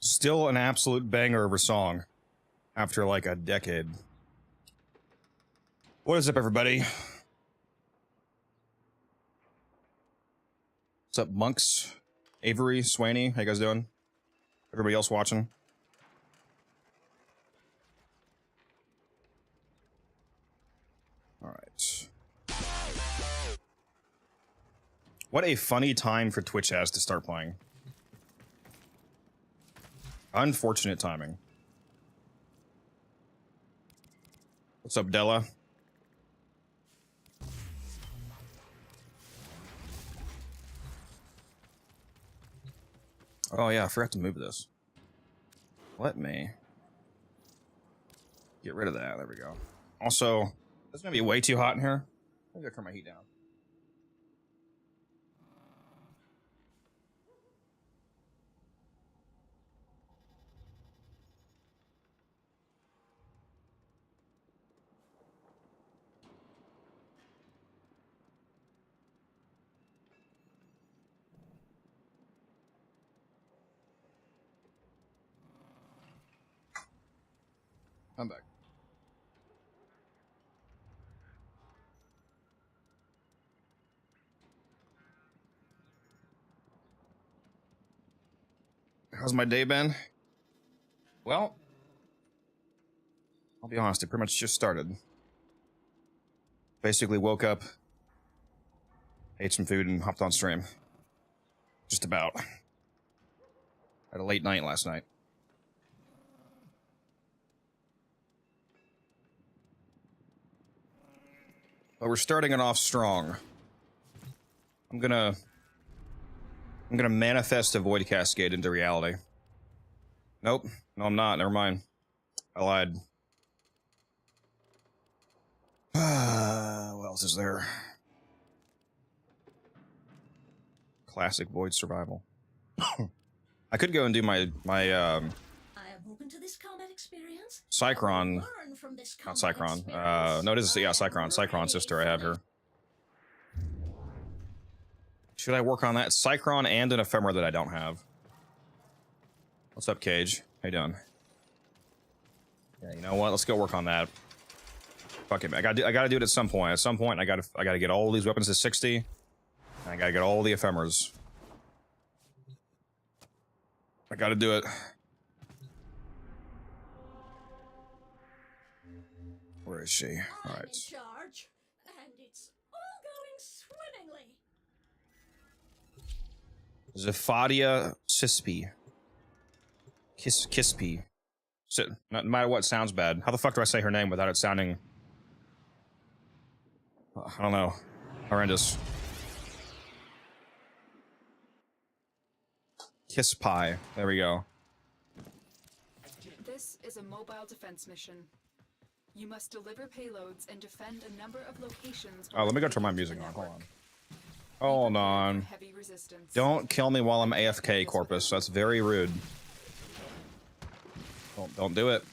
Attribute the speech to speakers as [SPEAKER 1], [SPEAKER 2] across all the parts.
[SPEAKER 1] Still an absolute banger of a song after like a decade. What is up, everybody? What's up, Monks? Avery, Swaney, how you guys doing? Everybody else watching? All right. What a funny time for Twitch has to start playing. Unfortunate timing. What's up, Della? Oh yeah, I forgot to move this. Let me get rid of that. There we go. Also, it's gonna be way too hot in here. I'm gonna turn my heat down. I'm back. How's my day been? Well, I'll be honest, it pretty much just started. Basically woke up, ate some food, and hopped on stream. Just about. Had a late night last night. But we're starting it off strong. I'm gonna manifest a void cascade into reality. Nope. No, I'm not. Never mind. I lied. What else is there? Classic void survival. I could go and do my Cycron. Not Cycron. No, it is, yeah, Cycron. Cycron sister, I have her. Should I work on that? Cycron and an ephemera that I don't have. What's up, Cage? How you doing? Yeah, you know what? Let's go work on that. Fuck it, I gotta do it at some point. At some point, I gotta get all these weapons to 60. And I gotta get all the ephemeras. I gotta do it. Where is she? All right.
[SPEAKER 2] Charge, and it's all going swimmingly.
[SPEAKER 1] Zephadia Cispi. Kispi. No matter what, sounds bad. How the fuck do I say her name without it sounding... I don't know. Horrendous. Kiss pie. There we go.
[SPEAKER 3] This is a mobile defense mission. You must deliver payloads and defend a number of locations.
[SPEAKER 1] Oh, let me go turn my music on. Hold on. Hold on.
[SPEAKER 3] Heavy resistance.
[SPEAKER 1] Don't kill me while I'm AFK, Corpus. That's very rude. Don't do it.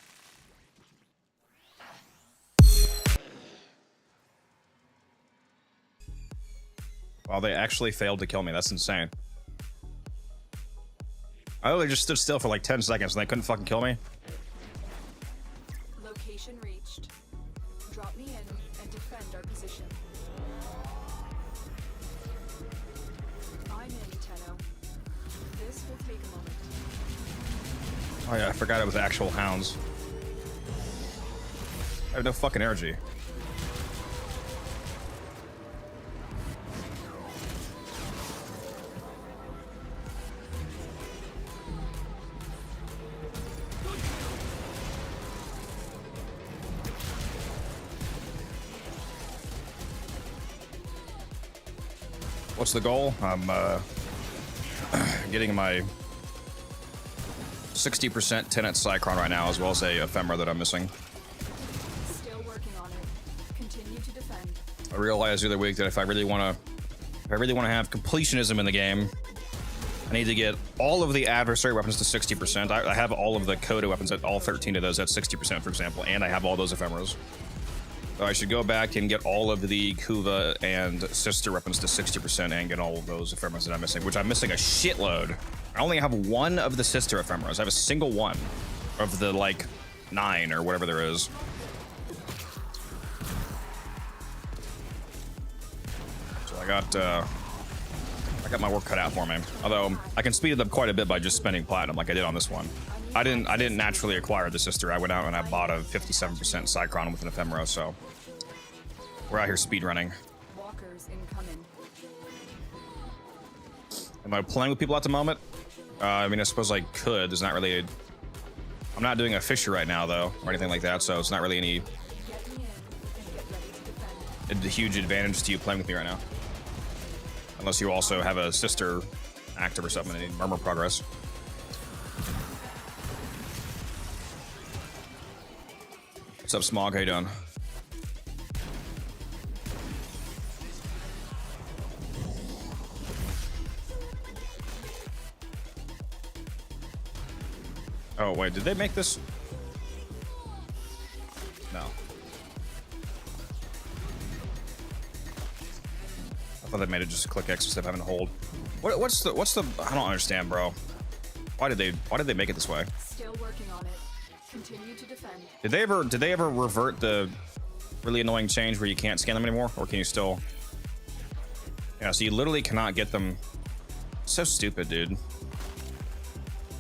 [SPEAKER 1] Wow, they actually failed to kill me. That's insane. Oh, they just stood still for like 10 seconds and they couldn't fucking kill me?
[SPEAKER 3] Location reached. Drop me in and defend our position. I'm in, Tenno. This will take a moment.
[SPEAKER 1] Oh yeah, I forgot it was actual hounds. I have no fucking energy. What's the goal? I'm getting my 60% Tenet Cycron right now, as well as a ephemera that I'm missing.
[SPEAKER 3] Still working on it. Continue to defend.
[SPEAKER 1] I realized the other week that if I really want to have completionism in the game, I need to get all of the adversary weapons to 60%. I have all of the Coda weapons at all 13 of those at 60%, for example, and I have all those ephemeras. So I should go back and get all of the Kuva and sister weapons to 60% and get all of those ephemeras that I'm missing, which I'm missing a shitload. I only have one of the sister ephemeras. I have a single one of the, like, 9 or whatever there is. So I got my work cut out for me. Although I can speed it up quite a bit by just spending platinum like I did on this one. I didn't naturally acquire the sister. I went out and I bought a 57% Cycron with an ephemera, so we're out here speed running.
[SPEAKER 3] Walkers incoming.
[SPEAKER 1] Am I playing with people at the moment? I mean, I suppose I could. There's not really I'm not doing a Fisher right now, though, or anything like that, so it's not really any
[SPEAKER 3] Get me in and get ready to defend.
[SPEAKER 1] a huge advantage to you playing with me right now. Unless you also have a sister active or something and need murmur progress. What's up, Smog? How you doing? Oh, wait, did they make this? No. I thought they made it just click X instead of having to hold. What's the I don't understand, bro. Why did they make it this way?
[SPEAKER 3] Still working on it. Continue to defend.
[SPEAKER 1] Did they ever revert the really annoying change where you can't scan them anymore? Or can you still? Yeah, so you literally cannot get them. So stupid, dude.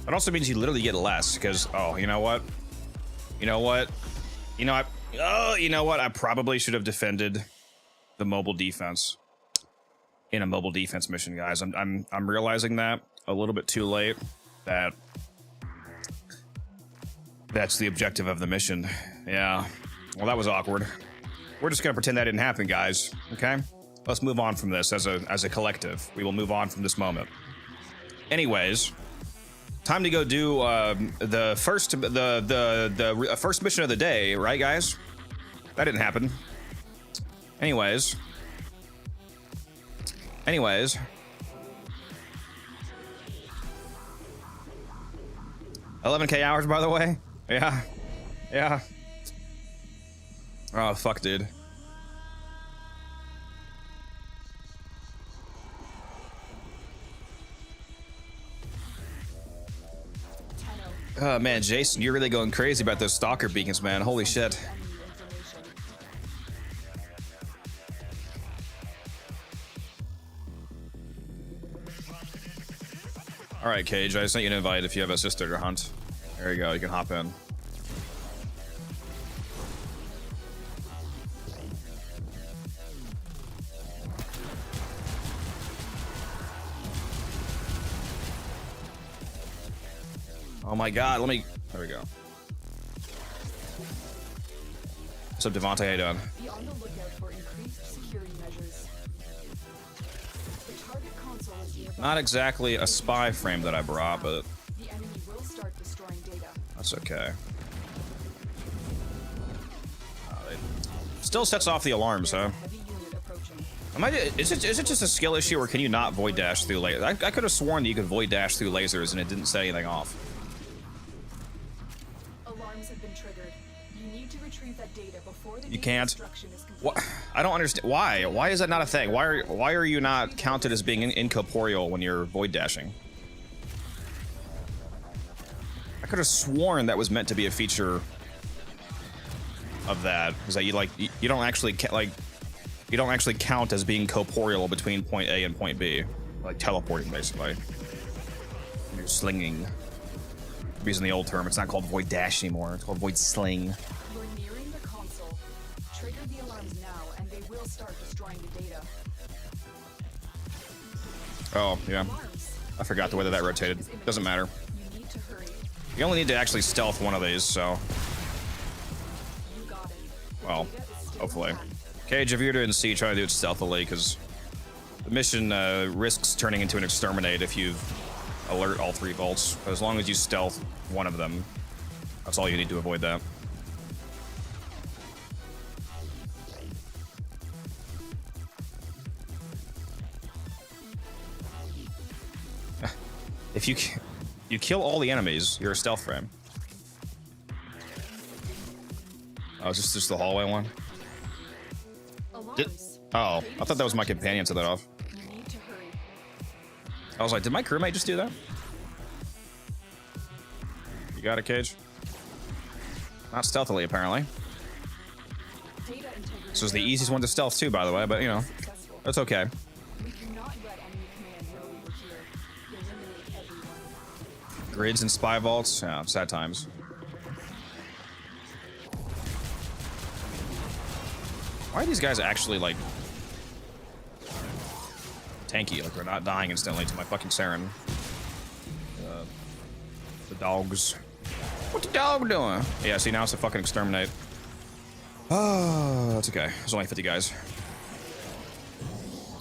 [SPEAKER 1] It also means you literally get less because, oh, you know what? You know what? You know, you know what? I probably should have defended the mobile defense in a mobile defense mission, guys. I'm realizing that a little bit too late. That's the objective of the mission. Yeah. Well, that was awkward. We're just gonna pretend that didn't happen, guys. Okay? Let's move on from this as a collective. We will move on from this moment. Anyways, time to go do the first mission of the day, right, guys? That didn't happen. Anyways. 11K hours, by the way. Yeah. Oh, fuck, dude. Oh, man, Jason, you're really going crazy about those stalker beacons, man. Holy shit. All right, Cage, I sent you an invite if you have a sister to hunt. There you go, you can hop in. Oh my god, let me... There we go. What's up, Devontae? How you doing?
[SPEAKER 3] Be on the lookout for increased security measures. The target console is nearby.
[SPEAKER 1] Not exactly a spy frame that I brought, but
[SPEAKER 3] The enemy will start destroying data.
[SPEAKER 1] that's okay. It still sets off the alarms, huh?
[SPEAKER 3] Heavy unit approaching.
[SPEAKER 1] Is it just a skill issue, or can you not void dash through lasers? I could have sworn that you could void dash through lasers and it didn't set anything off.
[SPEAKER 3] Alarms have been triggered. You need to retrieve that data before the
[SPEAKER 1] You
[SPEAKER 3] data
[SPEAKER 1] can't.
[SPEAKER 3] destruction is complete.
[SPEAKER 1] What? I don't understand. Why? Why is that not a thing? Why are you not counted as being incorporeal when you're void dashing? I could have sworn that was meant to be a feature of that. Is that you don't actually you don't actually count as being corporeal between point A and point B, like teleporting basically. You're slinging. I'm using the old term. It's not called void dash anymore. It's called void sling.
[SPEAKER 3] You're nearing the console. Trigger the alarms now, and they will start destroying the data.
[SPEAKER 1] Oh yeah,
[SPEAKER 3] Alarms.
[SPEAKER 1] I forgot the way that rotated. Doesn't matter.
[SPEAKER 3] You need to hurry.
[SPEAKER 1] You only need to actually stealth one of these, so
[SPEAKER 3] You got it.
[SPEAKER 1] well,
[SPEAKER 3] Data is still
[SPEAKER 1] hopefully.
[SPEAKER 3] intact.
[SPEAKER 1] Cage, if you're doing C, try to do it stealthily, because the mission risks turning into an exterminate if you alert all 3 vaults. But as long as you stealth one of them, that's all you need to avoid that. If you kill all the enemies, you're a stealth frame. Oh, is this just the hallway one? Oh, I thought that was my companion set that off.
[SPEAKER 3] You need to hurry.
[SPEAKER 1] I was like, did my crewmate just do that? You got it, Cage? Not stealthily, apparently.
[SPEAKER 3] Data integrity
[SPEAKER 1] This was the easiest one to stealth too, by the way, but you know,
[SPEAKER 3] successful.
[SPEAKER 1] that's okay.
[SPEAKER 3] We cannot let enemy command know we were here. Eliminate everyone.
[SPEAKER 1] Grids and spy vaults, yeah, sad times. Why are these guys actually like tanky? Like they're not dying instantly to my fucking Saren. The dogs. What the dog doing? Yeah, see now it's a fucking exterminate. Oh, that's okay. There's only 50 guys.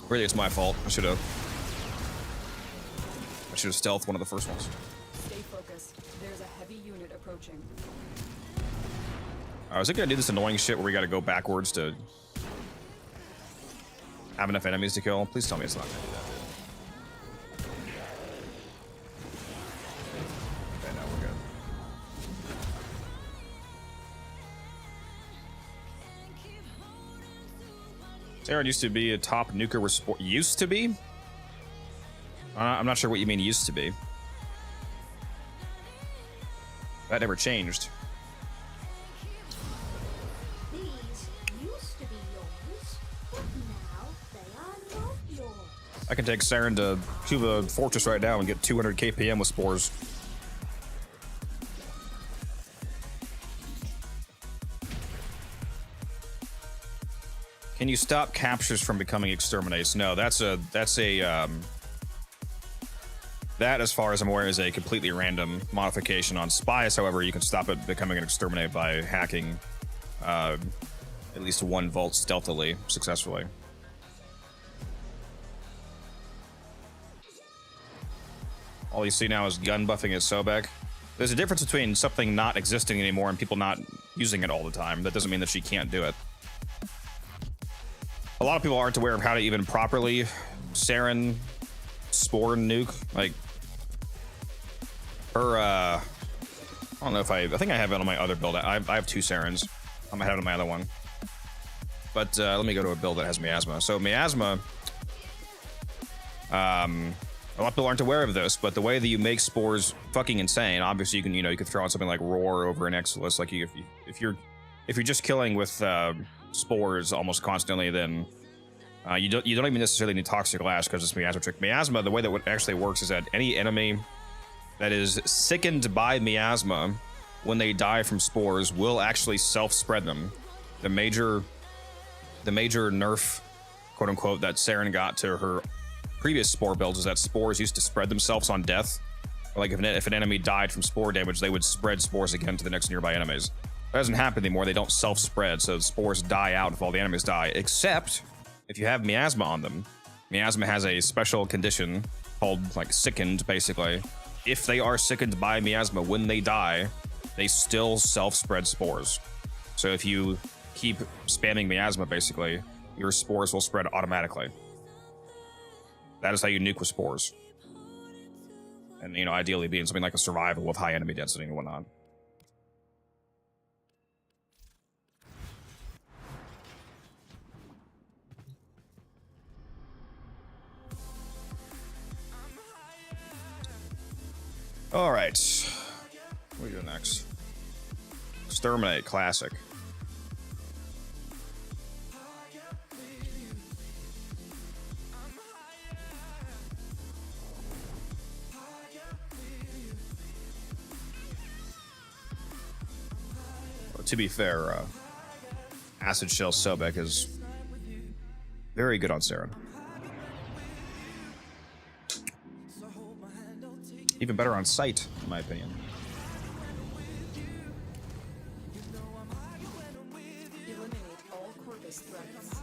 [SPEAKER 1] Really, it's my fault. I should have stealthed one of the first ones.
[SPEAKER 3] Stay focused. There's a heavy unit approaching.
[SPEAKER 1] I was gonna do this annoying shit where we gotta go backwards to have enough enemies to kill. Please tell me it's not gonna do that. Okay, no, we're good. Saren used to be a top nuker with sport. Used to be? I'm not sure what you mean used to be. That never changed.
[SPEAKER 2] These used to be yours, but now they are not yours.
[SPEAKER 1] I can take Saren to Cuba Fortress right now and get 200 KPM with spores. Can you stop captures from becoming exterminates? No, that, as far as I'm aware, is a completely random modification on spies. However, you can stop it becoming an exterminate by hacking at least one vault stealthily, successfully. All you see now is gun buffing at Sobek. There's a difference between something not existing anymore and people not using it all the time. That doesn't mean that she can't do it. A lot of people aren't aware of how to even properly Saren spore nuke. Like, her, I don't know if I think I have it on my other build. I have two Sarens. I might have it on my other one. But let me go to a build that has miasma. So miasma, a lot of people aren't aware of this, but the way that you make spores fucking insane. Obviously, you can you can throw on something like Roar over an Exilus. Like if you're just killing with spores almost constantly, then you don't even necessarily need Toxic Lash because it's miasma trick. Miasma, the way that it actually works is that any enemy that is sickened by miasma, when they die from spores, will actually self-spread them. The major nerf, quote unquote, that Saren got to her previous spore builds is that spores used to spread themselves on death. Or like if an enemy died from spore damage, they would spread spores again to the next nearby enemies. That doesn't happen anymore. They don't self-spread, so the spores die out if all the enemies die, except if you have miasma on them. Miasma has a special condition called like sickened, basically. If they are sickened by miasma, when they die, they still self-spread spores. So if you keep spamming miasma, basically, your spores will spread automatically. That is how you nuke with spores. And, ideally being something like a survival with high enemy density and whatnot. All right, what do we do next? Exterminate, classic. Well, to be fair, Acid Shell Sobek is very good on Saren. Even better on sight, in my opinion.
[SPEAKER 3] Eliminate all Corvus threats.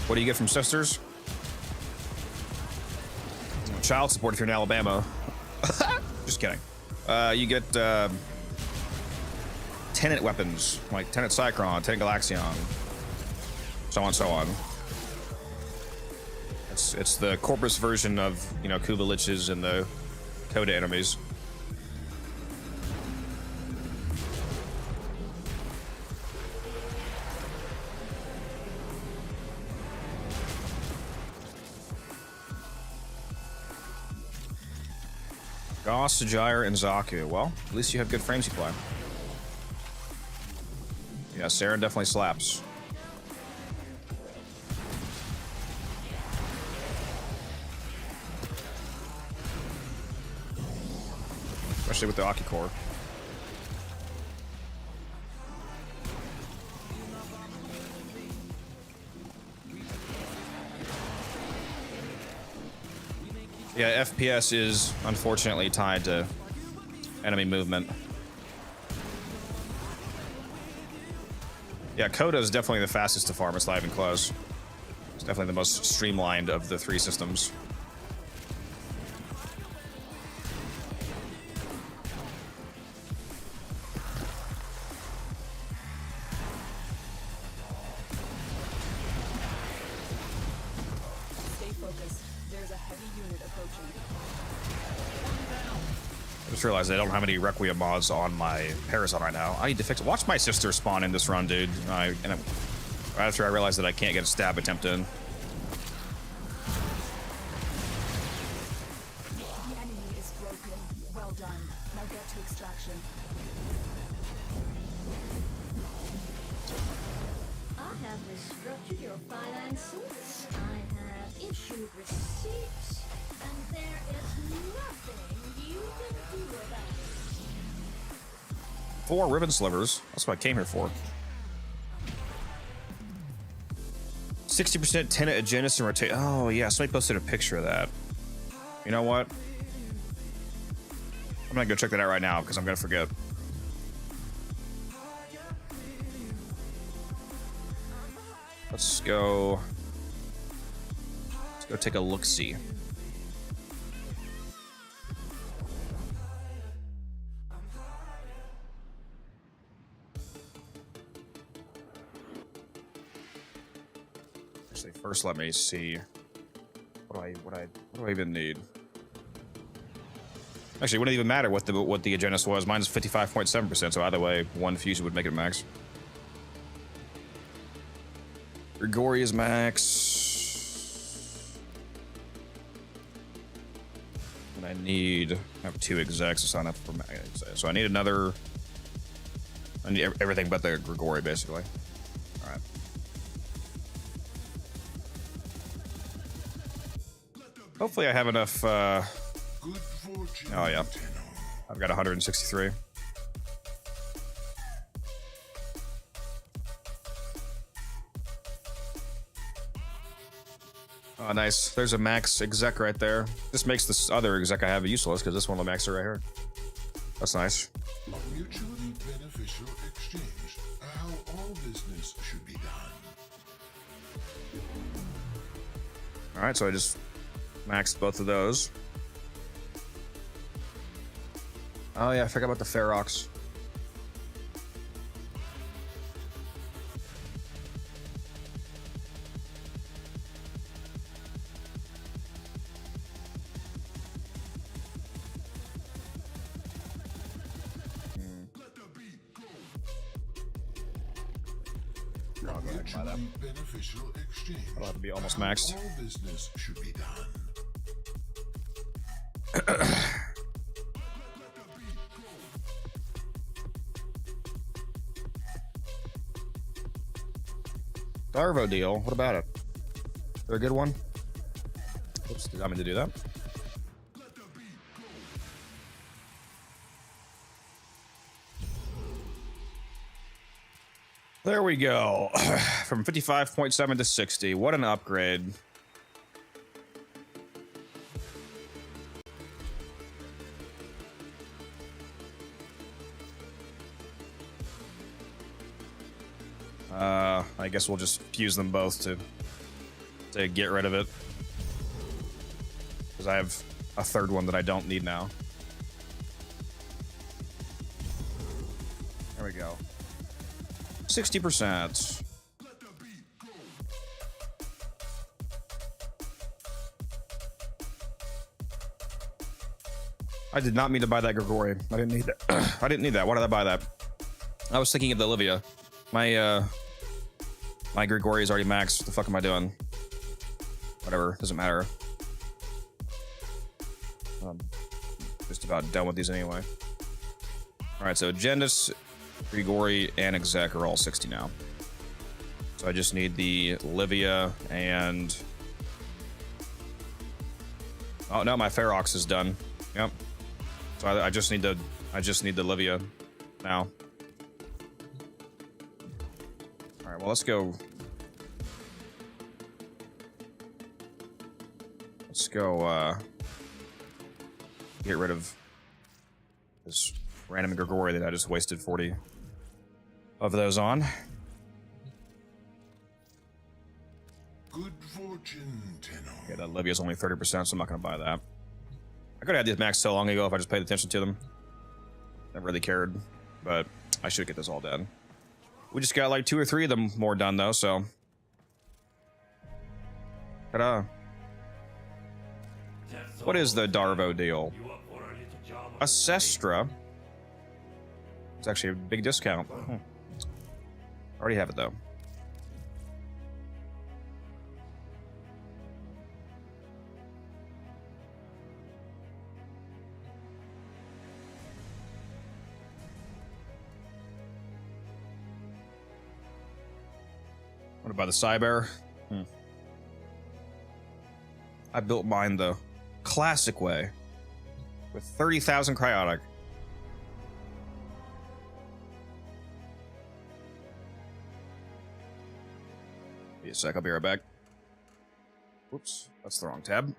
[SPEAKER 1] What do you get from sisters? Child support if you're in Alabama. Just kidding. You get Tenet weapons, like Tenet Cycron, Tenet Galaxion, so on and so on. It's the Corpus version of, you know, Kuva Liches and the Coda enemies. Goss, Sajire, and Zaku. Well, at least you have good frame supply. Yeah, Saren definitely slaps. Especially with the Aki core. Yeah, FPS is unfortunately tied to enemy movement. Yeah, Coda is definitely the fastest to farm. It's not even close. It's definitely the most streamlined of the three systems.
[SPEAKER 3] Stay focused. There's a heavy unit approaching.
[SPEAKER 1] I just realized I don't have any Requiem mods on my Parazon right now. I need to fix it. Watch my sister spawn in this run, dude. Right after I realized that I can't get a stab attempt in.
[SPEAKER 3] The enemy is broken. Well done. Now get to extraction.
[SPEAKER 2] I have restructured your finances. I have issued receipts, and there is nothing you can do about it.
[SPEAKER 1] 4 ribbon slivers. That's what I came here for. 60% tenant agendas and rotate. Oh yeah, somebody posted a picture of that. You know what? I'm gonna go check that out right now because I'm gonna forget. Let's go take a look-see. Actually, first let me see. What do I even need? Actually, it wouldn't even matter what the Agenus was. Mine's 55.7%, so either way, one fusion would make it max. Grigori is max. And I have 2 execs to sign up for max. So I need another. I need everything but the Grigori, basically. All right. Hopefully I have enough, oh yeah. I've got 163. Oh, nice. There's a max exec right there. This makes this other exec I have useless, because this one will max it right here. That's nice.
[SPEAKER 4] A mutually beneficial exchange. How all business should be done.
[SPEAKER 1] Alright, so I just maxed both of those. Oh yeah, I forgot about the Ferox.
[SPEAKER 4] Beneficial exchange.
[SPEAKER 1] I'll have to be almost maxed.
[SPEAKER 4] All business should be done.
[SPEAKER 1] Darvo deal. What about it? Is there a good one? Oops, did I mean to do that? There we go. From 55.7 to 60. What an upgrade. I guess we'll just fuse them both to get rid of it. Because I have a third one that I don't need now. There we go. 60%. I did not mean to buy that Grigori. I didn't need that. I didn't need that. Why did I buy that? I was thinking of the Olivia. My my Grigori is already maxed. What the fuck am I doing? Whatever, doesn't matter. Just about done with these anyway. Alright, so Agendus, Grigori, and Exec are all 60 now. So I just need the Livia and... Oh no, my Ferox is done. Yep. So I just need the Livia now. Alright, well let's go. Let's go get rid of this random Grigori that I just wasted 40 of those on.
[SPEAKER 4] Good fortune, Tenno.
[SPEAKER 1] Yeah, that Livia's only 30%, so I'm not gonna buy that. I could have had these maxed so long ago if I just paid attention to them. Never really cared, but I should get this all done. We just got like 2 or 3 of them more done though, so. Ta-da. What is the Darvo deal? A Sestra. It's actually a big discount. Already have it though. What about the Cyber? I built mine the classic way with 30,000 cryotic. Be a sec, I'll be right back. Whoops, that's the wrong tab.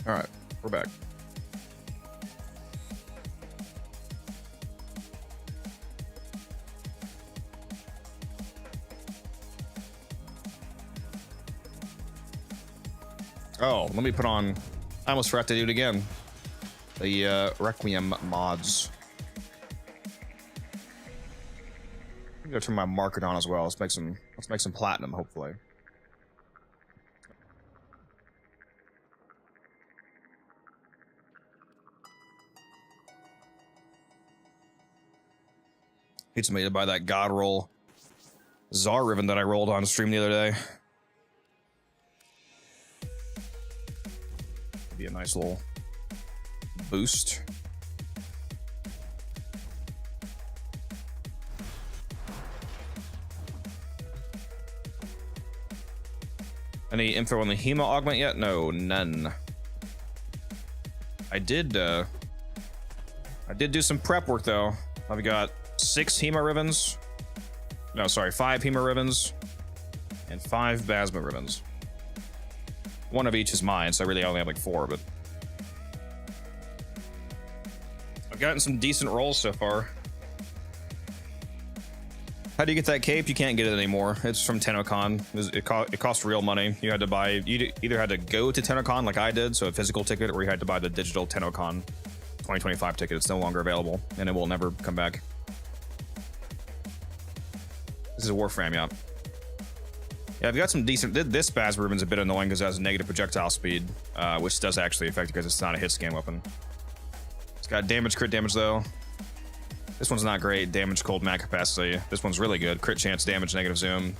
[SPEAKER 1] All right, we're back. Oh, let me put on... I almost forgot to do it again. The Requiem mods. I'm gonna turn my market on as well. Let's make some platinum, hopefully. Need somebody to buy that God roll Czar ribbon that I rolled on stream the other day. Be a nice little boost. Any info on the Hema augment yet? No, none. I did do some prep work though. I've got 6 Hema ribbons. No, sorry, 5 Hema ribbons and 5 Basma ribbons. 1 of each is mine, so I really only have like 4, but I've gotten some decent rolls so far. How do you get that cape? You can't get it anymore. It's from TennoCon. It cost real money. You had to buy, you either had to go to TennoCon like I did, so a physical ticket, or you had to buy the digital TennoCon 2025 ticket. It's no longer available, and it will never come back. This is a Warframe, yeah. Yeah, I've got some decent... This Baz ribbon's a bit annoying because it has negative projectile speed, which does actually affect it because it's not a hit scan weapon. It's got damage, crit damage, though. This one's not great. Damage, cold, mat capacity. This one's really good. Crit chance, damage, negative zoom.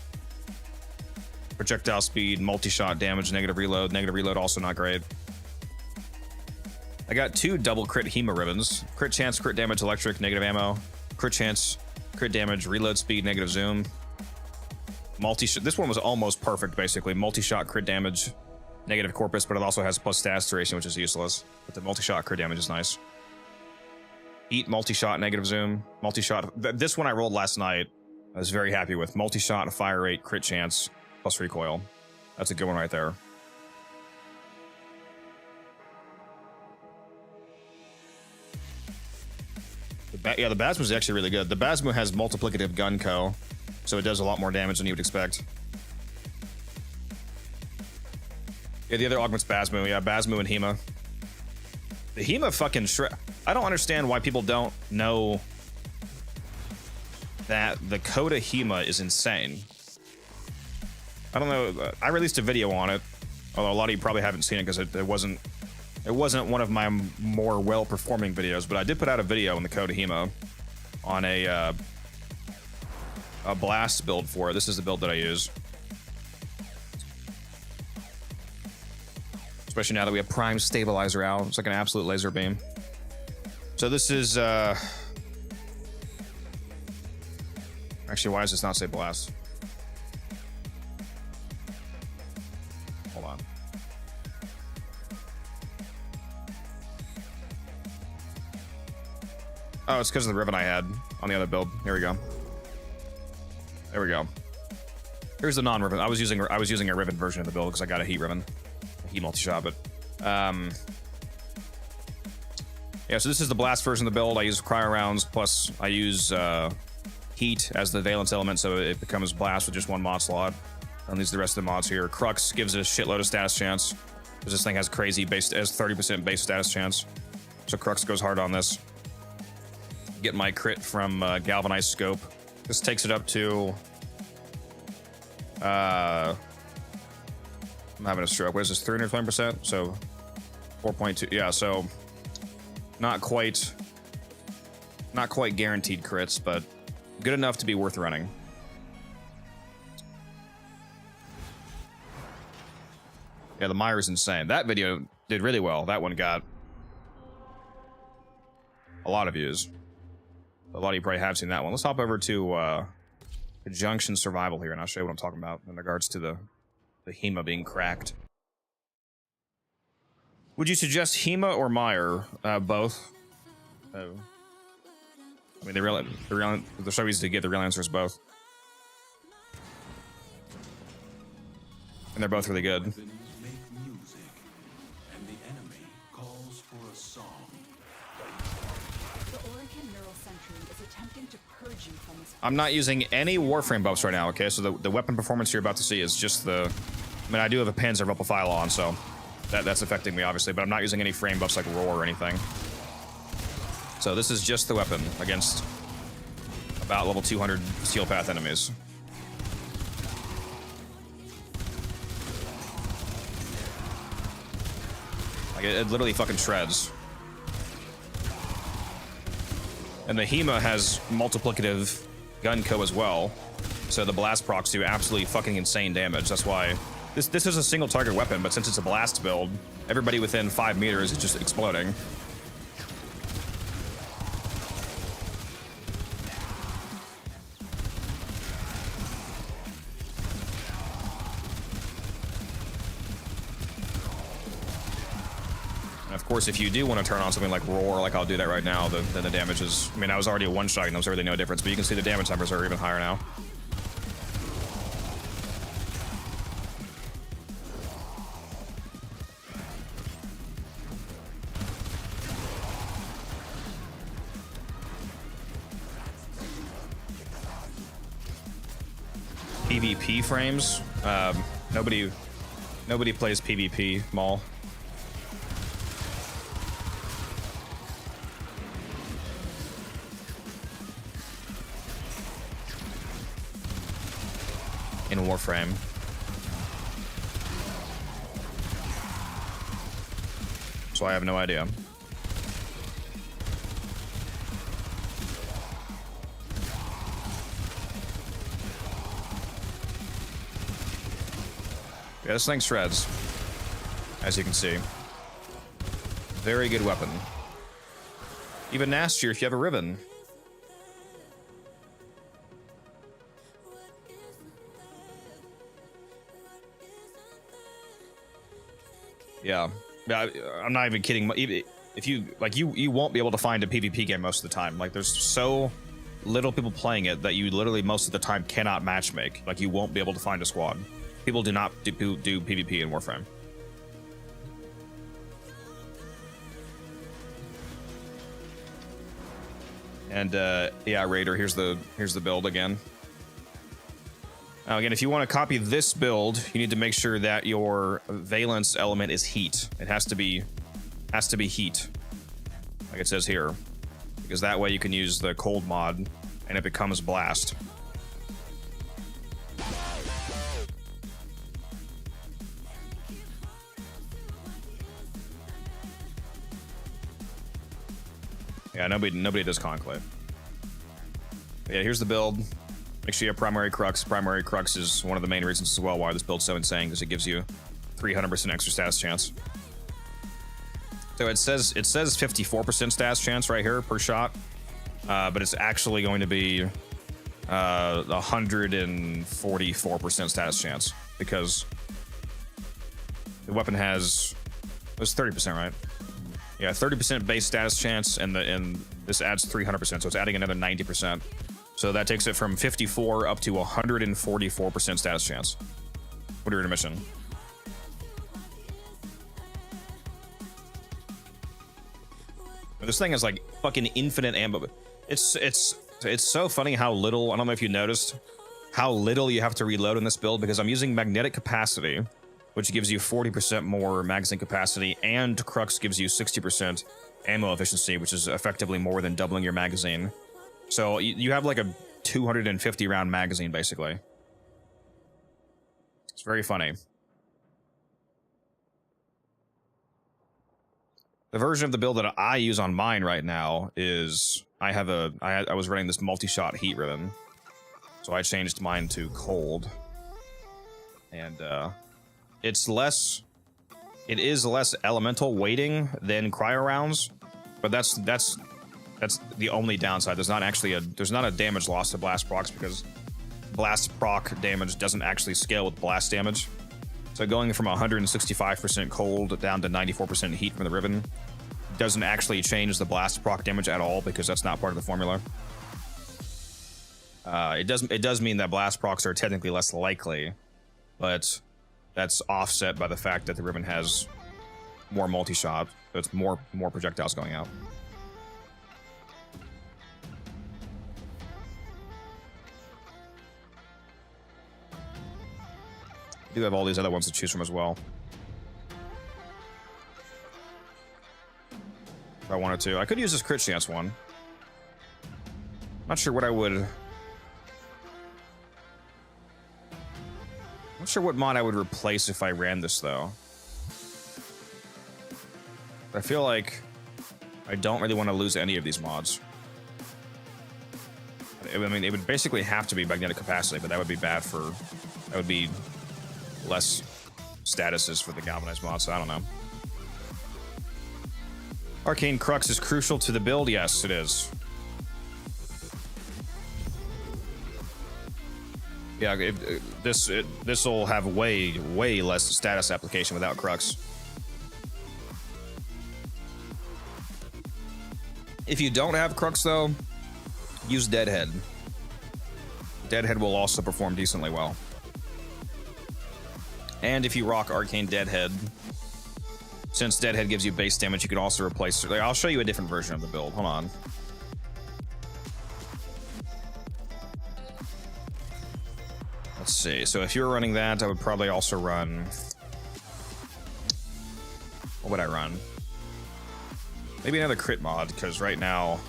[SPEAKER 1] Projectile speed, multi-shot damage, negative reload. Negative reload also not great. I got 2 double crit Hema ribbons. Crit chance, crit damage, electric, negative ammo. Crit chance... Crit damage, reload speed, negative zoom. This one was almost perfect, basically. Multi-shot, crit damage, negative corpus, but it also has plus status duration, which is useless. But the multi-shot crit damage is nice. Heat, multi-shot, negative zoom, multi-shot. This one I rolled last night, I was very happy with. Multi-shot, fire rate, crit chance, plus recoil. That's a good one right there. Yeah, the Basmo is actually really good. The Basmo has multiplicative gun co, so it does a lot more damage than you would expect. Yeah, the other augment's Basmo. Yeah, Basmo and Hema. The Hema fucking I don't understand why people don't know that the Coda Hema is insane. I don't know. I released a video on it, although a lot of you probably haven't seen it because it wasn't one of my more well-performing videos, but I did put out a video on the Coda Hema on a blast build for it. This is the build that I use. Especially now that we have Prime Stabilizer out. It's like an absolute laser beam. So this is, actually, why does this not say blast? Hold on. Oh, it's because of the ribbon I had on the other build. Here we go. There we go. Here's the non-ribbon. I was using a ribbon version of the build because I got a heat ribbon. Heat multi-shot, but yeah, so this is the blast version of the build. I use cryo rounds, plus I use heat as the valence element, so it becomes blast with just one mod slot. And these are the rest of the mods here. Crux gives it a shitload of status chance, because this thing has crazy base, has 30% base status chance. So Crux goes hard on this. Get my crit from Galvanized Scope. This takes it up to I'm having a stroke. What is this? 320%? So 4.2. Yeah, so not quite guaranteed crits, but good enough to be worth running. Yeah, the Myra's insane. That video did really well. That one got a lot of views. A lot of you probably have seen that one. Let's hop over to Conjunction Survival here, and I'll show you what I'm talking about in regards to the Hema being cracked. Would you suggest Hema or Meyer? Both. I mean, they're so easy to get. The real answer is both. And they're both really good. I'm not using any Warframe buffs right now, okay? So the weapon performance you're about to see is just the... I mean, I do have a Panzer Pfeil on, so that's affecting me, obviously, but I'm not using any frame buffs like Roar or anything. So this is just the weapon against about level 200 Steel Path enemies. Like, it literally fucking shreds. And the Hema has multiplicative gun co as well, so the blast procs do absolutely fucking insane damage. That's why this is a single target weapon, but since it's a blast build, everybody within 5 meters is just exploding. And of course, if you do want to turn on something like Roar, like I'll do that right now, then the damage is... I mean, I was already a one-shot, and there was really no difference, but you can see the damage numbers are even higher now. PvP frames. Nobody plays PvP, Maul. In Warframe. So I have no idea. Yeah, this thing shreds, as you can see. Very good weapon. Even nastier if you have a ribbon. Yeah, I'm not even kidding. If you like, you won't be able to find a PvP game most of the time. Like, there's so little people playing it that you literally most of the time cannot matchmake. Like, you won't be able to find a squad. People do not do PvP in Warframe. And yeah, Raider, here's the build again. Now again, if you want to copy this build, you need to make sure that your valence element is heat. It has to be heat, like it says here, because that way you can use the cold mod and it becomes blast. Yeah, nobody does conclave. But yeah, here's the build. Make sure you have primary crux. Primary crux is one of the main reasons as well why this build's so insane, because it gives you 300% extra status chance. So it says 54% status chance right here per shot, but it's actually going to be 144% status chance, because the weapon has, it was 30%, right? Yeah, 30% base status chance, and this adds 300%, so it's adding another 90%. So that takes it from 54 up to 144% status chance. What are your intermission? This thing is like fucking infinite ammo. It's so funny how little, I don't know if you noticed, how little you have to reload in this build, because I'm using magnetic capacity, which gives you 40% more magazine capacity, and Crux gives you 60% ammo efficiency, which is effectively more than doubling your magazine. So you have like a 250 round magazine, basically. It's very funny. The version of the build that I use on mine right now is I was running this multi-shot heat ribbon, so I changed mine to cold, and it is less elemental weighting than cryo rounds, but that's the only downside. There's not a damage loss to blast procs, because blast proc damage doesn't actually scale with blast damage. So going from 165% cold down to 94% heat from the ribbon doesn't actually change the blast proc damage at all, because that's not part of the formula. It does mean that blast procs are technically less likely, but that's offset by the fact that the ribbon has more multi-shot, so it's more projectiles going out. I do have all these other ones to choose from as well, if I wanted to. I could use this crit chance one. Not sure what I would... Not sure what mod I would replace if I ran this, though. I feel like I don't really want to lose any of these mods. I mean, it would basically have to be magnetic capacity, but that would be bad for... That would be less statuses for the galvanized mod, so I don't know. Arcane Crux is crucial to the build. Yes, it is. Yeah, this will have way less status application without Crux. If you don't have Crux, though, use Deadhead. Deadhead will also perform decently well. And if you rock Arcane Deadhead, since Deadhead gives you base damage, you can also replace... Like, I'll show you a different version of the build. Hold on. Let's see. So if you're running that, I would probably also run... What would I run? Maybe another crit mod, because right now...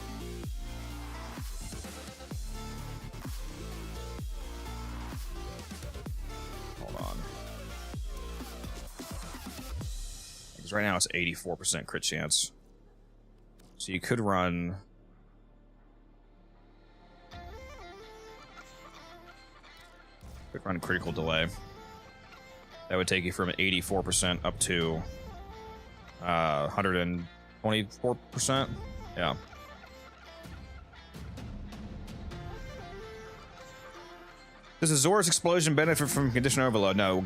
[SPEAKER 1] Right now it's 84% crit chance. So you could run... critical delay. That would take you from 84% up to 124%. Yeah. Does Azor's explosion benefit from condition overload? No,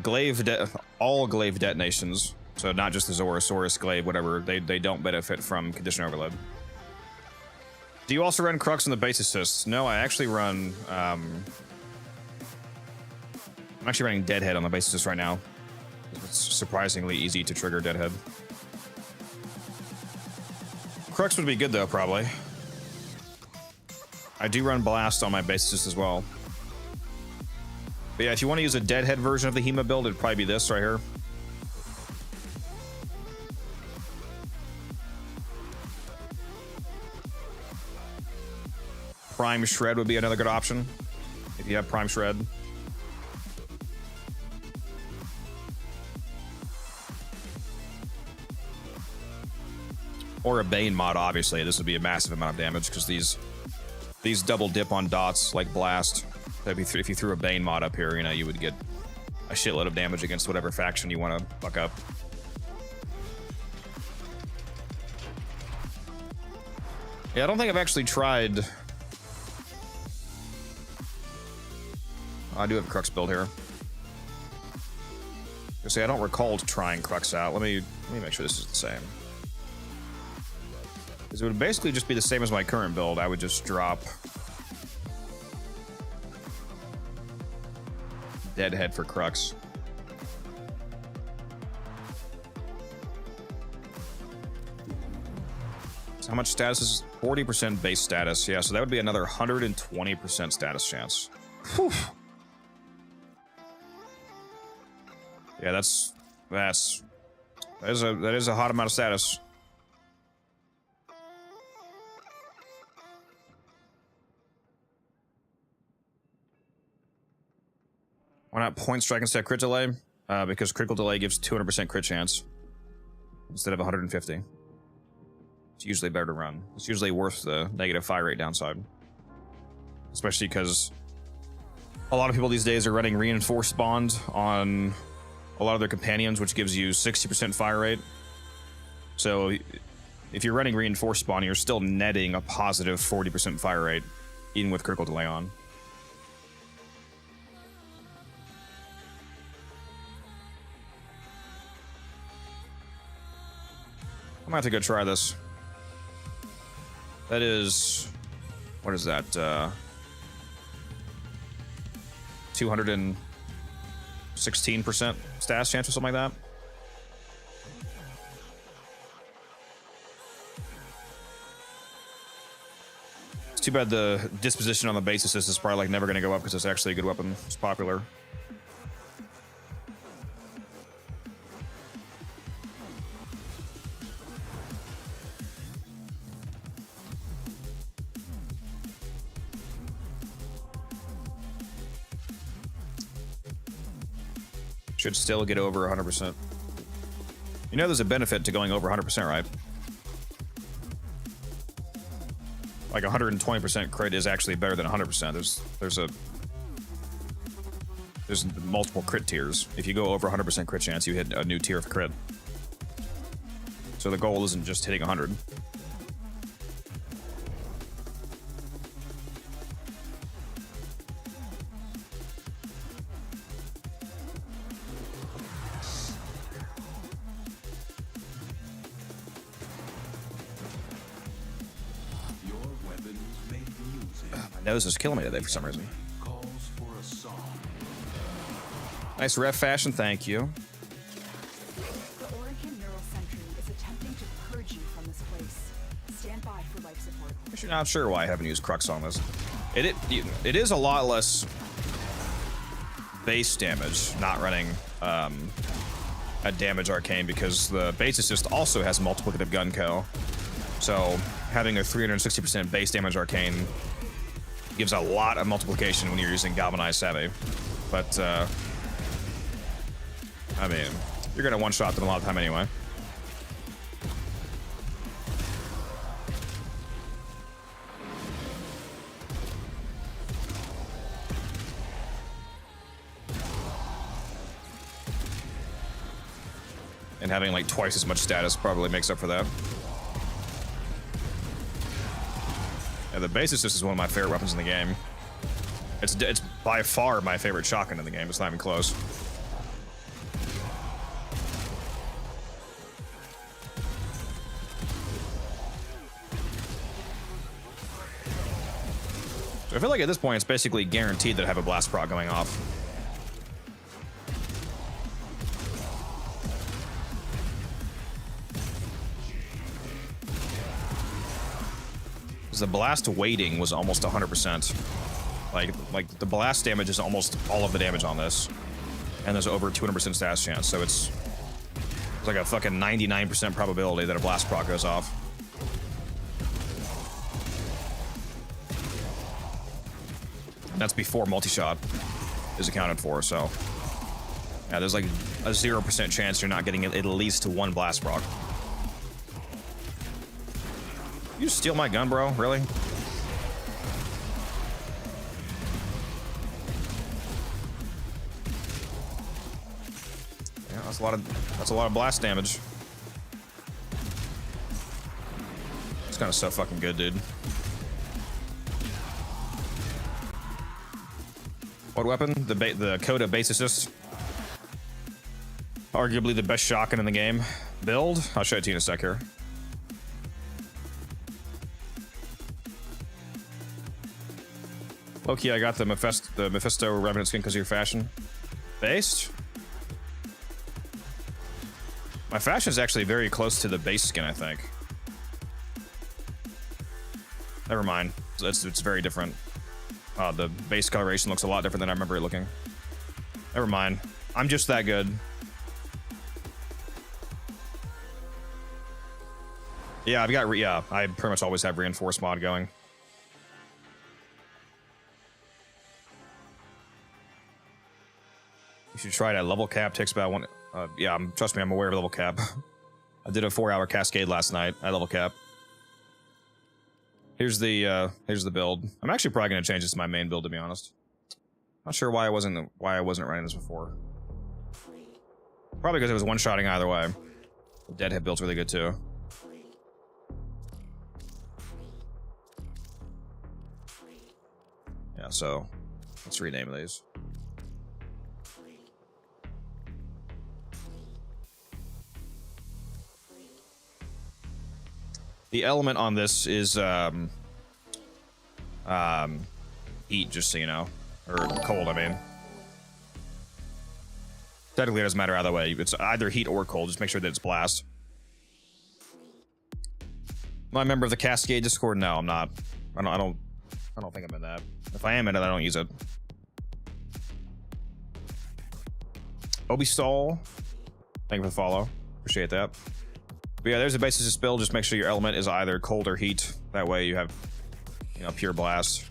[SPEAKER 1] all glaive detonations So not just the Zorosaurus, Glaive, whatever. They don't benefit from condition overload. Do you also run Crux on the base assists? No, I actually run... I'm actually running Deadhead on the base assist right now. It's surprisingly easy to trigger Deadhead. Crux would be good though, probably. I do run Blast on my base assist as well. But yeah, if you want to use a Deadhead version of the Hema build, it'd probably be this right here. Prime Shred would be another good option if you have Prime Shred. Or a Bane mod, obviously. This would be a massive amount of damage because these double dip on dots like Blast. If you threw a Bane mod up here, you know, you would get a shitload of damage against whatever faction you want to fuck up. Yeah, I don't think I've actually tried... I do have a Crux build here. See, I don't recall trying Crux out. Let me make sure this is the same. Because it would basically just be the same as my current build. I would just drop Deadhead for Crux. So how much status is 40% base status? Yeah, so that would be another 120% status chance. Whew. Yeah, that is a hot amount of status. Why not point strike instead of crit delay? Because critical delay gives 200% crit chance instead of 150. It's usually better to run. It's usually worth the negative fire rate downside, especially because a lot of people these days are running reinforced bond on a lot of their companions, which gives you 60% fire rate. So if you're running reinforced spawn, you're still netting a positive 40% fire rate, even with critical delay on. I'm gonna have to go try this. That is, what is that? 216% status chance or something like that. It's too bad the disposition on the base assist is probably like never going to go up because it's actually a good weapon. It's popular. Should still get over 100%. You know there's a benefit to going over 100%, right? Like 120% crit is actually better than 100%. There's multiple crit tiers. If you go over 100% crit chance, you hit a new tier of crit. So the goal isn't just hitting 100. My nose is killing me today for some reason. Nice ref fashion, thank you.
[SPEAKER 3] The Oricon Neural Sentry is attempting to purge you from this place. Stand by for life support.
[SPEAKER 1] I'm actually not sure why I haven't used Crux on this. It is a lot less base damage not running a damage arcane because the base assist also has multiplicative gun kill. So having a 360% base damage arcane gives a lot of multiplication when you're using Galvanized Savvy. But, I mean, you're gonna one-shot them a lot of time anyway. And having like twice as much status probably makes up for that. Yeah, the base assist is one of my favorite weapons in the game. It's by far my favorite shotgun in the game. It's not even close. So I feel like at this point it's basically guaranteed that I have a blast proc going off. Because the blast weighting was almost 100%. Like the blast damage is almost all of the damage on this. And there's over 200% status chance, so it's like a fucking 99% probability that a blast proc goes off. And that's before multi-shot is accounted for, so yeah, there's like a 0% chance you're not getting at least one blast proc. You just steal my gun, bro? Really? Yeah, that's a lot of blast damage. It's kind of so fucking good, dude. What weapon? The Coda base assist. Arguably the best shotgun in the game. Build? I'll show it to you in a sec here. Low-key, I got the Mephisto Revenant skin because of your fashion. Based? My fashion is actually very close to the base skin, I think. Never mind. It's very different. The base coloration looks a lot different than I remember it looking. Never mind. I'm just that good. Yeah, I pretty much always have reinforced mod going. You should try it at level cap. Takes about one. Yeah, trust me, I'm aware of level cap. I did a 4-hour cascade last night at level cap. Here's the build. I'm actually probably gonna change this to my main build, to be honest. Not sure why I wasn't running this before. Probably because it was one-shotting either way. The Deadhead build's really good too. Yeah, so let's rename these. The element on this is heat, just so you know, or cold. I mean, technically it doesn't matter either way. It's either heat or cold. Just make sure that it's blast. Am I a member of the Cascade Discord? No, I'm not. I don't think I'm in that. If I am in it, I don't use it. Obi Stall, thank you for the follow. Appreciate that. But yeah, there's a basis build. Just make sure your element is either cold or heat. That way you have, you know, pure blast.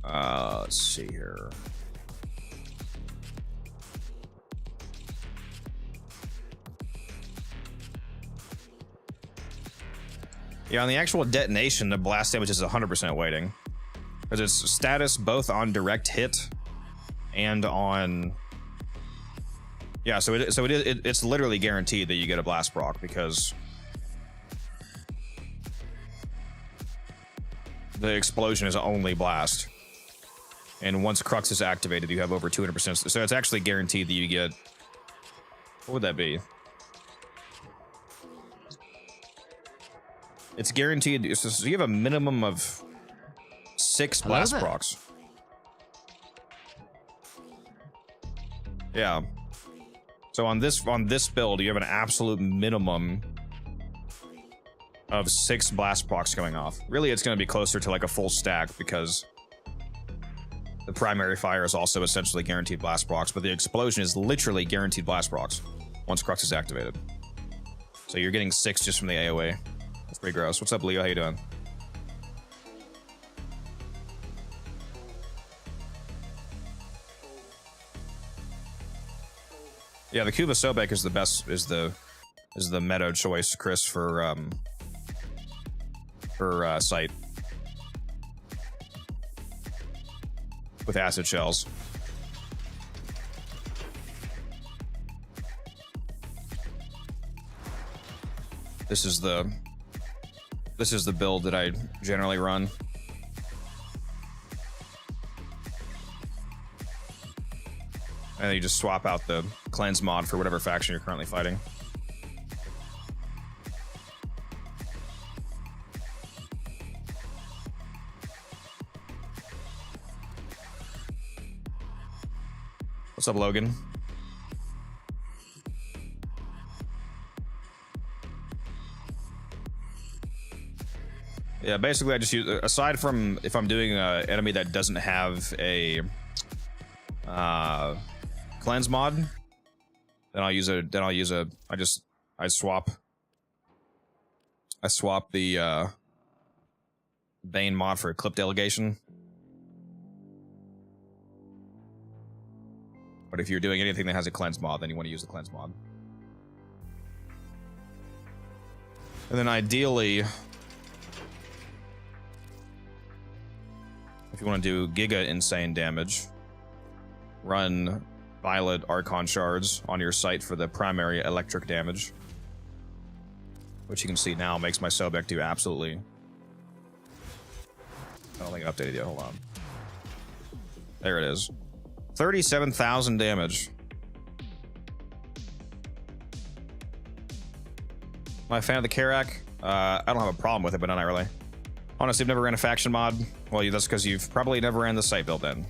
[SPEAKER 1] Let's see here. Yeah, on the actual detonation, the blast damage is 100% weighting. Because it's status both on direct hit and on... Yeah, so it's literally guaranteed that you get a blast proc because the explosion is only blast. And once Crux is activated, you have over 200%. So it's actually guaranteed that you get... What would that be? It's guaranteed. So you have a minimum of 6 blast procs. Yeah. So on this build, you have an absolute minimum of 6 blast procs going off. Really, it's going to be closer to like a full stack because the primary fire is also essentially guaranteed blast procs, but the explosion is literally guaranteed blast procs once Crux is activated. So you're getting 6 just from the AoE. That's pretty gross. What's up, Leo? How you doing? Yeah, the Kuba Sobek is the best. Is the meta choice, Chris, for sight with acid shells. This is the build that I generally run. And then you just swap out the cleanse mod for whatever faction you're currently fighting. What's up, Logan? Yeah, basically I just use, aside from if I'm doing an enemy that doesn't have a cleanse mod, then I swap the Bane mod for a clip delegation. But if you're doing anything that has a cleanse mod, then you want to use the cleanse mod. And then ideally, if you want to do Giga Insane damage, run Violet Archon Shards on your site for the primary electric damage. Which you can see now makes my Sobek do absolutely... I don't think I updated yet, hold on. There it is. 37,000 damage. Am I a fan of the Karak? I don't have a problem with it, but not really. Honestly, I've never ran a faction mod. Well, that's because you've probably never ran the site build then.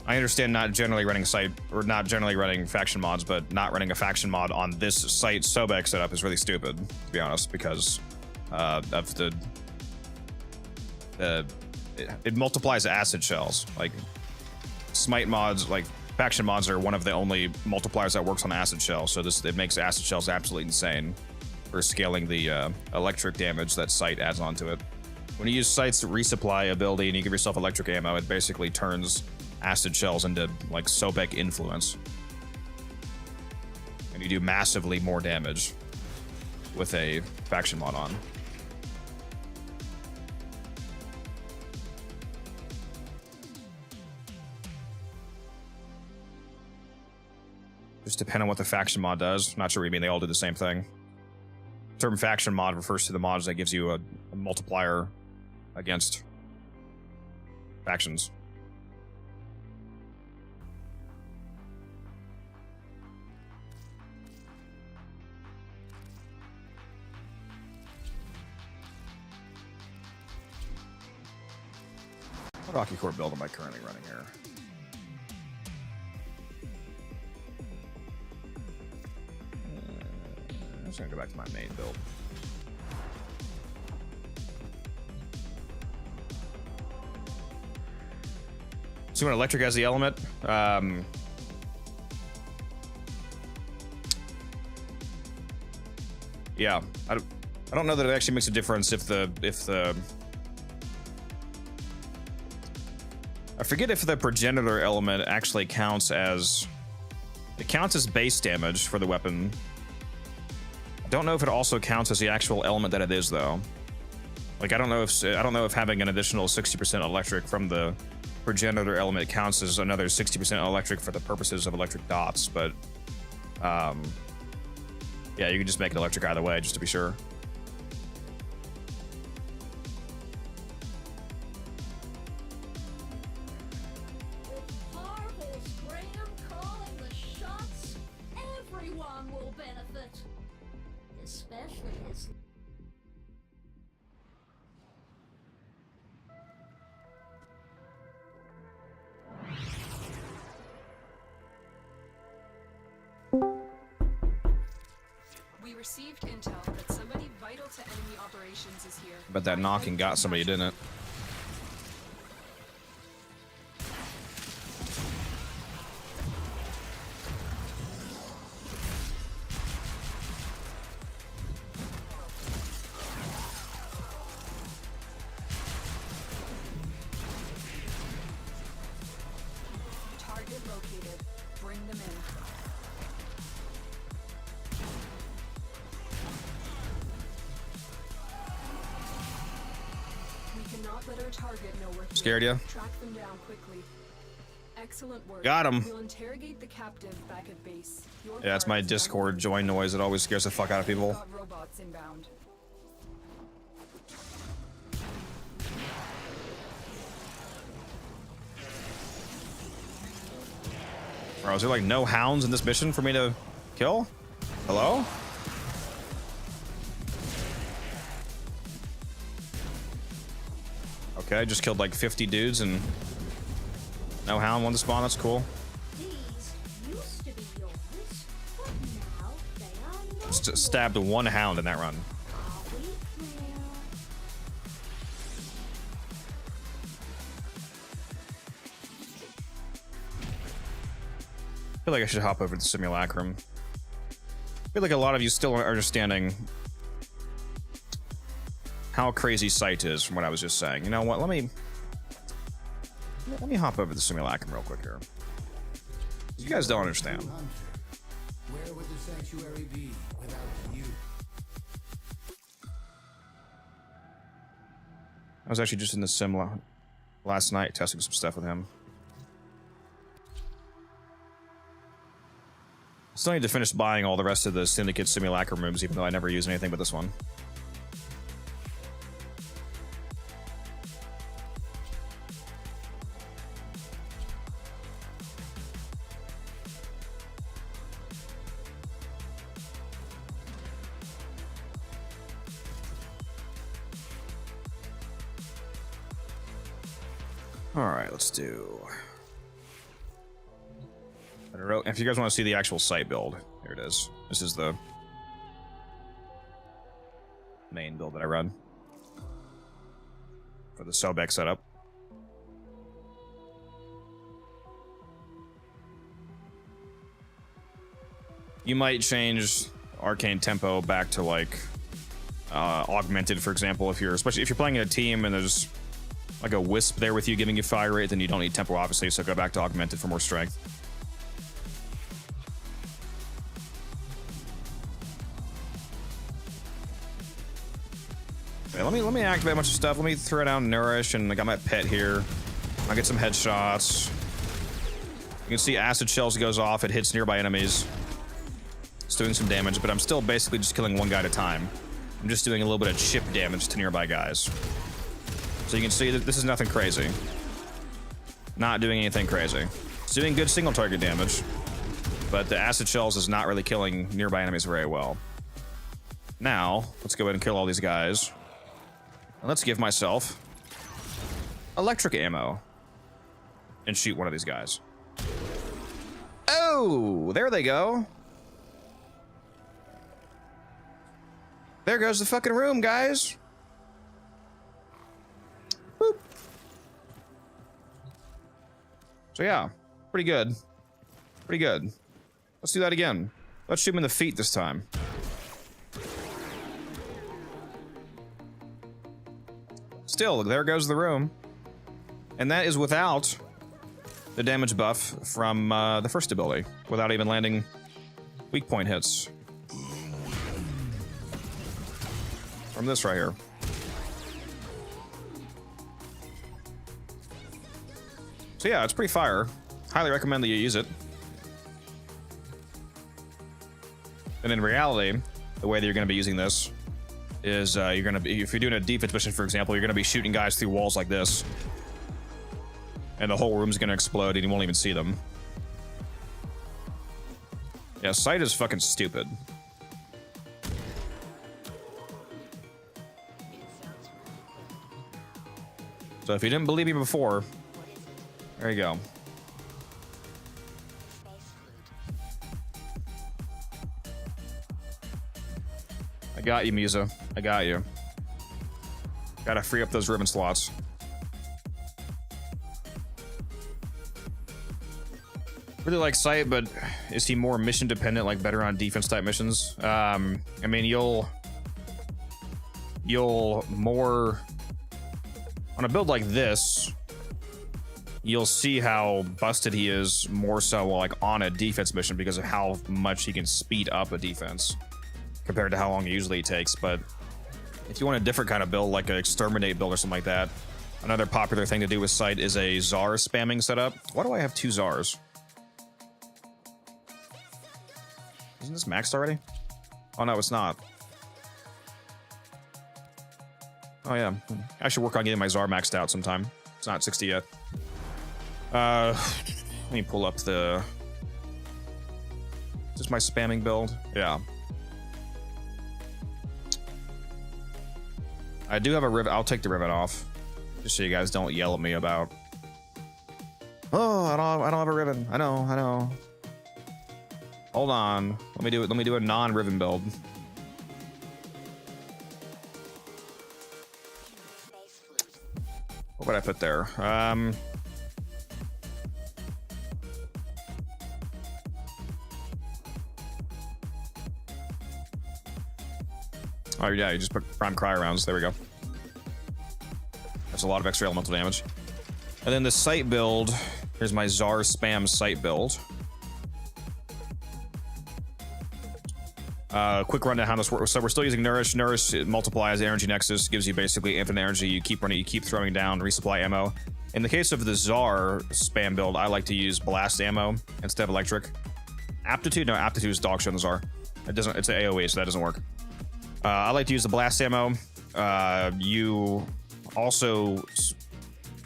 [SPEAKER 1] I understand not generally running site, or not generally running faction mods, but not running a faction mod on this site Sobek setup is really stupid, to be honest, because of it multiplies acid shells. Like, smite mods, like faction mods, are one of the only multipliers that works on acid shells, so it makes acid shells absolutely insane for scaling the electric damage that site adds onto it. When you use site's resupply ability and you give yourself electric ammo, it basically turns acid shells into like Sobek influence, and you do massively more damage with a faction mod on. Just depending on what the faction mod does. Not sure what you mean. They all do the same thing. The term faction mod refers to the mods that gives you a multiplier against factions. What Rocky Core build am I currently running here? I'm just gonna go back to my main build. So when electric has the element, yeah, I don't know that it actually makes a difference if the I forget if the progenitor element actually counts as, it counts as base damage for the weapon. I don't know if it also counts as the actual element that it is though. Like I don't know if having an additional 60% electric from the progenitor element counts as another 60% electric for the purposes of electric dots, but yeah, you can just make it electric either way just to be sure.
[SPEAKER 2] With Marvel's Graham calling the shots, everyone will benefit. Especially his...
[SPEAKER 3] We received intel that somebody vital to enemy operations is here.
[SPEAKER 1] But that knocking got somebody, didn't it?
[SPEAKER 3] Target located. Bring them in. We cannot let our target know we're here.
[SPEAKER 1] Scared ya?
[SPEAKER 3] Track them down quickly. Excellent work.
[SPEAKER 1] Got him.
[SPEAKER 3] We'll interrogate the captive back at base. Your
[SPEAKER 1] Yeah, it's my
[SPEAKER 3] part is done.
[SPEAKER 1] Discord join noise. It always scares the fuck out of people.
[SPEAKER 3] Got robots inbound.
[SPEAKER 1] Bro, is there like no hounds in this mission for me to kill? Hello? Okay, I just killed like 50 dudes and no hound won the spawn. That's cool.
[SPEAKER 2] The
[SPEAKER 1] just stabbed one hound in that run. I feel like I should hop over to Simulacrum. I feel like a lot of you still aren't understanding how crazy Sight is from what I was just saying. You know what? Let me hop over to Simulacrum real quick here. You guys don't understand.
[SPEAKER 5] Where would the sanctuary be without you?
[SPEAKER 1] I was actually just in the sim last night testing some stuff with him. Still need to finish buying all the rest of the Syndicate Simulacrum rooms, even though I never use anything but this one. Alright, let's do... If you guys want to see the actual site build, here it is. This is the main build that I run for the Sobek setup. You might change Arcane Tempo back to like augmented, for example, especially if you're playing in a team and there's like a wisp there with you giving you fire rate, then you don't need tempo, obviously, so go back to augmented for more strength. Okay, let me activate a bunch of stuff. Let me throw down Nourish, and I got my pet here. I'll get some headshots. You can see acid shells goes off. It hits nearby enemies. It's doing some damage, but I'm still basically just killing one guy at a time. I'm just doing a little bit of chip damage to nearby guys. So you can see that this is nothing crazy. Not doing anything crazy. It's doing good single target damage, but the acid shells is not really killing nearby enemies very well. Now, let's go ahead and kill all these guys. And let's give myself electric ammo and shoot one of these guys. Oh, there they go. There goes the fucking room, guys. Boop. So yeah, pretty good. Pretty good. Let's do that again. Let's shoot him in the feet this time. Still, there goes the room. And that is without the damage buff from the first ability, without even landing weak point hits. From this right here. So yeah, it's pretty fire. Highly recommend that you use it. And in reality, the way that you're going to be using this is you're going to be, if you're doing a defense mission, for example, you're going to be shooting guys through walls like this. And the whole room's going to explode and you won't even see them. Yeah, sight is fucking stupid. So if you didn't believe me before, there you go. I got you, Misa. I got you. Gotta free up those ribbon slots. Really like Sight, but is he more mission dependent, like better on defense type missions? I mean, you'll more on a build like this, you'll see how busted he is more so like on a defense mission because of how much he can speed up a defense compared to how long it usually takes. But if you want a different kind of build, like an exterminate build or something like that, another popular thing to do with Sight is a Czar spamming setup. Why do I have 2 Czars? Isn't this maxed already? Oh no, it's not. Oh yeah, I should work on getting my Czar maxed out sometime. It's not 60 yet. Let me pull up the... Is this my spamming build? Yeah. I do have a rivet. I'll take the rivet off, just so you guys don't yell at me about, oh, I don't have a ribbon. I know. Hold on. Let me do a non-riven build. What would I put there? Oh yeah, you just put prime cry rounds. There we go. That's a lot of extra elemental damage. And then the sight build. Here's my Czar spam sight build. Quick rundown how this works. So we're still using Nourish. Nourish, it multiplies Energy Nexus, gives you basically infinite energy. You keep running, you keep throwing down, resupply ammo. In the case of the Czar spam build, I like to use blast ammo instead of electric. Aptitude? No, aptitude is dog shit on the Czar. It doesn't. It's an AoE, so that doesn't work. I like to use the blast ammo. You also,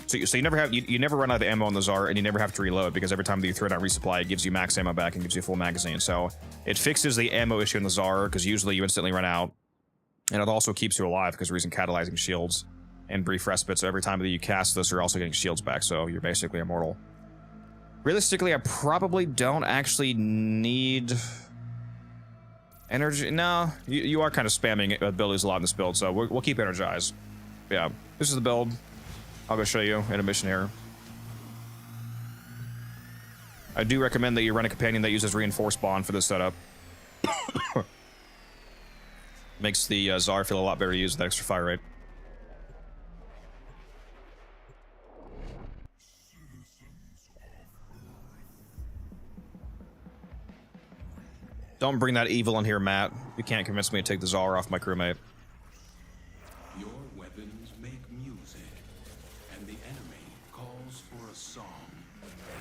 [SPEAKER 1] so you never have you never run out of ammo on the Czar, and you never have to reload because every time that you throw down resupply, it gives you max ammo back and gives you a full magazine. So it fixes the ammo issue in the Czar because usually you instantly run out, and it also keeps you alive because we're using catalyzing shields and brief respite. So every time that you cast this, you're also getting shields back. So you're basically immortal. Realistically, I probably don't actually need energy. No, you are kind of spamming abilities a lot in this build, so we'll keep energized. Yeah, this is the build. I'll go show you in a mission here. I do recommend that you run a companion that uses reinforced bond for this setup. Makes the Czar feel a lot better to use with that extra fire rate. Don't bring that evil in here, Matt. You can't convince me to take the Czar off my crewmate.
[SPEAKER 6] Your weapons make music, and the enemy calls for a song.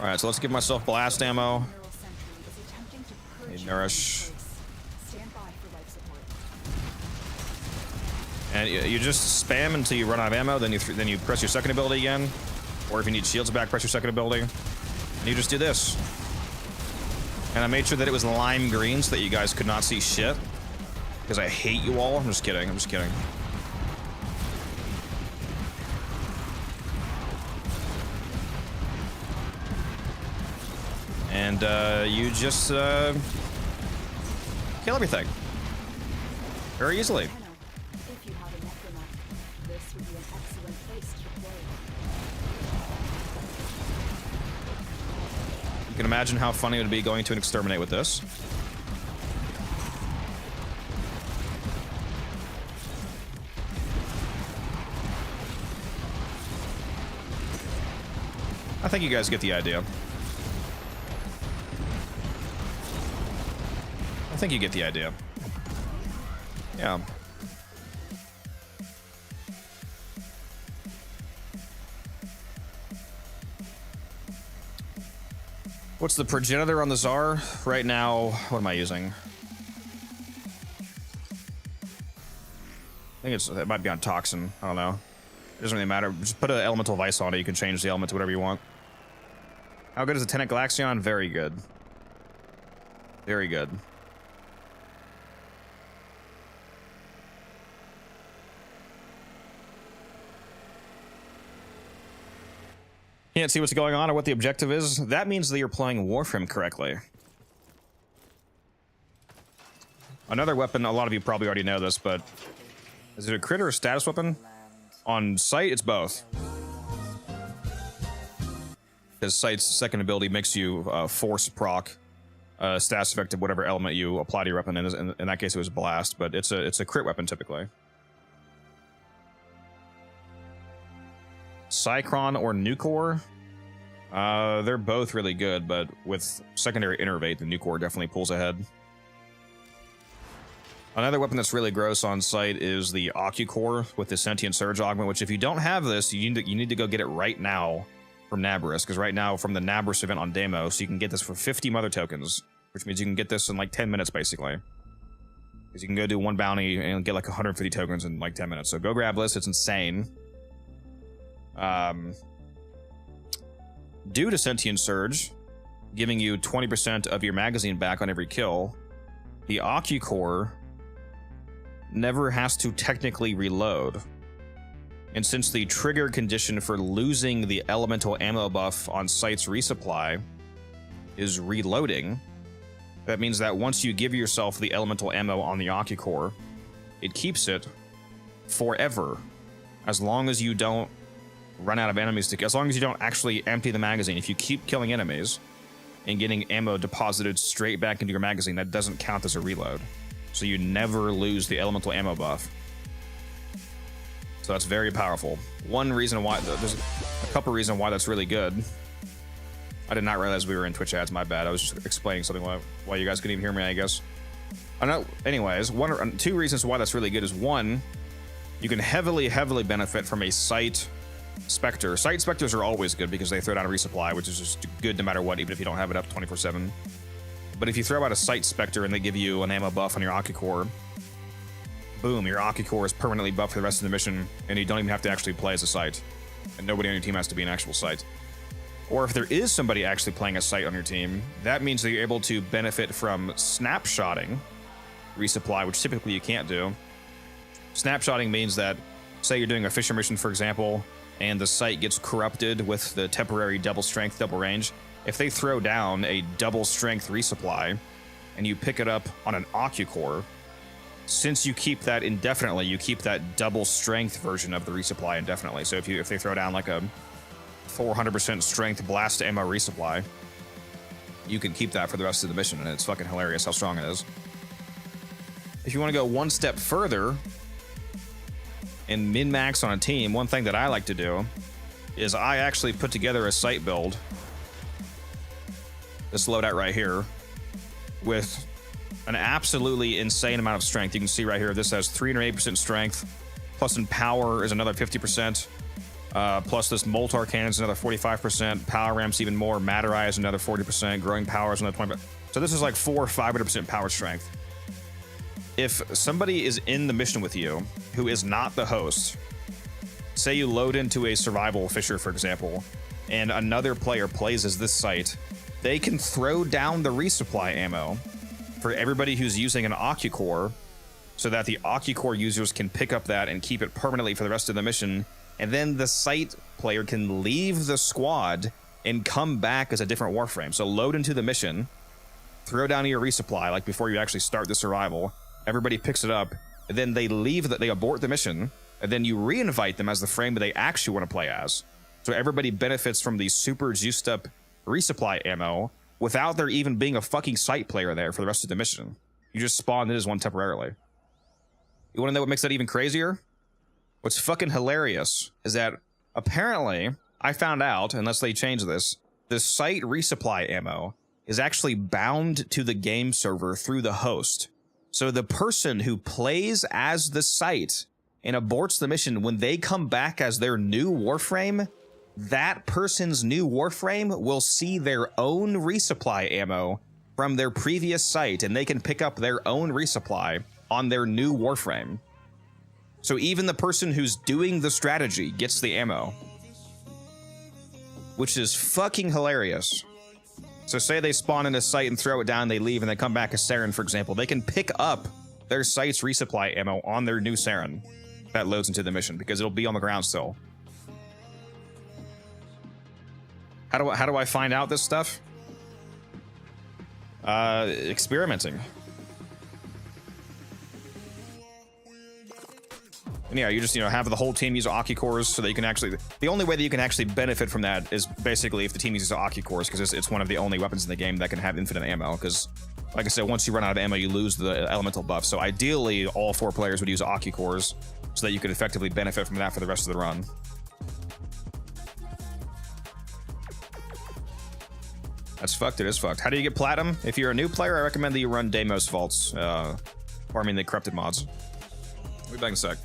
[SPEAKER 1] All right, so let's give myself blast ammo.
[SPEAKER 3] Neural sentry is attempting to purge
[SPEAKER 1] Need
[SPEAKER 3] you
[SPEAKER 1] nourish.
[SPEAKER 3] from this place. Stand by for life support.
[SPEAKER 1] And you just spam until you run out of ammo. Then you press your second ability again, or if you need shields back, press your second ability. And you just do this. And I made sure that it was lime green so that you guys could not see shit. Because I hate you all. I'm just kidding. I'm just kidding. And you just kill everything. Very easily.
[SPEAKER 3] Tenno, if you have a necromat, this would be an excellent place to play.
[SPEAKER 1] You can imagine how funny it would be going to an exterminate with this. I think you guys get the idea. I think you get the idea. Yeah. What's the progenitor on the Czar? Right now, what am I using? I think it might be on Toxin. I don't know. It doesn't really matter. Just put an Elemental Vice on it. You can change the element to whatever you want. How good is the Tenet Galaxion? Very good. Very good. Can't see what's going on or what the objective is. That means that you're playing Warframe correctly. Another weapon, a lot of you probably already know this, but is it a crit or a status weapon? On sight, it's both. Because sight's second ability makes you force proc status effect of whatever element you apply to your weapon. In that case, it was blast, but it's a crit weapon typically. Cycron or Nucor? They're both really good, but with secondary Innervate, the Nucor definitely pulls ahead. Another weapon that's really gross on sight is the Occucore with the Sentient Surge Augment, which if you don't have this, you need to go get it right now from Nabrus, because right now from the Nabrus event on Deimos, you can get this for 50 Mother Tokens, which means you can get this in like 10 minutes, basically. Because you can go do one bounty and get like 150 tokens in like 10 minutes. So go grab this, it's insane. Due to Sentient Surge, giving you 20% of your magazine back on every kill, the Occucore never has to technically reload. And since the trigger condition for losing the elemental ammo buff on Sight's resupply is reloading, That means that once you give yourself the elemental ammo on the Ocucore, it keeps it forever. As long as you don't run out of enemies to... As long as you don't actually empty the magazine. If you keep killing enemies and getting ammo deposited straight back into your magazine, that doesn't count as a reload. So you never lose the elemental ammo buff. So that's very powerful. One reason why... There's a couple reasons why that's really good. I did not realize we were in Twitch ads, my bad. I was just explaining something why you guys couldn't even hear me, I guess. I know. Anyways, two reasons why that's really good is one, you can heavily benefit from a Sight Spectre. Sight Spectres are always good because they throw down a resupply, which is just good no matter what, even if you don't have it up 24/7. But if you throw out a Sight Spectre and they give you an ammo buff on your Ocucore, boom, your Ocucore is permanently buffed for the rest of the mission, and you don't even have to actually play as a Sight. And nobody on your team has to be an actual Sight. Or if there is somebody actually playing a Sight on your team, that means that you're able to benefit from snapshotting resupply, which typically you can't do. Snapshotting means that, say you're doing a Fisher mission, for example, and the Sight gets corrupted with the temporary double strength, double range. If they throw down a double strength resupply and you pick it up on an Ocucore, since you keep that indefinitely, you keep that double strength version of the resupply indefinitely. So if they throw down like a 400% strength blast ammo resupply, you can keep that for the rest of the mission, and it's fucking hilarious how strong it is. If you want to go one step further and min-max on a team, one thing that I like to do is I actually put together a Sight build, this loadout right here, with an absolutely insane amount of strength. You can see right here, this has 308% strength, plus in power is another 50%, plus this Moltar cannon is another 45%, power ramps even more, Matter Eye is another 40%, growing power is another 20%. So this is like 400 or 500% power strength. If somebody is in the mission with you who is not the host, say you load into a survival Fisher, for example, and another player plays as this Sight, they can throw down the resupply ammo for everybody who's using an Ocucore, so that the Ocucore users can pick up that and keep it permanently for the rest of the mission, and then the Sight player can leave the squad and come back as a different Warframe. So load into the mission, throw down your resupply, like before you actually start the survival, everybody picks it up, and then they leave, they abort the mission, and then you re-invite them as the frame that they actually want to play as. So everybody benefits from the super juiced up resupply ammo without there even being a fucking Sight player there for the rest of the mission. You just spawn in as one temporarily. You want to know what makes that even crazier? What's fucking hilarious is that apparently, I found out, unless they change this, the Sight resupply ammo is actually bound to the game server through the host. So the person who plays as the Sight and aborts the mission, when they come back as their new Warframe, that person's new Warframe will see their own resupply ammo from their previous Sight, and they can pick up their own resupply on their new Warframe. So even the person who's doing the strategy gets the ammo, which is fucking hilarious. So say they spawn in a Sight and throw it down, they leave, and they come back as Saren, for example. They can pick up their Sight's resupply ammo on their new Saren that loads into the mission, because it'll be on the ground still. How do I find out this stuff? Experimenting. And yeah, you just, have the whole team use Ocucores so that you can actually... The only way that you can actually benefit from that is basically if the team uses Ocucores, because it's one of the only weapons in the game that can have infinite ammo, because, like I said, once you run out of ammo, you lose the elemental buff. So ideally, all 4 players would use Ocucores so that you could effectively benefit from that for the rest of the run. That's fucked. It is fucked. How do you get platinum? If you're a new player, I recommend that you run Deimos vaults, farming the corrupted mods. We'll be back in a sec.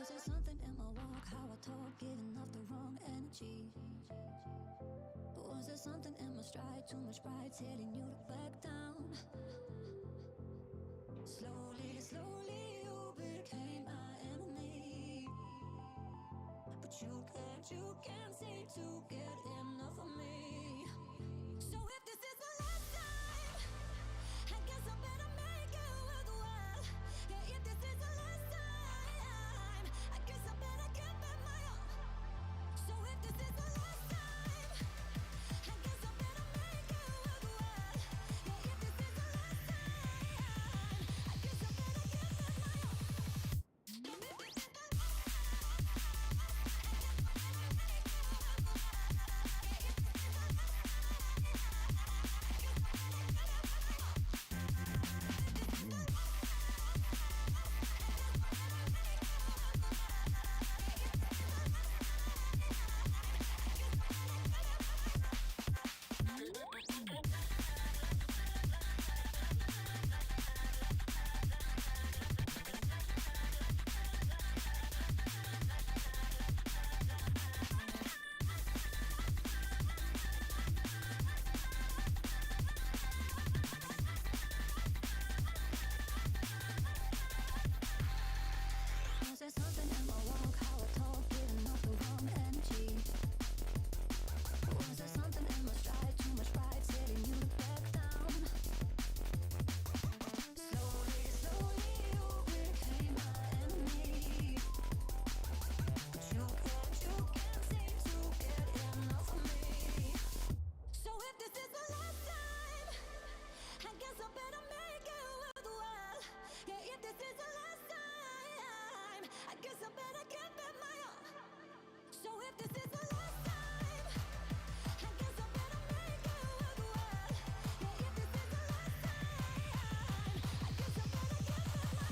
[SPEAKER 7] Was there something in my walk, how I talk, giving off the wrong energy? Was there something in my stride, too much pride, telling you to back down? Slowly, slowly you became my enemy. But you can't seem to get enough of me. So if this is the last time, I guess I better make it worthwhile. Yeah, if this is the last time, I guess I better give it my all. So if this is the last time, I guess I better make it worthwhile. Yeah, if this is the last time, I guess I better give it my all. Was there something in my walk, how I talk, giving off the wrong energy? Was there something in my stride, too much pride, telling you to back down? Slowly, slowly you became my enemy. But you can't seem to get enough of me. So if this is the last time, I guess I better make it worthwhile. Yeah, if this is the last time, I guess I better give it my all. So if this is the last time, I guess I better make it worthwhile. Yeah, if this is the last time, I guess I better give it my all.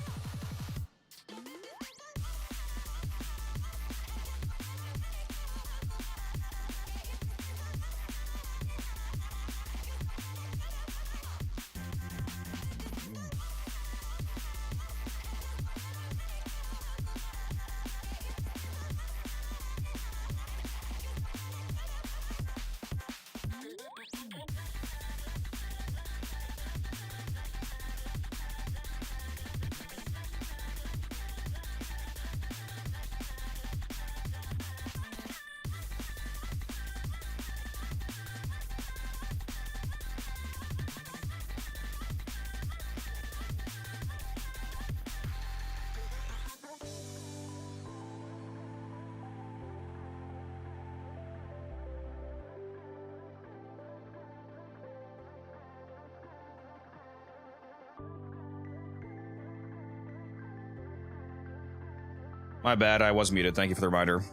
[SPEAKER 1] My bad, I was muted. Thank you for the reminder.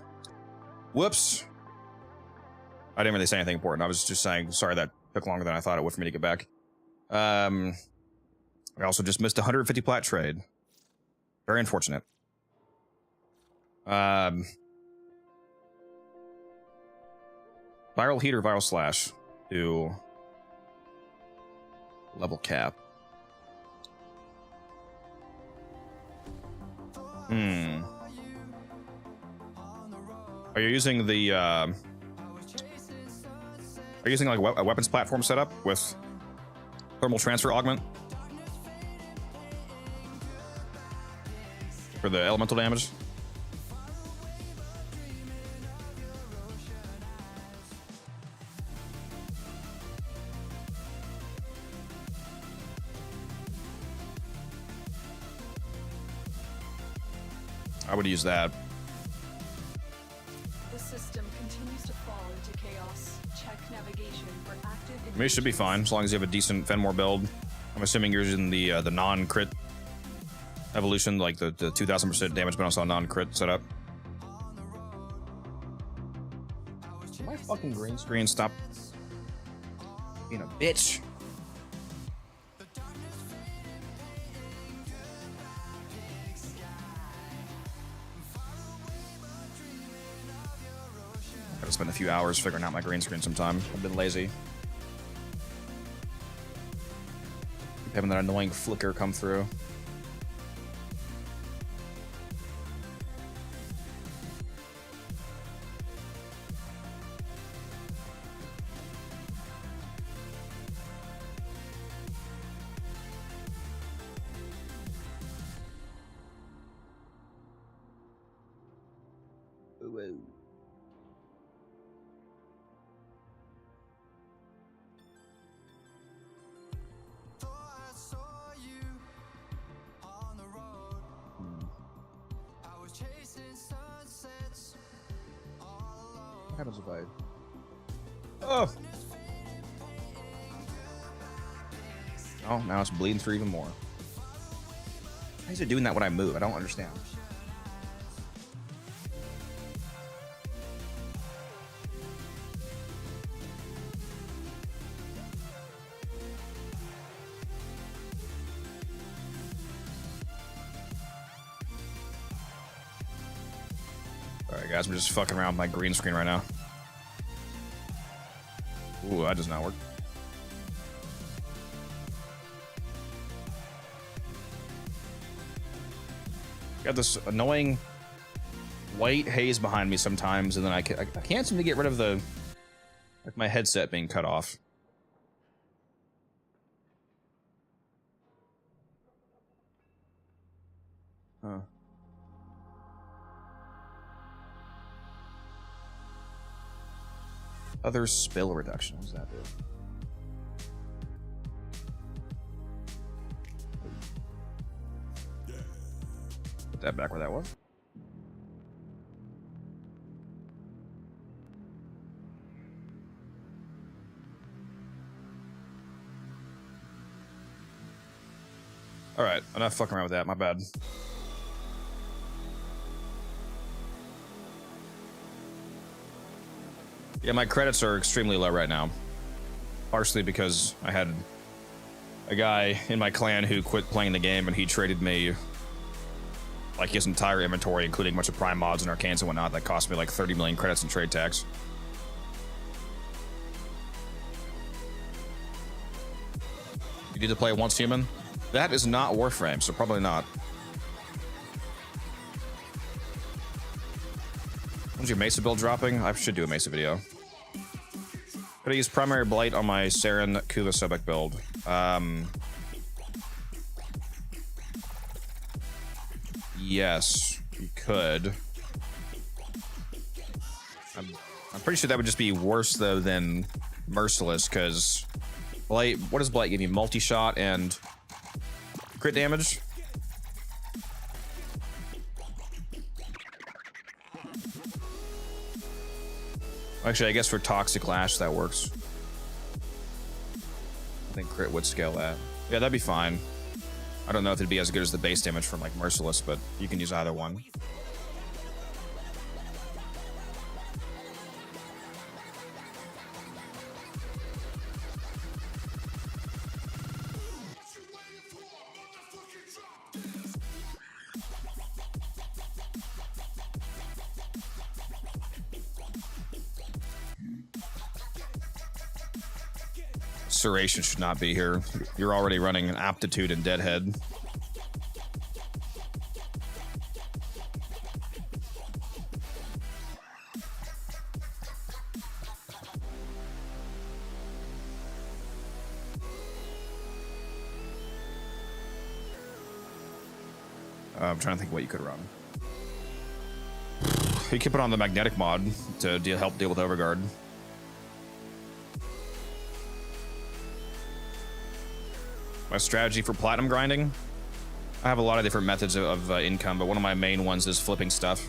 [SPEAKER 1] Whoops. I didn't really say anything important. I was just saying, sorry that took longer than I thought it would for me to get back. I also just missed a 150 plat trade. Very unfortunate. Viral heat or viral slash to level cap. Are you using the are you using like a weapons platform setup with thermal transfer augment for the elemental damage? I would use that.
[SPEAKER 3] The system continues to fall into chaos. Check navigation for active.
[SPEAKER 1] I mean, it should be fine as long as you have a decent Fenmore build. I'm assuming you're using the non-crit evolution, like the 2000% damage bonus on non-crit setup. My fucking green screen stop being a bitch. Gotta spend a few hours figuring out my green screen sometime. I've been lazy. Keep having that annoying flicker come through. whoa. What happens if I... Oh! Oh, now it's bleeding through even more. Why is it doing that when I move? I don't understand. Alright guys, I'm just fucking around with my green screen right now. Ooh, that does not work. Got this annoying white haze behind me sometimes, and then I can't seem to get rid of the... like my headset being cut off. Huh. Other spill reduction. What does that do? Put that back where that was. Alright, enough fucking around with that. My bad. Yeah, my credits are extremely low right now. Partially because I had a guy in my clan who quit playing the game and he traded me like his entire inventory, including a bunch of prime mods and arcanes and whatnot, that cost me like 30 million credits in trade tax. You need to play once human? That is not Warframe, so probably not. When's your Mesa build dropping? I should do a Mesa video. Could I use primary blight on my Saren Kuva Sobek build? Yes, you could. I'm pretty sure that would just be worse though than Merciless, because blight. What does blight give you? Multi-shot and crit damage. Actually, I guess for Toxic Lash, that works. I think crit would scale that. Yeah, that'd be fine. I don't know if it'd be as good as the base damage from, like, Merciless, but you can use either one. Serration should not be here. You're already running an aptitude and deadhead. I'm trying to think what you could run. You could put on the magnetic mod to help deal with Overguard. My strategy for platinum grinding? I have a lot of different methods of income, but one of my main ones is flipping stuff.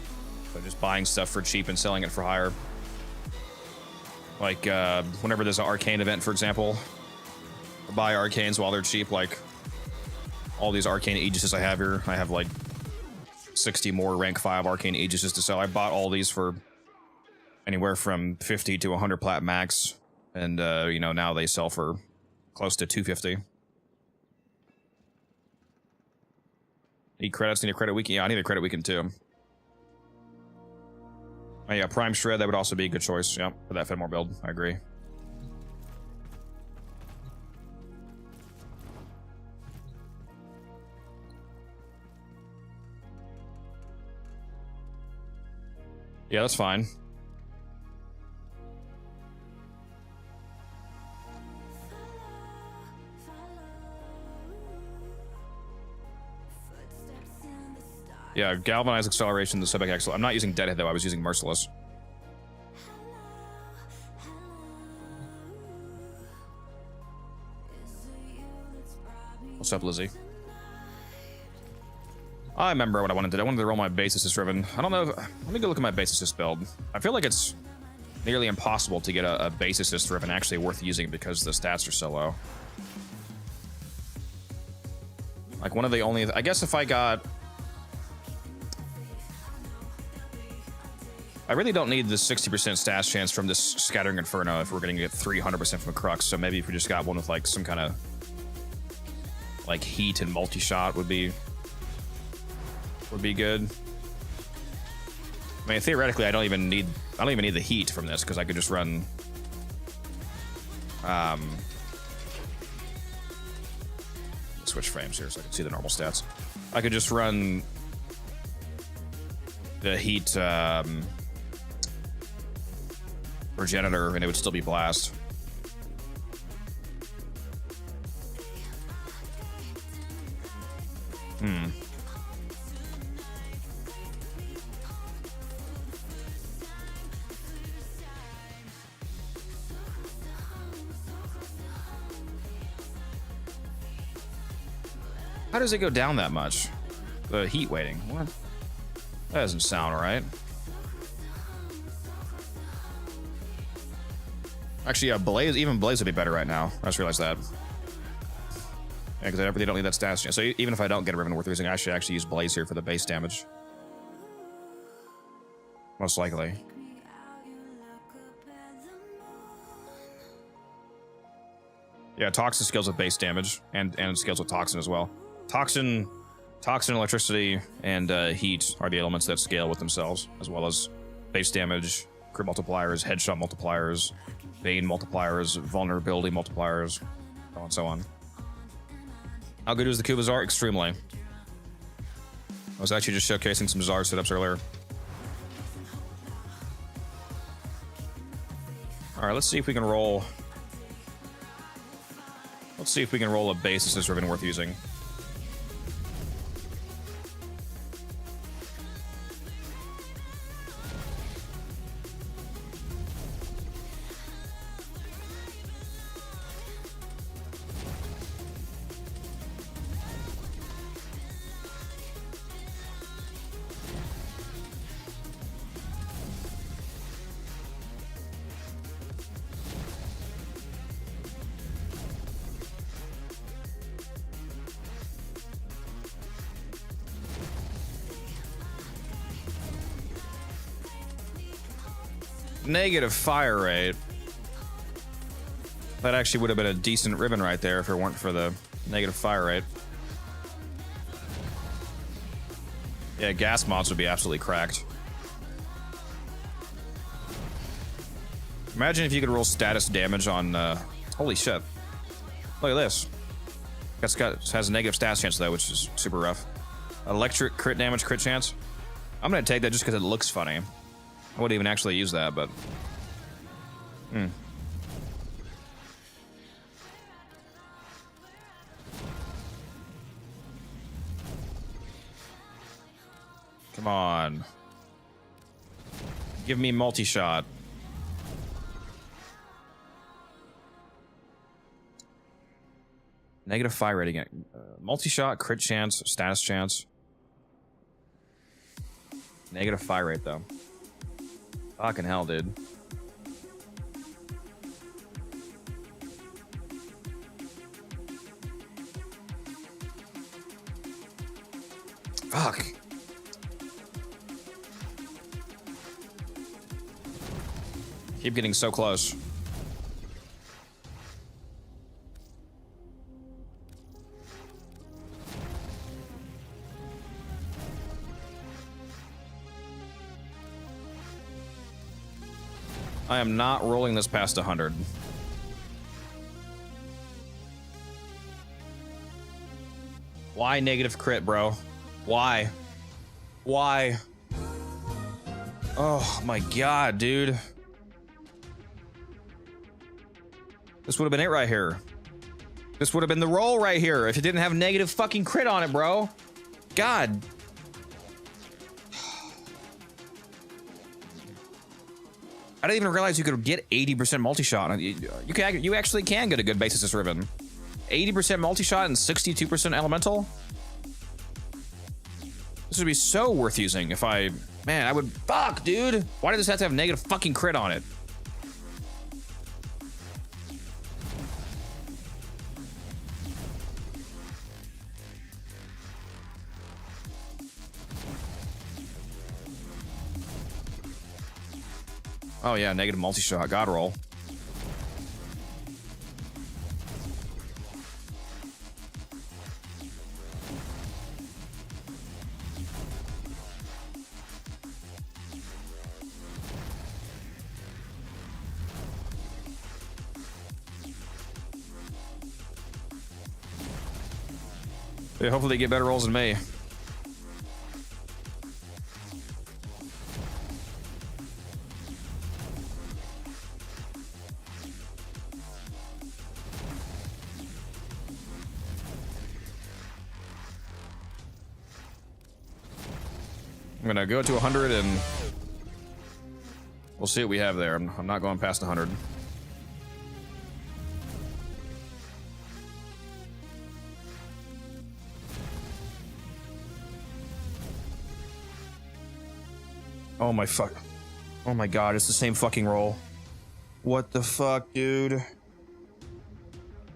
[SPEAKER 1] So just buying stuff for cheap and selling it for higher. Like, whenever there's an arcane event, for example, I buy arcanes while they're cheap. Like, all these arcane aegises I have here, I have like 60 more rank 5 arcane aegises to sell. I bought all these for anywhere from 50 to 100 plat max. And, you know, now they sell for close to 250. Need credits, need a credit weekend. Yeah, I need a credit weekend too. Oh yeah, Prime Shred, that would also be a good choice. Yep, for that Fenmore build. I agree. Yeah, that's fine.
[SPEAKER 7] Footsteps in the stars.
[SPEAKER 1] Yeah, galvanized acceleration, the setback axle. I'm not using deadhead though. I was using merciless. What's up, Lizzie? I remember what I wanted to do. I wanted to roll my base assist ribbon. I don't know. Let me go look at my base assist build. I feel like it's nearly impossible to get a base assist ribbon actually worth using because the stats are so low. Like one of the only, I guess if I got, I really don't need the 60% stats chance from this Scattering Inferno if we're going to get 300% from a Crux. So maybe if we just got one with like some kind of like heat and multi-shot would be good. I mean, theoretically, I don't even need the heat from this because I could just run switch frames here so I can see the normal stats. I could just run the heat Progenitor and it would still be blast. How does it go down that much? The heat weighting. What? That doesn't sound right. Actually, yeah, Blaze, even Blaze would be better right now. I just realized that. Yeah, because I really don't need that stats. So even if I don't get a ribbon worth using, I should actually use Blaze here for the base damage. Most likely. Yeah, Toxin scales with base damage, and scales with Toxin as well. Toxin, electricity, and heat are the elements that scale with themselves, as well as base damage, crit multipliers, headshot multipliers, bane multipliers, vulnerability multipliers, so on and so on. How good is the Kubazar? Extremely. I was actually just showcasing some Zar setups earlier. Alright, let's see if we can roll... Let's see if we can roll a base assist ribbon worth using. Negative fire rate. That actually would have been a decent ribbon right there if it weren't for the negative fire rate. Yeah, gas mods would be absolutely cracked. Imagine if you could roll status damage on, holy shit. Look at this. Has a negative stats chance though, which is super rough. Electric crit damage, crit chance. I'm gonna take that just because it looks funny. I wouldn't even actually use that, but... Come on. Give me multi-shot. Negative fire rate again. Multi-shot, crit chance, status chance. Negative fire rate, though. Fucking hell, dude. Fuck. Keep getting so close. I am not rolling this past 100. Why negative crit, bro? Why? Why? Oh my god, dude. This would have been it right here. This would have been the roll right here if it didn't have negative fucking crit on it, bro. God. I didn't even realize you could get 80% multi-shot. You actually can get a good base assist ribbon. 80% multi-shot and 62% elemental. This would be so worth using if I... Man, I would... Fuck, dude! Why does this have to have negative fucking crit on it? Oh yeah, negative multi-shot. God roll. Yeah, hopefully they get better rolls than me. I'm gonna go to 100 and we'll see what we have there. I'm not going past 100. Oh my fuck. Oh my god, it's the same fucking roll. What the fuck, dude?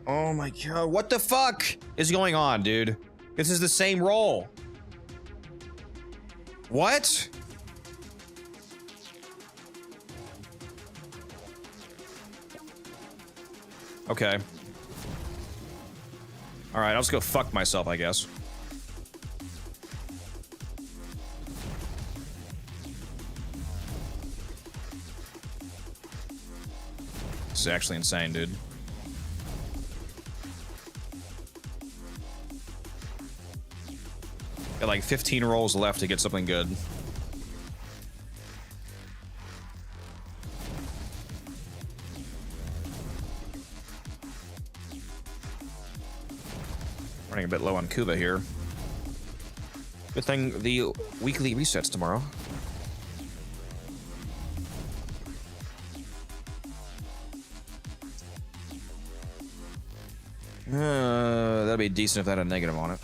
[SPEAKER 1] Oh my god, what the fuck is going on, dude? This is the same roll. What? Okay. Alright, I'll just go fuck myself, I guess. This is actually insane, dude. Got like 15 rolls left to get something good. Running a bit low on Kuba here. Good thing the weekly resets tomorrow. That'd be decent if that had a negative on it.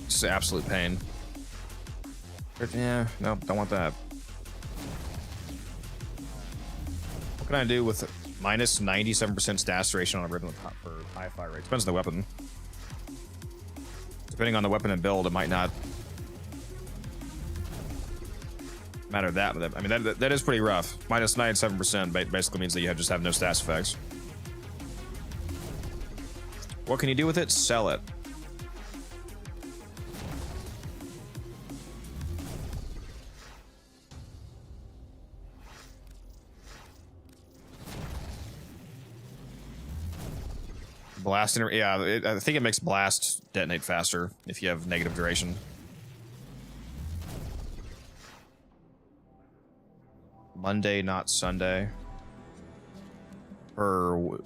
[SPEAKER 1] This is absolute pain. Yeah, no, don't want that. What can I do with minus 97% stat duration on a ribbon for high fire rate? Depends on the weapon. Depending on the weapon and build, it might not matter that. I mean, that is pretty rough. Minus 97% basically means that you just have no stats effects. What can you do with it? Sell it. Blast, yeah, I think it makes blast detonate faster if you have negative duration. Monday, not Sunday. Or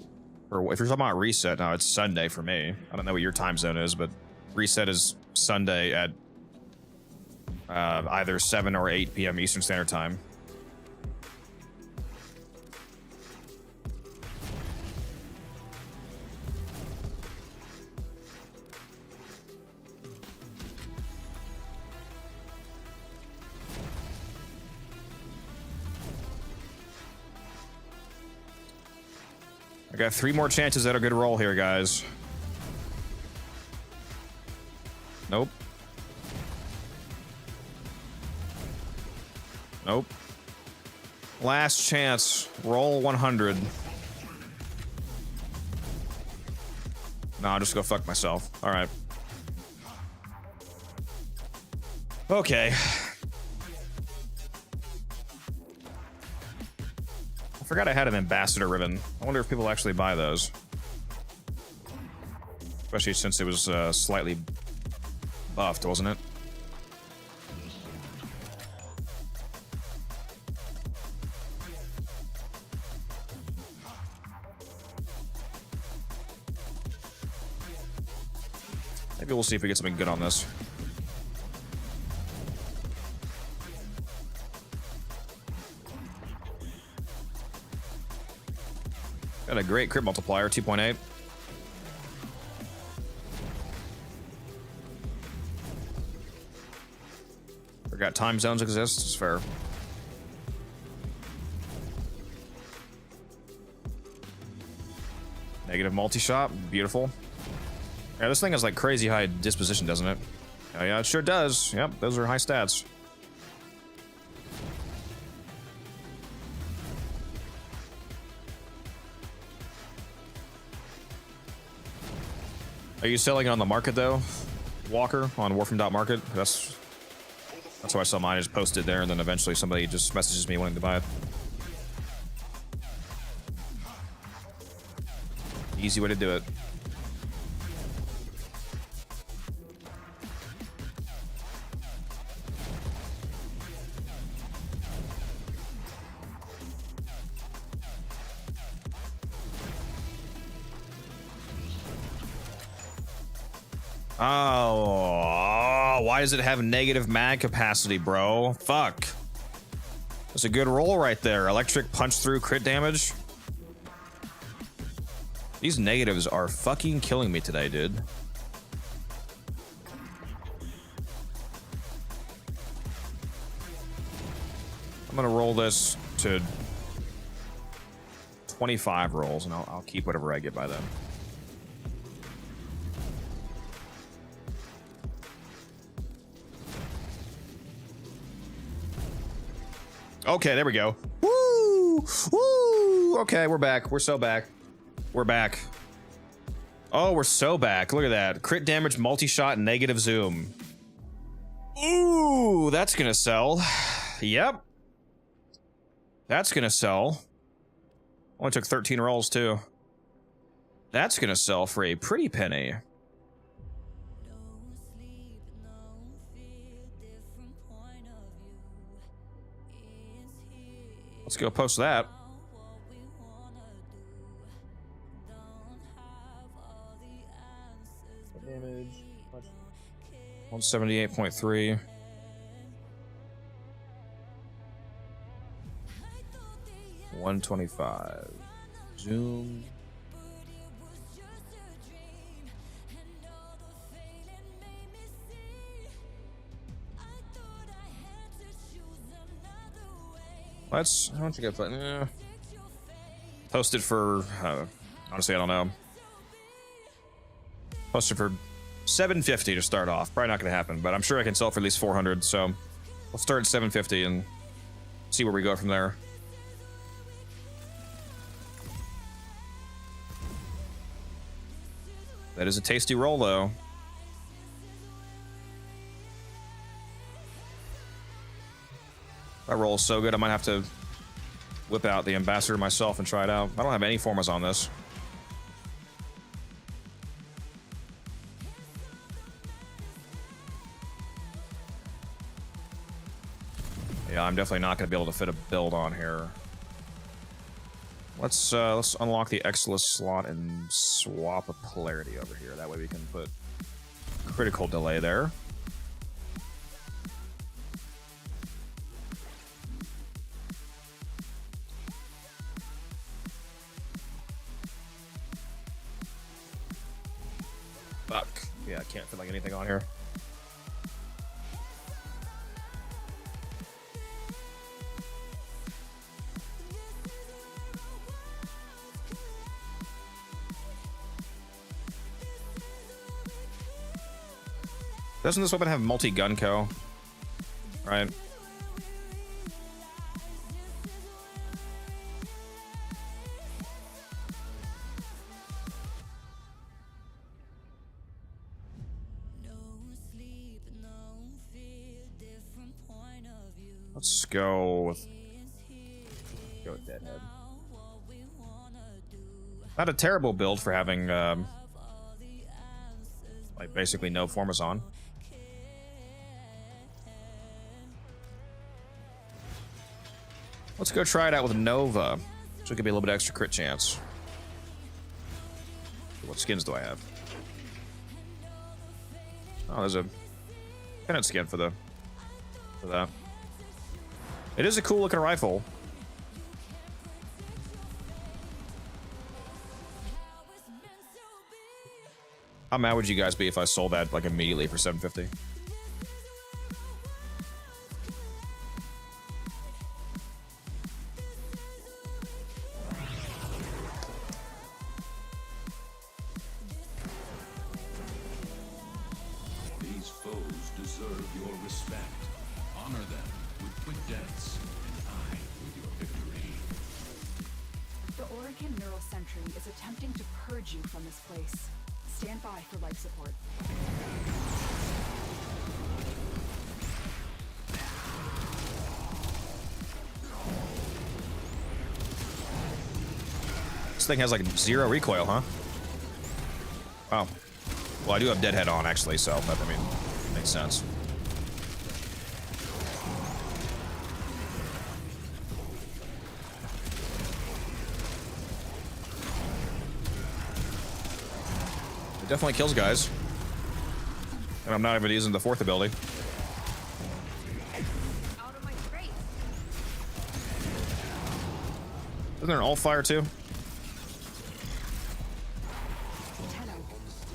[SPEAKER 1] if you're talking about reset, no, it's Sunday for me. I don't know what your time zone is, but reset is Sunday at either 7 or 8 p.m. Eastern Standard Time. I got 3 more chances at a good roll here, guys. Nope. Nope. Last chance. Roll 100. No, I'll just go fuck myself. Alright. Okay. I forgot I had an ambassador ribbon. I wonder if people actually buy those. Especially since it was slightly buffed, wasn't it? Maybe we'll see if we get something good on this. Got a great crit multiplier, 2.8. Forgot time zones exist. It's fair. Negative multi-shot. Beautiful. Yeah, this thing has like crazy high disposition, doesn't it? Oh, yeah, it sure does. Yep, those are high stats. Are you selling it on the market though, Walker, on Warframe.market? That's how I saw mine. I just posted there, and then eventually somebody just messages me wanting to buy it. Easy way to do it. Oh, why does it have negative mag capacity, bro? Fuck. That's a good roll right there. Electric punch through crit damage. These negatives are fucking killing me today, dude. I'm gonna roll this to 25 rolls, and I'll keep whatever I get by then. Okay, there we go. Woo! Woo! Okay, we're back. We're so back. We're back. Oh, we're so back. Look at that. Crit damage, multi-shot, negative zoom. Ooh, that's gonna sell. Yep. That's gonna sell. Only took 13 rolls, too. That's gonna sell for a pretty penny. Let's go post that. Damage. 178.3. $125. Zoom. Let's. How much you got? Posted for. Honestly, I don't know. Posted for $750 to start off. Probably not going to happen, but I'm sure I can sell for at least 400. So we'll start at $750 and see where we go from there. That is a tasty roll, though. That roll is so good, I might have to whip out the ambassador myself and try it out. I don't have any formas on this. Yeah, I'm definitely not going to be able to fit a build on here. Let's unlock the Exilus slot and swap a polarity over here. That way we can put critical delay there. Fuck. Yeah, I can't fit like anything on here. Doesn't this weapon have multi-gun co? Right? Let's go with Deadhead. Not a terrible build for having like basically no formas on. Let's go try it out with Nova, so it could be a little bit extra crit chance. What skins do I have? Oh, there's a pennant skin for that. It is a cool looking rifle. How mad would you guys be if I sold that like immediately for 750?
[SPEAKER 6] These foes deserve your respect. Honor them with quick deaths and die with your victory.
[SPEAKER 3] The Oregon Neural Sentry is attempting to purge you from this place. Stand by for life support.
[SPEAKER 1] This thing has like 0 recoil, huh? Oh. Well, I do have Deadhead on, actually, so that, I mean, makes sense. It definitely kills guys. And I'm not even using the 4th ability.
[SPEAKER 2] Out of my face.
[SPEAKER 1] Isn't there an alt fire too?
[SPEAKER 3] Tenno,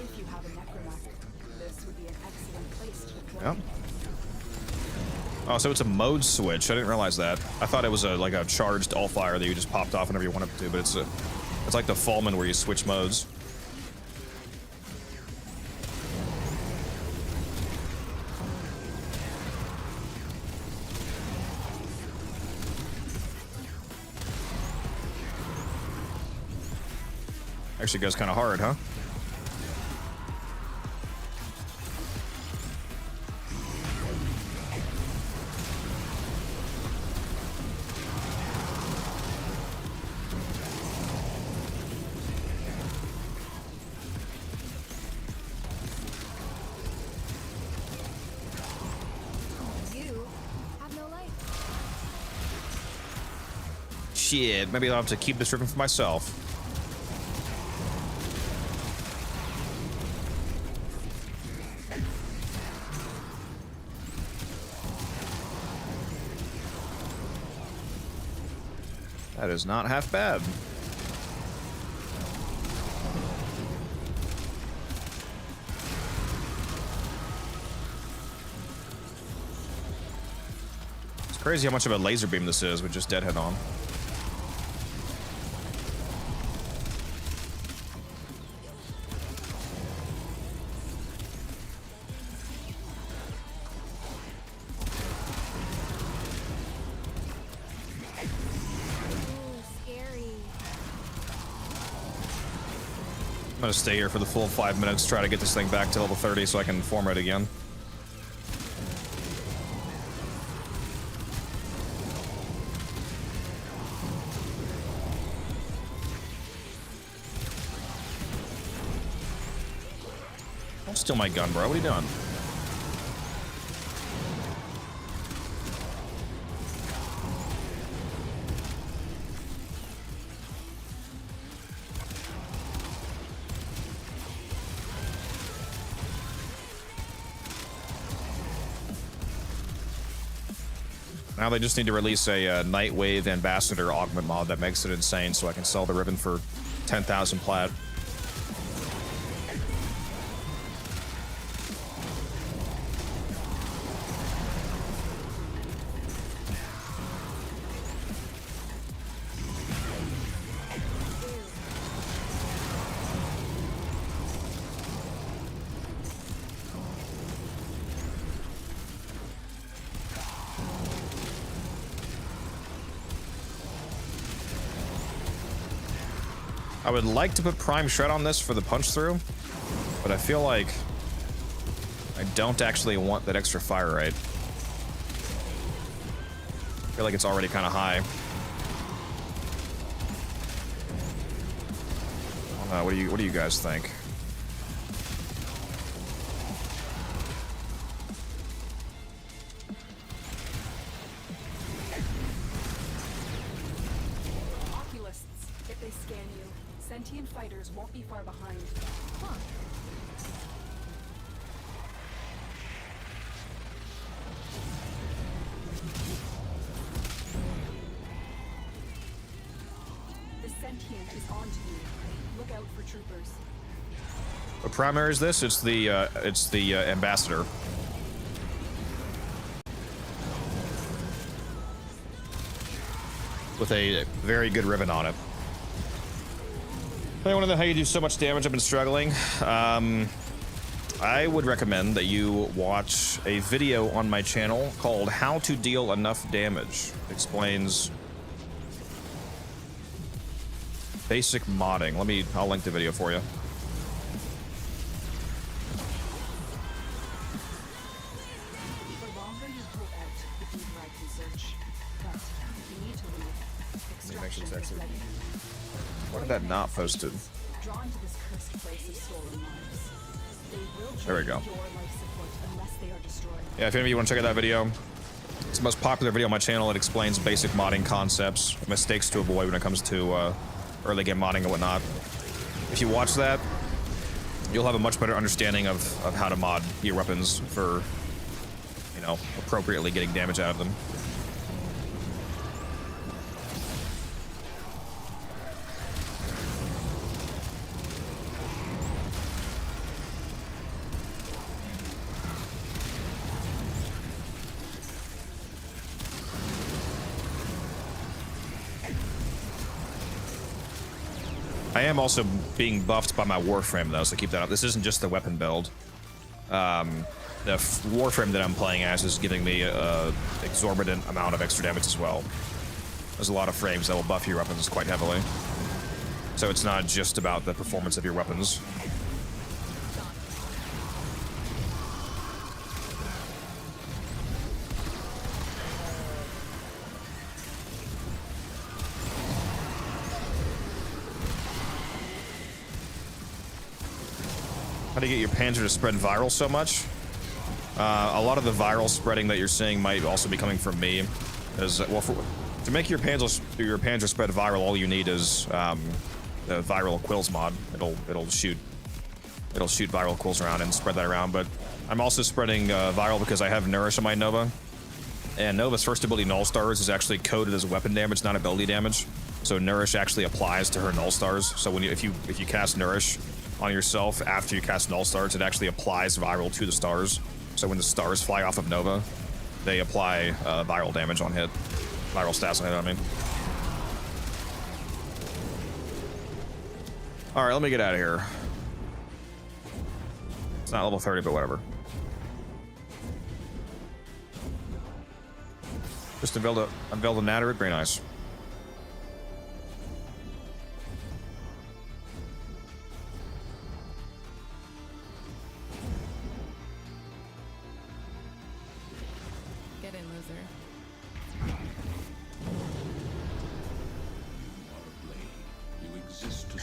[SPEAKER 3] if you have a necromech, this would be an excellent place to deploy.
[SPEAKER 1] Yep. Oh, so it's a mode switch. I didn't realize that. I thought it was like a charged alt fire that you just popped off whenever you wanted to, but it's like the Fallman where you switch modes. Actually goes kind of hard, huh?
[SPEAKER 2] You have no life.
[SPEAKER 1] Shit, maybe I'll have to keep this ribbon for myself. That is not half bad. It's crazy how much of a laser beam this is with just Deadhead on.
[SPEAKER 2] Ooh, scary.
[SPEAKER 1] I'm gonna stay here for the full 5 minutes, try to get this thing back to level 30 so I can form it again. Don't steal my gun, bro. What are you doing? Now they just need to release a Nightwave Ambassador augment mod that makes it insane so I can sell the ribbon for 10,000 plat. I would like to put Prime Shred on this for the punch through, but I feel like I don't actually want that extra fire rate. I feel like it's already kind of high. I don't know, what do you guys think?
[SPEAKER 3] Oculists, if they scan you, sentient fighters won't be far behind.
[SPEAKER 2] Huh.
[SPEAKER 3] Sentient is onto you. Look out for troopers.
[SPEAKER 1] What primary is this? It's the ambassador. With a very good ribbon on it. I want to know how you do so much damage. I've been struggling. I would recommend that you watch a video on my channel called How to Deal Enough Damage. It explains basic modding. I'll link the video for you.
[SPEAKER 3] The longer you hold out, the deeper I can search. But you need to leave.
[SPEAKER 1] Make sure it's
[SPEAKER 3] Extraction is
[SPEAKER 1] actually-
[SPEAKER 3] ready.
[SPEAKER 1] Why did that not posted?
[SPEAKER 3] Drawn to this cursed place of stolen lives. They will
[SPEAKER 1] There we
[SPEAKER 3] drain
[SPEAKER 1] go.
[SPEAKER 3] your life support unless they are destroyed.
[SPEAKER 1] Yeah, if any of you want to check out that video, it's the most popular video on my channel. It explains basic modding concepts, mistakes to avoid when it comes to early game modding and whatnot. If you watch that, you'll have a much better understanding of how to mod your weapons for, you know, appropriately getting damage out of them. I am also being buffed by my Warframe though, so keep that up. This isn't just the weapon build. The Warframe that I'm playing as is giving me a exorbitant amount of extra damage as well. There's a lot of frames that will buff your weapons quite heavily. So it's not just about the performance of your weapons. How do you get your Panzer to spread viral so much? A lot of the viral spreading that you're seeing might also be coming from me. As well, to make your Panzer spread viral, all you need is the viral quills mod. It'll shoot viral quills around and spread that around. But I'm also spreading viral because I have Nourish on my Nova, and Nova's first ability Null Stars is actually coded as weapon damage, not ability damage. So Nourish actually applies to her Null Stars. So when if you cast Nourish on yourself after you cast Null Stars, it actually applies viral to the stars. So when the stars fly off of Nova, they apply viral damage on hit. Viral stats on hit, I mean. Alright, let me get out of here. It's not level 30, but whatever. Just unveiled a natter, very nice.
[SPEAKER 8] Get in, loser.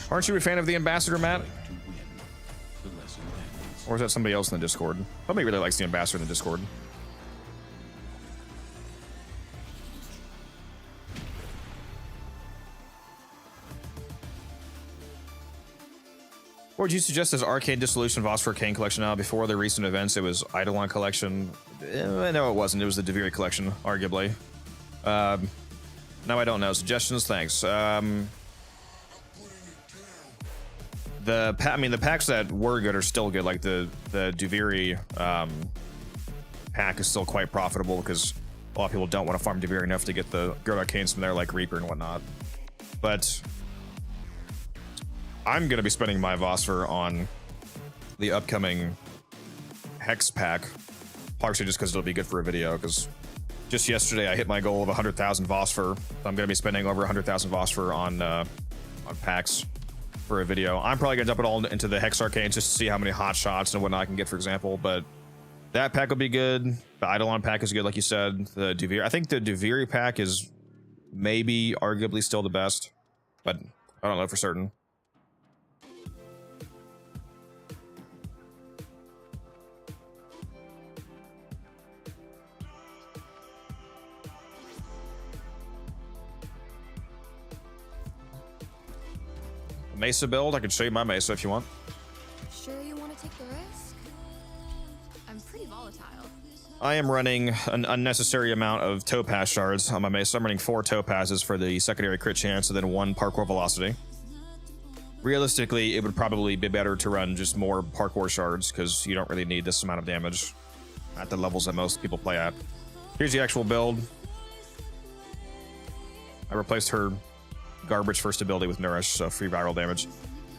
[SPEAKER 1] Aren't you a fan of the Ambassador, Matt?
[SPEAKER 6] To win, the lesson ends.
[SPEAKER 1] Or is that somebody else in the Discord? Somebody really likes the Ambassador in the Discord. What would you suggest as Arcane Dissolution Phosphor Arcane Collection now? Before the recent events, it was Eidolon Collection. No, it wasn't. It was the Deviri Collection, arguably. No, I don't know. Suggestions? Thanks. The packs that were good are still good. Like the Deviri pack is still quite profitable because a lot of people don't want to farm Deviri enough to get the Goat Arcanes from there, like Reaper and whatnot. But I'm gonna be spending my Vosper on the upcoming Hex pack, partially just because it'll be good for a video. Because just yesterday I hit my goal of 100,000 Vosper. I'm gonna be spending over 100,000 Vosper on packs for a video. I'm probably gonna dump it all into the Hex Arcanes just to see how many hot shots and whatnot I can get, for example. But that pack will be good. The Eidolon pack is good, like you said. The Deviri, I think the Deviri pack is maybe arguably still the best, but I don't know for certain. Mesa build, I can show you my Mesa if you want.
[SPEAKER 8] Sure you want to take the risk? I'm pretty volatile.
[SPEAKER 1] I am running an unnecessary amount of topaz shards on my mace. I'm running 4 topazes for the secondary crit chance and then 1 parkour velocity. Realistically, it would probably be better to run just more parkour shards because you don't really need this amount of damage at the levels that most people play at. Here's the actual build. I replaced her garbage first ability with Nourish, so free viral damage.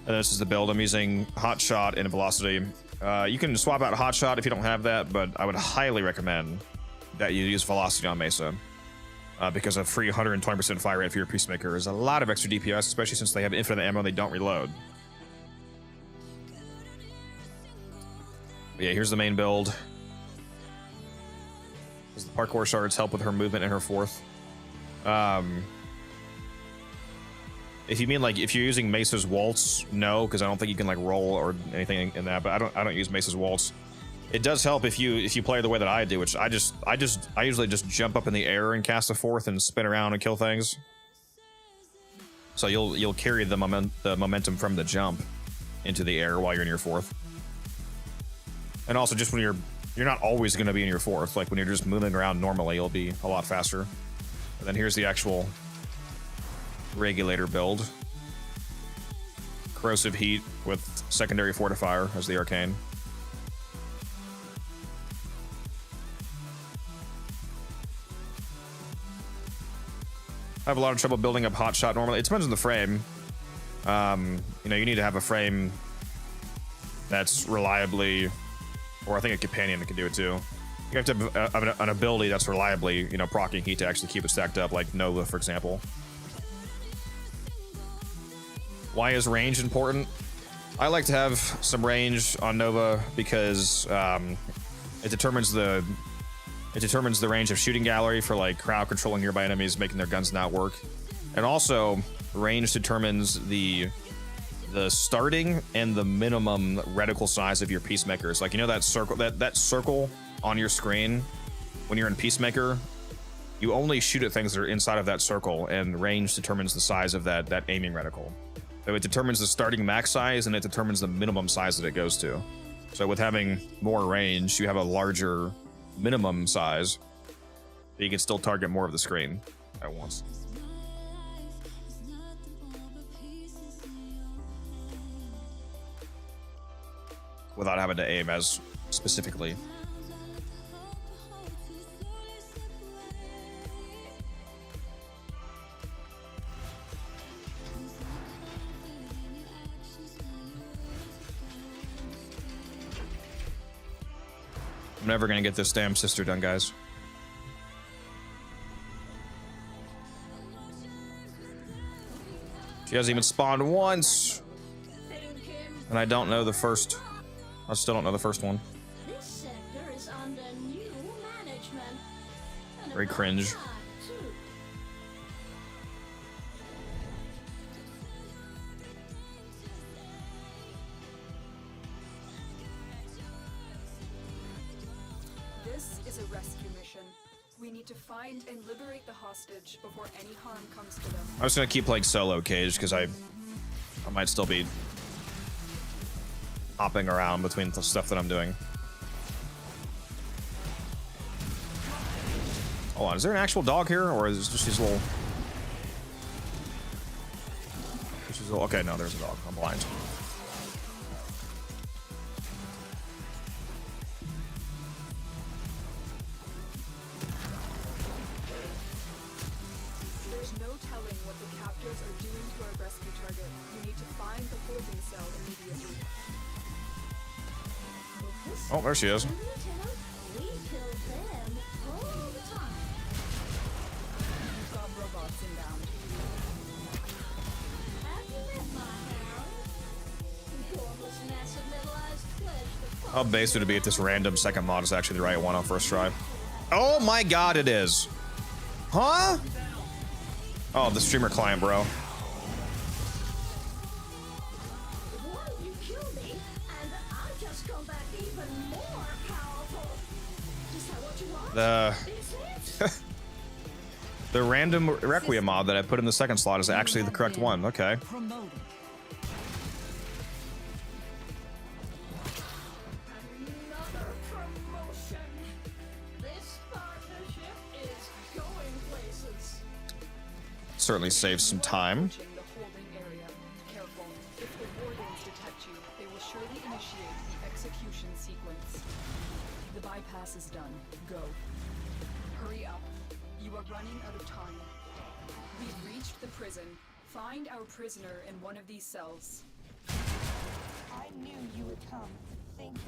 [SPEAKER 1] And this is the build. I'm using Hot Shot and Velocity. You can swap out Hot Shot if you don't have that, but I would highly recommend that you use Velocity on Mesa. Because a free 120% fire rate for your Peacemaker is a lot of extra DPS, especially since they have infinite ammo and they don't reload. But yeah, here's the main build. The parkour shards help with her movement in her 4th. If you mean like if you're using Mesa's Waltz, no, because I don't think you can like roll or anything in that. But I don't use Mesa's Waltz. It does help if you play the way that I do, which I usually just jump up in the air and cast a 4th and spin around and kill things. So you'll carry the momentum from the jump into the air while you're in your 4th. And also just when you're not always going to be in your 4th. Like when you're just moving around normally, you'll be a lot faster. And then here's the actual regulator build. Corrosive Heat with secondary Fortifier as the Arcane. I have a lot of trouble building up Hot Shot normally. It depends on the frame. You know, you need to have a frame that's reliably, or I think a companion that can do it too. You have to have an ability that's reliably, you know, proccing heat to actually keep it stacked up, like Nova, for example. Why is range important? I like to have some range on Nova because it determines the range of shooting gallery for like crowd controlling nearby enemies, making their guns not work. And also, range determines the starting and the minimum reticle size of your Peacemakers. Like, you know that circle on your screen when you're in Peacemaker, you only shoot at things that are inside of that circle, and range determines the size of that aiming reticle. So it determines the starting max size and it determines the minimum size that it goes to. So with having more range, you have a larger minimum size, but you can still target more of the screen at once. Without having to aim as specifically. I'm never gonna get this damn sister done, guys. She hasn't even spawned once. And I don't know the first. I still don't know the first one.
[SPEAKER 2] This sector is under new management. And
[SPEAKER 1] Very
[SPEAKER 2] about
[SPEAKER 1] cringe.
[SPEAKER 2] time, too.
[SPEAKER 3] This is a rescue mission. We need to find and liberate the hostage before any harm comes to them.
[SPEAKER 1] I'm just gonna keep playing solo Cage because I might still be hopping around between the stuff that I'm doing. Hold on, is there an actual dog here, or is it just these little? Okay, no, there's a dog. I'm blind.
[SPEAKER 3] There's no telling what the captors are doing to our rescue target. You need to find the holding cell immediately.
[SPEAKER 1] Oh, there she is.
[SPEAKER 2] And Lieutenant, we kill them all the time.
[SPEAKER 3] We've got robots inbound.
[SPEAKER 2] Have you met my Harry? Gormless, massive, middle-aged flesh.
[SPEAKER 1] How base would it be if this random second mod is actually the right one on first try? Oh my god, it is. Huh? Oh, the streamer client, bro.
[SPEAKER 2] Why you kill me, and I'll just come back even more powerful. Is that what you want? Is it?
[SPEAKER 1] The random Requiem mod that I put in the second slot is actually the correct one. Okay.
[SPEAKER 3] Promoted.
[SPEAKER 2] Another promotion.
[SPEAKER 1] certainly saves some time.
[SPEAKER 3] Approaching the holding area. Careful. If the wardens detect you, they will surely initiate the execution sequence. The bypass is done. Go. Hurry up. You are running out of time. We've reached the prison. Find our prisoner in one of these cells.
[SPEAKER 7] I knew you would come. Thank you.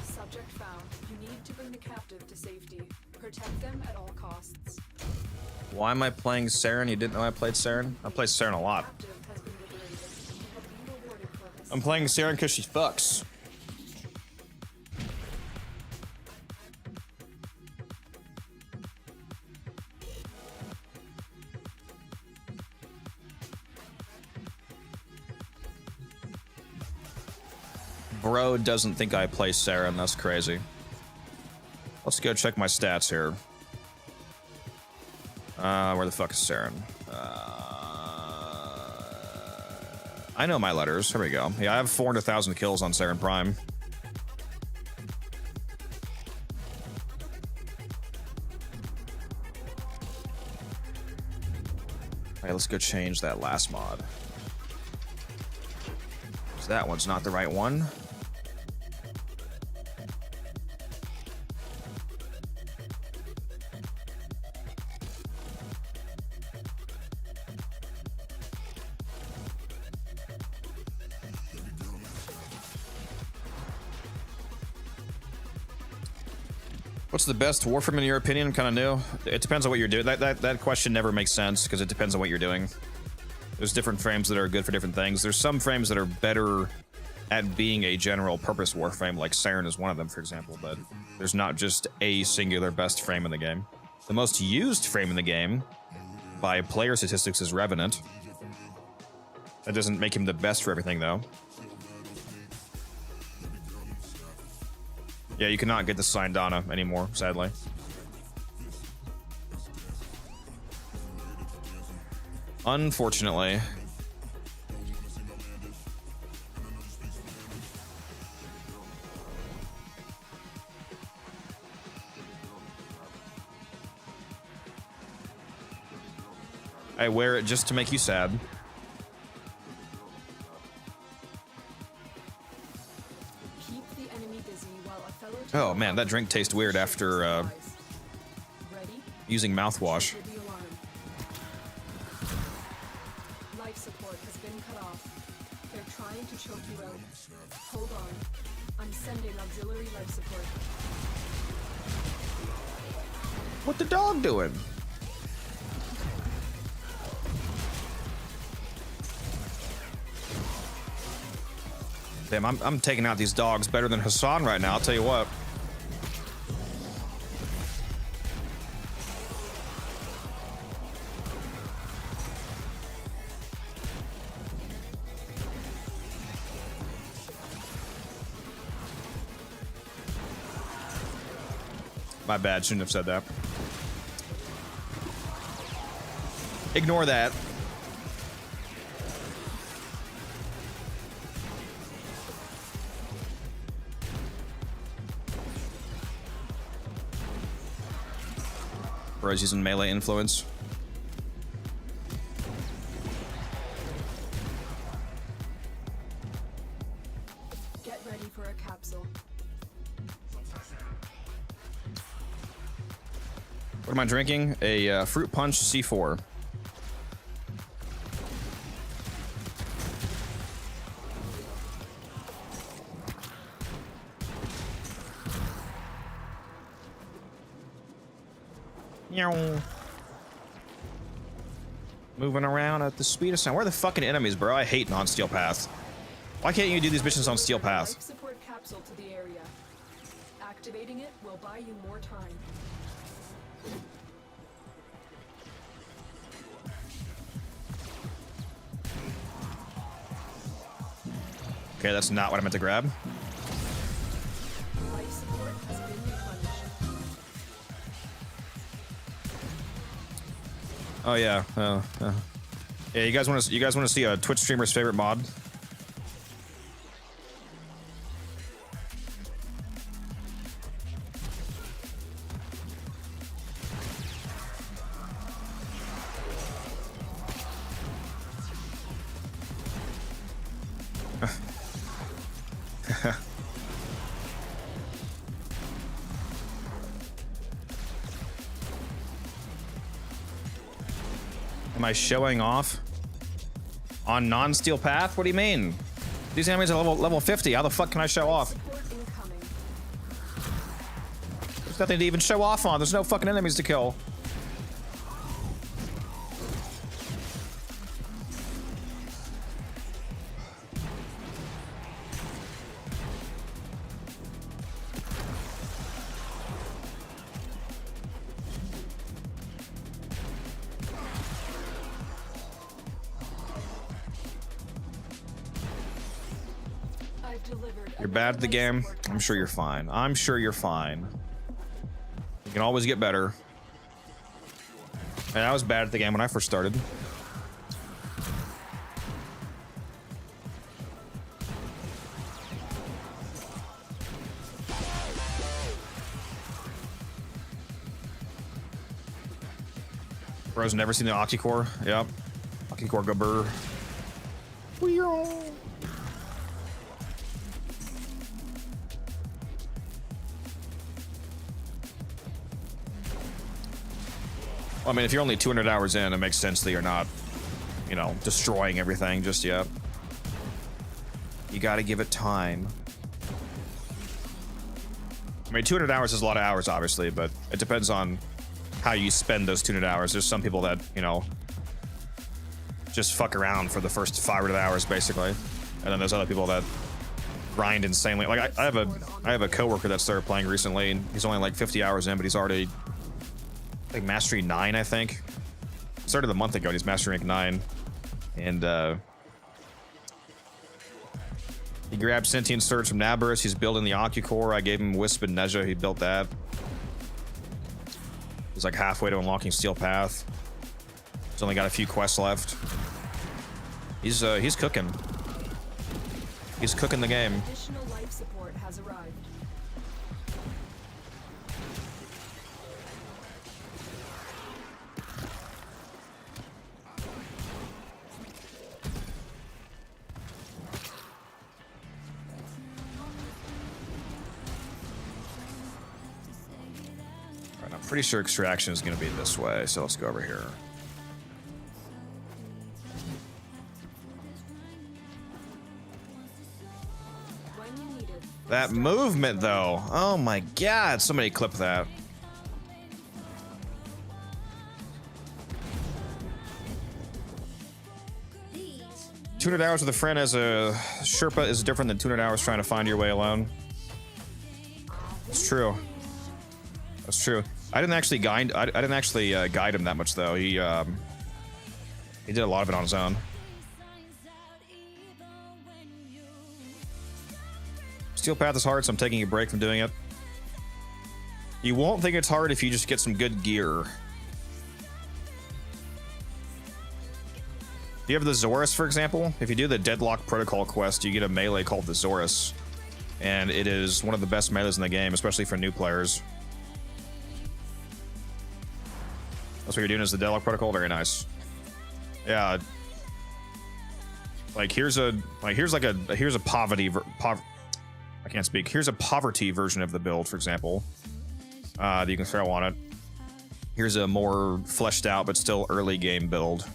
[SPEAKER 3] Subject found. You need to bring the captive to safety. Protect them at all costs.
[SPEAKER 1] Why am I playing Saren? You didn't know I played Saren? I played Saren a lot.
[SPEAKER 3] Captive has been liberated. You have been rewarded for this.
[SPEAKER 1] I'm playing Saren because she fucks. Bro doesn't think I play Saren. That's crazy. Let's go check my stats here. Where the fuck is Saren? I know my letters. Here we go. Yeah, I have 400,000 kills on Saren Prime. Alright, let's go change that last mod. So that one's not the right one. What's the best Warframe in your opinion? Kind of new. It depends on what you're doing. That question never makes sense because it depends on what you're doing. There's different frames that are good for different things. There's some frames that are better at being a general purpose Warframe, like Saren is one of them, for example, but there's not just a singular best frame in the game. The most used frame in the game by player statistics is Revenant. That doesn't make him the best for everything, though. Yeah, you cannot get the Syndana anymore, sadly. Unfortunately. I wear it just to make you sad.
[SPEAKER 3] Keep the enemy busy while a fellow
[SPEAKER 1] Oh man, that drink tastes weird after
[SPEAKER 3] Ready?
[SPEAKER 1] using mouthwash.
[SPEAKER 3] Trigger the alarm. Life support has been cut off. They're trying to choke you out. Hold on. I'm sending auxiliary life support.
[SPEAKER 1] What the dog doing? Damn, I'm taking out these dogs better than Hassan right now, I'll tell you what. My bad, shouldn't have said that. Ignore that. Bro's using melee influence.
[SPEAKER 3] Get ready for a capsule.
[SPEAKER 1] What am I drinking? A fruit punch C4. Moving around at the speed of sound. Where are the fucking enemies, bro? I hate non-steel path. Why can't you do these missions on steel
[SPEAKER 3] Deliver a
[SPEAKER 1] path?
[SPEAKER 3] Life support capsule to the area. Activating it will buy you more time.
[SPEAKER 1] Okay, that's not what I meant to grab.
[SPEAKER 3] Life support has been replenished.
[SPEAKER 1] Oh yeah. Yeah, you guys want to see a Twitch streamer's favorite mod? Am I showing off on non-steel path? What do you mean? These enemies are level 50. How the fuck can I show off?
[SPEAKER 3] Support incoming.
[SPEAKER 1] There's nothing to even show off on. There's no fucking enemies to kill.
[SPEAKER 3] I've delivered.
[SPEAKER 1] You're bad at the game? I'm sure you're fine. I'm sure you're fine. You can always get better. And I was bad at the game when I first started. Bro's never seen the Octi-Core? Yep. Octi-Core go burr. I mean, if you're only 200 hours in, it makes sense that you're not, you know, destroying everything just yet. You gotta give it time. I mean, 200 hours is a lot of hours, obviously, but it depends on how you spend those 200 hours. There's some people that, you know, just fuck around for the first 500 hours, basically. And then there's other people that grind insanely. Like, I have a coworker that started playing recently, and he's only like 50 hours in, but he's already like mastery 9, I think. Started a month ago, and he's mastery rank 9. And he grabbed Sentient Surge from Nabarus. He's building the Octi-Core. I gave him Wisp and Nezha. He built that. He's like halfway to unlocking Steel Path. He's only got a few quests left. He's cooking. He's cooking the game.
[SPEAKER 3] Additional life support has arrived.
[SPEAKER 1] Alright, I'm pretty sure extraction is going to be this way, so let's go over here.
[SPEAKER 3] When you need it.
[SPEAKER 1] That movement, though. Oh my god, somebody clip that.
[SPEAKER 2] These
[SPEAKER 1] 200 hours with a friend as a Sherpa is different than 200 hours trying to find your way alone. It's true. That's true. I didn't actually guide. I didn't actually guide him that much, though. He did a lot of it on his own. Steel Path is hard, so I'm taking a break from doing it. You won't think it's hard if you just get some good gear. You have the Zorus, for example. If you do the Deadlock Protocol quest, you get a melee called the Zorus. And it is one of the best melees in the game, especially for new players. That's what you're doing is the Deadlock Protocol. Very nice. Yeah. Like here's a poverty I can't speak. Here's a poverty version of the build, for example, that you can throw on it. Here's a more fleshed out but still early game build.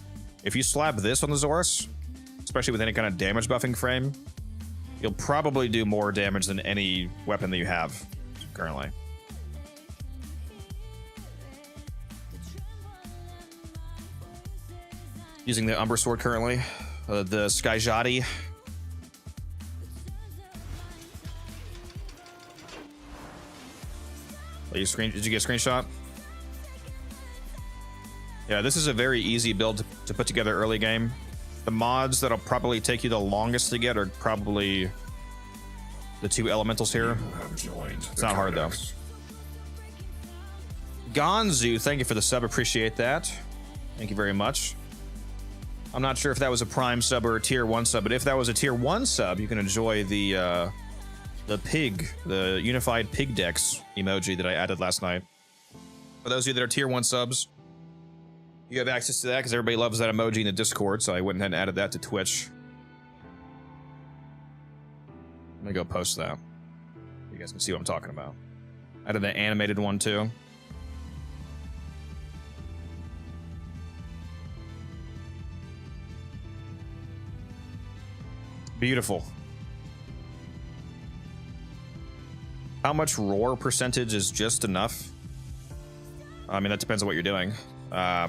[SPEAKER 1] If you slap this on the Zorus, especially with any kind of damage buffing frame, you'll probably do more damage than any weapon that you have currently. Using the Umber Sword currently, the Skyjati. Did you get a screenshot? Yeah, this is a very easy build to put together early game. The mods that'll probably take you the longest to get are probably the two elementals here. It's not hard though. Gonzu, thank you for the sub. Appreciate that. Thank you very much. I'm not sure if that was a Prime sub or a Tier 1 sub, but if that was a Tier 1 sub, you can enjoy the pig, the unified pig dex emoji that I added last night. For those of you that are Tier 1 subs, you have access to that because everybody loves that emoji in the Discord, so I went ahead and added that to Twitch. Let me go post that. You guys can see what I'm talking about. I did the animated one too. Beautiful. How much roar percentage is just enough? I mean, that depends on what you're doing. I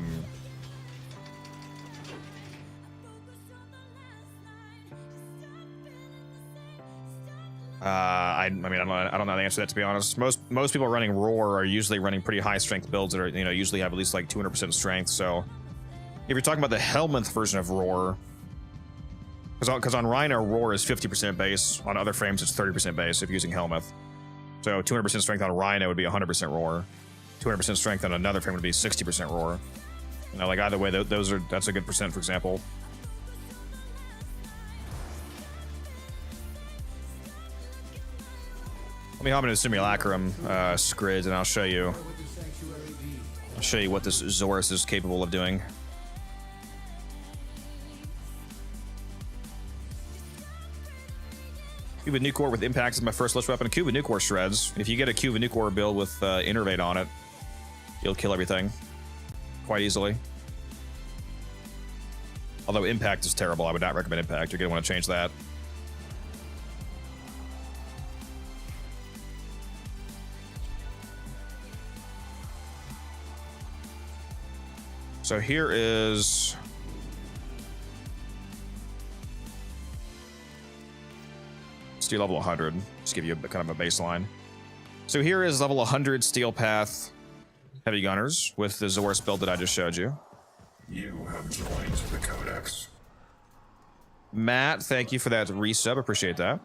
[SPEAKER 1] mean, I don't know the answer to that, to be honest. Most people running roar are usually running pretty high strength builds that are, you know, usually have at least like 200% strength. So if you're talking about the Helminth version of roar, because on Rhino, roar is 50% base. On other frames, it's 30% base if you're using Helminth. So 200% strength on Rhino would be 100% roar. 200% strength on another frame would be 60% roar. You know, like either way, that's a good percent, for example. Let me hop into Simulacrum, Scrids, and I'll show you. I'll show you what this Zorus is capable of doing. Cuba Nucor with Impact is my first list weapon. Cuba Nucor shreds. If you get a Cuba Nucor build with Innervate on it, you'll kill everything quite easily. Although Impact is terrible, I would not recommend Impact. You're going to want to change that. So here is... Let's do level 100. Just give you kind of a baseline. So here is level 100 Steel Path Heavy Gunners with the Zorus build that I just showed you.
[SPEAKER 4] You have joined the Codex.
[SPEAKER 1] Matt, thank you for that resub. Appreciate that.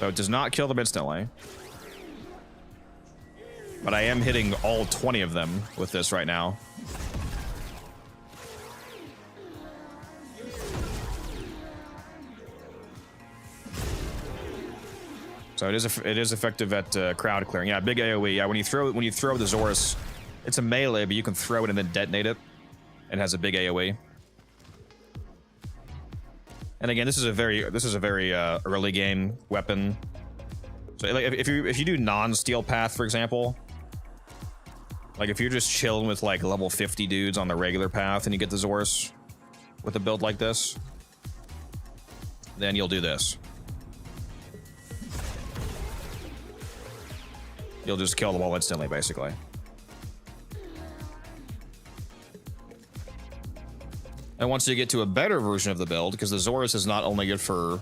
[SPEAKER 1] So it does not kill them instantly. But I am hitting all 20 of them with this right now. So it is effective at crowd clearing. Yeah, big AoE. Yeah, when you throw the Zorus, it's a melee, but you can throw it and then detonate it, and has a big AoE. And again, this is a very early game weapon. So like if you do non-Steel Path, for example, like if you're just chilling with like level 50 dudes on the regular path and you get the Zorus with a build like this, then you'll do this. You'll just kill them all instantly, basically. And once you get to a better version of the build, because the Zorus is not only good for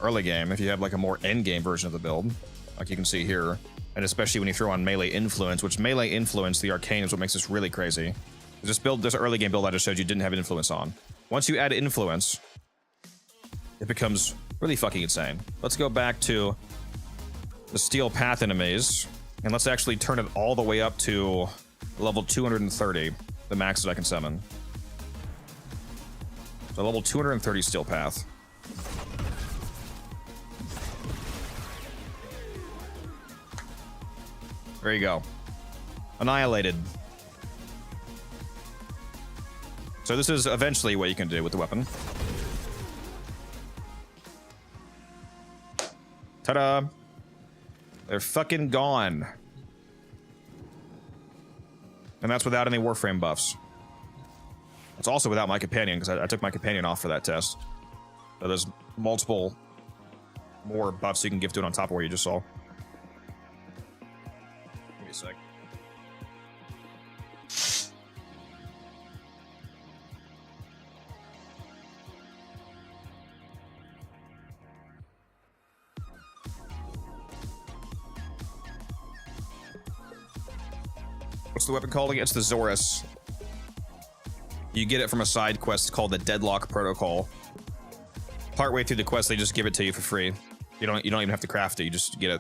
[SPEAKER 1] early game, if you have like a more end game version of the build, like you can see here, and especially when you throw on melee influence, which melee influence, the arcane, is what makes this really crazy. This early game build I just showed you didn't have an influence on. Once you add influence, it becomes really fucking insane. Let's go back to the Steel Path enemies, and let's actually turn it all the way up to level 230, the max that I can summon. So level 230 Steel Path. There you go. Annihilated. So this is eventually what you can do with the weapon. Ta-da! They're fucking gone. And that's without any Warframe buffs. It's also without my companion, because I took my companion off for that test. So there's multiple more buffs you can give to it on top of what you just saw. Give me a sec. What's the weapon called again? It's the Zorus. You get it from a side quest called the Deadlock Protocol. Partway through the quest, they just give it to you for free. You don't even have to craft it. You just get it.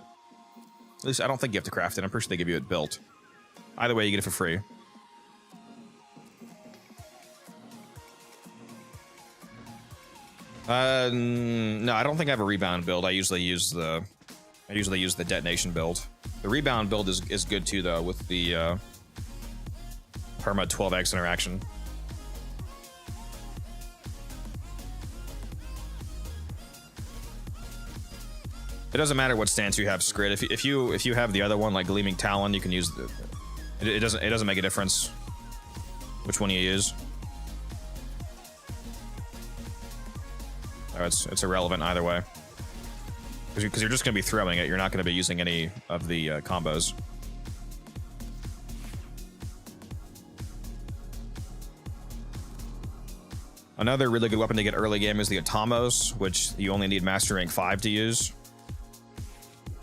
[SPEAKER 1] At least I don't think you have to craft it. I'm pretty sure they give you it built. Either way, you get it for free. No, I don't think I have a rebound build. I usually use the detonation build. The rebound build is good too, though, with the perma 12x interaction. It doesn't matter what stance you have, Skrid. If you have the other one, like Gleaming Talon, you can use the. It doesn't make a difference which one you use. Oh, it's irrelevant either way. Because you're just going to be throwing it. You're not going to be using any of the combos. Another really good weapon to get early game is the Atamos, which you only need Master Rank 5 to use.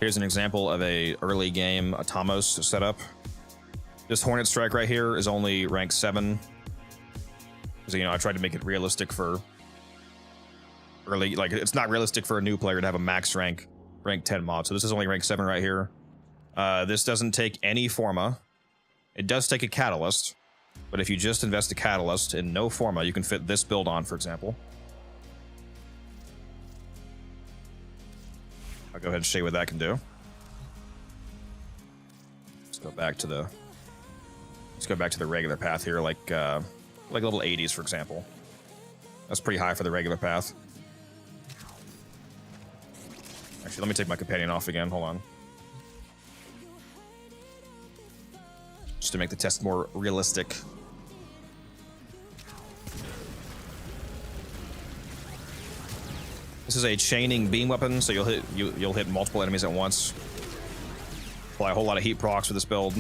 [SPEAKER 1] Here's an example of a early game Atamos setup. This Hornet Strike right here is only rank 7. Because, you know, I tried to make it realistic for early, like, it's not realistic for a new player to have a max rank 10 mod. So this is only rank 7 right here. This doesn't take any Forma. It does take a Catalyst. But if you just invest a Catalyst in no Forma, you can fit this build on, for example. I'll go ahead and show you what that can do. Let's go back to the regular path here, like level 80s, for example. That's pretty high for the regular path. Actually, let me take my companion off again. Hold on. Just to make the test more realistic. This is a chaining beam weapon, so you'll hit multiple enemies at once. Apply a whole lot of heat procs with this build.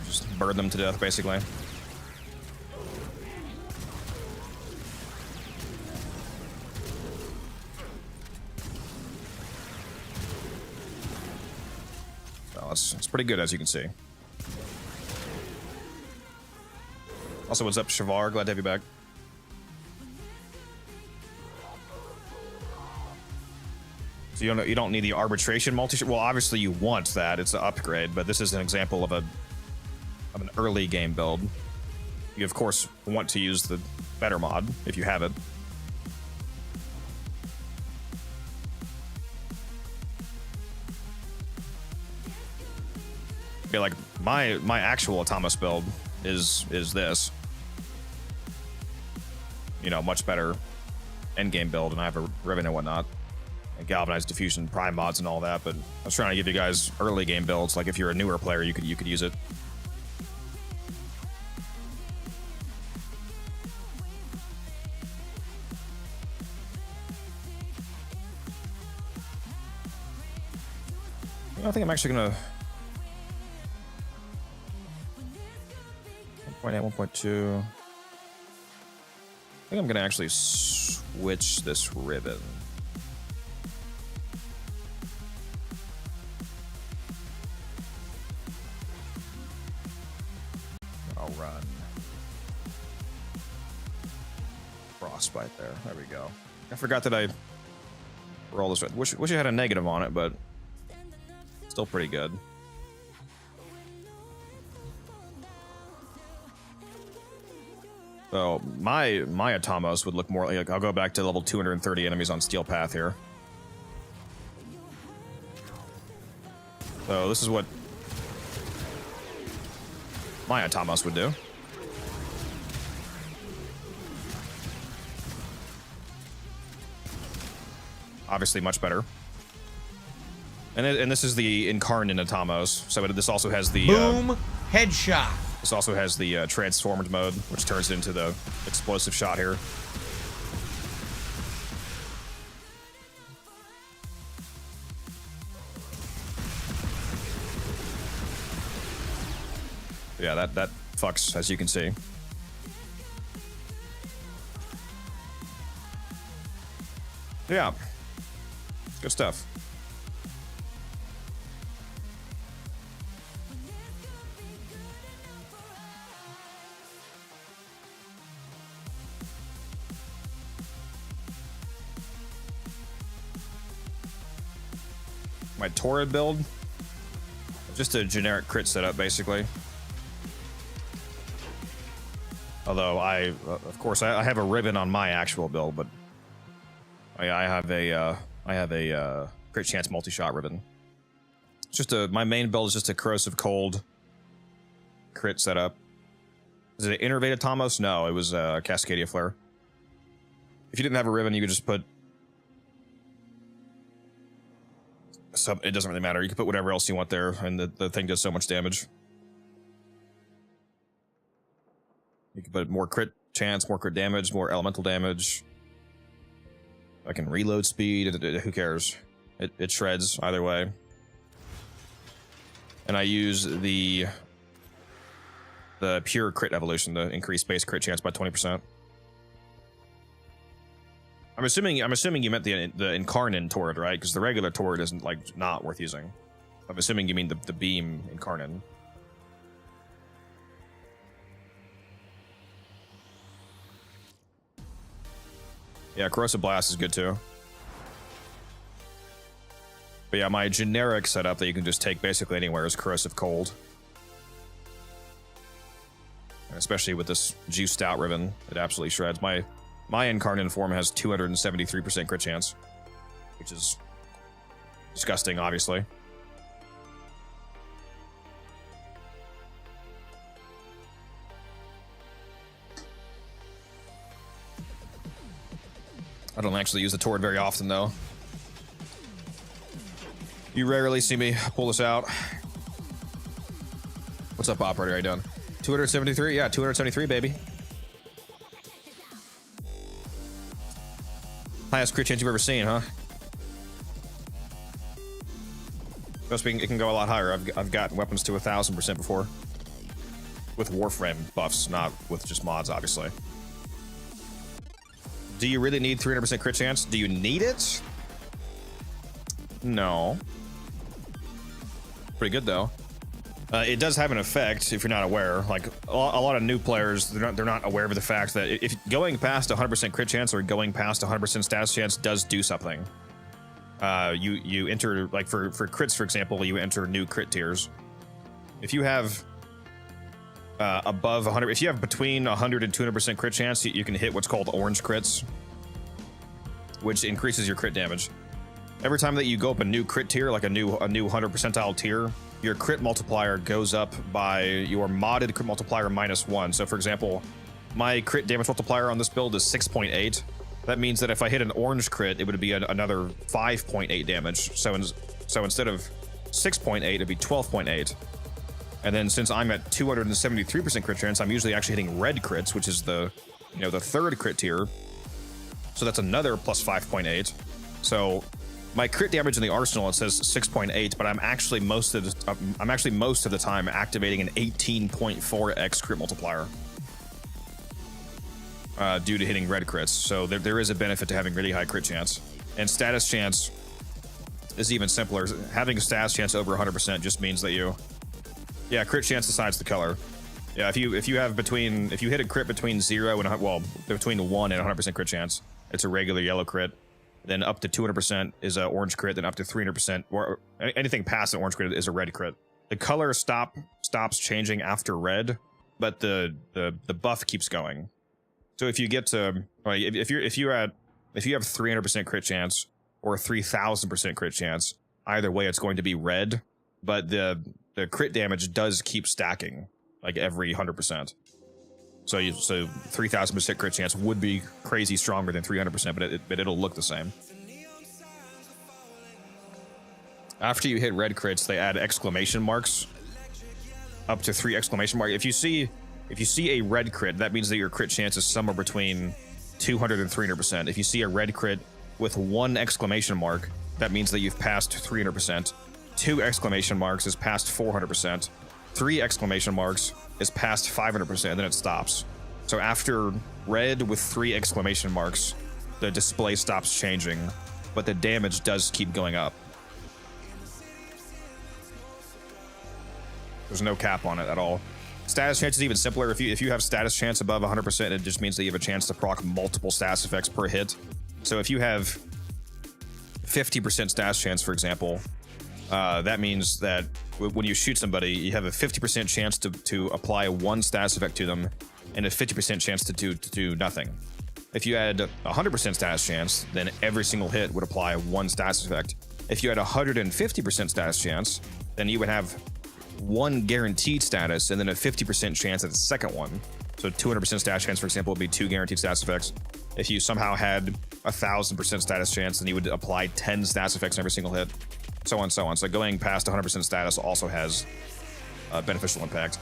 [SPEAKER 1] Just burn them to death, basically. So it's pretty good, as you can see. Also, what's up, Shavar? Glad to have you back. So you don't need the arbitration multi. Well, obviously you want that. It's an upgrade, but this is an example of an early game build. You of course want to use the better mod if you have it. Okay, like my actual Atamos build is this. You know, much better endgame build, and I have a Ribbon and whatnot. And Galvanized Diffusion, Prime mods, and all that. But I was trying to give you guys early game builds. Like if you're a newer player, you could use it. I think I'm actually gonna 1.8, 1.2. I think I'm gonna actually switch this ribbon. I'll run Frostbite there. There we go. I forgot that I roll this. Wish I had a negative on it, but still pretty good. So my Atamos would look more like, I'll go back to level 230 enemies on Steel Path here. So this is what my Atamos would do. Obviously much better. And this is the Incarnate Atamos. So this also has the
[SPEAKER 9] boom headshot.
[SPEAKER 1] This also has the transformed mode, which turns it into the explosive shot here. Yeah, that fucks, as you can see. Yeah, good stuff. My Torrid build, just a generic crit setup, basically. Although of course, I have a ribbon on my actual build, but I have a crit chance multi-shot ribbon. It's just my main build is just a corrosive cold crit setup. Is it an innervated Atamos? No, it was a Cascadia Flare. If you didn't have a ribbon, you could just put So it doesn't really matter. You can put whatever else you want there, and the thing does so much damage. You can put more crit chance, more crit damage, more elemental damage. I can reload speed. Who cares? It shreds either way. And I use the pure crit evolution to increase base crit chance by 20%. I'm assuming you meant the Incarnin turret, right? Because the regular turret isn't like not worth using. I'm assuming you mean the beam Incarnin. Yeah, Corrosive Blast is good too. But yeah, my generic setup that you can just take basically anywhere is Corrosive Cold. And especially with this juiced out ribbon, it absolutely shreds. My Incarnin form has 273% crit chance, which is disgusting, obviously. I don't actually use the turret very often, though. You rarely see me pull this out. What's up, operator? How you doing? 273? Yeah, 273, baby. Highest crit chance you've ever seen, huh? Must be, it can go a lot higher. I've gotten weapons to 1000% before. With Warframe buffs, not with just mods, obviously. Do you really need 300% crit chance? Do you need it? No. Pretty good though. It does have an effect if you're not aware. Like a lot of new players, they're not aware of the fact that if going past 100% crit chance or going past 100% status chance does do something. You enter, like for crits, for example, you enter new crit tiers. If you have above 100, if you have between 100 and 200% crit chance, you can hit what's called orange crits, which increases your crit damage. Every time that you go up a new crit tier, like a new 100 percentile tier, your crit multiplier goes up by your modded crit multiplier -1. So for example, my crit damage multiplier on this build is 6.8. That means that if I hit an orange crit, it would be another 5.8 damage. So instead of 6.8, it'd be 12.8. And then since I'm at 273% crit chance, I'm usually actually hitting red crits, which is the third crit tier. So that's another plus 5.8. So my crit damage in the arsenal, it says 6.8, but I'm actually most of the time activating an 18.4x crit multiplier due to hitting red crits. So there is a benefit to having really high crit chance. And status chance is even simpler. Having a status chance over 100% just means that yeah, crit chance decides the color. Yeah, if you hit a crit between 0 and between 1 and 100% crit chance, it's a regular yellow crit. Then up to 200% is an orange crit. Then up to 300%, or anything past an orange crit is a red crit. The color stops changing after red, but the buff keeps going. So if you get to if you have 300% crit chance or 3000% crit chance, either way it's going to be red. But the crit damage does keep stacking like every 100%. So 3000% crit chance would be crazy stronger than 300%, but it'll look the same. After you hit red crits, they add exclamation marks, up to 3 exclamation marks. If you see a red crit, that means that your crit chance is somewhere between 200 and 300%. If you see a red crit with 1 exclamation mark, that means that you've passed 300%. 2 exclamation marks is past 400%. 3 exclamation marks is past 500%, and then it stops. So after red with 3 exclamation marks, the display stops changing, but the damage does keep going up. There's no cap on it at all. Status chance is even simpler. If you have status chance above 100%, it just means that you have a chance to proc multiple status effects per hit. So if you have 50% status chance, for example, that means that when you shoot somebody, you have a 50% chance to apply 1 status effect to them, and a 50% chance to do nothing. If you had 100% status chance, then every single hit would apply 1 status effect. If you had 150% status chance, then you would have 1 guaranteed status, and then a 50% chance at the second one. So 200% status chance, for example, would be 2 guaranteed status effects. If you somehow had 1000% status chance, then you would apply 10 status effects in every single hit. so on and so on. So going past 100% status also has a beneficial impact.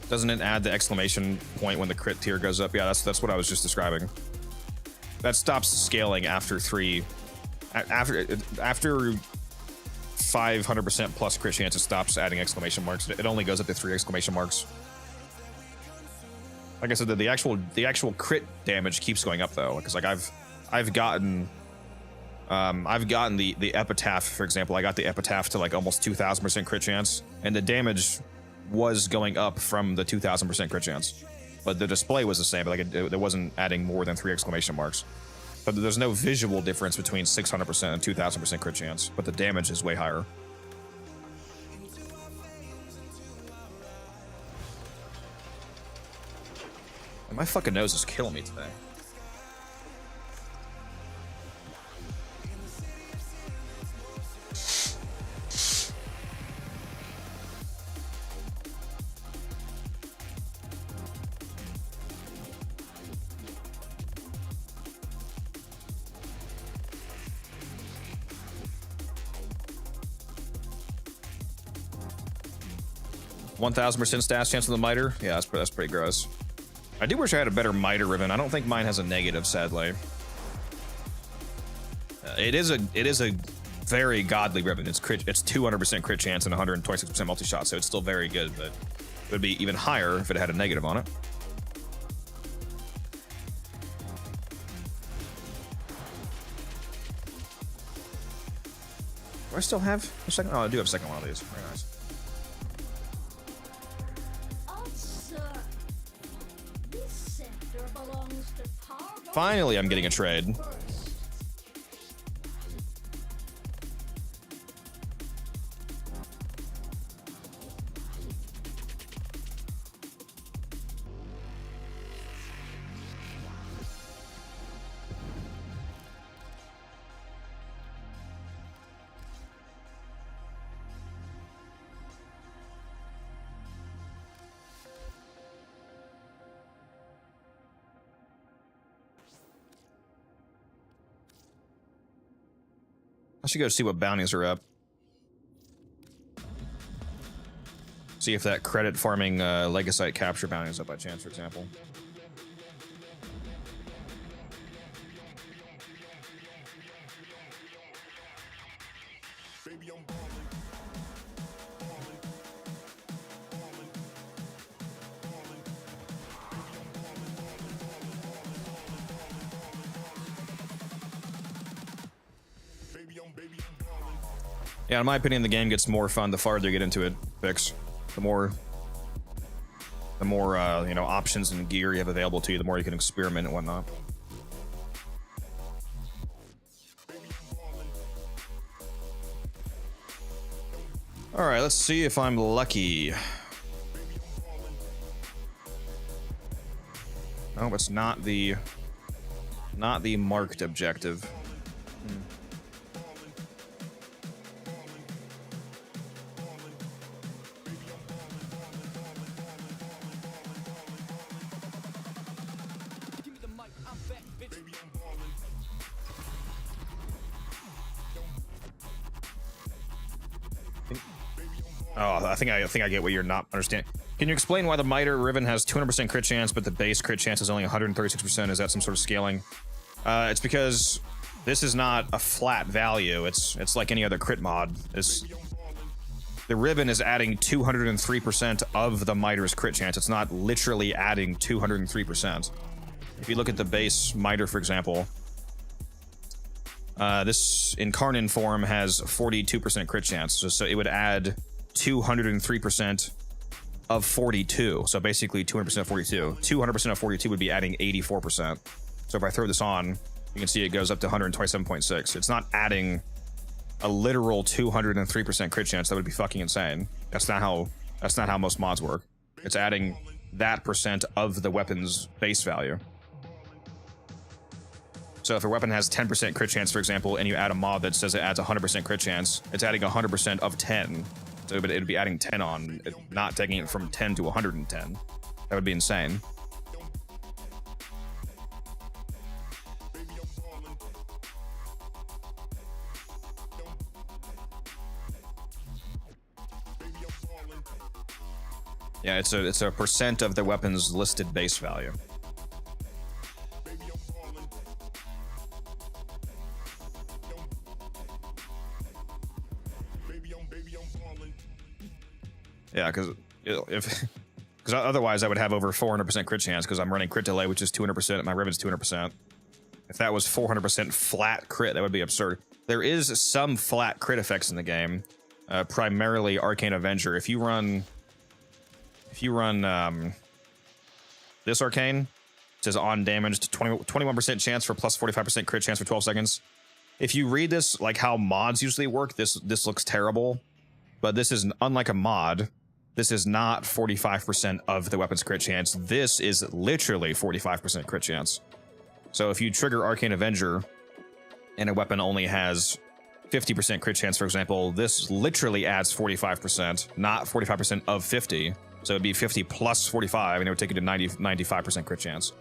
[SPEAKER 1] Doesn't it add the exclamation point when the crit tier goes up? Yeah, that's what I was just describing. That stops scaling after after 500% plus crit chance. It stops adding exclamation marks. It only goes up to 3 exclamation marks. Like I said, the actual crit damage keeps going up though, because like I've gotten the epitaph, for example. I got the epitaph to like almost 2,000% crit chance, and the damage was going up from the 2,000% crit chance, but the display was the same. But like it wasn't adding more than 3 exclamation marks. But there's no visual difference between 600% and 2,000% crit chance, but the damage is way higher. And my fucking nose is killing me today. %1,000% status chance of the miter. Yeah, that's pretty gross. I do wish I had a better miter ribbon. I don't think mine has a negative, sadly. It is a very godly ribbon. It's 200% crit chance and 126% multi-shot, so it's still very good, but it would be even higher if it had a negative on it. Do I still have a second? Oh, I do have a second one of these. Very nice. Finally, I'm getting a trade. I should go see what bounties are up. See if that credit farming Legasite capture bounty is up by chance, for example. Yeah, in my opinion, the game gets more fun the farther you get into it, Vix. The more you know, options and gear you have available to you, the more you can experiment and whatnot. All right, let's see if I'm lucky. Oh, it's not the marked objective. Oh, I think I get what you're not understanding. Can you explain why the miter ribbon has 200% crit chance, but the base crit chance is only 136%? Is that some sort of scaling? It's because this is not a flat value. It's like any other crit mod. The ribbon is adding 203% of the miter's crit chance. It's not literally adding 203%. If you look at the base miter, for example, this Incarnin form has 42% crit chance, so it would add 203% of 42. So basically 200% of 42. 200% of 42 would be adding 84%. So if I throw this on, you can see it goes up to 127.6. It's not adding a literal 203% crit chance. That would be fucking insane. That's not how most mods work. It's adding that percent of the weapon's base value. So if a weapon has 10% crit chance, for example, and you add a mod that says it adds 100% crit chance, it's adding 100% of 10. So it would be adding 10 on, not taking it from 10 to 110. That would be insane. Yeah, it's a percent of the weapon's listed base value. Yeah, because because otherwise I would have over 400% crit chance because I'm running crit delay, which is 200%, and my ribbon's 200%. If that was 400% flat crit, that would be absurd. There is some flat crit effects in the game, primarily Arcane Avenger. If you run this Arcane, it says on damaged 21% chance for plus 45% crit chance for 12 seconds. If you read this like how mods usually work, this looks terrible, but this is unlike a mod. This is not 45% of the weapon's crit chance. This is literally 45% crit chance. So if you trigger Arcane Avenger and a weapon only has 50% crit chance, for example, this literally adds 45%, not 45% of 50. So it'd be 50 plus 45, and it would take you to 95% crit chance.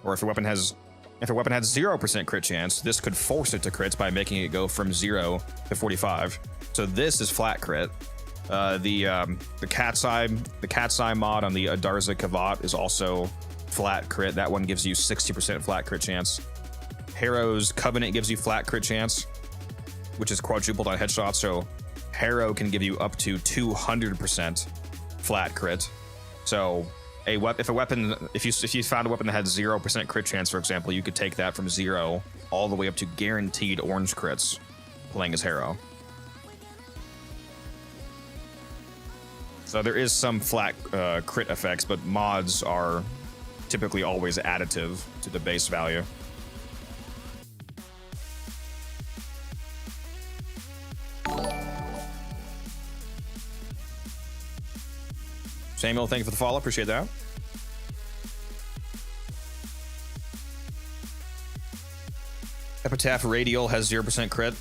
[SPEAKER 1] Or if a weapon has 0% crit chance, this could force it to crits by making it go from 0 to 45. So this is flat crit. The cat's eye mod on the Adarza Kavat is also flat crit. That one gives you 60% flat crit chance. Harrow's Covenant gives you flat crit chance, which is quadrupled on headshots. So Harrow can give you up to 200% flat crit. So if you found a weapon that had 0% crit chance, for example, you could take that from 0 all the way up to guaranteed orange crits playing as Harrow. So there is some flat crit effects, but mods are typically always additive to the base value. Samuel, thank you for the follow. Appreciate that. Epitaph Radial has 0% crit.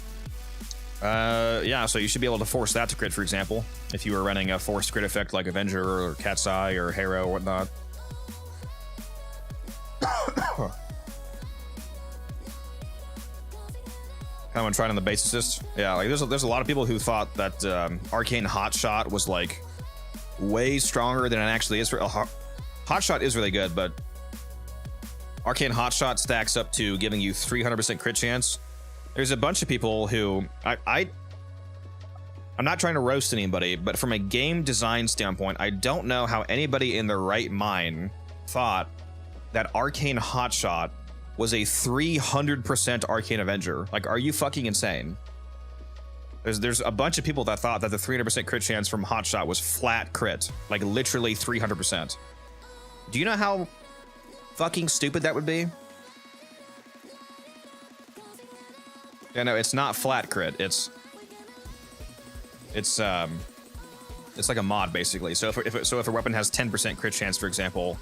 [SPEAKER 1] Yeah, so you should be able to force that to crit, for example, if you were running a forced crit effect like Avenger or Cat's Eye or Harrow or whatnot. How I'm trying on the base assist. Yeah, like there's a lot of people who thought that Arcane Hotshot was like way stronger than it actually is. Hotshot is really good, but Arcane Hotshot stacks up to giving you 300% crit chance. There's a bunch of people who I'm not trying to roast anybody, but from a game design standpoint, I don't know how anybody in their right mind thought that Arcane Hotshot was a 300% Arcane Avenger. Like, are you fucking insane? There's a bunch of people that thought that the 300% crit chance from Hotshot was flat crit, like literally 300%. Do you know how fucking stupid that would be? Yeah, no, it's not flat crit. It's like a mod basically. So if a weapon has 10% crit chance, for example,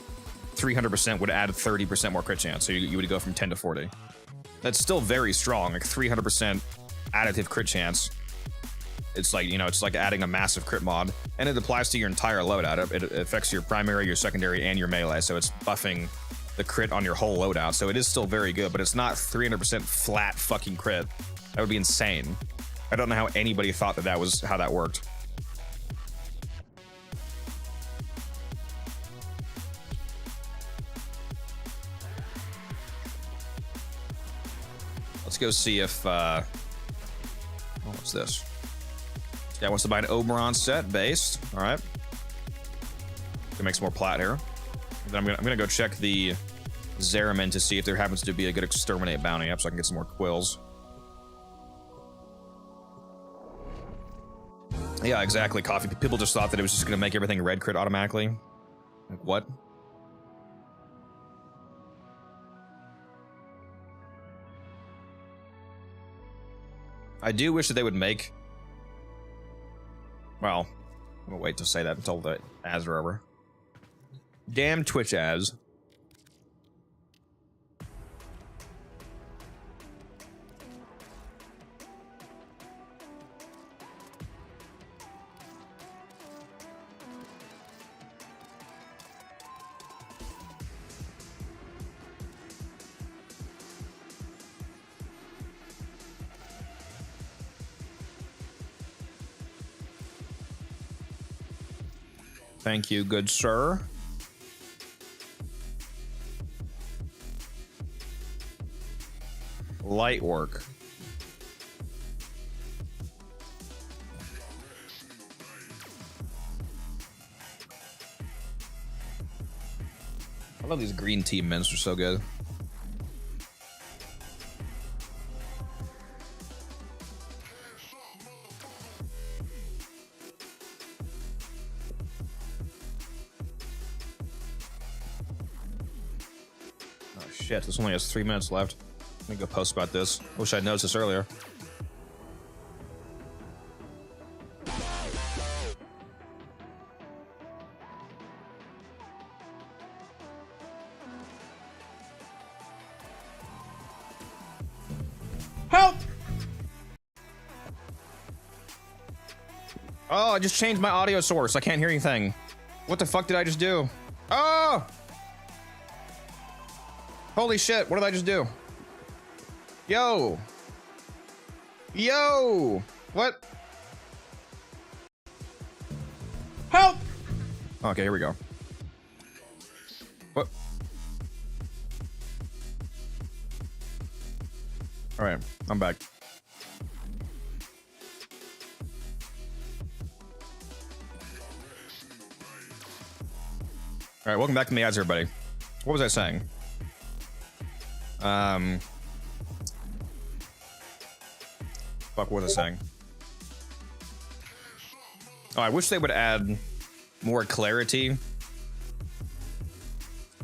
[SPEAKER 1] 300% would add 30% more crit chance. So you would go from 10 to 40. That's still very strong, like 300% additive crit chance. It's like, you know, it's like adding a massive crit mod, and it applies to your entire loadout. It affects your primary, your secondary, and your melee. So it's buffing the crit on your whole loadout. So it is still very good, but it's not 300% flat fucking crit. That would be insane. I don't know how anybody thought that was how that worked. Let's go see if oh, what's this? This guy wants to buy an Oberon set based. All right, gonna make some more plat here. Then I'm gonna go check the Zeramin to see if there happens to be a good exterminate bounty up, so I can get some more quills. Yeah, exactly. Coffee. People just thought that it was just gonna make everything red crit automatically. Like, what? I do wish that they would make... Well, I'm gonna wait to say that until the ads are over. Damn Twitch ads. Thank you, good sir. Light work. I love these green tea mints, they're so good. Oh shit, this only has 3 minutes left. Let me go post about this. Wish I'd noticed this earlier. Help! Oh, I just changed my audio source. I can't hear anything. What the fuck did I just do? Oh! Holy shit, what did I just do? Yo! Yo! What? Help! Okay, here we go. What? Alright, I'm back. Alright, welcome back to the ads, everybody. What was I saying? Fuck, what was I saying? Oh, I wish they would add more clarity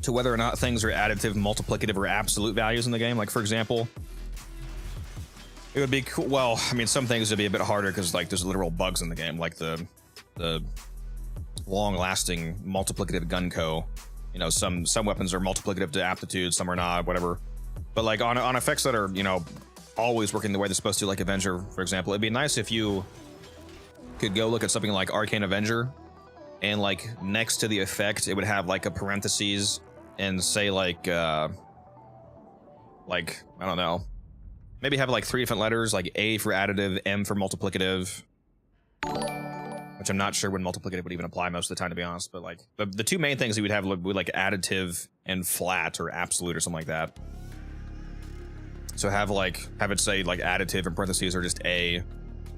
[SPEAKER 1] to whether or not things are additive, multiplicative, or absolute values in the game. Like, for example, it would be cool. Well, I mean, some things would be a bit harder because, like, there's literal bugs in the game, like the long-lasting multiplicative gun co. You know, some weapons are multiplicative to aptitude, some are not, whatever. But like on effects that are, you know, always working the way they're supposed to, like Avenger, for example, it'd be nice if you could go look at something like Arcane Avenger, and like next to the effect, it would have like a parentheses and say like I don't know, maybe have like 3 different letters, like A for additive, M for multiplicative, which I'm not sure when multiplicative would even apply most of the time, to be honest. But like the 2 main things you would have would like additive and flat or absolute or something like that. So have it say like additive in parentheses or just A,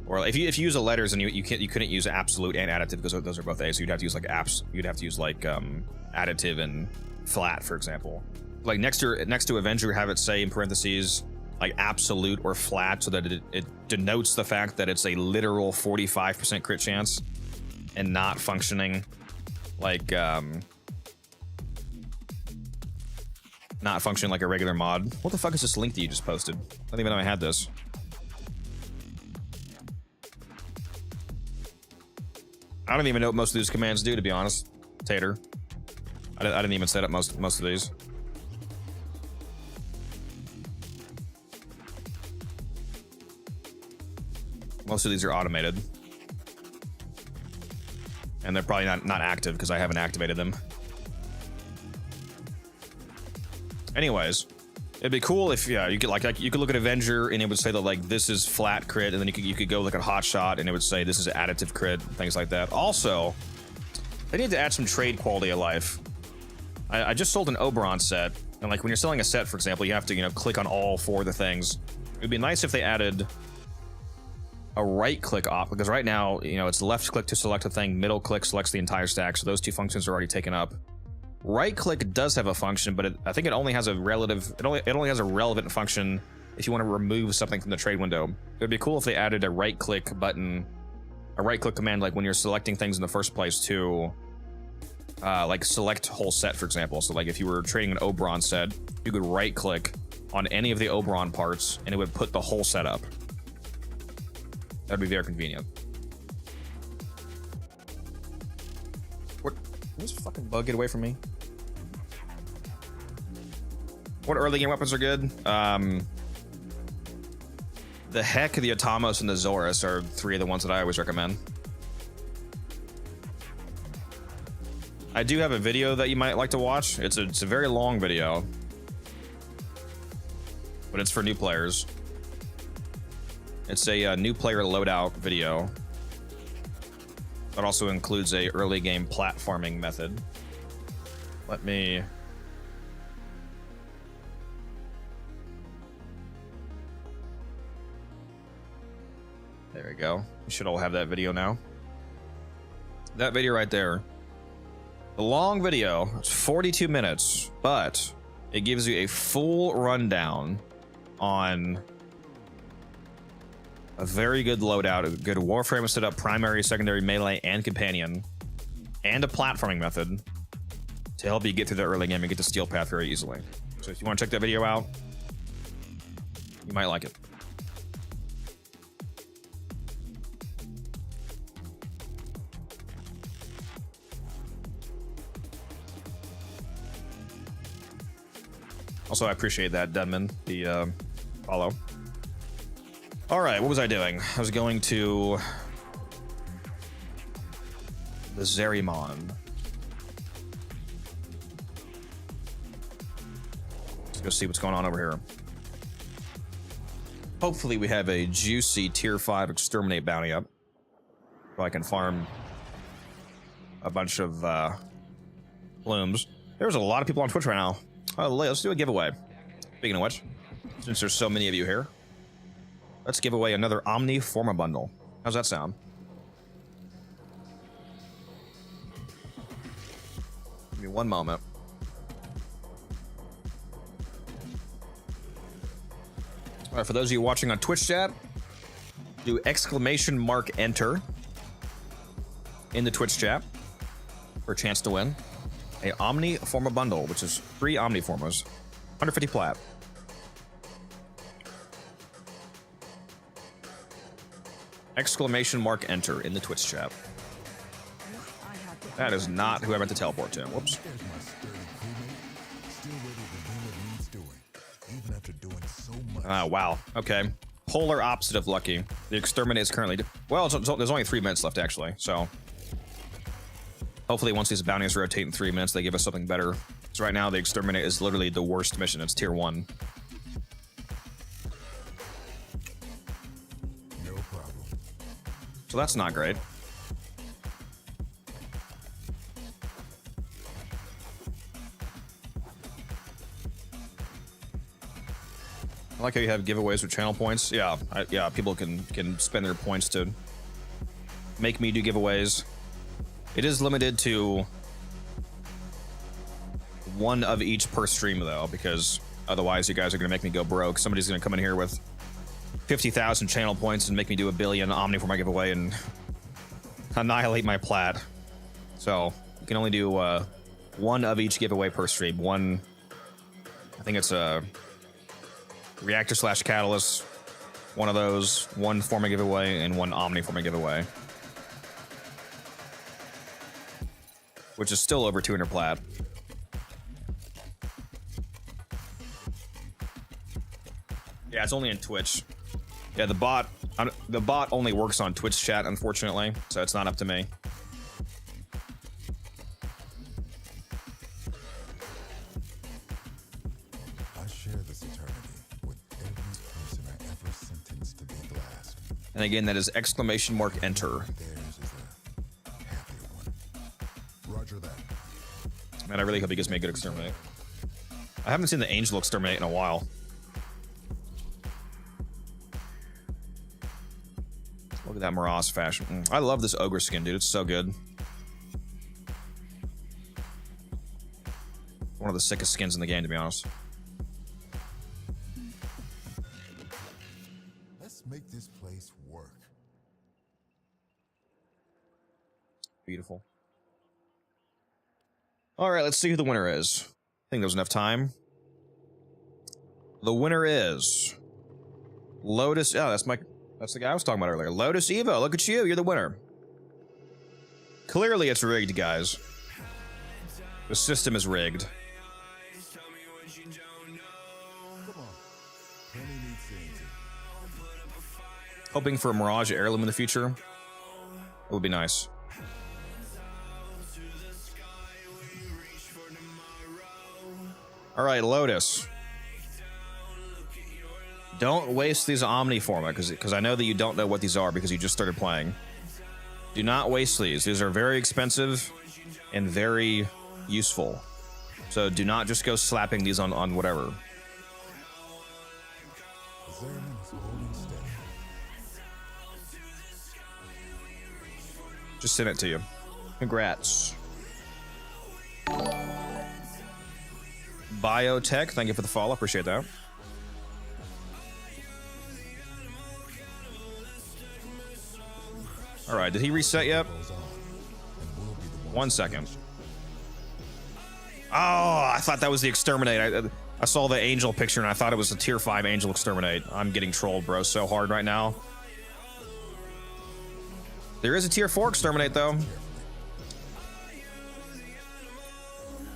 [SPEAKER 1] or if you use the letters and you couldn't use absolute and additive because those are both A, so you'd have to use like additive and flat, for example. Like next to Avenger, have it say in parentheses like absolute or flat, so that it denotes the fact that it's a literal 45% crit chance and not functioning like not functioning like a regular mod. What the fuck is this link that you just posted? I didn't even know I had this. I don't even know what most of these commands do, to be honest, Tater. I didn't even set up most of these. Most of these are automated. And they're probably not active because I haven't activated them. Anyways, it'd be cool if, yeah, you could look at Avenger and it would say that like this is flat crit, and then you could go look at Hotshot and it would say this is additive crit, things like that. Also, they need to add some trade quality of life. I just sold an Oberon set, and like when you're selling a set, for example, you have to, you know, click on all 4 of the things. It'd be nice if they added a right click op, because right now, you know, it's left click to select a thing, middle click selects the entire stack, so those 2 functions are already taken up. Right click does have a function, but I think it only has a relative, it only has a relevant function if you want to remove something from the trade window. It would be cool if they added a right click button, a right click command, like when you're selecting things in the first place to like select whole set, for example. So like if you were trading an Oberon set, you could right click on any of the Oberon parts and it would put the whole set up. That'd be very convenient. What? This fucking bug get away from me? What early game weapons are good? The Heck, the Atamos, and the Zorus are 3 of the ones that I always recommend. I do have a video that you might like to watch. It's a very long video, but it's for new players. It's a new player loadout video. That also includes a early game platforming method. Let me... There we go. We should all have that video now. That video right there. The long video, it's 42 minutes, but it gives you a full rundown on a very good loadout, a good Warframe setup, primary, secondary, melee, and companion, and a platforming method to help you get through the early game and get to Steel Path very easily. So if you want to check that video out, you might like it. Also, I appreciate that, Denman, the follow. All right, what was I doing? I was going to the Zerimon. Let's go see what's going on over here. Hopefully we have a juicy tier 5 exterminate bounty up, so I can farm a bunch of plumes. There's a lot of people on Twitch right now. Oh, let's do a giveaway. Speaking of which, since there's so many of you here, let's give away another Omni Forma bundle. How's that sound? Give me one moment. All right, for those of you watching on Twitch chat, do !enter in the Twitch chat for a chance to win a Omni Forma bundle, which is 3 Omni Formas, 150 plat. !enter in the Twitch chat. That is not who I meant to teleport to. Whoops.
[SPEAKER 4] There's my sturdy crewmate, still ready to do what needs doing, even after doing so much.
[SPEAKER 1] Ah, wow. Okay. Polar opposite of lucky. The exterminate is currently... Well, there's only 3 minutes left, actually, so... Hopefully, once these bounties rotate in 3 minutes, they give us something better. So right now, the exterminate is literally the worst mission. It's tier 1.
[SPEAKER 4] No problem.
[SPEAKER 1] So that's not great. I like how you have giveaways with channel points. Yeah, yeah, people can spend their points to make me do giveaways. It is limited to 1 of each per stream, though, because otherwise you guys are going to make me go broke. Somebody's going to come in here with 50,000 channel points and make me do a billion Omni for my giveaway and annihilate my plat. So you can only do 1 of each giveaway per stream. One, I think it's a reactor / catalyst, 1 of those, 1 Forma giveaway, and 1 Omni Forma giveaway. Which is still over 200 plat. Yeah, it's only in Twitch. Yeah, the bot only works on Twitch chat, unfortunately, so it's not up to me.
[SPEAKER 4] I share this eternity with every person I ever sentenced to be the last.
[SPEAKER 1] And again, that is !enter.
[SPEAKER 4] Theirs is a happier one. Roger that.
[SPEAKER 1] Man, I really hope he gives me a good exterminate. I haven't seen the Angel exterminate in a while. Look at that Mirage fashion. I love this ogre skin, dude. It's so good. One of the sickest skins in the game, to be honest.
[SPEAKER 4] Let's make this place work.
[SPEAKER 1] Beautiful. All right, let's see who the winner is. I think there's enough time. The winner is Lotus. Oh, that's the guy I was talking about earlier. Lotus Evo. Look at you. You're the winner. Clearly, it's rigged, guys. The system is rigged.
[SPEAKER 4] Come on. Penny needs things.
[SPEAKER 1] Hoping for a Mirage heirloom in the future. It would be nice. All right, Lotus. Don't waste these Omni Forma, because I know that you don't know what these are because you just started playing. Do not waste these. These are very expensive and very useful. So do not just go slapping these on whatever. Just send it to you. Congrats. Biotech, thank you for the follow. Appreciate that. All right, did he reset yet? 1 second. Oh, I thought that was the Exterminate. I saw the Angel picture and I thought it was a tier 5 Angel Exterminate. I'm getting trolled, bro, so hard right now. There is a tier 4 Exterminate, though.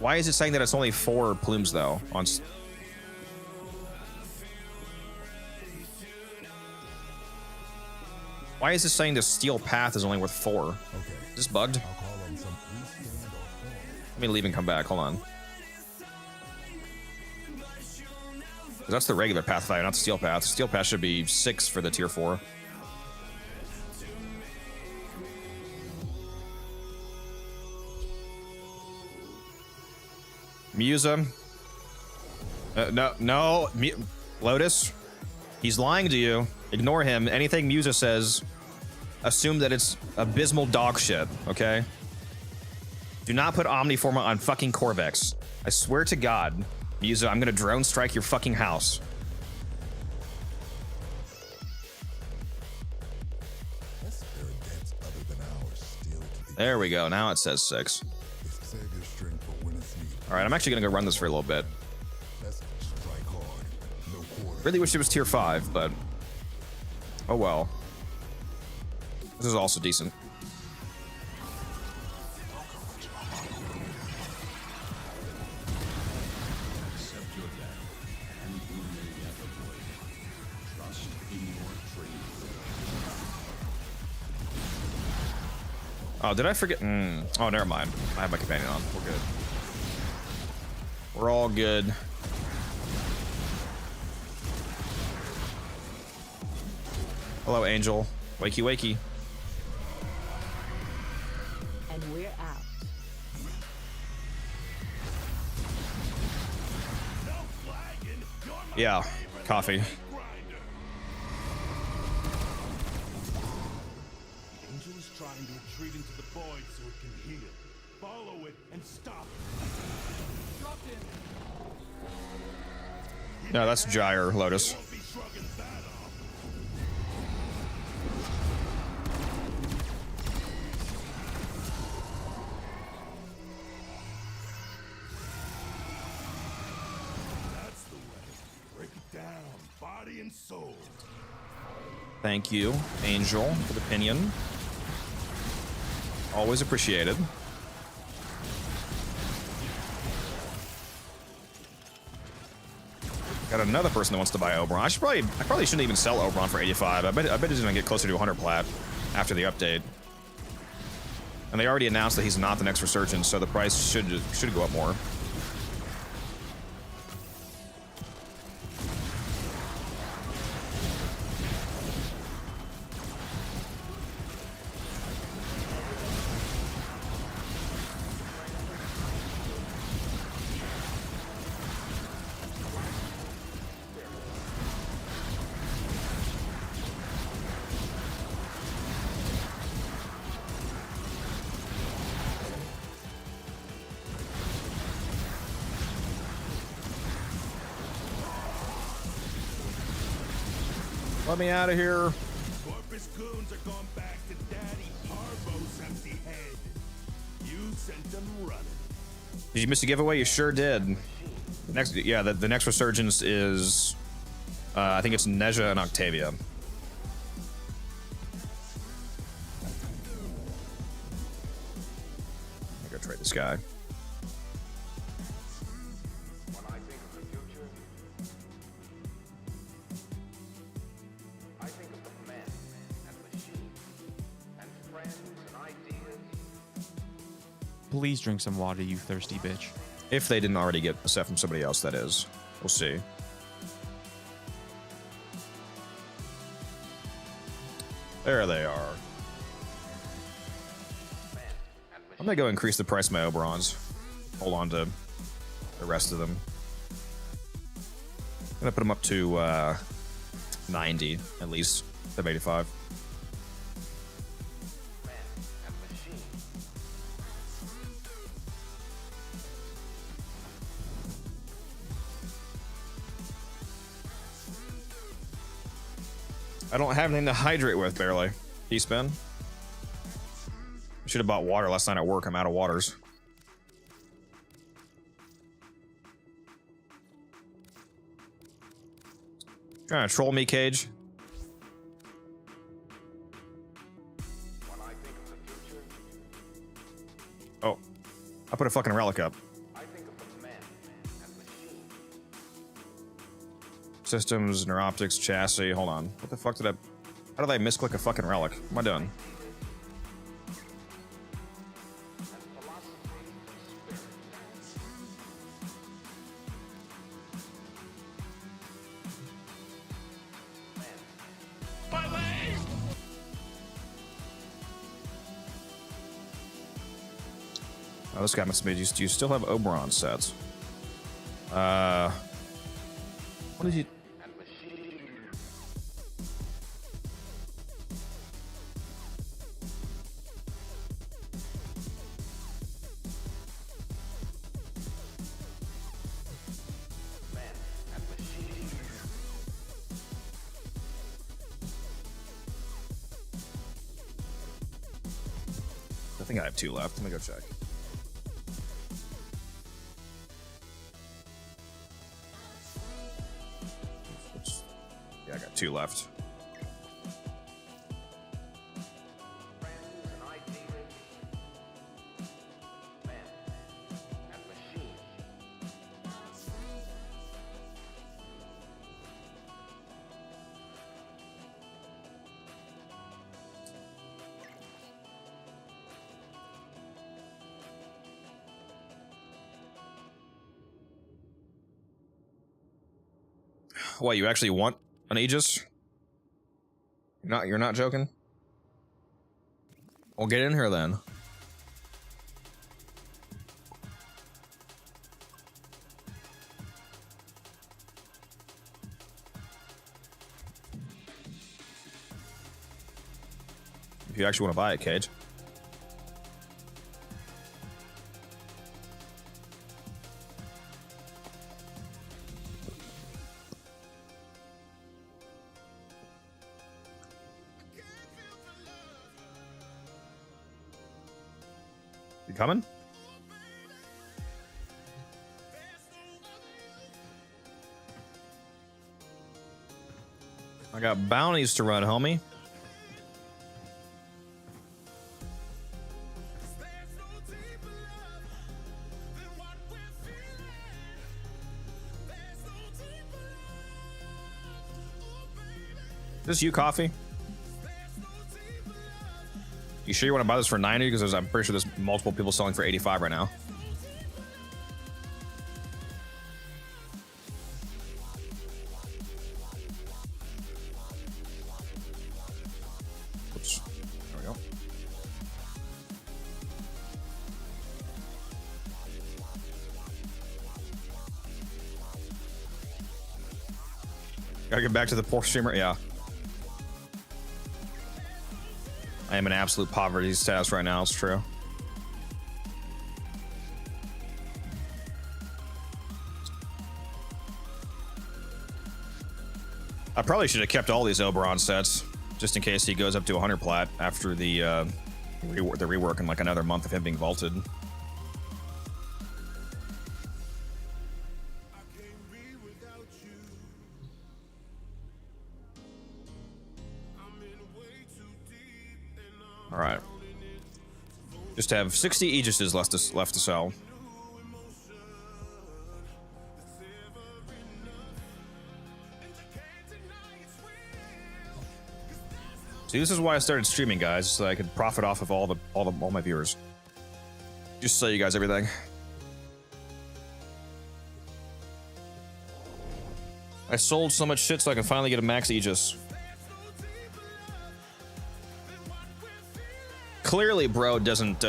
[SPEAKER 1] Why is it saying that it's only 4 plumes, though? Why is it saying the Steel Path is only worth 4? Okay. Is this bugged? Let me leave and come back. Hold on. 'Cause that's the regular Pathfinder, not the Steel Path. The Steel Path should be 6 for the tier 4. Musa. No. Lotus. He's lying to you. Ignore him. Anything Musa says, assume that it's abysmal dog shit, okay? Do not put Omniforma on fucking Corvex. I swear to God, Musa, I'm gonna drone strike your fucking house. There we go. Now it says 6. All right, I'm actually gonna go run this for a little bit. Really wish it was tier 5, but oh well. This is also decent.
[SPEAKER 6] Accept your death, and you may yet avoid it. Trust in your trade.
[SPEAKER 1] Oh, did I forget? Oh, never mind. I have my companion on. We're good. We're all good. Hello, Angel. Wakey, wakey.
[SPEAKER 9] And we're out.
[SPEAKER 1] Yeah, coffee.
[SPEAKER 10] Angel is trying to retreat into the void so it can heal. Follow it and stop it. Dropped in.
[SPEAKER 1] No, that's Gyre, Lotus.
[SPEAKER 10] Soul.
[SPEAKER 1] Thank you, Angel, for the opinion. Always appreciated. Got another person that wants to buy Oberon. I probably shouldn't even sell Oberon for 85. I bet he's gonna get closer to 100 plat after the update. And they already announced that he's not the next Resurgence, so the price should go up more. Let me out of here.
[SPEAKER 10] Corpus goons are going back to Daddy Parvo's empty head. You sent them running.
[SPEAKER 1] Did you miss a giveaway? You sure did. The next Resurgence is, I think it's Neja and Octavia. I'm gonna go trade this guy.
[SPEAKER 11] When I think of the future, I think of the men and machines and friends and ideas.
[SPEAKER 12] Please drink some water, you thirsty bitch.
[SPEAKER 1] If they didn't already get a set from somebody else, that is. We'll see. There they are. I'm gonna go increase the price of my Oberons. Hold on to the rest of them. I'm gonna put them up to 90 at least, 85. I don't have anything to hydrate with, barely. T-spin. I should have bought water last night at work. I'm out of waters. Trying to troll me, Cage? Oh. I put a fucking relic up. Systems, neuroptics, chassis. Hold on. What the fuck did I... How did I misclick a fucking relic? What am I doing? Oh, this guy must be... Do you still have Oberon sets? What did you... I think I have 2 left. Let me go check. Yeah, I got 2 left. What, you actually want an Aegis? You're not joking? Well, get in here then. If you actually want to buy it, Cage. You coming? I got bounties to run, homie. Is this you, Coffee? You sure you want to buy this for 90? Because I'm pretty sure there's multiple people selling for 85 right now. Oops. There we go. Gotta get back to the poor streamer. Yeah. I am in absolute poverty status right now, it's true. I probably should have kept all these Oberon sets, just in case he goes up to 100 plat after the rework in like another month of him being vaulted. All right. Just have 60 Aegises left to sell. See, this is why I started streaming, guys, so I could profit off of all my viewers. Just sell you guys everything. I sold so much shit so I can finally get a max Aegis. Clearly, bro doesn't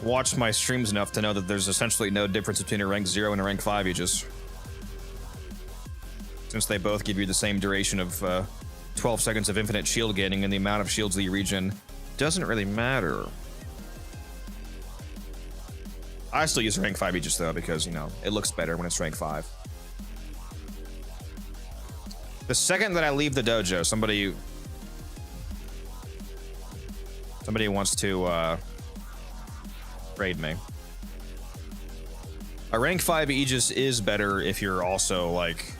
[SPEAKER 1] watched my streams enough to know that there's essentially no difference between a rank 0 and a rank 5 Aegis. Since they both give you the same duration of 12 seconds of infinite shield gaining, and the amount of shields that you regen doesn't really matter. I still use rank 5 Aegis though, because, you know, it looks better when it's rank 5. The second that I leave the dojo, somebody wants to raid me. A rank 5 Aegis is better if you're also like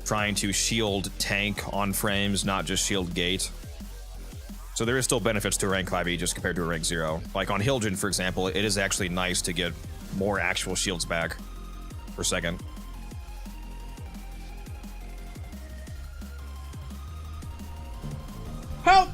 [SPEAKER 1] trying to shield tank on frames, not just shield gate. So there is still benefits to a rank 5 Aegis compared to a rank 0. Like on Hildren, for example, it is actually nice to get more actual shields back per second.
[SPEAKER 12] Help!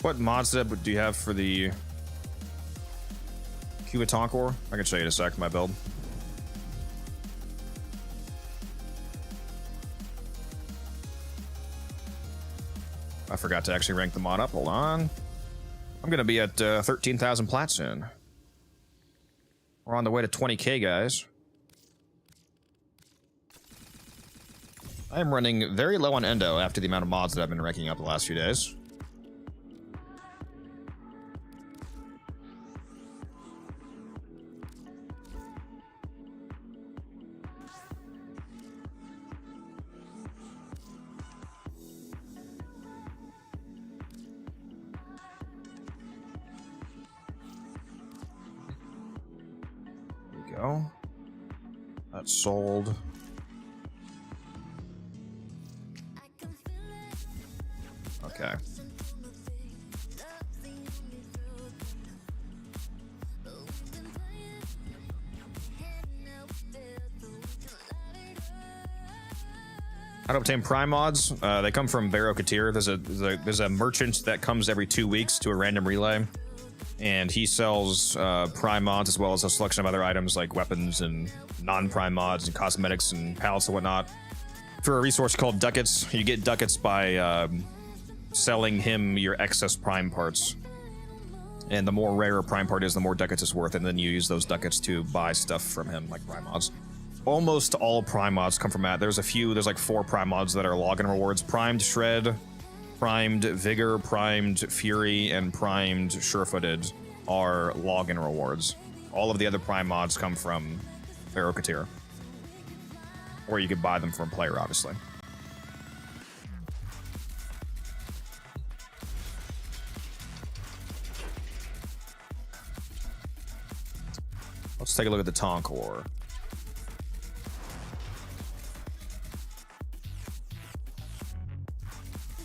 [SPEAKER 1] What mods do you have for the Cubiton core? I can show you in a sec, my build. I forgot to actually rank the mod up. Hold on. I'm gonna be at 13,000 plat soon. We're on the way to 20k, guys. I am running very low on endo after the amount of mods that I've been ranking up the last few days. Go. That's sold. Okay. How to obtain prime mods? They come from Barokatir. There's a merchant that comes every 2 weeks to a random relay. And he sells prime mods as well as a selection of other items like weapons and non-prime mods and cosmetics and palettes and whatnot. For a resource called ducats, you get ducats by selling him your excess prime parts. And the more rare a prime part is, the more ducats it's worth, and then you use those ducats to buy stuff from him, like prime mods. Almost all prime mods come from that. There's like 4 prime mods that are login rewards. Primed Shred, Primed Vigor, Primed Fury, and Primed Surefooted are login rewards. All of the other prime mods come from Barokatir. Or you could buy them from player, obviously. Let's take a look at the Tonk-Core.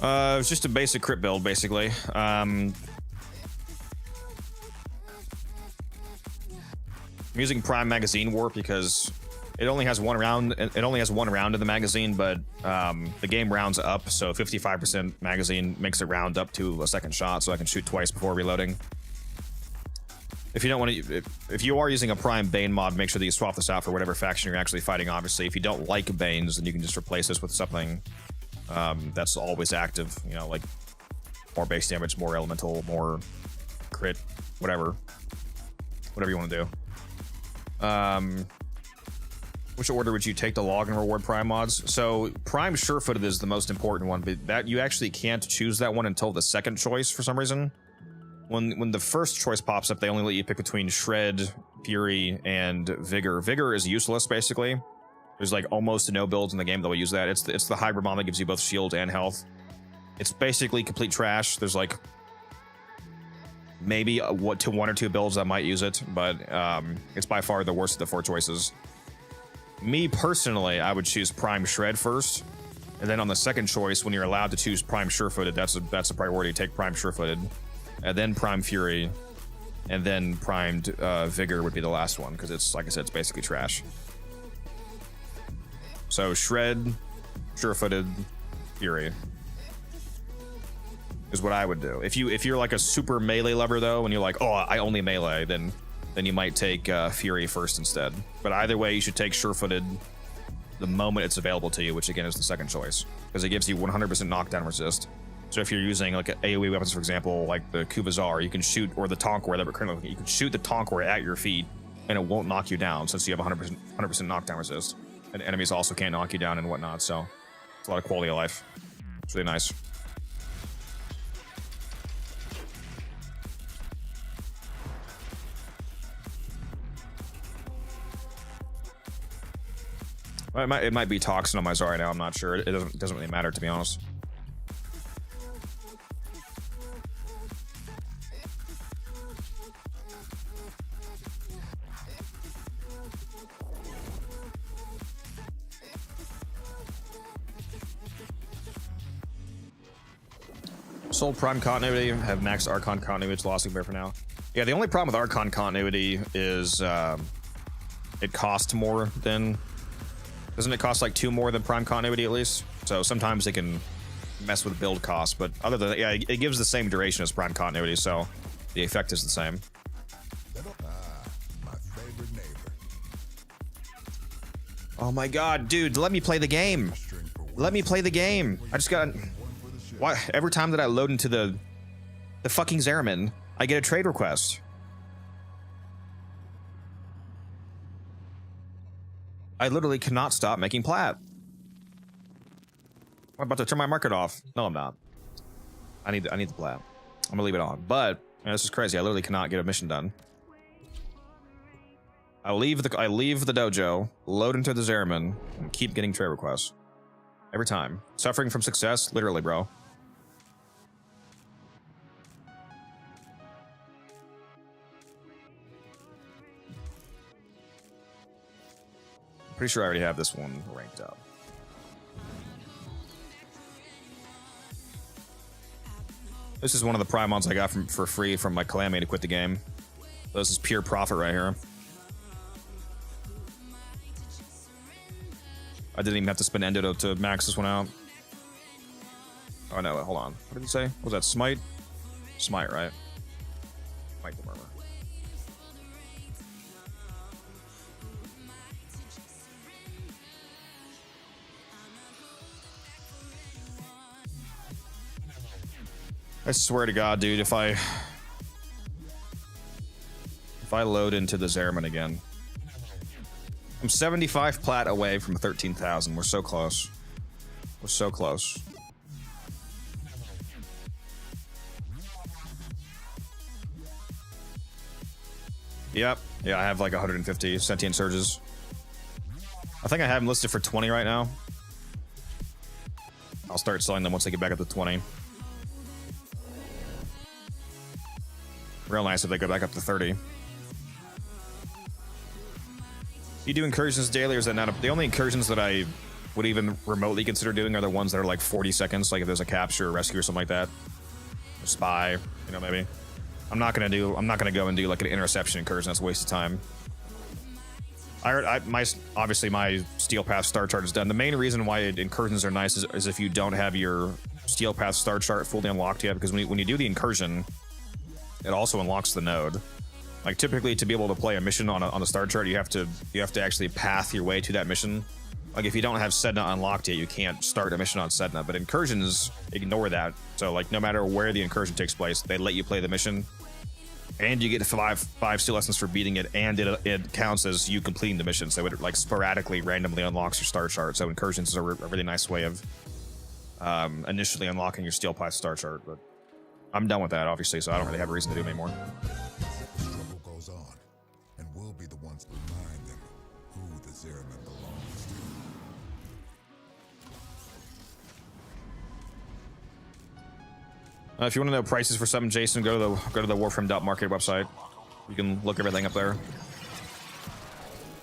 [SPEAKER 1] It's just a basic crit build, basically. I'm using Prime Magazine Warp because it only has one round. It only has one round in the magazine, but the game rounds up, so 55% magazine makes it round up to a second shot, so I can shoot twice before reloading. If you don't want to, if you are using a Prime Bane mod, make sure that you swap this out for whatever faction you're actually fighting. Obviously, if you don't like Banes, then you can just replace this with something that's always active, you know, like more base damage, more elemental, more crit, whatever you want to do. Which order would you take to log and reward prime mods? So Prime Surefooted is the most important one, but that you actually can't choose that one until the second choice for some reason. When the first choice pops up, they only let you pick between Shred, Fury, and Vigor. Vigor is useless, basically. There's like almost no builds in the game that will use that. It's the hybrid bomb that gives you both shield and health. It's basically complete trash. There's like maybe one or two builds that might use it, but it's by far the worst of the 4 choices. Me personally, I would choose Prime Shred first, and then on the second choice, when you're allowed to choose Prime Surefooted, that's a priority. Take Prime Surefooted, and then Prime Fury, and then Primed Vigor would be the last one, because it's, like I said, it's basically trash. So Shred, Surefooted, Fury. is what I would do. If you're like a super melee lover though, and you're like, oh, I only melee, then you might take Fury first instead. But either way, you should take sure-footed the moment it's available to you, which again is the second choice, because it gives you 100% knockdown resist. So if you're using like AoE weapons, for example, like the Kuvazar, you can shoot, or the Tonk War, currently you can shoot the Tonk War at your feet, and it won't knock you down since you have 100% knockdown resist. And enemies also can't knock you down and whatnot. So it's a lot of quality of life. It's really nice. Well, it might be Toxin on my Zarya now. I'm not sure. It doesn't really matter, to be honest. Soul Prime Continuity, have maxed Archon Continuity, it's lost bear for now. Yeah, the only problem with Archon Continuity is it costs more than... Doesn't it cost like 2 more than Prime Continuity at least? So sometimes it can mess with build costs, but other than that, yeah, it gives the same duration as Prime Continuity, so the effect is the same.
[SPEAKER 4] My favorite neighbor.
[SPEAKER 1] Oh my god, dude, let me play the game. Let me play the game. I just got... Why every time that I load into the fucking Zeraman, I get a trade request. I literally cannot stop making plat. I'm about to turn my market off. No, I'm not. I need the plat. I'm gonna leave it on. But man, this is crazy. I literally cannot get a mission done. I leave the dojo, load into the Zeraman, and keep getting trade requests. Every time. Suffering from success, literally, bro. Pretty sure I already have this one ranked up. This is one of the prime mods I got for free from my Calamity to quit the game. This is pure profit right here. I didn't even have to spend Endo to max this one out. Oh no, hold on. What did he say? What was that? Smite? Smite, right? Smite the Murmur. I swear to God, dude, if I load into the Zeraman again, I'm 75 plat away from 13,000. We're so close. We're so close. Yep. Yeah, I have like 150 sentient surges. I think I have them listed for 20 right now. I'll start selling them once they get back up to 20. Real nice if they go back up to 30. You do incursions daily, or is that not the only incursions that I would even remotely consider doing are the ones that are like 40 seconds, like if there's a capture or rescue or something like that. Or spy, you know, maybe. I'm not gonna go and do like an interception incursion, that's a waste of time. Obviously my Steel Path star chart is done. The main reason why incursions are nice is if you don't have your Steel Path star chart fully unlocked yet, because when you do the incursion, it also unlocks the node. Like typically, to be able to play a mission on the star chart, you have to actually path your way to that mission. Like if you don't have Sedna unlocked yet, you can't start a mission on Sedna. But incursions ignore that. So like no matter where the incursion takes place, they let you play the mission, and you get five steel lessons for beating it, and it counts as you completing the mission. So it like sporadically, randomly unlocks your star chart. So incursions is a really nice way of initially unlocking your Steel Path star chart. But I'm done with that, obviously, so I don't really have a reason to do it anymore.
[SPEAKER 4] The struggle goes on, and we'll be the ones to remind them who the Zeraman belongs to.
[SPEAKER 1] If you want to know prices for something, Jason, go to the Warframe.market website. You can look everything up there.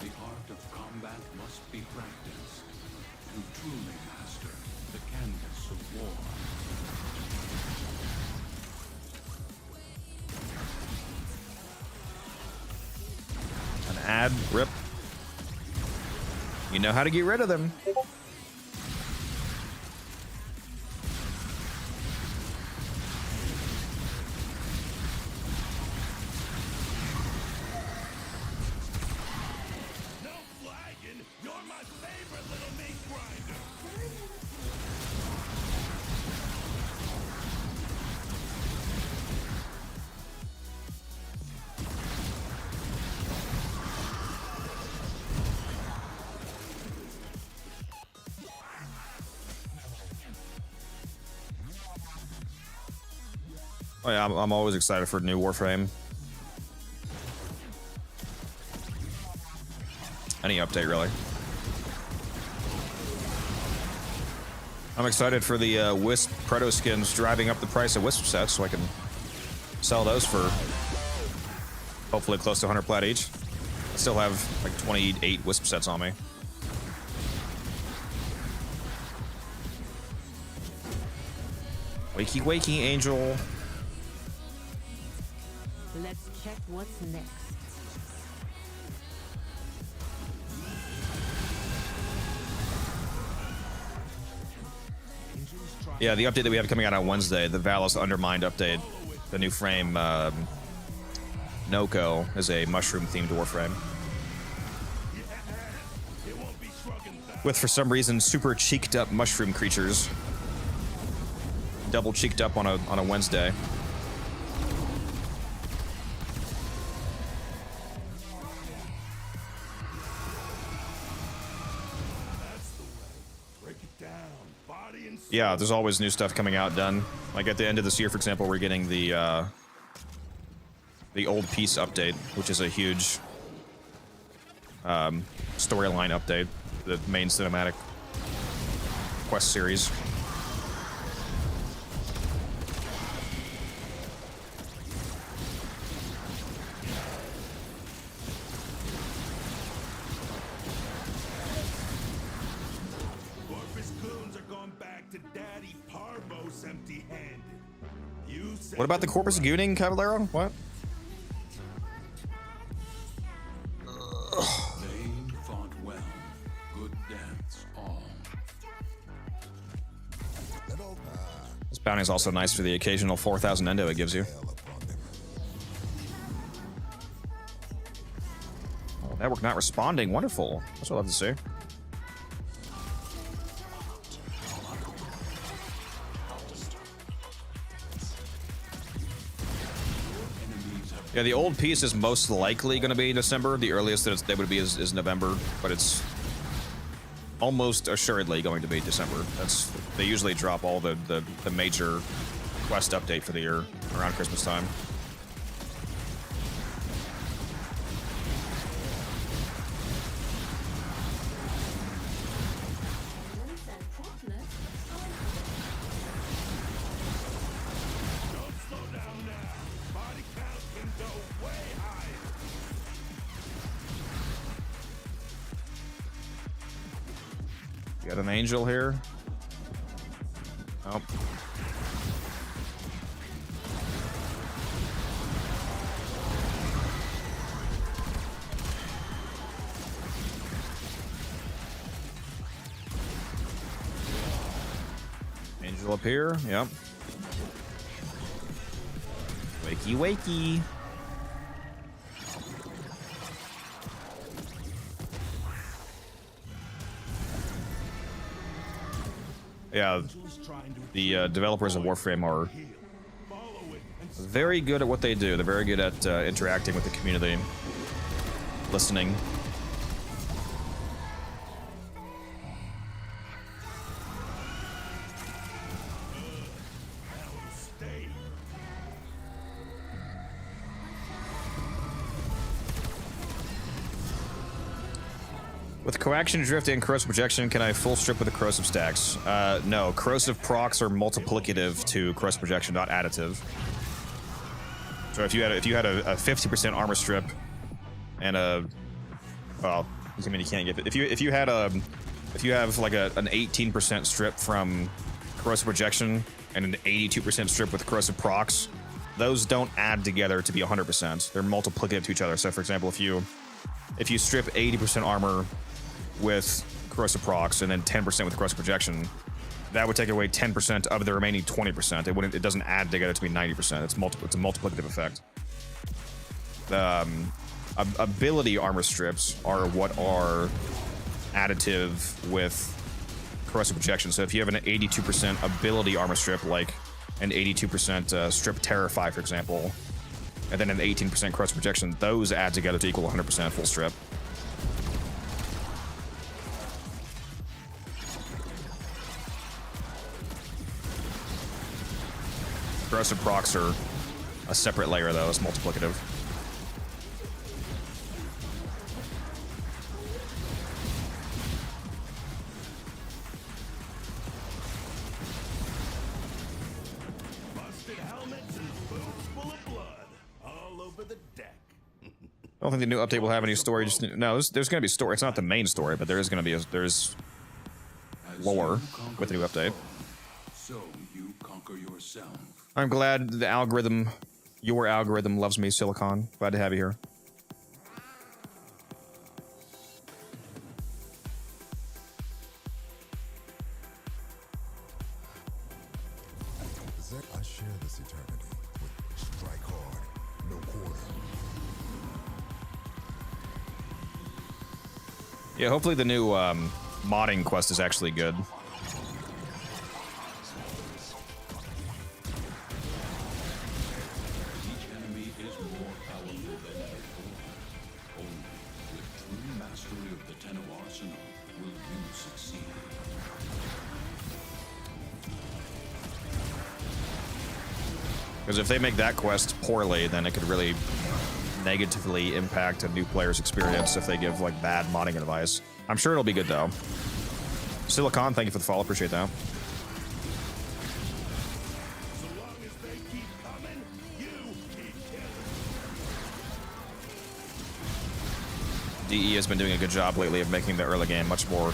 [SPEAKER 6] The art of combat must be practiced to truly master the canvas of war.
[SPEAKER 1] An ad, rip. You know how to get rid of them. Oh yeah, I'm always excited for new Warframe. Any update, really. I'm excited for the Wisp Proto skins driving up the price of Wisp sets, so I can sell those for hopefully close to 100 plat each. I still have like 28 Wisp sets on me. Wakey, wakey, Angel.
[SPEAKER 9] Let's check what's next.
[SPEAKER 1] Yeah, the update that we have coming out on Wednesday, the Valis Undermined update, the new frame, Noko, is a mushroom-themed Warframe. With, for some reason, super cheeked-up mushroom creatures. Double cheeked up on a Wednesday. Yeah, there's always new stuff coming out done. Like at the end of this year, for example, we're getting the old piece update, which is a huge storyline update, the main cinematic quest series. What about the Corpus Gooning, Caballero? What?
[SPEAKER 6] They fought well. Good dance, all.
[SPEAKER 1] This bounty is also nice for the occasional 4,000 endo it gives you. Oh, network not responding. Wonderful. That's what I love to see. Yeah, the old piece is most likely going to be December. The earliest that they would be is November, but it's almost assuredly going to be December. They usually drop all the major quest update for the year around Christmas time. Got an angel here. Oh. Angel up here. Yep. Wakey, wakey. Yeah, the developers of Warframe are very good at what they do. They're very good at interacting with the community, listening. With coaction, drift, and corrosive projection, can I full strip with the corrosive stacks? No, corrosive procs are multiplicative to corrosive projection, not additive. So if you had a 50% armor strip and a, well, I mean you can't get it. If you have like an 18% strip from corrosive projection and an 82% strip with corrosive procs, those don't add together to be 100%. They're multiplicative to each other. So for example, if you strip 80% armor with corrosive procs and then 10% with corrosive projection, that would take away 10% of the remaining 20%. It doesn't add together to be 90%. It's a multiplicative effect. Ability armor strips are what are additive with corrosive projection. So if you have an 82% ability armor strip, like an 82% strip Terrify, for example, and then an 18% corrosive projection, those add together to equal 100% full strip. Corrosive procs are a separate layer though. It's multiplicative.
[SPEAKER 10] Busted helmets and boots full of blood all over the deck.
[SPEAKER 1] I don't think the new update will have any story. Just no, there's going to be story. It's not the main story, but there is going to be there's lore with the new update.
[SPEAKER 6] So you conquer yourself.
[SPEAKER 1] I'm glad the algorithm, your algorithm, loves me, Silicon. Glad to have you here.
[SPEAKER 4] I share this eternity with strike hard, no quarter.
[SPEAKER 1] Yeah, hopefully the new modding quest is actually good.
[SPEAKER 6] Each enemy is more powerful than before. Only with true mastery of the Tenno arsenal will you succeed.
[SPEAKER 1] Because if they make that quest poorly, then it could really negatively impact a new player's experience if they give like bad modding advice. I'm sure it'll be good though. Silicon, thank you for the follow. Appreciate that.
[SPEAKER 10] So long as they keep coming, you keep killing.
[SPEAKER 1] DE has been doing a good job lately of making the early game much more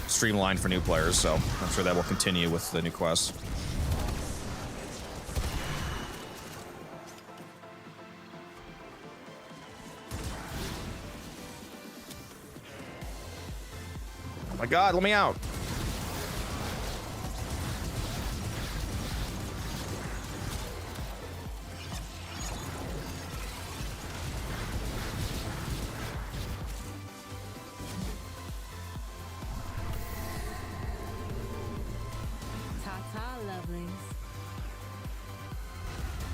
[SPEAKER 1] streamlined for new players, so I'm sure that will continue with the new quests. My God, let me out.
[SPEAKER 9] Ta-ta, lovelies.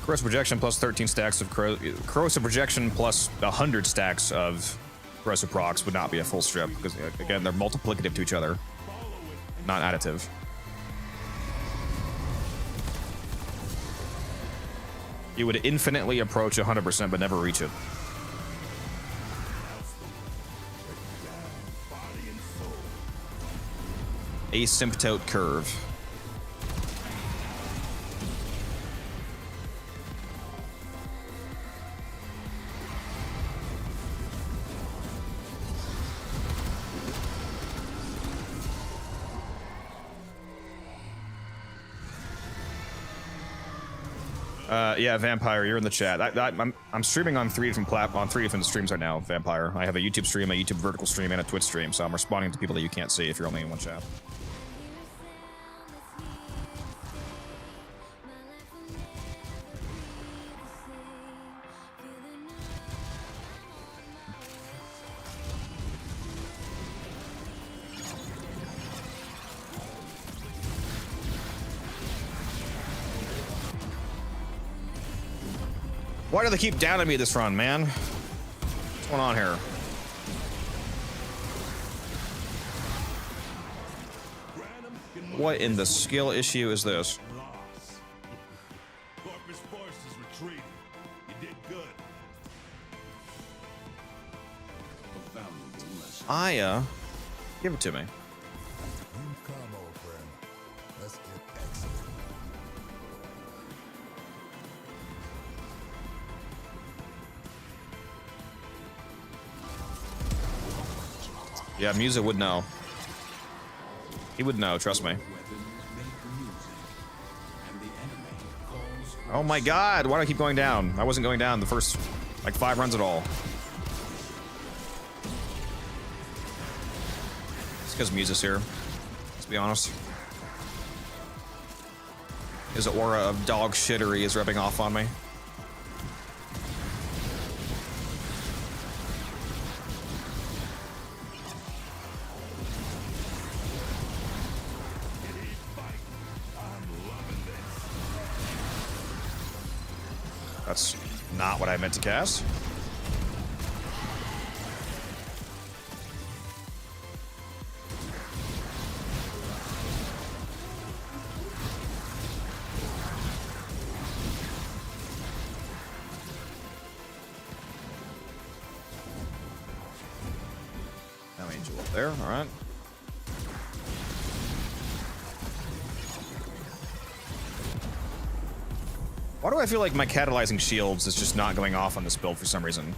[SPEAKER 1] Corrosive projection plus 13 stacks of corrosive projection plus 100 stacks of corrosive procs would not be a full strip because again they're multiplicative to each other, not additive. You would infinitely approach 100% but never reach it. Asymptote curve. Yeah, Vampire, you're in the chat. I'm streaming on three different streams right now, Vampire. I have a YouTube stream, a YouTube vertical stream, and a Twitch stream, so I'm responding to people that you can't see if you're only in one chat. Why do they keep downing me this run, man? What's going on here? What in the skill issue is this?
[SPEAKER 10] Corpus Force is retreating. You did good.
[SPEAKER 6] A valuable lesson.
[SPEAKER 1] Aya, give it to me.
[SPEAKER 4] You come, old friend. Let's get excellent.
[SPEAKER 1] Yeah, Musa would know. He would know, trust me. Oh my God, why do I keep going down? I wasn't going down the first, like, 5 runs at all. It's because Musa's here, let's be honest. His aura of dog shittery is rubbing off on me. That's not what I meant to cast. There, all right. Why do I feel like my catalyzing shields is just not going off on this build for some reason?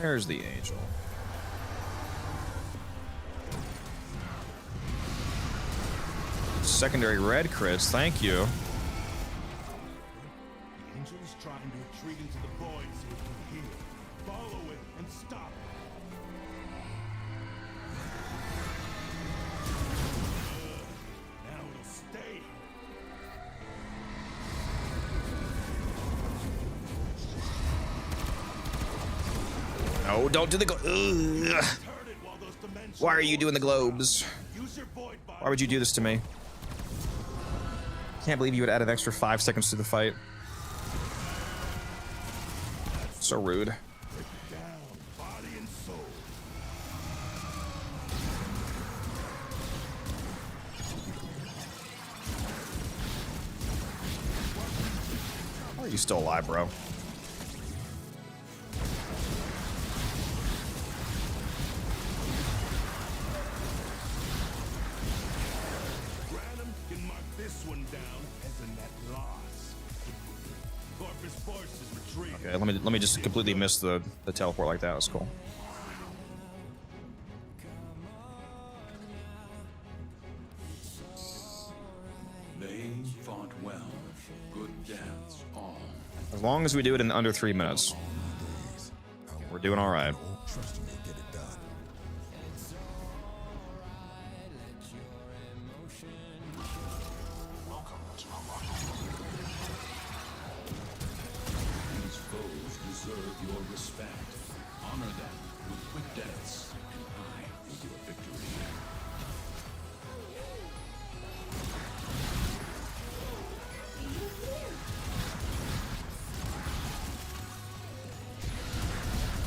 [SPEAKER 1] There's the angel. Secondary red crits, thank you.
[SPEAKER 10] The angel is trying to retreat into the void so it can heal. Follow it and stop it. Now it'll stay.
[SPEAKER 1] No, don't do the Why are you doing the globes? Why would you do this to me? Can't believe you would add an extra 5 seconds to the fight. So rude. How are you still alive, bro? Okay, let me just completely miss the teleport like that. That's cool.
[SPEAKER 6] They fought well. Good deaths, all.
[SPEAKER 1] As long as we do it in under 3 minutes, we're doing all right.
[SPEAKER 6] These foes deserve your respect. Honor them with quick deaths, and I will do a victory.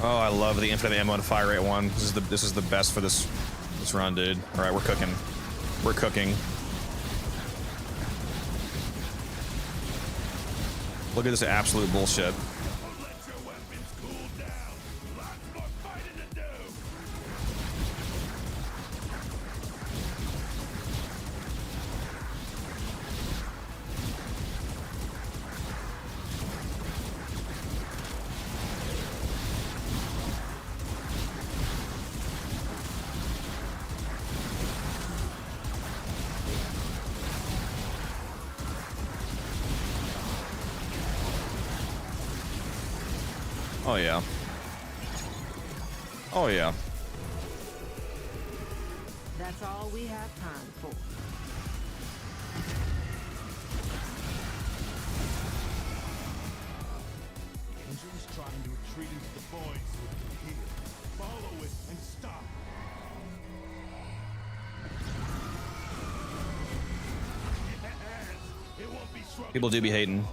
[SPEAKER 1] Oh, I love the infinite ammo and fire rate one. This is the best for this run, dude. All right, we're cooking. We're cooking. Look at this absolute bullshit. Oh yeah. Oh yeah.
[SPEAKER 9] That's all we have time for.
[SPEAKER 10] The angel is trying to retreat into the void so it can heal. Follow it and stop. Yes, it won't be struck.
[SPEAKER 1] People do be hating.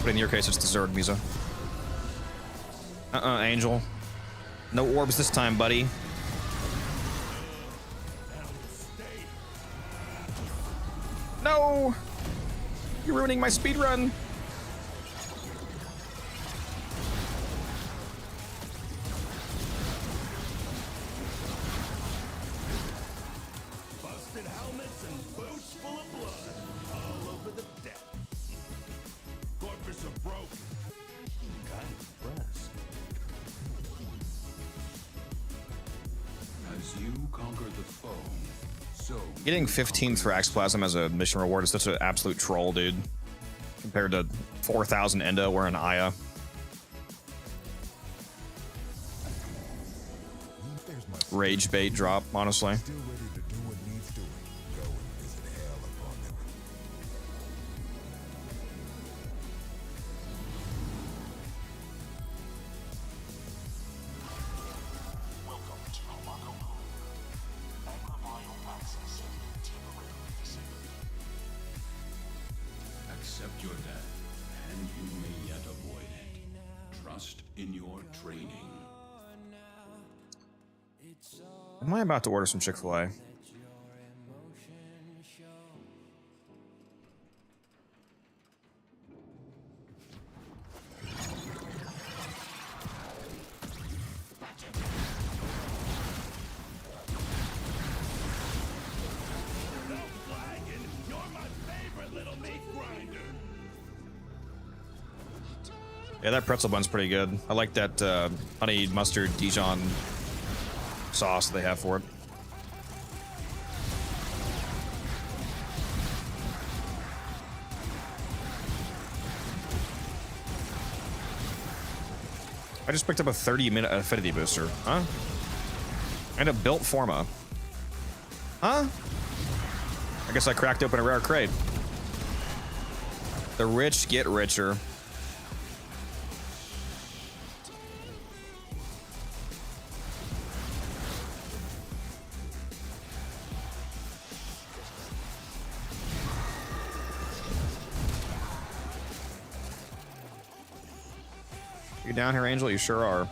[SPEAKER 1] But in your case, it's the Zerg visa. Angel. No orbs this time, buddy. No! You're ruining my speed run.
[SPEAKER 10] Busted helmets and boots full of blood all over the deck. Corpus are broken. Kind of impressed.
[SPEAKER 6] As you conquer the foe, so
[SPEAKER 1] Getting 15 Thrax Plasm as a mission reward is such an absolute troll, dude. Compared to 4,000 Endo or an Aya. Rage bait drop, honestly.
[SPEAKER 4] Still ready to do what needs doing. Go and visit hell upon them.
[SPEAKER 10] Welcome to Malaco. Microbiome access temporarily disabled.
[SPEAKER 6] accept your death, and you may yet avoid it. Trust in your training.
[SPEAKER 1] Am I about to order some Chick-fil-A? Yeah, that pretzel bun's pretty good. I like that honey mustard Dijon sauce they have for it. I just picked up a 30-minute affinity booster. Huh? And a built Forma. Huh? I guess I cracked open a rare crate. The rich get richer. You down here, Angel? You sure are.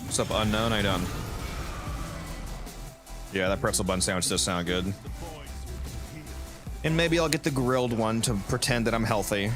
[SPEAKER 1] What's up, Unknown? How you doing? Yeah, that pretzel bun sandwich does sound good. And maybe I'll get the grilled one to pretend that I'm healthy.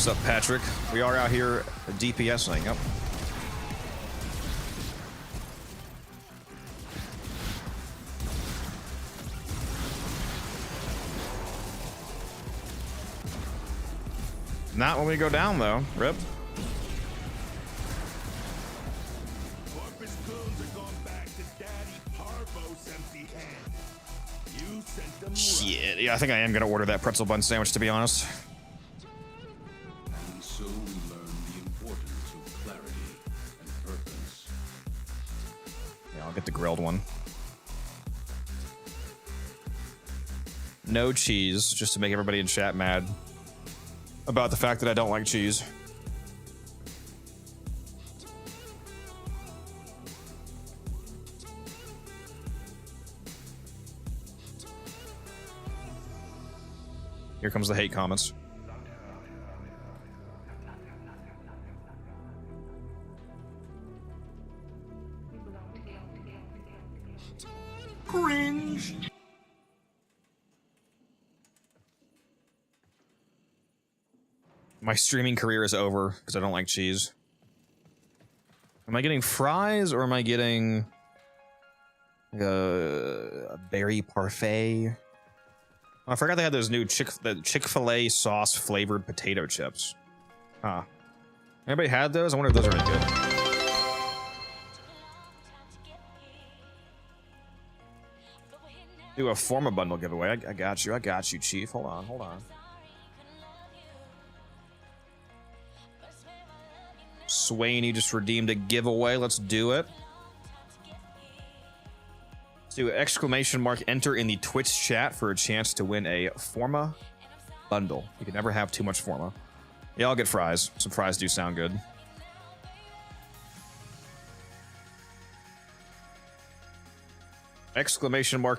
[SPEAKER 1] What's up, Patrick? We are out here DPSing. Yep. Not when we go down, though. Rip. Shit. Yeah, I think I am going to order that pretzel bun sandwich, to be honest. Get the grilled one. No cheese, just to make everybody in chat mad about the fact that I don't like cheese. Here comes the hate comments. Cringe. My streaming career is over because I don't like cheese. Am I getting fries or am I getting a berry parfait? Oh, I forgot they had those new Chick-fil-A sauce flavored potato chips. Huh. Anybody had those? I wonder if those are any good. Do a Forma bundle giveaway. I got you. I got you, Chief. Hold on. Hold on. Swainy just redeemed a giveaway. Let's do it. Let's do !enter in the Twitch chat for a chance to win a Forma bundle. You can never have too much Forma. Yeah, I'll get fries. Some fries do sound good.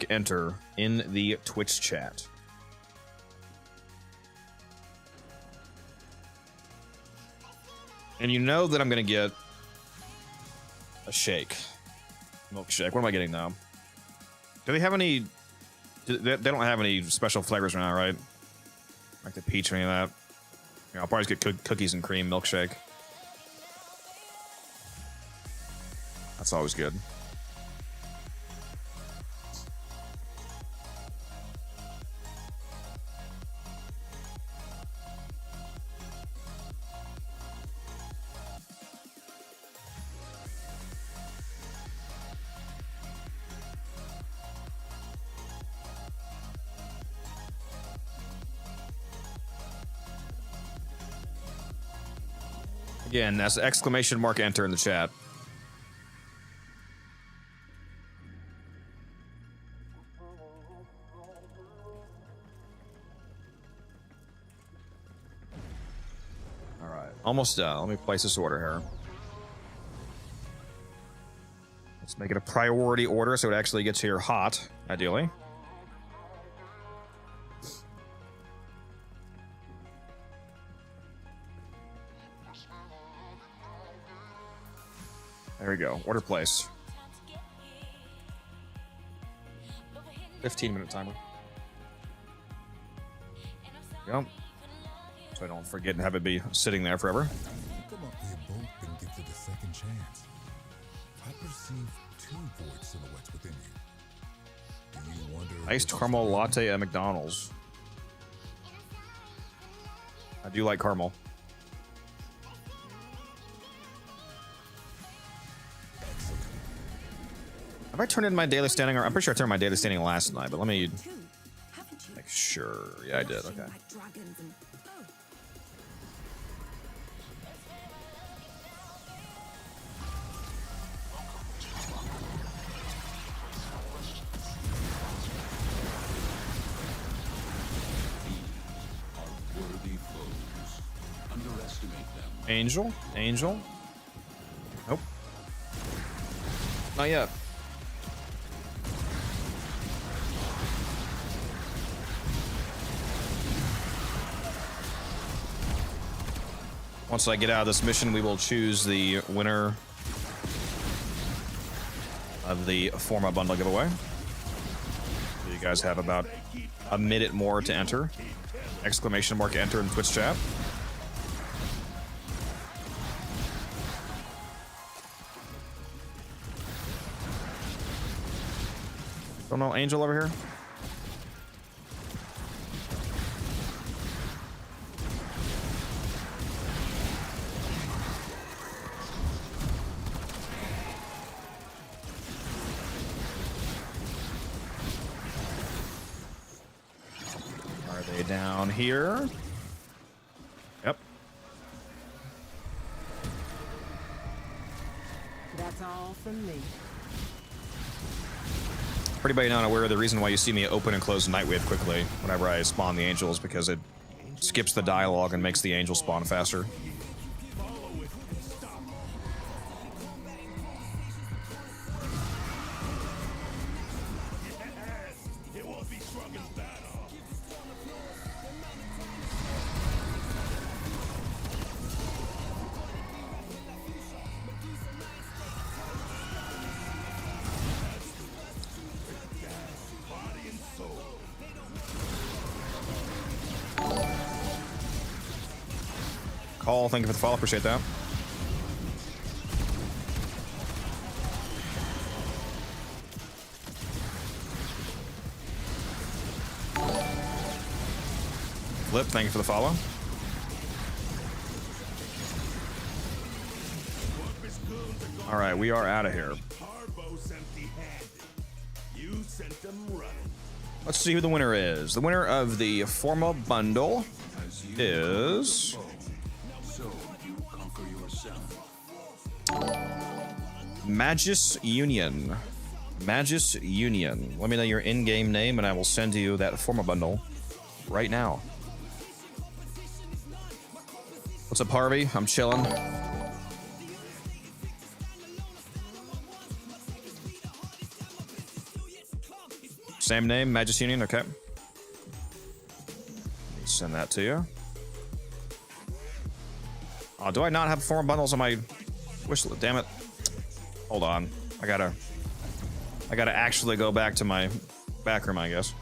[SPEAKER 1] !enter in the Twitch chat. And you know that I'm gonna get a shake. Milkshake. What am I getting now? Do they have any... They don't have any special flavors right now, right? Like the peach or any of that. Yeah, I'll probably just get cookies and cream milkshake. That's always good. Again, that's exclamation mark enter in the chat. All right, almost done. Let me place this order here. Let's make it a priority order so it actually gets here hot, ideally. There we go. Order place. 15-minute timer. Yep. So I don't forget and have it be sitting there forever.
[SPEAKER 4] We have both been gifted a second chance. I perceive two void silhouettes within you. Do you wonder?
[SPEAKER 1] Iced caramel latte at McDonald's. I do like caramel. Have I turned in my daily standing? Or I'm pretty sure I turned my daily standing last night, but let me make sure. Yeah, I did. Okay.
[SPEAKER 6] Worthy foes. Underestimate them.
[SPEAKER 1] Angel? Angel? Nope. Not yet. Once I get out of this mission, we will choose the winner of the Forma bundle giveaway. So you guys have about a minute more to enter. Exclamation mark enter in Twitch chat. Don't know Angel over here? Are they down here? Yep.
[SPEAKER 9] That's all from me.
[SPEAKER 1] For anybody not aware, the reason why you see me open and close Nightwave quickly whenever I spawn the angels because it skips the dialogue and makes the angel spawn faster. Call, thank you for the follow, appreciate that. Flip, thank you for the follow. All right, we are out of here. Let's see who the winner is. The winner of the Forma bundle is... Magus Union. Magus Union. Let me know your in-game name and I will send you that Forma bundle right now. What's up, Harvey? I'm chilling. Same name, Magus Union, okay. Send that to you. Oh, do I not have Forma bundles on my wish list? Damn it. Hold on. I gotta actually go back to my back room, I guess.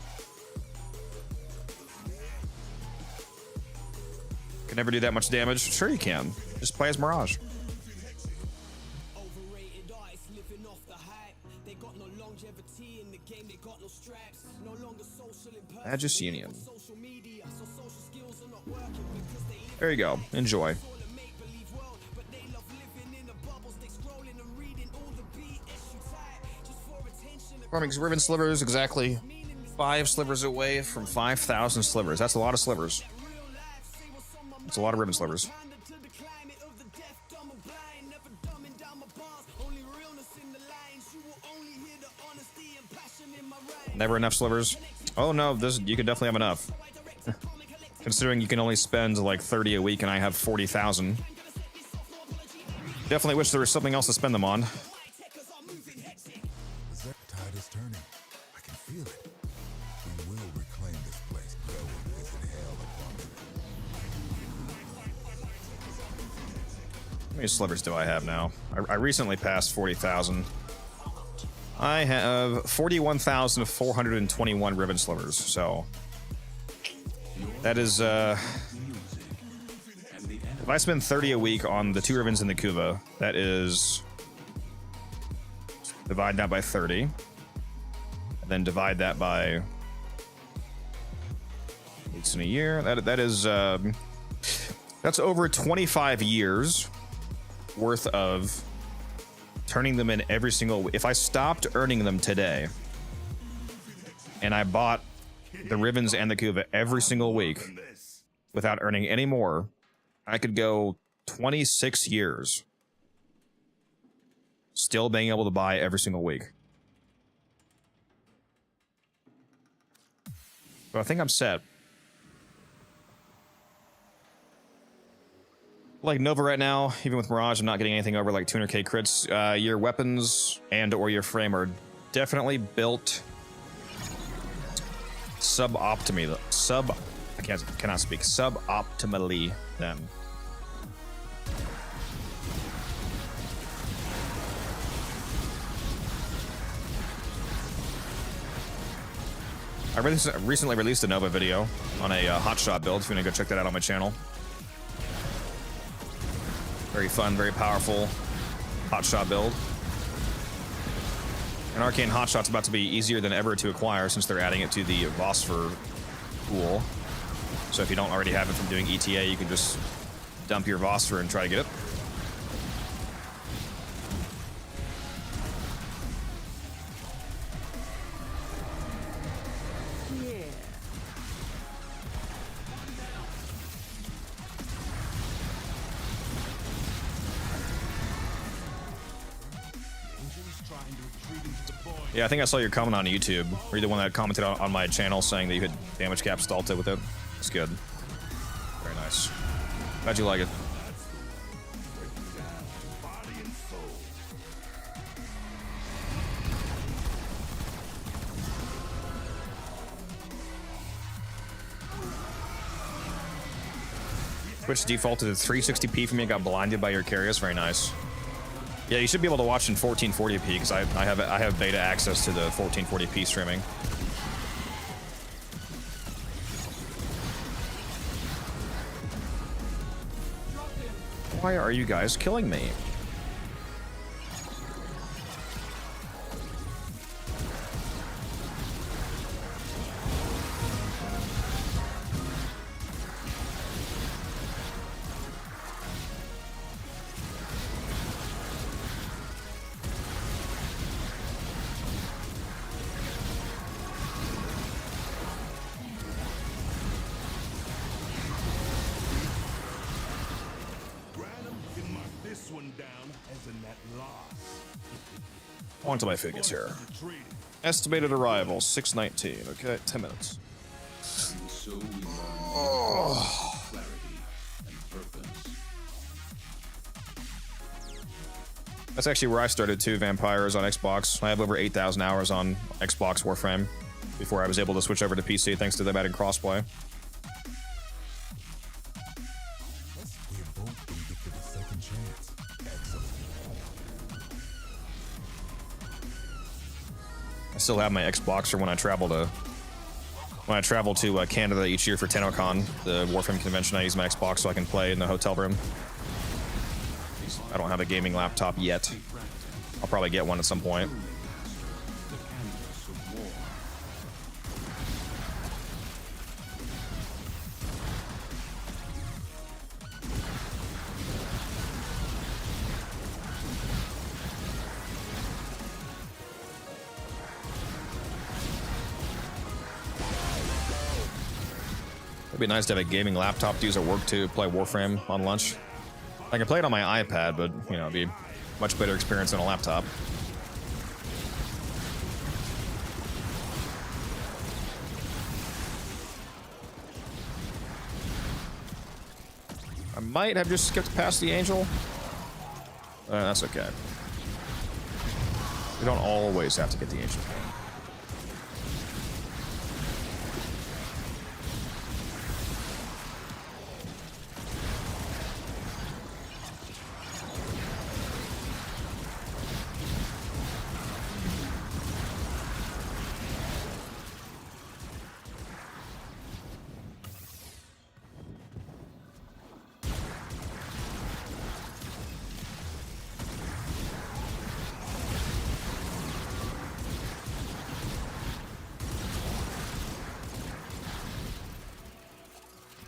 [SPEAKER 1] Can never do that much damage. Sure you can. Just play as Mirage. Magus Union. There you go. Enjoy. Farming ribbon slivers, exactly 5 slivers away from 5,000 slivers. That's a lot of slivers. It's a lot of ribbon slivers. Never enough slivers. Oh no, this you could definitely have enough. Considering you can only spend like 30 a week and I have 40,000. Definitely wish there was something else to spend them on.
[SPEAKER 4] The tide is turning. I can feel it. We will reclaim this place, glowing as an hell upon it.
[SPEAKER 1] How many slivers do I have now? I recently passed 40,000. I have 41,421 ribbon slivers, so that is if I spend 30 a week on the 2 ribbons in the Kuva, that is divide that by 30, and then divide that by weeks in a year. That is that's over 25 years worth of turning them in every single. If I stopped earning them today, and I bought the ribbons and the Kuva every single week without earning any more, I could go 26 years still being able to buy every single week. But I think I'm set. Like Nova right now, even with Mirage, I'm not getting anything over like 200k crits. Your weapons and or your frame are definitely built suboptimally. Cannot speak. Suboptimally then. I recently released a Nova video on a hotshot build. If you want to go check that out on my channel. Very fun, very powerful hotshot build. And Arcane Hotshot's about to be easier than ever to acquire since they're adding it to the Vosper pool. So if you don't already have it from doing ETA, you can just dump your Vosper and try to get it. Yeah, I think I saw your comment on YouTube. Were you the one that commented on my channel saying that you could damage cap Stalta with it? That's good. Very nice. Glad you like it. Twitch defaulted to 360p for me. I got blinded by your Carius. Very nice. Yeah, you should be able to watch in 1440p because I have beta access to the 1440p streaming. Why are you guys killing me? On to my figures here. Estimated arrival 6:19. Okay, 10 minutes. Oh. That's actually where I started too. Vampires on Xbox. I have over 8,000 hours on Xbox Warframe before I was able to switch over to PC thanks to them adding crossplay. I still have my Xbox for when I travel to Canada each year for TennoCon, the Warframe convention. I use my Xbox so I can play in the hotel room. I don't have a gaming laptop yet. I'll probably get one at some point. It'd be nice to have a gaming laptop to use at work to play Warframe on lunch. I can play it on my iPad, but, you know, it'd be a much better experience than a laptop. might have just skipped past the angel. That's okay. We don't always have to get the angel.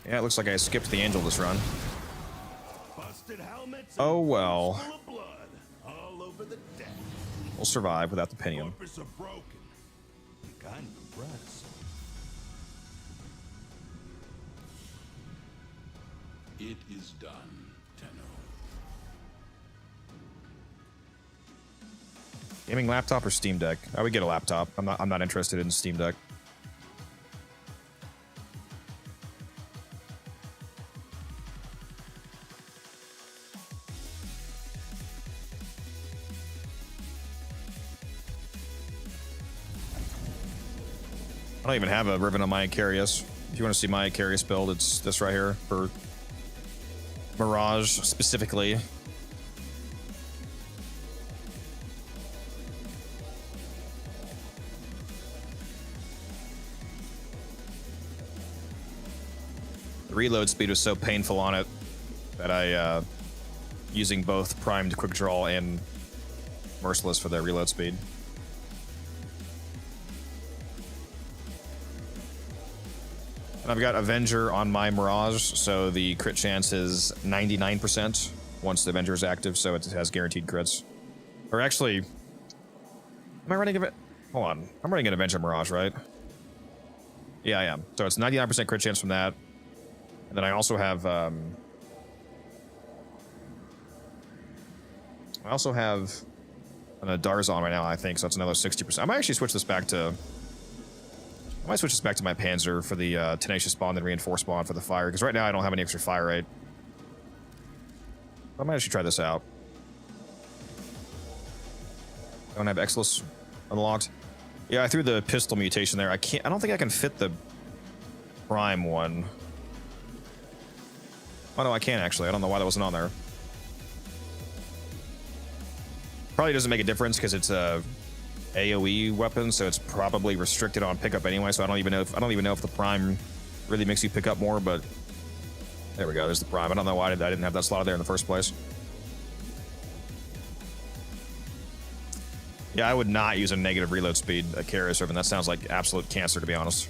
[SPEAKER 1] Yeah, it looks like I skipped the angel this run.
[SPEAKER 10] Busted helmets.
[SPEAKER 1] Oh well.
[SPEAKER 10] Full of blood all over the deck.
[SPEAKER 1] We'll survive without the pinion.
[SPEAKER 10] Corpus are broken. Kind of impressed.
[SPEAKER 6] It is done, Tenno.
[SPEAKER 1] Gaming laptop or Steam Deck? I would get a laptop. I'm not interested in Steam Deck. I don't even have a Riven on my Icarius. If you want to see my Icarius build, it's this right here for Mirage specifically. The reload speed was so painful on it that I, using both primed quick draw and merciless for the reload speed. And I've got Avenger on my Mirage, so the crit chance is 99% once the Avenger is active, so it has guaranteed crits. Or actually, am I running a... Hold on. I'm running an Avenger Mirage, right? Yeah, I am. So it's 99% crit chance from that. And then I also have... I also have an Darzon right now, I think, so it's another 60%. I might actually switch this back to... I might switch this back to my Panzer for the Tenacious Bond and Reinforced Bond for the fire, because right now I don't have any extra fire rate. I might actually try this out. Don't have Exilus unlocked. Yeah, I threw the pistol mutation there. I don't think I can fit the Prime one. Oh no, I can actually. I don't know why that wasn't on there. Probably doesn't make a difference because it's a AoE weapon, so it's probably restricted on pickup anyway. So I don't even know if the Prime really makes you pick up more. But there we go. There's the Prime. I don't know why I didn't have that slot there in the first place. Yeah, I would not use a negative reload speed Icarius Riven. That sounds like absolute cancer, to be honest.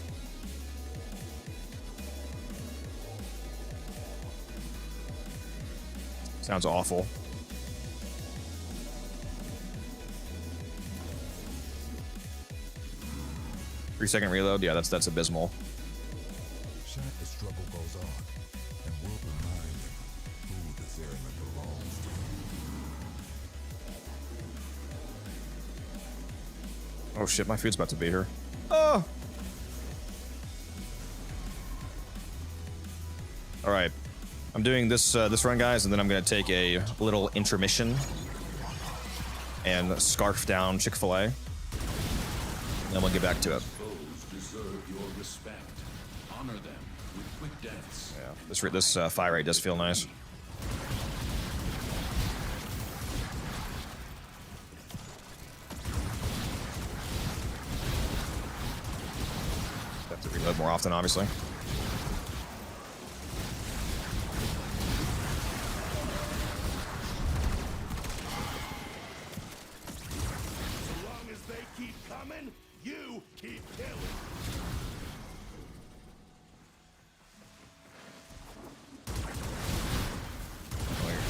[SPEAKER 1] Sounds awful. 3-second reload? Yeah, that's abysmal.
[SPEAKER 4] Shot the struggle goes on, and we'll remind them who this airman belongs to.
[SPEAKER 1] Oh shit, my food's about to be here. Oh! Alright. I'm doing this run, guys, and then I'm gonna take a little intermission and scarf down Chick-fil-A. And then we'll get back to it.
[SPEAKER 6] Deserve your respect. Honor them with quick deaths.
[SPEAKER 1] Yeah, this fire rate does feel nice. Have to reload more often, obviously.
[SPEAKER 10] As long as they keep coming, you keep killing.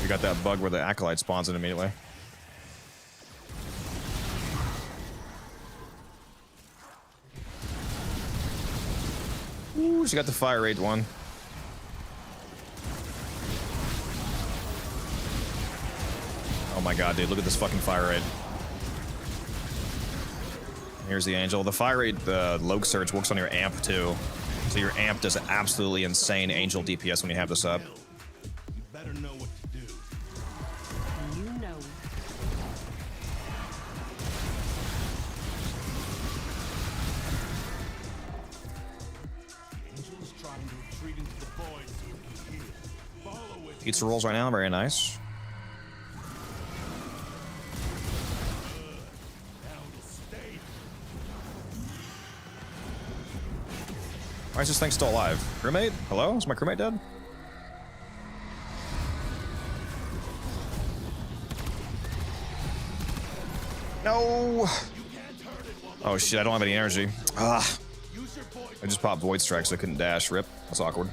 [SPEAKER 1] We got that bug where the Acolyte spawns in immediately. Ooh, she got the fire rate one. Oh my god, dude, look at this fucking fire rate. Here's the Angel. The fire rate, the Loke Surge works on your amp too. So your amp does absolutely insane Angel DPS when you have this up. Pizza rolls right now, very nice. Why is this thing still alive? Crewmate? Hello? Is my crewmate dead? No! Oh shit, I don't have any energy. Ah! I just popped Void Strike, so I couldn't dash. Rip. That's awkward.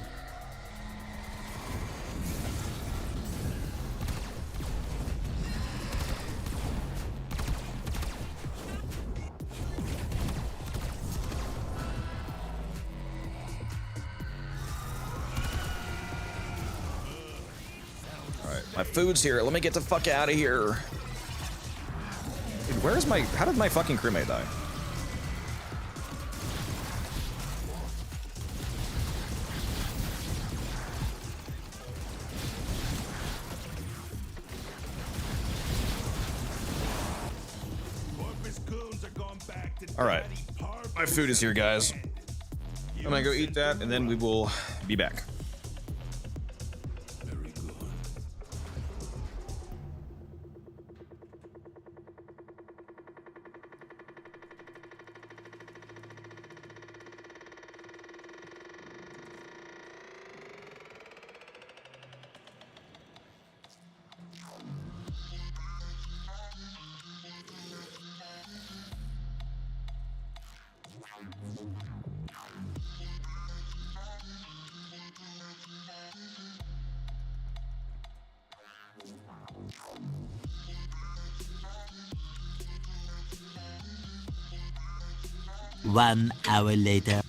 [SPEAKER 1] Alright, my food's here. Let me get the fuck out of here. Dude, where's my... How did my fucking crewmate die? Alright. My food is here, guys. I'm gonna go eat that, and then we will be back.
[SPEAKER 6] Very good.
[SPEAKER 13] One hour later.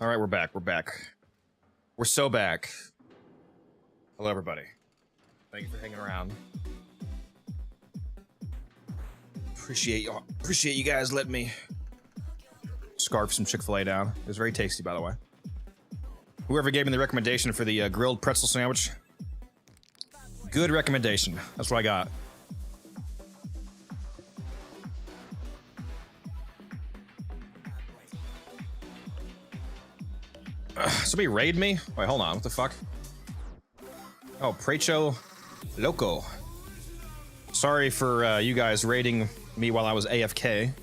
[SPEAKER 1] All right, we're back. We're back. We're so back. Hello, everybody. Thank you for hanging around. Appreciate you guys letting me scarf some Chick-fil-A down. It was very tasty, by the way. Whoever gave me the recommendation for the grilled pretzel sandwich, good recommendation. That's what I got. Somebody raid me? Wait, hold on. What the fuck? Oh, Precho Loco. Sorry for you guys raiding me while I was AFK.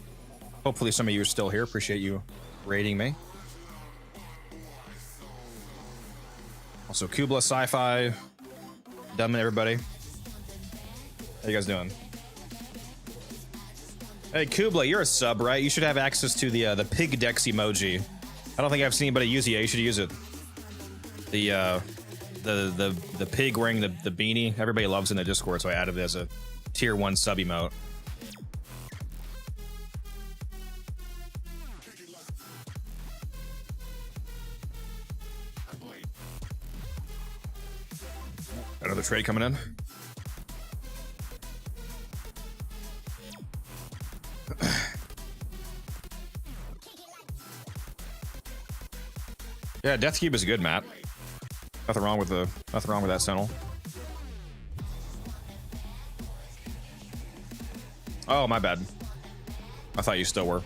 [SPEAKER 1] Hopefully some of you are still here. Appreciate you raiding me. Also, Kubla Sci-Fi. Dumb everybody. How you guys doing? Hey, Kubla, you're a sub, right? You should have access to the pig dex emoji. I don't think I've seen anybody use it yet. You should use it. The pig wearing the beanie. Everybody loves it in the Discord, so I added it as a tier 1 sub emote. Another trade coming in. Yeah, Death Cube is good, Matt. Nothing wrong with that Sentinel. Oh, my bad. I thought you still were.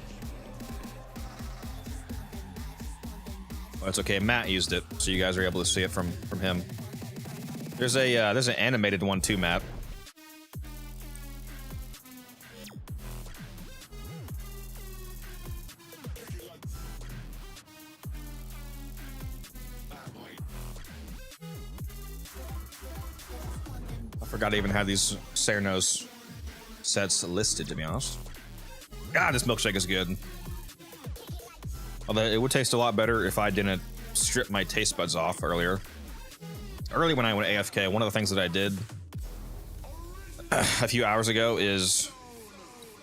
[SPEAKER 1] Well, it's okay. Matt used it, so you guys are able to see it from him. There's an animated one too, Matt. I forgot I even had these Cernos sets listed, to be honest. God, this milkshake is good. Although it would taste a lot better if I didn't strip my taste buds off earlier. Early when I went AFK, one of the things that I did a few hours ago is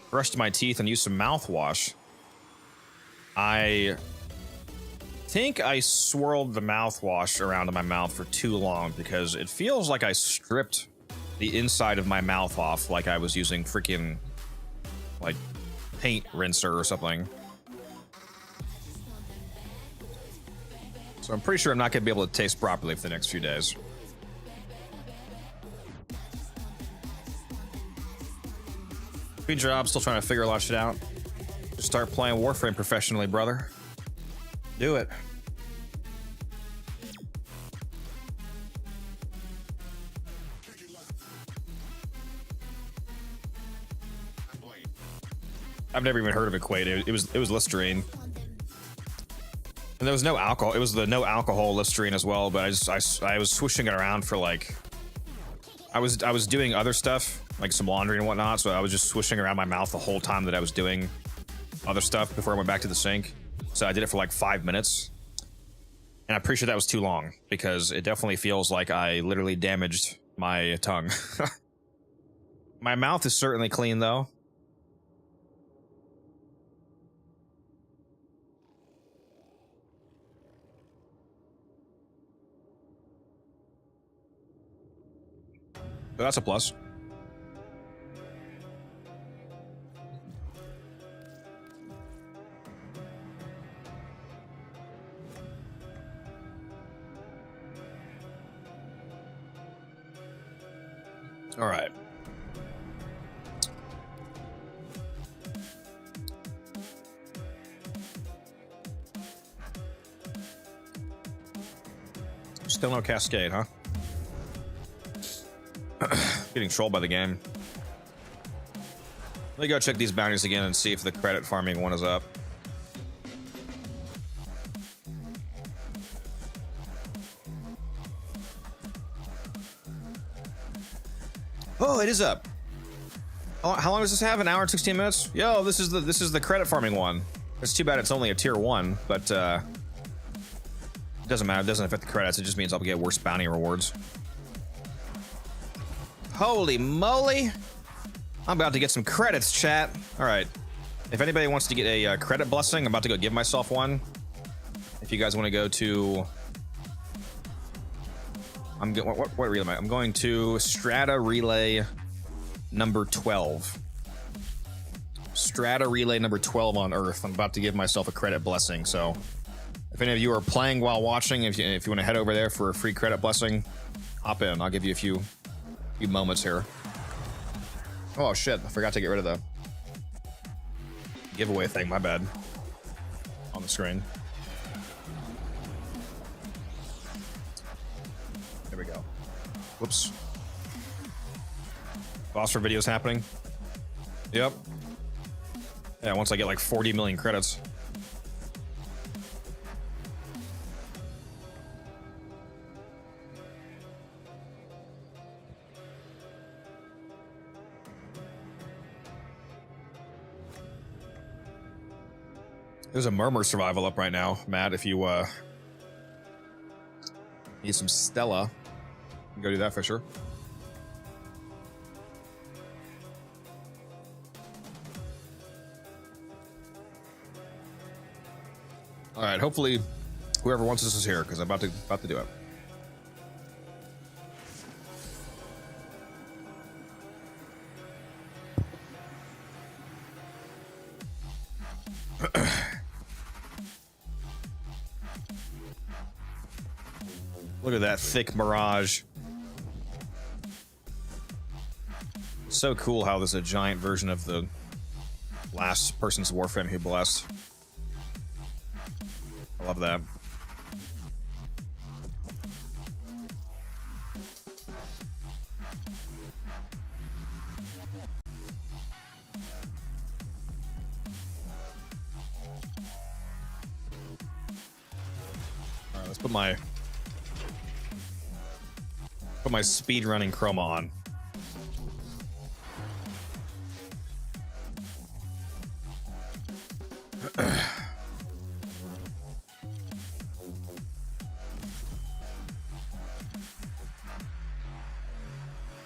[SPEAKER 1] brushed my teeth and used some mouthwash. I think I swirled the mouthwash around in my mouth for too long because it feels like I stripped the inside of my mouth off like I was using freaking like paint rinser or something. So I'm pretty sure I'm not going to be able to taste properly for the next few days. Good job, still trying to figure a lot of shit out. Just start playing Warframe professionally, brother. Do it. I've never even heard of Equate. It was Listerine. And there was no alcohol. It was the no alcohol Listerine as well, but I was swishing it around for like I was doing other stuff, like some laundry and whatnot, so I was just swishing around my mouth the whole time that I was doing other stuff before I went back to the sink. So I did it for like 5 minutes. And I'm pretty sure that was too long because it definitely feels like I literally damaged my tongue. My mouth is certainly clean though. But that's a plus. All right. Still no Cascade, huh? Getting trolled by the game. Let me go check these bounties again and see if the credit farming one is up. Oh, it is up. How long does this have? An hour and 16 minutes? Yo, this is the credit farming one. It's too bad it's only a tier 1, but it doesn't matter. It doesn't affect the credits. It just means I'll get worse bounty rewards. Holy moly! I'm about to get some credits, chat. All right. If anybody wants to get a credit blessing, I'm about to go give myself one. if you guys want to go to, what relay am I? I'm going to Strata Relay number 12. Strata Relay number 12 on Earth. I'm about to give myself a credit blessing, so if any of you are playing while watching, if you want to head over there for a free credit blessing, hop in. I'll give you a few moments here. Oh shit, I forgot to get rid of the giveaway thing, my bad. On the screen. There we go. Whoops. Boss for videos happening. Yep. Yeah, once I get like 40 million credits. There's a Murmur survival up right now, Matt. If you need some Stella, you can go do that for sure. All right, hopefully whoever wants this is here because I'm about to do it. Look at that thick mirage. So cool how there's a giant version of the last person's Warframe who blessed. I love that. All right, let's put my speed running chroma on.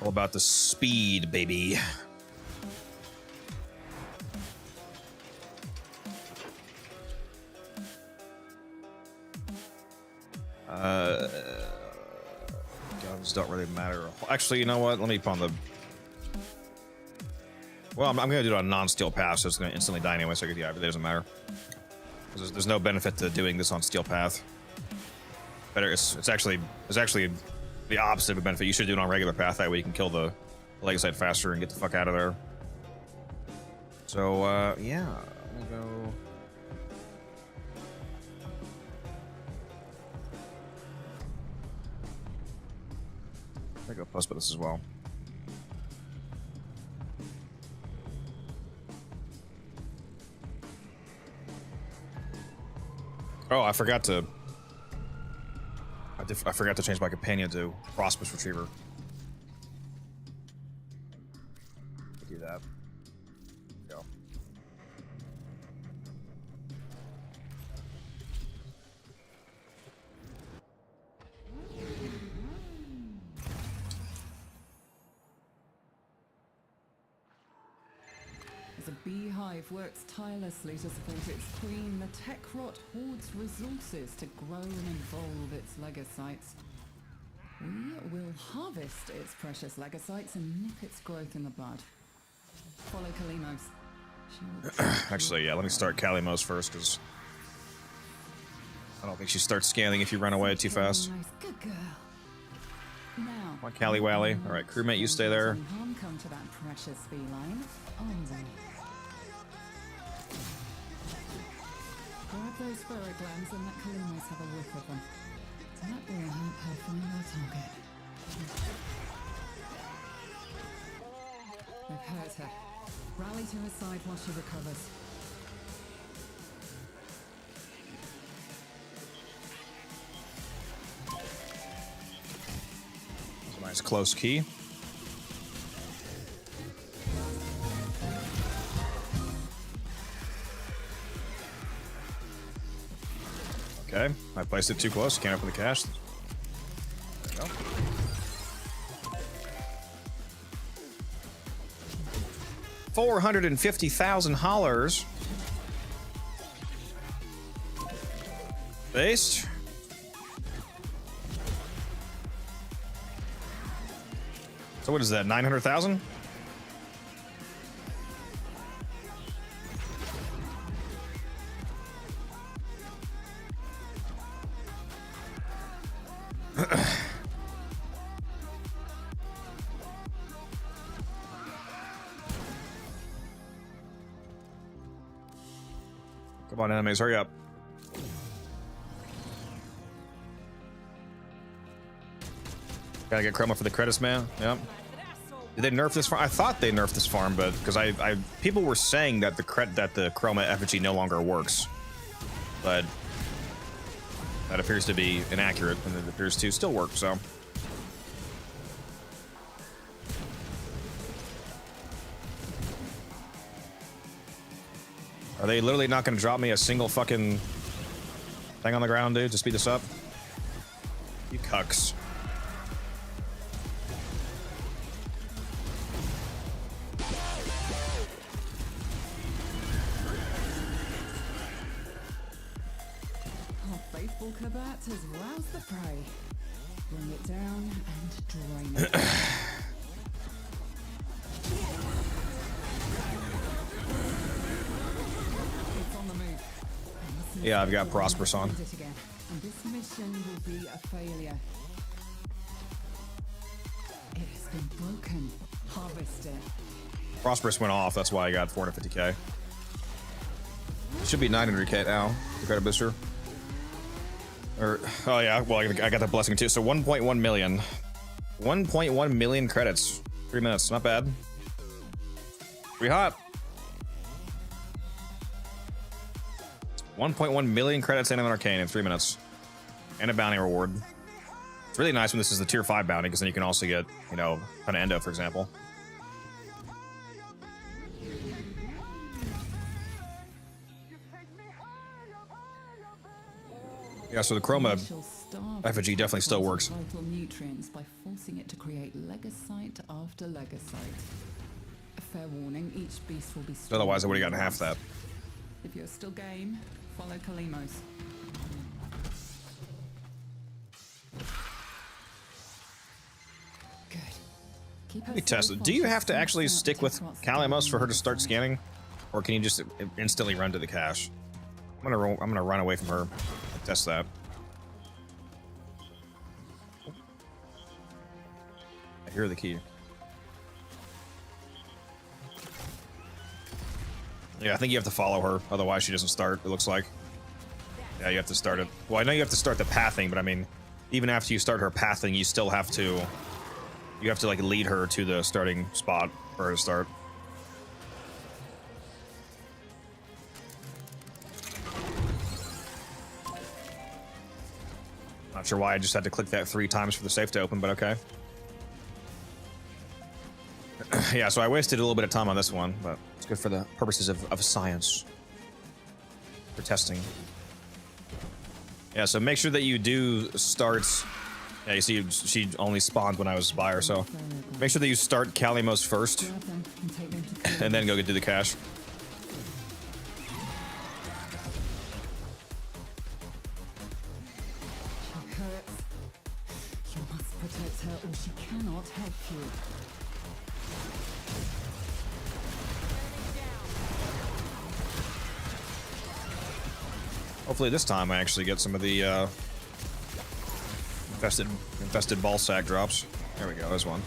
[SPEAKER 1] All about the speed, baby. Guns don't really matter. Actually, you know what? Let me put on the... Well, I'm going to do it on non-steel path, so it's going to instantly die anyway, so yeah, it doesn't matter. There's no benefit to doing this on steel path. Better, it's actually the opposite of a benefit. You should do it on regular path, that way you can kill the Legacyte faster and get the fuck out of there. So, yeah, I'm gonna go... I go plus with this as well. Oh, I forgot to change my companion to Prosperous Retriever. Do that. Go.
[SPEAKER 3] As a beehive works tirelessly to support its queen, the Techrot hoards resources to grow and evolve its Legacytes. We will harvest its precious Legacytes and nip its growth in the bud. Follow Kalimos.
[SPEAKER 1] Actually, yeah, let me start Kalimos first, because I don't think she starts scanning if you run away too fast.
[SPEAKER 3] Nice. Good girl. Now,
[SPEAKER 1] Come on, Callie Wally. All right, crewmate, you stay there.
[SPEAKER 3] Come to that precious feline. Grab those ferret glands and let Kalimos have a whiff of them. That will help her find our target. They've hurt her. Rally to her side while she recovers.
[SPEAKER 1] That's a nice close key. Okay, I placed it too close. Can't open the cache. There we go. $450,000. Based. So what is that? 900,000? Come on, enemies, hurry up. Gotta get Chroma for the credits, man. Yep. Did they nerf this farm? I thought they nerfed this farm, but because people were saying that the Chroma effigy no longer works, but that appears to be inaccurate, and it appears to still work. So. Are they literally not going to drop me a single fucking thing on the ground, dude, to speed this up? You cucks.
[SPEAKER 9] Our faithful Kabat has roused the prey. Bring it down and drain it. It's on the move.
[SPEAKER 1] Yeah, I've got Prosperous on.
[SPEAKER 9] And this mission will be a failure. It has been broken. Harvest it.
[SPEAKER 1] Prosperous went off, that's why I got 450k. Should be 900k now, the credit booster. Or, oh yeah, well, I got that blessing too. So 1.1 million. 1.1 million credits. 3 minutes, not bad. Pretty hot. 1.1 million credits and an arcane in 3 minutes. And a bounty reward. It's really nice when this is the tier 5 bounty, because then you can also get, you know, kind of endo, for example. Yeah, so the Chroma effigy definitely still works.
[SPEAKER 3] Vital nutrients by forcing it to create legosite after legosite. A fair warning, each beast will be strong.
[SPEAKER 1] Otherwise, I would have gotten half that.
[SPEAKER 3] If you're still game, follow Kalimos. Good. Keep
[SPEAKER 1] Let me test it. Do you have to actually stick with Kalimos for her to start scanning? Or can you just instantly run to the cache? I'm gonna run away from her. Test that. I hear the key. Yeah, I think you have to follow her, otherwise she doesn't start, it looks like. Yeah, you have to start it. Well, I know you have to start the pathing, but I mean, even after you start her pathing, you still have to... You have to, like, lead her to the starting spot for her to start. Not sure why I just had to click that 3 times for the safe to open, but okay. Yeah, so I wasted a little bit of time on this one, but it's good for the purposes of science. For testing. Yeah, so make sure that you do start... Yeah, you see, she only spawned when I was by her, so... Make sure that you start Kalimos first, and then go do the cache.
[SPEAKER 3] Protect her or she cannot help you.
[SPEAKER 1] Hopefully this time I actually get some of the infested ball sack drops. There we go, there's one.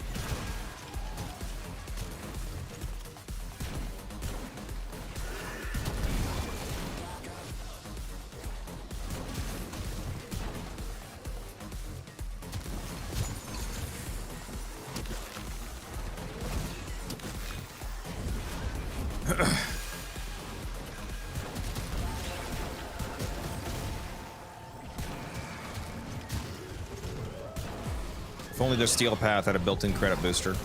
[SPEAKER 1] If only the steel path had a built-in credit booster.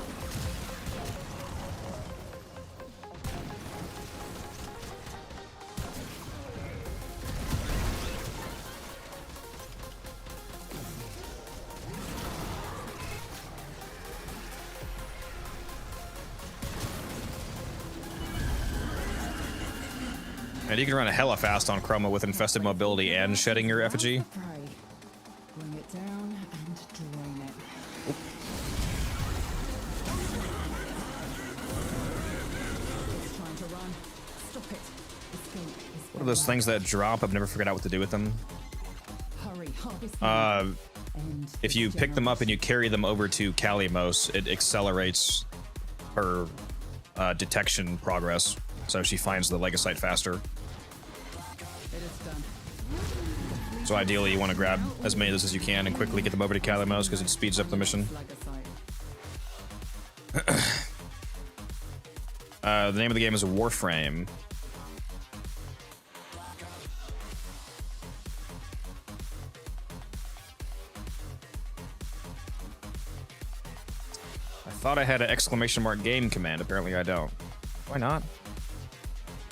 [SPEAKER 1] And you can run a hella fast on Chroma with infested mobility and shedding your effigy.
[SPEAKER 9] Prey. Bring it down and drain it. It's trying to run. Stop it. Escape is
[SPEAKER 1] What are those things that drop? I've never figured out what to do with them.
[SPEAKER 9] Hurry, harvest them. And
[SPEAKER 1] If you pick them up and you carry them over to Kalimos, it accelerates her detection progress. So she finds the Legocyte faster.
[SPEAKER 9] It is done.
[SPEAKER 1] So ideally you want to grab as many of those as you can and quickly get them over to Kalimos because it speeds up the mission. The name of the game is Warframe. I thought I had an exclamation mark game command. Apparently I don't. Why not?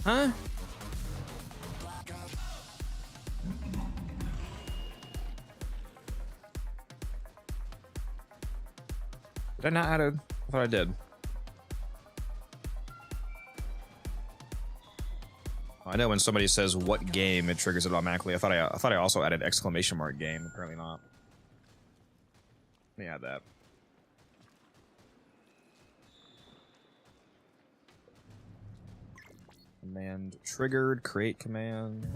[SPEAKER 1] Huh? Did I not add it? I thought I did. I know when somebody says what game, it triggers it automatically. I thought I also added exclamation mark game. Apparently not. Let me add that. Command triggered, create command.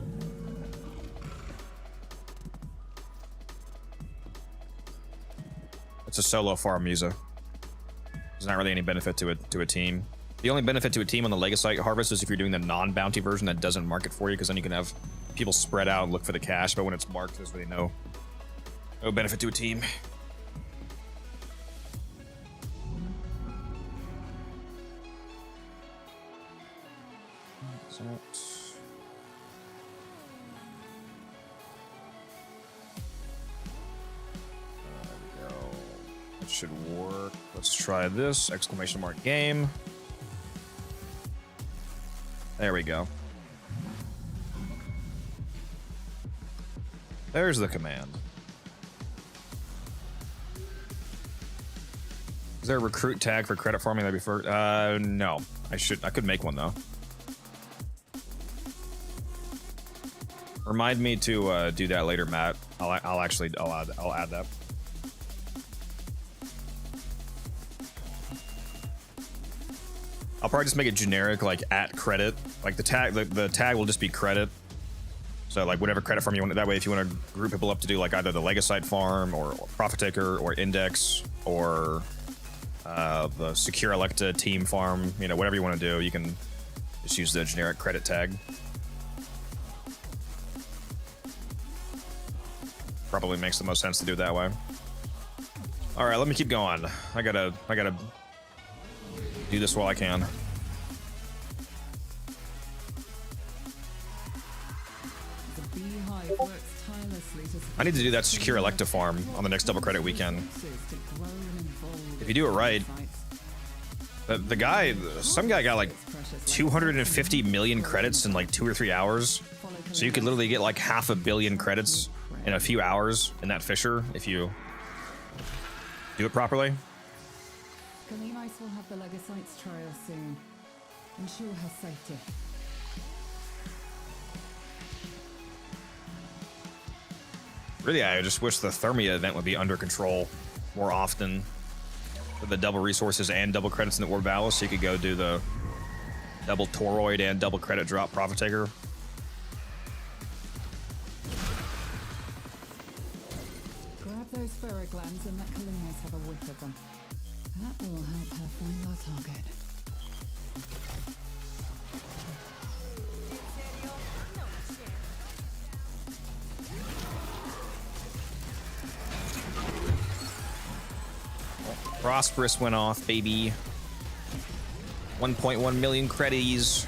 [SPEAKER 1] It's a solo farm user. There's not really any benefit to a team. The only benefit to a team on the Legocyte harvest is if you're doing the non-bounty version that doesn't mark it for you, because then you can have people spread out and look for the cash, but when it's marked, there's really no benefit to a team. That should work. Let's try this. Exclamation mark game. There we go. There's the command. Is there a recruit tag for credit farming that before? No. I could make one though. Remind me to do that later, Matt. I'll add that. I'll probably just make it generic, like at credit. Like the tag will just be credit. So like whatever credit farm you want. That way, if you want to group people up to do like either the Legocyte farm or Profit Taker or Index or the Secure Electa team farm, you know, whatever you want to do, you can just use the generic credit tag. Probably makes the most sense to do it that way. All right, let me keep going. I gotta do this while I can. I need to do that Secure Electa farm on the next double credit weekend. If you do it right, some guy got like 250 million credits in like 2 or 3 hours. So you could literally get like 500 million credits in a few hours in that Fisher if you do it properly.
[SPEAKER 9] Kalimos will have the Legocytes trial soon. Ensure her safety.
[SPEAKER 1] Really, I just wish the Thermia event would be under control more often. With the double resources and double credits in the Orb Valor, so you could go do the double Toroid and double credit drop Profit Taker.
[SPEAKER 9] Grab those ferroglands and let Kalimos have a whiff of them. That will help her find our target.
[SPEAKER 1] Prosperous went off, baby. 1.1 million credits.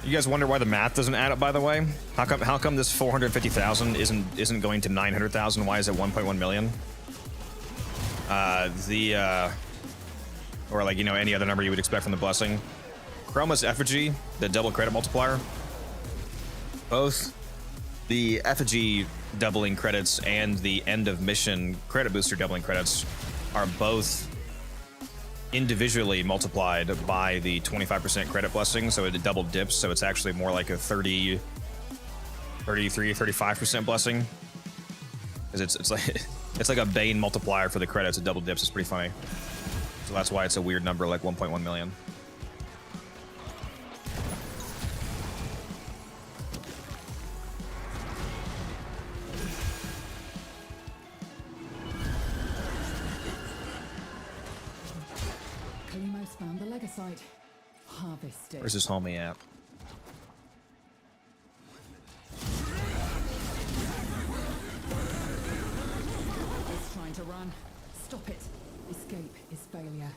[SPEAKER 1] You guys wonder why the math doesn't add up, by the way? How come this 450,000 isn't going to 900,000? Why is it 1.1 million? Or like, you know, any other number you would expect from the blessing. Chroma's effigy, the double credit multiplier. Both the effigy doubling credits and the end of mission credit booster doubling credits are both individually multiplied by the 25% credit blessing, so it double dips, so it's actually more like a 30, 33, 35% blessing. Because it's like it's like a Bane multiplier for the credits. It double dips. It's pretty funny. So that's why it's a weird number, like 1.1 million.
[SPEAKER 9] Kalimos found the Legasite. Harvest it.
[SPEAKER 1] Where's this homie at?
[SPEAKER 9] It's trying to run. Stop it. Escape is failure.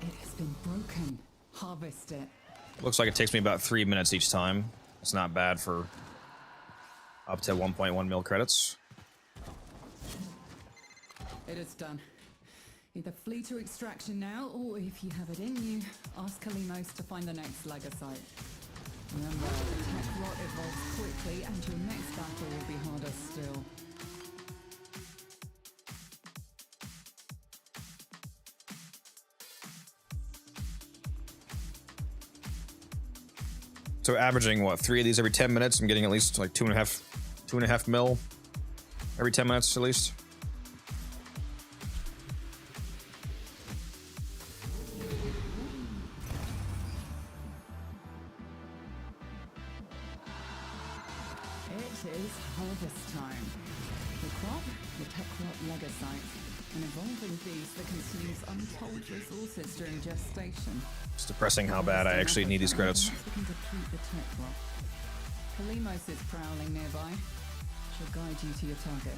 [SPEAKER 9] It has been broken. Harvest it.
[SPEAKER 1] Looks like it takes me about 3 minutes each time. It's not bad for up to 1.1 mil credits.
[SPEAKER 9] It is done. Either flee to extraction now, or if you have it in you, ask Kalimos to find the next Legasite. Remember, the tech rot evolves quickly, and your next battle will be harder still.
[SPEAKER 1] So averaging what, 3 of these every 10 minutes? I'm getting at least like 2.5 mil every 10 minutes at least.
[SPEAKER 9] It is harvest time. The crop, the tech rot Legasite, an evolving beast that consumes untold resources during gestation.
[SPEAKER 1] It's depressing how bad I actually need these credits.
[SPEAKER 9] Once we can deplete the tech rot. Kalimos is prowling nearby. She'll guide you to your target.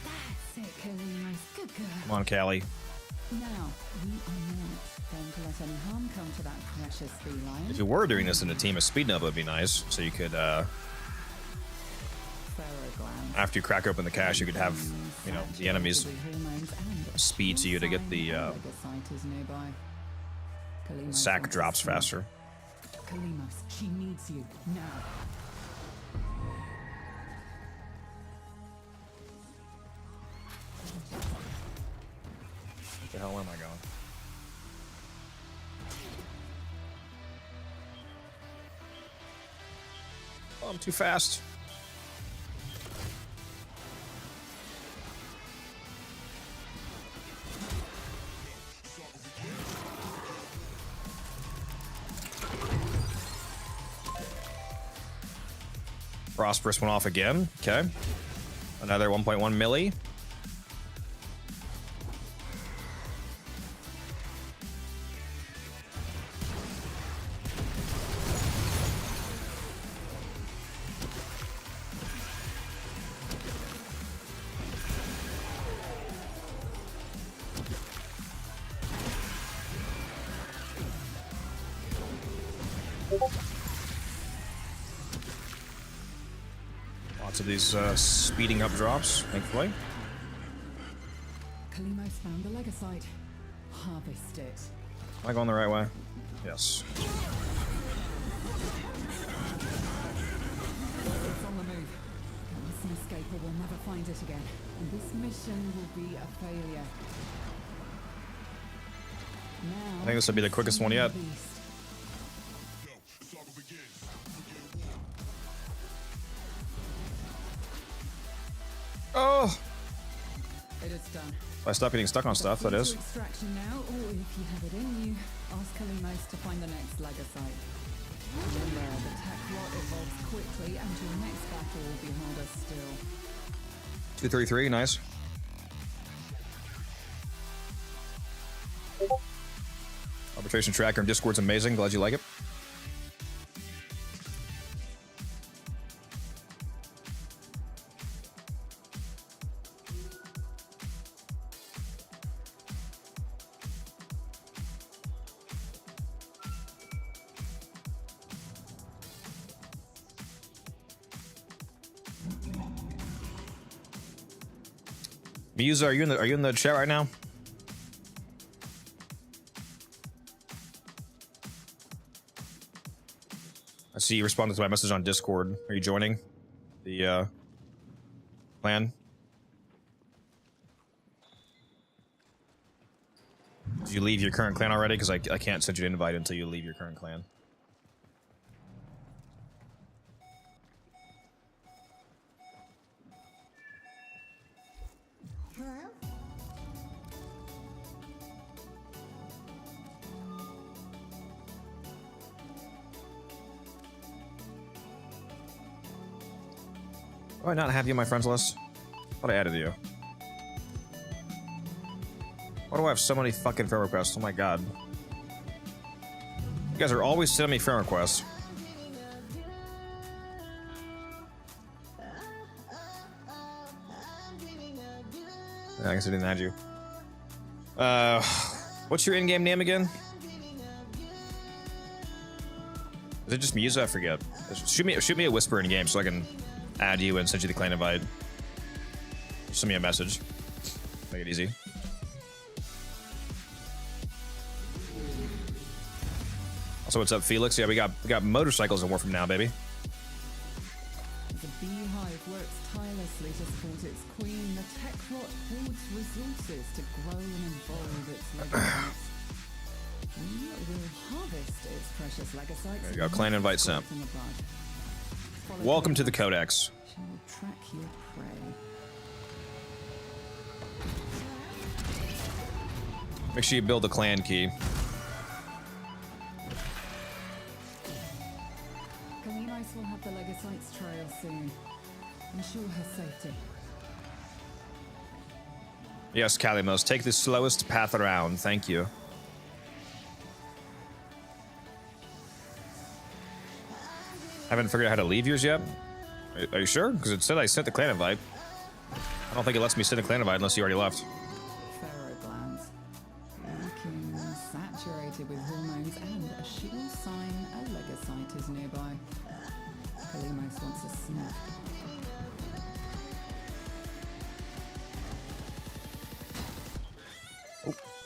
[SPEAKER 9] That's it, Kalimos. Good girl.
[SPEAKER 1] Come on, Callie.
[SPEAKER 9] Now, we are not going to let any harm come to that precious feline.
[SPEAKER 1] If you were doing this in a team of speed nub, it'd be nice. So you could, after you crack open the cache, you could have, you know, the enemies speed to you to get the sack drops faster.
[SPEAKER 9] Kalimos, she needs you now.
[SPEAKER 1] Where the hell am I going? Oh, I'm too fast. Prosperous went off again. Okay. Another 1.1 milli. Lots of these speeding up drops, thankfully.
[SPEAKER 9] Kalimos found the Legasite. Harvest it.
[SPEAKER 1] Am I going the right way? Yes.
[SPEAKER 9] It's on the move. It mustn't escape or we'll never find it again. And this mission will be a failure. Now,
[SPEAKER 1] I think this will be the quickest one yet. Oh!
[SPEAKER 9] It is done.
[SPEAKER 1] If I stop getting stuck on stuff, that is.
[SPEAKER 9] Extraction now, or if you have it in you, ask Kalimos to find the next Legasite. Remember, the tech rot evolves quickly, and your next battle will be harder still.
[SPEAKER 1] 233, nice. Arbitration tracker and Discord's amazing. Glad you like it. Musa, are you in the chat right now? I see you responded to my message on Discord. Are you joining the Clan? Did you leave your current clan already? Because I can't send you an invite until you leave your current clan.
[SPEAKER 2] Hello?
[SPEAKER 1] Do I not have you on my friends list? Thought I added you. Why do I have so many fucking friend requests? Oh my god. You guys are always sending me friend requests. Yeah, I guess I didn't add you. What's your in-game name again? Is it just Musa? I forget. Shoot me a whisper in game so I can add you and send you the clan invite. Just send me a message. Make it easy. Also, what's up, Felix? Yeah, we got motorcycles in Warframe now, baby.
[SPEAKER 9] The beehive works tirelessly to support its queen. The tech rot hoards resources to grow and evolve its legacies. We will harvest its precious legasites.
[SPEAKER 1] There you go, clan invite sent.
[SPEAKER 9] from the bud. Follow
[SPEAKER 1] Welcome to the
[SPEAKER 9] chaos.
[SPEAKER 1] Codex.
[SPEAKER 9] She will track your prey.
[SPEAKER 1] Make sure you build the clan key.
[SPEAKER 9] Kalinos will have the legasites trail soon. Ensure her safety.
[SPEAKER 1] Yes, Kalimos, take the slowest path around. Thank you. Haven't figured out how to leave yours yet? Are you sure? Because it said I sent the clan invite. I don't think it lets me send a clan invite unless you already left.
[SPEAKER 9] Pharaoh glands. Looking saturated with hormones, and she will sign a legasite is nearby. Kalimos wants a sniff.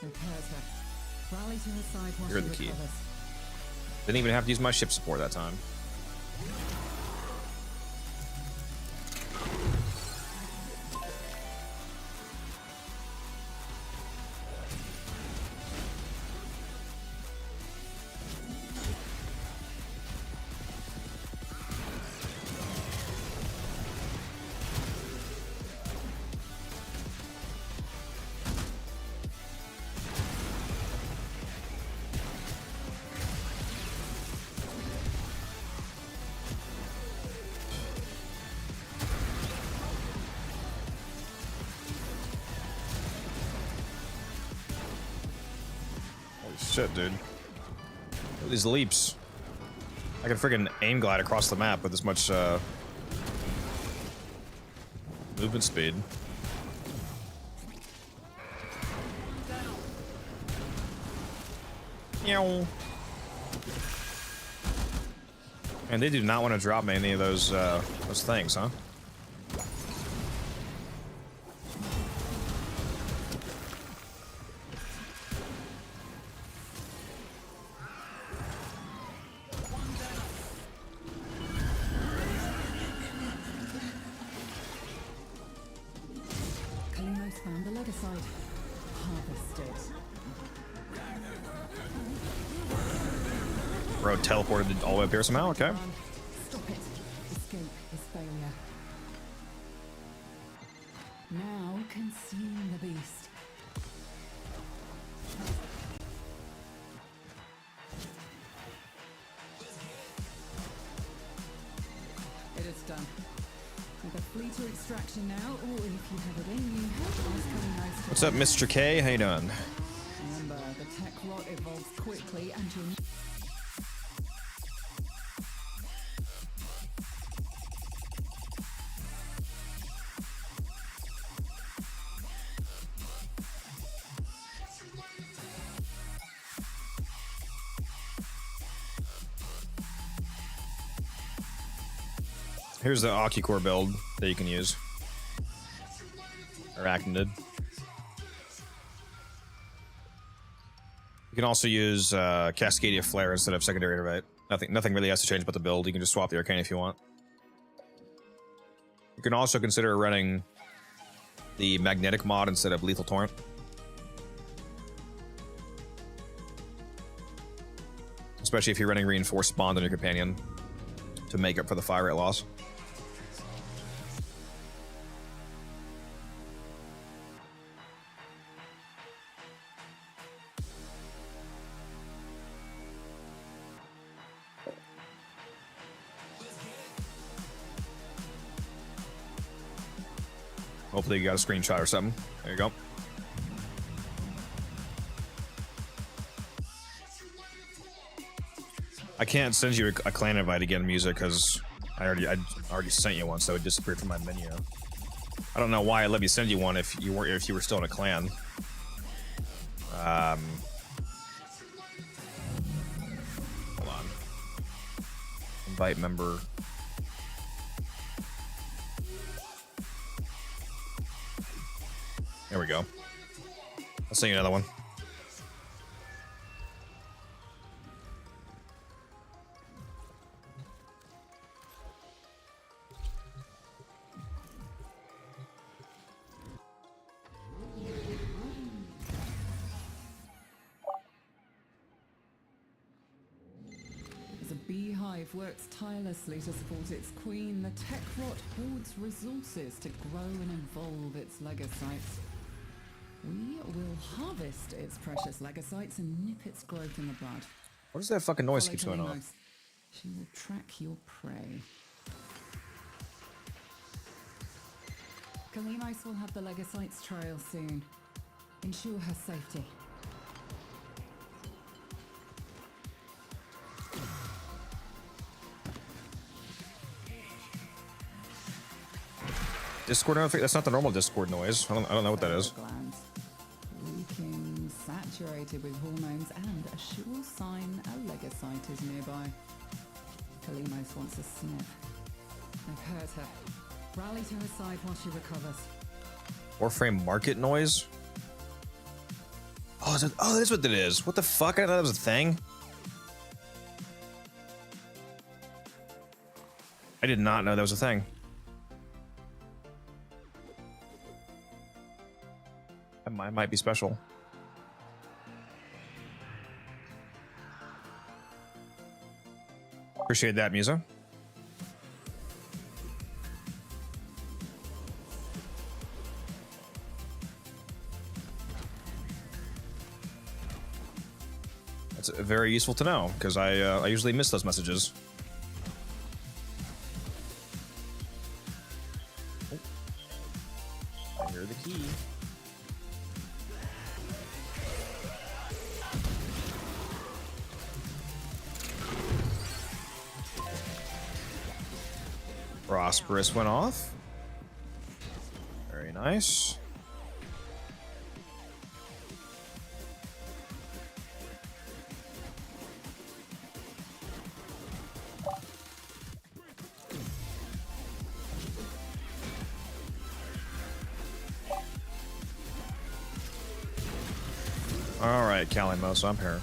[SPEAKER 9] Repairs her. Rally to her side while
[SPEAKER 1] You're
[SPEAKER 9] she
[SPEAKER 1] the key.
[SPEAKER 9] recovers.
[SPEAKER 1] Didn't even have to use my ship support that time. Shit, dude. Look at these leaps. I can friggin' aim glide across the map with this much movement speed. Meow. And they do not want to drop me any of those things, huh?
[SPEAKER 9] Kalimos found the legasite. Harvested.
[SPEAKER 1] Bro teleported all the way up here somehow, okay.
[SPEAKER 9] Stop it. Escape is failure. Now consume the beast. It is done. With a fleeter extraction now, or if you have it in you, ask Kalimos to...
[SPEAKER 1] What's up, Mr. K? How you doing?
[SPEAKER 9] Remember, the tech rot evolves quickly and you'll...
[SPEAKER 1] Here's the Ocucore build that you can use. Arachnid. You can also use Cascadia Flare instead of Secondary Right. Nothing really has to change but the build. You can just swap the Arcane if you want. You can also consider running the magnetic mod instead of lethal torrent. Especially if you're running reinforced bond on your companion to make up for the fire rate loss. Hopefully you got a screenshot or something. There you go. I can't send you a clan invite again, Music, because I already sent you one, so it disappeared from my menu. I don't know why I let me send you one if you were still in a clan. Hold on. Invite member. There we go. I'll send you another one.
[SPEAKER 9] As a beehive works tirelessly to support its queen, the tech rot hoards resources to grow and evolve its legocytes. We will harvest its precious legocytes and nip its growth in the bud.
[SPEAKER 1] What is that fucking noise
[SPEAKER 9] Follow
[SPEAKER 1] keeps going on?
[SPEAKER 9] Kalimos. She will track your prey. Kalimos will have the legocytes trail soon. Ensure her safety.
[SPEAKER 1] Discord notification? That's not the normal Discord noise. I don't know what that is.
[SPEAKER 9] Glands. Leaking, saturated with hormones, and a sure sign a legocyte is nearby. Kalimos wants a sniff. They've hurt her. Rally to her side while she recovers.
[SPEAKER 1] Warframe market noise? Oh, that is what that is. What the fuck? I thought that was a thing. I did not know that was a thing. That might be special. Appreciate that, Musa. That's very useful to know, because I usually miss those messages. Oh. I hear the key. Prosperous went off. Very nice. All right, Kalimos, I'm here.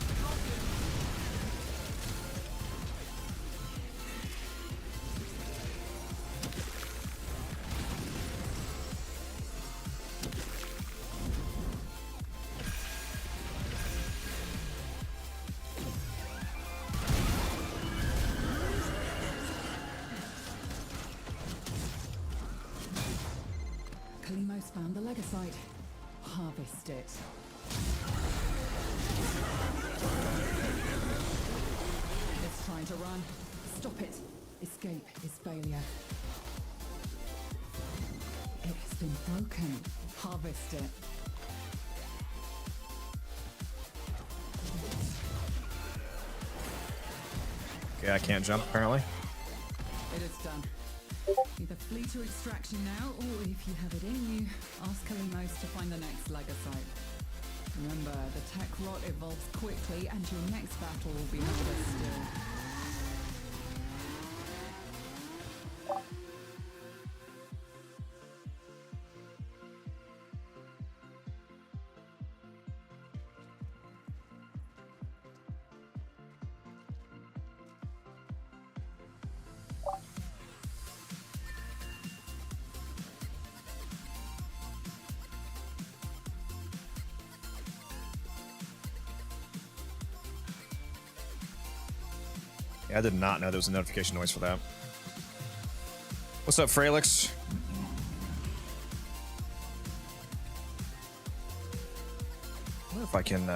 [SPEAKER 9] Kalimos found the legocyte. Harvest it. It's trying to run. Stop it. Escape is failure. It has been broken. Harvest it.
[SPEAKER 1] Okay, I can't jump apparently.
[SPEAKER 9] It is done. Either flee to extraction now, or if you have it in you, ask Kalimos to find the next legocyte. Remember, the tech rot evolves quickly, and your next battle will be harder still.
[SPEAKER 1] Yeah, I did not know there was a notification noise for that. What's up, Fralix? I wonder if I can,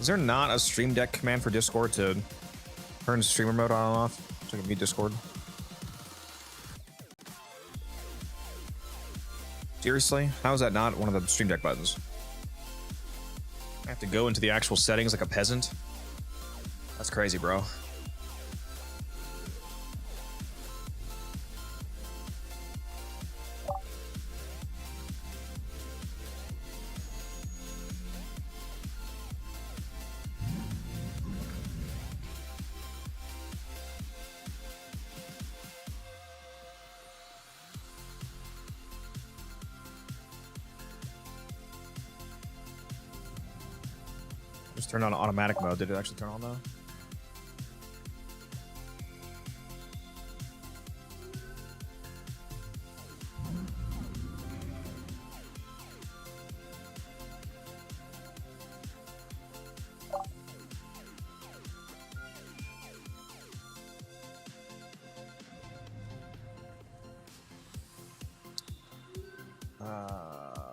[SPEAKER 1] Is there not a Stream Deck command for Discord to turn streamer mode on and off so I can mute Discord? Seriously? How is that not one of the Stream Deck buttons? I have to go into the actual settings like a peasant? That's crazy, bro. Just turned on automatic mode. Did it actually turn on though?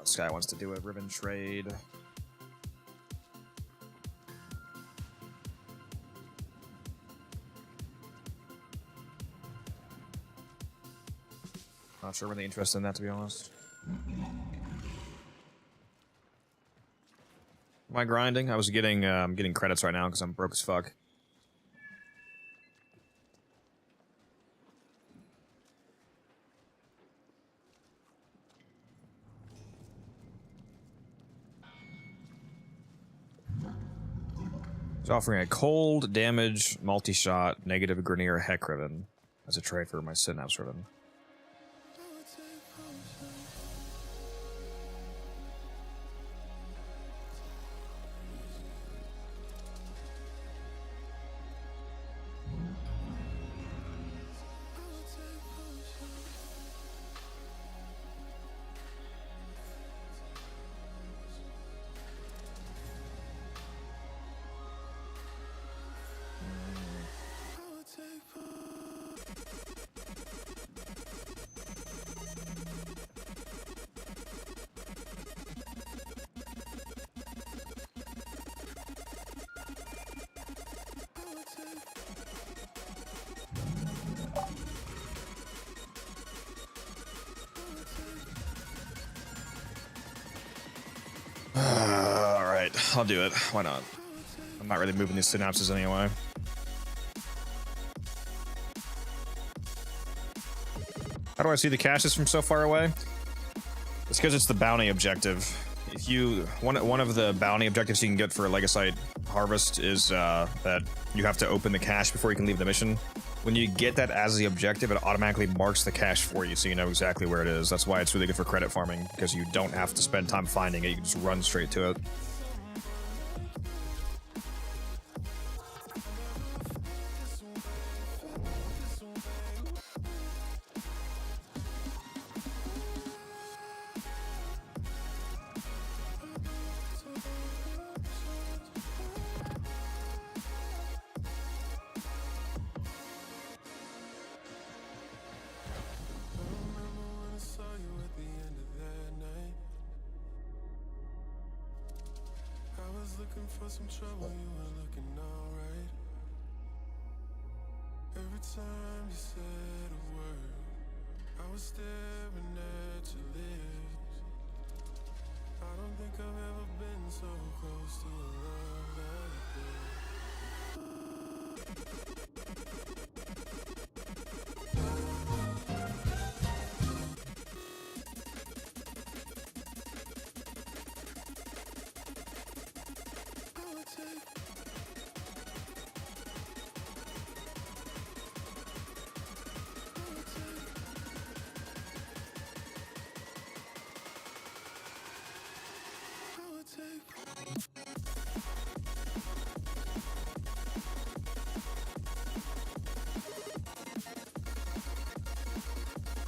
[SPEAKER 1] This guy wants to do a ribbon trade. Not sure really interested in that, to be honest. Am I grinding? I was getting getting credits right now because I'm broke as fuck. He's offering a cold damage multi-shot negative Grenier Heck Ribbon as a trade for my Synapse Ribbon. Alright, I'll do it. Why not? I'm not really moving these synapses anyway. How do I see the caches from so far away? It's because it's the bounty objective. If you one of the bounty objectives you can get for a Legasite harvest is that you have to open the cache before you can leave the mission. When you get that as the objective, it automatically marks the cache for you, so you know exactly where it is. That's why it's really good for credit farming, because you don't have to spend time finding it, you can just run straight to it.
[SPEAKER 13] looking for some trouble, you were looking alright. Every time you said a word, I was staring at your lips. I don't think I've ever been so close to a love like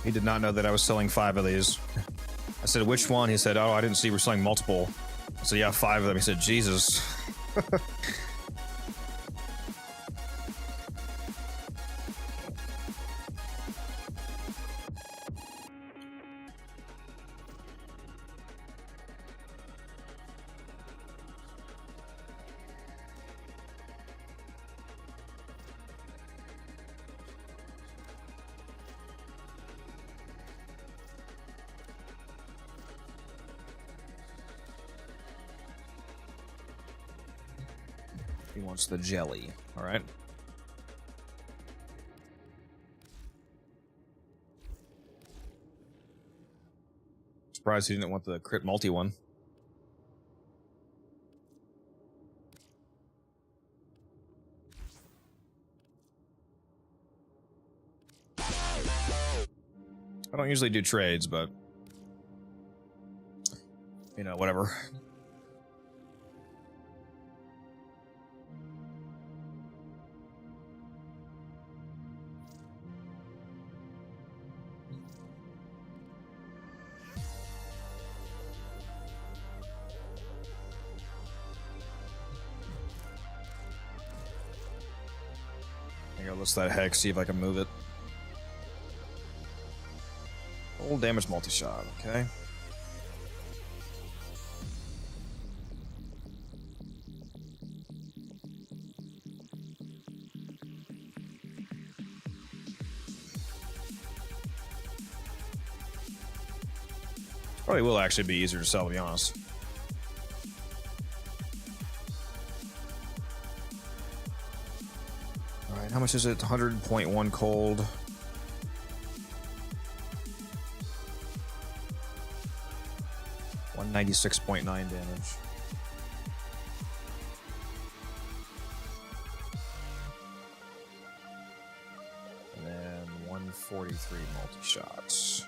[SPEAKER 1] He did not know that I was selling 5 of these. I said, which one? He said, oh, I didn't see we're selling multiple. I said, yeah, 5 of them. He said, Jesus. He wants the jelly. All right. Surprised he didn't want the crit multi one. I don't usually do trades, but you know, whatever. Let's that hex, see if I can move it. Full damage multi-shot, okay. Probably will actually be easier to sell, to be honest. How much is it? 100.1 cold. $196.9 damage. And then 143 multi-shots.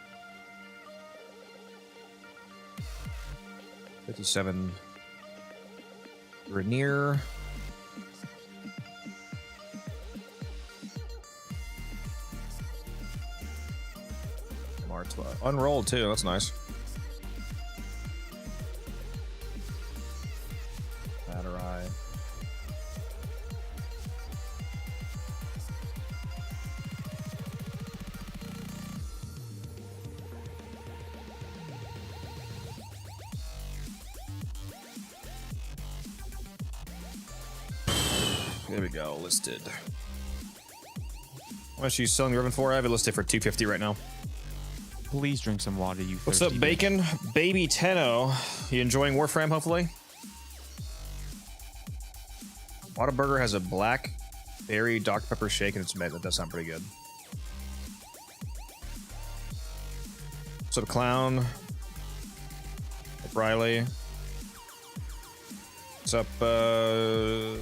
[SPEAKER 1] 57 Rainier. Unrolled too, that's nice. Batter eye. There we go, listed. How much are you selling Ribbon for? I have it listed for $250 right now.
[SPEAKER 12] Please drink some water, you
[SPEAKER 1] What's
[SPEAKER 12] thirsty
[SPEAKER 1] up, Bacon? Baby Tenno. You enjoying Warframe, hopefully? Whataburger has a blackberry Dr. Pepper shake and it's made. That does sound pretty good. What's up, Clown? What's up, Riley? What's up, only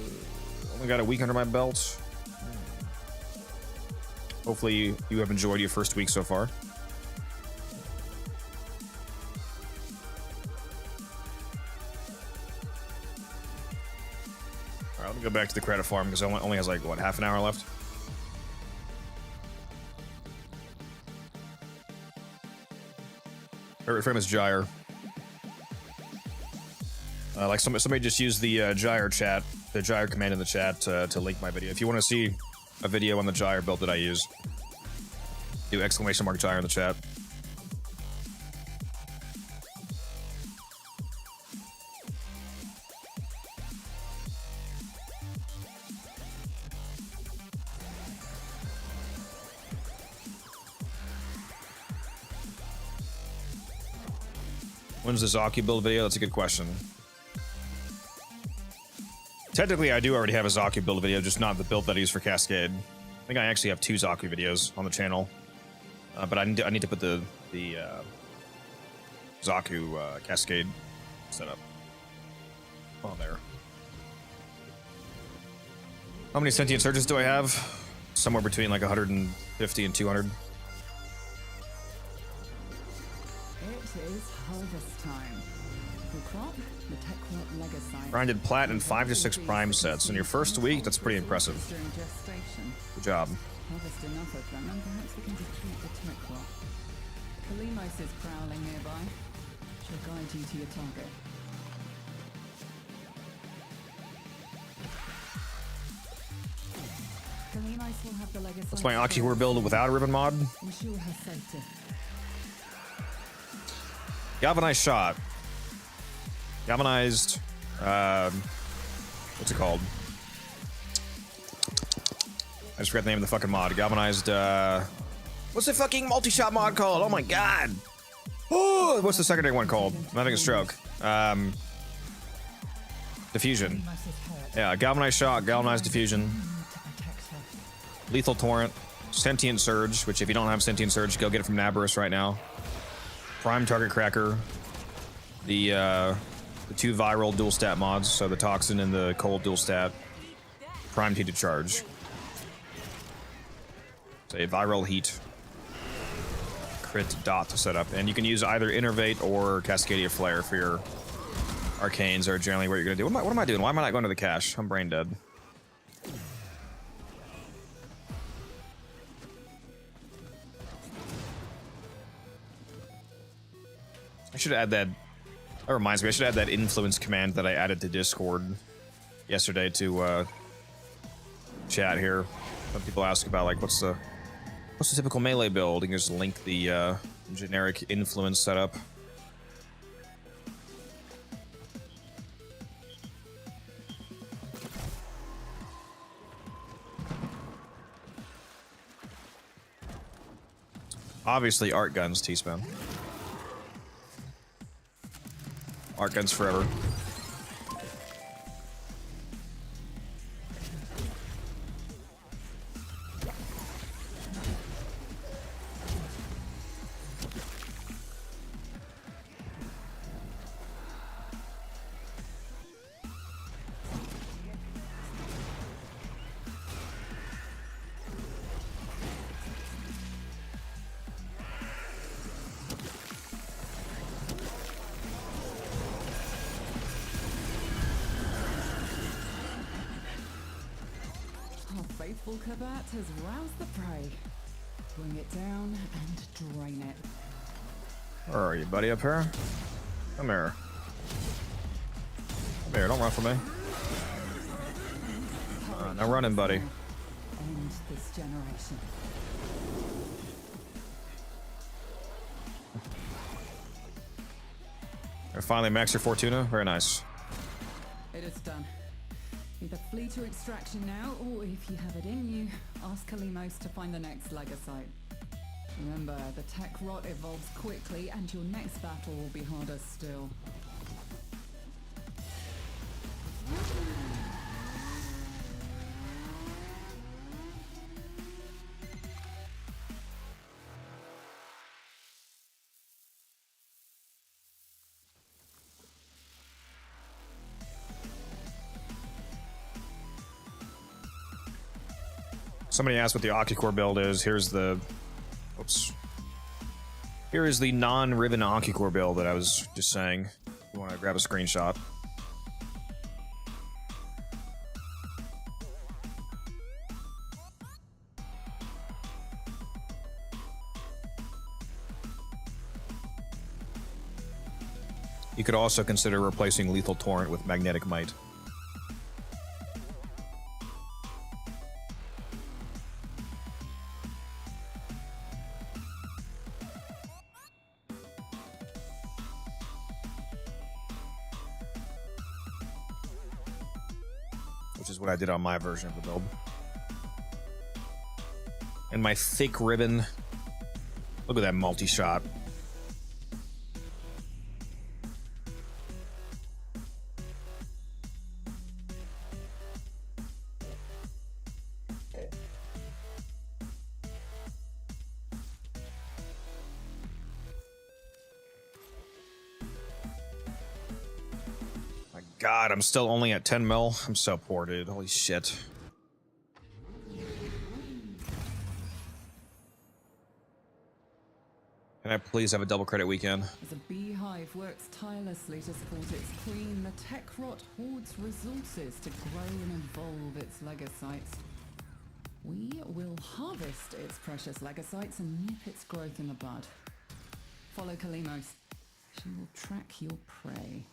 [SPEAKER 1] got a week under my belt. Hopefully you have enjoyed your first week so far. Go back to the credit farm because it only has like what, half an hour left. Favorite frame is Gyre. Like somebody just used the Gyre chat, the Gyre command in the chat to link my video. If you want to see a video on the Gyre build that I use, do !Gyre in the chat. When's the Zaku build video? That's a good question. Technically, I do already have a Zaku build video, just not the build that I use for Cascade. I think I actually have 2 Zaku videos on the channel, but I need to put the Zaku Cascade setup on there. How many sentient surges do I have? Somewhere between like 150 and 200.
[SPEAKER 9] It is harvest time. The crop, the TennoCreate legacy.
[SPEAKER 1] Grinded plat and 5 to 6 prime sets in your first week. That's pretty impressive.
[SPEAKER 9] During gestation.
[SPEAKER 1] Good job.
[SPEAKER 9] Harvest enough of them, and perhaps we can defeat the tech rot. Kalimos is prowling nearby. She'll guide you to your target. Kalimos will have the legacy.
[SPEAKER 1] That's my Oxycore build without a ribbon mod.
[SPEAKER 9] Ensure her safety.
[SPEAKER 1] Galvanized shot. Galvanized. What's it called? I just forgot the name of the fucking mod. Galvanized. What's the fucking multi-shot mod called? Oh my god. Oh, what's the secondary one called? I'm having a stroke. Diffusion. Yeah, galvanized shot, galvanized diffusion. Lethal torrent, sentient surge, which if you don't have sentient surge, go get it from Nabarus right now. Prime target cracker. The 2 viral dual stat mods, so the toxin and the cold dual stat. Prime heated charge. It's a viral heat. Crit dot to set up, and you can use either Innervate or Cascadia Flare for your arcanes, are generally what you're gonna do. What am I doing? Why am I not going to the cache? I'm brain dead. I should add that. That reminds me, I should add that influence command that I added to Discord yesterday to chat here. Some people ask about like what's the typical melee build? You can just link the generic influence setup. Obviously, art guns, T-Spin. Art guns forever.
[SPEAKER 9] Faithful Kabat has roused the prey. Bring it down and drain it.
[SPEAKER 1] Where are you, buddy? Up here? Come here. Come here, don't run from me. No running, buddy.
[SPEAKER 9] End this generation.
[SPEAKER 1] Finally, max your Fortuna. Very nice.
[SPEAKER 9] It is done. Either flee to extraction now, or if you have it in you, ask Kalimos to find the next Legasite. Remember, the tech rot evolves quickly, and your next battle will be harder still.
[SPEAKER 1] Somebody asked what the Occucore build is. Here's the... Oops. Here is the non-ribbon Occucore build that I was just saying. You want to grab a screenshot. You could also consider replacing Lethal Torrent with Magnetic Might. Which is what I did on my version of the build. And my thick ribbon. Look at that multi-shot. God, I'm still only at 10 mil. I'm so poor, dude. Holy shit. Can I please have a double credit weekend?
[SPEAKER 9] As a beehive works tirelessly to support its queen, the tech rot hoards resources to grow and evolve its Legasites. We will harvest its precious legocytes and nip its growth in the bud. Follow Kalimos. She will track your prey.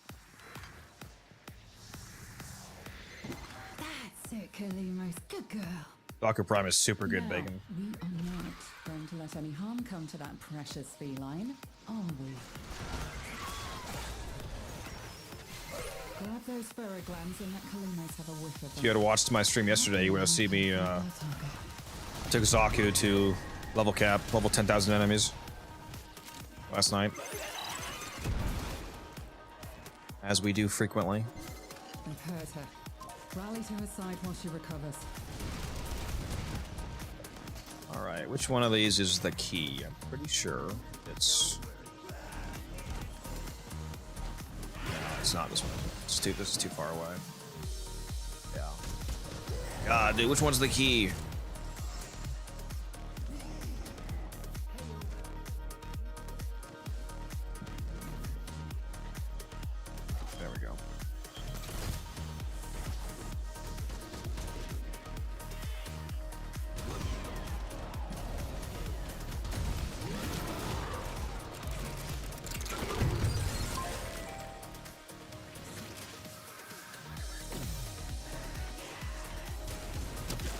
[SPEAKER 9] That's it, Kalimos. Good girl.
[SPEAKER 1] Docker Prime is super good
[SPEAKER 9] Now,
[SPEAKER 1] bacon.
[SPEAKER 9] we are not going to let any harm come to that precious feline, are we? Grab those ferroglands and let Kalimos have a whiff of
[SPEAKER 1] If you
[SPEAKER 9] them.
[SPEAKER 1] had watched my stream yesterday, you would have seen me took Zaku to level cap, level 10,000 enemies last night. As we do frequently.
[SPEAKER 9] We've hurt her. Rally to her side while she recovers.
[SPEAKER 1] Alright, which one of these is the key? I'm pretty sure it's... No, it's not this one. This is too far away. Yeah. God, dude, which one's the key? There we go.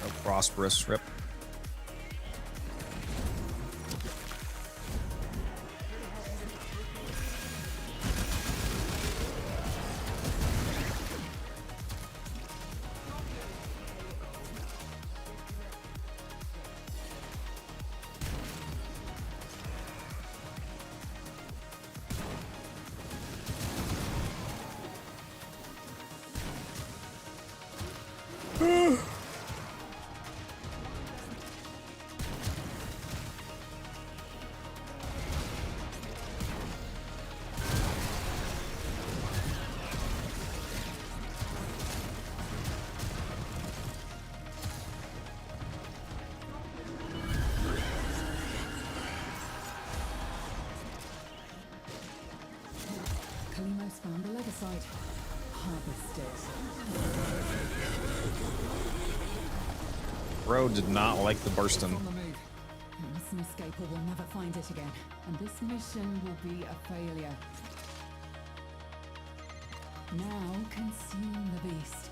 [SPEAKER 1] Oh, prosperous. Rip.
[SPEAKER 9] Kalimos found the legocyte. Harvest it.
[SPEAKER 1] Bro did not like the bursting.
[SPEAKER 9] On the move. It mustn't escape or we'll never find it again. And this mission will be a failure. Now consume the beast.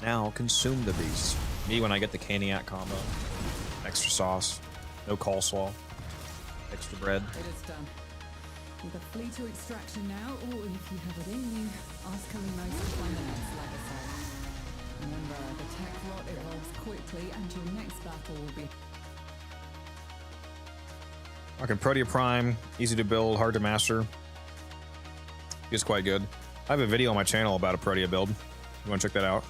[SPEAKER 1] Now consume the beast. Me when I get the Caniac combo. Extra sauce. No coleslaw. Extra bread.
[SPEAKER 9] It is done. Either flee to extraction now, or if you have it in you, ask Kalimos to find the next legacy. Remember, the tech rot evolves quickly, and your next battle will be...
[SPEAKER 1] Okay, Protea Prime, easy to build, hard to master. It's quite good. I have a video on my channel about a Protea build. You want to check that out?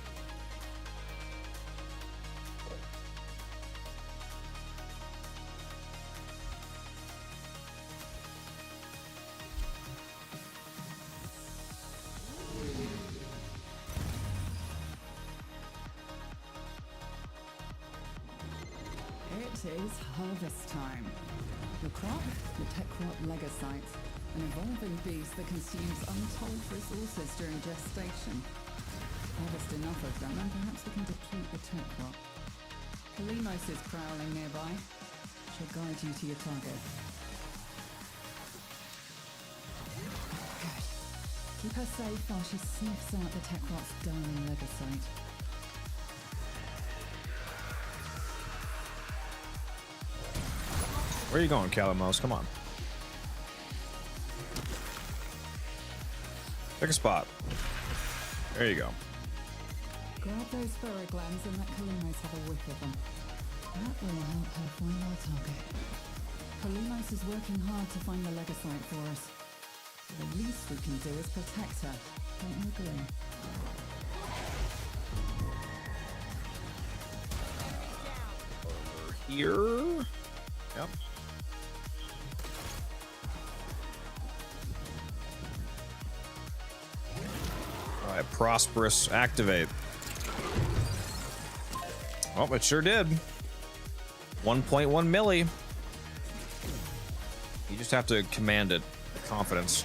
[SPEAKER 9] It is harvest time. The crop, the tech rot legocyte, an evolving beast that consumes untold resources during gestation. Harvest enough of them, and perhaps we can deplete the tech rot. Kalimos is prowling nearby. She'll guide you to your target. Good. Keep her safe while she sniffs out the tech rot's darling legocyte.
[SPEAKER 1] Where are you going, Kalimos? Come on. Pick a spot. There you go.
[SPEAKER 9] Grab those ferroglands and let Kalimos have a whiff of them. That will help her find our target. Kalimos is working hard to find the legocyte for us. So the least we can do is protect her. Don't you agree?
[SPEAKER 1] Here. Yep. Alright, prosperous activate. Oh, it sure did. 1.1 milli. You just have to command it with confidence.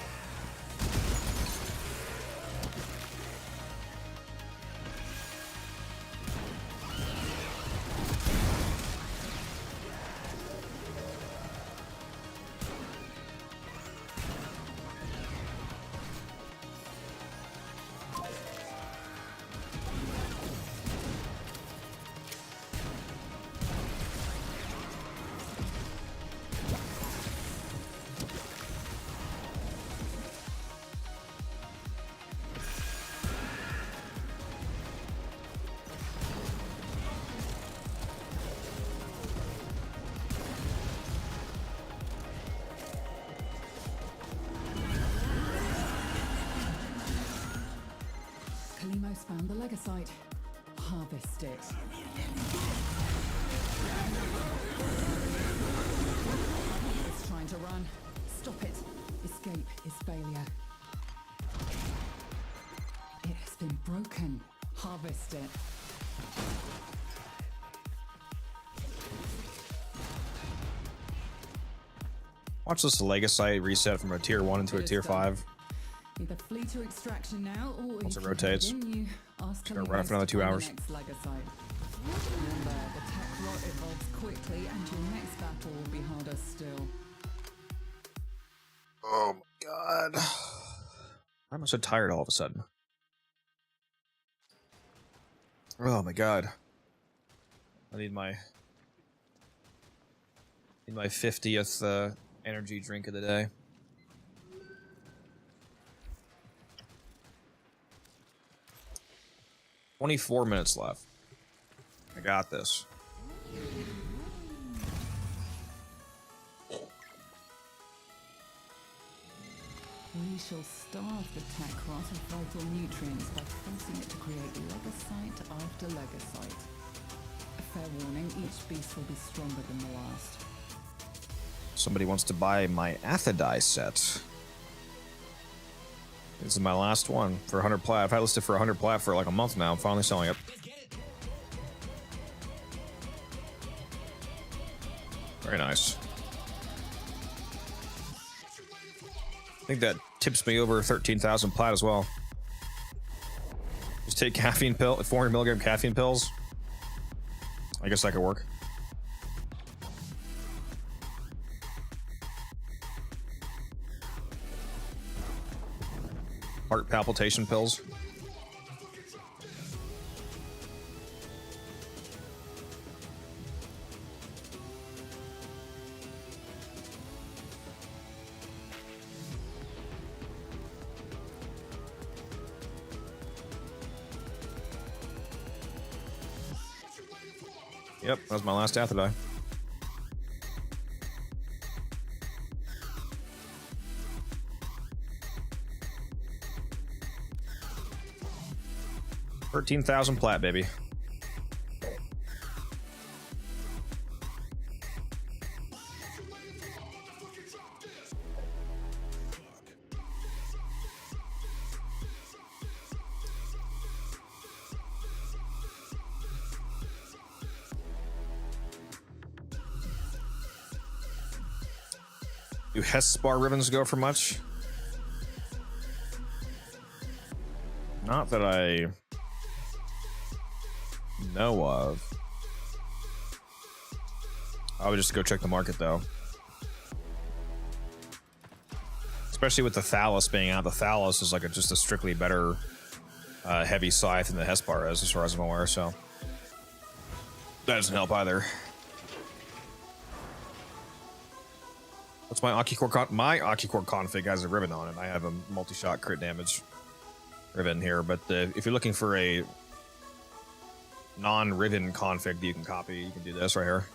[SPEAKER 9] it. It's trying to run. Stop it. Escape is failure. It has been broken. Harvest it.
[SPEAKER 1] Watch this Legasite reset from a tier 1 into a tier 5.
[SPEAKER 9] Either flee to extraction now, or
[SPEAKER 1] Once
[SPEAKER 9] if
[SPEAKER 1] it rotates.
[SPEAKER 9] you ask
[SPEAKER 1] Gonna run it for another 2 hours.
[SPEAKER 9] Remember, the tech rot evolves quickly, and your next battle will be harder still.
[SPEAKER 1] Oh my god. Why am I so tired all of a sudden? Oh my god. I need my 50th energy drink of the day. "24 minutes left. I got this."
[SPEAKER 9] We shall starve the tech rot of vital nutrients by forcing it to create legasite after legasite. A fair warning, each beast will be stronger than the last.
[SPEAKER 1] Somebody wants to buy my Athadai set. This is my last one for 100 plat. I've had it listed for 100 plat for like a month now. I'm finally selling it. Very nice. I think that tips me over 13,000 plat as well. Just take caffeine pill, 400 milligram caffeine pills. I guess that could work. Heart palpitation pills. Yep, that was my last Athadai. $13,000 plat, baby. Do Hespar ribbons go for much? Not that I know of. I would just go check the market though. Especially with the Thallus being out. The Thallus is like just a strictly better heavy scythe than the Hespar is, as far as I'm aware, so that doesn't help either. What's my Akicore my Akicore config has a ribbon on it. I have a multi-shot crit damage ribbon here, but if you're looking for a non-ribbon config that you can copy, you can do this right here.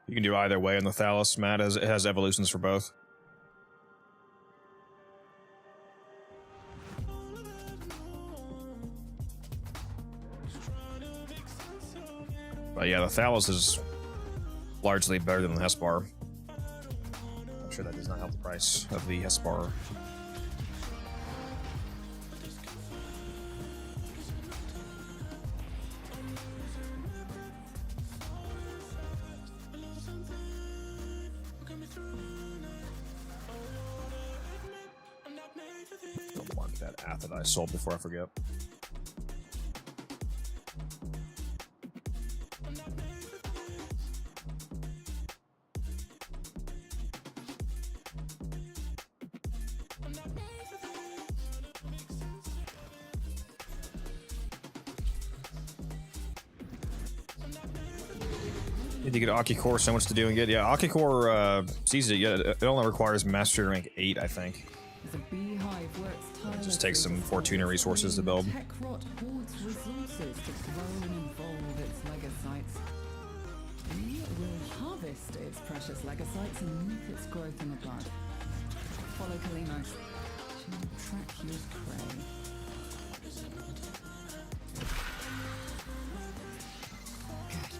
[SPEAKER 1] You can do either way on the Thallus, Matt. It has evolutions for both. But yeah, the Thallus is largely better than the Hespar. I'm sure that does not help the price of the Hespar. Don't mark that that I sold before I forget. Need to get Akicore, so much to do and get. Yeah, Akicore sees it. Yeah, it only requires Mastery rank 8, I think.
[SPEAKER 9] There's a beehive
[SPEAKER 1] Just takes some Fortuna resources to build.
[SPEAKER 9] TechRot hoards resources to grow and evolve its legosites. We will harvest its precious legosites and nip its growth in the bud. Follow Kalimos. She will track your prey. Good.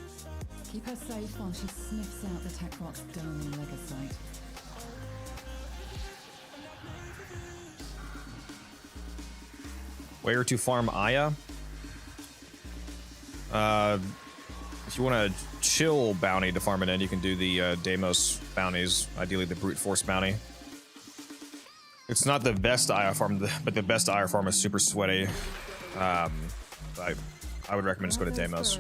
[SPEAKER 9] Keep her safe while she sniffs out the TechRot's darling legosite.
[SPEAKER 1] Where to farm Aya? If you want a chill bounty to farm it in, you can do the Deimos bounties, ideally the brute force bounty. It's not the best Aya farm, but the best Aya farm is super sweaty. I would recommend just go to Deimos.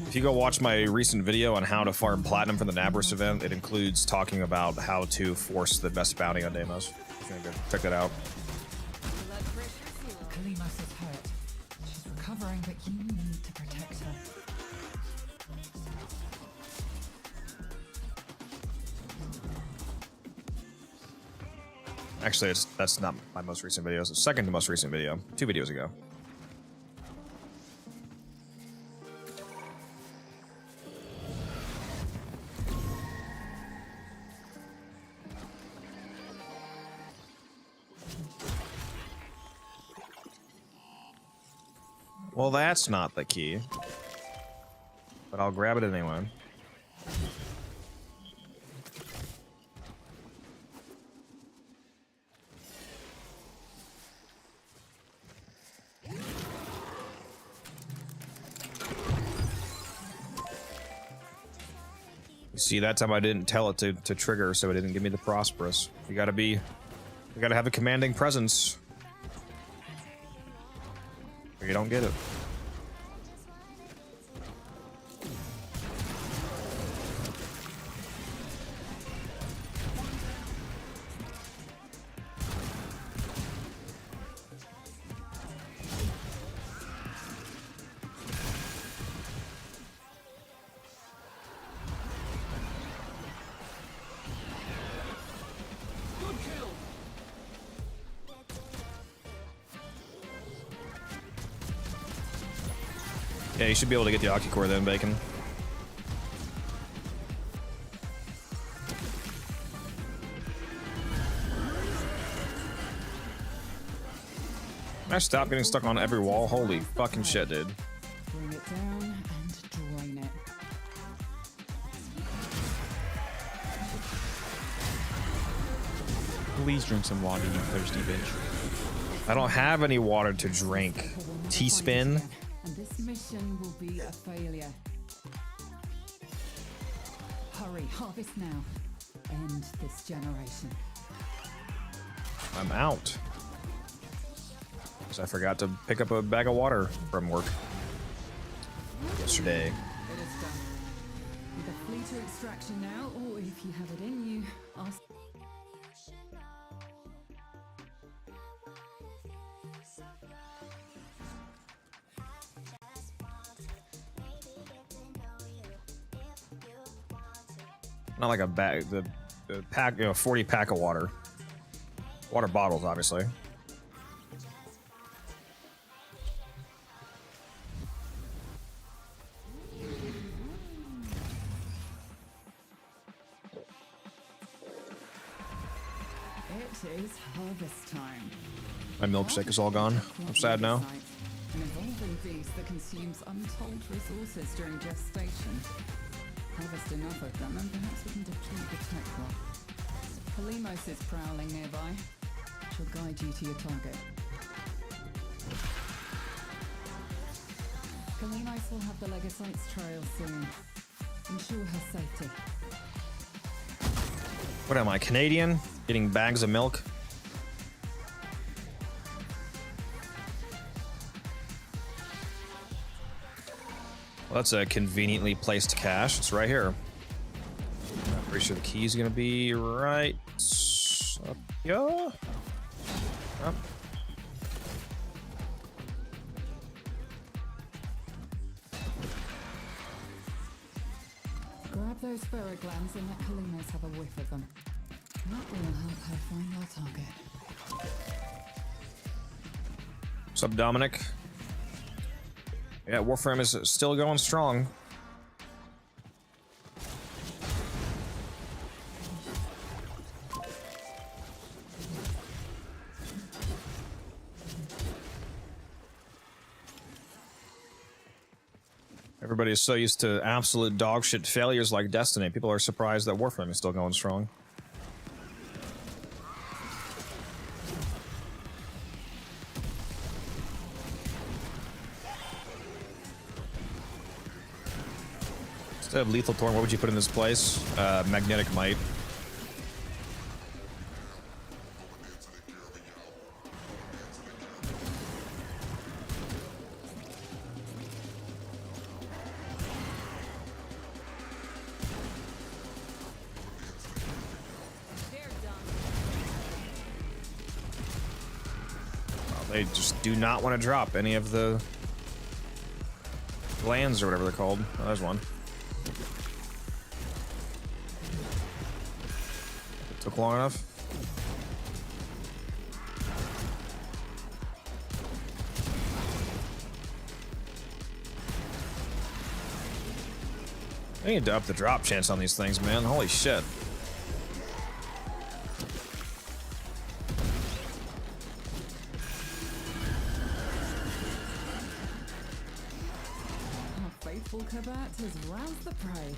[SPEAKER 1] If you go watch my recent video on how to farm platinum for the Nabris event, it includes talking about how to force the best bounty on Deimos. Check that out.
[SPEAKER 9] Kalimos is hurt. She's recovering, but you need to protect her.
[SPEAKER 1] Actually, that's not my most recent video. It's the second to most recent video. 2 videos ago. Well, that's not the key. But I'll grab it anyway. You see, that time I didn't tell it to trigger, so it didn't give me the prosperous. You gotta have a commanding presence. Or you don't get it. Yeah, you should be able to get the Occucore then, Bacon. Can I stop getting stuck on every wall? Holy fucking shit, dude.
[SPEAKER 9] Bring it down and drain it.
[SPEAKER 12] Please drink some water, you thirsty bitch.
[SPEAKER 1] I don't have any water to drink. T-spin.
[SPEAKER 9] And this mission will be a failure. Hurry, harvest now. End this generation.
[SPEAKER 1] I'm out. Because I forgot to pick up a bag of water from work yesterday.
[SPEAKER 9] It is done. Either flee to extraction now, or if you have it in you, ask.
[SPEAKER 1] Not like a bag, the pack, 40 pack of water. Water bottles, obviously.
[SPEAKER 9] It is harvest time.
[SPEAKER 1] My milkshake is all gone. I'm sad now.
[SPEAKER 9] An evolving beast that consumes untold resources during gestation. Harvest enough of them, and perhaps we can deplete the TechRot. Kalimos is prowling nearby. She'll guide you to your target. Kalimos will have the Legosites trail soon. Ensure her safety.
[SPEAKER 1] What am I, Canadian? Getting bags of milk? Well, that's a conveniently placed cache. It's right here. I'm pretty sure the key's gonna be right up here. Up.
[SPEAKER 9] Grab those ferroglands and let Kalimos have a whiff of them. That will help her find our target.
[SPEAKER 1] What's up, Dominic? Yeah, Warframe is still going strong. Everybody is so used to absolute dogshit failures like Destiny. People are surprised that Warframe is still going strong. Instead of Lethal Torrent, what would you put in this place? Magnetic Might. They just do not want to drop any of the glands or whatever they're called. Oh, there's one. Took long enough. I need to up the drop chance on these things, man. Holy shit.
[SPEAKER 9] Faithful Kabat has roused the prey.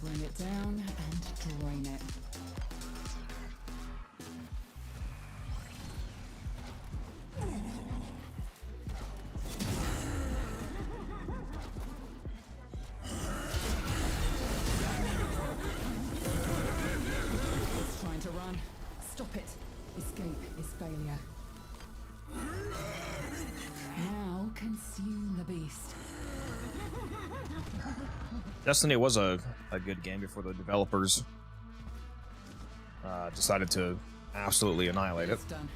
[SPEAKER 9] Bring it down and drain it. It's trying to run. Stop it. Escape is failure. Now consume the beast.
[SPEAKER 1] Destiny was a good game before the developers decided to absolutely annihilate it.
[SPEAKER 9] It's done.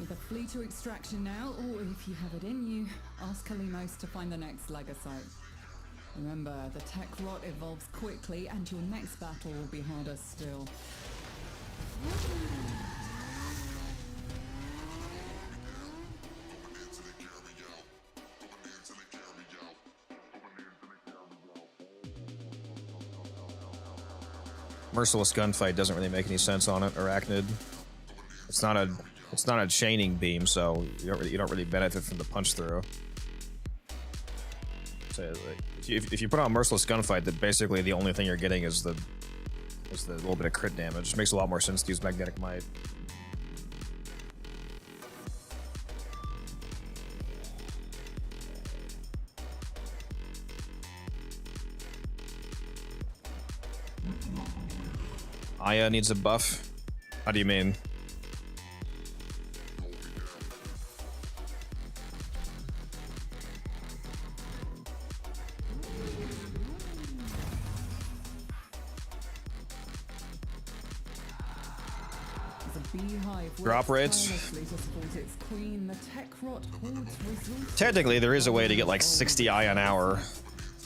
[SPEAKER 9] Either flee to extraction now, or if you have it in you, ask Kalimos to find the next Lagosite. Remember, the tech rot evolves quickly, and your next battle will be harder still.
[SPEAKER 1] Merciless gunfight doesn't really make any sense on it. Arachnid. It's not a chaining beam, so you don't really benefit from the punch through. So if you put on Merciless gunfight, then basically the only thing you're getting is the little bit of crit damage. It makes a lot more sense to use Magnetic Might. Aya needs a buff? How do you mean? Drop rates? Technically, there is a way to get like 60 Aya an hour.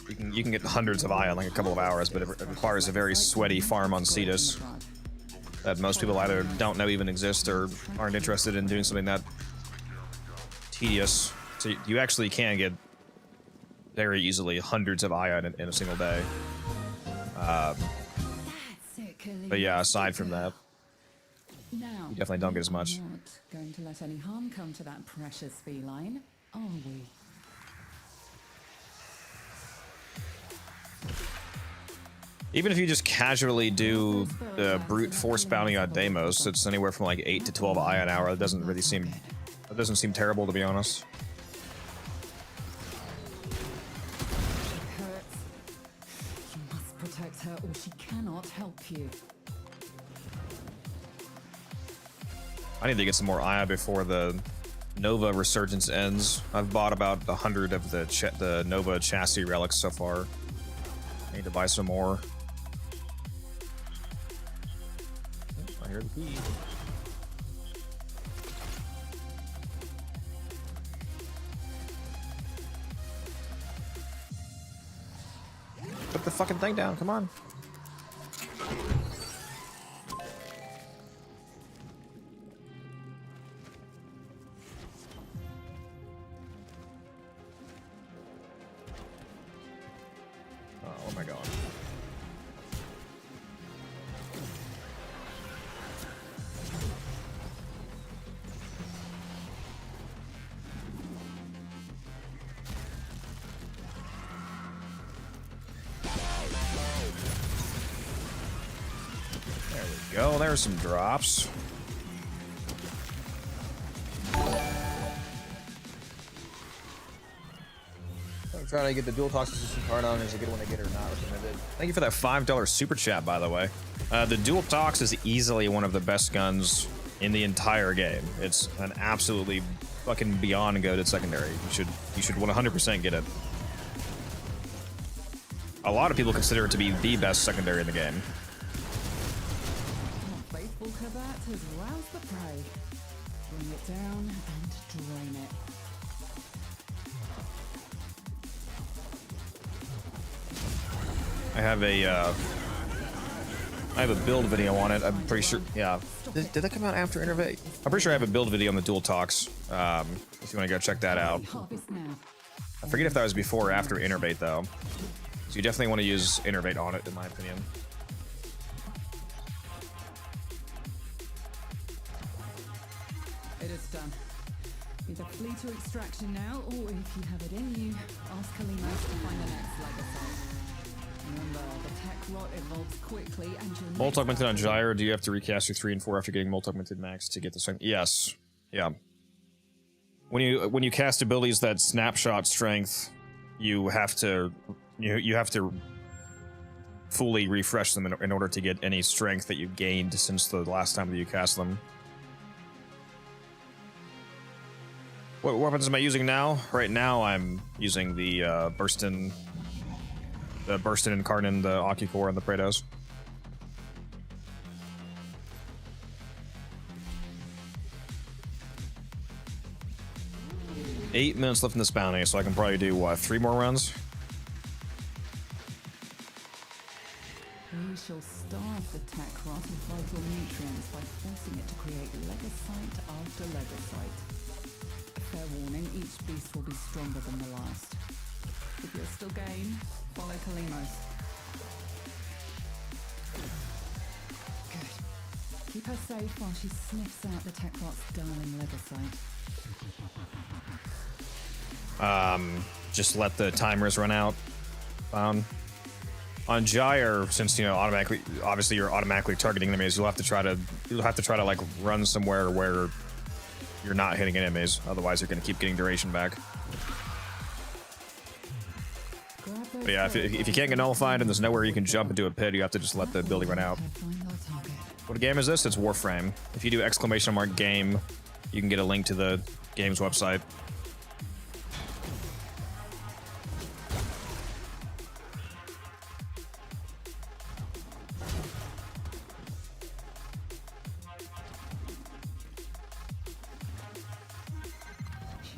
[SPEAKER 1] You can get hundreds of Aya in like a couple of hours, but it requires a very sweaty farm on Cetus that most people either don't know even exist or aren't interested in doing something that tedious. So you actually can get very easily hundreds of Aya in a single day. But yeah, aside from that, you definitely don't get as much.
[SPEAKER 9] Not going to let any harm come to that precious feline, are we?
[SPEAKER 1] Even if you just casually do the brute force bounty on Deimos, it's anywhere from like 8 to 12 Aya an hour. That doesn't seem terrible, to be honest.
[SPEAKER 9] It hurts. You must protect her, or she cannot help you.
[SPEAKER 1] I need to get some more Aya before the Nova resurgence ends. I've bought about 100 of the Nova chassis relics so far. I need to buy some more. Oh, I hear the key. Put the fucking thing down, come on. Oh my god. There we go. There's some drops. I'm trying to get the dual talks resistant card on. Is a good one to get or not recommended? Thank you for that $5 super chat, by the way. The dual talks is easily one of the best guns in the entire game. It's an absolutely fucking beyond goated secondary. You should 100% get it. A lot of people consider it to be the best secondary in the game.
[SPEAKER 9] Faithful Kabat has roused the prey. Bring it down and drain it.
[SPEAKER 1] I have a build video on it. I'm pretty sure. Yeah. Did that come out after Innervate? I'm pretty sure I have a build video on the dual talks. If you want to go check that out. I forget if that was before or after Innervate though. So you definitely want to use Innervate on it, in my opinion.
[SPEAKER 9] It is done. Either flee to extraction now, or if you have it in you, ask Kalimos to find the next legacy. Remember, the tech rot evolves quickly, and your
[SPEAKER 1] Multi-augmented on Gyre, do you have to recast your 3 and 4 after getting multi-augmented max to get the strength? Yes. Yeah. When you cast abilities that snapshot strength, you have to fully refresh them in order to get any strength that you've gained since the last time that you cast them. What weapons am I using now? Right now I'm using the Burstin Incarnon, the Occucore, and the Praetos. Eight minutes left in this bounty, so I can probably do, what, 3 more runs?
[SPEAKER 9] We shall starve the tech rot of vital nutrients by forcing it to create legacyte after legacyte. Fair warning, each beast will be stronger than the last. If you're still game, follow Kalimos. Good. Keep her safe while she sniffs out the tech rot's darling legacyte.
[SPEAKER 1] Just let the timers run out. On Gyre, since automatically, obviously you're automatically targeting enemies, you'll have to try to like run somewhere where you're not hitting enemies. Otherwise, you're going to keep getting duration back. But yeah, if you can't get nullified and there's nowhere you can jump into a pit, you have to just let the building run out. What game is this? It's Warframe. If you do !game, you can get a link to the game's website.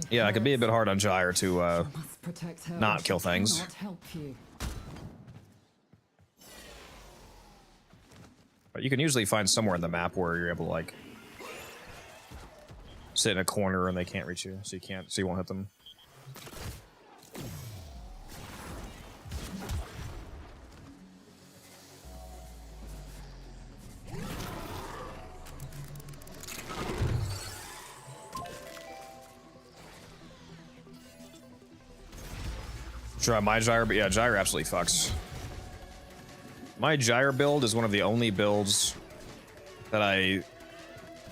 [SPEAKER 1] Yeah, it could be a bit hard on Gyre to not kill things. But you can usually find somewhere in the map where you're able to like sit in a corner and they can't reach you, so you won't hit them. Try my Gyre, but yeah, Gyre absolutely fucks. My Gyre build is one of the only builds that I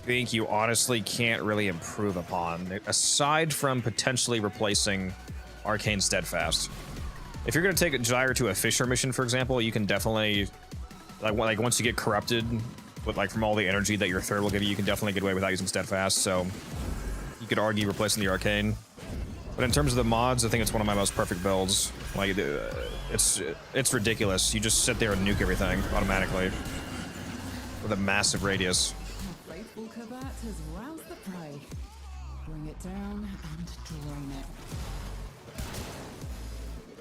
[SPEAKER 1] think you honestly can't really improve upon, aside from potentially replacing Arcane Steadfast. If you're going to take Gyre to a Fisher mission, for example, you can definitely, like once you get corrupted, with like from all the energy that your third will give you, you can definitely get away without using Steadfast, so you could argue replacing the Arcane. But in terms of the mods, I think it's one of my most perfect builds. Like, it's ridiculous. You just sit there and nuke everything automatically with a massive radius.
[SPEAKER 9] Faithful Kabat has roused the prey. Bring it down and drain it.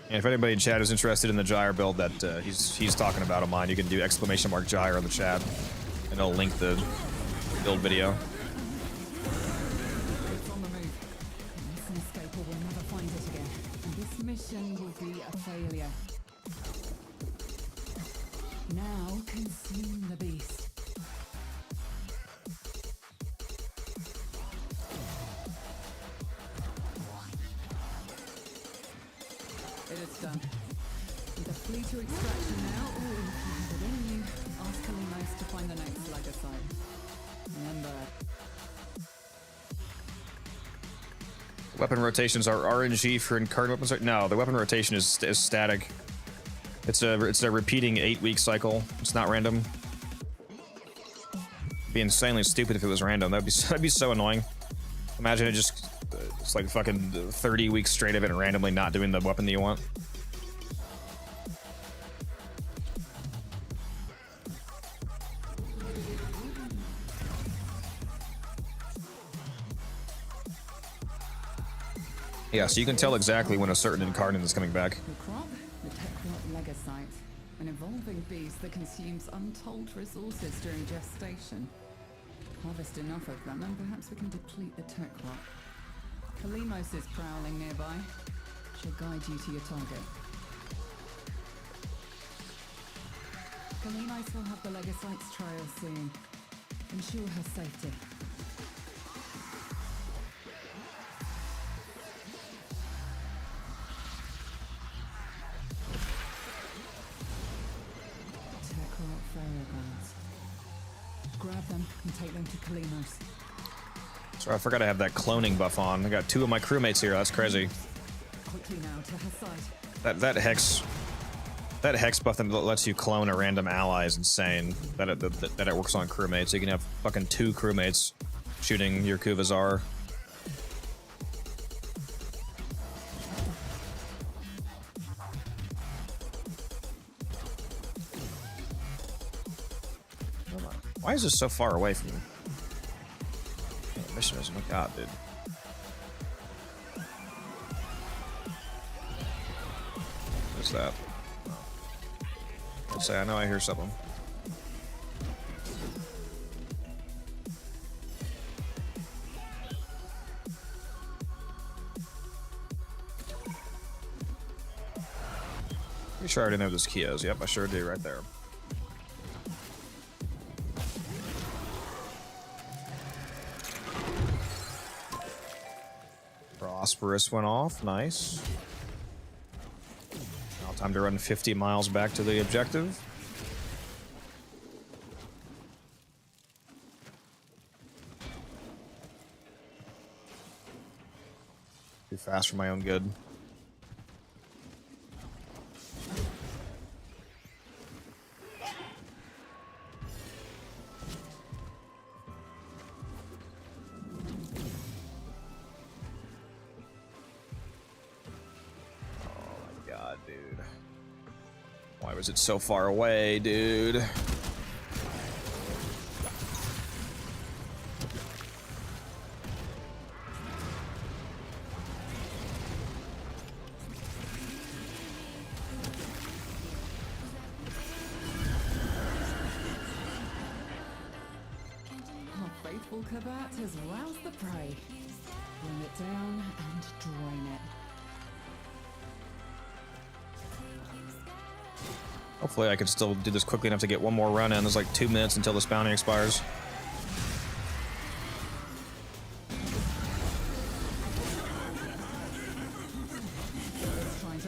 [SPEAKER 1] And if anybody in chat is interested in the Gyre build that he's talking about on mine, you can do !Gyre in the chat, and I'll link the build video.
[SPEAKER 9] Mission will be a failure. consume the beast. It is done. With a fleeter extraction now, or if you have it in you, ask Kalimos to find the next Lagosite. Remember,
[SPEAKER 1] Weapon rotations are RNG for incarnate weapons. No, the weapon rotation is static. It's a repeating 8-week cycle. It's not random. It'd be insanely stupid if it was random. That'd be so annoying. Imagine it just it's like fucking 30 weeks straight of it randomly not doing the weapon that you want. Yeah, so you can tell exactly when a certain incarnate is coming back.
[SPEAKER 9] the crop, the TennoCreate Lagosite, an evolving beast that consumes untold resources during gestation. Harvest enough of them, and perhaps we can deplete the tech rock. Kalimos is prowling nearby. She'll guide you to your target. Kalimos will have the Lagosite's trail soon. Ensure her safety. TennoCreate Ferroguards. Grab them and take them to Kalimos.
[SPEAKER 1] So I forgot I have that cloning buff on. I got 2 of my crewmates here. That's crazy.
[SPEAKER 9] Quickly now to her side.
[SPEAKER 1] That hex buff that lets you clone a random ally is insane. That it works on crewmates. You can have fucking 2 crewmates shooting your Kuvazar. Why is this so far away from me? Mission is, oh my god, dude. What's that? Let's say I know I hear something. Pretty sure I already know who this key is. Yep, I sure do right there. Prosperous went off, nice. Now time to run 50 miles back to the objective. Too fast for my own good. Why was it so far away, dude?
[SPEAKER 9] Our faithful Kabat has roused the prey. Bring it down and drain it.
[SPEAKER 1] Hopefully I can still do this quickly enough to get one more run in. There's like 2 minutes until this bounty expires.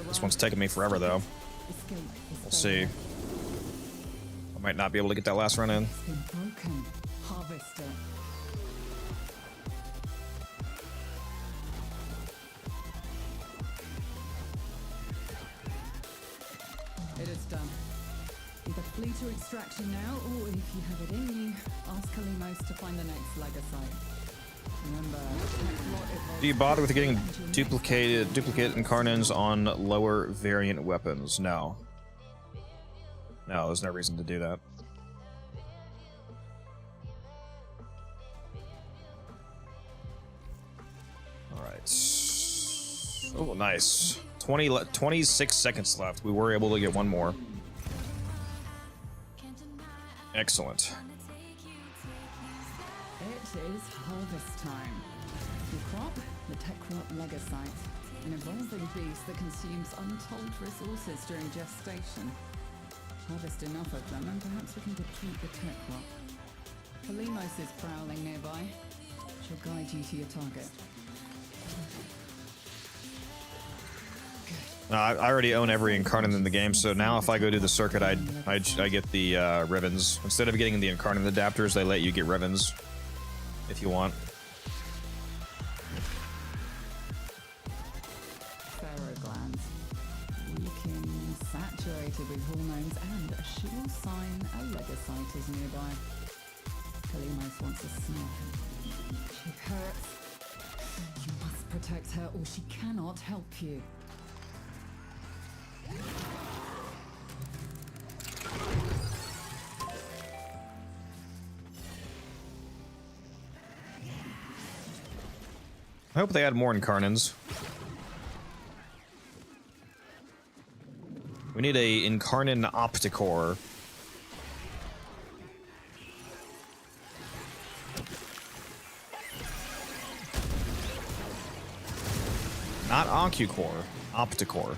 [SPEAKER 1] This one's taking me forever though. We'll see. I might not be able to get that last run in.
[SPEAKER 9] It's been broken. Harvest it. It is done. Either flee to extraction now, or if you have it in you, ask Kalimos to find the next Lagosite. Remember,
[SPEAKER 1] do you bother with getting duplicate incarnates on lower variant weapons? No. No, there's no reason to do that. Alright. Oh, nice. 26 seconds left. We were able to get one more. Excellent.
[SPEAKER 9] It is harvest time. The crop, the TennoCreate Lagosite, an evolving beast that consumes untold resources during gestation. Harvest enough of them, and perhaps we can deplete the tech rock. Kalimos is prowling nearby. She'll guide you to your target.
[SPEAKER 1] I already own every incarnate in the game, so now if I go do the circuit, I get the ribbons. Instead of getting the incarnate adapters, they let you get ribbons if you want.
[SPEAKER 9] Pharaoh glands. Looking saturated with hormones, and a sure sign a legocyte is nearby. Kalimos wants a sniff. She hurts. You must protect her, or she cannot help you.
[SPEAKER 1] I hope they add more incarnins. We need a incarnin opticore. Not Oncucore, Opticore.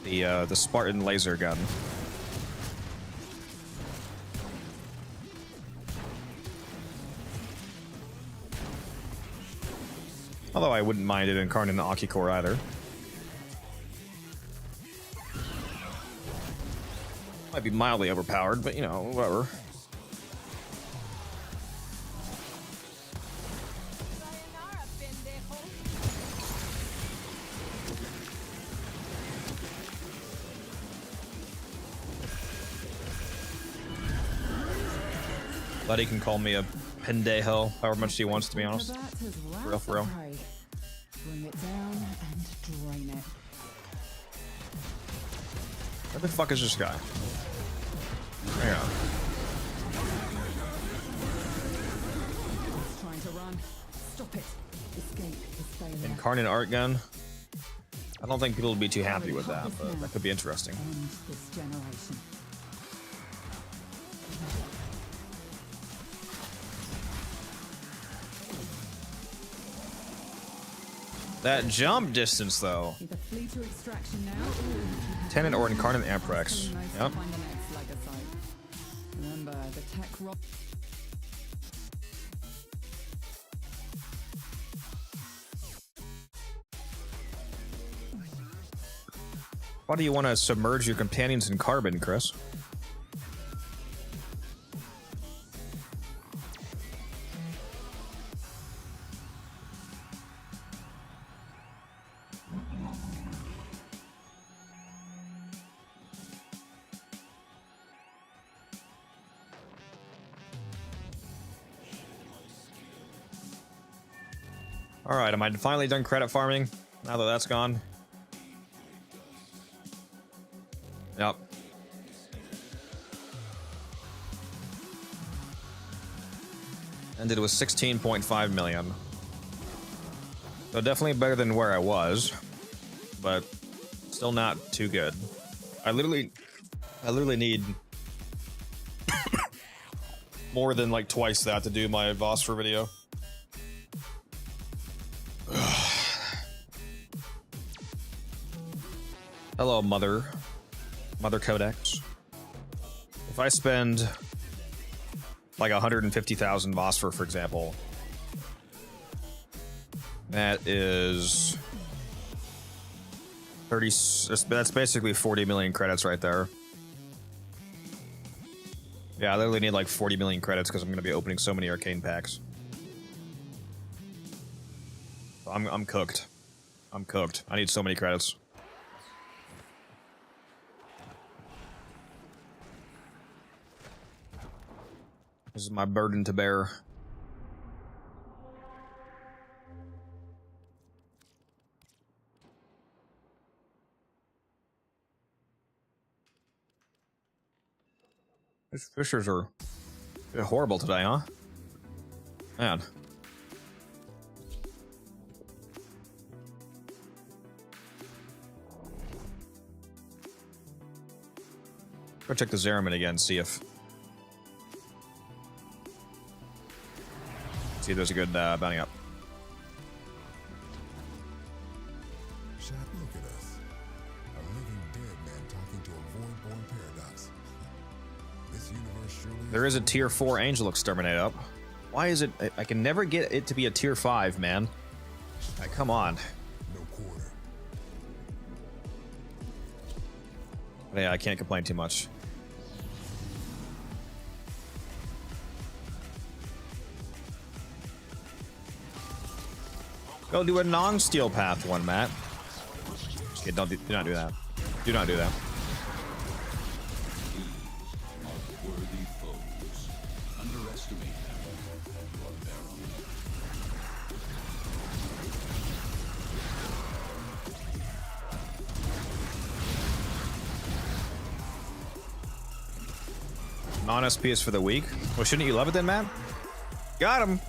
[SPEAKER 1] The Spartan laser gun. Although I wouldn't mind it incarnate in Oncucore either. Might be mildly overpowered, but you know, whatever. Buddy can call me a pendejo however much he wants, to be honest. For real.
[SPEAKER 9] Bring it down and drain it.
[SPEAKER 1] Where the fuck is this guy? Hang on.
[SPEAKER 9] It's trying to run. Stop it. Escape is failure.
[SPEAKER 1] Incarnate art gun. I don't think people would be too happy with that, but that could be interesting.
[SPEAKER 9] End this generation.
[SPEAKER 1] That jump distance, though. Tenant or incarnate Amprex. Yep.
[SPEAKER 9] Remember, the tech rock.
[SPEAKER 1] Why do you want to submerge your companions in carbon, Chris? Alright, am I finally done credit farming? Now that that's gone? Yep. Ended with 16.5 million. So definitely better than where I was, but still not too good. I literally need more than like twice that to do my Vosper video. Hello, Mother Codex. If I spend like 150,000 Vosper, for example, that is 30. That's basically 40 million credits right there. Yeah, I literally need like 40 million credits because I'm going to be opening so many arcane packs. I'm cooked. I'm cooked. I need so many credits. This is my burden to bear. These fishers are horrible today, huh? Man. Go check the Zeramin again, see if there's a good bounty up.
[SPEAKER 4] Shaq, look at us. A living dead man talking to a void-born paradox.
[SPEAKER 1] There is a tier 4 angel exterminate up. Why is it? I can never get it to be a tier 5, man. Come on.
[SPEAKER 4] No quarter.
[SPEAKER 1] But yeah, I can't complain too much. Go do a non-steel path one, Matt. Okay, do not do that. Do not do that.
[SPEAKER 6] Worthy foes. Underestimate them. You are barren.
[SPEAKER 1] Non-SP is for the weak. Well, shouldn't you love it then, Matt? Got him.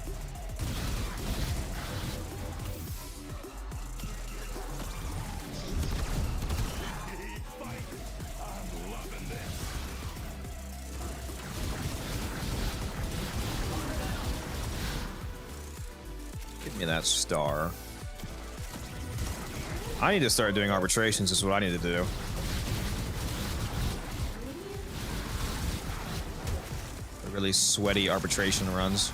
[SPEAKER 1] Give me that star. I need to start doing arbitrations is what I need to do. Really sweaty arbitration runs.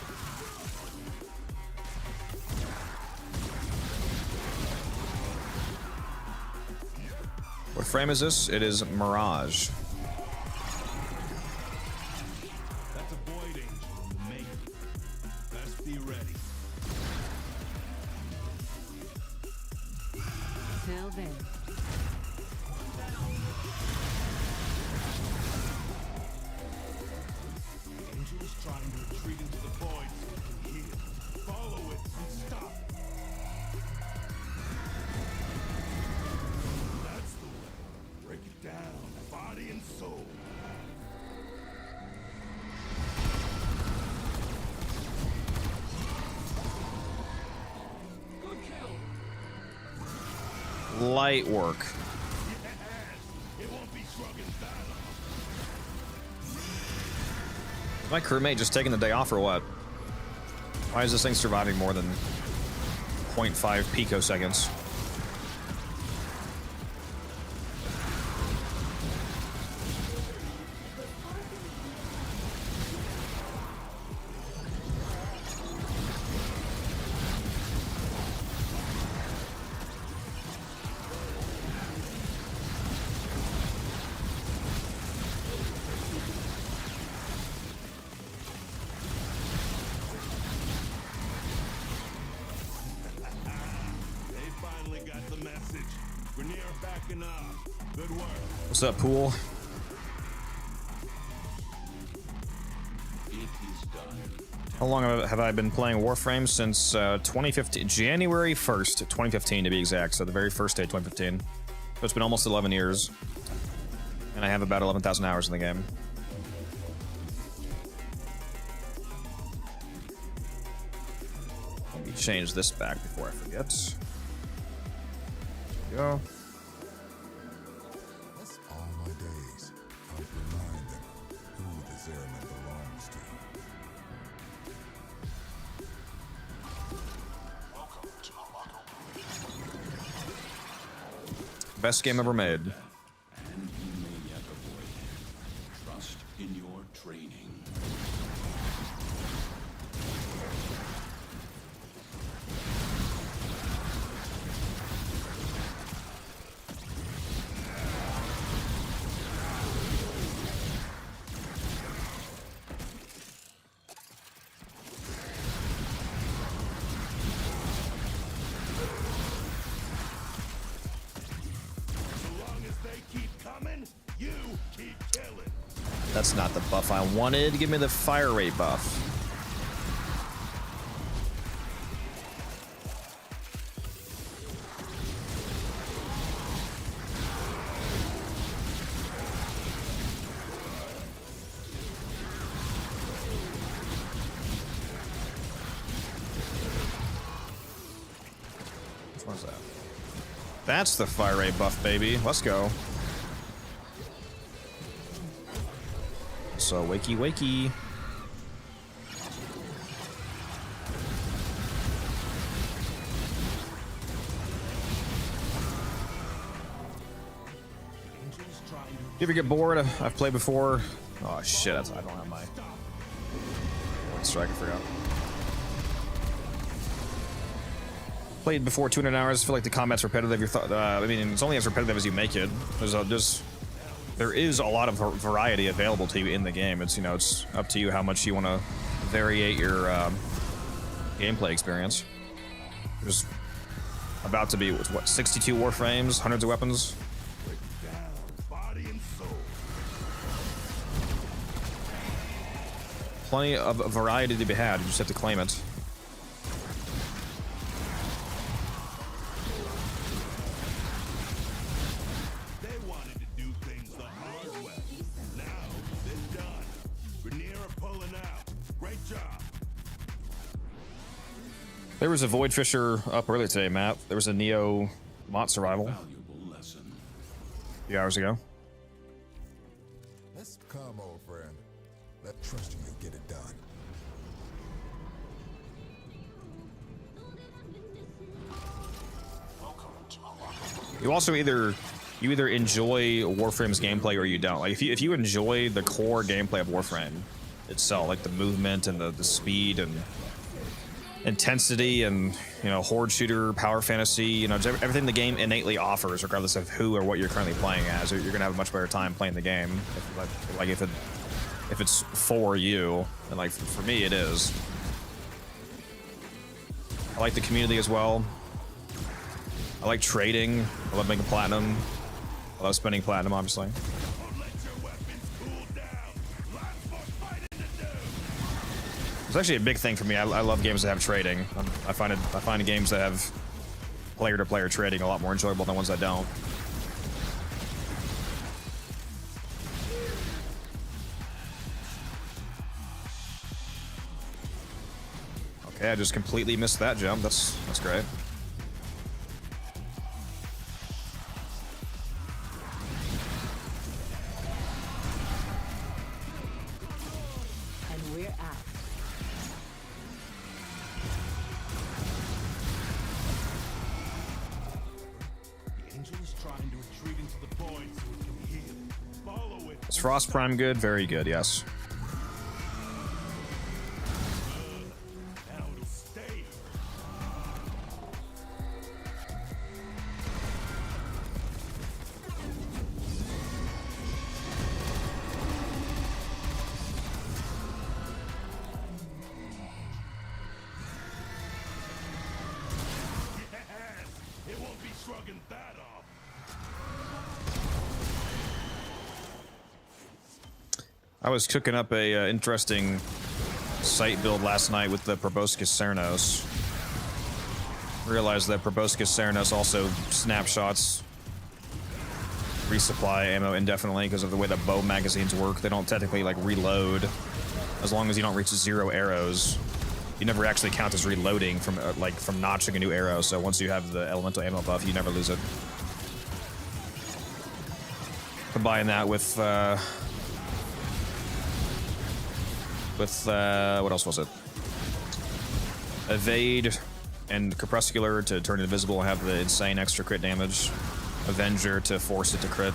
[SPEAKER 1] What frame is this? It is Mirage.
[SPEAKER 10] That's a void angel in the making. Best be ready.
[SPEAKER 9] Till then.
[SPEAKER 10] Angel's trying to retreat into the void so it can heal. Follow it and stop it. That's the way. Break it down, body and soul.
[SPEAKER 1] Light work.
[SPEAKER 10] It won't be shrugging that off.
[SPEAKER 1] Is my crewmate just taking the day off or what? Why is this thing surviving more than 0.5 picoseconds? What's up, Pool? How long have I been playing Warframe? Since 2015, January 1st, 2015 to be exact. So the very first day, 2015. So it's been almost 11 years, and I have about 11,000 hours in the game. Let me change this back before I forget. There we go.
[SPEAKER 4] All my days, I'll remind them who the Zeraman belongs to.
[SPEAKER 1] Best game ever made.
[SPEAKER 6] And you may yet avoid it. Trust in your training.
[SPEAKER 1] That's not the buff I wanted. Give me the fire rate buff. Which one's that? That's the fire rate buff, baby. Let's go. So wakey wakey. You ever get bored? I've played before. Oh shit, I don't have my Strike, I forgot. Played before 200 hours. I feel like the combat's repetitive. I mean, it's only as repetitive as you make it. There is a lot of variety available to you in the game. It's, you know, it's up to you how much you want to variate your gameplay experience. There's about to be, what, 62 Warframes, hundreds of weapons. Plenty of variety to be had. You just have to claim it. There was a Void Fisher up earlier today, Matt. There was a Neo Mott survival a few hours ago.
[SPEAKER 4] Let's come, old friend. Let trust you get it done.
[SPEAKER 1] You also either enjoy Warframe's gameplay or you don't. Like if you enjoy the core gameplay of Warframe itself, like the movement and the speed and intensity and, you know, horde shooter, power fantasy, you know, everything the game innately offers, regardless of who or what you're currently playing as, you're gonna have a much better time playing the game. If it's for you, and like for me it is. I like the community as well. I like trading. I love making platinum. I love spending platinum, obviously. It's actually a big thing for me. I love games that have trading. I find games that have player-to-player trading a lot more enjoyable than ones that don't. Okay, I just completely missed that jump. That's great.
[SPEAKER 14] And we're out.
[SPEAKER 10] The angel is trying to retreat into the void so it can heal. Follow it.
[SPEAKER 1] Is Frost Prime good? Very good, yes.
[SPEAKER 10] Now it'll stay. Yes, it won't be shrugging that off.
[SPEAKER 1] I was cooking up a interesting site build last night with the Proboscis Cernos. Realized that Proboscis Cernos also snapshots resupply ammo indefinitely because of the way that bow magazines work. They don't technically like reload as long as you don't reach 0 arrows. You never actually count as reloading from from notching a new arrow. So once you have the elemental ammo buff, you never lose it. Combine that with what else was it? Evade and Crepuscular to turn it invisible and have the insane extra crit damage. Avenger to force it to crit.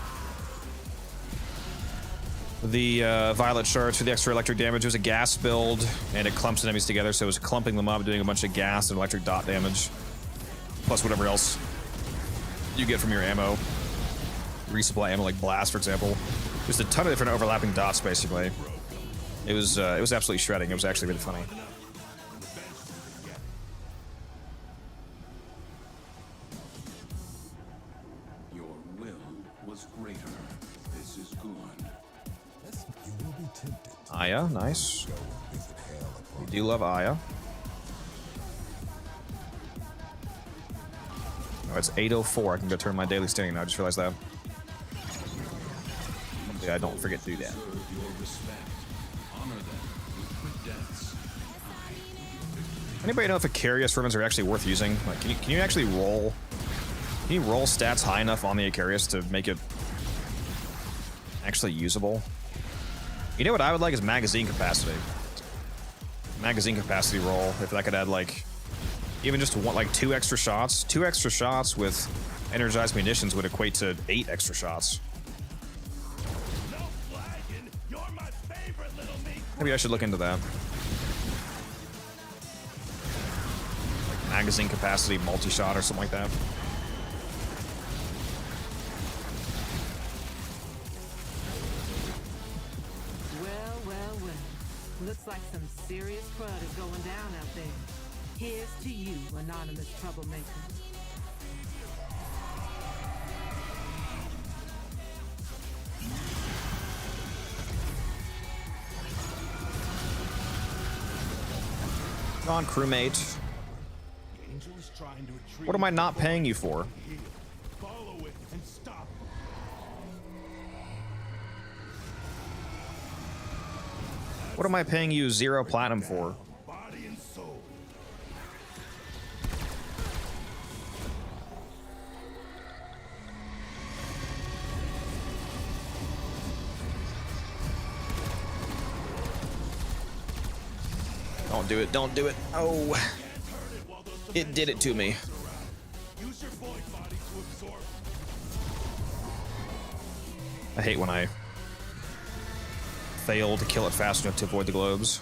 [SPEAKER 1] The Violet Shards for the extra electric damage. It was a gas build, and it clumps enemies together, so it was clumping them up, doing a bunch of gas and electric dot damage. Plus whatever else you get from your ammo. Resupply ammo like Blast, for example. Just a ton of different overlapping dots, basically. It was absolutely shredding. It was actually really funny.
[SPEAKER 6] Your will was greater. This is good.
[SPEAKER 4] You will be tempted.
[SPEAKER 1] Aya, nice. We do love Aya. Oh, it's 8:04. I can go turn my daily standing now. I just realized that. Hopefully I don't forget to do that.
[SPEAKER 6] Your respect. Honor them with quick deaths.
[SPEAKER 1] Anybody know if Icarius ribbons are actually worth using? Like, can you actually roll? Can you roll stats high enough on the Icarius to make it actually usable? You know what I would like is magazine capacity. Magazine capacity roll. If that could add like even just one, like 2 extra shots. 2 extra shots with energized munitions would equate to 8 extra shots. Maybe I should look into that. magazine capacity multi-shot or something like that.
[SPEAKER 14] Well, well, well. Looks like some serious crud is going down out there. Here's to you, anonymous troublemaker.
[SPEAKER 1] Come on, crewmate.
[SPEAKER 10] The angel is trying to retrieve
[SPEAKER 1] What am I not paying you for?
[SPEAKER 10] here. Follow it and stop.
[SPEAKER 1] What am I paying you 0 platinum for?
[SPEAKER 10] Body and soul.
[SPEAKER 1] Don't do it, don't do it. Oh, it did it to me.
[SPEAKER 10] Use your void body to absorb.
[SPEAKER 1] I hate when I fail to kill it fast enough to avoid the globes.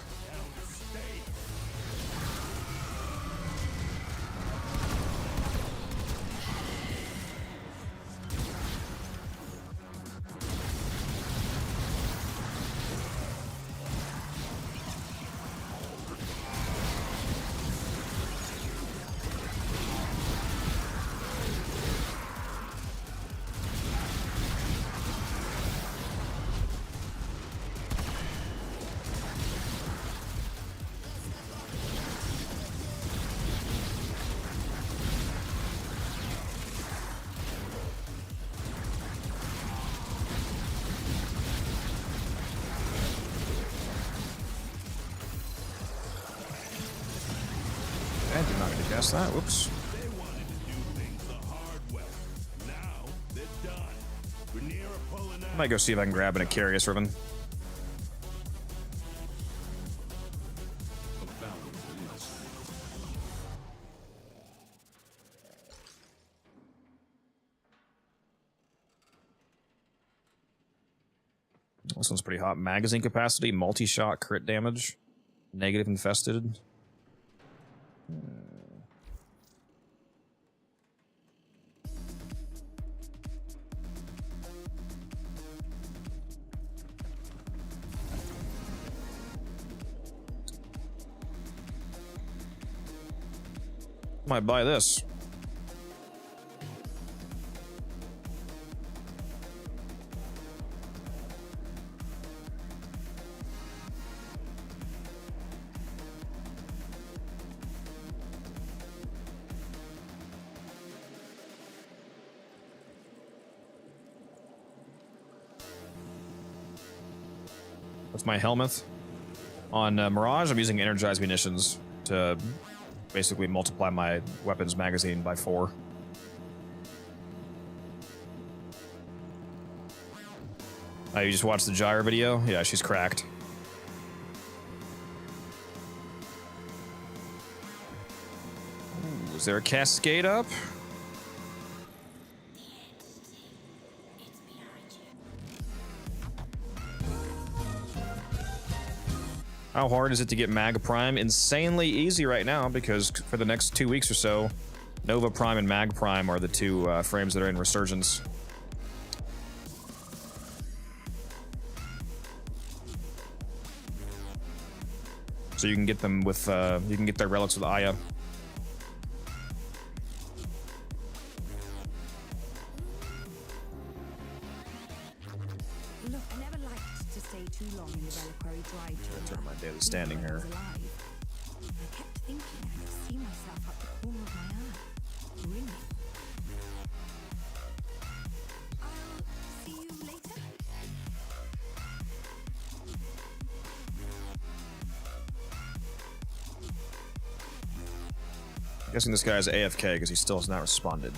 [SPEAKER 1] I did not get to guess that. Whoops.
[SPEAKER 10] They wanted to do things the hard way. Now they're done. Rhaenyra pulling
[SPEAKER 1] I
[SPEAKER 10] out.
[SPEAKER 1] might go see if I can grab an Icarius ribbon.
[SPEAKER 6] A valuable lesson.
[SPEAKER 1] This one's pretty hot. Magazine capacity, multi-shot, crit damage, negative infested. Might buy this. That's my helmet. On Mirage, I'm using energized munitions to basically multiply my weapons magazine by 4. Oh, you just watched the Gyre video? Yeah, she's cracked. Ooh, is there a cascade up? How hard is it to get Mag Prime? Insanely easy right now, because for the next 2 weeks or so, Nova Prime and Mag Prime are the 2 frames that are in Resurgence. So you can get them with, you can get their relics with Aya.
[SPEAKER 7] Look, I never liked to stay too long in the reliquary drive to
[SPEAKER 1] Turn my daily standing here.
[SPEAKER 7] I kept thinking I could see myself up the corner of my eye. Really? I'll see you later.
[SPEAKER 1] I'm guessing this guy's AFK because he still has not responded.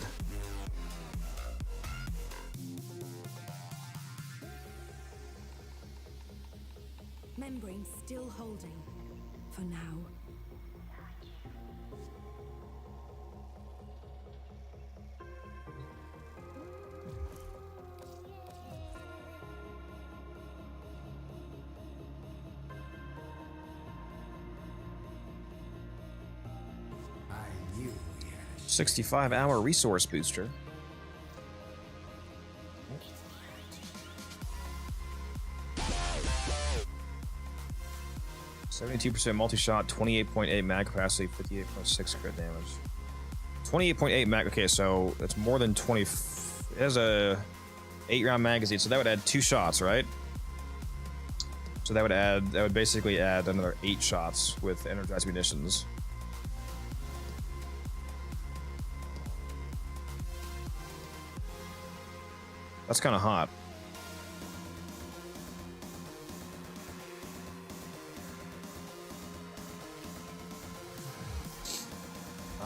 [SPEAKER 7] Membrane still holding. For now.
[SPEAKER 5] I knew
[SPEAKER 1] 65-hour resource booster. 72% multi-shot, 28.8 mag capacity, 58.6 crit damage. 28.8 mag. Okay, so it's more than 20. It has a 8-round magazine, so that would add 2 shots, right? So that would basically add another 8 shots with energized munitions. That's kind of hot.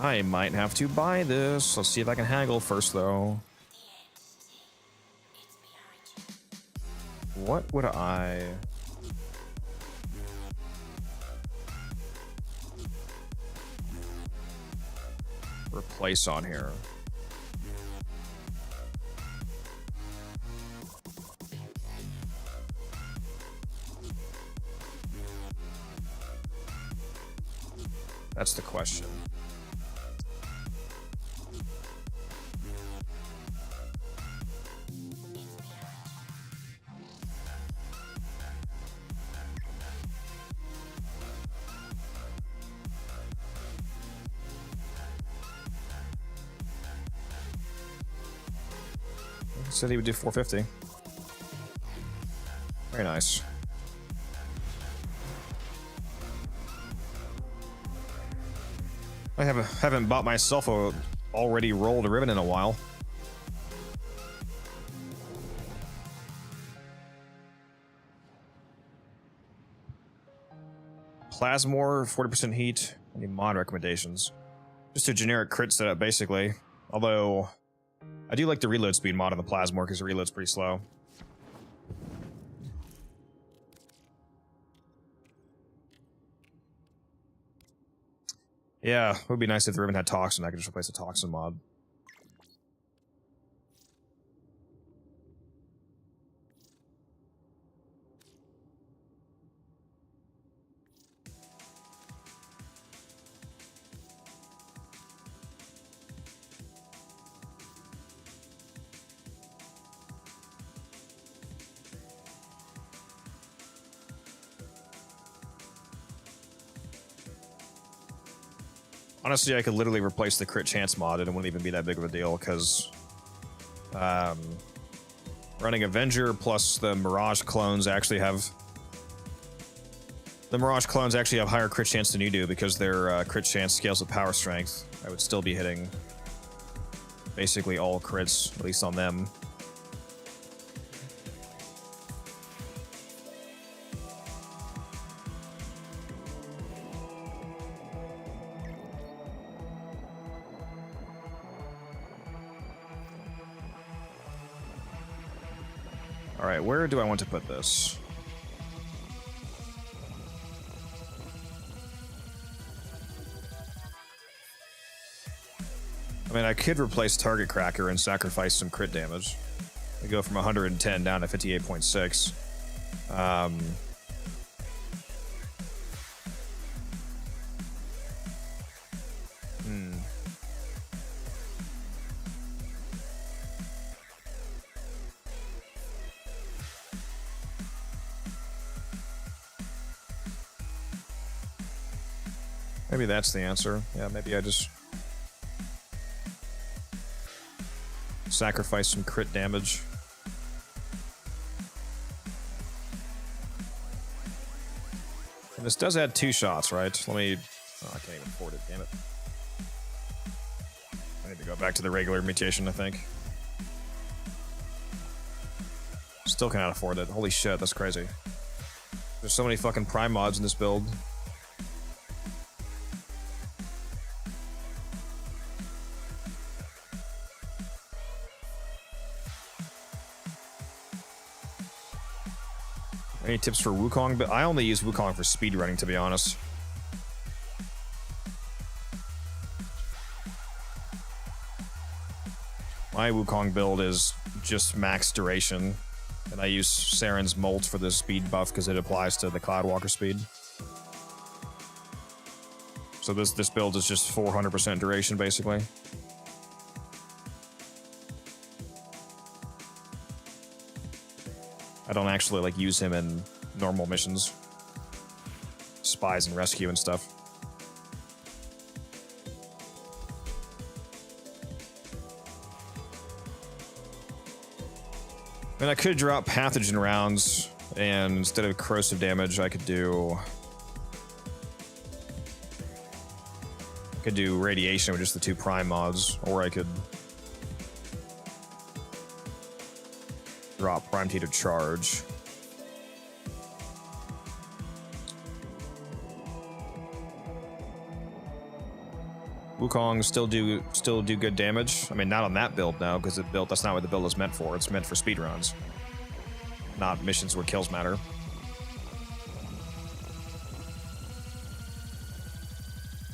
[SPEAKER 1] I might have to buy this. Let's see if I can haggle first, though. What would I... replace on here? That's the question. Said he would do 450. Very nice. I haven't bought myself a already rolled ribbon in a while. Plasmor, 40% heat. Any mod recommendations? Just a generic crit setup, basically. Although I do like the reload speed mod on the Plasmor because the reload's pretty slow. Yeah, it would be nice if the ribbon had Toxin. I could just replace the Toxin mod. Honestly, I could literally replace the crit chance mod and it wouldn't even be that big of a deal, because running Avenger plus the Mirage clones actually have... The Mirage clones actually have higher crit chance than you do because their crit chance scales with power strength. I would still be hitting basically all crits, at least on them. Alright, where do I want to put this? I mean, I could replace Target Cracker and sacrifice some crit damage. We go from 110 down to 58.6. Maybe that's the answer. Yeah, maybe I just sacrifice some crit damage. And this does add 2 shots, right? Let me... Oh, I can't even afford it, damn it. I need to go back to the regular mutation, I think. Still cannot afford it. Holy shit, that's crazy. There's so many fucking prime mods in this build. Any tips for Wukong? But I only use Wukong for speedrunning, to be honest. My Wukong build is just max duration, and I use Saren's Molt for the speed buff because it applies to the Cloudwalker speed. So this build is just 400% duration, basically. I don't actually like use him in normal missions, spies and rescue and stuff. I mean, I could drop pathogen rounds, and instead of corrosive damage, I could do radiation with just the 2 prime mods, or I could drop prime T to charge. Wukong still do good damage. I mean, not on that build now, because that's not what the build is meant for. It's meant for speedruns, not missions where kills matter.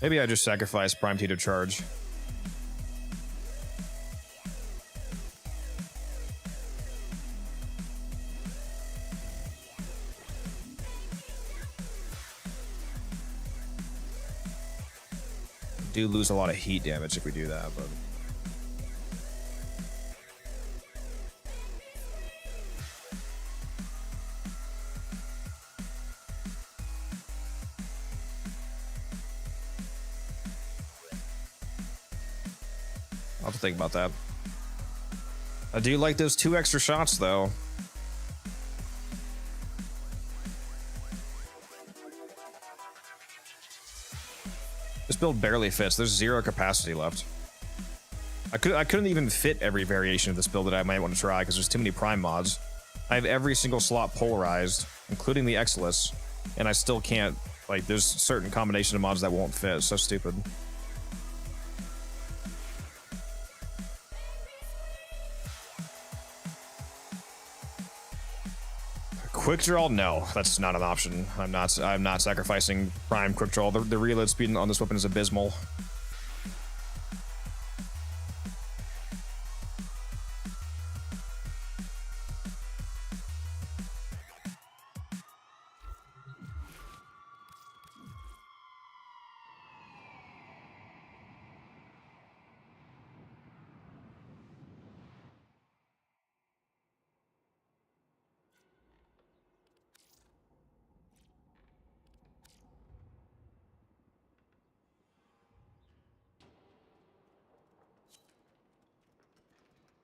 [SPEAKER 1] Maybe I just sacrifice prime T to charge. Do lose a lot of heat damage if we do that, but I'll have to think about that. I do like those 2 extra shots, though. This build barely fits. There's 0 capacity left. I couldn't even fit every variation of this build that I might want to try because there's too many prime mods. I have every single slot polarized, including the Exilus, and I still can't. Like, there's a certain combination of mods that won't fit. It's so stupid. Quick draw? No, that's not an option. I'm not sacrificing prime quick draw. The reload speed on this weapon is abysmal.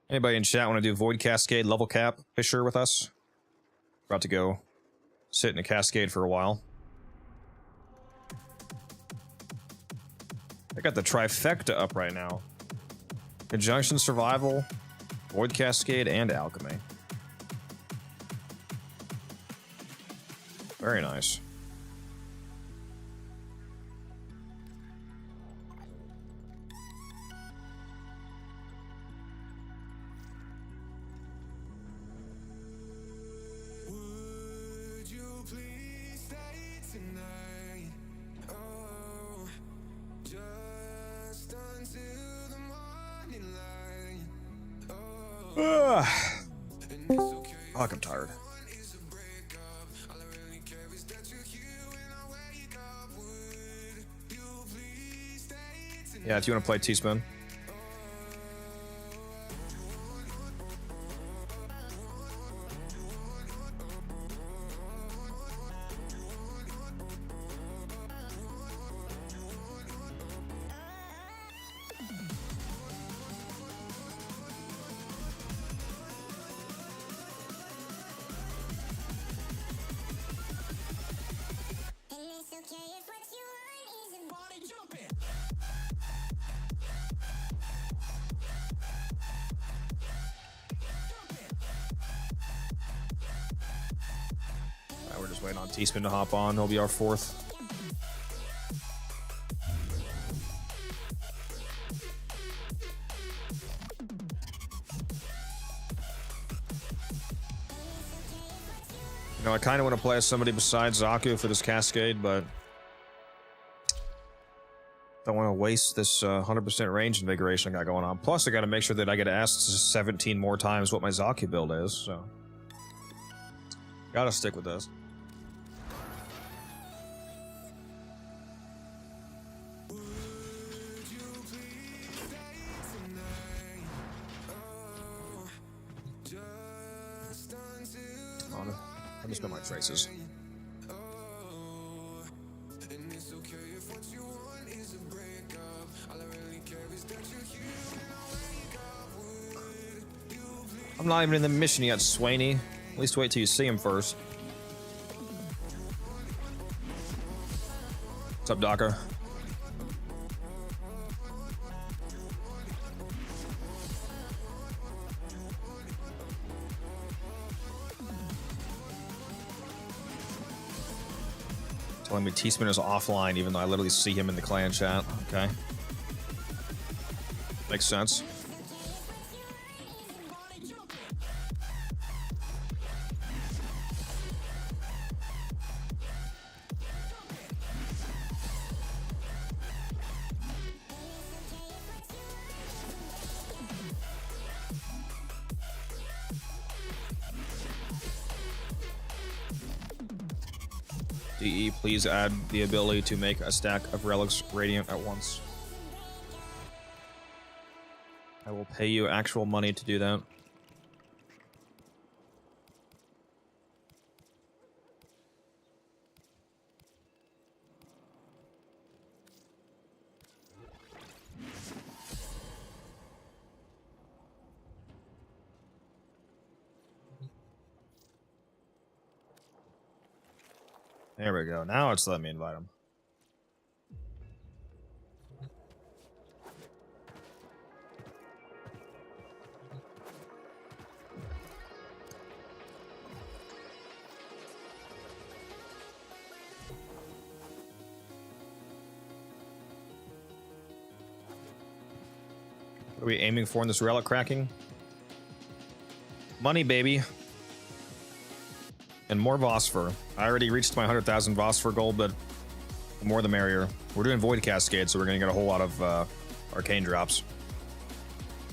[SPEAKER 1] Anybody in chat want to do Void Cascade level cap Fisher with us? About to go sit in a cascade for a while. I got the trifecta up right now. Conjunction Survival, Void Cascade, and Alchemy. Very nice. Fuck, I'm tired. Yeah, if you want to play Teaspoon. We're just waiting on Teaspoon to hop on. He'll be our 4th. You know, I kind of want to play as somebody besides Zaku for this Cascade, but don't want to waste this 100% range invigoration I got going on. Plus, I got to make sure that I get asked 17 more times what my Zaku build is, so gotta stick with this. races. I'm not even in the mission yet, Swaney. At least wait till you see him first. What's up, Docker? Telling me T-Spin is offline, even though I literally see him in the clan chat. Okay. Makes sense. DE, please add the ability to make a stack of relics radiant at once. I will pay you actual money to do that. There we go. Now it's letting me invite him. What are we aiming for in this relic cracking? Money, baby. And more Vosper. I already reached my 100,000 Vosper goal, but the more the merrier. We're doing Void Cascade, so we're going to get a whole lot of arcane drops,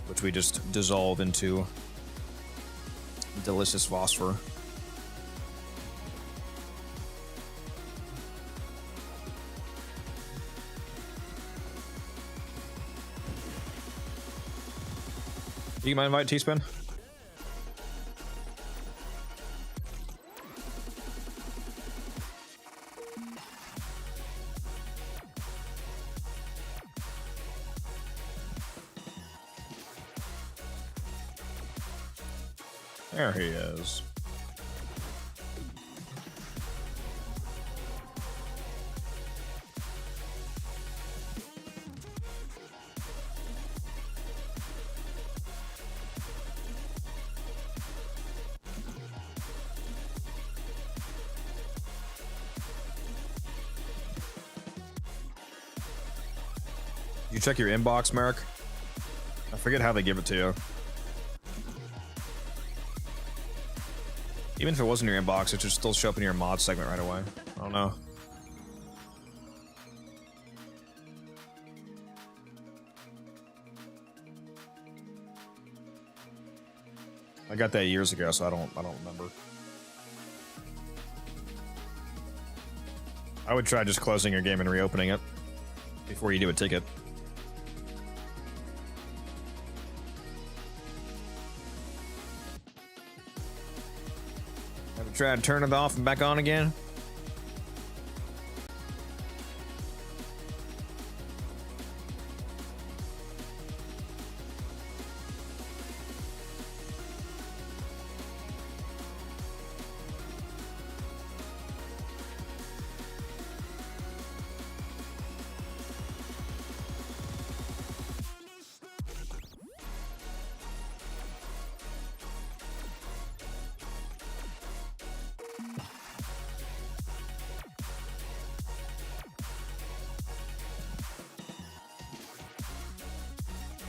[SPEAKER 1] which we just dissolve into delicious Vosper. You mind invite T-Spin? There he is. You check your inbox, Merrick? I forget how they give it to you. Even if it wasn't in your inbox, it should still show up in your mod segment right away. I don't know. I got that years ago, so I don't remember. I would try just closing your game and reopening it before you do a ticket. Try to turn it off and back on again.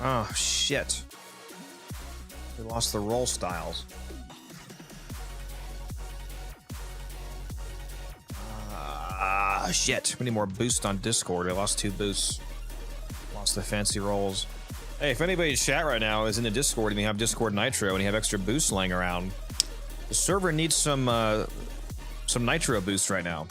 [SPEAKER 1] Oh, shit. We lost the roll styles. Shit. We need more boost on Discord. I lost 2 boosts. Lost the fancy rolls. Hey, if anybody's chat right now is in the Discord and you have Discord Nitro and you have extra boosts laying around, the server needs some Nitro boosts right now.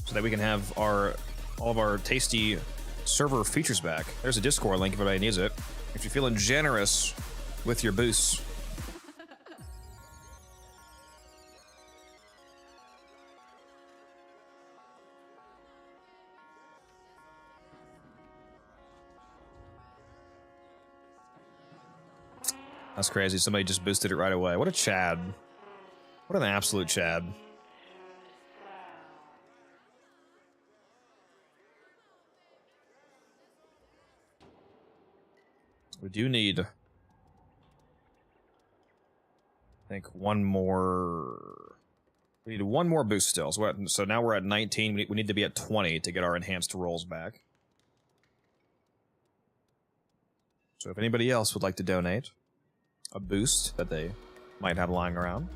[SPEAKER 1] So that we can have all of our tasty server features back. There's a Discord link if anybody needs it. If you're feeling generous with your boosts. That's crazy. Somebody just boosted it right away. What a Chad. What an absolute Chad. We do need, I think, one more. We need one more boost still. So now we're at 19. We need to be at 20 to get our enhanced rolls back. So if anybody else would like to donate a boost that they might have lying around.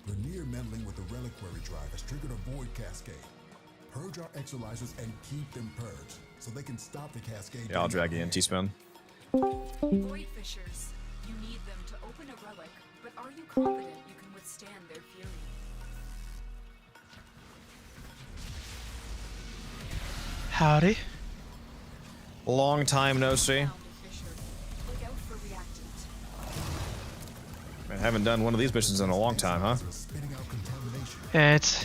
[SPEAKER 4] Rainier meddling with the reliquary drive has triggered a void cascade. Purge our exolizers and keep them purged, so they can stop the cascade.
[SPEAKER 1] Yeah, I'll drag you in, T-Spin.
[SPEAKER 3] Void fissures. You need them to open a relic, but are you confident you can withstand their fury?
[SPEAKER 15] Howdy.
[SPEAKER 1] Long time no see.
[SPEAKER 3] Look out for reactant.
[SPEAKER 1] I haven't done one of these missions in a long time, huh?
[SPEAKER 15] Yeah, it's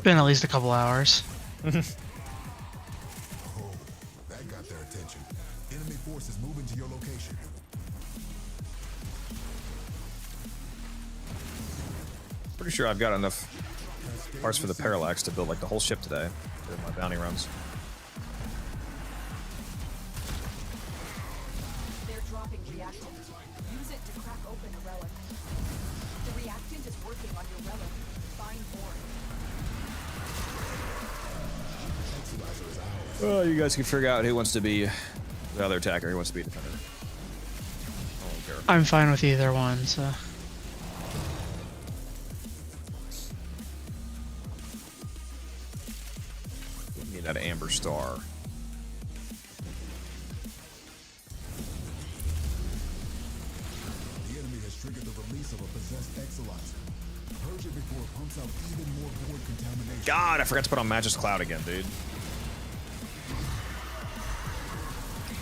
[SPEAKER 15] been at least a couple hours.
[SPEAKER 4] Oh, that got their attention. Enemy forces moving to your location.
[SPEAKER 1] Pretty sure I've got enough parts for the Parallax to build like the whole ship today for my bounty runs.
[SPEAKER 3] They're dropping reactant. Use it to crack open a relic. The reactant is working on your relic. Find more.
[SPEAKER 1] Oh, you guys can figure out who wants to be the other attacker, who wants to be defender. I don't care.
[SPEAKER 15] I'm fine with either one, so.
[SPEAKER 1] Give me that Amber Star.
[SPEAKER 4] The enemy has triggered the release of a possessed exolizer. Purge it before it pumps out even more void contamination.
[SPEAKER 1] God, I forgot to put on Magic's Cloud again, dude.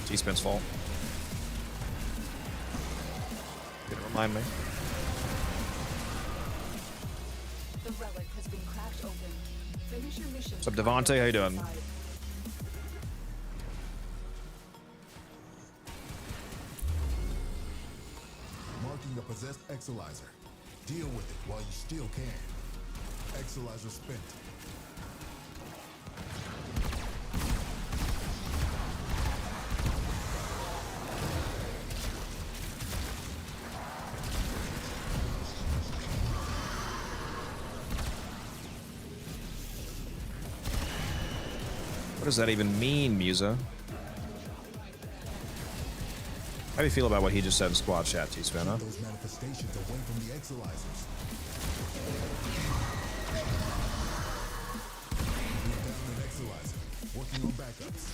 [SPEAKER 1] T-Spin's fault. Didn't remind me.
[SPEAKER 3] The relic has been cracked open. Finish your mission.
[SPEAKER 1] What's up, Devontae? How you doing?
[SPEAKER 4] Marking a possessed exolizer. Deal with it while you still can. Exolizer spent.
[SPEAKER 1] What does that even mean, Musa? How do you feel about what he just said in squad chat, T-Spin, huh?
[SPEAKER 4] Those manifestations away from the exolizers. We're down an exolizer. Working on backups.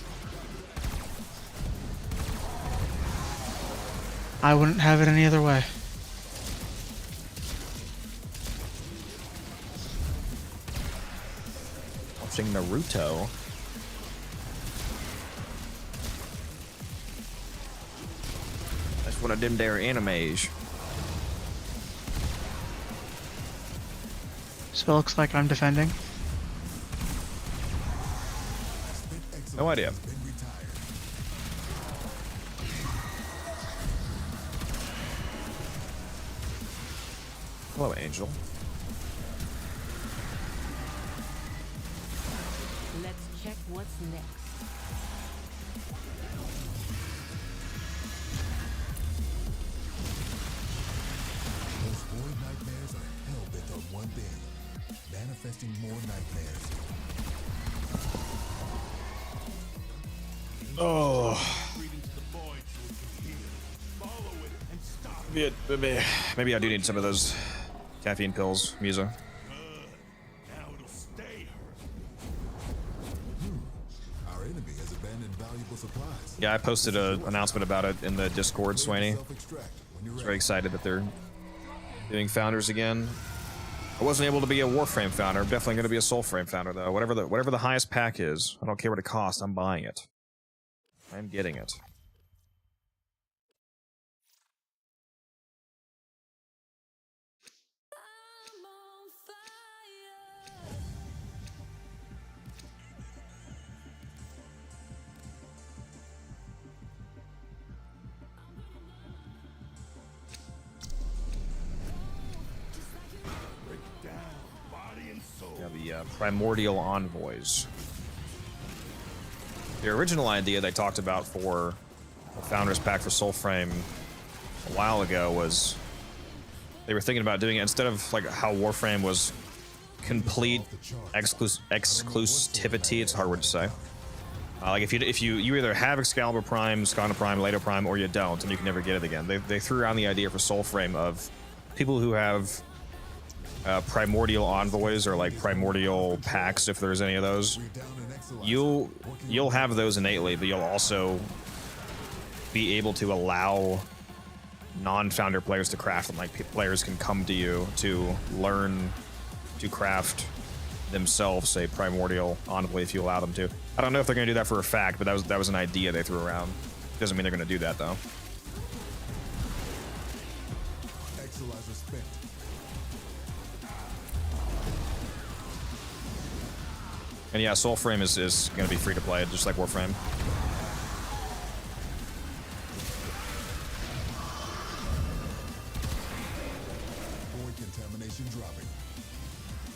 [SPEAKER 15] I wouldn't have it any other way.
[SPEAKER 1] Watching Naruto. That's one of them there animes.
[SPEAKER 15] So it looks like I'm defending.
[SPEAKER 1] No idea. Hello, Angel.
[SPEAKER 14] Let's check what's next.
[SPEAKER 4] Those void nightmares are hell-bent on one thing. Manifesting more nightmares.
[SPEAKER 1] Oh. Maybe I do need some of those caffeine pills, Musa.
[SPEAKER 10] Now it'll stay.
[SPEAKER 4] Our enemy has abandoned valuable supplies.
[SPEAKER 1] Yeah, I posted an announcement about it in the Discord, Swaney. I was very excited that they're doing founders again. I wasn't able to be a Warframe founder. I'm definitely going to be a Soulframe founder, though. Whatever the highest pack is, I don't care what it costs. I'm buying it. I'm getting it. Yeah, the Primordial Envoys. The original idea they talked about for the Founders Pack for Soulframe a while ago was they were thinking about doing it instead of like how Warframe was complete exclusivity. It's a hard word to say. Like if you either have Excalibur Prime, Skana Prime, Lato Prime, or you don't, and you can never get it again. They threw around the idea for Soulframe of people who have primordial envoys or like primordial packs, if there's any of those. You'll have those innately, but you'll also be able to allow non-founder players to craft them. Like players can come to you to learn to craft themselves a primordial envoy if you allow them to. I don't know if they're going to do that for a fact, but that was an idea they threw around. Doesn't mean they're going to do that though. And yeah, Soulframe is going to be free to play, just like Warframe.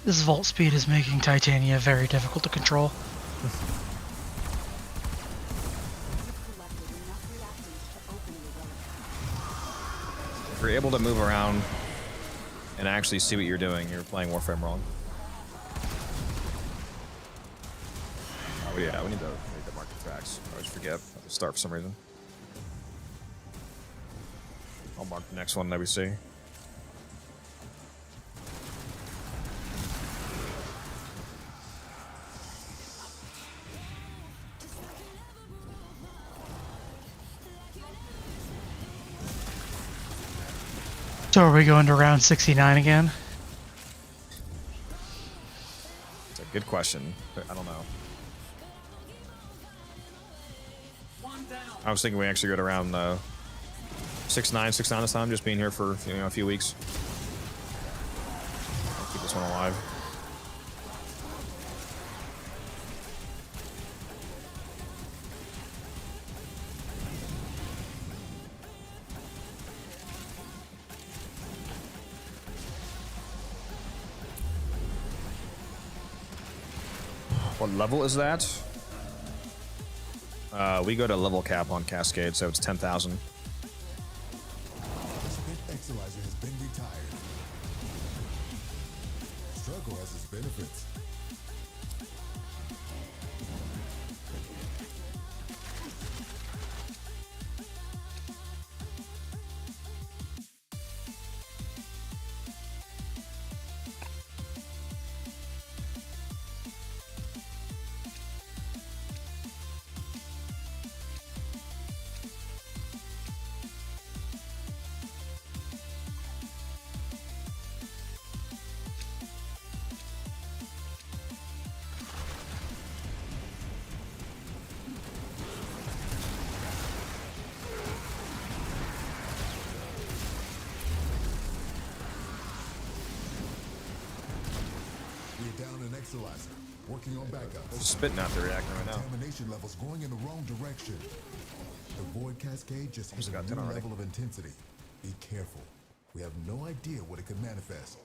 [SPEAKER 15] This vault speed is making Titania very difficult to control.
[SPEAKER 1] If you're able to move around and actually see what you're doing, you're playing Warframe wrong. Oh yeah, we need to mark the tracks. I always forget. I have to start for some reason. I'll mark the next one that we see.
[SPEAKER 15] So are we going to round 69 again?
[SPEAKER 1] It's a good question, but I don't know. I was thinking we actually go to round 6-9 this time, just being here for a few weeks. I'll keep this one alive. What level is that? We go to level cap on Cascade, so it's 10,000.
[SPEAKER 4] Exilizer has been retired. Struggle has its benefits. Exilizer, working on backup.
[SPEAKER 1] Just spitting out the reactor right now.
[SPEAKER 4] Contamination levels going in the wrong direction. The Void Cascade just hit a new level of intensity. Be careful. We have no idea what it could manifest.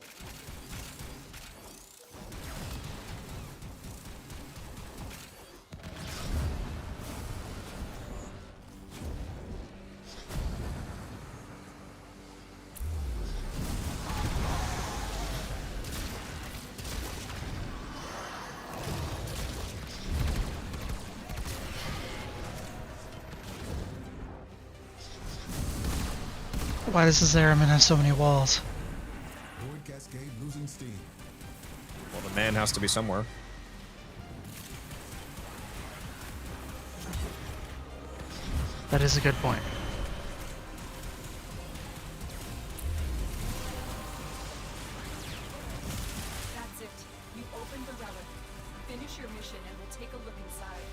[SPEAKER 15] Why does this Zeraman have so many walls?
[SPEAKER 4] Void Cascade losing steam.
[SPEAKER 1] Well, the man has to be somewhere.
[SPEAKER 15] That is a good point.
[SPEAKER 3] That's it. You opened the relic. Finish your mission and we'll take a look inside.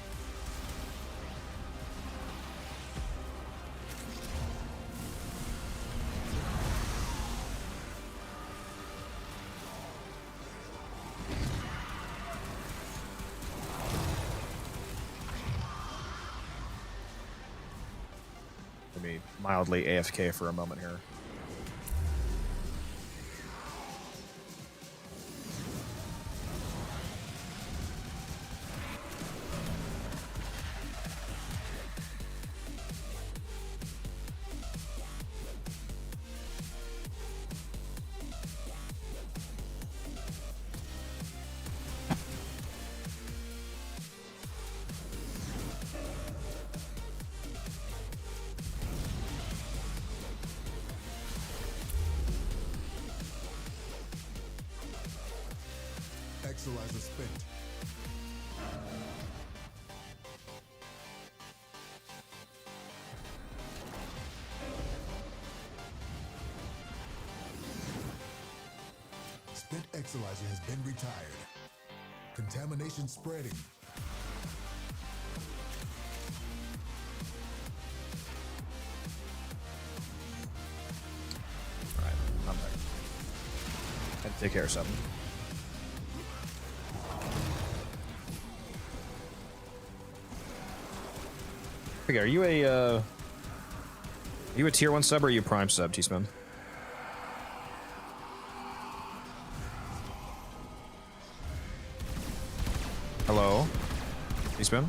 [SPEAKER 1] Let me mildly AFK for a moment here.
[SPEAKER 4] Exolizer spent. Spent Exolizer has been retired. Contamination spreading.
[SPEAKER 1] Alright, I'm back. Had to take care of something. Are you a tier 1 sub or are you a prime sub, T-Spin? Hello? T-Spin?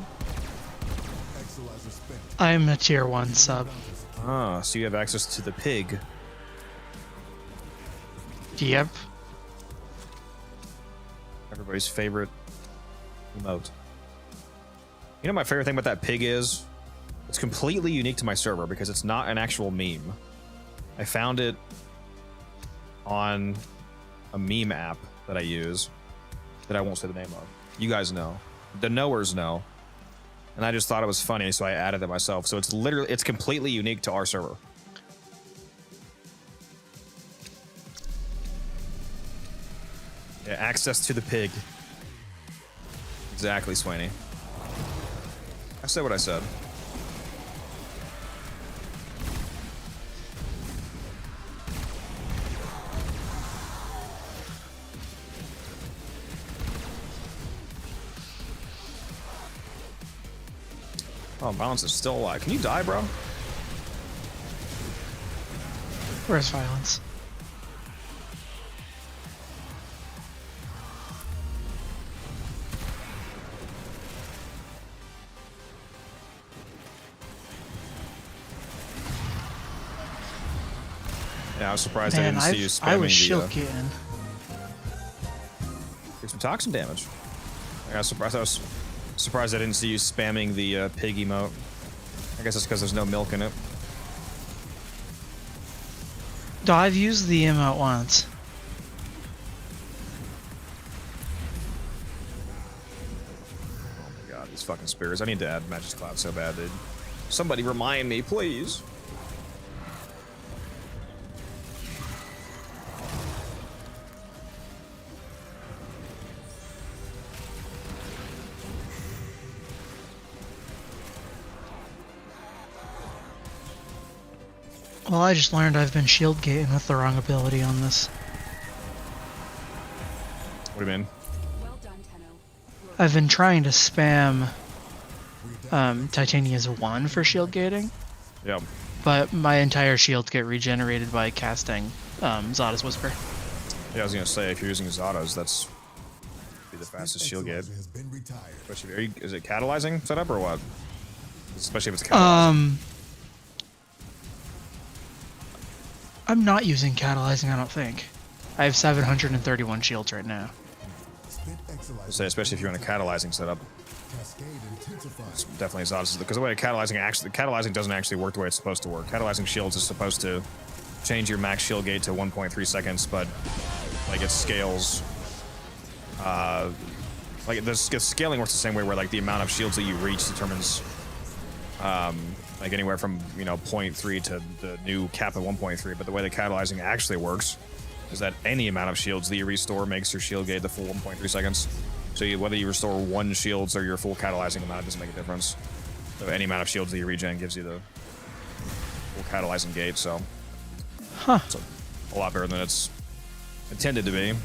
[SPEAKER 15] I'm a tier 1 sub.
[SPEAKER 1] Ah, so you have access to the pig.
[SPEAKER 15] Yep.
[SPEAKER 1] Everybody's favorite emote. You know my favorite thing about that pig is? It's completely unique to my server because it's not an actual meme. I found it on a meme app that I use that I won't say the name of. You guys know. The knowers know. And I just thought it was funny, so I added it myself. So it's completely unique to our server. Yeah, access to the pig. Exactly, Swaney. I said what I said. Oh, Violence is still alive. Can you die, bro?
[SPEAKER 15] Where's Violence?
[SPEAKER 1] Yeah, I was surprised I
[SPEAKER 15] Man,
[SPEAKER 1] didn't see you spamming
[SPEAKER 15] I was
[SPEAKER 1] the,
[SPEAKER 15] shield getting.
[SPEAKER 1] Here's some toxin damage. I was surprised I didn't see you spamming the pig emote. I guess it's because there's no milk in it.
[SPEAKER 15] No, I've used the emote once.
[SPEAKER 1] Oh my god, these fucking spears. I need to add Magic's Cloud so bad, dude. Somebody remind me, please.
[SPEAKER 15] Well, I just learned I've been shield gating with the wrong ability on this.
[SPEAKER 1] What do you mean?
[SPEAKER 15] I've been trying to spam Titania's 1 for shield gating.
[SPEAKER 1] Yep.
[SPEAKER 15] But my entire shields get regenerated by casting Zada's Whisper.
[SPEAKER 1] Yeah, I was gonna say, if you're using Zada's, that's be the fastest shield gate. Especially, is it catalyzing setup or what? Especially if it's catalyzing.
[SPEAKER 15] I'm not using catalyzing, I don't think. I have 731 shields right now.
[SPEAKER 1] I say, especially if you're in a catalyzing setup. It's definitely Zada's, because the way catalyzing doesn't actually work the way it's supposed to work. Catalyzing shields is supposed to change your max shield gate to 1.3 seconds, but like it scales. Like the scaling works the same way, where like the amount of shields that you reach determines like like anywhere from 0.3 to the new cap of 1.3. But the way the catalyzing actually works is that any amount of shields that you restore makes your shield gate the full 1.3 seconds. So whether you restore 1 shields or your full catalyzing amount, it doesn't make a difference. So any amount of shields that you regen gives you the full catalyzing gate. So it's a lot better than it's intended to be. And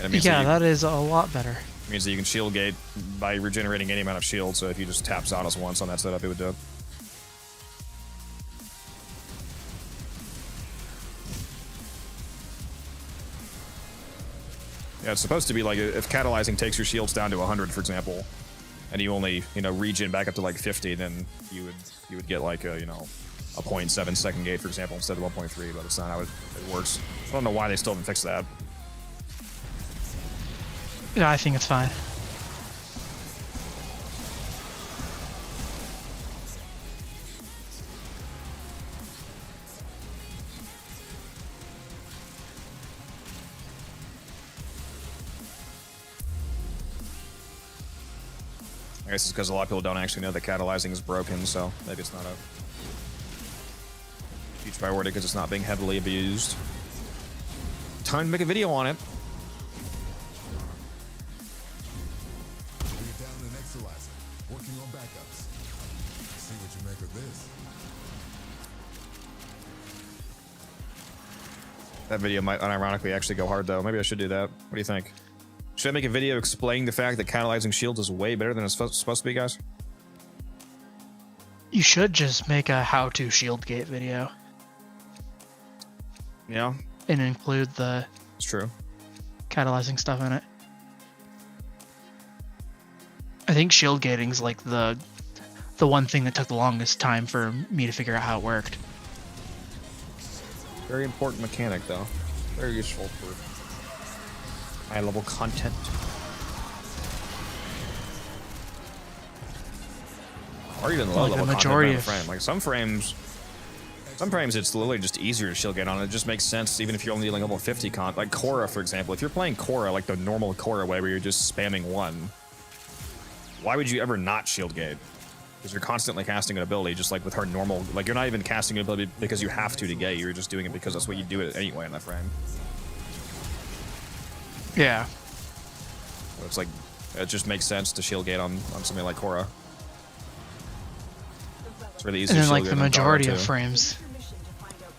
[SPEAKER 1] it means
[SPEAKER 15] that is a lot better.
[SPEAKER 1] It means that you can shield gate by regenerating any amount of shield. So if you just tap Xanos once on that setup, it would do it. Yeah, it's supposed to be like if catalyzing takes your shields down to 100, for example, and you only regen back up to like 50, then you would get like a 0.7 second gate, for example, instead of 1.3. But it's not how it works. I don't know why they still haven't fixed that.
[SPEAKER 15] Yeah, I think it's fine.
[SPEAKER 1] I guess it's because a lot of people don't actually know that catalyzing is broken, so maybe it's not a huge priority because it's not being heavily abused. Time to make a video on it.
[SPEAKER 4] We're down an Exolizer, working on backups. See what you make of this.
[SPEAKER 1] That video might unironically actually go hard, though. Maybe I should do that. What do you think? Should I make a video explaining the fact that catalyzing shields is way better than it's supposed to be, guys?
[SPEAKER 15] You should just make a how-to shield gate video.
[SPEAKER 1] Yeah.
[SPEAKER 15] And include the
[SPEAKER 1] It's true.
[SPEAKER 15] catalyzing stuff in it. I think shield gating's like the one thing that took the longest time for me to figure out how it worked.
[SPEAKER 1] Very important mechanic, though. Very useful for high-level content. Or even low-level content.
[SPEAKER 15] majority of
[SPEAKER 1] frame. Like some frames it's literally just easier to shield gate on. It just makes sense, even if you're only dealing level 50 like Korra, for example. If you're playing Korra like the normal Korra way, where you're just spamming 1, why would you ever not shield gate? Because you're constantly casting an ability, just like with her normal. Like, you're not even casting an ability because you have to gate. You're just doing it because that's what you do it anyway in that frame.
[SPEAKER 15] Yeah.
[SPEAKER 1] So it's like, it just makes sense to shield gate on something like Korra. It's really easy
[SPEAKER 15] And
[SPEAKER 1] to
[SPEAKER 15] then
[SPEAKER 1] shield
[SPEAKER 15] like
[SPEAKER 1] gate
[SPEAKER 15] the
[SPEAKER 1] on Korra,
[SPEAKER 15] majority of
[SPEAKER 1] too.
[SPEAKER 15] frames,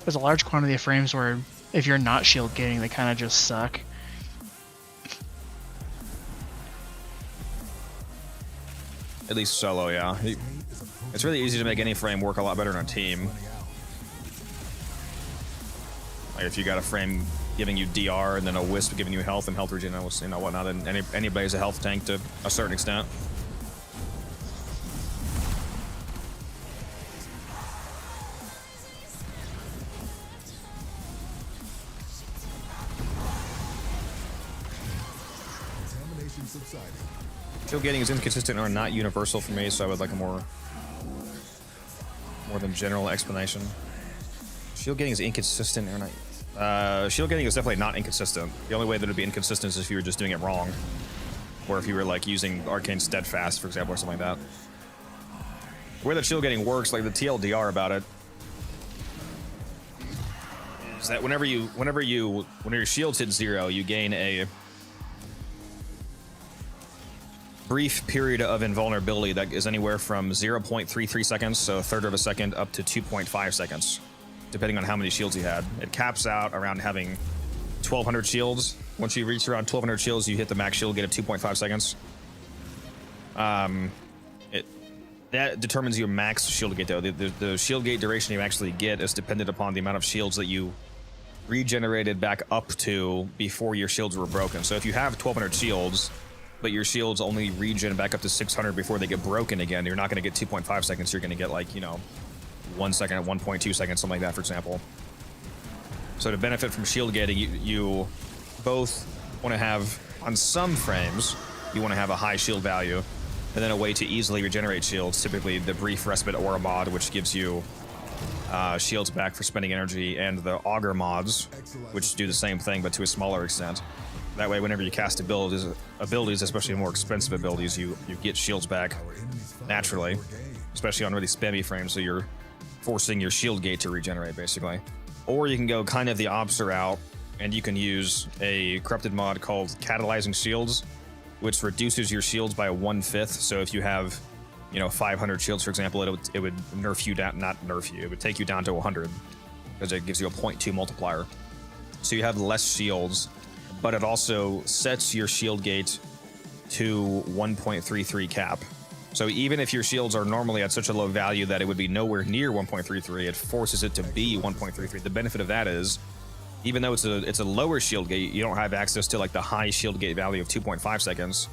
[SPEAKER 15] there's a large quantity of frames where if you're not shield gating, they kind of just suck.
[SPEAKER 1] At least solo, yeah. It's really easy to make any frame work a lot better in a team. Like if you got a frame giving you DR and then a Wisp giving you health and health regen and whatnot, and anybody's a health tank to a certain extent.
[SPEAKER 4] Contamination subsiding.
[SPEAKER 1] Shield gating is inconsistent or not universal for me, so I would like a more than general explanation. Shield gating is inconsistent or not. Shield gating is definitely not inconsistent. The only way that it'd be inconsistent is if you were just doing it wrong. Or if you were like using Arcane Steadfast, for example, or something like that. The way that shield gating works, like the TLDR about it, is that whenever your shields hit 0, you gain a brief period of invulnerability that is anywhere from 0.33 seconds, so a third of a second, up to 2.5 seconds, depending on how many shields you had. It caps out around having 1,200 shields. Once you reach around 1,200 shields, you hit the max shield gate of 2.5 seconds. That determines your max shield gate, though. The shield gate duration you actually get is dependent upon the amount of shields that you regenerated back up to before your shields were broken. So if you have 1,200 shields, but your shields only regen back up to 600 before they get broken again, you're not going to get 2.5 seconds. You're going to get like, 1 second, 1.2 seconds, something like that, for example. So to benefit from shield gating, you both want to have, on some frames, you want to have a high shield value, and then a way to easily regenerate shields, typically the Brief Respite Aura mod, which gives you shields back for spending energy, and the Augur mods, which do the same thing, but to a smaller extent. That way, whenever you cast abilities, especially more expensive abilities, you get shields back naturally. especially on really spammy frames, so you're forcing your shield gate to regenerate, basically. Or you can go kind of the opposite route, and you can use a corrupted mod called Catalyzing Shields, which reduces your shields by 1/5. So if you have, you know, 500 shields, for example, it would nerf you down, not nerf you, it would take you down to 100, because it gives you a 0.2 multiplier. So you have less shields, but it also sets your shield gate to 1.33 cap. So even if your shields are normally at such a low value that it would be nowhere near 1.33, it forces it to be 1.33. The benefit of that is, even though it's a lower shield gate, you don't have access to like the high shield gate value of 2.5 seconds.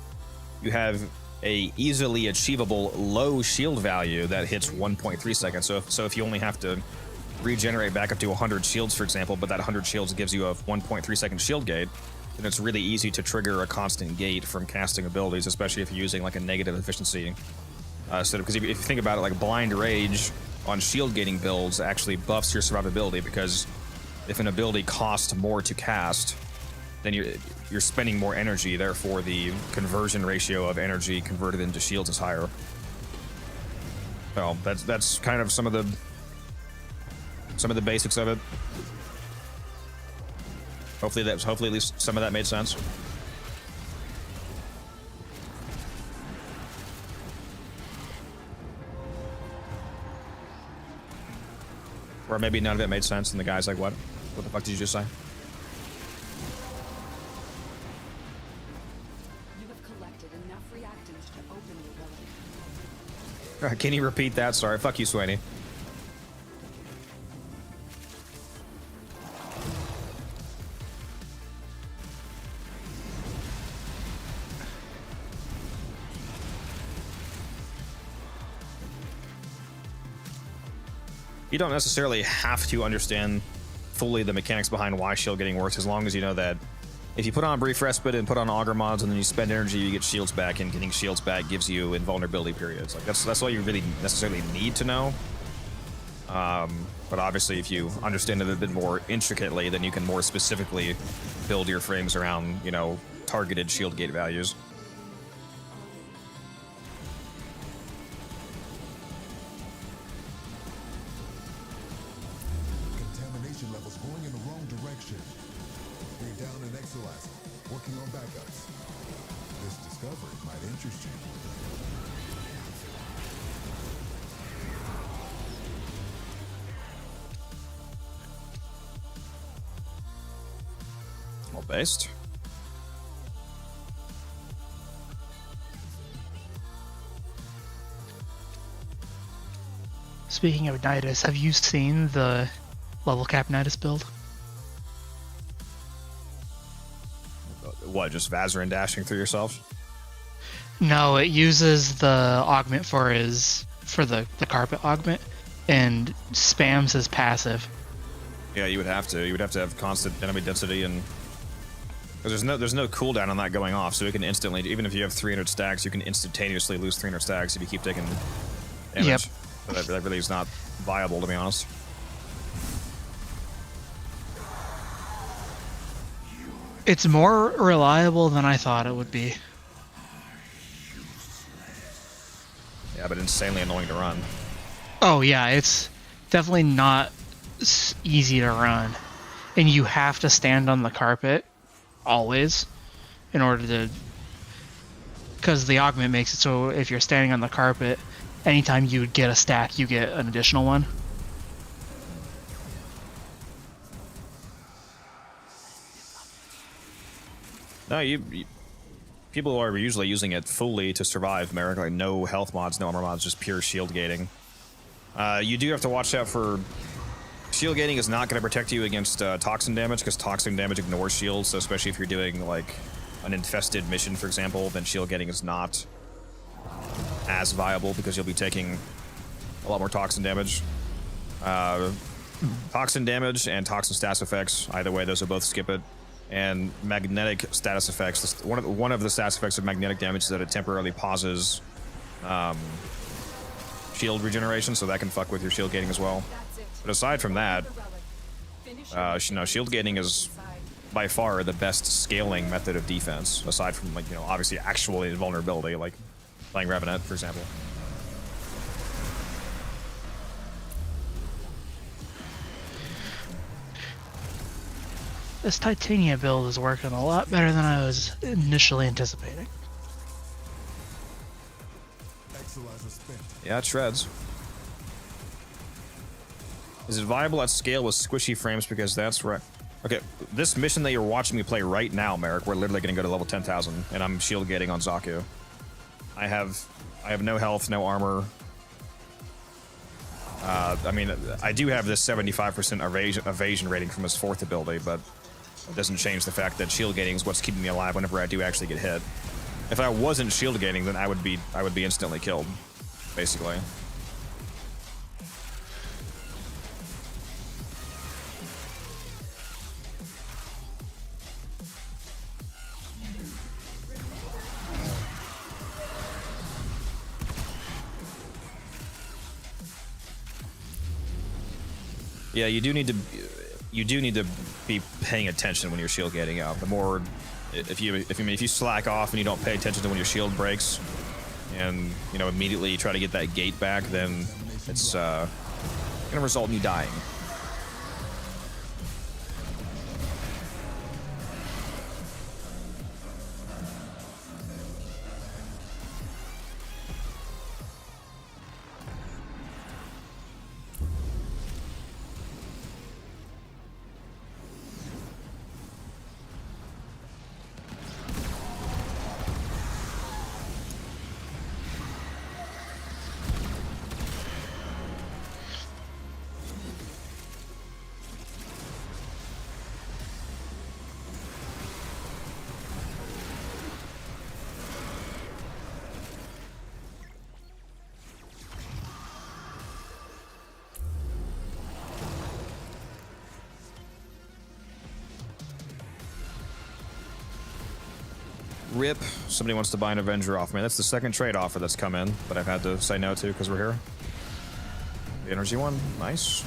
[SPEAKER 1] You have a easily achievable low shield value that hits 1.3 seconds. So if you only have to regenerate back up to 100 shields, for example, but that 100 shields gives you a 1.3 second shield gate, then it's really easy to trigger a constant gate from casting abilities, especially if you're using like a negative efficiency. Because if you think about it, like Blind Rage on shield gating builds actually buffs your survivability, because if an ability costs more to cast, then you're spending more energy, therefore the conversion ratio of energy converted into shields is higher. So that's kind of some of the basics of it. Hopefully at least some of that made sense. Or maybe none of it made sense and the guy's like, what? What the fuck did you just say?
[SPEAKER 3] You have collected enough reactants to open the relic.
[SPEAKER 1] Can you repeat that? Sorry, fuck you, Swaney. You don't necessarily have to understand fully the mechanics behind why shield getting works, as long as you know that if you put on Brief Respite and put on Augur mods and then you spend energy, you get shields back, and getting shields back gives you invulnerability periods. Like that's all you really necessarily need to know. But obviously, if you understand it a bit more intricately, then you can more specifically build your frames around, you know, targeted shield gate values.
[SPEAKER 4] Contamination levels going in the wrong direction. We're down in Exolas, working on backups. This discovery might interest you.
[SPEAKER 1] Well based.
[SPEAKER 15] Speaking of Nidus, have you seen the level cap Nidus build?
[SPEAKER 1] What, just Vazarin dashing through yourself?
[SPEAKER 15] No, it uses the augment for the carpet augment and spams his passive.
[SPEAKER 1] Yeah, you would have to. You would have to have constant enemy density, and because there's no cooldown on that going off, so it can instantly, even if you have 300 stacks, you can instantaneously lose 300 stacks if you keep taking damage.
[SPEAKER 15] Yep.
[SPEAKER 1] So that really is not viable, to be honest.
[SPEAKER 15] It's more reliable than I thought it would be.
[SPEAKER 1] Yeah, but insanely annoying to run.
[SPEAKER 15] Oh yeah, it's definitely not easy to run, and you have to stand on the carpet always in order to, because the augment makes it so if you're standing on the carpet, anytime you get a stack, you get an additional one.
[SPEAKER 1] No, people are usually using it fully to survive, Merrick. Like no health mods, no armor mods, just pure shield gating. You do have to watch out for shield gating is not going to protect you against toxin damage, because toxin damage ignores shields. So especially if you're doing like an infested mission, for example, then shield gating is not as viable because you'll be taking a lot more toxin damage. Toxin damage and toxin status effects, either way, those will both skip it. And magnetic status effects. One of the status effects of magnetic damage is that it temporarily pauses shield regeneration, so that can fuck with your shield gating as well. But aside from that, shield gating is by far the best scaling method of defense, aside from, like, you know, obviously actual invulnerability, like playing Revenant, for example.
[SPEAKER 15] This titania build is working a lot better than I was initially anticipating.
[SPEAKER 1] Yeah, it shreds. Is it viable at scale with squishy frames? Because that's right. Okay, this mission that you're watching me play right now, Merrick, we're literally going to go to level 10,000, and I'm shield gating on Zaku. I have no health, no armor. I mean, I do have this 75% evasion rating from his 4th ability, but it doesn't change the fact that shield gating is what's keeping me alive whenever I do actually get hit. If I wasn't shield gating, then I would be instantly killed, basically. Yeah, you do need to be paying attention when you're shield gating out. The more, if you slack off and you don't pay attention to when your shield breaks, and you know immediately you try to get that gate back, then it's gonna result in you dying. Rip. Somebody wants to buy an Avenger off me. That's the second trade offer that's come in, but I've had to say no to because we're here. The energy one. Nice.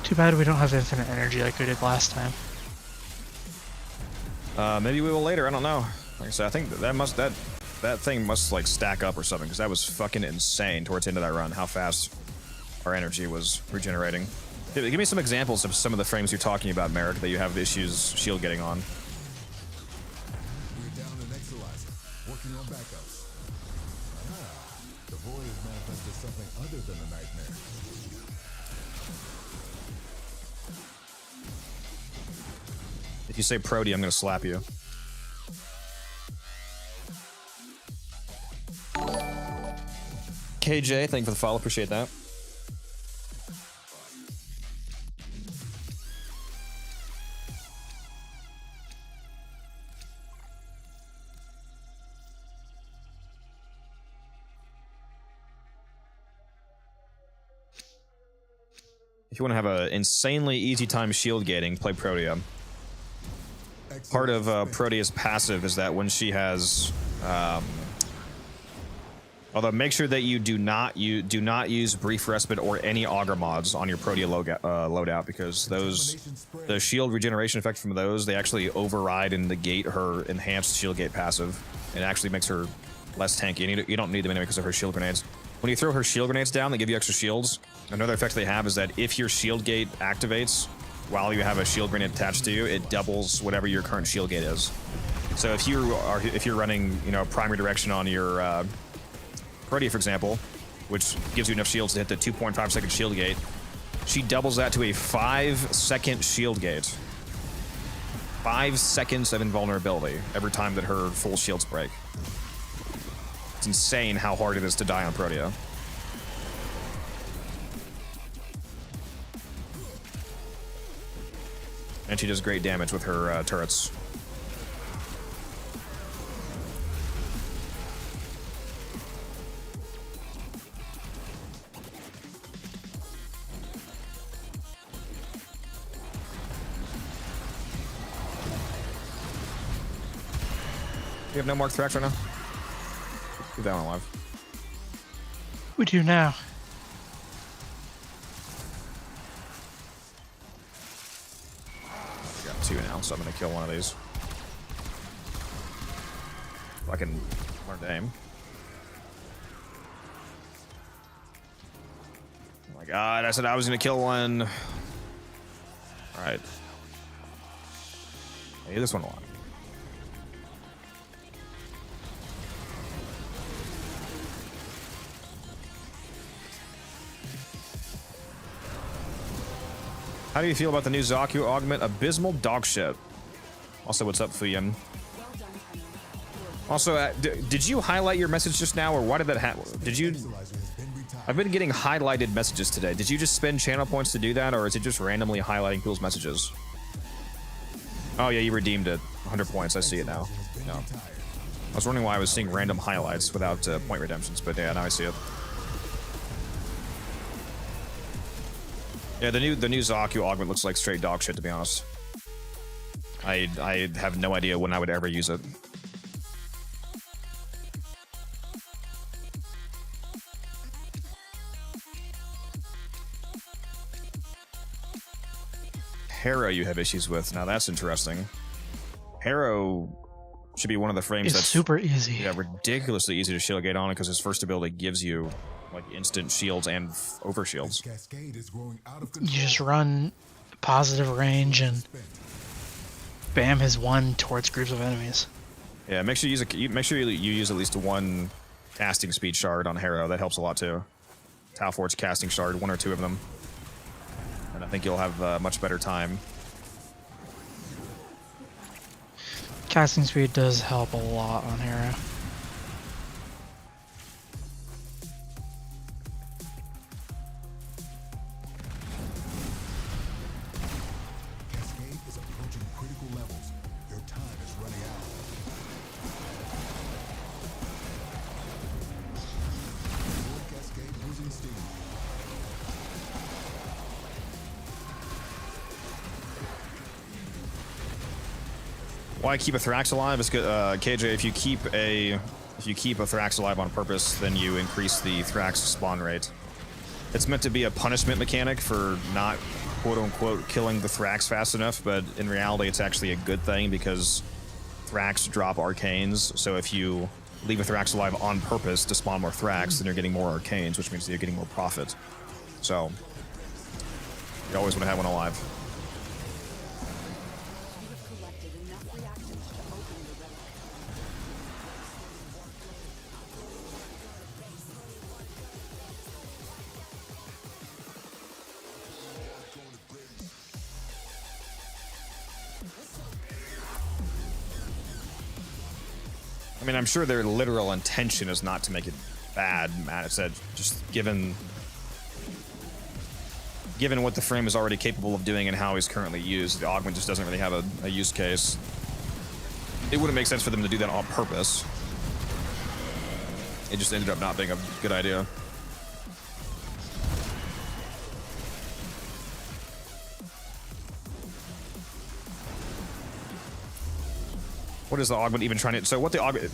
[SPEAKER 15] Too bad we don't have infinite energy like we did last time.
[SPEAKER 1] Maybe we will later. I don't know. Like I said, I think that thing must like stack up or something because that was fucking insane towards the end of that run. How fast our energy was regenerating. Give me some examples of some of the frames you're talking about, Merrick, that you have issues shield getting on.
[SPEAKER 4] We're down an Exolizer, working on backups. The void has manifested something other than a nightmare.
[SPEAKER 1] If you say Prody, I'm gonna slap you. KJ, thank you for the follow, appreciate that. If you want to have an insanely easy time shield gating, play Protea. Part of Protea's passive is that when she has, although make sure that you do not use Brief Respite or any Augur mods on your Protea loadout because the shield regeneration effect from those, they actually override and negate her enhanced shield gate passive. It actually makes her less tanky, and you don't need them anyway because of her shield grenades. When you throw her shield grenades down, they give you extra shields. Another effect they have is that if your shield gate activates while you have a shield grenade attached to you, it doubles whatever your current shield gate is. So if you're running, you know, primary direction on your Protea, for example, which gives you enough shields to hit the 2.5 second shield gate, she doubles that to a 5-second shield gate. 5 seconds of invulnerability every time that her full shields break. It's insane how hard it is to die on Protea. And she does great damage with her turrets. You have no marked threats right now? Keep that one alive.
[SPEAKER 15] We do now.
[SPEAKER 1] I got 2 now, so I'm gonna kill one of these. If I can learn to aim. Oh my God, I said I was gonna kill one. All right. Leave this one alone. How do you feel about the new Zaku augment? Abysmal dog shit. Also, what's up, Fuyan? Also, did you highlight your message just now, or why did that happen? Did you? I've been getting highlighted messages today. Did you just spend channel points to do that, or is it just randomly highlighting people's messages? Oh yeah, you redeemed it. 100 points. I see it now. No. I was wondering why I was seeing random highlights without point redemptions, but yeah, now I see it. Yeah, the new Zaku augment looks like straight dog shit, to be honest. I have no idea when I would ever use it. Harrow you have issues with. Now that's interesting. Harrow should be one of the frames that's
[SPEAKER 15] super easy.
[SPEAKER 1] Yeah, ridiculously easy to shieldgate on it because his first ability gives you like instant shields and over shields.
[SPEAKER 15] You just run positive range and bam his one towards groups of enemies.
[SPEAKER 1] Yeah, make sure you use at least one casting speed shard on Harrow. That helps a lot too. Talfort's casting shard, 1 or 2 of them, and I think you'll have much better time.
[SPEAKER 15] Casting speed does help a lot on Harrow.
[SPEAKER 1] Why keep a Thrax alive? It's good, KJ. If you keep a Thrax alive on purpose, then you increase the Thrax spawn rate. It's meant to be a punishment mechanic for not quote-unquote killing the Thrax fast enough, but in reality, it's actually a good thing because Thrax drop arcanes. So if you leave a Thrax alive on purpose to spawn more Thrax, then you're getting more arcanes, which means that you're getting more profit. So you always want to have one alive. I mean, I'm sure their literal intention is not to make it bad, Matt. It said just given what the frame is already capable of doing and how he's currently used, the augment just doesn't really have a use case. It wouldn't make sense for them to do that on purpose. It just ended up not being a good idea. What is the augment even trying to... So what the augment...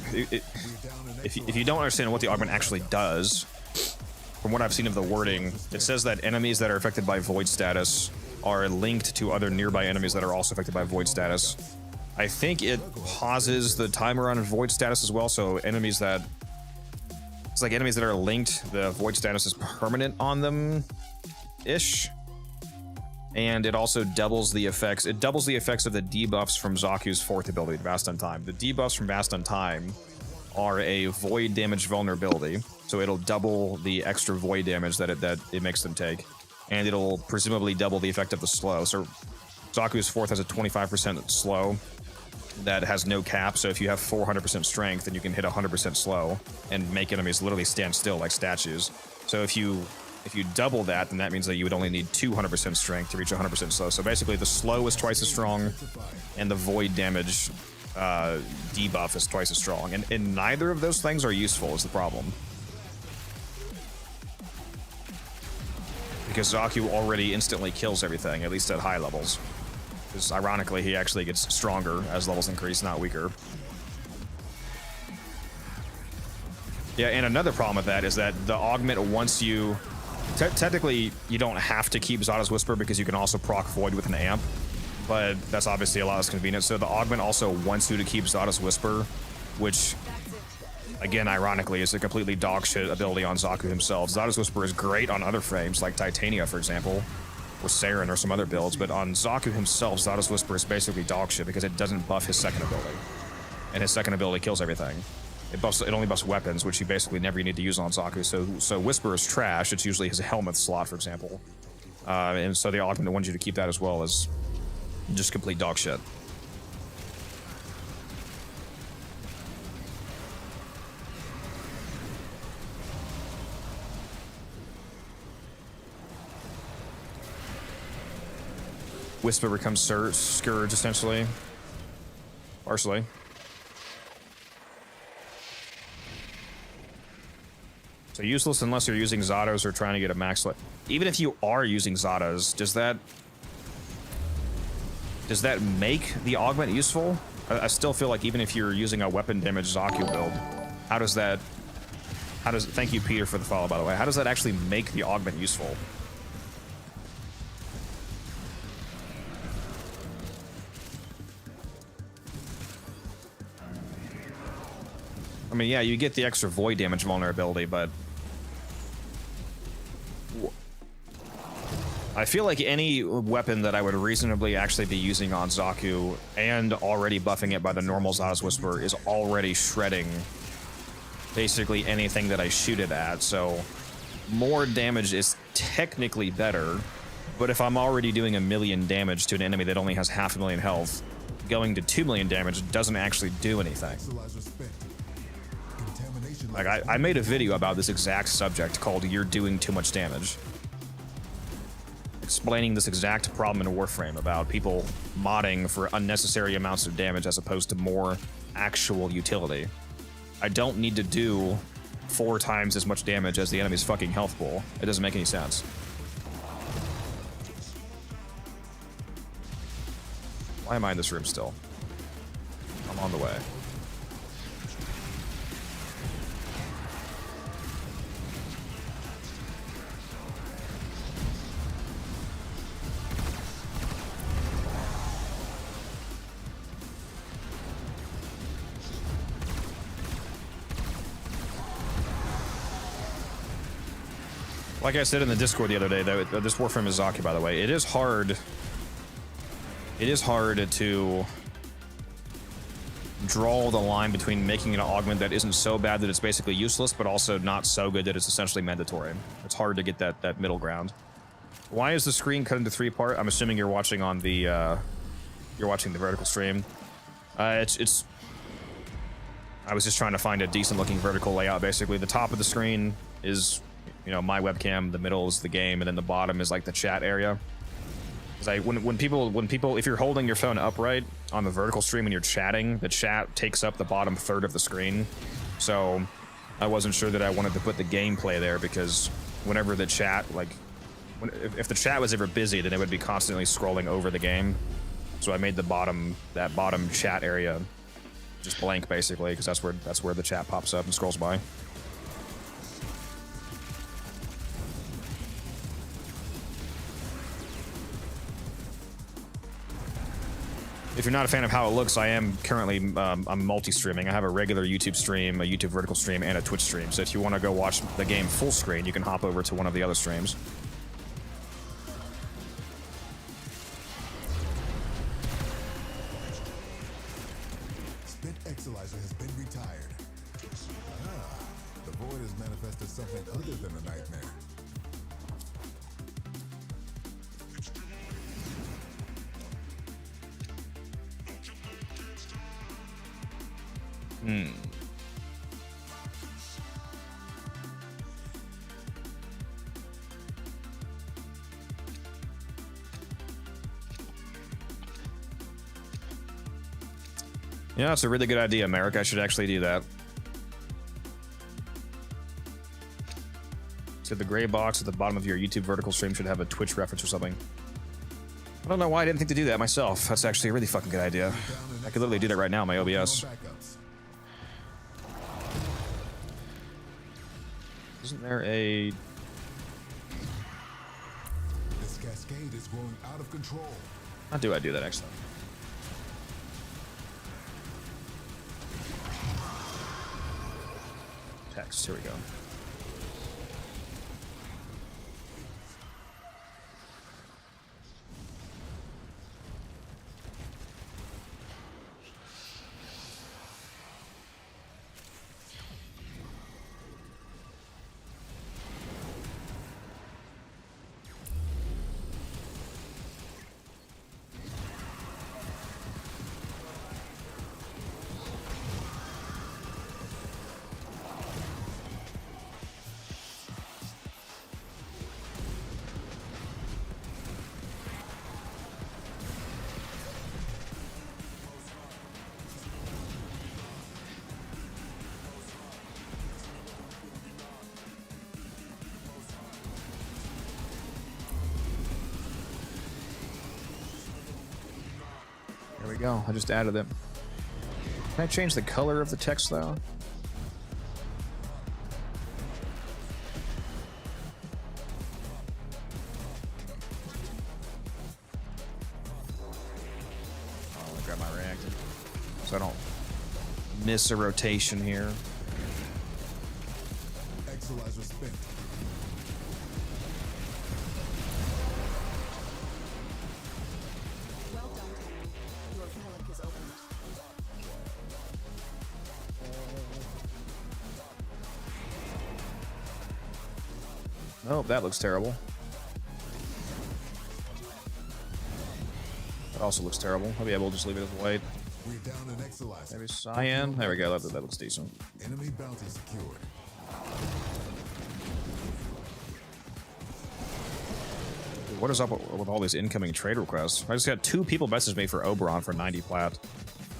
[SPEAKER 1] If you don't understand what the augment actually does, from what I've seen of the wording, it says that enemies that are affected by void status are linked to other nearby enemies that are also affected by void status. I think it pauses the timer on void status as well, so enemies that... It's like enemies that are linked, the void status is permanent on them-ish. And it also doubles the effects. It doubles the effects of the debuffs from Zaku's 4th ability, Vast on Time. The debuffs from Vast on Time are a void damage vulnerability, so it'll double the extra void damage that it makes them take, and it'll presumably double the effect of the slow. So Zaku's 4th has a 25% slow that has no cap. So if you have 400% strength, then you can hit 100% slow and make enemies literally stand still like statues. So if you double that, then that means that you would only need 200% strength to reach 100% slow. So basically the slow is twice as strong and the void damage debuff is twice as strong. And neither of those things are useful is the problem. Because Zaku already instantly kills everything, at least at high levels. Because ironically, he actually gets stronger as levels increase, not weaker. Yeah, and another problem with that is that the augment, once you... Technically, you don't have to keep Zada's Whisper because you can also proc Void with an amp, but that's obviously a lot less convenient. So the augment also wants you to keep Zada's Whisper, which again, ironically, is a completely dogshit ability on Zaku himself. Zada's Whisper is great on other frames, like Titania, for example, or Saren, or some other builds, but on Zaku himself, Zada's Whisper is basically dogshit because it doesn't buff his second ability. And his second ability kills everything. It only buffs weapons, which you basically never need to use on Zaku, so Whisper is trash. It's usually his helmet slot, for example. And so the augment wants you to keep that as well as just complete dog shit. Whisper becomes Scourge, essentially. Partially. So useless unless you're using Zados or trying to get a max life. Even if you are using Zados, does that make the augment useful? I still feel like even if you're using a weapon damage Zaku build, thank you, Peter, for the follow, by the way. How does that actually make the augment useful? I mean, yeah, you get the extra void damage vulnerability, but I feel like any weapon that I would reasonably actually be using on Zaku and already buffing it by the normal Zada's Whisper is already shredding basically anything that I shoot it at, so more damage is technically better, but if I'm already doing 1 million damage to an enemy that only has 500,000 health, going to 2 million damage doesn't actually do anything. Like, I made a video about this exact subject called "You're Doing Too Much Damage," explaining this exact problem in Warframe about people modding for unnecessary amounts of damage as opposed to more actual utility. I don't need to do 4 times as much damage as the enemy's fucking health pool. It doesn't make any sense. Why am I in this room still? I'm on the way. Like I said in the Discord the other day, though, this Warframe is Zaki, by the way. It is hard to draw the line between making an augment that isn't so bad that it's basically useless, but also not so good that it's essentially mandatory. It's hard to get that middle ground. Why is the screen cut into 3 parts? I'm assuming you're watching on the you're watching the vertical stream. I was just trying to find a decent looking vertical layout. Basically, the top of the screen is, you know, my webcam, the middle is the game, and then the bottom is like the chat area. Because when people, if you're holding your phone upright on the vertical stream and you're chatting, the chat takes up the bottom third of the screen. So I wasn't sure that I wanted to put the gameplay there, because whenever the chat, like, if the chat was ever busy, then it would be constantly scrolling over the game. So I made that bottom chat area just blank, basically, because that's where the chat pops up and scrolls by. If you're not a fan of how it looks, I am currently I'm multi-streaming. I have a regular YouTube stream, a YouTube vertical stream, and a Twitch stream. So if you want to go watch the game full screen, you can hop over to one of the other streams.
[SPEAKER 4] Spit Exilizer has been retired. Ah, the void has manifested something other than a nightmare.
[SPEAKER 1] Yeah, that's a really good idea, Merrick. I should actually do that. So the gray box at the bottom of your YouTube vertical stream should have a Twitch reference or something. I don't know why I didn't think to do that myself. That's actually a really fucking good idea. I could literally do that right now in my OBS. Isn't there a...
[SPEAKER 4] This cascade is growing out of control.
[SPEAKER 1] How do I do that, actually? Text. Here we go. There we go. I just added it. Can I change the color of the text though? Oh, let me grab my reactor so I don't miss a rotation here.
[SPEAKER 4] Exolizer spent.
[SPEAKER 3] Well done, Tanner. Your relic is opened.
[SPEAKER 1] Oh, that looks terrible. That also looks terrible. Maybe I will just leave it as white.
[SPEAKER 4] We're down an Exolizer.
[SPEAKER 1] Maybe cyan. There we go. That looks decent.
[SPEAKER 4] Enemy bounty secured.
[SPEAKER 1] Dude, what is up with all these incoming trade requests? I just got 2 people message me for Oberon for 90 plat.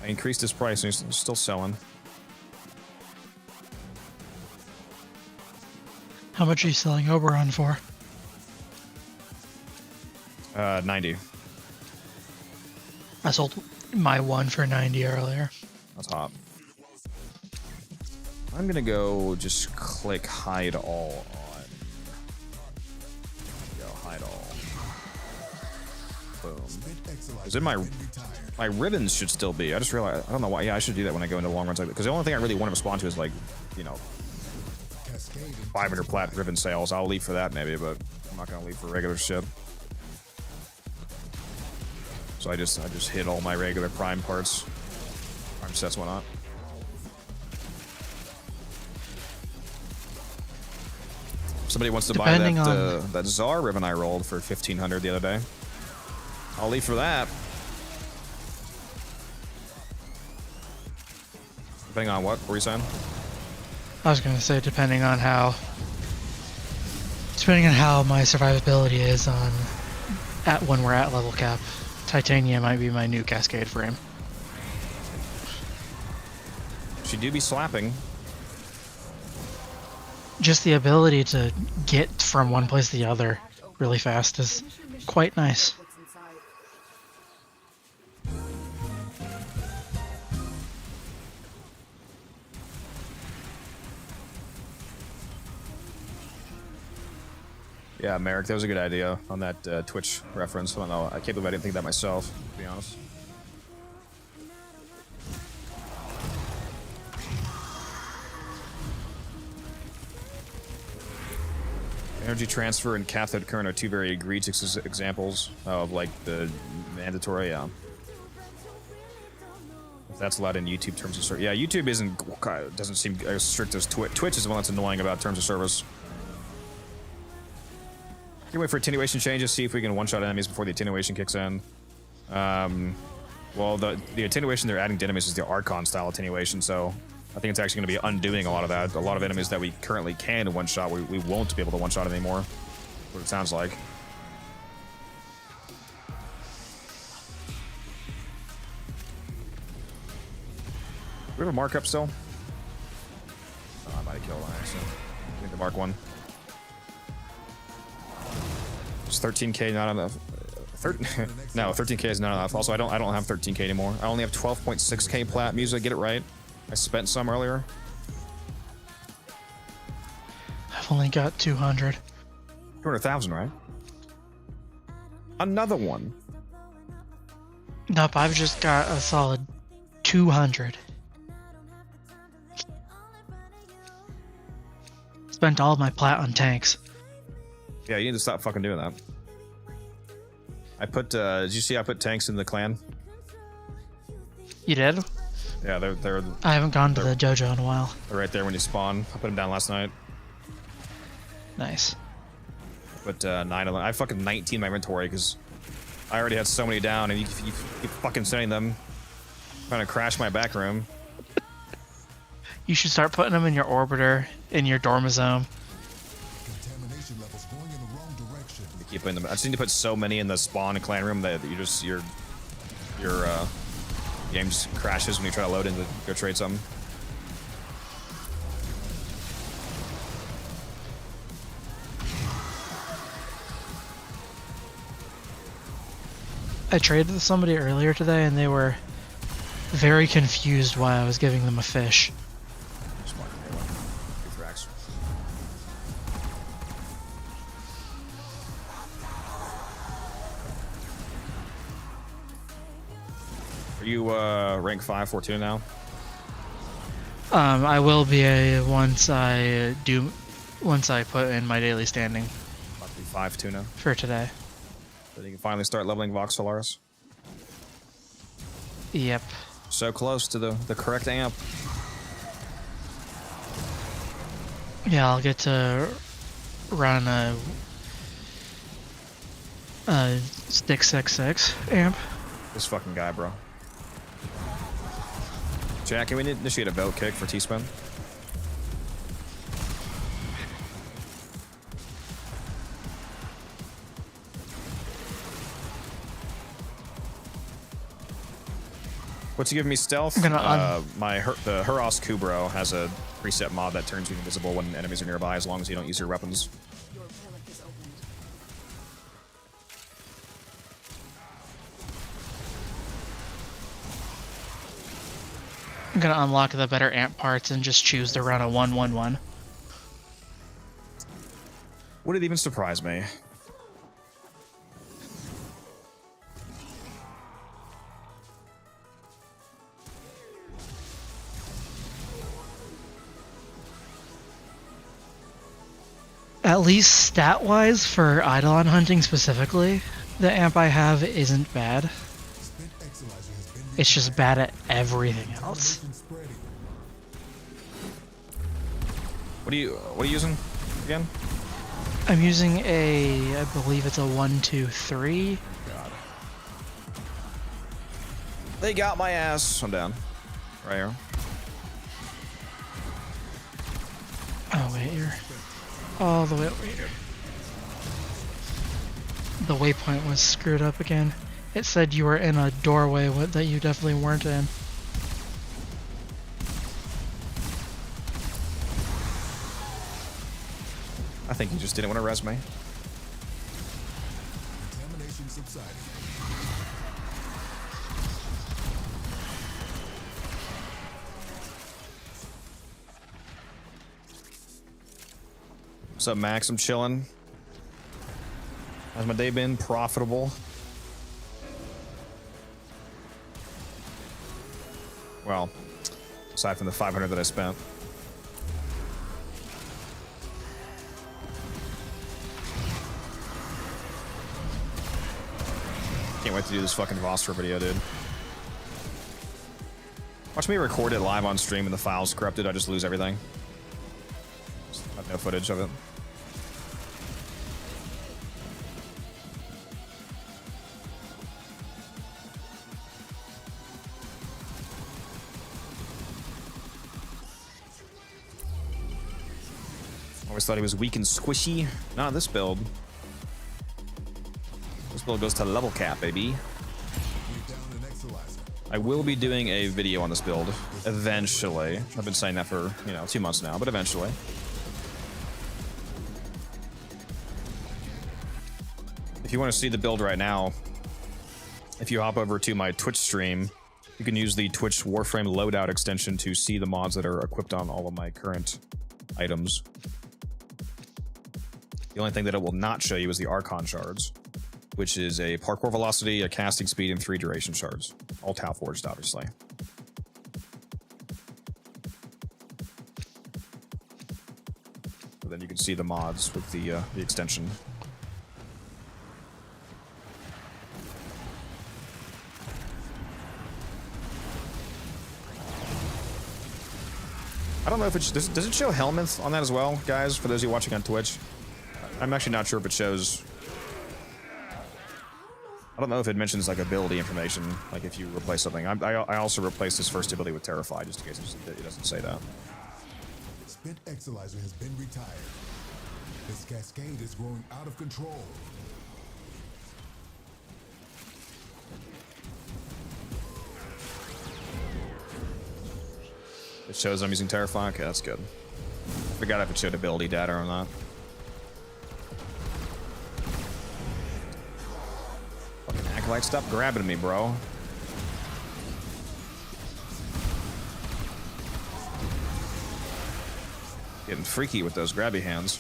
[SPEAKER 1] I increased his price and he's still selling.
[SPEAKER 15] How much are you selling Oberon for?
[SPEAKER 1] 90.
[SPEAKER 15] I sold my one for 90 earlier.
[SPEAKER 1] That's hot. I'm gonna go just click hide all on. Go hide all. Boom. Because in my ribbons should still be. I just realized I don't know why. Yeah, I should do that when I go into long runs like that. Because the only thing I really want to respond to is like, you know, 500 plat ribbon sales. I'll leave for that maybe, but I'm not gonna leave for regular shit. So I just hit all my regular prime parts, prime sets, whatnot. Somebody wants to buy that Tsar ribbon I rolled for 1,500 the other day. I'll leave for that. Depending on what were you saying?
[SPEAKER 15] I was gonna say depending on how my survivability is on when we're at level cap. Titania might be my new Cascade frame.
[SPEAKER 1] She do be slapping.
[SPEAKER 15] Just the ability to get from one place to the other really fast is quite nice.
[SPEAKER 1] Yeah, Merrick, that was a good idea on that Twitch reference. I don't know. I can't believe I didn't think that myself, to be honest. Energy transfer and cathode current are 2 very egregious examples of like the mandatory. If that's allowed in YouTube terms of service. Yeah, YouTube doesn't seem as strict as Twitch. Twitch is the one that's annoying about terms of service. Can wait for attenuation changes, see if we can one-shot enemies before the attenuation kicks in. Well, the attenuation they're adding to enemies is the Archon-style attenuation, so I think it's actually going to be undoing a lot of that. A lot of enemies that we currently can one-shot, we won't be able to one-shot anymore. What it sounds like. Do we have a markup still? Oh, I might have killed one, actually. I need to mark one. Is 13k not enough? No, 13k is not enough. Also, I don't have 13k anymore. I only have 12.6k plat music. Get it right. I spent some earlier.
[SPEAKER 15] I've only got 200.
[SPEAKER 1] 200,000, right? Another one.
[SPEAKER 15] Nope, I've just got a solid 200. spent all my plat on tanks.
[SPEAKER 1] Yeah, you need to stop fucking doing that. I put, did you see I put tanks in the clan?
[SPEAKER 15] You did?
[SPEAKER 1] Yeah, they're
[SPEAKER 15] I haven't gone to the dojo in a while.
[SPEAKER 1] they're right there when you spawn. I put them down last night.
[SPEAKER 15] Nice.
[SPEAKER 1] But 9 of them. I have fucking 19 in my inventory because I already had so many down, and you keep fucking sending them. Trying to crash my back room.
[SPEAKER 15] You should start putting them in your orbiter, in your dormizome.
[SPEAKER 4] Contamination levels going in the wrong direction.
[SPEAKER 1] You keep putting them. I just need to put so many in the spawn and clan room that you just your game just crashes when you try to load in to go trade something.
[SPEAKER 15] I traded with somebody earlier today, and they were very confused why I was giving them a fish.
[SPEAKER 1] Are you rank 5 Fortuna now?
[SPEAKER 15] I will be once I put in my daily standing.
[SPEAKER 1] About to be 5 tuna.
[SPEAKER 15] For today.
[SPEAKER 1] So you can finally start leveling Vox Solaris.
[SPEAKER 15] Yep.
[SPEAKER 1] So close to the correct amp.
[SPEAKER 15] Yeah, I'll get to run a 666 amp.
[SPEAKER 1] This fucking guy, bro. Jack, can we initiate a vote kick for T-Spin? What's he giving me stealth?
[SPEAKER 15] I'm gonna
[SPEAKER 1] the Huros Kubro has a preset mod that turns you invisible when enemies are nearby, as long as you don't use your weapons.
[SPEAKER 3] Your relic is opened.
[SPEAKER 15] I'm gonna unlock the better amp parts and just choose to run a 111.
[SPEAKER 1] Would it even surprise me?
[SPEAKER 15] At least stat-wise, for Eidolon hunting specifically, the amp I have isn't bad. It's just bad at everything else.
[SPEAKER 1] What are you using again?
[SPEAKER 15] I'm using I believe it's a 123.
[SPEAKER 1] God. They got my ass. I'm down. Right here.
[SPEAKER 15] Oh wait, you're all the way over here. The waypoint was screwed up again. It said you were in a doorway that you definitely weren't in.
[SPEAKER 1] I think you just didn't want to res me.
[SPEAKER 4] Contamination subsiding.
[SPEAKER 1] What's up, Max? I'm chilling. How's my day been? Profitable. Well, aside from the 500 that I spent. Can't wait to do this fucking Vostra video, dude. Watch me record it live on stream and the file's corrupted. I just lose everything. I have no footage of it. Always thought he was weak and squishy. Not this build. This build goes to level cap, baby. I will be doing a video on this build eventually. I've been saying that for, 2 months now, but eventually. If you want to see the build right now, if you hop over to my Twitch stream, you can use the Twitch Warframe loadout extension to see the mods that are equipped on all of my current items. The only thing that it will not show you is the Archon shards, which is a parkour velocity, a casting speed, and 3 duration shards. All Tau forged, obviously. But then see the mods with the extension. I don't know if it does it show helmets on that as well, guys. For those of you watching on Twitch, I'm actually not sure if it shows. I don't know if it mentions like ability information, like if you replace something. I also replaced this first ability with Terrify, just in case it doesn't say that.
[SPEAKER 4] Spent Exilizer has been retired. This cascade is growing out of control.
[SPEAKER 1] It shows I'm using Terrify. Okay, that's good. Forgot if it showed ability data or not. Fucking Acolyte, stop grabbing me, bro. Getting freaky with those grabby hands.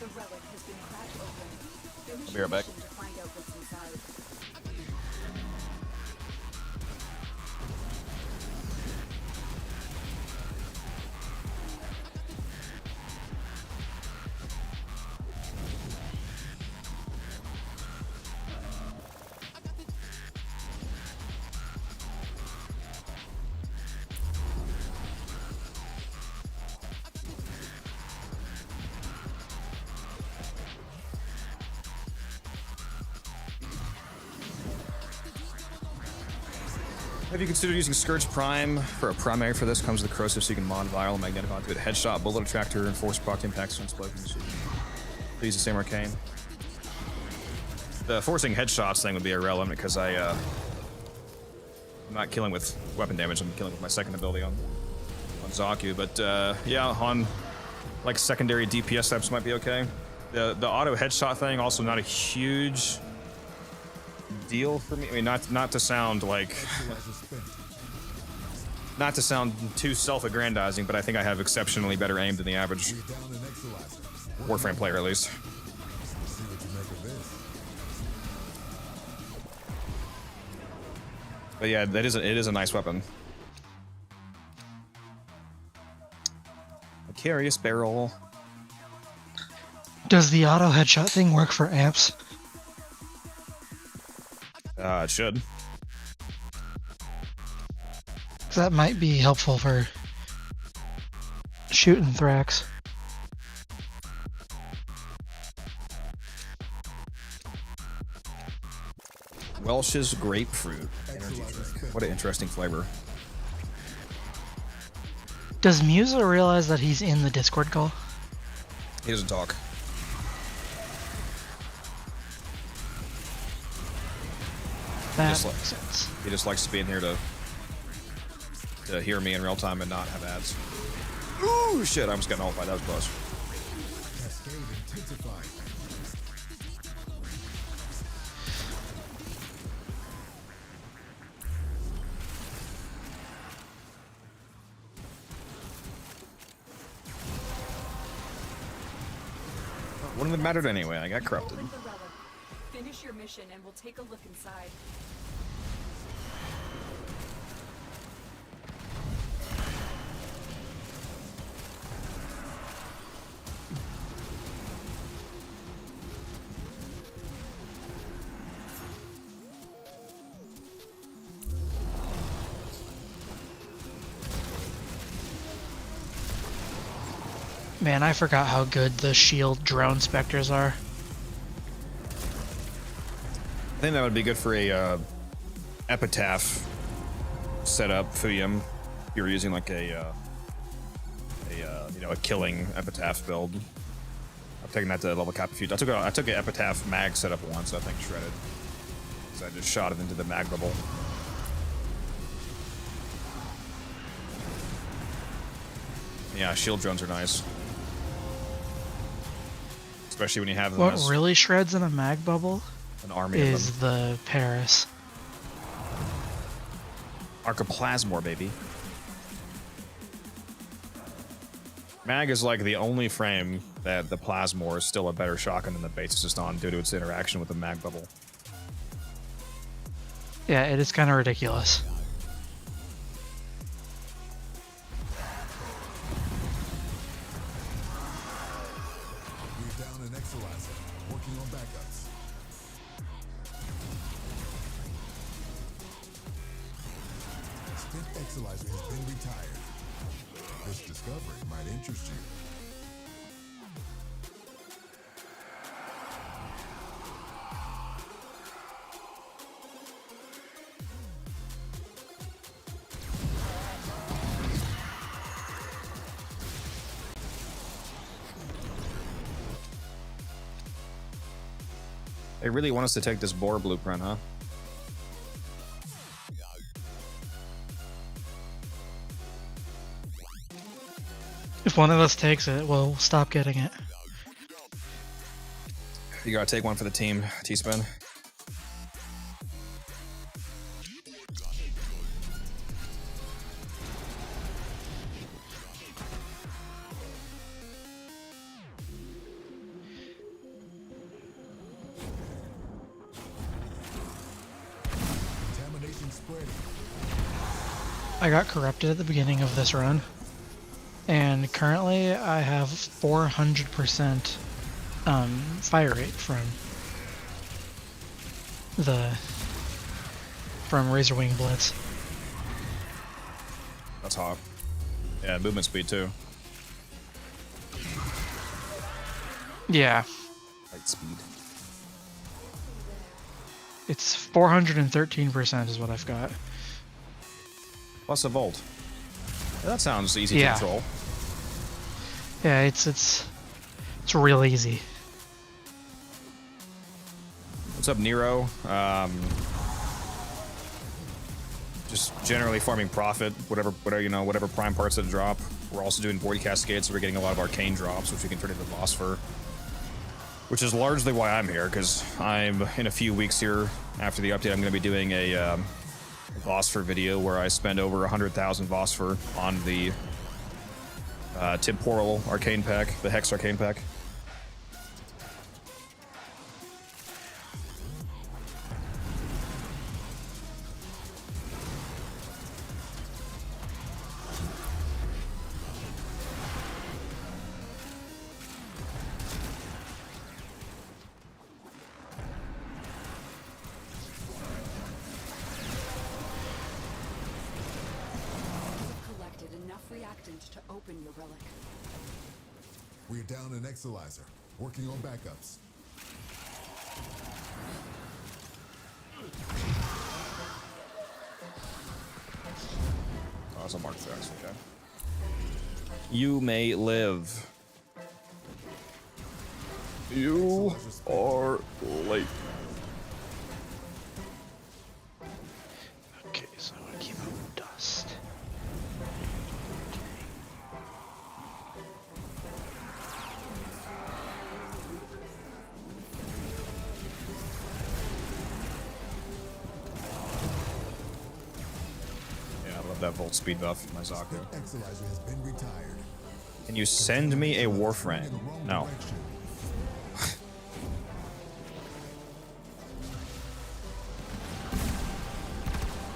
[SPEAKER 3] The relic has been cracked open. Finish
[SPEAKER 1] I'll be right back.
[SPEAKER 3] your mission to find out what's inside.
[SPEAKER 1] Have you considered using Scourge Prime for a primary for this? Comes with the corrosive, so you can mod viral, magnetic onto it, headshot, bullet attractor, and force proc impacts and explosions. Please, the same arcane. The forcing headshots thing would be irrelevant because I'm not killing with weapon damage. I'm killing with my second ability on Zaku. But yeah, on like secondary DPS types might be okay. The auto headshot thing also not a huge deal for me. I mean, not to sound like not to sound too self-aggrandizing, but I think I have exceptionally better aim than the average Warframe player, at least. But yeah, it is a nice weapon. A curious barrel.
[SPEAKER 15] Does the auto headshot thing work for amps?
[SPEAKER 1] It should.
[SPEAKER 15] That might be helpful for shooting Thrax.
[SPEAKER 1] Welch's grapefruit energy drink. What an interesting flavor.
[SPEAKER 15] Does Musa realize that he's in the Discord call?
[SPEAKER 1] He doesn't talk.
[SPEAKER 15] That
[SPEAKER 1] makes
[SPEAKER 15] sense.
[SPEAKER 1] He just likes to be in here to hear me in real time and not have ads. Ooh, shit! I almost got nullified. That was close.
[SPEAKER 4] Cascade intensified.
[SPEAKER 1] Wouldn't have mattered anyway. I got corrupted.
[SPEAKER 3] Open the relic. Finish your mission and we'll take a look inside.
[SPEAKER 15] Man, I forgot how good the shield drone specters are.
[SPEAKER 1] I think that would be good for a epitaph setup, Fuyum. If you were using like a killing epitaph build. I've taken that to level cap a few. I took an epitaph mag setup once. I think shredded. So I just shot it into the mag bubble. Yeah, shield drones are nice. Especially when you have them
[SPEAKER 15] What
[SPEAKER 1] as
[SPEAKER 15] really shreds in a mag bubble
[SPEAKER 1] an army of
[SPEAKER 15] is
[SPEAKER 1] them.
[SPEAKER 15] the Paris.
[SPEAKER 1] Archoplasmor, baby. Mag is like the only frame that the Plasmor is still a better shotgun than the base is just on due to its interaction with the mag bubble.
[SPEAKER 15] Yeah, it is kind of ridiculous.
[SPEAKER 4] We're down an Exolizer, working on backups. Spent Exolizer has been retired. This discovery might interest you.
[SPEAKER 1] They really want us to take this Boar blueprint, huh?
[SPEAKER 15] If one of us takes it, we'll stop getting it.
[SPEAKER 1] You gotta take one for the team, T-Spin.
[SPEAKER 4] Contamination spreading.
[SPEAKER 15] I got corrupted at the beginning of this run, and currently I have 400% fire rate from Razorwing Blitz.
[SPEAKER 1] That's hot. Yeah, movement speed too.
[SPEAKER 15] Yeah,
[SPEAKER 1] Light speed.
[SPEAKER 15] it's 413% is what I've got.
[SPEAKER 1] Plus a volt. That sounds easy to
[SPEAKER 15] Yeah.
[SPEAKER 1] control.
[SPEAKER 15] Yeah, it's real easy.
[SPEAKER 1] What's up, Nero? Just generally farming profit, whatever prime parts that drop. We're also doing Void Cascade, so we're getting a lot of arcane drops, which we can turn into boss for. Which is largely why I'm here, because I'm in a few weeks here after the update. I'm going to be doing a Vosper video where I spend over 100,000 Vosper on the Temporal Arcane Pack, the Hex Arcane Pack.
[SPEAKER 3] Collected enough reactant to open your relic.
[SPEAKER 4] We're down an Exolizer, working on backups.
[SPEAKER 1] Oh, it's a Mark Threx, okay. You may live. You are late.
[SPEAKER 15] Okay, so I'm gonna keep moving dust.
[SPEAKER 1] Yeah, I love that volt speed buff in my Zaku.
[SPEAKER 4] Exolizer has been retired.
[SPEAKER 1] Can you send me a Warframe? No.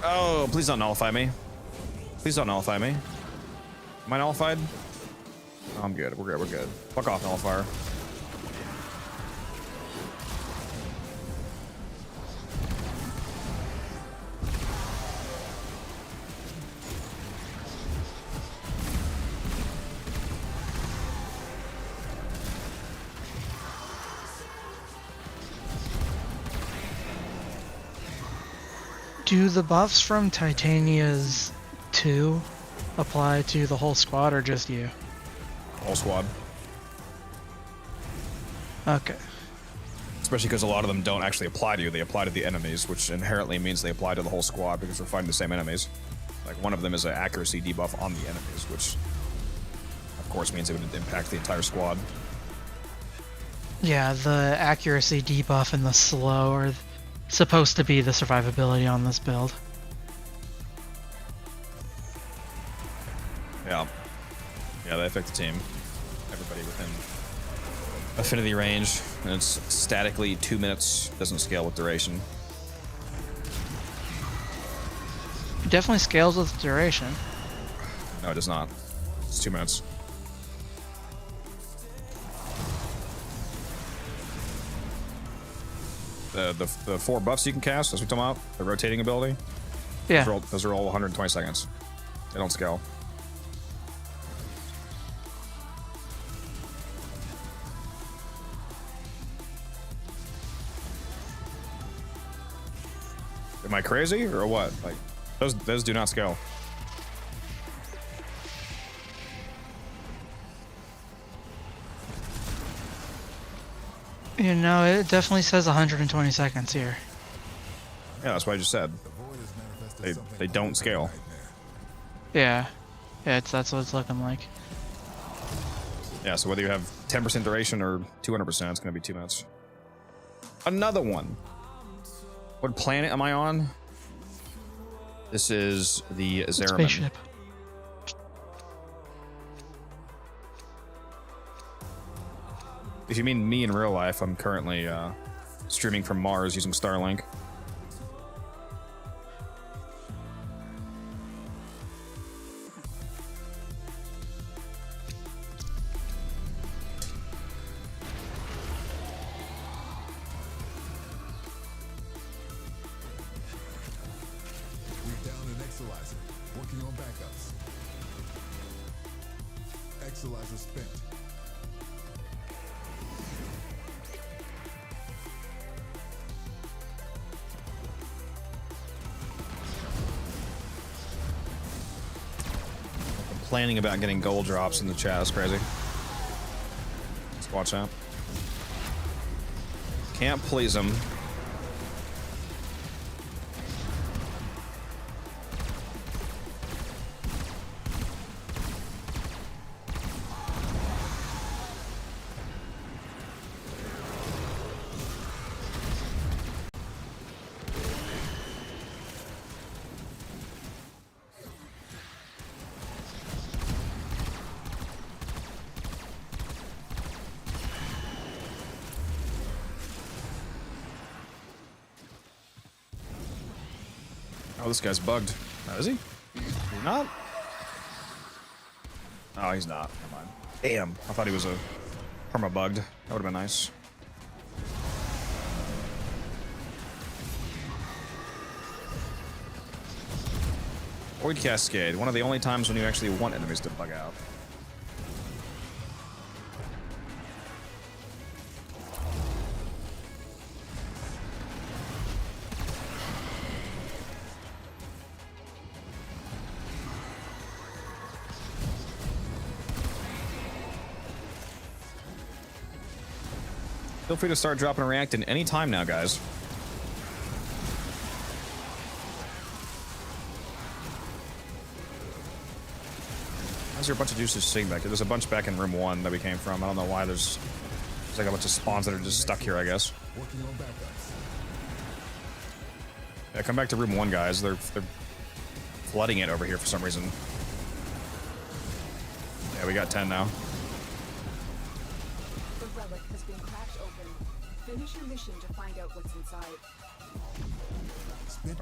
[SPEAKER 1] Oh, please don't nullify me. Please don't nullify me. Am I nullified? Oh, I'm good. We're good. We're good. Fuck off, nullifier.
[SPEAKER 15] Do the buffs from Titania's 2 apply to the whole squad or just you?
[SPEAKER 1] Whole squad.
[SPEAKER 15] Okay.
[SPEAKER 1] Especially because a lot of them don't actually apply to you, they apply to the enemies, which inherently means they apply to the whole squad because we're fighting the same enemies. Like, one of them is an accuracy debuff on the enemies, which of course means it would impact the entire squad.
[SPEAKER 15] Yeah, the accuracy debuff and the slow are supposed to be the survivability on this build.
[SPEAKER 1] Yeah. Yeah, they affect the team. ability within affinity range, and it's statically 2 minutes. Doesn't scale with duration.
[SPEAKER 15] It definitely scales with duration.
[SPEAKER 1] No, it does not. It's 2 minutes. The 4 buffs you can cast, as we talking about, the rotating ability.
[SPEAKER 15] Yeah.
[SPEAKER 1] Those are all 120 seconds. They don't scale. Am I crazy or what? Like, those do not scale.
[SPEAKER 15] You know, it definitely says 120 seconds here.
[SPEAKER 1] Yeah, that's what I just said. They don't scale.
[SPEAKER 15] Yeah. Yeah, that's what it's looking like.
[SPEAKER 1] Yeah, so whether you have 10% duration or 200%, it's going to be 2 minutes. Another one. What planet am I on? This is the Zeraman.
[SPEAKER 15] Spaceship.
[SPEAKER 1] If you mean me in real life, I'm currently streaming from Mars using Starlink.
[SPEAKER 4] We're down an Exalizer, working on backups. Exalizer spent.
[SPEAKER 1] Planning about getting gold drops in the chat is crazy. Let's watch that. Can't please them. Oh, this guy's bugged. Oh, is he? Is he not? Oh, he's not. Never mind. Damn. I thought he was a perma-bugged. That would have been nice. Void Cascade. One of the only times when you actually want enemies to bug out. Feel free to start dropping a react in any time now, guys. Why is there a bunch of juices sitting back here? There's a bunch back in room 1 that we came from. I don't know why there's like a bunch of spawns that are just stuck here, I guess. Yeah, come back to room 1, guys. They're flooding it over here for some reason. Yeah, we got 10 now.
[SPEAKER 3] The relic has been cracked open. Finish your mission to find out what's inside.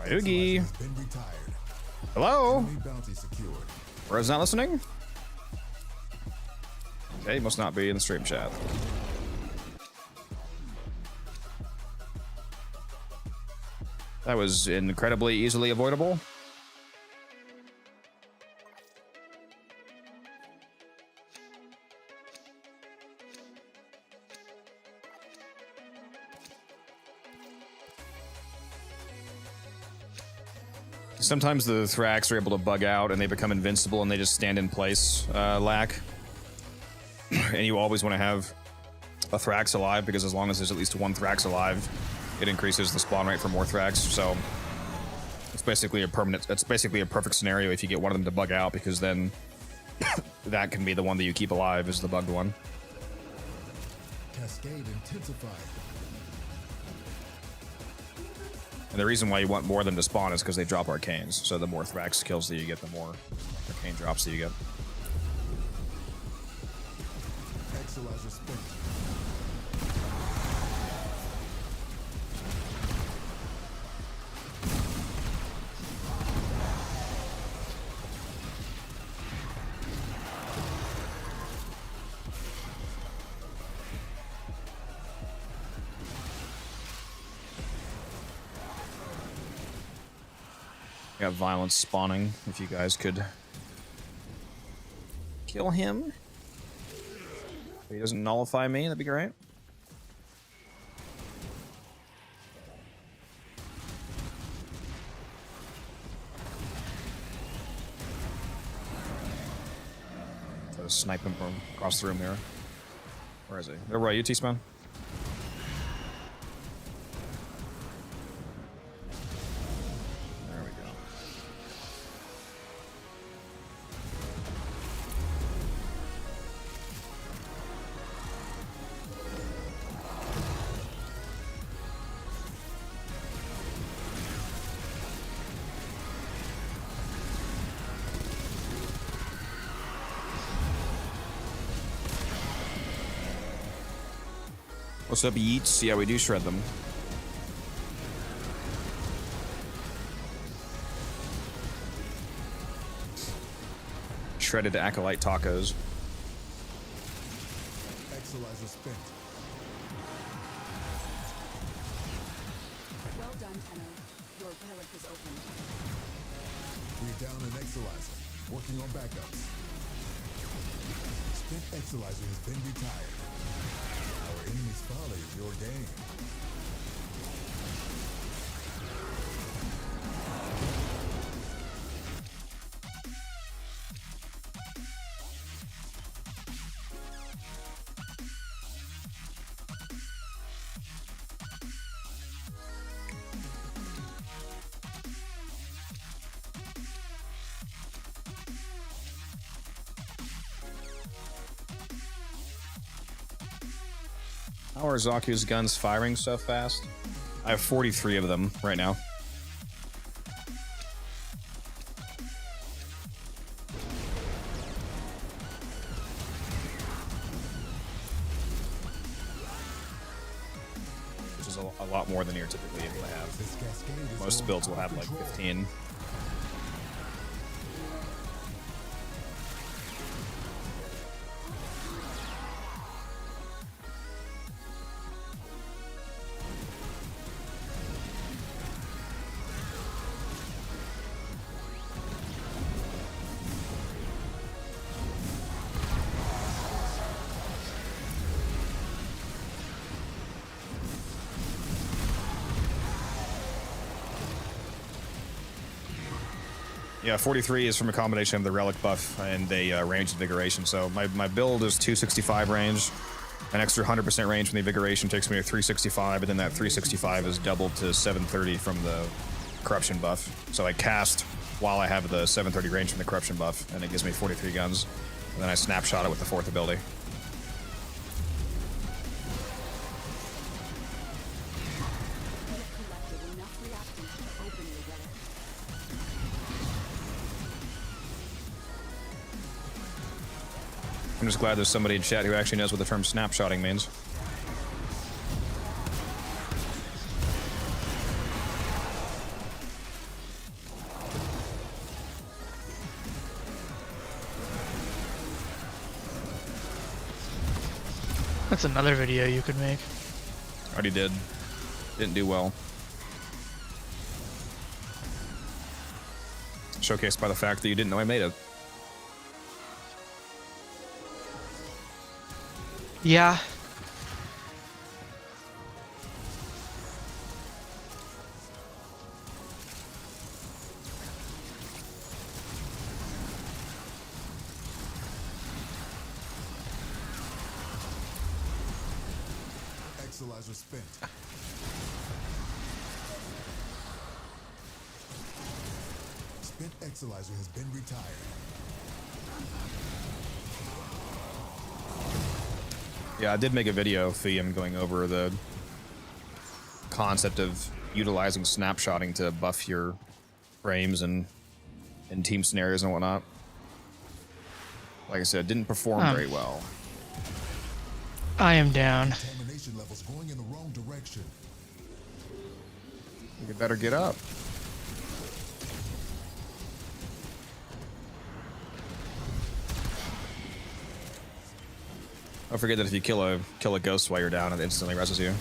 [SPEAKER 1] Ryugi. Hello? Bro's not listening? Okay, he must not be in the stream chat. That was incredibly easily avoidable. Sometimes the Thrax are able to bug out and they become invincible and they just stand in place, lack. And you always want to have a Thrax alive because as long as there's at least one Thrax alive, it increases the spawn rate for more Thrax. So it's basically a perfect scenario if you get one of them to bug out, because then that can be the one that you keep alive, is the bugged one.
[SPEAKER 4] Cascade intensified.
[SPEAKER 1] And the reason why you want more of them to spawn is because they drop arcanes. So the more Thrax kills that you get, the more arcane drops that you get. Got violence spawning. If you guys could kill him. If he doesn't nullify me, that'd be great. So snipe him from across the room here. Where is he? Where are you, T-Spawn? There we go. What's up, Yeets? Yeah, we do shred them. Shredded acolyte tacos.
[SPEAKER 4] Exolizer spent.
[SPEAKER 3] Well done, Tenno. Your relic is opened.
[SPEAKER 4] We're down an Exolizer. Working on backups. Spent Exolizer has been retired. Our enemy's folly is your game.
[SPEAKER 1] How are Zaku's guns firing so fast? I have 43 of them right now. Which is a lot more than you're typically able to have. Most builds will have like 15. Yeah, 43 is from a combination of the relic buff and a range invigoration. So my build is 265 range. An extra 100% range from the invigoration takes me to 365, and then that 365 is doubled to 730 from the corruption buff. So I cast while I have the 730 range from the corruption buff, and it gives me 43 guns. And then I snapshot it with the fourth ability. I'm just glad there's somebody in chat who actually knows what the term snapshotting means.
[SPEAKER 15] That's another video you could make.
[SPEAKER 1] Already did. Didn't do well. Showcased by the fact that you didn't know I made it.
[SPEAKER 15] Yeah.
[SPEAKER 4] Exolizer spent. Spent Exolizer has been retired.
[SPEAKER 1] Yeah, I did make a video for him going over the concept of utilizing snapshotting to buff your frames and in team scenarios and whatnot. Like I said, didn't perform very well.
[SPEAKER 15] I am down.
[SPEAKER 4] Contamination levels going in the wrong direction.
[SPEAKER 1] You better get up. Don't forget that if you kill a ghost while you're down, it instantly reses you.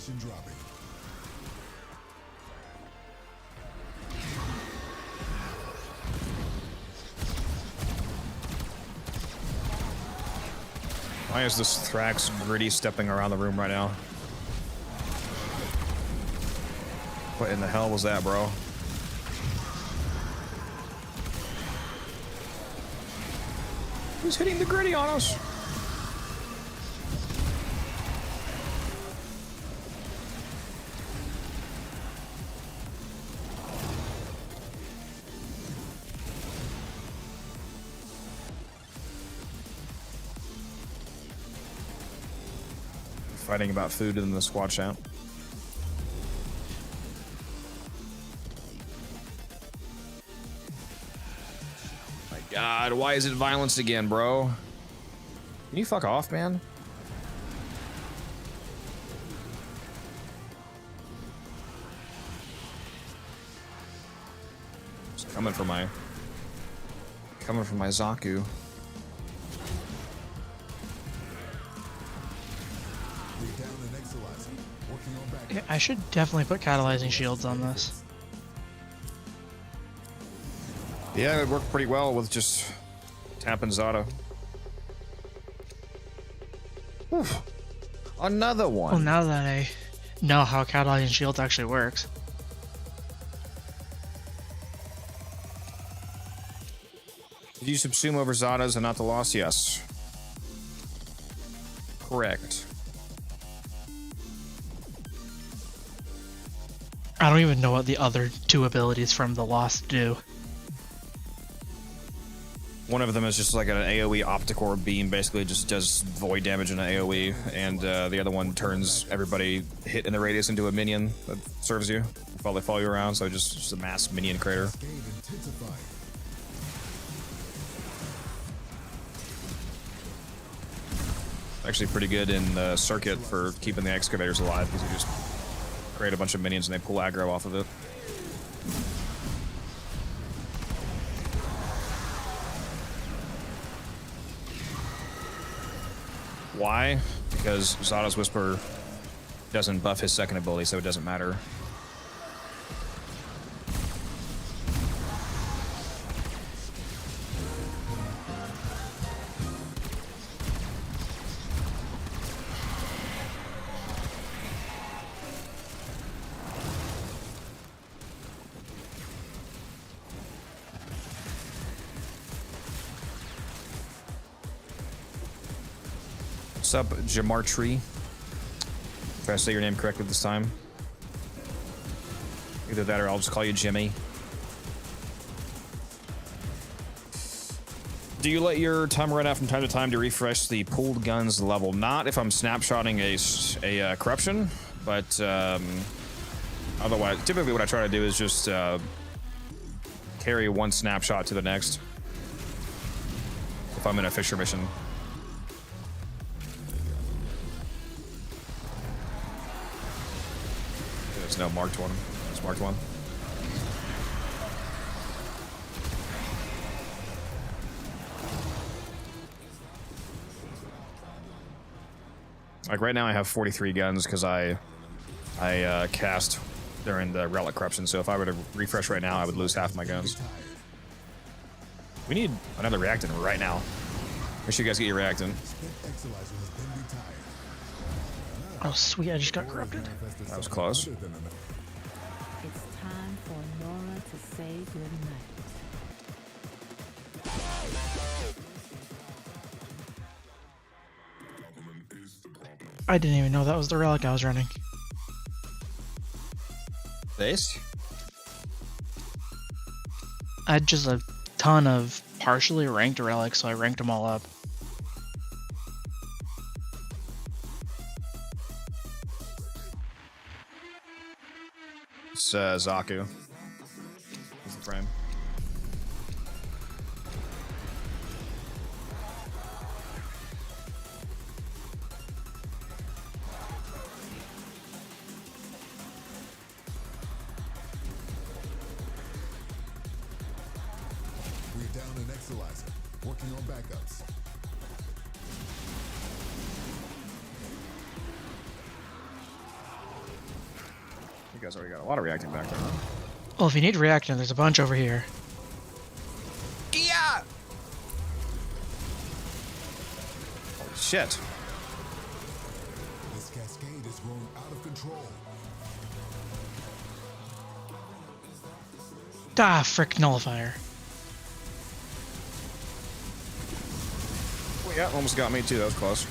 [SPEAKER 4] Ammunition dropping.
[SPEAKER 1] Why is this Thrax gritty stepping around the room right now? What in the hell was that, bro? He's hitting the gritty on us. Fighting about food in the squad chat. My God, why is it violence again, bro? Can you fuck off, man? Just coming for my Zaku.
[SPEAKER 15] Yeah, I should definitely put catalyzing shields on this.
[SPEAKER 1] Yeah, it worked pretty well with just tapping Zada. Oof. Another one.
[SPEAKER 15] Well, now that I know how catalyzing shields actually works.
[SPEAKER 1] Did you subsume over Zada's and not the loss? Yes. Correct.
[SPEAKER 15] I don't even know what the other two abilities from the Lost do.
[SPEAKER 1] One of them is just like an AoE optic orb beam, basically just does void damage in an AoE, and the other one turns everybody hit in the radius into a minion that serves you while they follow you around, so just a mass minion crater. Actually pretty good in the circuit for keeping the excavators alive, because you just create a bunch of minions and they pull aggro off of it. Why? Because Zada's Whisper doesn't buff his second ability, so it doesn't matter. What's up, Jamartree? If I say your name correctly this time. Either that or I'll just call you Jimmy. Do you let your timer run out from time to time to refresh the pooled guns level? Not if I'm snapshotting a corruption, but otherwise, typically what I try to do is just carry one snapshot to the next if I'm in a Fisher mission. There's no marked one. There's marked one. Like right now I have 43 guns because I cast during the relic corruption, so if I were to refresh right now I would lose half my guns. We need another reactant right now. Make sure you guys get your reactant.
[SPEAKER 15] Oh sweet, I just got corrupted.
[SPEAKER 1] That was close.
[SPEAKER 14] It's time for Nora to save your night.
[SPEAKER 15] I didn't even know that was the relic I was running.
[SPEAKER 1] Base?
[SPEAKER 15] I had just a ton of partially ranked relics, so I ranked them all up.
[SPEAKER 1] It's Zaku. He's the frame.
[SPEAKER 4] We're down an Exalizer, working on backups.
[SPEAKER 1] guys already got a lot of reacting back there, huh?
[SPEAKER 15] Well, if you need reactant, there's a bunch over here.
[SPEAKER 1] Yeah! Holy shit.
[SPEAKER 4] This cascade is growing out of control.
[SPEAKER 15] Ah, frick, nullifier.
[SPEAKER 1] Oh, yeah, almost got me too. That was close.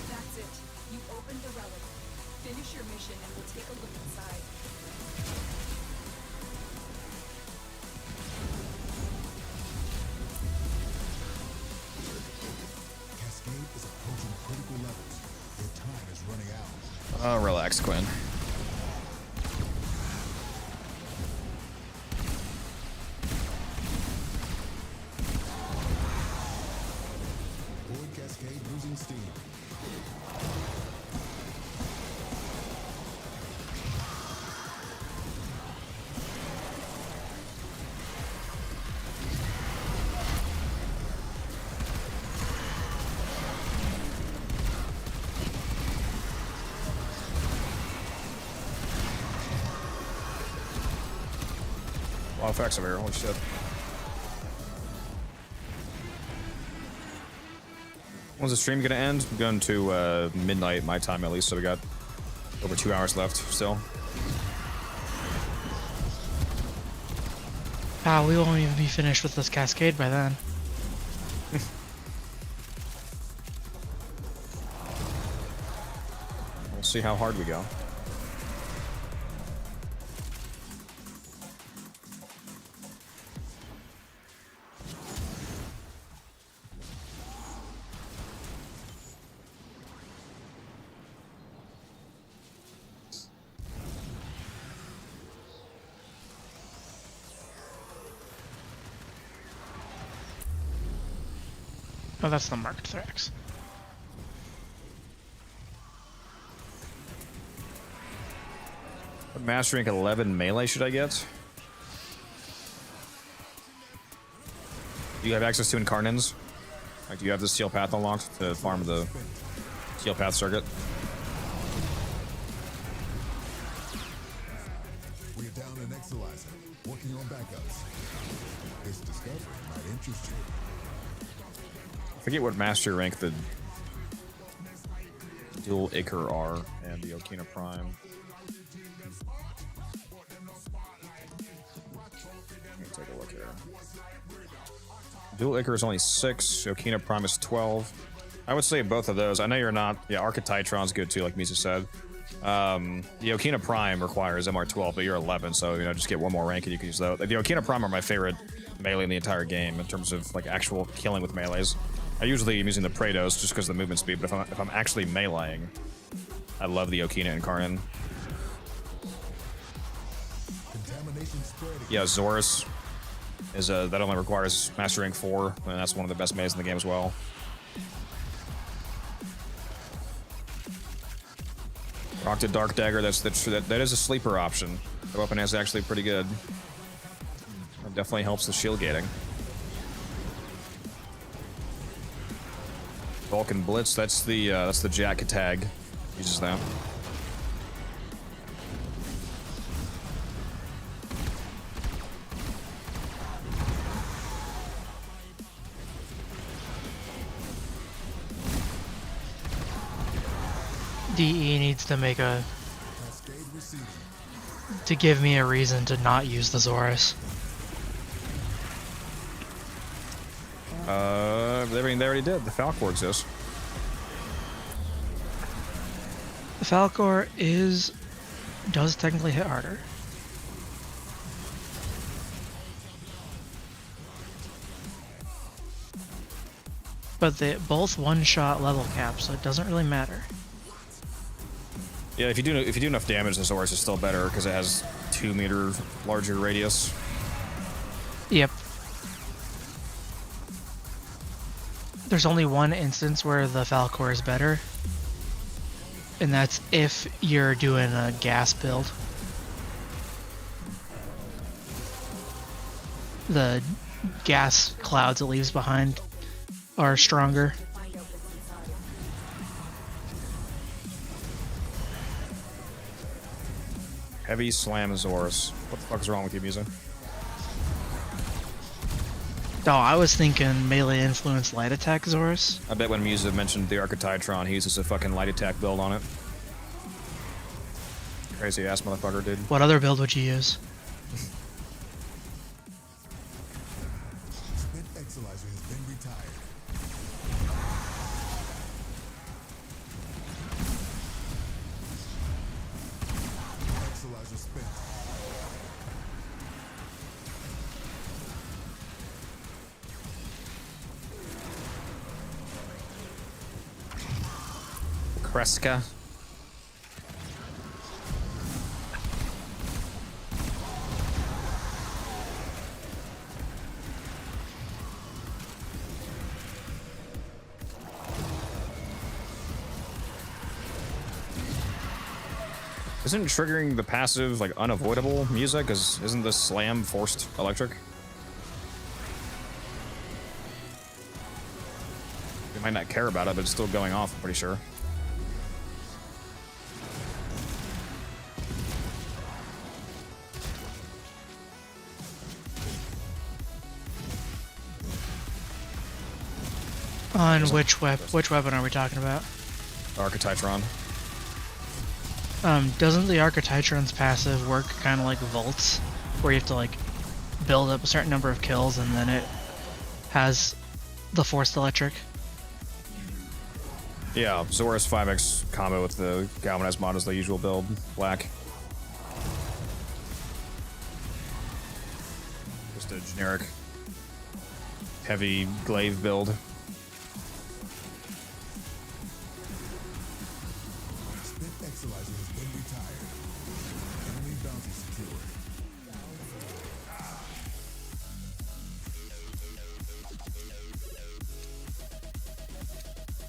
[SPEAKER 3] That's it. You opened the relic. Finish your mission and we'll take a look inside.
[SPEAKER 4] Cascade is approaching critical levels. Their time is running out.
[SPEAKER 1] Relax, Quinn.
[SPEAKER 4] Void cascade losing steam.
[SPEAKER 1] A lot of effects over here. Holy shit. When's the stream gonna end? I'm going to midnight my time at least, so we got over 2 hours left still.
[SPEAKER 15] Ah, we won't even be finished with this cascade by then.
[SPEAKER 1] We'll see how hard we go.
[SPEAKER 15] Oh, that's the marked Thrax.
[SPEAKER 1] What master rank 11 melee should I get? Do you have access to Incarnins? Like, do you have the Steel Path unlocked to farm the Steel Path circuit?
[SPEAKER 4] We're down an Exilizer, working on backups. This discovery might interest you.
[SPEAKER 1] I forget what master rank the dual Ichor are and the Okina Prime. Let me take a look here. Dual Ichor is only 6, Okina Prime is 12. I would say both of those. I know you're not. Yeah, Archititron's good too, like Misa said. The Okina Prime requires MR12, but you're 11, so you know, just get one more rank and you can use that. The Okina Prime are my favorite melee in the entire game in terms of like actual killing with melees. I usually am using the Praetos just because of the movement speed, but if I'm actually meleeing, I love the Okina Incarnin. Yeah, Zorus is that only requires Master Rank 4, and that's one of the best melees in the game as well. Rock to Dark Dagger, that is a sleeper option. The weapon is actually pretty good. It definitely helps the shield gating. Vulcan Blitz, that's the Jack tag. Uses that.
[SPEAKER 15] DE needs to make to give me a reason to not use the Zorus.
[SPEAKER 1] They already did. The Falcor exists.
[SPEAKER 15] The Falcor does technically hit harder. But they both one-shot level cap, so it doesn't really matter.
[SPEAKER 1] Yeah, if you do enough damage, the Zorus is still better because it has 2 meter larger radius.
[SPEAKER 15] Yep. There's only one instance where the Falcor is better, and that's if you're doing a gas build. The gas clouds it leaves behind are stronger.
[SPEAKER 1] Heavy Slamzosaurus. What the fuck is wrong with you, Musa?
[SPEAKER 15] Oh, I was thinking melee influence light attack Zorus.
[SPEAKER 1] I bet when Musa mentioned the Archititron, he uses a fucking light attack build on it. Crazy ass motherfucker, dude.
[SPEAKER 15] What other build would you use?
[SPEAKER 4] Spit Exilizer has been retired. Exilizer spent.
[SPEAKER 1] Kreska. Isn't triggering the passive like unavoidable music? Because isn't the slam forced electric? You might not care about it, but it's still going off, I'm pretty sure.
[SPEAKER 15] On which weapon are we talking about?
[SPEAKER 1] Archititron.
[SPEAKER 15] Doesn't the Archititron's passive work kind of like Volts, where you have to like build up a certain number of kills and then it has the forced electric?
[SPEAKER 1] Yeah, Zora's 5x combo with the Galvanized mod is the usual build. Black. Just a generic heavy glaive build.
[SPEAKER 4] Spit Exilizer has been retired. Enemy bounty secured.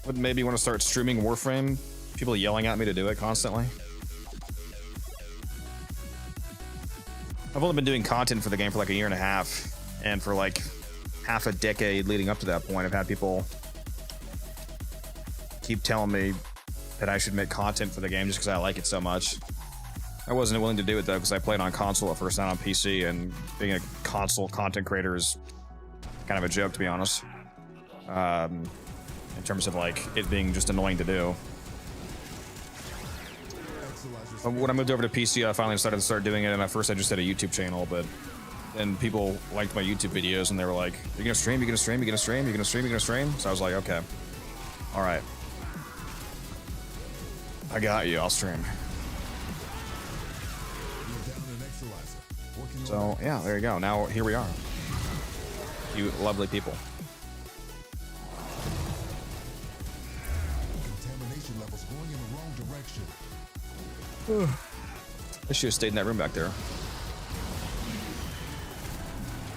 [SPEAKER 1] Would maybe want to start streaming Warframe. People yelling at me to do it constantly. I've only been doing content for the game for like a year and a half, and for like half a decade leading up to that point, I've had people keep telling me that I should make content for the game just because I like it so much. I wasn't willing to do it though because I played on console at first, not on PC, and being a console content creator is kind of a joke, to be honest. In terms of like it being just annoying to do. When I moved over to PC, I finally decided to start doing it, and at first I just had a YouTube channel, but then people liked my YouTube videos and they were like, "You're gonna stream? You're gonna stream? You're gonna stream? You're gonna stream? You're gonna stream?" So I was like, "Okay, all right, I got you. I'll stream." So yeah, there you go. Now here we are, you lovely people.
[SPEAKER 4] Contamination levels going in the wrong direction.
[SPEAKER 1] I should have stayed in that room back there.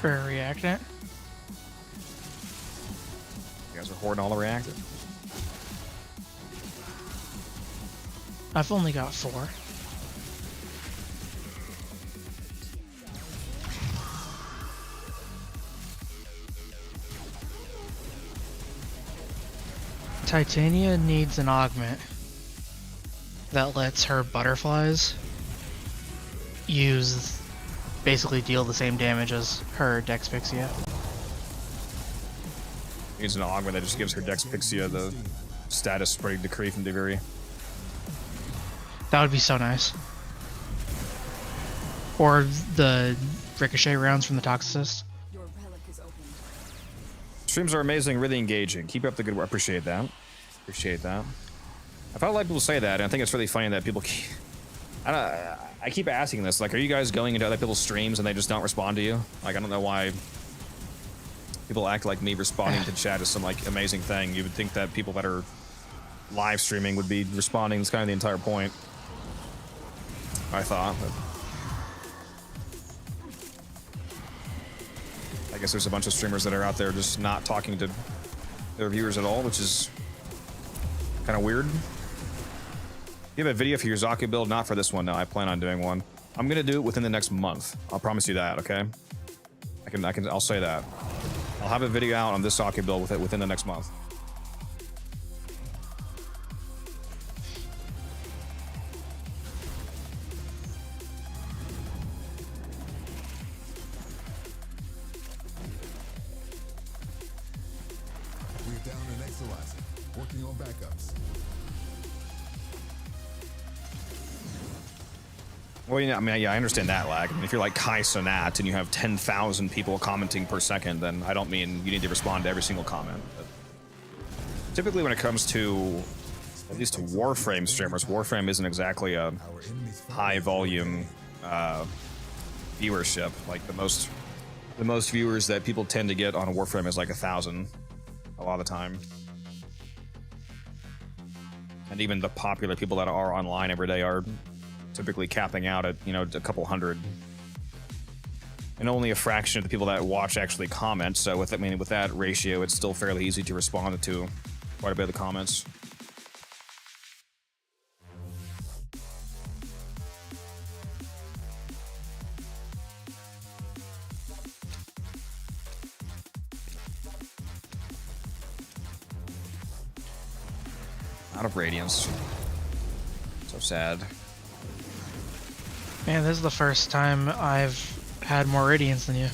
[SPEAKER 15] For a reactant?
[SPEAKER 1] You guys are hoarding all the reactor.
[SPEAKER 15] I've only got 4. Titania needs an augment that lets her butterflies basically deal the same damage as her Dexpixia.
[SPEAKER 1] Needs an augment that just gives her Dexpixia the status spreading decree from Deviri.
[SPEAKER 15] That would be so nice. Or the ricochet rounds from the Toxicist.
[SPEAKER 3] Your relic is open.
[SPEAKER 1] Streams are amazing, really engaging. Keep up the good work. Appreciate that. Appreciate that. I've had a lot of people say that, and I think it's really funny that people keep... I keep asking this, like, are you guys going into other people's streams and they just don't respond to you? Like, I don't know why people act like me responding to chat is some, like, amazing thing. You would think that people that are live streaming would be responding. That's kind of the entire point, I thought. But I guess there's a bunch of streamers that are out there just not talking to their viewers at all, which is kind of weird. You have a video for your Zaku build? Not for this one, no. I plan on doing one. I'm gonna do it within the next month. I'll promise you that, okay? I'll say that. I'll have a video out on this Zaku build within the next month.
[SPEAKER 4] Exolizer, working on backups.
[SPEAKER 1] Well, you know, I mean, yeah, I understand that lag. I mean, if you're like Kai Sonat and you have 10,000 people commenting per second, then I don't mean you need to respond to every single comment. But typically, when it comes to at least Warframe streamers, Warframe isn't exactly a high volume viewership. Like the most viewers that people tend to get on a Warframe is like 1,000 a lot of the time. And even the popular people that are online every day are typically capping out at, you know, a couple hundred. And only a fraction of the people that watch actually comment, so with that ratio, it's still fairly easy to respond to quite a bit of the comments. Out of radiance. So sad.
[SPEAKER 15] Man, this is the first time I've had more radiance than you.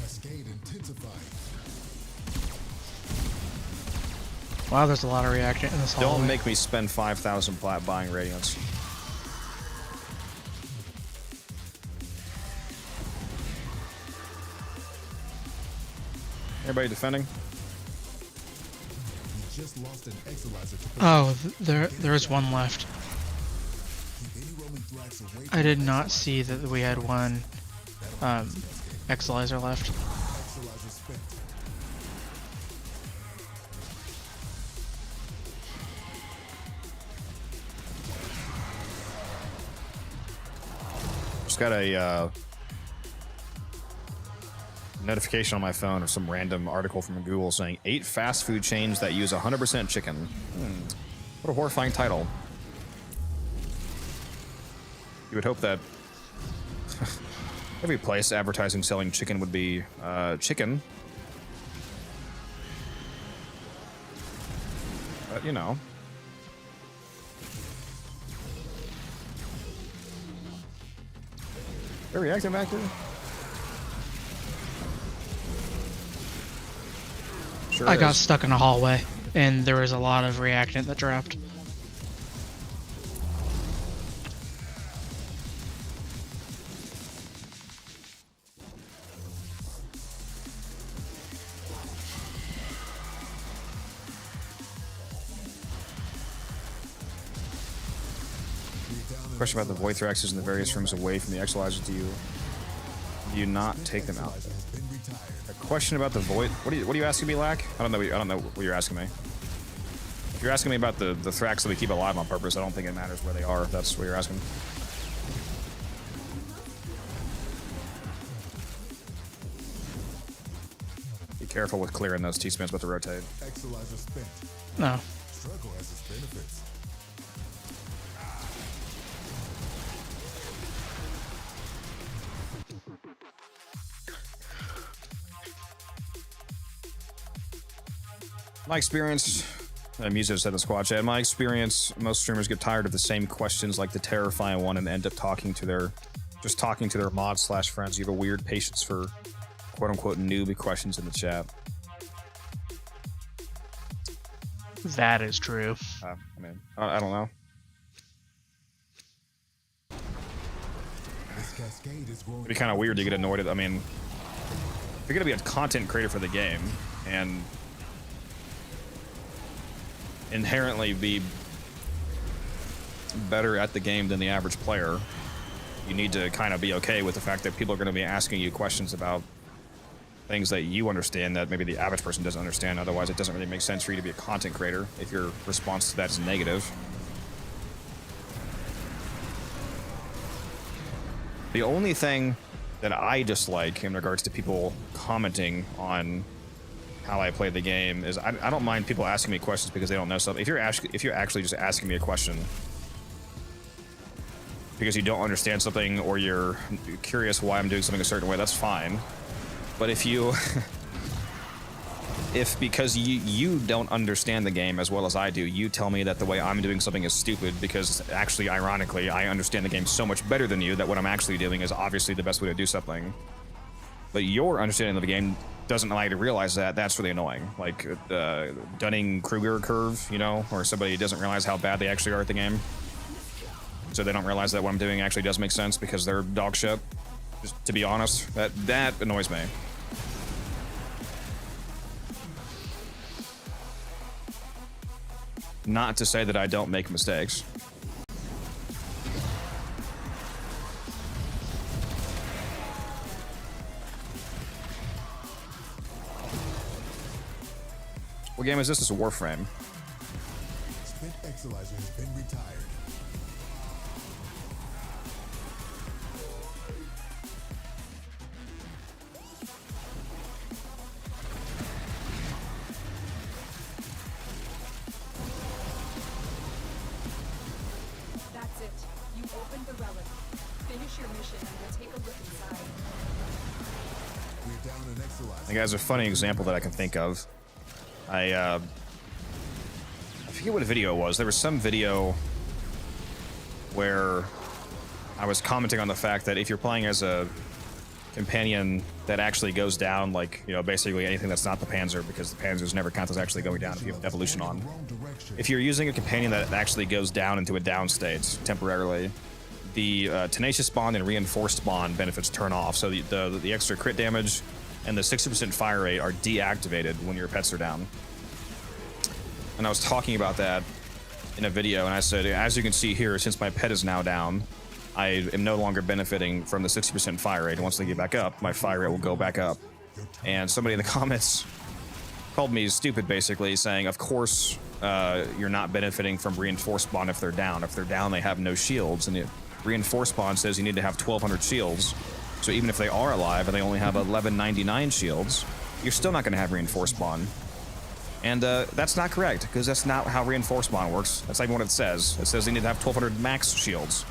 [SPEAKER 15] Wow, there's a lot of reactant in this hallway.
[SPEAKER 1] Don't make me spend 5,000 plat buying radiance. Everybody defending?
[SPEAKER 4] Just lost an Exolizer to
[SPEAKER 15] Oh, there is one left. I did not see that we had one Exolizer left.
[SPEAKER 4] Exolizer spent.
[SPEAKER 1] Just got a notification on my phone of some random article from Google saying 8 fast food chains that use 100% chicken. What a horrifying title. You would hope that every place advertising selling chicken would be chicken. But, you know. They're reacting back there? Sure
[SPEAKER 15] I got
[SPEAKER 1] is.
[SPEAKER 15] stuck in a hallway, and there was a lot of reactant that dropped.
[SPEAKER 1] Question about the void thraxes in the various rooms away from the Exolizers. Do you not take them out? A question about the void. What are you asking me, Lack? I don't know what you're asking me. If you're asking me about the thrax that we keep alive on purpose, I don't think it matters where they are. If that's what you're asking. Be careful with clearing those T-spins about to rotate.
[SPEAKER 4] Exolizer spent.
[SPEAKER 15] No.
[SPEAKER 4] Struggle has its benefits.
[SPEAKER 1] My experience, Muso said in the squad chat, in my experience, most streamers get tired of the same questions like the terrifying one and end up talking to their mods / friends. You have a weird patience for quote unquote newbie questions in the chat.
[SPEAKER 15] That is true.
[SPEAKER 1] I mean, I don't know.
[SPEAKER 4] This cascade is growing.
[SPEAKER 1] It'd be kind of weird to get annoyed at. I mean, if you're gonna be a content creator for the game and inherently be better at the game than the average player, you need to kind of be okay with the fact that people are going to be asking you questions about things that you understand that maybe the average person doesn't understand. Otherwise, it doesn't really make sense for you to be a content creator if your response to that is negative. The only thing that I dislike in regards to people commenting on how I play the game is I don't mind people asking me questions because they don't know something. If you're actually just asking me a question because you don't understand something or you're curious why I'm doing something a certain way, that's fine. But if because you don't understand the game as well as I do, you tell me that the way I'm doing something is stupid because actually, ironically, I understand the game so much better than you that what I'm actually doing is obviously the best way to do something. But your understanding of the game doesn't allow you to realize that, that's really annoying. Like Dunning-Kruger curve, you know, or somebody doesn't realize how bad they actually are at the game. So they don't realize that what I'm doing actually does make sense because they're dog shit. Just to be honest, that annoys me. Not to say that I don't make mistakes. What game is this? It's a Warframe.
[SPEAKER 4] Spent Exilizer has been retired.
[SPEAKER 3] That's it. You opened the relic. Finish your mission and we'll take a look inside.
[SPEAKER 4] We're down an Exilizer.
[SPEAKER 1] Like, as a funny example that I can think of, I forget what video it was. There was some video where I was commenting on the fact that if you're playing as a companion that actually goes down, like, you know, basically anything that's not the Panzer, because the Panzers never count as actually going down if you have evolution on. If you're using a companion that actually goes down into a down state temporarily, the tenacious bond and reinforced bond benefits turn off, so the extra crit damage and the 60% fire rate are deactivated when your pets are down. And I was talking about that in a video, and I said, as you can see here, since my pet is now down, I am no longer benefiting from the 60% fire rate. Once they get back up, my fire rate will go back up. And somebody in the comments called me stupid, basically, saying, of course, you're not benefiting from reinforced bond if they're down. If they're down, they have no shields, and the reinforced bond says you need to have 1,200 shields. So even if they are alive and they only have 1199 shields, you're still not going to have reinforced bond. And that's not correct, because that's not how reinforced bond works. That's not even what it says. It says you need to have 1,200 max shields.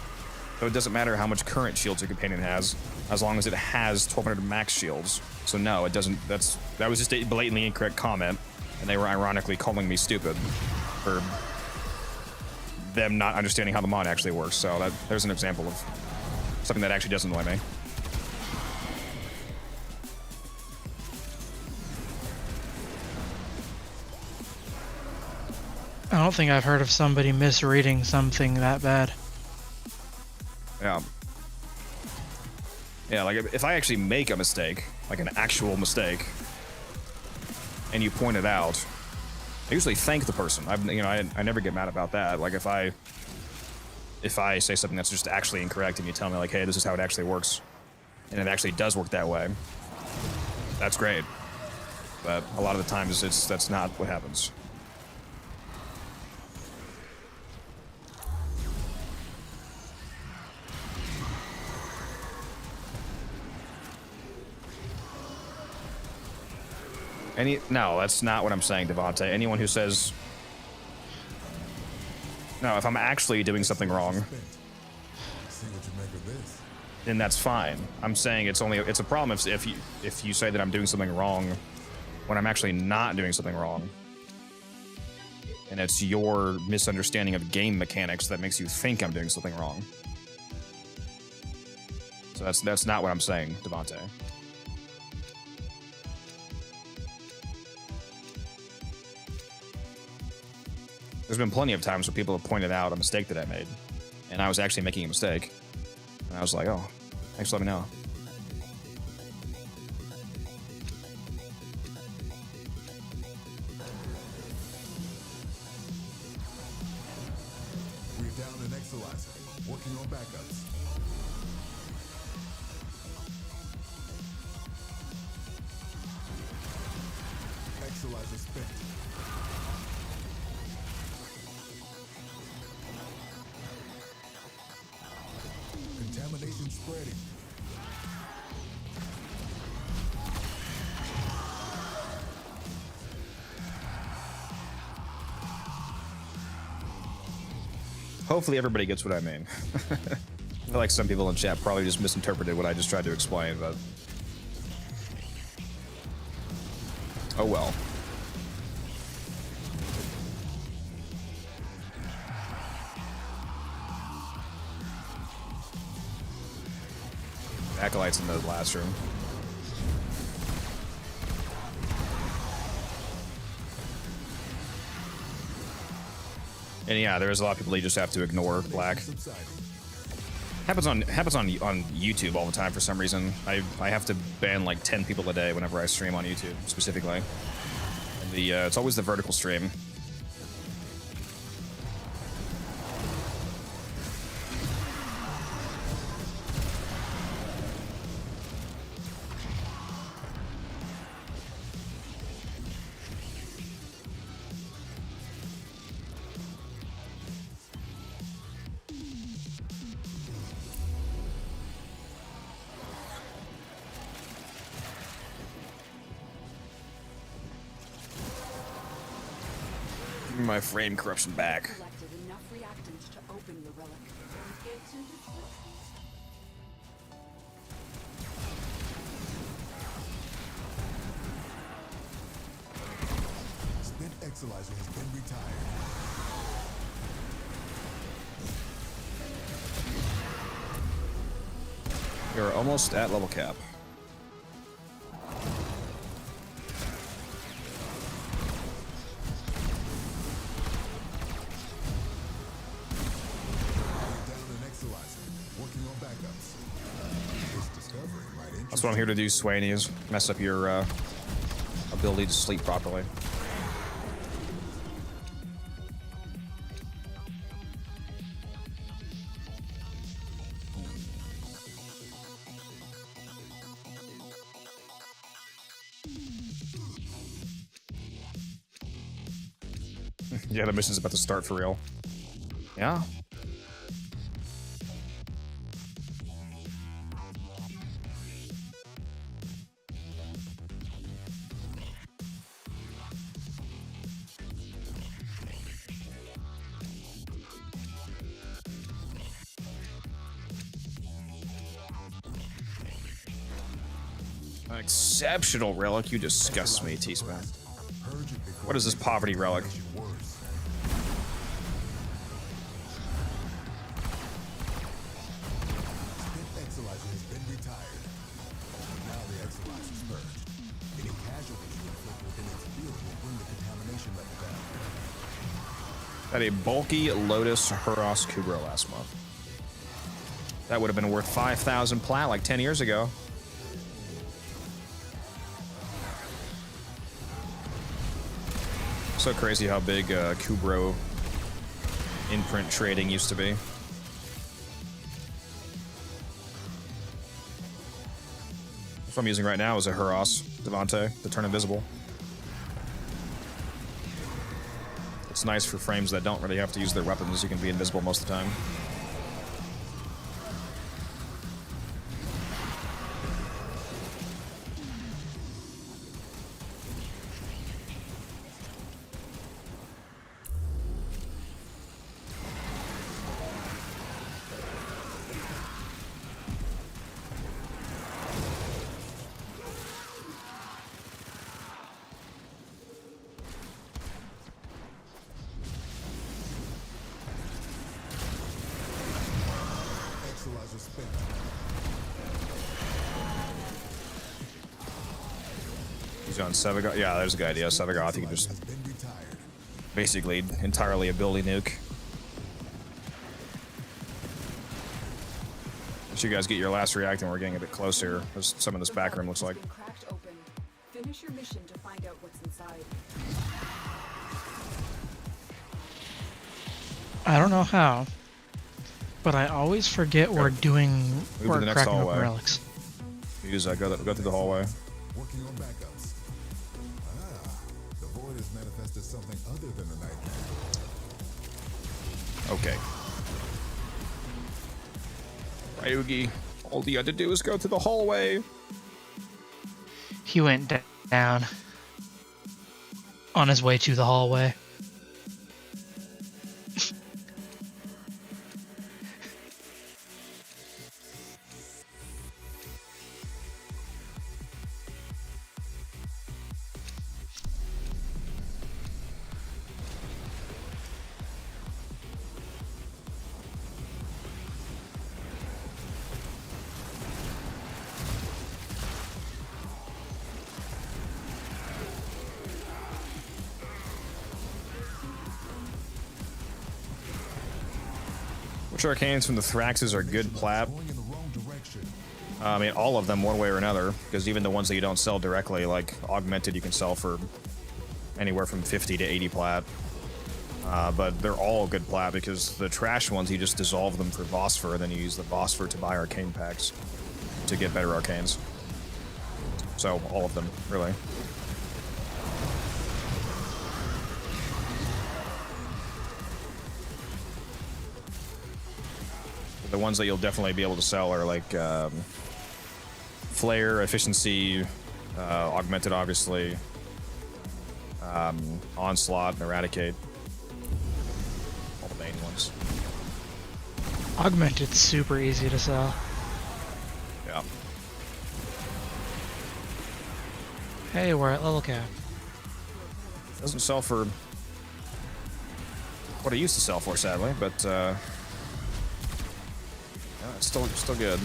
[SPEAKER 1] So it doesn't matter how much current shields your companion has, as long as it has 1,200 max shields. So no, it doesn't. That was just a blatantly incorrect comment, and they were ironically calling me stupid for them not understanding how the mod actually works. So there's an example of something that actually does annoy me.
[SPEAKER 15] I don't think I've heard of somebody misreading something that bad.
[SPEAKER 1] Yeah. Yeah, like if I actually make a mistake, like an actual mistake, and you point it out, I usually thank the person. I never get mad about that. Like if I say something that's just actually incorrect and you tell me like, hey, this is how it actually works, and it actually does work that way, that's great. But a lot of the times that's not what happens. No, that's not what I'm saying, Devontae. Anyone who says... No, if I'm actually doing something wrong, then that's fine. I'm saying it's a problem if you say that I'm doing something wrong when I'm actually not doing something wrong. And it's your misunderstanding of game mechanics that makes you think I'm doing something wrong. So that's not what I'm saying, Devontae. There's been plenty of times where people have pointed out a mistake that I made, and I was actually making a mistake, and I was like, oh, thanks for letting me know.
[SPEAKER 4] We're down an Exilizer, working on backups. Exilizer spent. Contamination spreading.
[SPEAKER 1] Hopefully everybody gets what I mean. I feel like some people in chat probably just misinterpreted what I just tried to explain, but... oh well. Acolyte's in the last room. And yeah, there's a lot of people you just have to ignore black. Happens on YouTube all the time for some reason. I have to ban like 10 people a day whenever I stream on YouTube specifically. And the it's always the vertical stream. My frame corruption back.
[SPEAKER 3] Collected enough reactants to open the relic.
[SPEAKER 4] Spent Exolizer has been retired.
[SPEAKER 1] You're almost at level cap. That's what I'm here to do, Swain, is mess up your ability to sleep properly. Yeah, the mission's about to start for real. Yeah. Exceptional relic, you disgust me, T-Span. What is this poverty relic? Had a bulky Lotus Huros Kubro last month. That would have been worth 5,000 plat like 10 years ago. So crazy how big Kubro imprint trading used to be. What I'm using right now is a Huros Devante to turn invisible. It's nice for frames that don't really have to use their weapons. You can be invisible most of the time. He's on Sevagoth. Yeah, there's a good idea. Sevagoth, you can just basically entirely ability nuke. Once you guys get your last reactant, we're getting a bit closer, as some of this back room looks like.
[SPEAKER 3] Cracked open. Finish your mission to find out what's inside.
[SPEAKER 15] I don't know how, but I always forget we're cracking up relics.
[SPEAKER 1] Use go through the hallway.
[SPEAKER 4] Working on backups. The void has manifested something other than the nightmare.
[SPEAKER 1] Okay. Ryugi, all you had to do is go to the hallway.
[SPEAKER 15] He went down on his way to the hallway.
[SPEAKER 1] Which arcanes from the Thraxes are good plat? I mean, all of them one way or another, because even the ones that you don't sell directly, like Augmented, you can sell for anywhere from 50 to 80 plat. But they're all good plat, because the trash ones, you just dissolve them for Vosper, and then you use the Vosper to buy arcane packs to get better arcanes. So, all of them, really. The ones that you'll definitely be able to sell are like Flare, Efficiency, Augmented, obviously, Onslaught, and Eradicate. All the main ones.
[SPEAKER 15] Augmented's super easy to sell.
[SPEAKER 1] Yeah.
[SPEAKER 15] Hey, we're at level cap.
[SPEAKER 1] Doesn't sell for what it used to sell for, sadly, but yeah, it's still good.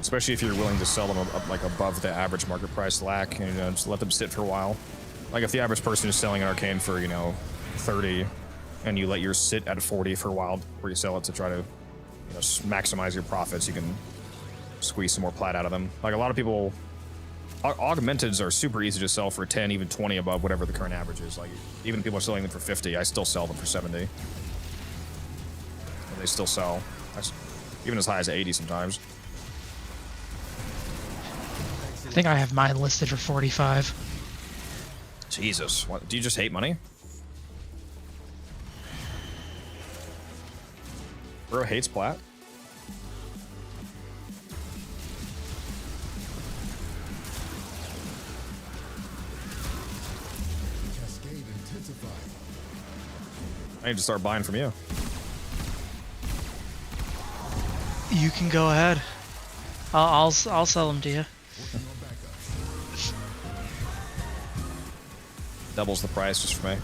[SPEAKER 1] Especially if you're willing to sell them up, like above the average market price lack, and, you know, just let them sit for a while. Like if the average person is selling an arcane for, you know, 30, and you let yours sit at 40 for a while where you sell it to try to, you know, maximize your profits, you can squeeze some more plat out of them. Like a lot of people, Augmenteds are super easy to sell for 10, even 20 above whatever the current average is. Like even if people are selling them for 50, I still sell them for 70. And they still sell. That's even as high as 80 sometimes.
[SPEAKER 15] I think I have mine listed for 45.
[SPEAKER 1] Jesus, what? Do you just hate money? Bro hates plat? I need to start buying from you.
[SPEAKER 15] You can go ahead. I'll sell them to you.
[SPEAKER 1] Doubles the price just for me.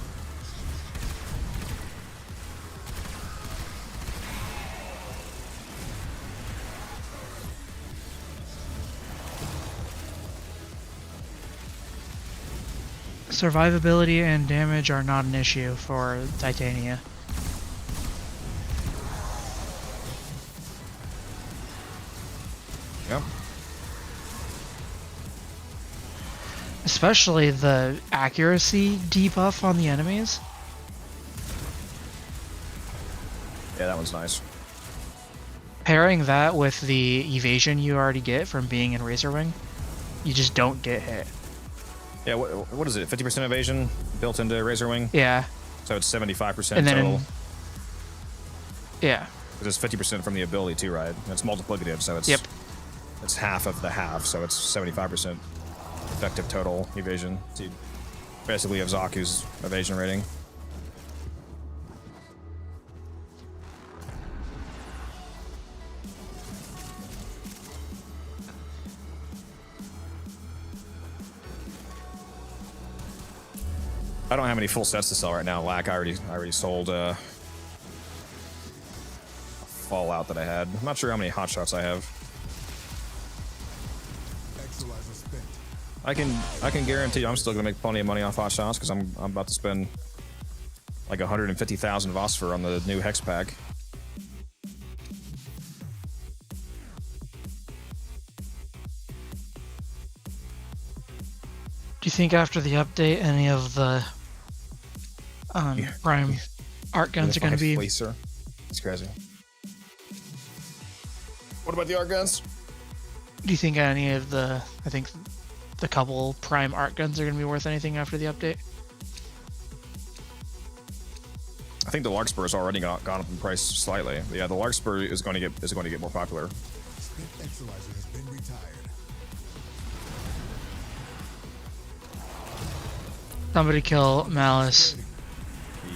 [SPEAKER 15] Survivability and damage are not an issue for Titania.
[SPEAKER 1] Yep.
[SPEAKER 15] Especially the accuracy debuff on the enemies.
[SPEAKER 1] Yeah, that one's nice.
[SPEAKER 15] Pairing that with the evasion you already get from being in Razor Wing, you just don't get hit.
[SPEAKER 1] Yeah, what is it? 50% evasion built into Razor Wing?
[SPEAKER 15] Yeah.
[SPEAKER 1] So it's 75%
[SPEAKER 15] And then
[SPEAKER 1] total.
[SPEAKER 15] Yeah.
[SPEAKER 1] Because it's 50% from the ability too, right? And it's multiplicative, so it's it's half of the half, so it's 75% effective total evasion. So you basically have Zaku's evasion rating. I don't have any full sets to sell right now. Lack, I already sold a Fallout that I had. I'm not sure how many hotshots I have. I can guarantee I'm still gonna make plenty of money off hotshots because I'm about to spend like 150,000 Vosper on the new Hex pack.
[SPEAKER 15] Do you think after the update any of the Prime art guns are going to be...
[SPEAKER 1] Fleecer. It's crazy. What about the art guns?
[SPEAKER 15] Do you think any of the... I think the couple Prime art guns are going to be worth anything after the update?
[SPEAKER 1] I think the Larkspur has already gone up in price slightly. But yeah, the Larkspur is going to get more popular.
[SPEAKER 4] Exalizer has been retired.
[SPEAKER 15] Somebody kill Malice.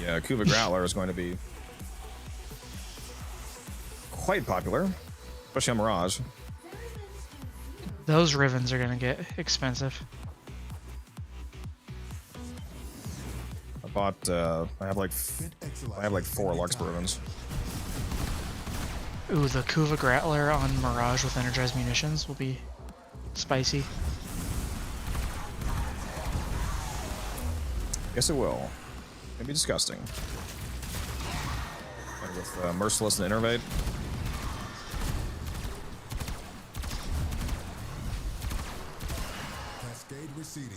[SPEAKER 1] The Kuva Growler is going to be quite popular, especially on Mirage.
[SPEAKER 15] Those Rivens are going to get expensive.
[SPEAKER 1] bought. I have like 4 Larkspur ribbons.
[SPEAKER 15] Ooh, the Kuva Grattler on Mirage with energized munitions will be spicy.
[SPEAKER 1] Guess it will. Maybe disgusting. And with Merciless and Innervate.
[SPEAKER 4] Cascade receding.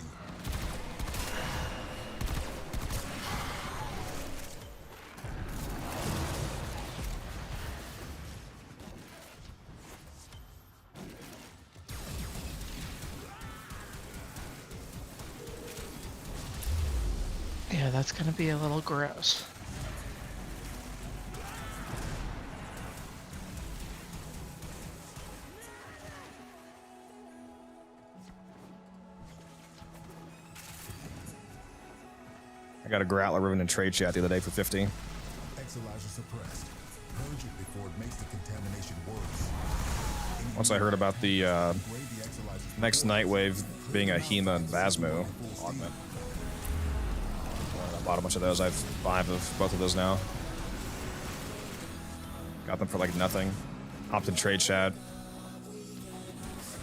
[SPEAKER 15] Yeah, that's gonna be a little gross.
[SPEAKER 1] I got a Grattler ribbon in trade chat the other day for 50.
[SPEAKER 4] Exolizer suppressed. Purge it before it makes the contamination worse.
[SPEAKER 1] Once I heard about the next Nightwave being a Hema and Vasmu augment. I bought a bunch of those. I have 5 of both of those now. Got them for like nothing. Hopped in trade chat.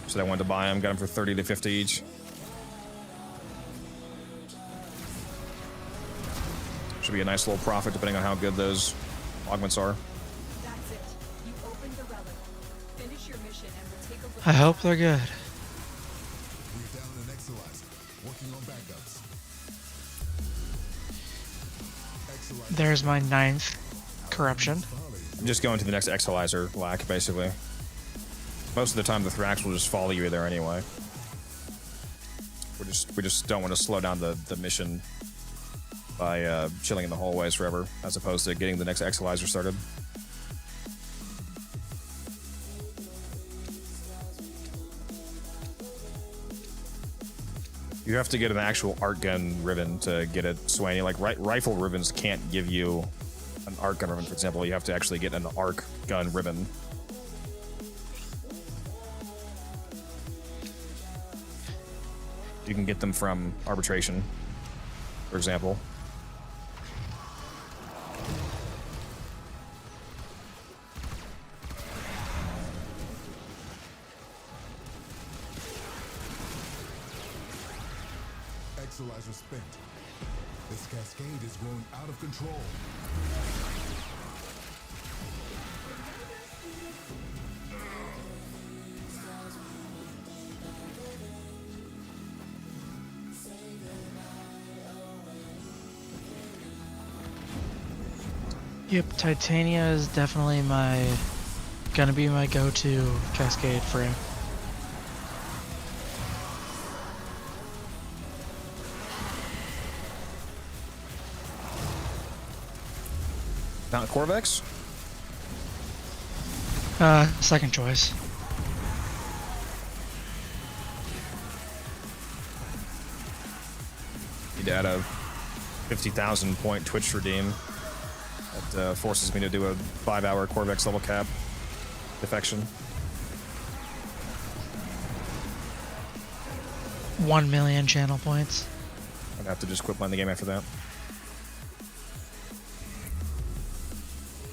[SPEAKER 1] Said I wanted to buy them. Got them for 30 to 50 each. Should be a nice little profit depending on how good those augments are.
[SPEAKER 3] That's it. You opened the relic. Finish your mission and we'll take a look.
[SPEAKER 15] I hope they're good.
[SPEAKER 4] We're down an Exolizer. Working on backups.
[SPEAKER 15] There's my 9th corruption.
[SPEAKER 1] I'm just going to the next Exolizer lack, basically. Most of the time, the Thrax will just follow you there anyway. We just don't want to slow down the mission by chilling in the hallways forever, as opposed to getting the next Exolizer started. You have to get an actual art gun ribbon to get it swaying. Like rifle ribbons can't give you an art gun ribbon, for example. You have to actually get an arc gun ribbon. You can get them from arbitration, for example.
[SPEAKER 4] Exolizer spent. This cascade is growing out of control.
[SPEAKER 15] Yep, Titania is definitely gonna be my go-to Cascade frame.
[SPEAKER 1] Not Corvex?
[SPEAKER 15] Second choice.
[SPEAKER 1] Need to add a 50,000 point Twitch redeem. That forces me to do a 5-hour Corvex level cap defection.
[SPEAKER 15] 1 million channel points.
[SPEAKER 1] I'd have to just quit playing the game after that.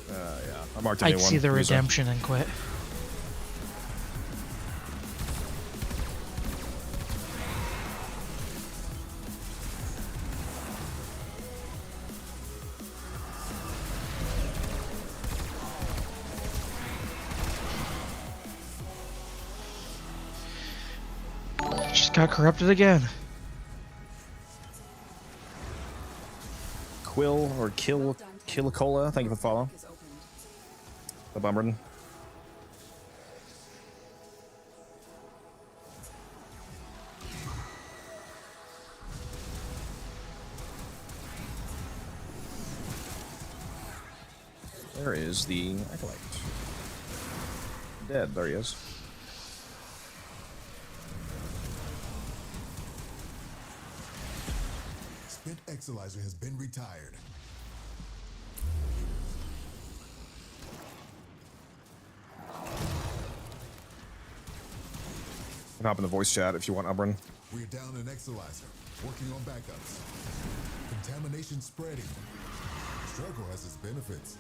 [SPEAKER 1] Yeah, I marked a new
[SPEAKER 15] I'd
[SPEAKER 1] one.
[SPEAKER 15] see the
[SPEAKER 1] User.
[SPEAKER 15] redemption and quit. Just got corrupted again.
[SPEAKER 1] Quill or Killicola, thank you for the follow. The Bummerden. There is the Acolyte. Dead, there he is.
[SPEAKER 4] Spent Exolizer has been retired.
[SPEAKER 1] You can hop in the voice chat if you want, Ubrin.
[SPEAKER 4] We're down an Exolizer. Working on backups. Contamination spreading. Struggle has its benefits.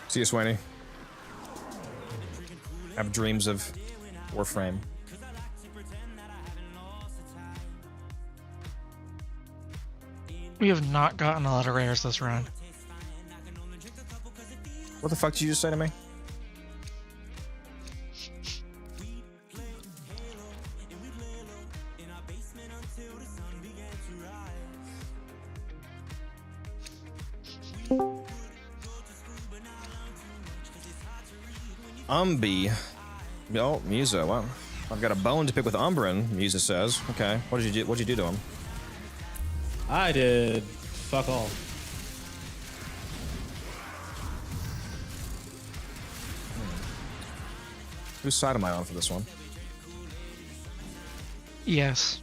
[SPEAKER 1] See you, Swaney. Have dreams of Warframe.
[SPEAKER 15] We have not gotten a lot of rares this run.
[SPEAKER 1] What the fuck did you just say to me? Oh, Musa. Well, I've got a bone to pick with Umbrin, Musa says. Okay. What did you do? What'd you do to him?
[SPEAKER 16] I did fuck all.
[SPEAKER 1] Whose side am I on for this one?
[SPEAKER 15] Yes.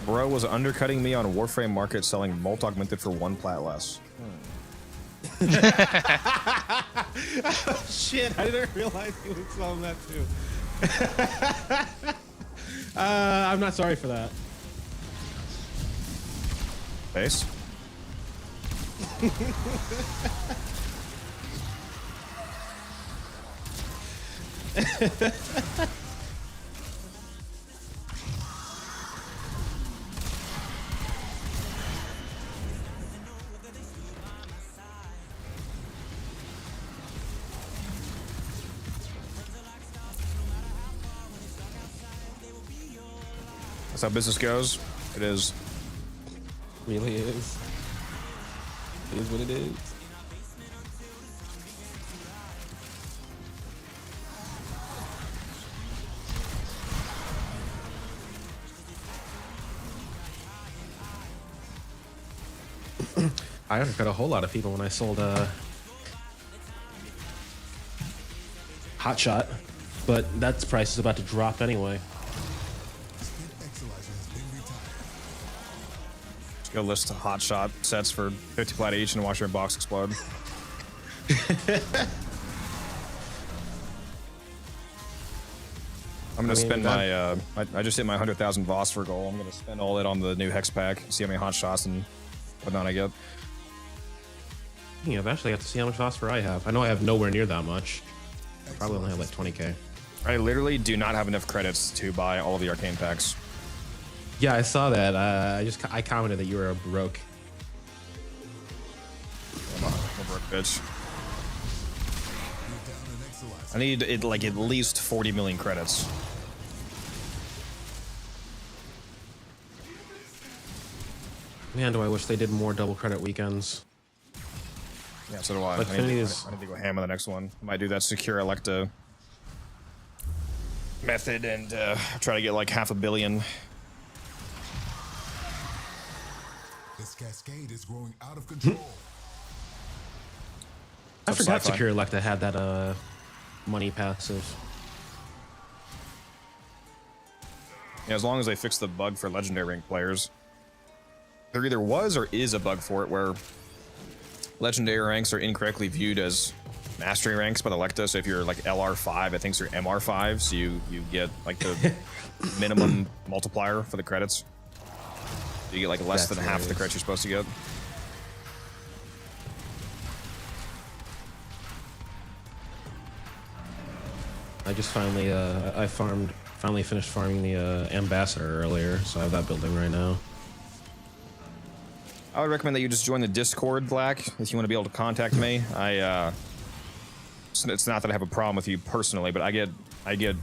[SPEAKER 1] Bro was undercutting me on Warframe Market selling Molt Augmented for 1 plat less.
[SPEAKER 16] Oh, shit, I didn't realize he was selling that too. I'm not sorry for that.
[SPEAKER 1] Base? That's how business goes. It is.
[SPEAKER 16] Really is. It is what it is. I undercut a whole lot of people when I sold Hotshot, but that price is about to drop anyway.
[SPEAKER 1] Just go list of Hotshot sets for 50 plat each and watch your box explode. I'm gonna spend my, I just hit my 100,000 Vosper goal. I'm gonna spend all it on the new Hex pack, see how many hot shots and whatnot I get.
[SPEAKER 16] Yeah, eventually I have to see how much phosphor I have. I know I have nowhere near that much. I probably only have like 20k.
[SPEAKER 1] I literally do not have enough credits to buy all of the arcane packs.
[SPEAKER 16] Yeah, I saw that. I commented that you were a broke.
[SPEAKER 1] I'm a broke bitch. I need it like at least 40 million credits.
[SPEAKER 16] Man, do I wish they did more double credit weekends.
[SPEAKER 1] Yeah, so do I.
[SPEAKER 16] But
[SPEAKER 1] I need to go ham on the next one. I might do that secure Electa method and try to get like 500 million.
[SPEAKER 4] This cascade is growing out of control.
[SPEAKER 16] I forgot Secure Electa had that money passive.
[SPEAKER 1] Yeah, as long as they fix the bug for legendary rank players. There either was or is a bug for it where legendary ranks are incorrectly viewed as mastery ranks by the Electa. So if you're like LR5, I think you're MR5, so you get like the minimum multiplier for the credits. You get like less than half of the credits you're supposed to get.
[SPEAKER 16] I just finally finally finished farming the ambassador earlier, so I have that building right now.
[SPEAKER 1] I would recommend that you just join the Discord, Black, if you want to be able to contact me. It's not that I have a problem with you personally, but I get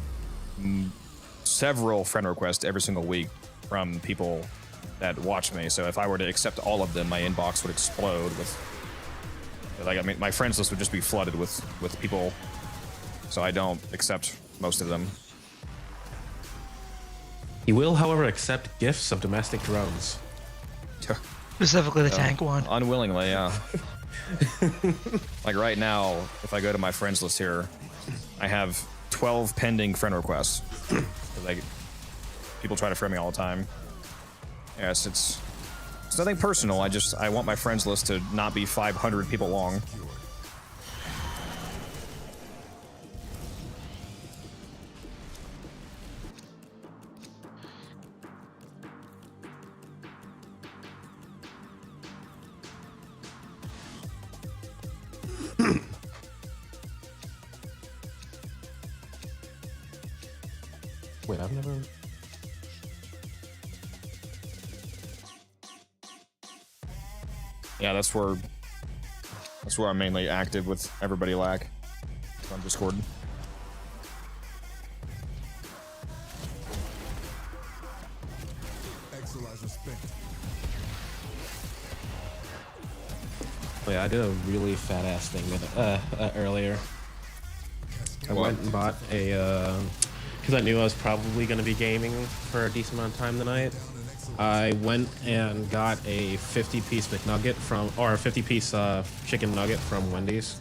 [SPEAKER 1] several friend requests every single week from people that watch me. So if I were to accept all of them, my inbox would explode with, like, I mean, my friends list would just be flooded with people. So I don't accept most of them.
[SPEAKER 16] He will, however, accept gifts of domestic drones.
[SPEAKER 15] Specifically the tank one.
[SPEAKER 1] Unwillingly, yeah. Like right now, if I go to my friends list here, I have 12 pending friend requests. Like, people try to friend me all the time. Yes, it's nothing personal. I want my friends list to not be 500 people long. Yeah, that's where I'm mainly active with everybody lack on Discord.
[SPEAKER 16] Oh, yeah, I did a really fat ass thing earlier. I went and bought a because I knew I was probably going to be gaming for a decent amount of time tonight. I went and got a 50-piece McNugget or a 50-piece chicken nugget from Wendy's.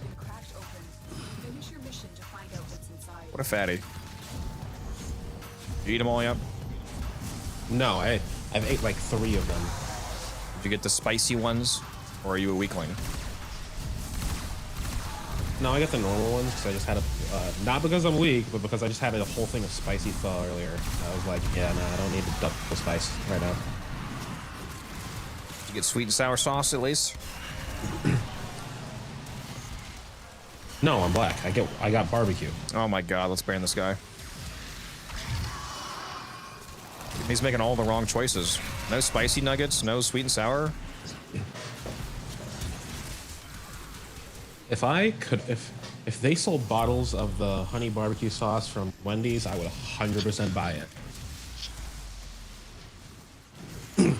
[SPEAKER 1] What a fatty. You eat them all yet?
[SPEAKER 16] No, I've ate like 3 of them.
[SPEAKER 1] Did you get the spicy ones, or are you a weakling?
[SPEAKER 16] No, I got the normal ones because I just had a not because I'm weak, but because I just had a whole thing of spicy thaw earlier. I was like, yeah, no, I don't need the double spice right now.
[SPEAKER 1] Did you get sweet and sour sauce at least?
[SPEAKER 16] No, I'm black. I got barbecue.
[SPEAKER 1] Oh my god, let's ban this guy. He's making all the wrong choices. No spicy nuggets, no sweet and sour.
[SPEAKER 16] If I could, if they sold bottles of the honey barbecue sauce from Wendy's, I would 100% buy it.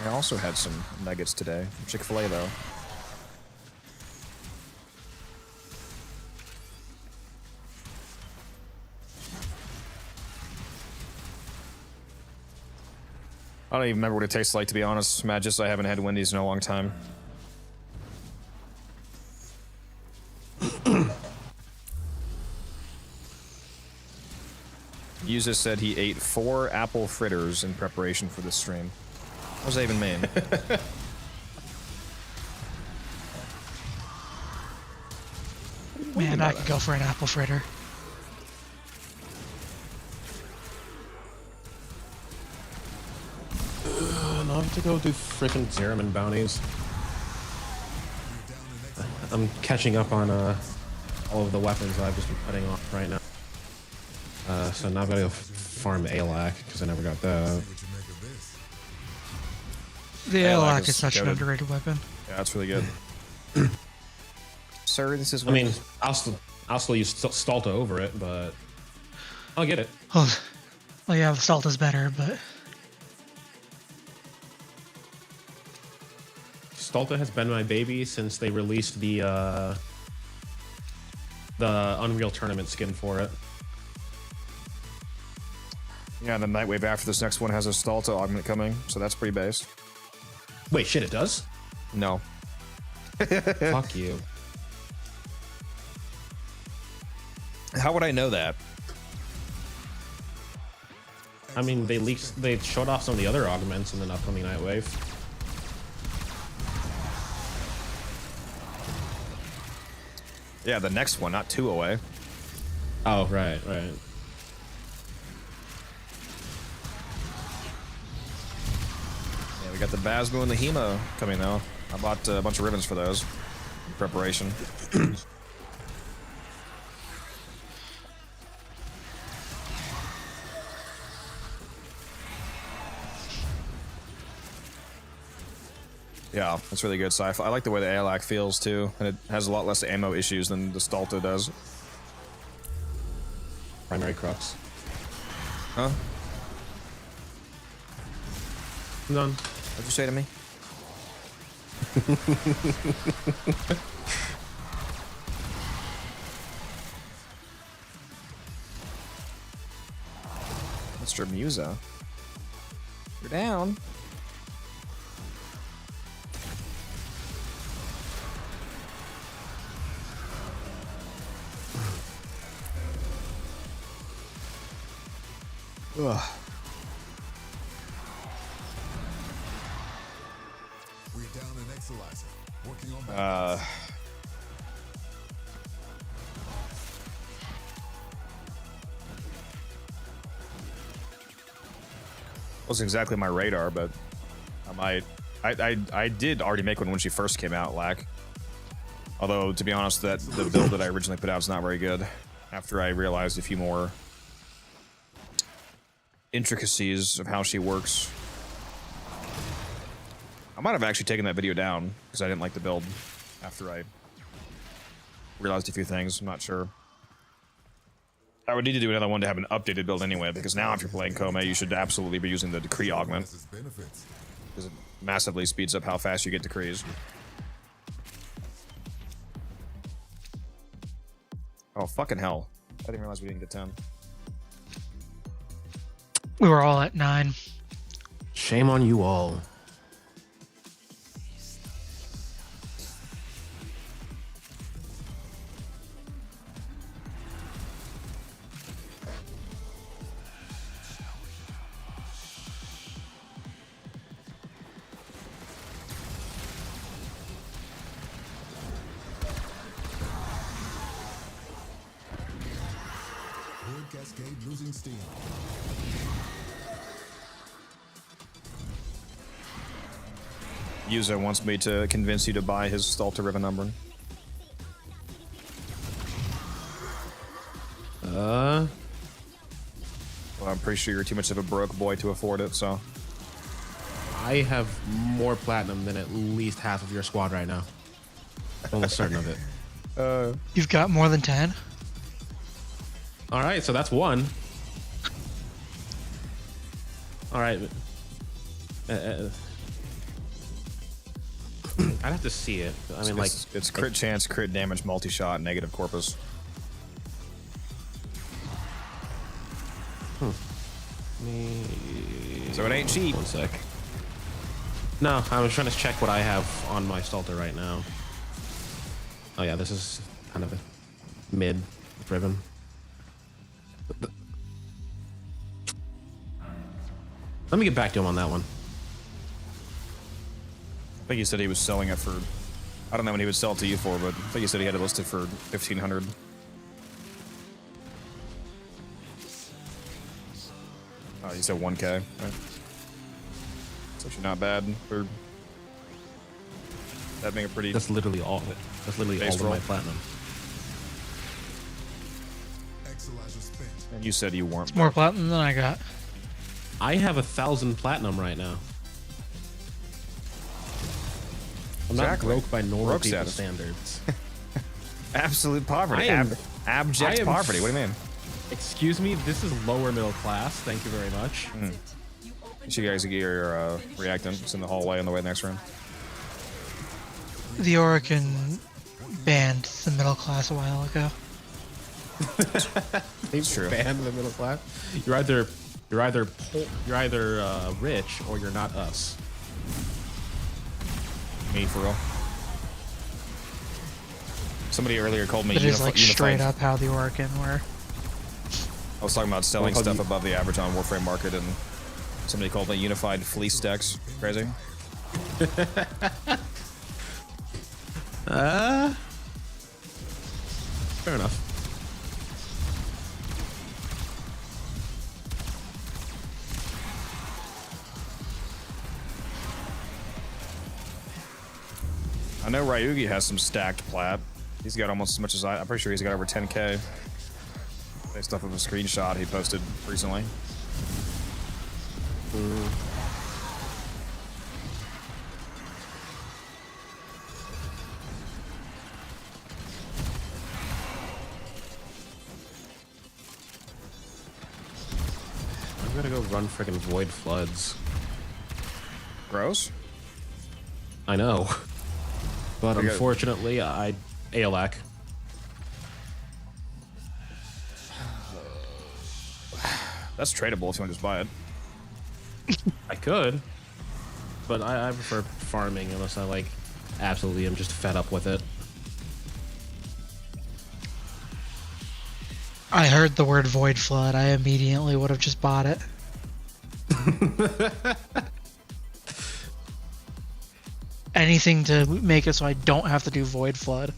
[SPEAKER 1] I also had some nuggets today. Chick-fil-A though. I don't even remember what it tastes like, to be honest. Matt, just I haven't had Wendy's in a long time. User said he ate 4 apple fritters in preparation for this stream. What does that even mean?
[SPEAKER 15] Man, I could go for an apple fritter.
[SPEAKER 16] Now I have to go do frickin' Zeraman bounties. I'm catching up on all of the weapons that I've just been putting off right now. So now I've got to go farm ALAC because I never got that.
[SPEAKER 15] The ALAC is such an underrated weapon.
[SPEAKER 1] Yeah, that's really good. Sir, this is.
[SPEAKER 16] I mean, I'll still use Stalta over it, but I'll get it.
[SPEAKER 15] Well, yeah, the salt is better, but
[SPEAKER 16] Stalta has been my baby since they released the Unreal Tournament skin for it.
[SPEAKER 1] Yeah, the Nightwave after this next one has a Stalta augment coming, so that's pretty based.
[SPEAKER 16] Wait, shit, it does?
[SPEAKER 1] No.
[SPEAKER 16] Fuck you.
[SPEAKER 1] How would I know that?
[SPEAKER 16] I mean, they showed off some of the other augments in the upcoming Nightwave.
[SPEAKER 1] Yeah, the next one, not 2 away.
[SPEAKER 16] Oh, right.
[SPEAKER 1] Yeah, we got the Basmo and the Hemo coming though. I bought a bunch of ribbons for those in preparation. Yeah, it's really good sci-fi. I like the way the ALAC feels too, and it has a lot less ammo issues than the Stalta does.
[SPEAKER 16] Primary crux.
[SPEAKER 1] Huh?
[SPEAKER 16] I'm done.
[SPEAKER 1] What'd you say to me? Mr. Musa. You're down. Ugh.
[SPEAKER 4] We're down an Exalizer. Working on
[SPEAKER 1] Wasn't exactly my radar, but I might. I did already make one when she first came out, Lack. Although, to be honest, the build that I originally put out is not very good. After I realized a few more intricacies of how she works. I might have actually taken that video down because I didn't like the build after I realized a few things. I'm not sure. I would need to do another one to have an updated build anyway, because now if you're playing Kome, you should absolutely be using the decree augment. Because it massively speeds up how fast you get decrees. Oh, fucking hell. I didn't realize we didn't get 10.
[SPEAKER 15] We were all at 9.
[SPEAKER 16] Shame on you all.
[SPEAKER 4] Void Cascade losing steam.
[SPEAKER 1] Yuza wants me to convince you to buy his Stalter Riven number. Well, I'm pretty sure you're too much of a broke boy to afford it, so.
[SPEAKER 16] I have more platinum than at least half of your squad right now. Almost certain of it.
[SPEAKER 15] You've got more than 10?
[SPEAKER 16] All right, so that's one. All right. I'd have to see it. I mean, like
[SPEAKER 1] it's crit chance, crit damage, multi-shot, negative corpus. So it ain't cheap.
[SPEAKER 16] One sec. No, I was trying to check what I have on my Stalter right now. Oh yeah, this is kind of a mid Riven. Let me get back to him on that one.
[SPEAKER 1] I think he said he was selling it for, I don't know what he would sell it to you for, but I think he said he had it listed for 1,500. Oh, you said 1K, right? It's actually not bad for that being a pretty.
[SPEAKER 16] That's literally all of it. That's literally all of my platinum.
[SPEAKER 1] And you said you weren't.
[SPEAKER 15] It's more platinum than I got.
[SPEAKER 16] I have 1,000 platinum right now. I'm not broke by normal people standards.
[SPEAKER 1] Absolute poverty. Abject poverty. What do you mean?
[SPEAKER 16] Excuse me, this is lower middle class. Thank you very much.
[SPEAKER 1] You should guys get your reactant. It's in the hallway on the way to the next room.
[SPEAKER 15] The Orokin banned the middle class a while ago.
[SPEAKER 16] It's true. Banned the middle class. You're either rich or you're not us.
[SPEAKER 1] Me for real. Somebody earlier called me
[SPEAKER 15] It is like
[SPEAKER 1] unified.
[SPEAKER 15] straight up how the Orokin were.
[SPEAKER 1] I was talking about selling stuff above the average on Warframe market, and somebody called me unified fleece decks. Crazy.
[SPEAKER 16] Fair enough.
[SPEAKER 1] I know Ryugi has some stacked plat. He's got almost as much as I'm pretty sure he's got over 10K. Based off of a screenshot he posted recently.
[SPEAKER 16] I'm gonna go run friggin' Void Floods.
[SPEAKER 1] Gross.
[SPEAKER 16] I know. But unfortunately, I ALAC.
[SPEAKER 1] That's tradable if you want to just buy it.
[SPEAKER 16] I could. But I prefer farming unless I like absolutely am just fed up with it.
[SPEAKER 15] I heard the word Void Flood. I immediately would have just bought it. Anything to make it so I don't have to do Void Flood.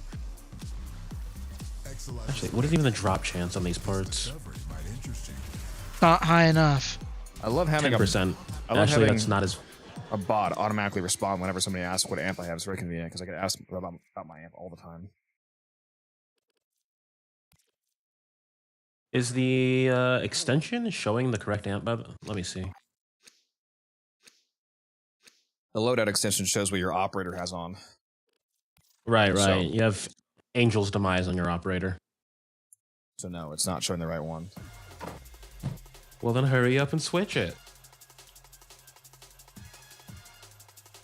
[SPEAKER 16] Actually, what is even the drop chance on these parts?
[SPEAKER 15] Not high enough.
[SPEAKER 1] I love having
[SPEAKER 16] 10%.
[SPEAKER 1] I love
[SPEAKER 16] Actually,
[SPEAKER 1] having
[SPEAKER 16] that's not as...
[SPEAKER 1] a bot automatically respond whenever somebody asks what amp I have. It's very convenient because I can ask about my amp all the time.
[SPEAKER 16] Is the extension showing the correct amp? Let me see.
[SPEAKER 1] The loadout extension shows what your operator has on.
[SPEAKER 16] Right, right.
[SPEAKER 1] So-
[SPEAKER 16] You have Angel's Demise on your operator.
[SPEAKER 1] So no, it's not showing the right one.
[SPEAKER 16] Well, then hurry up and switch it.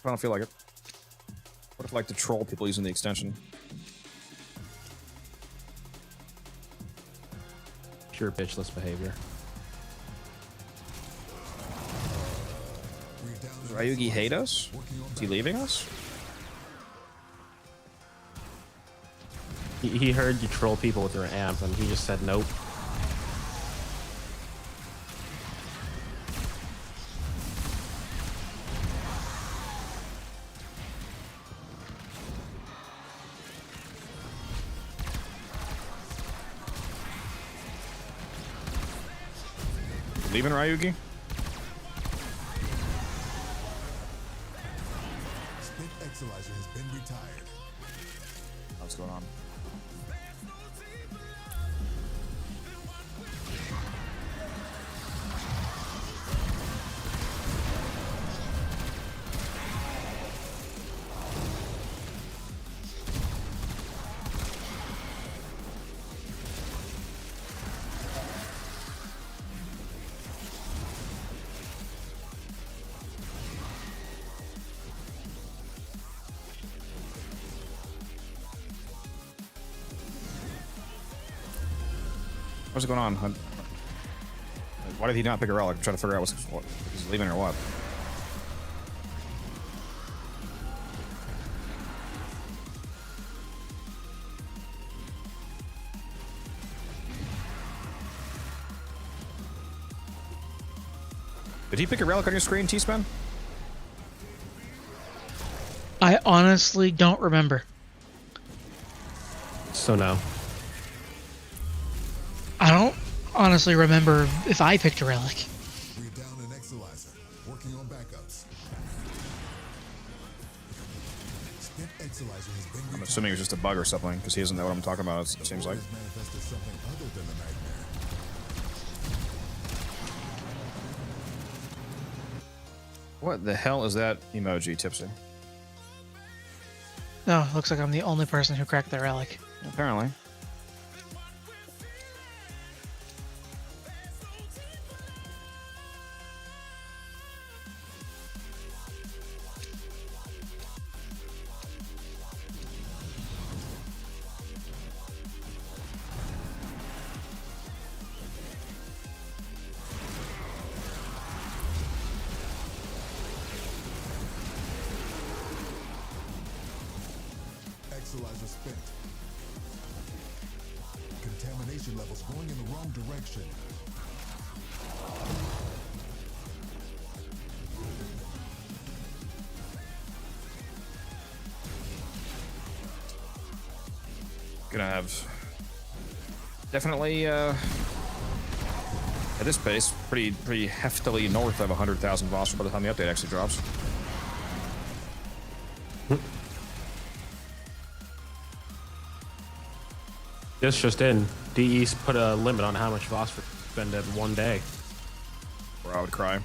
[SPEAKER 1] I don't feel like it. What if I like to troll people using the extension?
[SPEAKER 16] Pure bitchless behavior.
[SPEAKER 1] Does Ryugi hate us? Is he leaving us?
[SPEAKER 16] He heard you troll people with your amp, and he just said nope.
[SPEAKER 1] Leaving Ryugi?
[SPEAKER 4] Spit Exalizer has been retired.
[SPEAKER 1] What's going on? What's going on? Why did he not pick a relic? I'm trying to figure out what he's leaving or what. Did he pick a relic on your screen, T-Span?
[SPEAKER 15] I honestly don't remember.
[SPEAKER 16] So no.
[SPEAKER 15] I don't honestly remember if I picked a relic.
[SPEAKER 4] We're down an Exalizer. Working on backups. Spit Exalizer has been
[SPEAKER 1] I'm assuming it was just a bug or something, because he doesn't know what I'm talking about, it seems like.
[SPEAKER 4] manifested something other than a nightmare.
[SPEAKER 1] What the hell is that emoji, Tipsy?
[SPEAKER 15] No, looks like I'm the only person who cracked the relic.
[SPEAKER 1] Apparently.
[SPEAKER 4] Exalizer spent. Contamination levels going in the wrong direction.
[SPEAKER 1] Gonna have definitely at this pace pretty heftily north of 100,000 Voss by the time the update actually drops.
[SPEAKER 16] This just in. DE's put a limit on how much phosphorus you spend in one day.
[SPEAKER 1] Or I would cry.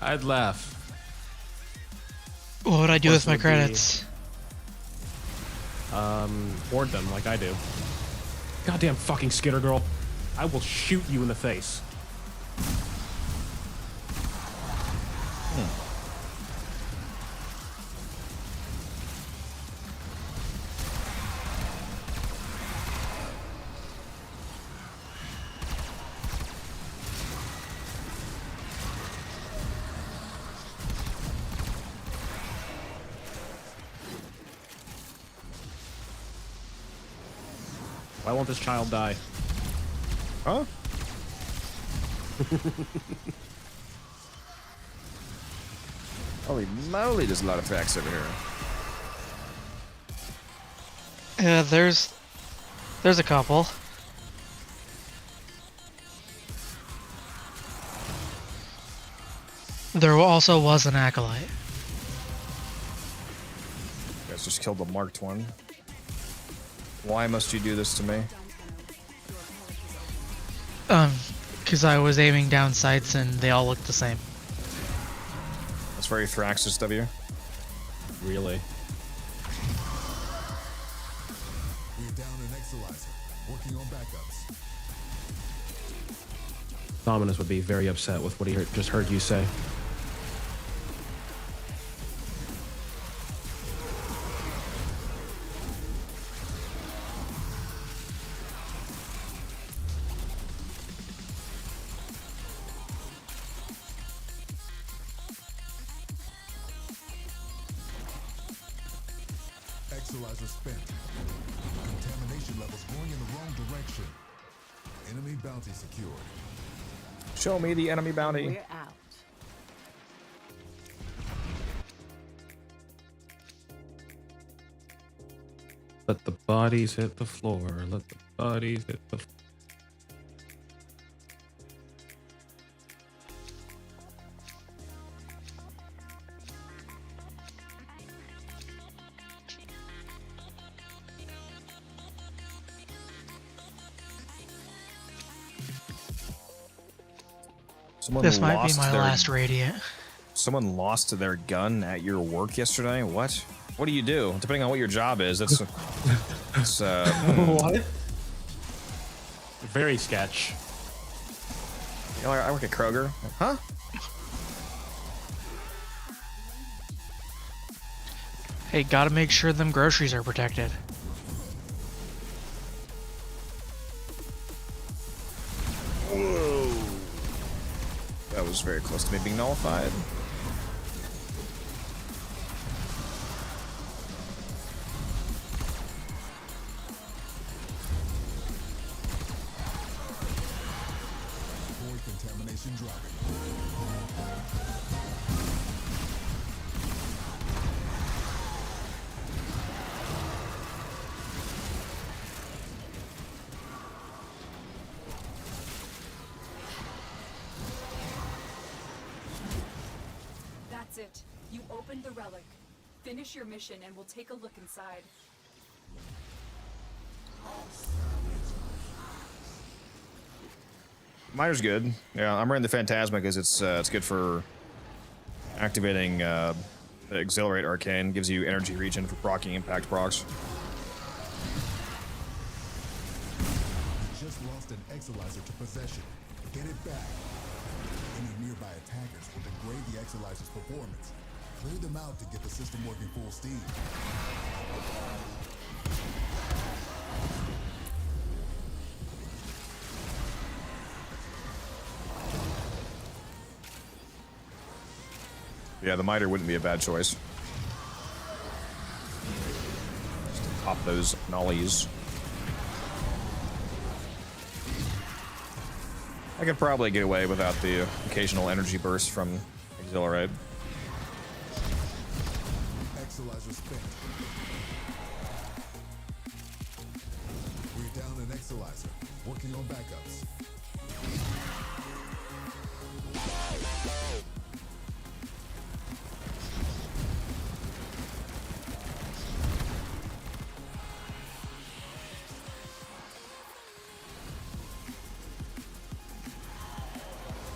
[SPEAKER 16] I'd laugh.
[SPEAKER 15] What would I do with my
[SPEAKER 16] Would be,
[SPEAKER 15] credits?
[SPEAKER 16] hoard them like I do. Goddamn fucking Skitter girl. I will shoot you in the face. Why won't this child die?
[SPEAKER 1] Huh? Holy moly, there's a lot of facts over here.
[SPEAKER 15] Yeah, there's a couple. There also was an acolyte.
[SPEAKER 1] You guys just killed the marked one. Why must you do this to me?
[SPEAKER 15] Because I was aiming down sights and they all looked the same.
[SPEAKER 1] That's very Thraxis of you.
[SPEAKER 16] Really?
[SPEAKER 4] We're down an Exalizer. Working on backups.
[SPEAKER 16] Dominus would be very upset with what he just heard you say.
[SPEAKER 4] Exalizer spent. Contamination levels going in the wrong direction. Enemy bounty secured.
[SPEAKER 1] Show me the enemy bounty.
[SPEAKER 14] We're out.
[SPEAKER 16] Let the bodies hit the floor. Let the bodies hit the floor.
[SPEAKER 1] Someone
[SPEAKER 15] This might be
[SPEAKER 1] lost
[SPEAKER 15] my
[SPEAKER 1] their-
[SPEAKER 15] last radiant.
[SPEAKER 1] Someone lost their gun at your work yesterday? What? What do you do? Depending on what your job is, it's
[SPEAKER 16] What? Very sketch.
[SPEAKER 1] You know, I work at Kroger. Huh?
[SPEAKER 15] Hey, gotta make sure them groceries are protected.
[SPEAKER 1] Whoa. That was very close to me being nullified.
[SPEAKER 4] Void contamination dropping.
[SPEAKER 3] That's it. You opened the relic. Finish your mission and we'll take a look inside.
[SPEAKER 1] Miner's good. Yeah, I'm running the Phantasma because it's good for activating the Exhilarate Arcane. Gives you energy regen for proccing impact procs.
[SPEAKER 4] We just lost an Exalizer to possession. Get it back. Any nearby attackers will degrade the Exalizer's performance. Clear them out to get the system working full steam.
[SPEAKER 1] Yeah, the miter wouldn't be a bad choice. Just to pop those nollies. I could probably get away without the occasional energy burst from Exhilarate.
[SPEAKER 4] Exalizer spent. We're down an Exalizer. Working on backups.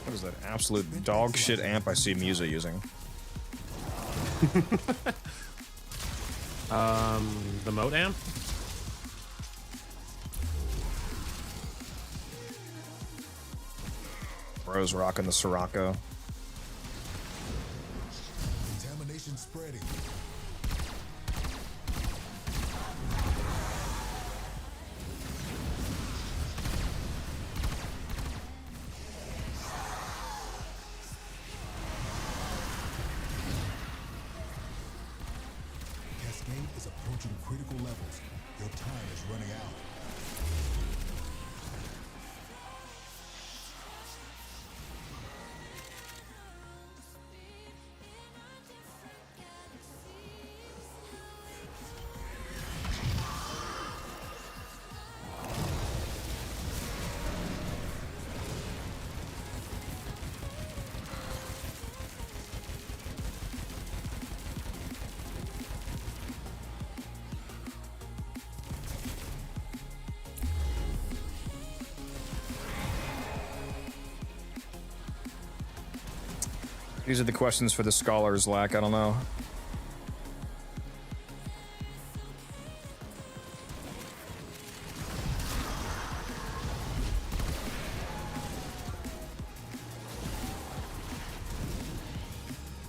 [SPEAKER 1] What is that absolute dog shit amp I see Musa using?
[SPEAKER 16] The mode amp?
[SPEAKER 1] Bro's rocking the Sirocco.
[SPEAKER 4] Contamination spreading. Cascade is approaching critical levels. Your time is running out.
[SPEAKER 1] These are the questions for the scholars, Lack. I don't know.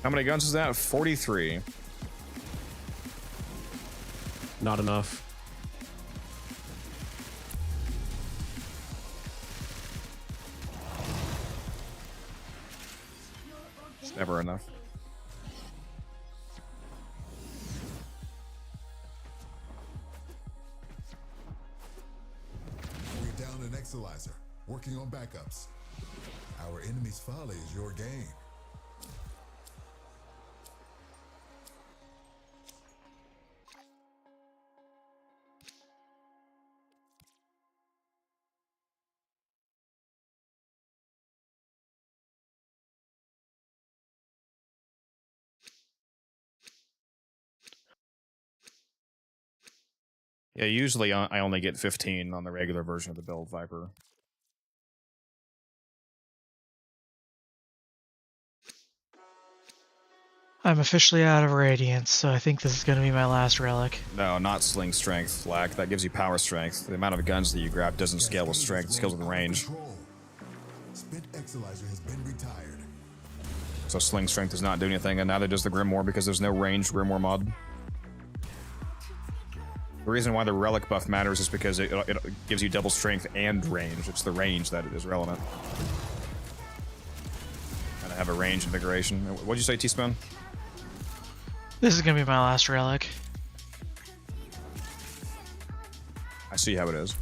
[SPEAKER 1] How many guns is that? 43.
[SPEAKER 16] Not enough.
[SPEAKER 1] It's never enough.
[SPEAKER 4] We're down an Exalizer, working on backups. Our enemy's folly is your gain.
[SPEAKER 1] Yeah, usually I only get 15 on the regular version of the build, Viper.
[SPEAKER 15] I'm officially out of radiance, so I think this is going to be my last relic.
[SPEAKER 1] No, not sling strength, Lack. That gives you power strength. The amount of guns that you grab doesn't scale with strength, it scales with range.
[SPEAKER 4] Spent Exalizer has been retired.
[SPEAKER 1] So sling strength does not do anything, and neither does the Grimoire because there's no ranged Grimoire mod. The reason why the relic buff matters is because it gives you double strength and range. It's the range that is relevant. And I have a range invigoration. What'd you say, Teaspoon?
[SPEAKER 15] This is going to be my last relic.
[SPEAKER 1] I see how it is.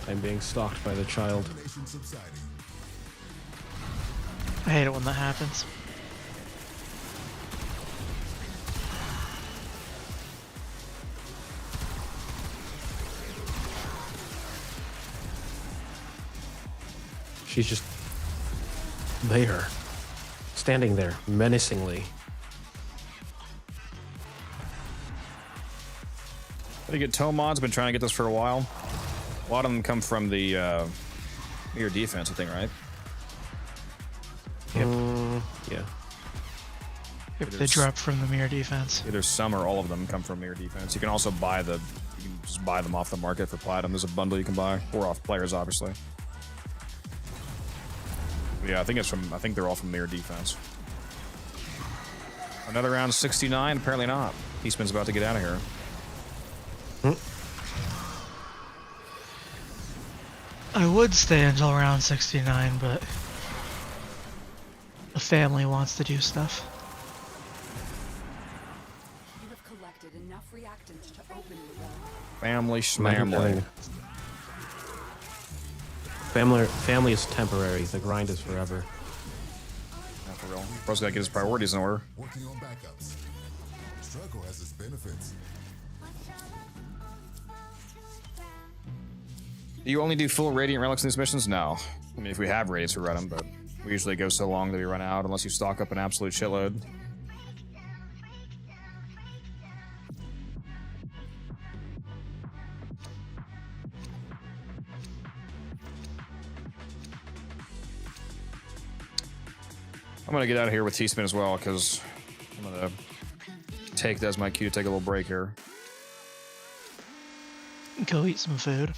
[SPEAKER 16] I'm being stalked by the child.
[SPEAKER 15] I hate it when that happens.
[SPEAKER 16] She's just there, standing there menacingly.
[SPEAKER 1] How do you get toe mods? Been trying to get this for a while. A lot of them come from the mirror defense, I think, right?
[SPEAKER 16] Yep. Yeah.
[SPEAKER 15] If they drop from the mirror defense.
[SPEAKER 1] Either some or all of them come from mirror defense. You can also buy the, you can just buy them off the market for platinum. There's a bundle you can buy, or off players, obviously. Yeah, I think it's from. I think they're all from mirror defense. Another round 69. Apparently not. Eastman's about to get out of here.
[SPEAKER 15] I would stay until round 69, but the family wants to do stuff.
[SPEAKER 3] You have collected enough reactants to open the well.
[SPEAKER 1] Family schmamly.
[SPEAKER 16] Family is temporary. The grind is forever.
[SPEAKER 1] Not for real. Bro's gotta get his priorities in order.
[SPEAKER 4] Working on backups. Struggle has its benefits.
[SPEAKER 1] Do you only do full Radiant Relics in these missions? No. I mean, if we have Radiants, we run them, but we usually go so long that we run out unless you stock up an absolute shitload. I'm gonna get out of here with T-Spin as well, because I'm gonna take that as my cue to take a little break here.
[SPEAKER 15] Go eat some food.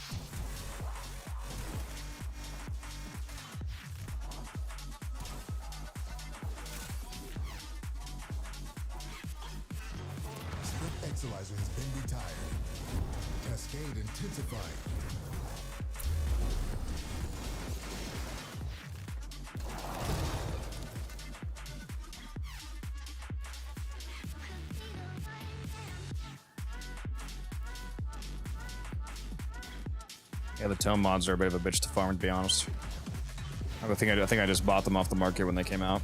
[SPEAKER 4] Exalizer has been retired. Cascade intensified.
[SPEAKER 1] Yeah, the tome mods are a bit of a bitch to farm, to be honest. I think I just bought them off the market when they came out.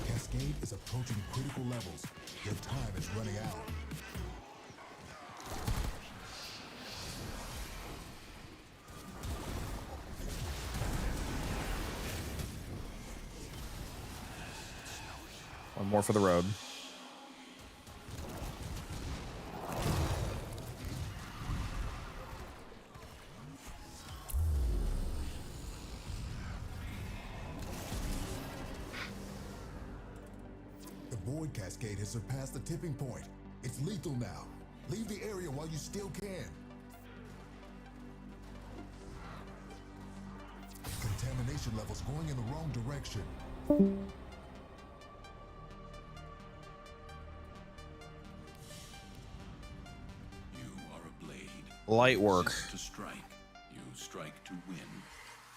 [SPEAKER 4] Cascade is approaching critical levels. Your time is running out.
[SPEAKER 1] more for the road.
[SPEAKER 4] The void cascade has surpassed the tipping point. It's lethal now. Leave the area while you still can. Contamination levels going in the wrong direction.
[SPEAKER 6] You are a blade.
[SPEAKER 1] Light
[SPEAKER 6] You
[SPEAKER 1] work.
[SPEAKER 6] exist to strike. You strike to win.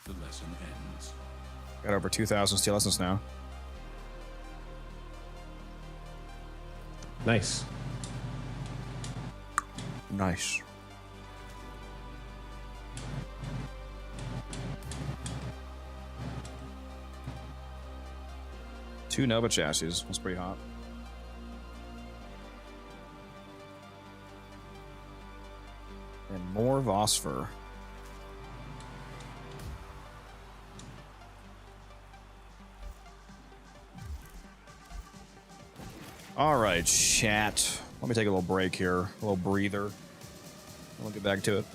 [SPEAKER 6] The lesson ends.
[SPEAKER 1] Got over 2,000 steel essence now.
[SPEAKER 16] Nice.
[SPEAKER 1] Nice. Two Nova chassis. That's pretty hot. And more Vosper. All right, chat. Let me take a little break here, a little breather. We'll get back to it.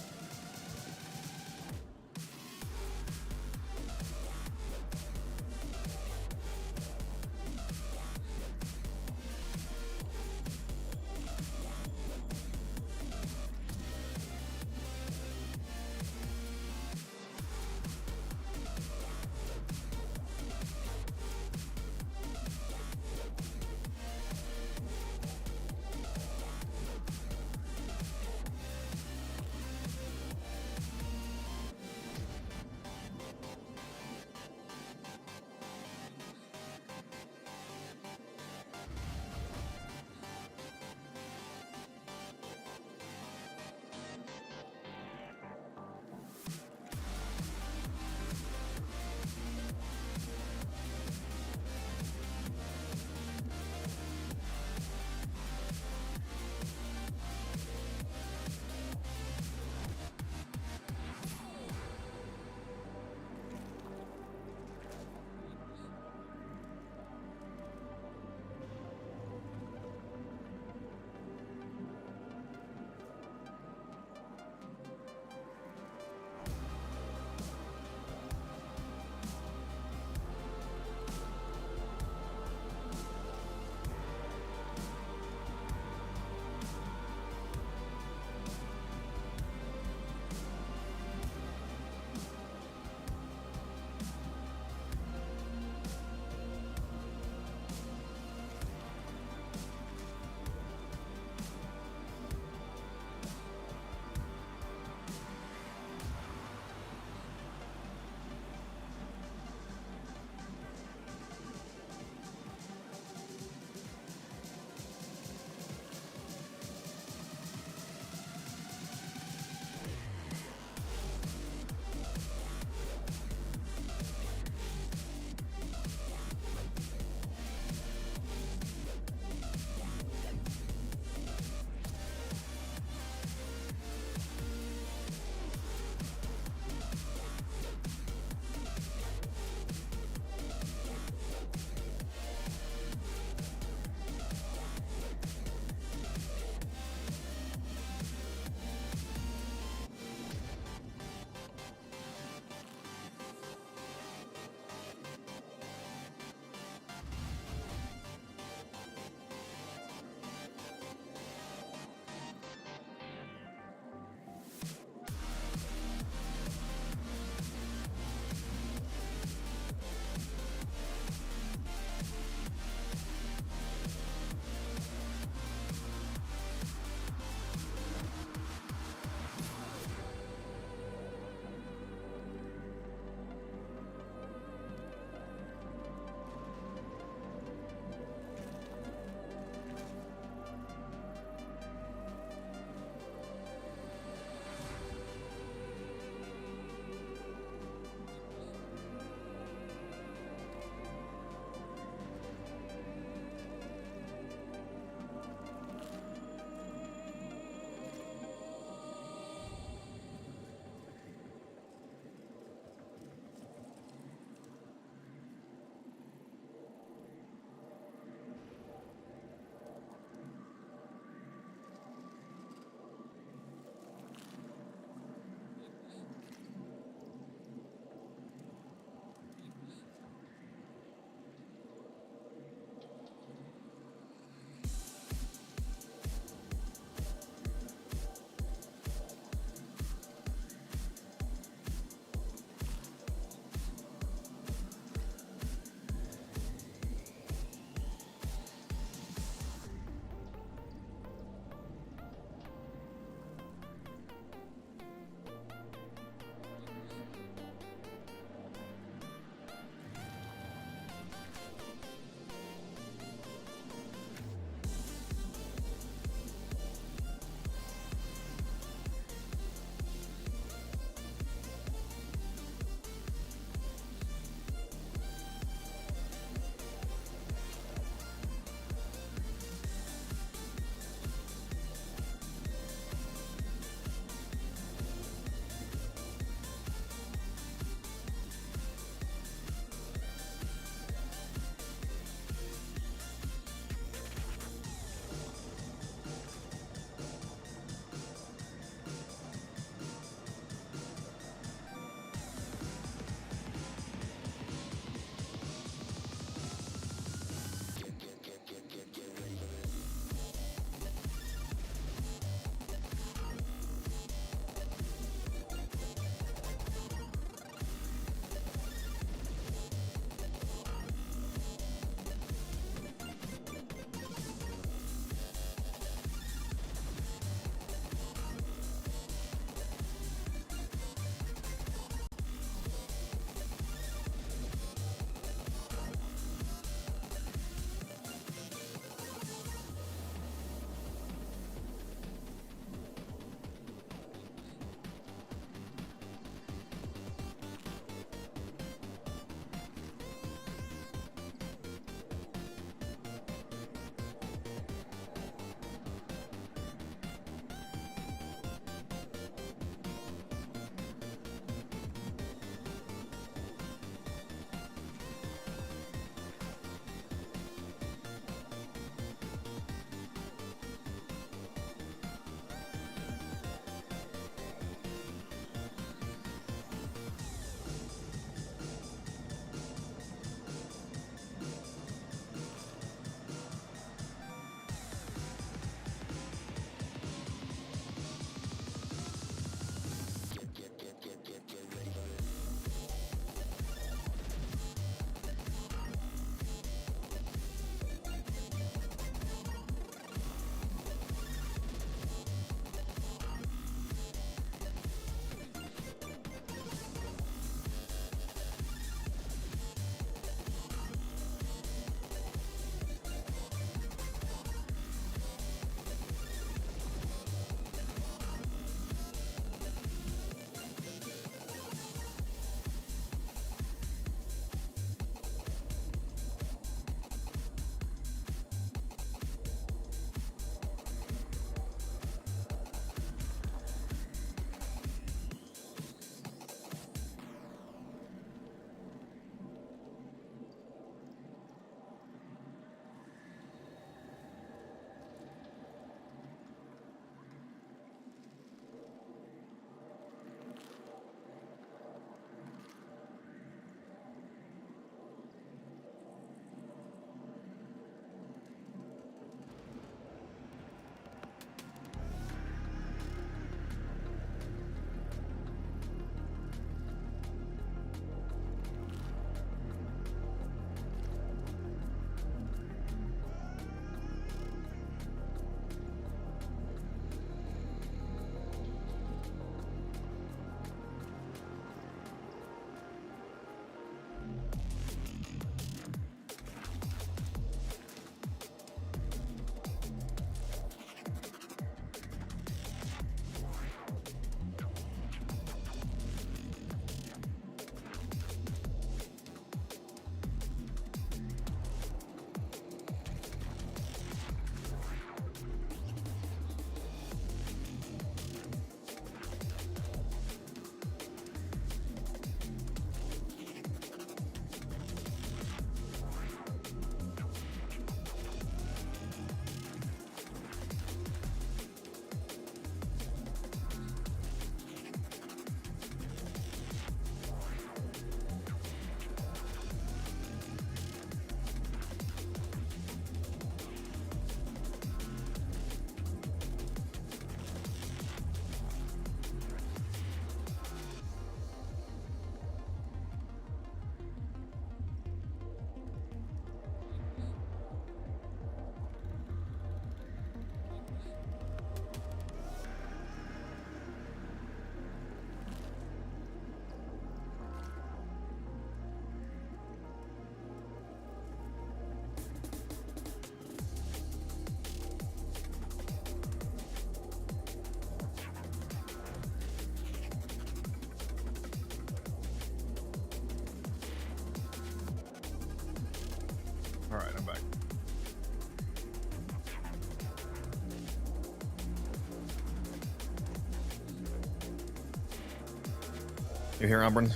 [SPEAKER 1] You here, Umbrin?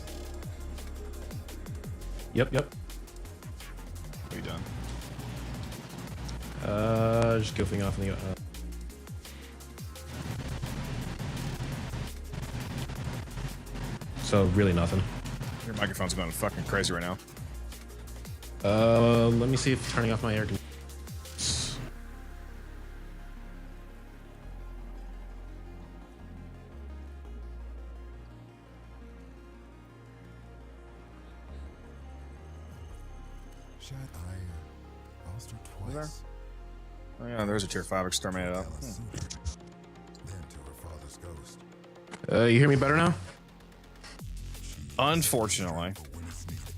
[SPEAKER 16] Yep.
[SPEAKER 1] What are you doing?
[SPEAKER 16] Just goofing off in the. So really nothing.
[SPEAKER 1] Your microphone's going fucking crazy right now.
[SPEAKER 16] Let me see if turning off my air conditioner.
[SPEAKER 4] Shad, I lost her twice.
[SPEAKER 1] Oh yeah, there's a tier 5 exterminated up.
[SPEAKER 4] Then to her father's ghost.
[SPEAKER 16] You hear me better now?
[SPEAKER 1] Unfortunately.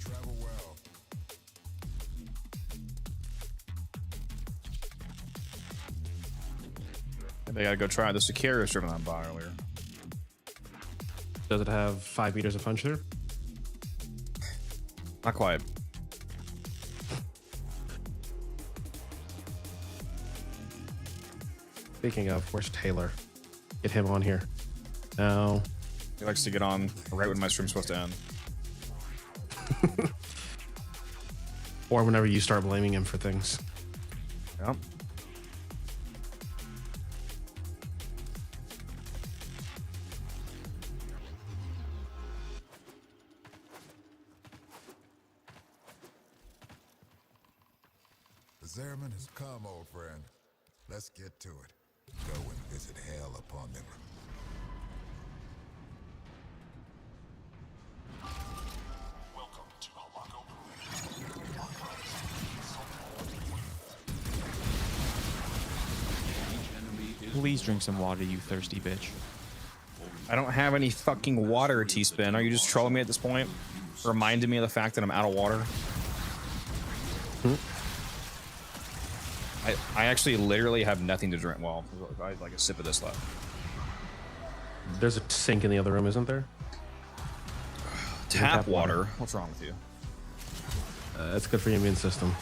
[SPEAKER 4] Travel well.
[SPEAKER 1] They gotta go try the Sicarius driven on by earlier.
[SPEAKER 16] Does it have 5 meters of punch through?
[SPEAKER 1] Not quite.
[SPEAKER 16] Speaking of, where's Taylor? Get him on here. Now.
[SPEAKER 1] He likes to get on right when my stream's supposed to end.
[SPEAKER 16] Or whenever you start blaming him for things.
[SPEAKER 1] Yep.
[SPEAKER 4] The Zeraman has come, old friend. Let's get to it. Go and visit hell upon them.
[SPEAKER 12] Please drink some water, you thirsty bitch.
[SPEAKER 1] I don't have any fucking water, T-Spin. Are you just trolling me at this point? Reminding me of the fact that I'm out of water? I actually literally have nothing to drink. Well, I had like a sip of this left.
[SPEAKER 16] There's a sink in the other room, isn't there?
[SPEAKER 1] Tap water? What's wrong with you?
[SPEAKER 16] It's good for your immune system.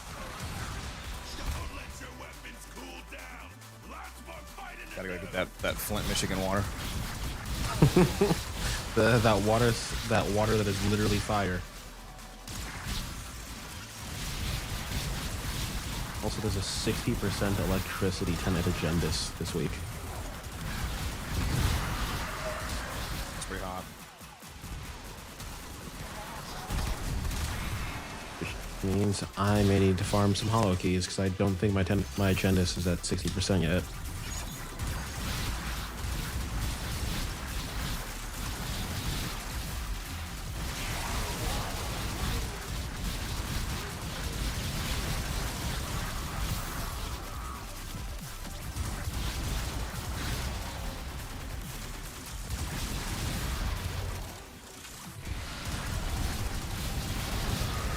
[SPEAKER 1] Gotta go get that Flint, Michigan water.
[SPEAKER 16] that water that is literally fire. Also, there's a 60% electricity 10 at Agendus this week.
[SPEAKER 1] It's pretty hot.
[SPEAKER 16] Which means I may need to farm some hollow keys because I don't think my Agendus is at 60% yet.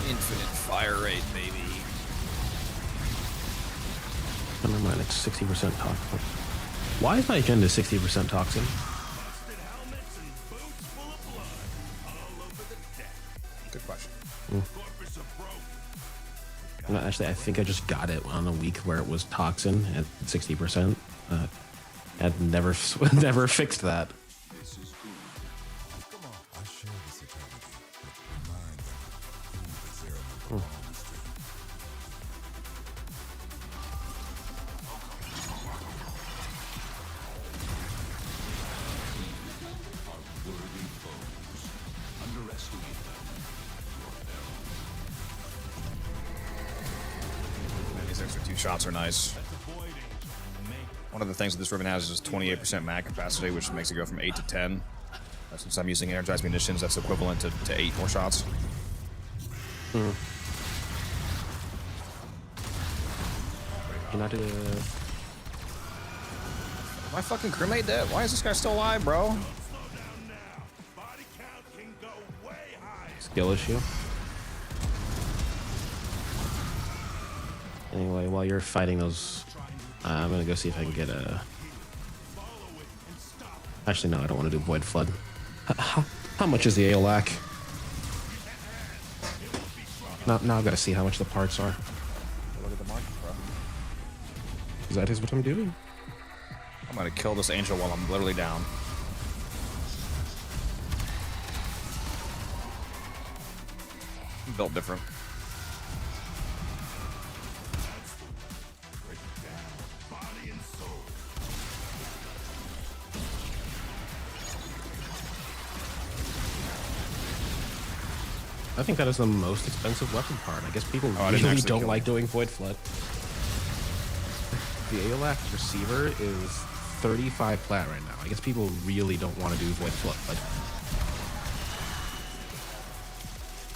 [SPEAKER 1] Infinite fire rate, baby.
[SPEAKER 16] Never mind, it's 60% toxin. Why is my agenda 60% toxin?
[SPEAKER 1] Good question.
[SPEAKER 16] No, actually, I think I just got it on a week where it was toxin at 60%. I'd never fixed that.
[SPEAKER 4] I share this eternity, but remind them who the Zeraman belongs to.
[SPEAKER 6] Worthy foes. Underestimate them.
[SPEAKER 1] Man, these extra 2 shots are nice. One of the things that this ribbon has is 28% mag capacity, which makes it go from 8 to 10. Since I'm using energized munitions, that's equivalent to 8 more shots.
[SPEAKER 16] You're not do the...
[SPEAKER 1] My fucking crewmate dead? Why is this guy still alive, bro?
[SPEAKER 16] Skill issue. Anyway, while you're fighting those, I'm gonna go see if I can get a... Actually, no, I don't want to do Void Flood. How much is the AOLAC? Now I've got to see how much the parts are.
[SPEAKER 1] Look at the market, bro.
[SPEAKER 16] Is that what I'm doing?
[SPEAKER 1] I'm gonna kill this angel while I'm literally down. built different.
[SPEAKER 10] Break it down, body and soul.
[SPEAKER 16] I think that is the most expensive weapon part. I guess people
[SPEAKER 1] I didn't
[SPEAKER 16] really
[SPEAKER 1] actually
[SPEAKER 16] don't
[SPEAKER 1] kill
[SPEAKER 16] like
[SPEAKER 1] him.
[SPEAKER 16] doing Void Flood. The Aeolax receiver is 35 plat right now. I guess people really don't want to do Void Flood.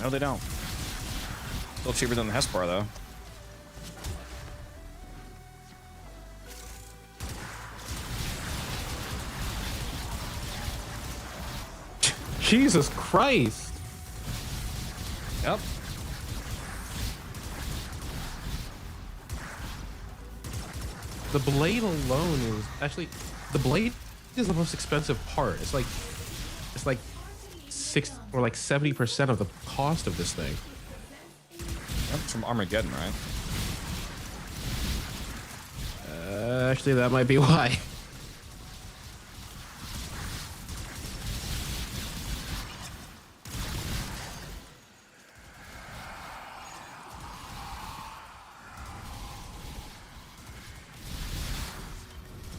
[SPEAKER 1] No, they don't. Still cheaper than the Hespar, though.
[SPEAKER 16] Jesus Christ!
[SPEAKER 1] Yep.
[SPEAKER 16] The blade alone is actually the blade is the most expensive part. It's like 6 or like 70% of the cost of this thing.
[SPEAKER 1] That's from Armageddon, right?
[SPEAKER 16] Actually, that might be why.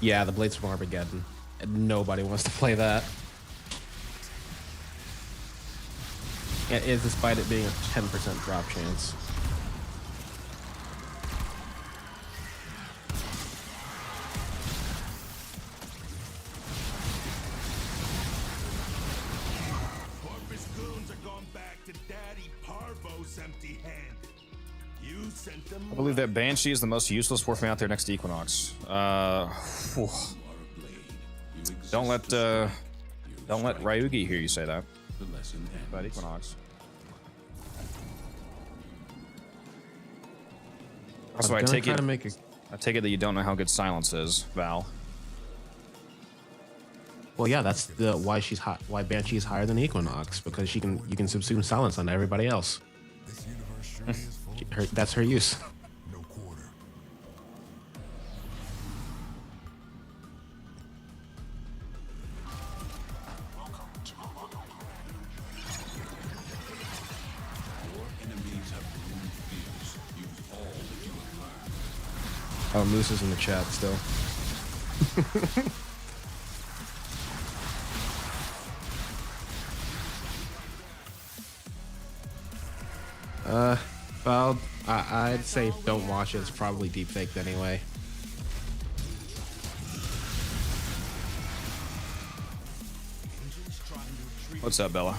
[SPEAKER 16] Yeah, the Blades from Armageddon. And nobody wants to play that. It is, despite it being a 10% drop chance.
[SPEAKER 10] Corpus goons are going back to Daddy Parvos empty-handed. You sent them.
[SPEAKER 1] I believe that Banshee is the most useless Warframe out there next to Equinox. Whew. Don't let Ryugi hear you say that about Equinox. Also, I take it that you don't know how good Silence is, Val.
[SPEAKER 16] Well, yeah, that's the why she's hot. Why Banshee is higher than Equinox, because you can subsume silence on everybody else. That's her use. Oh, Moose is in the chat still. Well, I'd say don't watch it. It's probably deep faked anyway.
[SPEAKER 1] What's up, Bella?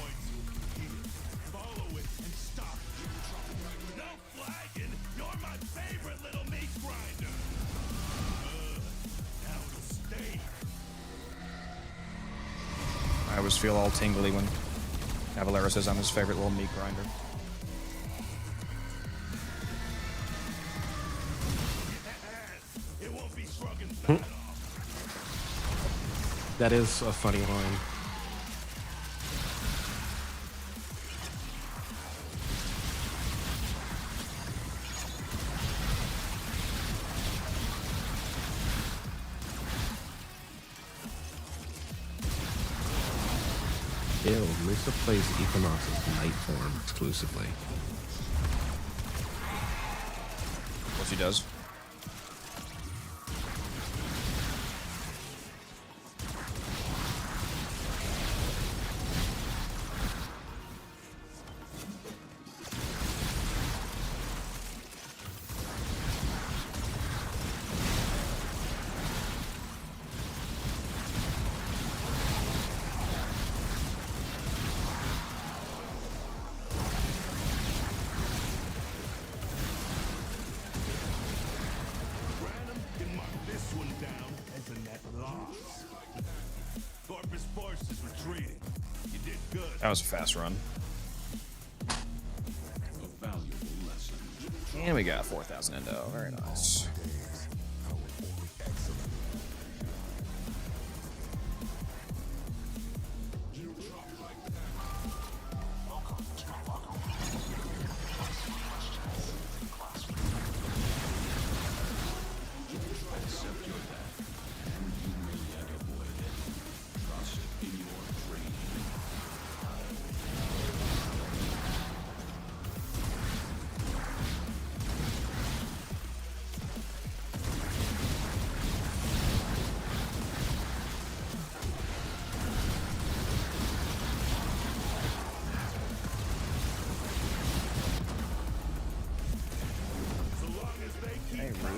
[SPEAKER 1] I always feel all tingly when Cavalera says I'm his favorite little meat grinder.
[SPEAKER 16] That is a funny line. Ew, Misa plays Equinox's night form exclusively.
[SPEAKER 1] What she does? That was a fast run. And we got 4,000 endo. Very nice.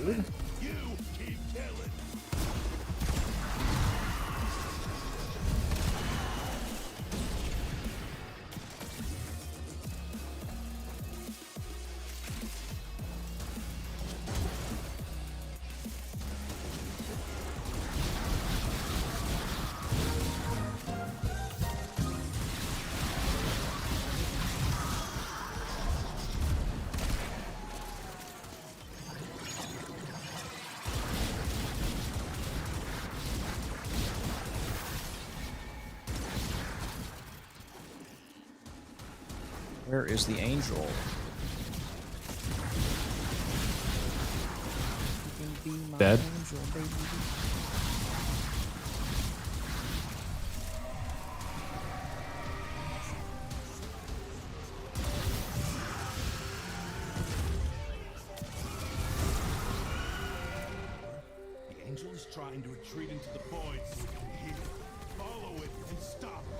[SPEAKER 1] dude.
[SPEAKER 10] You keep killing.
[SPEAKER 1] Where is the angel?
[SPEAKER 16] Dead.
[SPEAKER 10] The angel is trying to retreat into the void so it can heal. Follow it and stop it.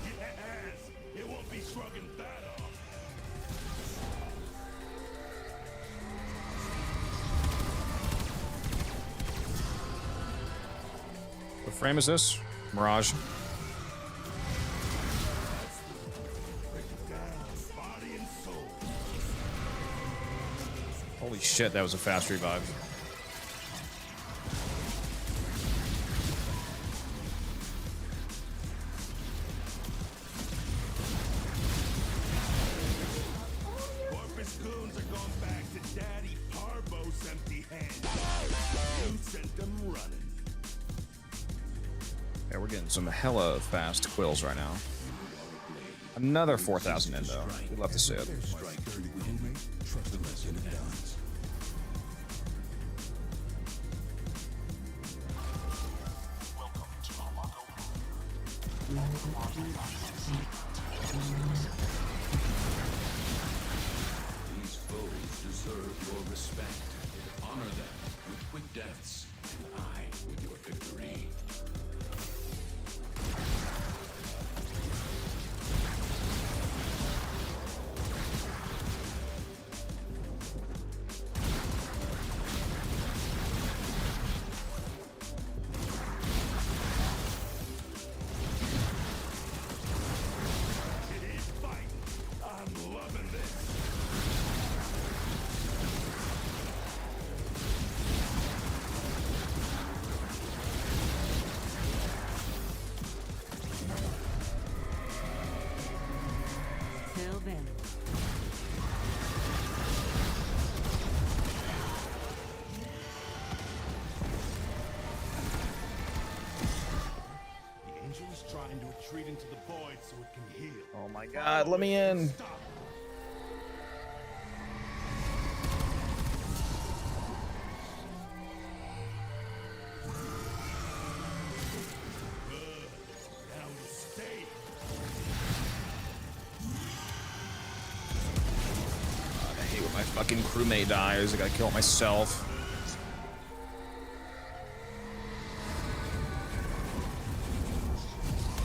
[SPEAKER 10] Yes! It won't be shrugging that off.
[SPEAKER 1] What frame is this? Mirage.
[SPEAKER 10] Body and soul.
[SPEAKER 1] Holy shit, that was a fast revive.
[SPEAKER 10] Corpus goons are going back to Daddy Parvo's empty handed. You sent them running.
[SPEAKER 1] Yeah, we're getting some hella fast quills right now. Another 4,000 endo. We'd love to see it.
[SPEAKER 6] These foes deserve your respect. Honor them with quick deaths, and I with your victory.
[SPEAKER 10] It is fighting. I'm loving this.
[SPEAKER 14] Till then.
[SPEAKER 10] The angel is trying to retreat into the void so it can heal.
[SPEAKER 1] Oh my god, let me in.
[SPEAKER 10] Stop. Good. Now you stay.
[SPEAKER 1] I hate when my fucking crewmate dies. I gotta kill it myself.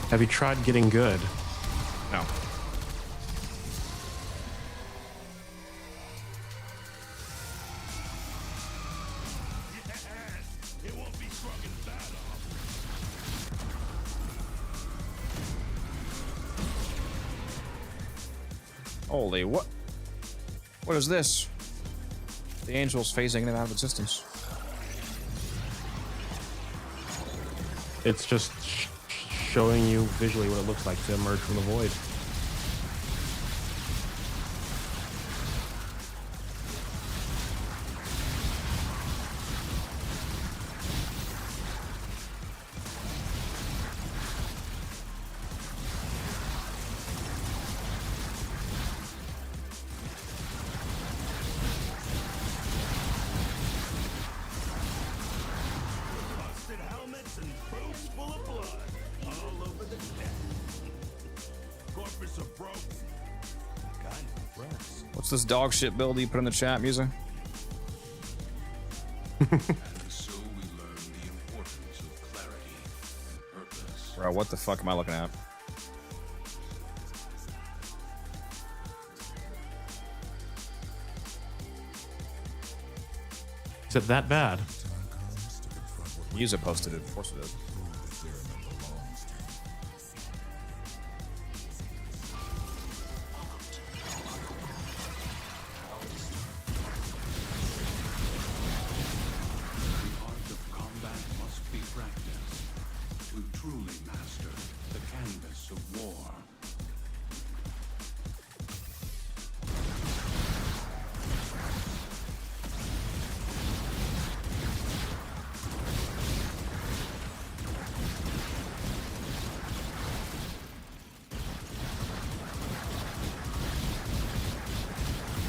[SPEAKER 16] Have you tried getting good?
[SPEAKER 1] No.
[SPEAKER 10] Yes! It won't be shrugging that off.
[SPEAKER 1] Holy, what? What is this? The angel's phasing in and out of existence.
[SPEAKER 16] It's just showing you visually what it looks like to emerge from the void.
[SPEAKER 10] Busted helmets and boots full of blood. All over the deck. Corpus are broken. Kind of impressed.
[SPEAKER 1] What's this dog shit build you put in the chat, Musa?
[SPEAKER 6] And so we learn the importance of clarity and purpose.
[SPEAKER 1] Bro, what the fuck am I looking at?
[SPEAKER 16] Is it that bad?
[SPEAKER 1] Use it, posted it, of course it is.
[SPEAKER 6] The art of combat must be practiced to truly master the canvas of war.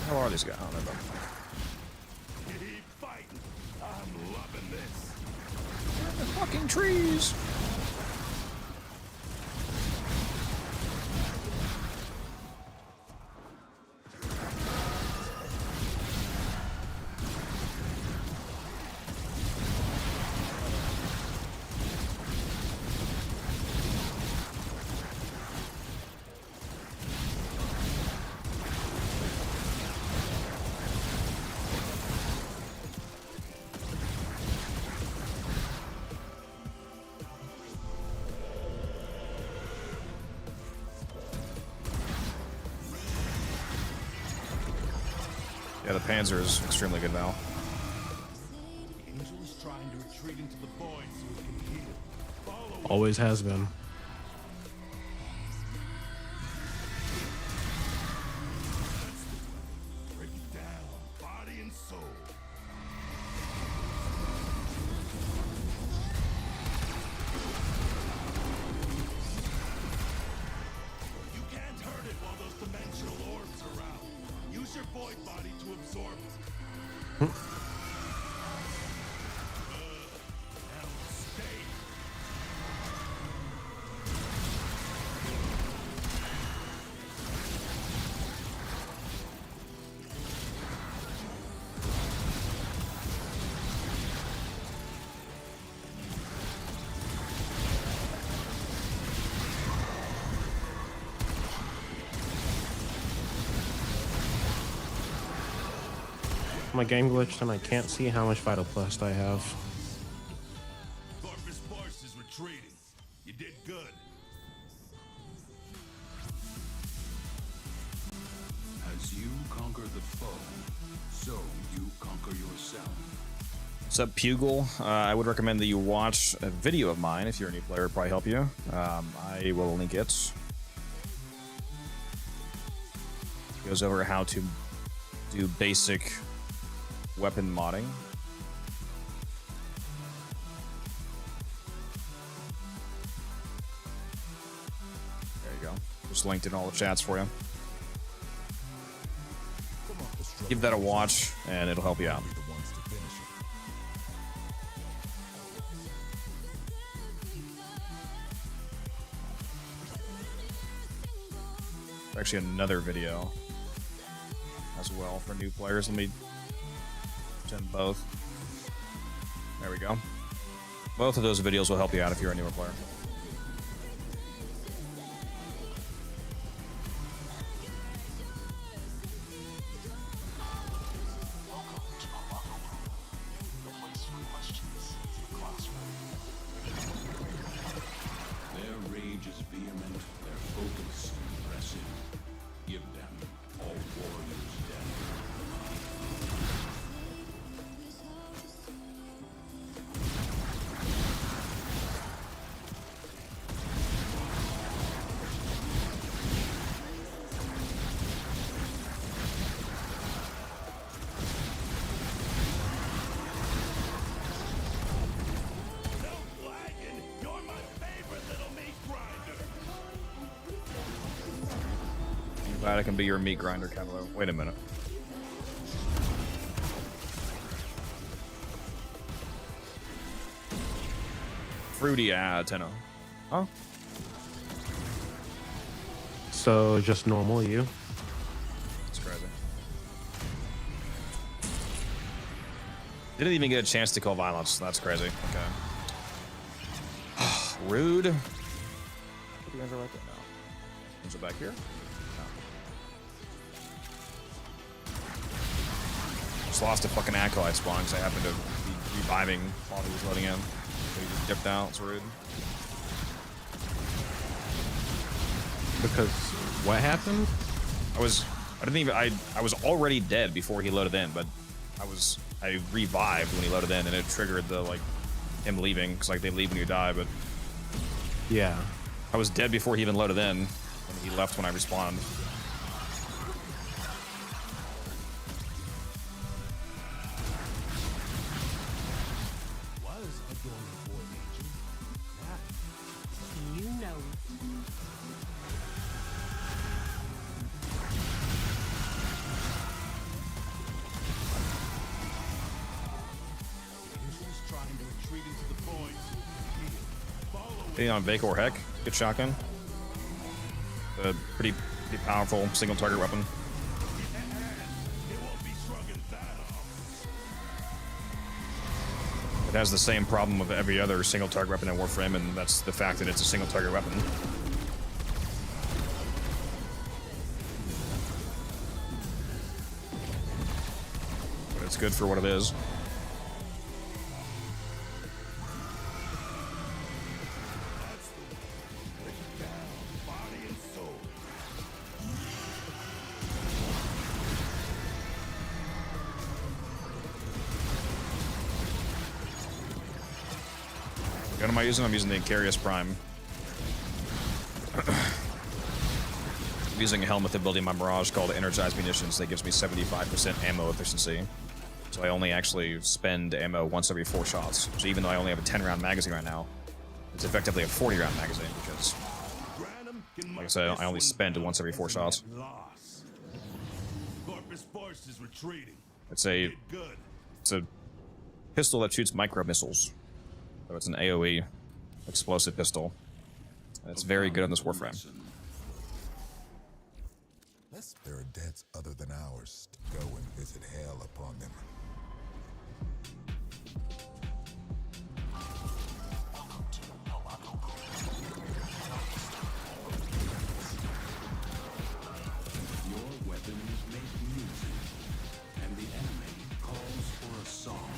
[SPEAKER 1] How are these guys? I don't know about
[SPEAKER 10] Keep fighting. I'm loving this.
[SPEAKER 1] the fucking trees. Yeah, the Panzer is extremely good now.
[SPEAKER 10] The angel is trying to retreat into the void so it can heal. Follow it.
[SPEAKER 16] Always has been.
[SPEAKER 10] Break it down, body and soul. You can't hurt it while those dimensional orbs are out. Use your void body to absorb it. Now stay.
[SPEAKER 16] My game glitched and I can't see how much Vital Plus I have.
[SPEAKER 10] Corpus Force is retreating. You did good.
[SPEAKER 6] As you conquer the foe, so you conquer yourself.
[SPEAKER 1] What's up, Pugil? I would recommend that you watch a video of mine if you're a new player. It'd probably help you. I will link it. It goes over how to do basic weapon modding. There you go. Just linked in all the chats for you. Give that a watch, and it'll help you out. Actually, another video as well for new players. Let me send both. There we go. Both of those videos will help you out if you're a newer player.
[SPEAKER 6] Their rage is vehement, their focus impressive. Give them all warriors death.
[SPEAKER 10] No flagging. You're my favorite little meat grinder.
[SPEAKER 1] I'm glad I can be your meat grinder, Cavalo. Wait a minute. Fruity Tenno. Huh?
[SPEAKER 16] So just normal you.
[SPEAKER 1] That's crazy. Didn't even get a chance to call violence. That's crazy. Okay. Rude. Put the answer right there now. Is it back here? No. just lost a fucking acolyte spawn because I happened to be reviving while he was loading in. So he just dipped out. It's rude.
[SPEAKER 16] Because what happened?
[SPEAKER 1] I was already dead before he loaded in, but I revived when he loaded in, and it triggered the like him leaving because like they leave when you die. But
[SPEAKER 16] yeah,
[SPEAKER 1] I was dead before he even loaded in, and he left when I respawned.
[SPEAKER 14] You know.
[SPEAKER 1] Hitting on Vacor Heck, good shotgun. A pretty powerful single target weapon. It has the same problem of every other single target weapon in Warframe, and that's the fact that it's a single target weapon. But it's good for what it is. What am I using? I'm using the Incarius Prime. I'm using a helmet ability in my Mirage called Energized Munitions that gives me 75% ammo efficiency. So I only actually spend ammo once every 4 shots. So even though I only have a 10-round magazine right now, it's effectively a 40-round magazine because, like I said, I only spend it once every 4 shots. It's a pistol that shoots micro missiles. So it's an AoE explosive pistol. It's very good on this Warframe.
[SPEAKER 4] There are debts other than ours. Go and visit hell upon them.
[SPEAKER 6] Your weapons make music, and the enemy calls for a song.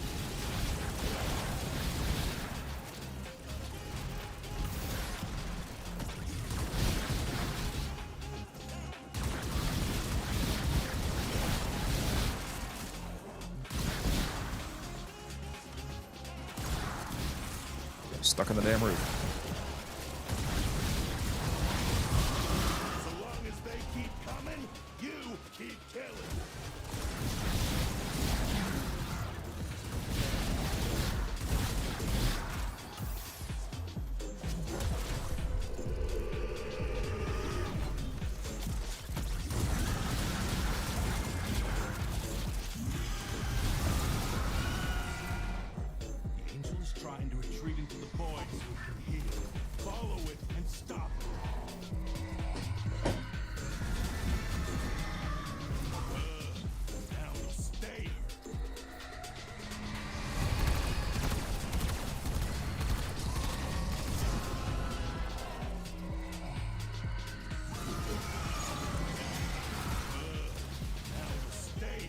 [SPEAKER 1] Stuck in the damn roof.
[SPEAKER 10] So long as they keep coming, you keep killing. The angel is trying to retreat into the void so it can heal. Follow it and stop it. Now we stay. Now we stay.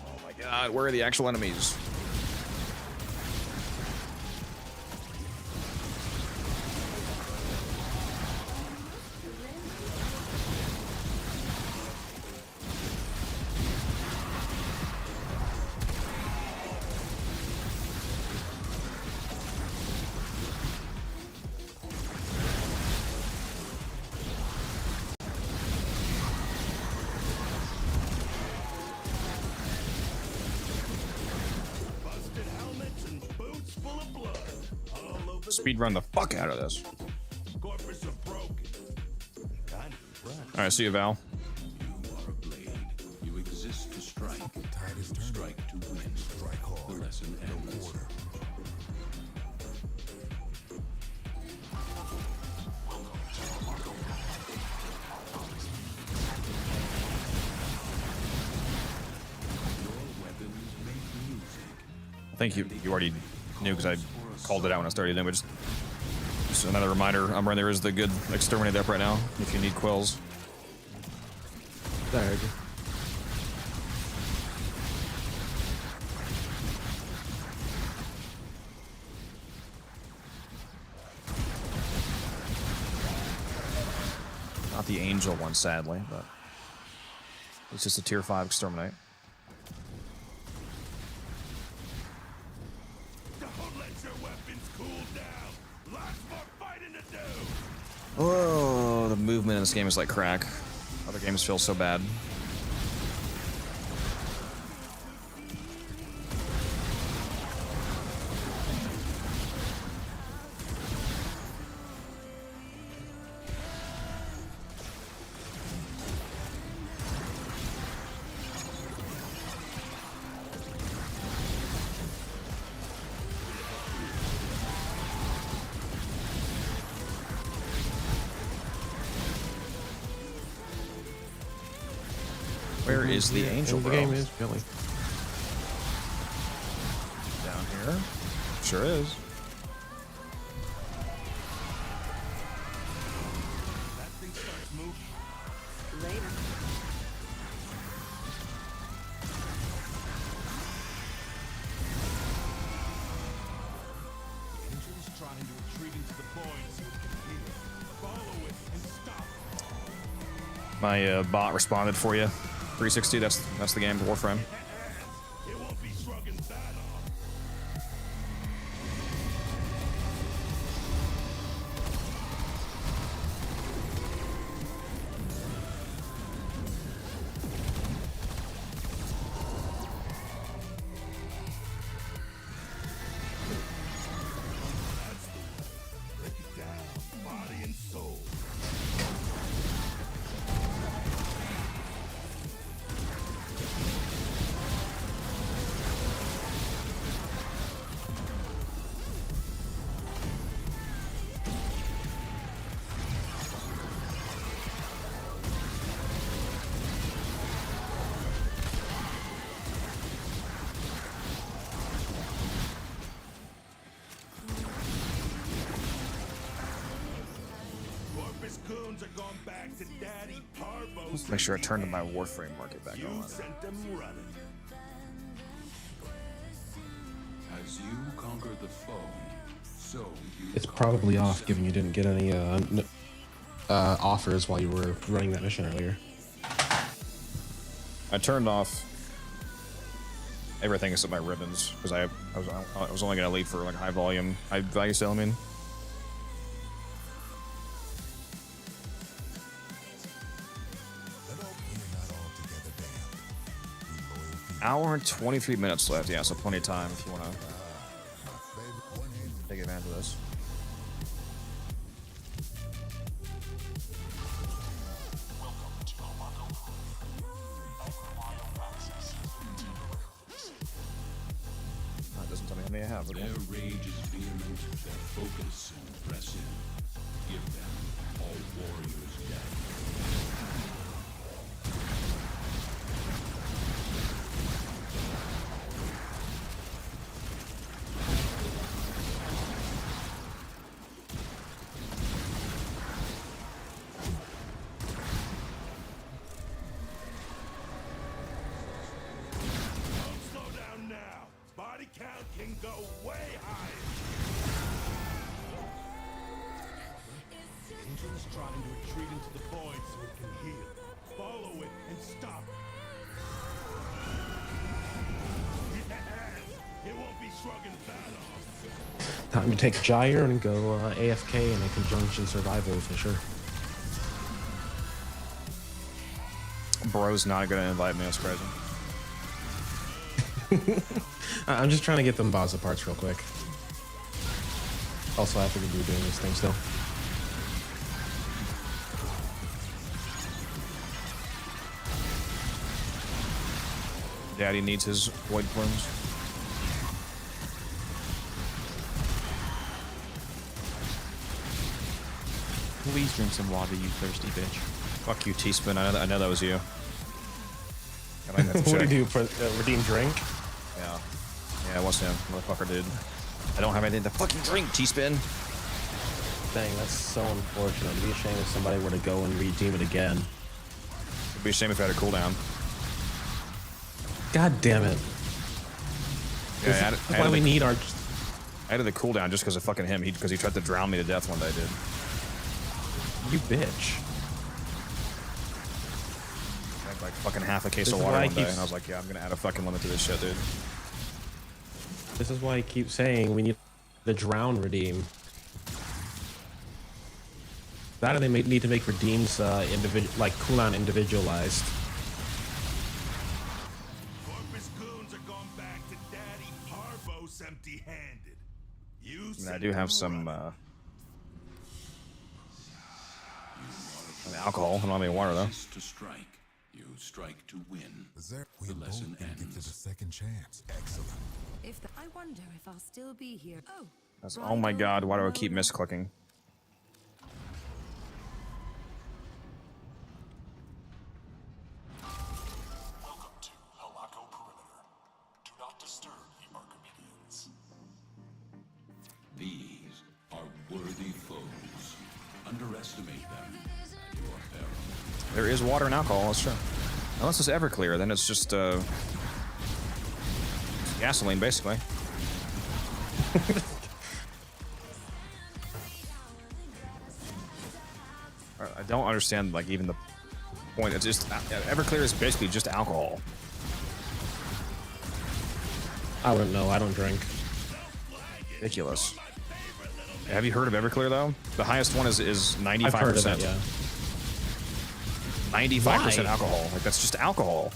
[SPEAKER 1] Oh my god, where are the actual enemies? Speedrun the fuck out of this. Alright, see you, Val.
[SPEAKER 6] You are a blade. You exist to strike. Strike to win. Strike hard. The lesson ends.
[SPEAKER 1] I think you already knew because I called it out when I started in, but just Just another reminder, Umbra, there is the good exterminate up right now if you need quills.
[SPEAKER 16] There.
[SPEAKER 1] Not the angel one, sadly, but it's just a tier 5 exterminate.
[SPEAKER 10] Don't let your weapons cool down. Lots more fighting to do.
[SPEAKER 1] Oh, the movement in this game is like crack. Other games feel so bad. Where is the angel,
[SPEAKER 16] The
[SPEAKER 1] bro?
[SPEAKER 16] game is Billy.
[SPEAKER 1] Down here? Sure is.
[SPEAKER 10] That thing starts moving.
[SPEAKER 14] Later.
[SPEAKER 10] Angel's trying to retreat into the void so it can heal. Follow it and stop.
[SPEAKER 1] My bot responded for you. 360, that's the game, Warframe.
[SPEAKER 10] It won't be shrugging that off. That's the one. Break it down, body and soul. Corpus goons are going back to Daddy Parvo's.
[SPEAKER 1] Let's make sure I turn to my Warframe market back
[SPEAKER 10] You
[SPEAKER 1] on.
[SPEAKER 10] sent them running.
[SPEAKER 6] As you conquer the foe, so you
[SPEAKER 16] It's
[SPEAKER 6] conquer
[SPEAKER 16] probably off,
[SPEAKER 6] yourself.
[SPEAKER 16] given you didn't get any offers while you were running that mission earlier.
[SPEAKER 1] I turned off everything except my ribbons because I was only gonna leave for like high volume, high value sale. I mean, hour and 23 minutes left. Yeah, so plenty of time if you wanna take advantage of this. That doesn't tell me how many I have. Okay.
[SPEAKER 6] Their rage is vehement, their focus impressive. Give them all warriors death.
[SPEAKER 10] Don't slow down now. Body count can go way higher. Angel's trying to retreat into the void so it can heal. Follow it and stop it. Yes, it won't be shrugging that off.
[SPEAKER 16] Time to take Gyre and go AFK in a conjunction survival for sure.
[SPEAKER 1] Bro's not gonna invite me. That's crazy.
[SPEAKER 16] I'm just trying to get them Baza parts real quick. Also, I figured you were doing this thing still.
[SPEAKER 1] Daddy needs his void plumes.
[SPEAKER 12] Please drink some water, you thirsty bitch.
[SPEAKER 1] Fuck you, T-Spin. I know that was you. I might have to
[SPEAKER 16] What do
[SPEAKER 1] check.
[SPEAKER 16] you do? Redeem drink?
[SPEAKER 1] Yeah. Yeah, it was him. Motherfucker, dude. I don't have anything to fucking drink, T-Spin.
[SPEAKER 16] thing. That's so unfortunate. It'd be a shame if somebody were to go and redeem it again.
[SPEAKER 1] It'd be a shame if it had a cooldown.
[SPEAKER 16] God damn it.
[SPEAKER 1] Yeah,
[SPEAKER 16] That's why we need our...
[SPEAKER 1] I added the cooldown just because of fucking him. Because he tried to drown me to death one day, dude.
[SPEAKER 16] You bitch.
[SPEAKER 1] I had like fucking half a case
[SPEAKER 16] This
[SPEAKER 1] of
[SPEAKER 16] is
[SPEAKER 1] water
[SPEAKER 16] why I
[SPEAKER 1] one day,
[SPEAKER 16] keep-
[SPEAKER 1] and I was like, yeah, I'm gonna add a fucking limit to this shit, dude.
[SPEAKER 16] This is why I keep saying we need the drown redeem. That or they need to make redeems like cooldown individualized.
[SPEAKER 10] Corpus goons are going back to Daddy Harvos empty-handed. You
[SPEAKER 1] I mean, I do have some alcohol. I don't have any water though.
[SPEAKER 6] To strike, you strike to win.
[SPEAKER 4] We
[SPEAKER 6] The lesson
[SPEAKER 4] both didn't get
[SPEAKER 6] ends.
[SPEAKER 4] a second chance. Excellent.
[SPEAKER 7] I wonder if I'll still be here. Oh,
[SPEAKER 1] That's, oh my god, why do I keep misclicking?
[SPEAKER 13] Welcome to Halako Perimeter. Do not disturb the Archimedeans.
[SPEAKER 6] These are worthy foes. Underestimate them at your peril.
[SPEAKER 1] There is water and alcohol, that's true. Unless it's Everclear, then it's just gasoline, basically. I don't understand, like, even the point. It's just Everclear is basically just alcohol.
[SPEAKER 16] I wouldn't know. I don't drink.
[SPEAKER 1] Ridiculous. Have you heard of Everclear though? The highest one is 95%.
[SPEAKER 16] I've heard of it, yeah.
[SPEAKER 1] 95%
[SPEAKER 16] Why?
[SPEAKER 1] alcohol. Like that's just alcohol.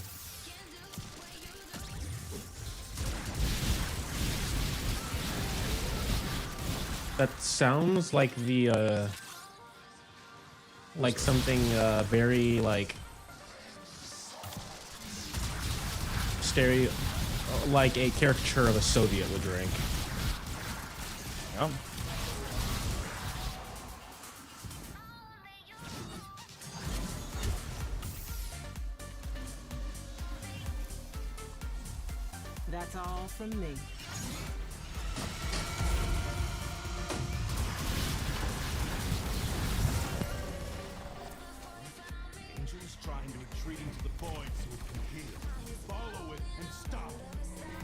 [SPEAKER 16] That sounds like the like something very like like a caricature of a Soviet would drink.
[SPEAKER 1] Yeah.
[SPEAKER 14] That's all from me.
[SPEAKER 10] Angel is trying to retreat into the void so it can heal. Follow it and stop it.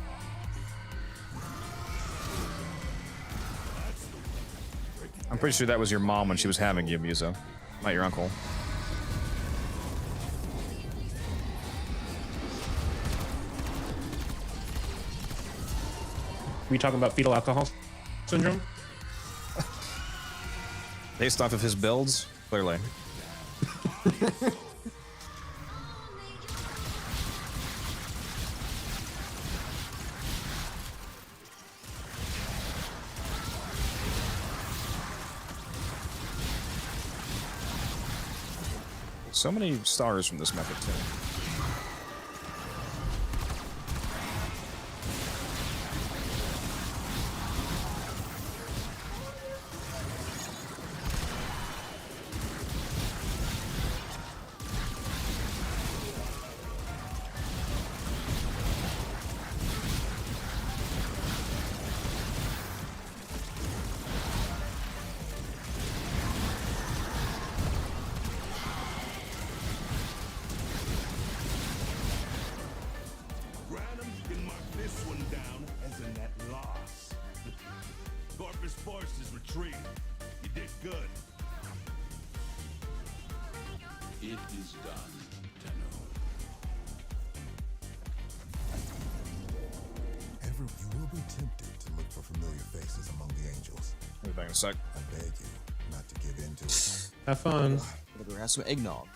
[SPEAKER 1] I'm pretty sure that was your mom when she was having you, Musa. Not your uncle.
[SPEAKER 16] We talking about fetal alcohol syndrome?
[SPEAKER 1] Based off of his builds, clearly. So many stars from this method too.
[SPEAKER 10] Granum can mark this one down as a net loss. Corpus forces retreat. You did good.
[SPEAKER 6] It is done, Tenno.
[SPEAKER 4] You will be tempted to look for familiar faces among the angels.
[SPEAKER 1] I'll be back in a sec.
[SPEAKER 4] I beg you not to give in to it.
[SPEAKER 16] Have fun.
[SPEAKER 17] Gotta go have some eggnog.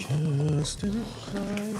[SPEAKER 16] Just in time.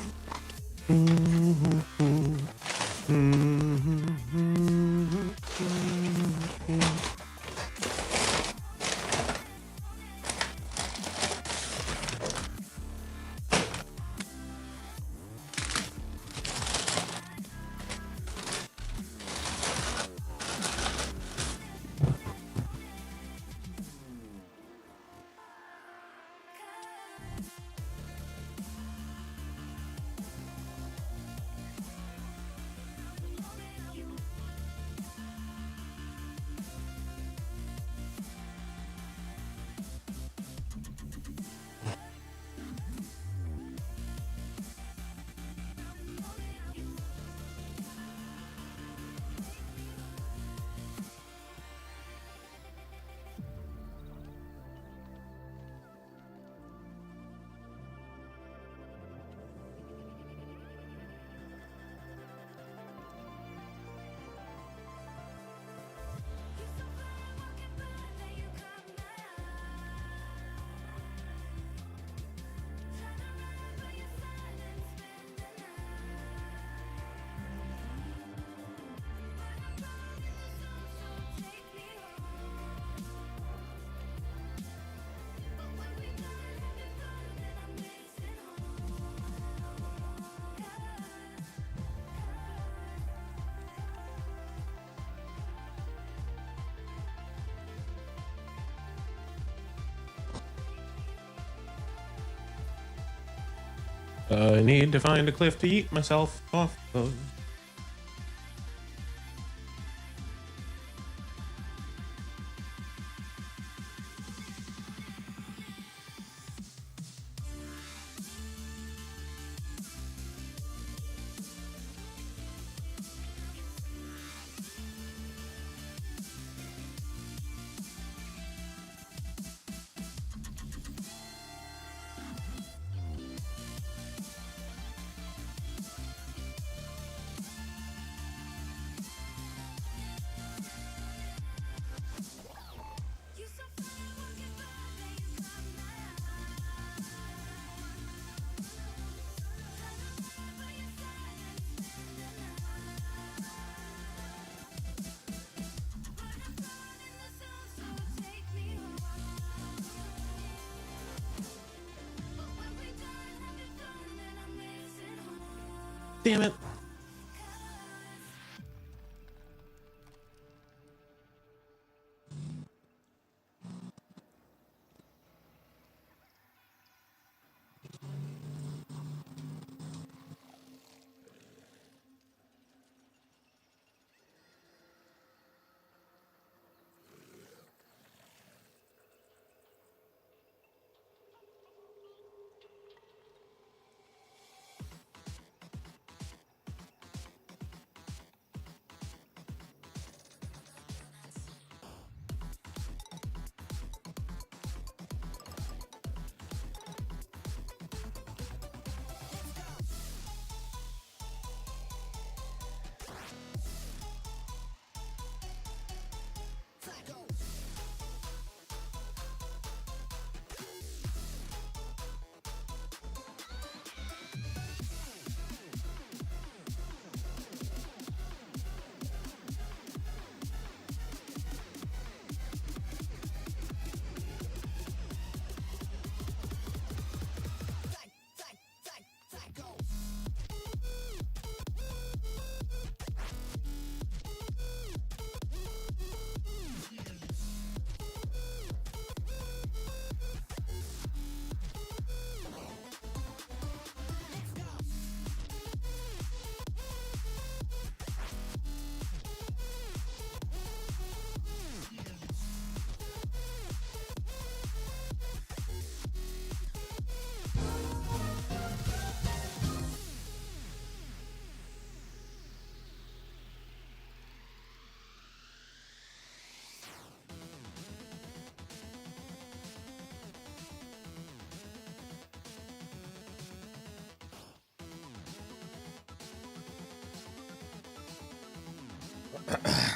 [SPEAKER 16] I need to find a cliff to eat myself off of. Damn it.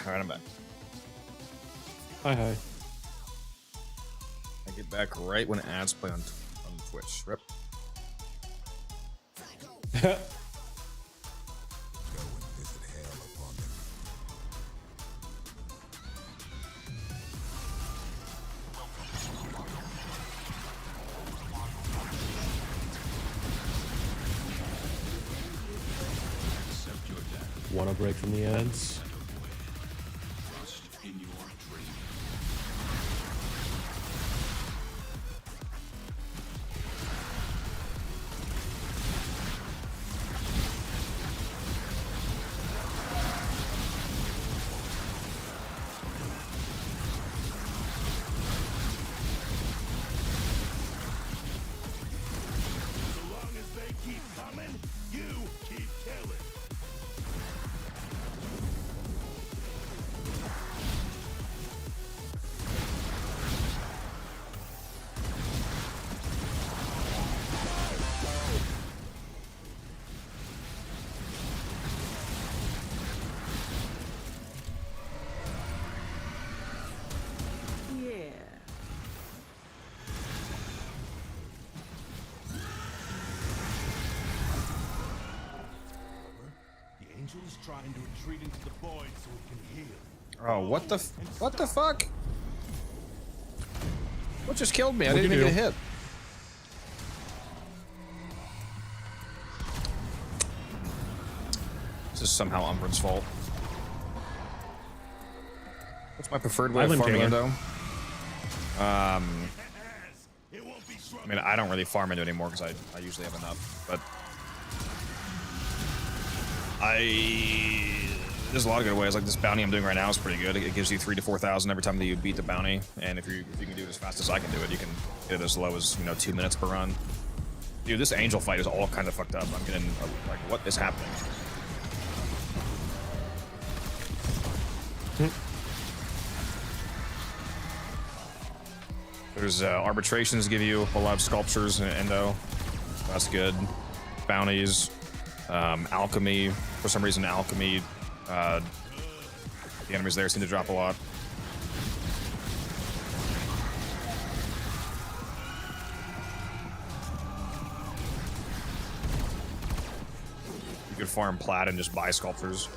[SPEAKER 1] Alright, I'm back.
[SPEAKER 16] Hi.
[SPEAKER 1] I get back right when ads play on Twitch. Rip.
[SPEAKER 16] Want to break from the ends?
[SPEAKER 6] Trust in your dream.
[SPEAKER 10] So long as they keep coming, you keep killing.
[SPEAKER 14] Yeah.
[SPEAKER 10] The angel is trying to retreat into the void so it can heal.
[SPEAKER 1] Oh, what the fuck? What just killed me? I
[SPEAKER 16] What'd
[SPEAKER 1] didn't
[SPEAKER 16] you
[SPEAKER 1] even get a
[SPEAKER 16] do?
[SPEAKER 1] hit. This is somehow Umbren's fault. What's my preferred way of
[SPEAKER 16] Island
[SPEAKER 1] farming
[SPEAKER 16] Taylor.
[SPEAKER 1] Endo? I mean, I don't really farm Endo anymore because I usually have enough, but there's a lot of good ways. Like this bounty I'm doing right now is pretty good. It gives you 3,000 to 4,000 every time that you beat the bounty, and if you can do it as fast as I can do it, you can get it as low as 2 minutes per run. Dude, this angel fight is all kind of fucked up. I'm getting like, what is happening? There's arbitrations give you a lot of sculptures and Endo. That's good. Bounties, alchemy. For some reason, alchemy. The enemies there seem to drop a lot. You could farm plat and just buy sculptures.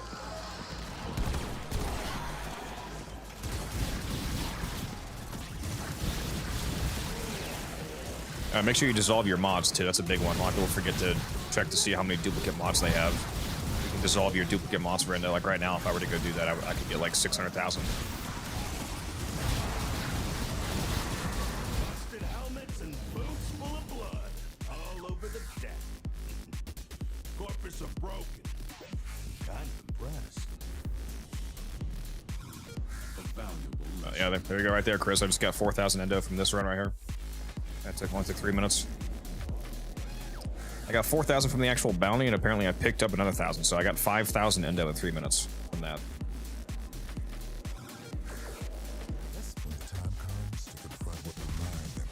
[SPEAKER 1] Make sure you dissolve your mods too. That's a big one. A lot of people forget to check to see how many duplicate mods they have. You can dissolve your duplicate mods for Endo. Like right now, if I were to go do that, I could get like 600,000.
[SPEAKER 10] Rusted helmets and boots full of blood all over the deck. Corpus are broken. Kind of impressed.
[SPEAKER 6] A valuable
[SPEAKER 1] Yeah, there you go right there, Chris. I just got 4,000 Endo from this run right here. That only took 3 minutes. I got 4,000 from the actual bounty, and apparently I picked up another 1,000, so I got 5,000 Endo in 3 minutes from that.
[SPEAKER 4] When the time comes to confront what remind them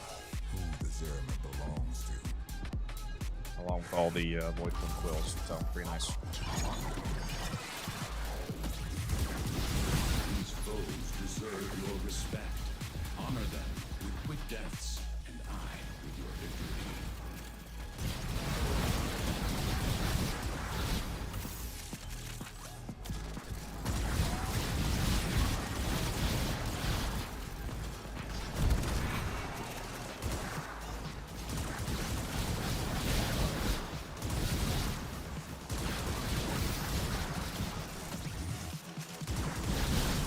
[SPEAKER 4] who the Zeraman belongs to.
[SPEAKER 1] Along with all the Void Twin Quills, so pretty nice.
[SPEAKER 6] These foes deserve your respect. Honor them with quick deaths, and I with your victory.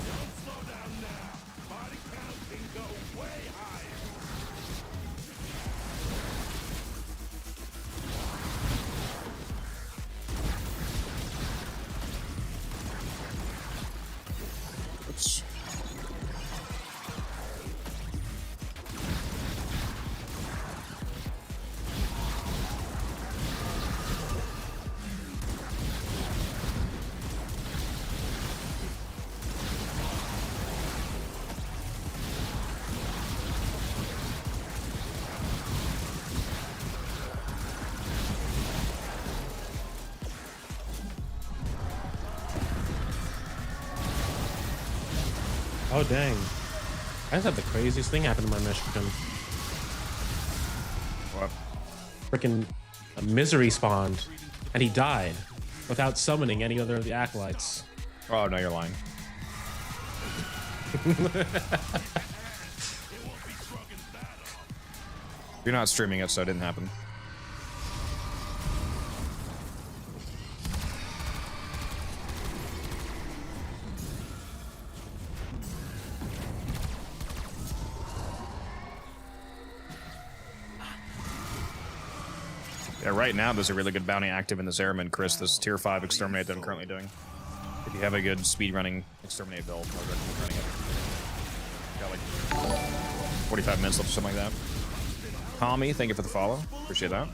[SPEAKER 10] Don't slow down now. Body count can go way higher.
[SPEAKER 1] Oops.
[SPEAKER 16] Oh dang! I just had the craziest thing happen to my Michigan.
[SPEAKER 1] What?
[SPEAKER 16] Freaking misery spawned. And he died without summoning any other of the acolytes.
[SPEAKER 1] Oh, no, you're lying. You're not streaming it, so it didn't happen. Yeah, right now there's a really good bounty active in this Airman, Chris, this tier 5 exterminate that I'm currently doing. If you have a good speed running exterminate build, I would recommend running it. Got like 45 minutes left or something like that. Tommy, thank you for the follow. Appreciate that.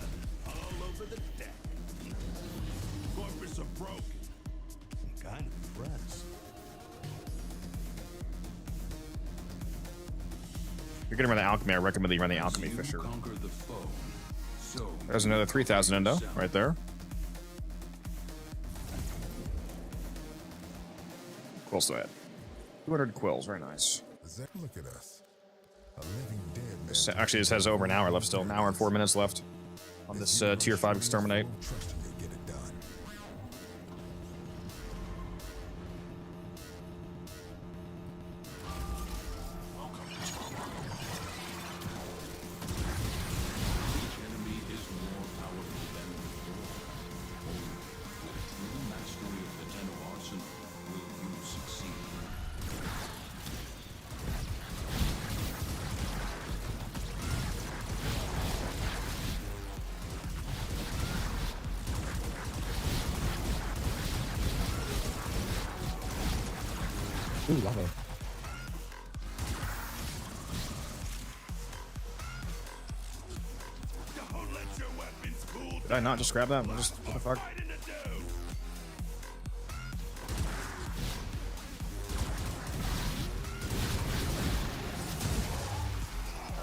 [SPEAKER 10] Corpus are broken. I'm kind of impressed.
[SPEAKER 1] If you're gonna run the alchemy, I recommend that you run the alchemy for sure.
[SPEAKER 6] Conquer the foe. So
[SPEAKER 1] There's another 3,000 endo right there. Quill sweat. 200 quills, very nice.
[SPEAKER 4] Look at us. A living dead man.
[SPEAKER 1] Actually, this has over an hour left still. An hour and 4 minutes left on this tier 5 exterminate.
[SPEAKER 4] Trust you'll get it done.
[SPEAKER 6] each enemy is more powerful than before. Only with true mastery of the Tenno arsenal will you succeed.
[SPEAKER 16] Ooh, lava.
[SPEAKER 10] Don't let your weapons cool
[SPEAKER 1] Did I not just grab that? Just, what the fuck?
[SPEAKER 10] right in the dough.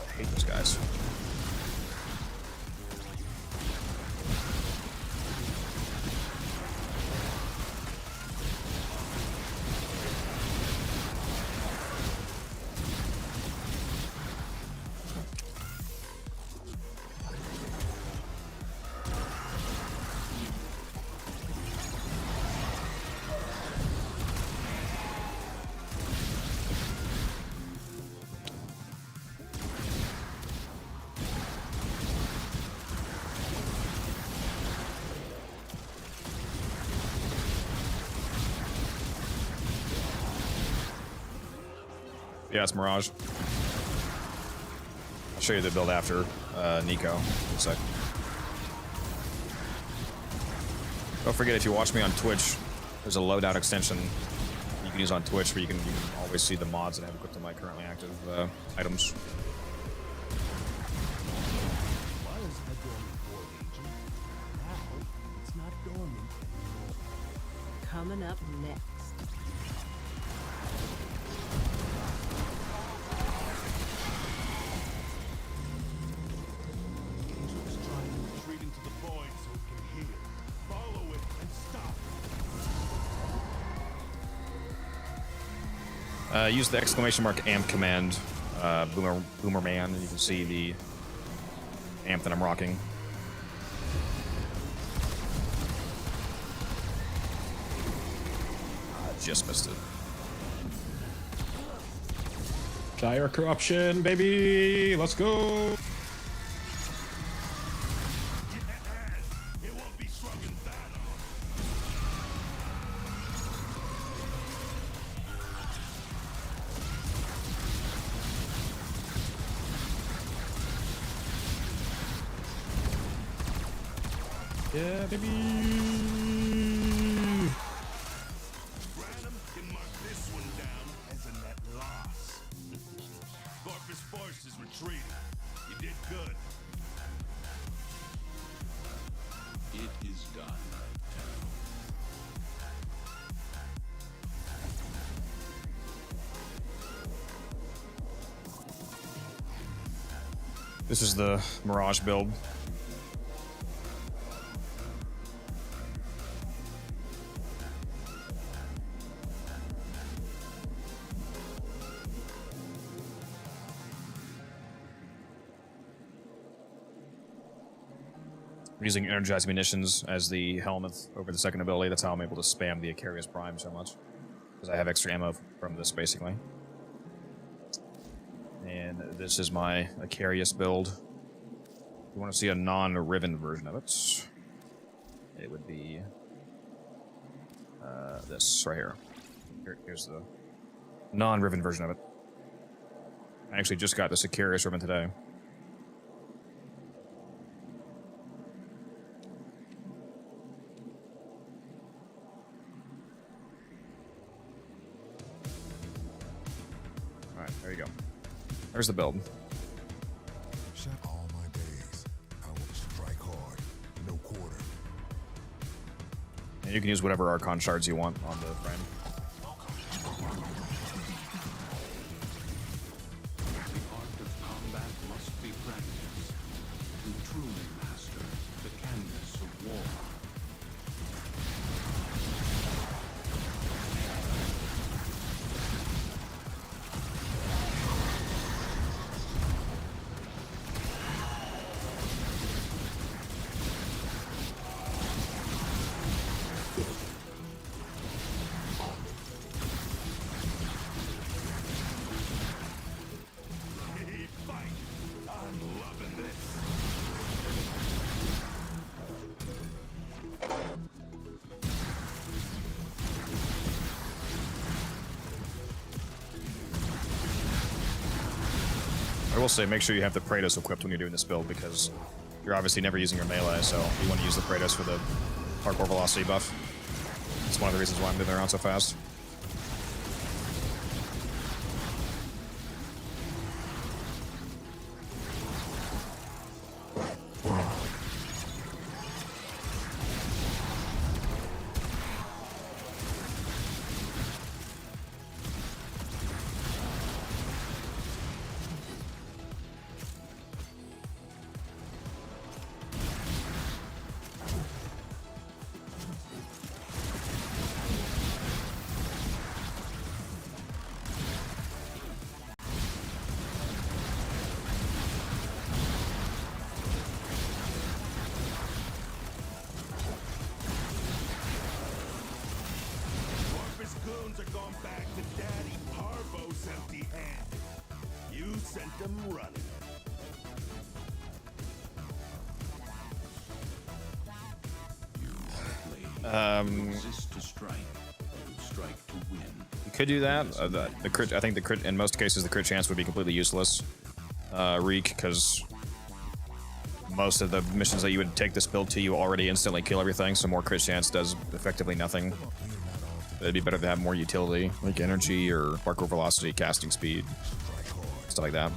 [SPEAKER 1] I hate those guys. Yeah, it's Mirage. I'll show you the build after Nico. One sec. Don't forget, if you watch me on Twitch, there's a loadout extension you can use on Twitch where you can always see the mods that I have equipped on my currently active items.
[SPEAKER 10] Why is that dormant for, Legion? Now it's not dormant anymore.
[SPEAKER 14] Coming up next.
[SPEAKER 10] Agent's trying to retreat into the void so it can heal. Follow it and stop it.
[SPEAKER 1] Use the exclamation mark amp command, Boomerman, and you can see the amp that I'm rocking. Just missed it.
[SPEAKER 16] Dire corruption, baby! Let's go!
[SPEAKER 10] It won't be shrugging that off.
[SPEAKER 16] Yeah, baby!
[SPEAKER 10] Random can mark this one down as a net loss. Corpus Force is retreating. You did good.
[SPEAKER 6] It is done.
[SPEAKER 1] This is the Mirage build. using energized munitions as the helmet over the second ability. That's how I'm able to spam the Icarius Prime so much. Because I have extra ammo from this, basically. And this is my Icarius build. If you want to see a non-Riven version of it, it would be this right here. Here's the non-Riven version of it. I actually just got this Icarius Ribbon today. Alright, there you go. There's the build.
[SPEAKER 4] All my days, I will strike hard, no quarter.
[SPEAKER 1] And you can use whatever Archon shards you want on the frame.
[SPEAKER 6] The art of combat must be practiced to truly master the canvas of war.
[SPEAKER 1] I will say, make sure you have the Praetos equipped when you're doing this build, because you're obviously never using your melee, so you want to use the Praetos for the parkour velocity buff. It's one of the reasons why I'm moving around so fast.
[SPEAKER 10] Corpus goons are going back to Daddy Parvo's empty-handed. You sent them running.
[SPEAKER 6] Resist to strike, strike to win.
[SPEAKER 1] You could do that. The crit, I think the crit, in most cases, the crit chance would be completely useless. Reek, because most of the missions that you would take this build to, you already instantly kill everything, so more crit chance does effectively nothing. It'd be better to have more utility, like energy or parkour velocity, casting speed, stuff like that.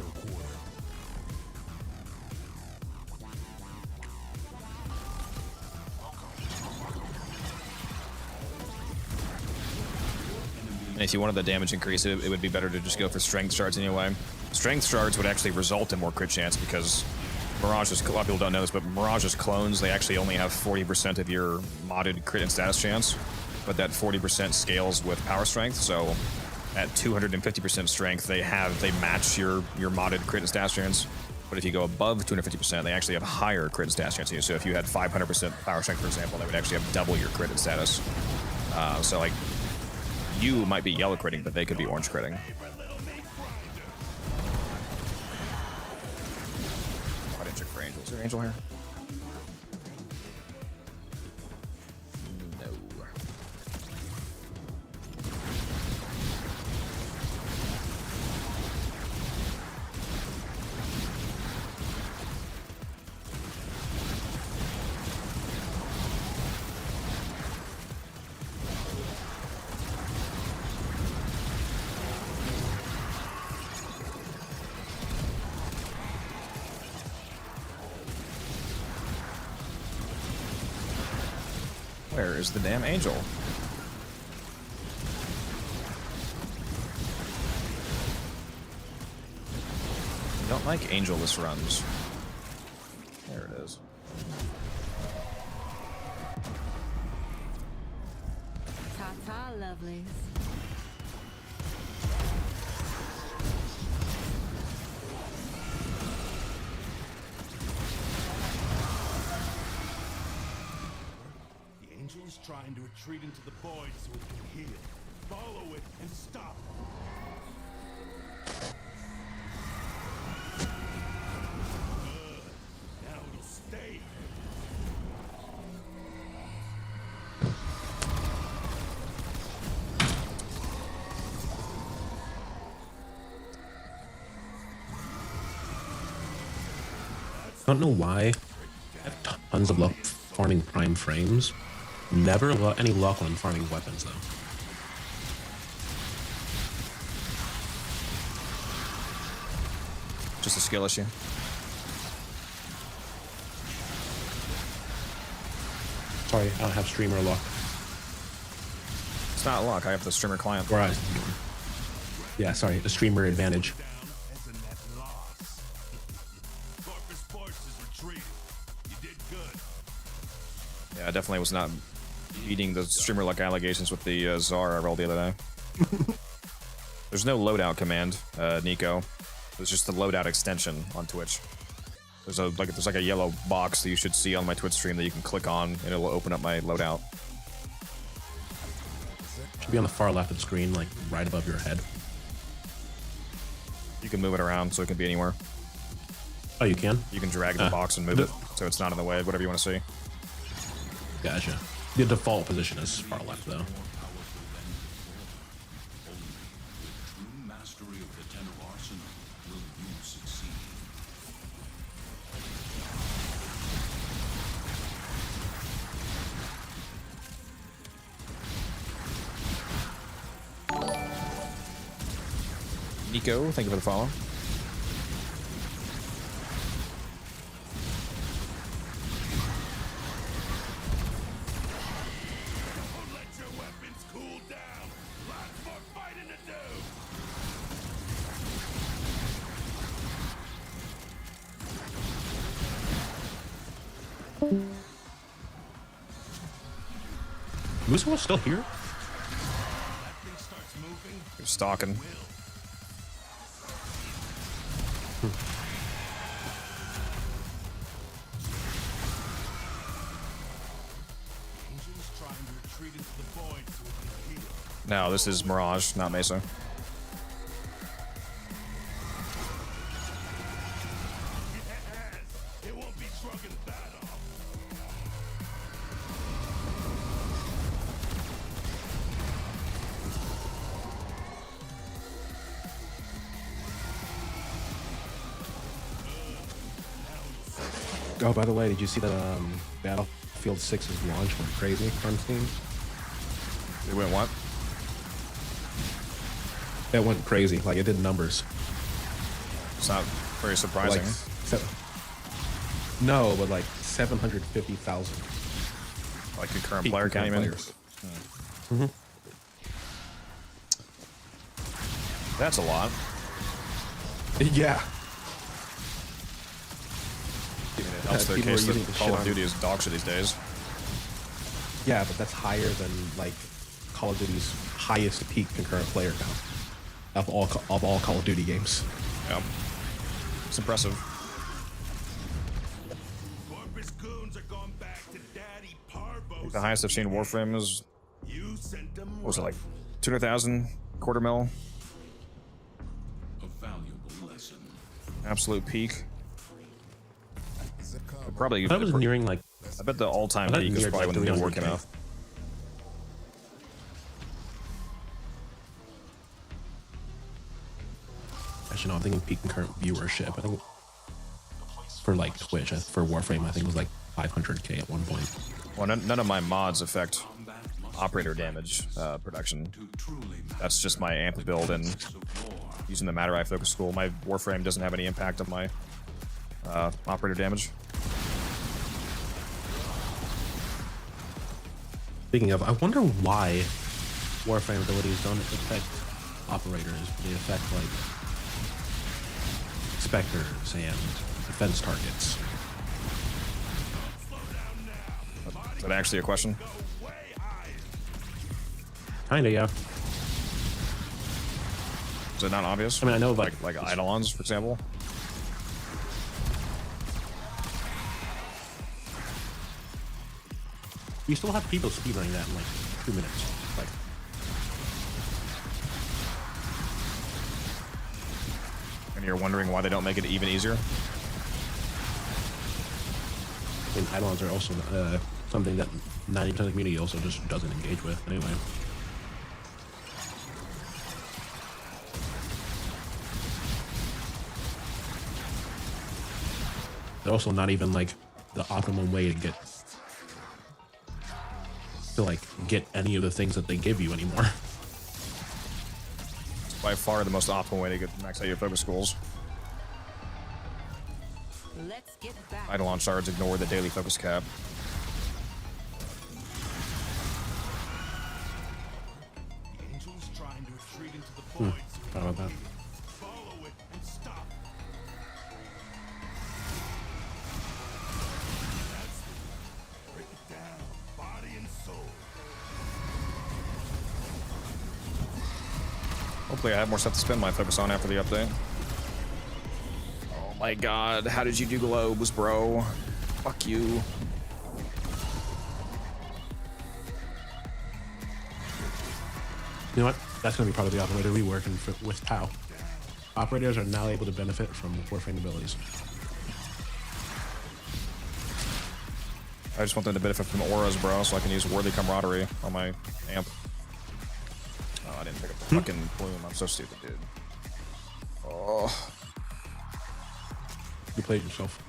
[SPEAKER 1] And if you wanted the damage increase, it would be better to just go for strength shards anyway. Strength shards would actually result in more crit chance because Mirage's, a lot of people don't know this, but Mirage's clones, they actually only have 40% of your modded crit and status chance, but that 40% scales with power strength, so at 250% strength, they match your modded crit and status chance, but if you go above 250%, they actually have higher crit and status chance. So if you had 500% power strength, for example, they would actually have double your crit and status. So like, you might be yellow critting, but they could be orange critting. I didn't check for angels. Is there an angel here? No. Where is the damn angel? I don't like angel-less runs. There it is.
[SPEAKER 14] Ta-ta, lovelies.
[SPEAKER 10] Angel's trying to retreat into the void so it can heal. Follow it and stop. Good. Now it'll stay.
[SPEAKER 16] I don't know why. I have tons of luck farming prime frames. Never any luck on farming weapons though.
[SPEAKER 1] Just a skill issue.
[SPEAKER 16] Sorry, I don't have streamer luck.
[SPEAKER 1] It's not luck. I have the streamer client.
[SPEAKER 16] Right. Yeah, sorry, the streamer advantage.
[SPEAKER 1] Yeah, I definitely was not beating the streamer luck allegations with the Czar I rolled the other day. There's no loadout command, Nico. There's just the loadout extension on Twitch. There's like a yellow box that you should see on my Twitch stream that you can click on, and it'll open up my loadout.
[SPEAKER 16] Should be on the far left of the screen, like right above your head.
[SPEAKER 1] You can move it around so it can be anywhere.
[SPEAKER 16] Oh, you can?
[SPEAKER 1] You can drag the box and move it so it's not in the way, whatever you want to see.
[SPEAKER 16] Gotcha. The default position is far left, though.
[SPEAKER 6] True mastery of the Tenno arsenal will you succeed.
[SPEAKER 1] Nico, thank you for the follow.
[SPEAKER 16] Musawa's still here?
[SPEAKER 1] You're stalking. No, this is Mirage, not Mesa.
[SPEAKER 16] Oh, by the way, did you see that Battlefield 6's launch went crazy on Steam?
[SPEAKER 1] It went what?
[SPEAKER 16] It went crazy. Like, it did numbers.
[SPEAKER 1] It's not very surprising.
[SPEAKER 16] No, but like 750,000.
[SPEAKER 1] Like concurrent player count, you mean?
[SPEAKER 16] Mm-hmm.
[SPEAKER 1] That's a lot.
[SPEAKER 16] Yeah.
[SPEAKER 1] It helps the case that Call of Duty is dog shit these days.
[SPEAKER 16] Yeah, but that's higher than like Call of Duty's highest peak concurrent player count of all Call of Duty games.
[SPEAKER 1] Yeah, it's impressive. I think the highest I've seen Warframe is, what was it, like 200,000 quarter mil?
[SPEAKER 6] A valuable lesson.
[SPEAKER 1] Absolute peak. Probably.
[SPEAKER 16] I was nearing like.
[SPEAKER 1] I bet the all-time peak is probably when the new war came out.
[SPEAKER 16] Actually, no, I'm thinking peak concurrent viewership. I think for like Twitch, for Warframe, I think it was like 500K at one point.
[SPEAKER 1] Well, none of my mods affect operator damage production. That's just my amp build and using the Matter Eye focus tool. My Warframe doesn't have any impact on my operator damage.
[SPEAKER 16] Speaking of, I wonder why Warframe abilities don't affect operators. They affect like specters and defense targets.
[SPEAKER 1] Is that actually a question?
[SPEAKER 16] Kinda, yeah.
[SPEAKER 1] Is it not obvious?
[SPEAKER 16] I mean, I know
[SPEAKER 1] like Eidolons, for example.
[SPEAKER 16] You still have people speedrunning that in like 2 minutes. Like,
[SPEAKER 1] And you're wondering why they don't make it even easier?
[SPEAKER 16] I mean, add-ons are also something that 90% of the community also just doesn't engage with anyway. They're also not even like the optimum way to get any of the things that they give you anymore.
[SPEAKER 1] It's by far the most optimal way to get max out your focus schools.
[SPEAKER 14] Let's get back.
[SPEAKER 1] Eidolon shards ignore the daily focus cap.
[SPEAKER 10] The angel's trying to retreat into the voids.
[SPEAKER 16] How about that?
[SPEAKER 10] Follow it and stop. That's it. Break it down, body and soul.
[SPEAKER 1] Hopefully I have more stuff to spend my focus on after the update. Oh my god, how did you do globes, bro? Fuck you.
[SPEAKER 16] You know what? That's going to be part of the operator reworking with POW. Operators are now able to benefit from Warframe abilities.
[SPEAKER 1] I just want them to benefit from auras, bro, so I can use Worthy Camaraderie on my amp. Oh, I didn't pick up the fucking plume. I'm so stupid, dude. Oh.
[SPEAKER 16] You played yourself.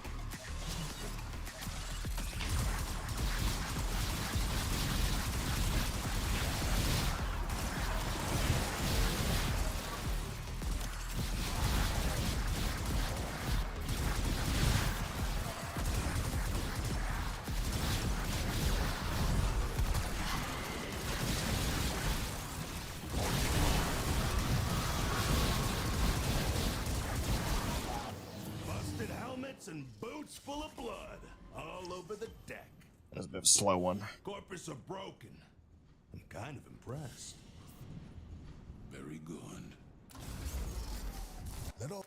[SPEAKER 10] Busted helmets and boots full of blood all over the deck.
[SPEAKER 1] That was a bit of a slow one.
[SPEAKER 10] Corpus are broken. I'm kind of impressed.
[SPEAKER 6] Very good.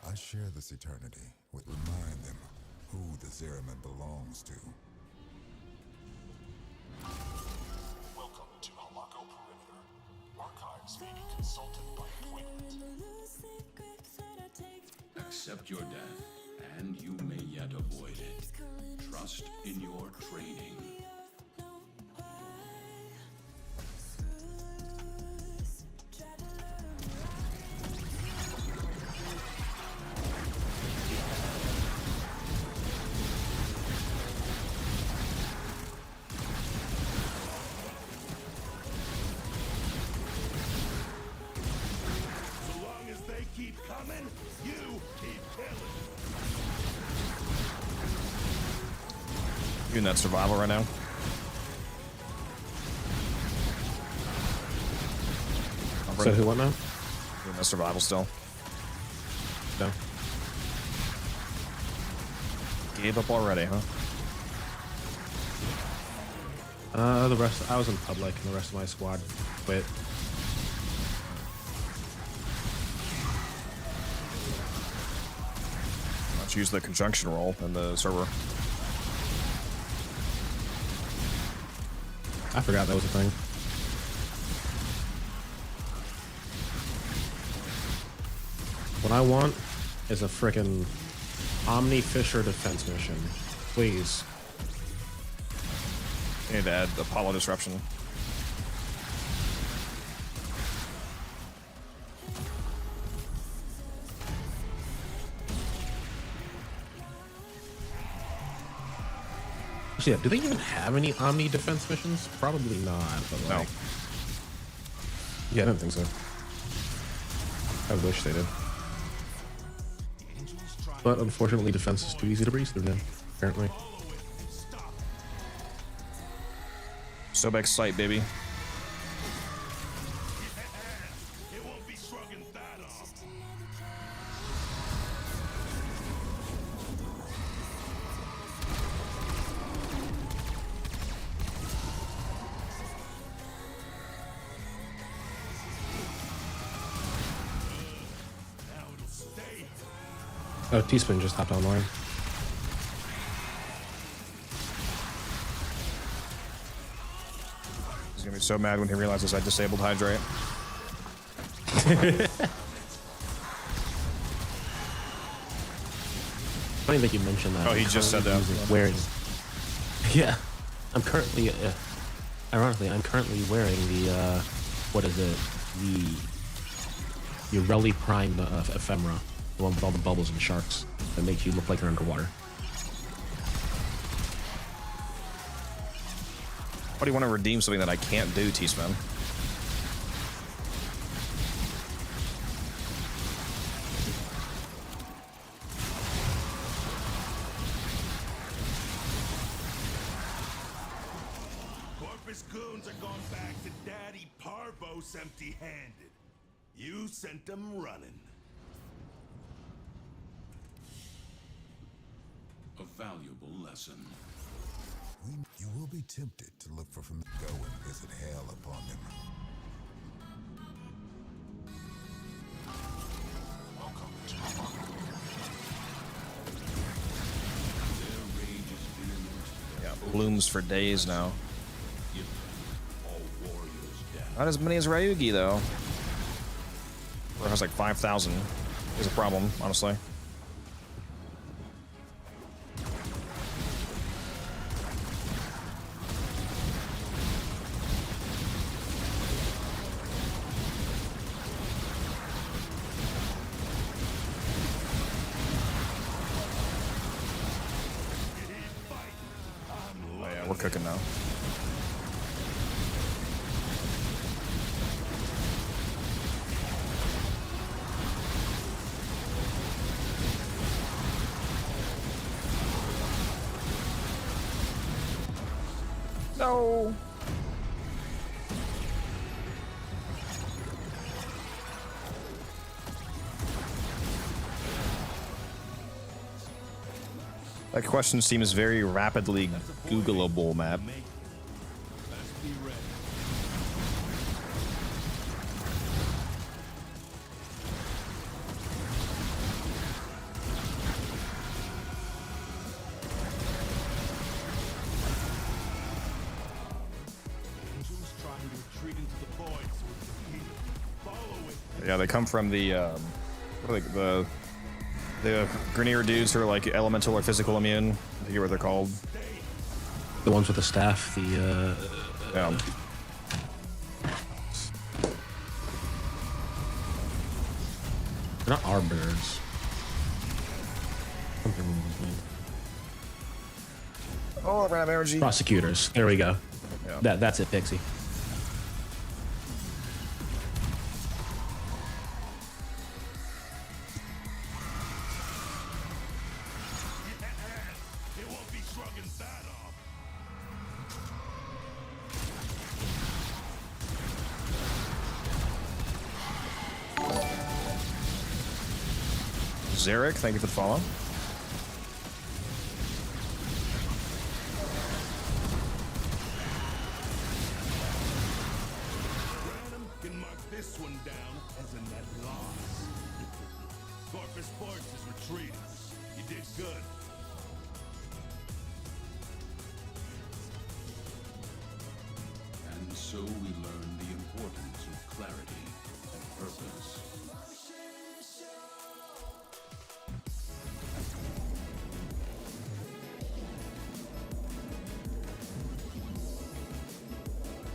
[SPEAKER 4] I share this eternity with remind them who the Zeraman belongs to.
[SPEAKER 10] Welcome to Halako Perimeter. Archives may be consulted by appointment.
[SPEAKER 6] Accept your death, and you may yet avoid it. Trust in your training.
[SPEAKER 10] So long as they keep coming, you keep killing.
[SPEAKER 1] You in that survival right now?
[SPEAKER 16] So who what now?
[SPEAKER 1] You in that survival still?
[SPEAKER 16] No.
[SPEAKER 1] Gave up already, huh?
[SPEAKER 16] The rest, I was in public and the rest of my squad quit.
[SPEAKER 1] Let's use the conjunction roll in the server.
[SPEAKER 16] I forgot that was a thing. What I want is a frickin' Omni Fisher defense mission. Please.
[SPEAKER 1] I need to add Apollo Disruption.
[SPEAKER 16] So yeah, do they even have any Omni defense missions? Probably not, but like...
[SPEAKER 1] No.
[SPEAKER 16] Yeah, I don't think so. I wish they did. But unfortunately, defense is too easy to breeze through now, apparently.
[SPEAKER 1] Sobek sight, baby.
[SPEAKER 10] It won't be shrugging that off. Now it'll stay.
[SPEAKER 16] Oh, Teaspoon just hopped online.
[SPEAKER 1] He's gonna be so mad when he realizes I disabled hydrate.
[SPEAKER 16] Funny that you mentioned that.
[SPEAKER 1] Oh, he just said that.
[SPEAKER 16] Wearing. Yeah, I'm currently. Ironically, I'm currently wearing the. What is it? The Rally Prime ephemera, the one with all the bubbles and sharks that makes you look like you're underwater.
[SPEAKER 1] Why do you want to redeem something that I can't do, T-Spin?
[SPEAKER 10] Corpus goons are gone back to Daddy Parvos empty-handed. You sent them running.
[SPEAKER 6] A valuable lesson.
[SPEAKER 4] You will be tempted to look for from go and visit hell upon them.
[SPEAKER 6] Welcome to my market. Their rage is vehement.
[SPEAKER 1] Yeah, blooms for days now.
[SPEAKER 6] Give all warriors death.
[SPEAKER 1] Not as many as Ryugi, though. Or has like 5,000. Is a problem, honestly. Oh yeah, we're cooking now. No. That question seems very rapidly Googleable, map.
[SPEAKER 10] Let's be ready. Angels trying to retreat into the void so it's defeated. Follow it.
[SPEAKER 1] Yeah, they come from the what are they, the Grenier dudes who are like elemental or physical immune. I forget what they're called.
[SPEAKER 16] The ones with the staff, the
[SPEAKER 1] Yeah.
[SPEAKER 16] they're not arbiters. Something wrong with me.
[SPEAKER 1] Oh, I ran out of energy.
[SPEAKER 16] Prosecutors. There we go.
[SPEAKER 1] Yeah.
[SPEAKER 16] That's it, Pixie.
[SPEAKER 10] It won't be shrugging that off.
[SPEAKER 1] Zarek, thank you for the follow.
[SPEAKER 10] Branham can mark this one down as a net loss. Corpus Sports is retreating. You did good.
[SPEAKER 6] And so we learn the importance of clarity and purpose.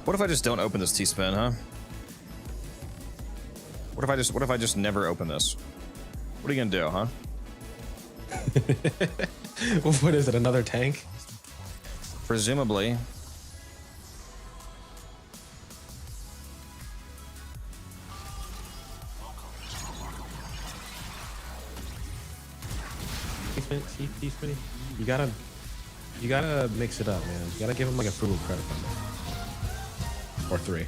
[SPEAKER 1] What if I just don't open this T-Spin, huh? What if I just never open this? What are you gonna do, huh?
[SPEAKER 16] What is it? Another tank?
[SPEAKER 1] Presumably.
[SPEAKER 16] You gotta mix it up, man. You gotta give him like a frugal credit from it. Or 3.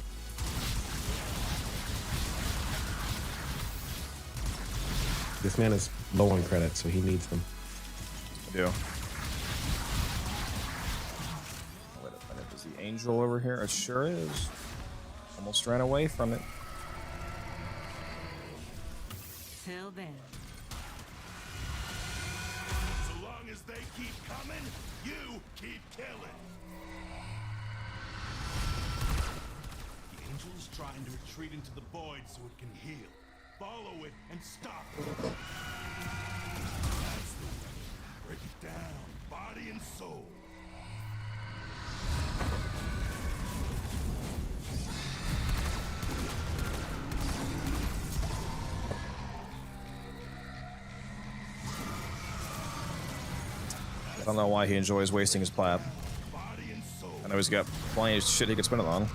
[SPEAKER 16] This man is low on credit, so he needs them.
[SPEAKER 1] I do. Wait a minute, is the angel over here? It sure is. Almost ran away from it.
[SPEAKER 14] Till then.
[SPEAKER 10] So long as they keep coming, you keep killing. retreat into the void so it can heal. Follow it and stop it. That's the way. Break it down, body and soul.
[SPEAKER 1] I don't know why he enjoys wasting his plat. I know he's got plenty of shit he could spend it on.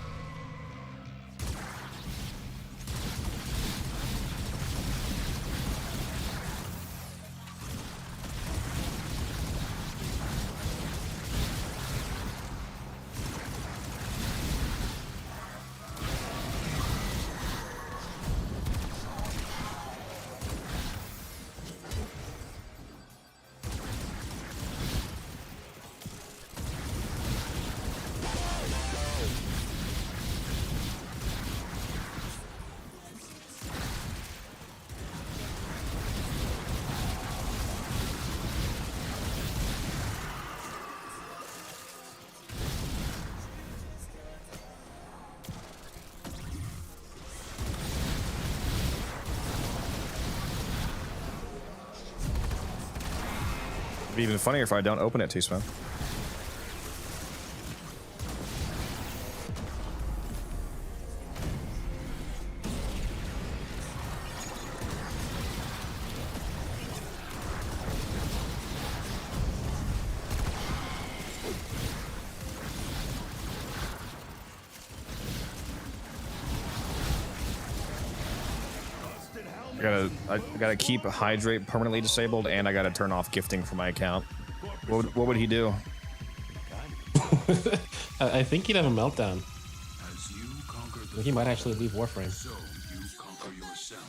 [SPEAKER 1] It'd be even funnier if I don't open it too, Sven. I gotta keep hydrate permanently disabled, and I gotta turn off gifting for my account. What would he do?
[SPEAKER 16] I think he'd have a meltdown. I think he might actually leave Warframe.
[SPEAKER 6] So you conquer yourself.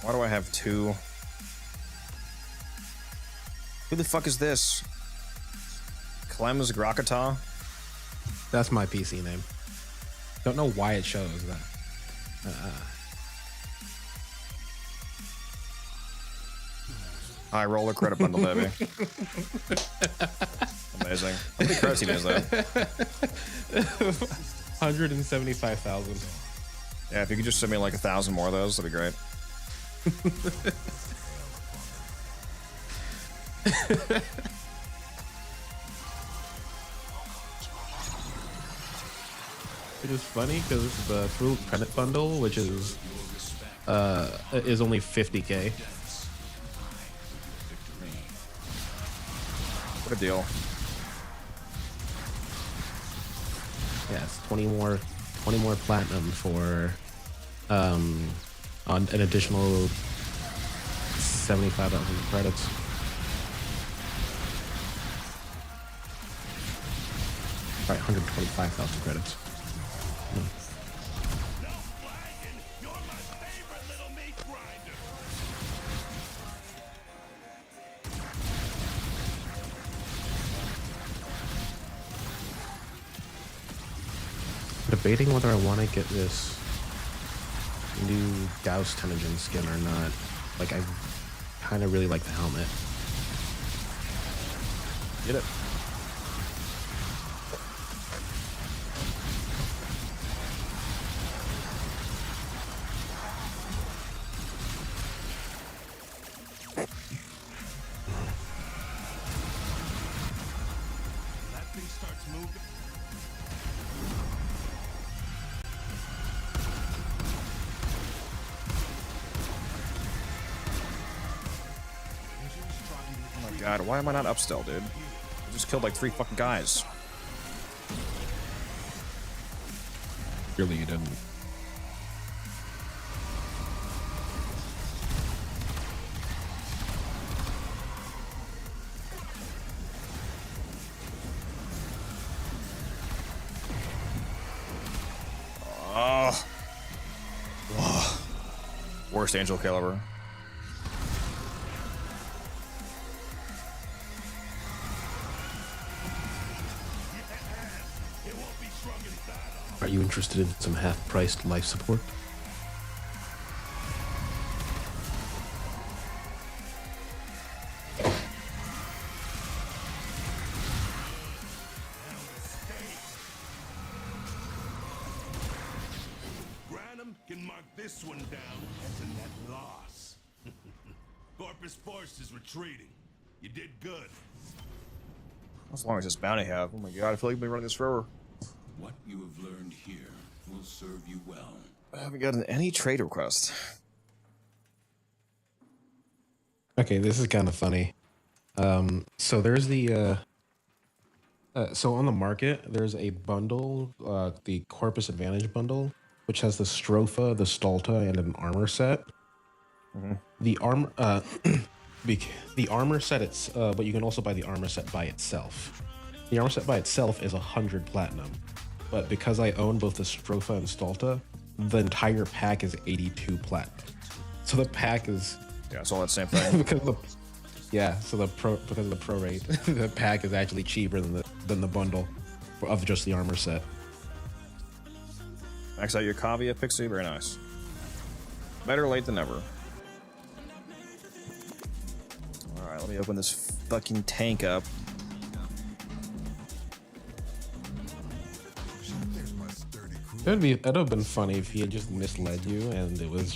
[SPEAKER 1] Why do I have two? Who the fuck is this? Clem's Grakata?
[SPEAKER 16] That's my PC name. Don't know why it shows that.
[SPEAKER 1] High roller credit bundle, baby. Amazing. How many credits he does that?
[SPEAKER 16] 175,000.
[SPEAKER 1] Yeah, if you could just send me like 1,000 more of those, that'd be great.
[SPEAKER 16] It is funny because the full credit bundle, which is only 50K.
[SPEAKER 1] What a deal.
[SPEAKER 16] Yeah, it's 20 more platinum for on an additional 75,000 credits. Sorry, 125,000 credits. Debating whether I want to get this new Gauss Tenogen skin or not. Like, I kind of really like the helmet.
[SPEAKER 1] Get it.
[SPEAKER 10] That thing starts moving.
[SPEAKER 1] Oh my god, why am I not up still, dude? I just killed like 3 fucking guys.
[SPEAKER 16] Really, you didn't.
[SPEAKER 1] Oh. Worst angel kill ever.
[SPEAKER 16] Are you interested in some half-priced life support?
[SPEAKER 10] mark this one down as a net loss. Corpus Force is retreating. You did good.
[SPEAKER 1] As long as this bounty have. Oh my god, I feel like I've been running this forever.
[SPEAKER 6] What you have learned here will serve you well.
[SPEAKER 1] I haven't gotten any trade requests.
[SPEAKER 16] Okay, this is kind of funny. So there's the so on the market there's a bundle, the Corpus Advantage bundle, which has the Stropha, the Stulta, and an armor set. The armor, the armor set, but you can also buy the armor set by itself. The armor set by itself is 100 platinum, but because I own both the Stropha and Stulta, the entire pack is 82 platinum. So the pack is
[SPEAKER 1] it's all that same thing.
[SPEAKER 16] because of the prorate, the pack is actually cheaper than the bundle of just the armor set.
[SPEAKER 1] Max out your Kavia Pixie, very nice. Better late than never. Alright, let me open this fucking tank up.
[SPEAKER 16] It'd have been funny if he had just misled you and it was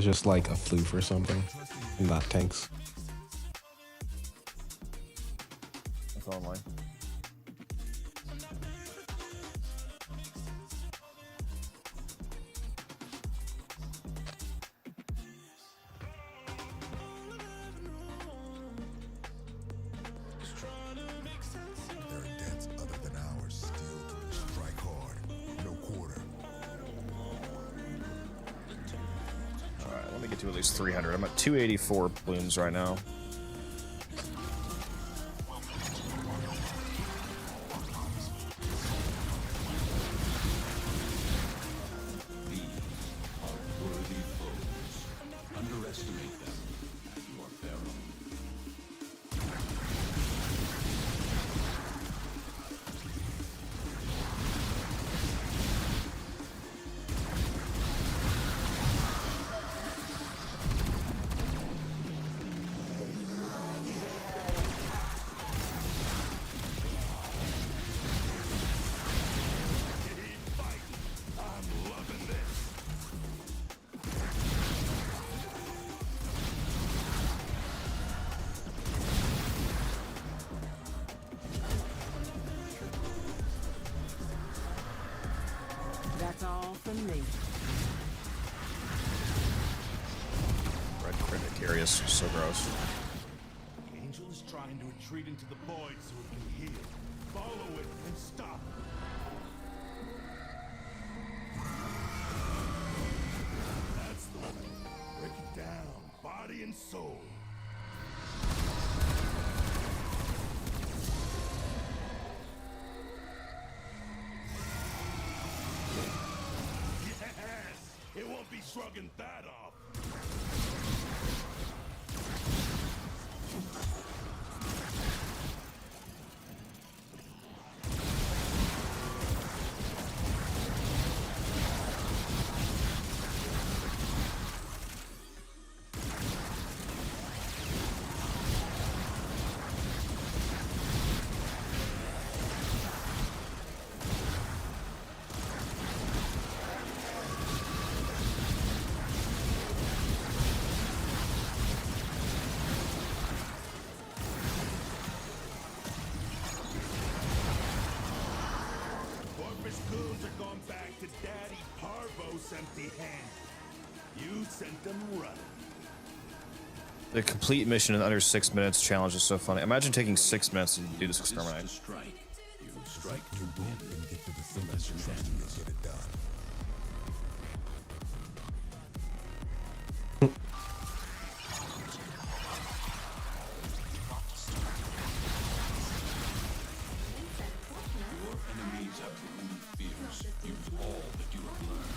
[SPEAKER 16] just like a floof or something, and not tanks.
[SPEAKER 1] That's online.
[SPEAKER 4] There are debts other than ours still to strike hard. No quarter.
[SPEAKER 1] Alright, let me get to at least 300. I'm at 284 blooms right now.
[SPEAKER 6] Worthy foes. Underestimate them at your peril.
[SPEAKER 10] I'm loving this.
[SPEAKER 14] That's all from me.
[SPEAKER 1] Red Cryptic Curious, so gross.
[SPEAKER 10] Angel is trying to retreat into the void so it can heal. Follow it and stop. That's the way. Break it down, body and soul. Yes! It won't be shrugging that off. Corpus goons are going back to Daddy Parvos empty-handed. You sent them running.
[SPEAKER 1] The complete mission in under 6 minutes challenge is so funny. Imagine taking 6 minutes to do this
[SPEAKER 6] To
[SPEAKER 1] exterminate.
[SPEAKER 6] strike. You strike to win.
[SPEAKER 4] Get to the simplest and get it done.
[SPEAKER 6] Your enemies have grown fierce. Use all that you have learned.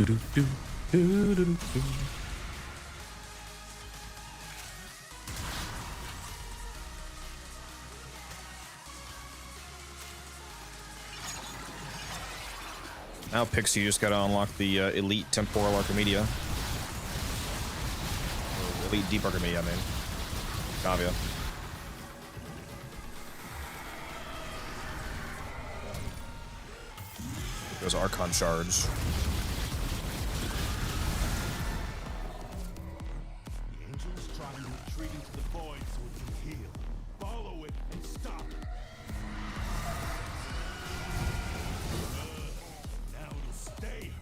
[SPEAKER 16] Do-do-do. Do-do-do-do.
[SPEAKER 1] Now, Pixie, you just gotta unlock the Elite Temporal Archimedia. Or Elite Deep Archimedia, I mean. Kavia. Those Archon shards.
[SPEAKER 10] The angel is trying to retreat into the void so it can heal. Follow it and stop it. Now it'll stay.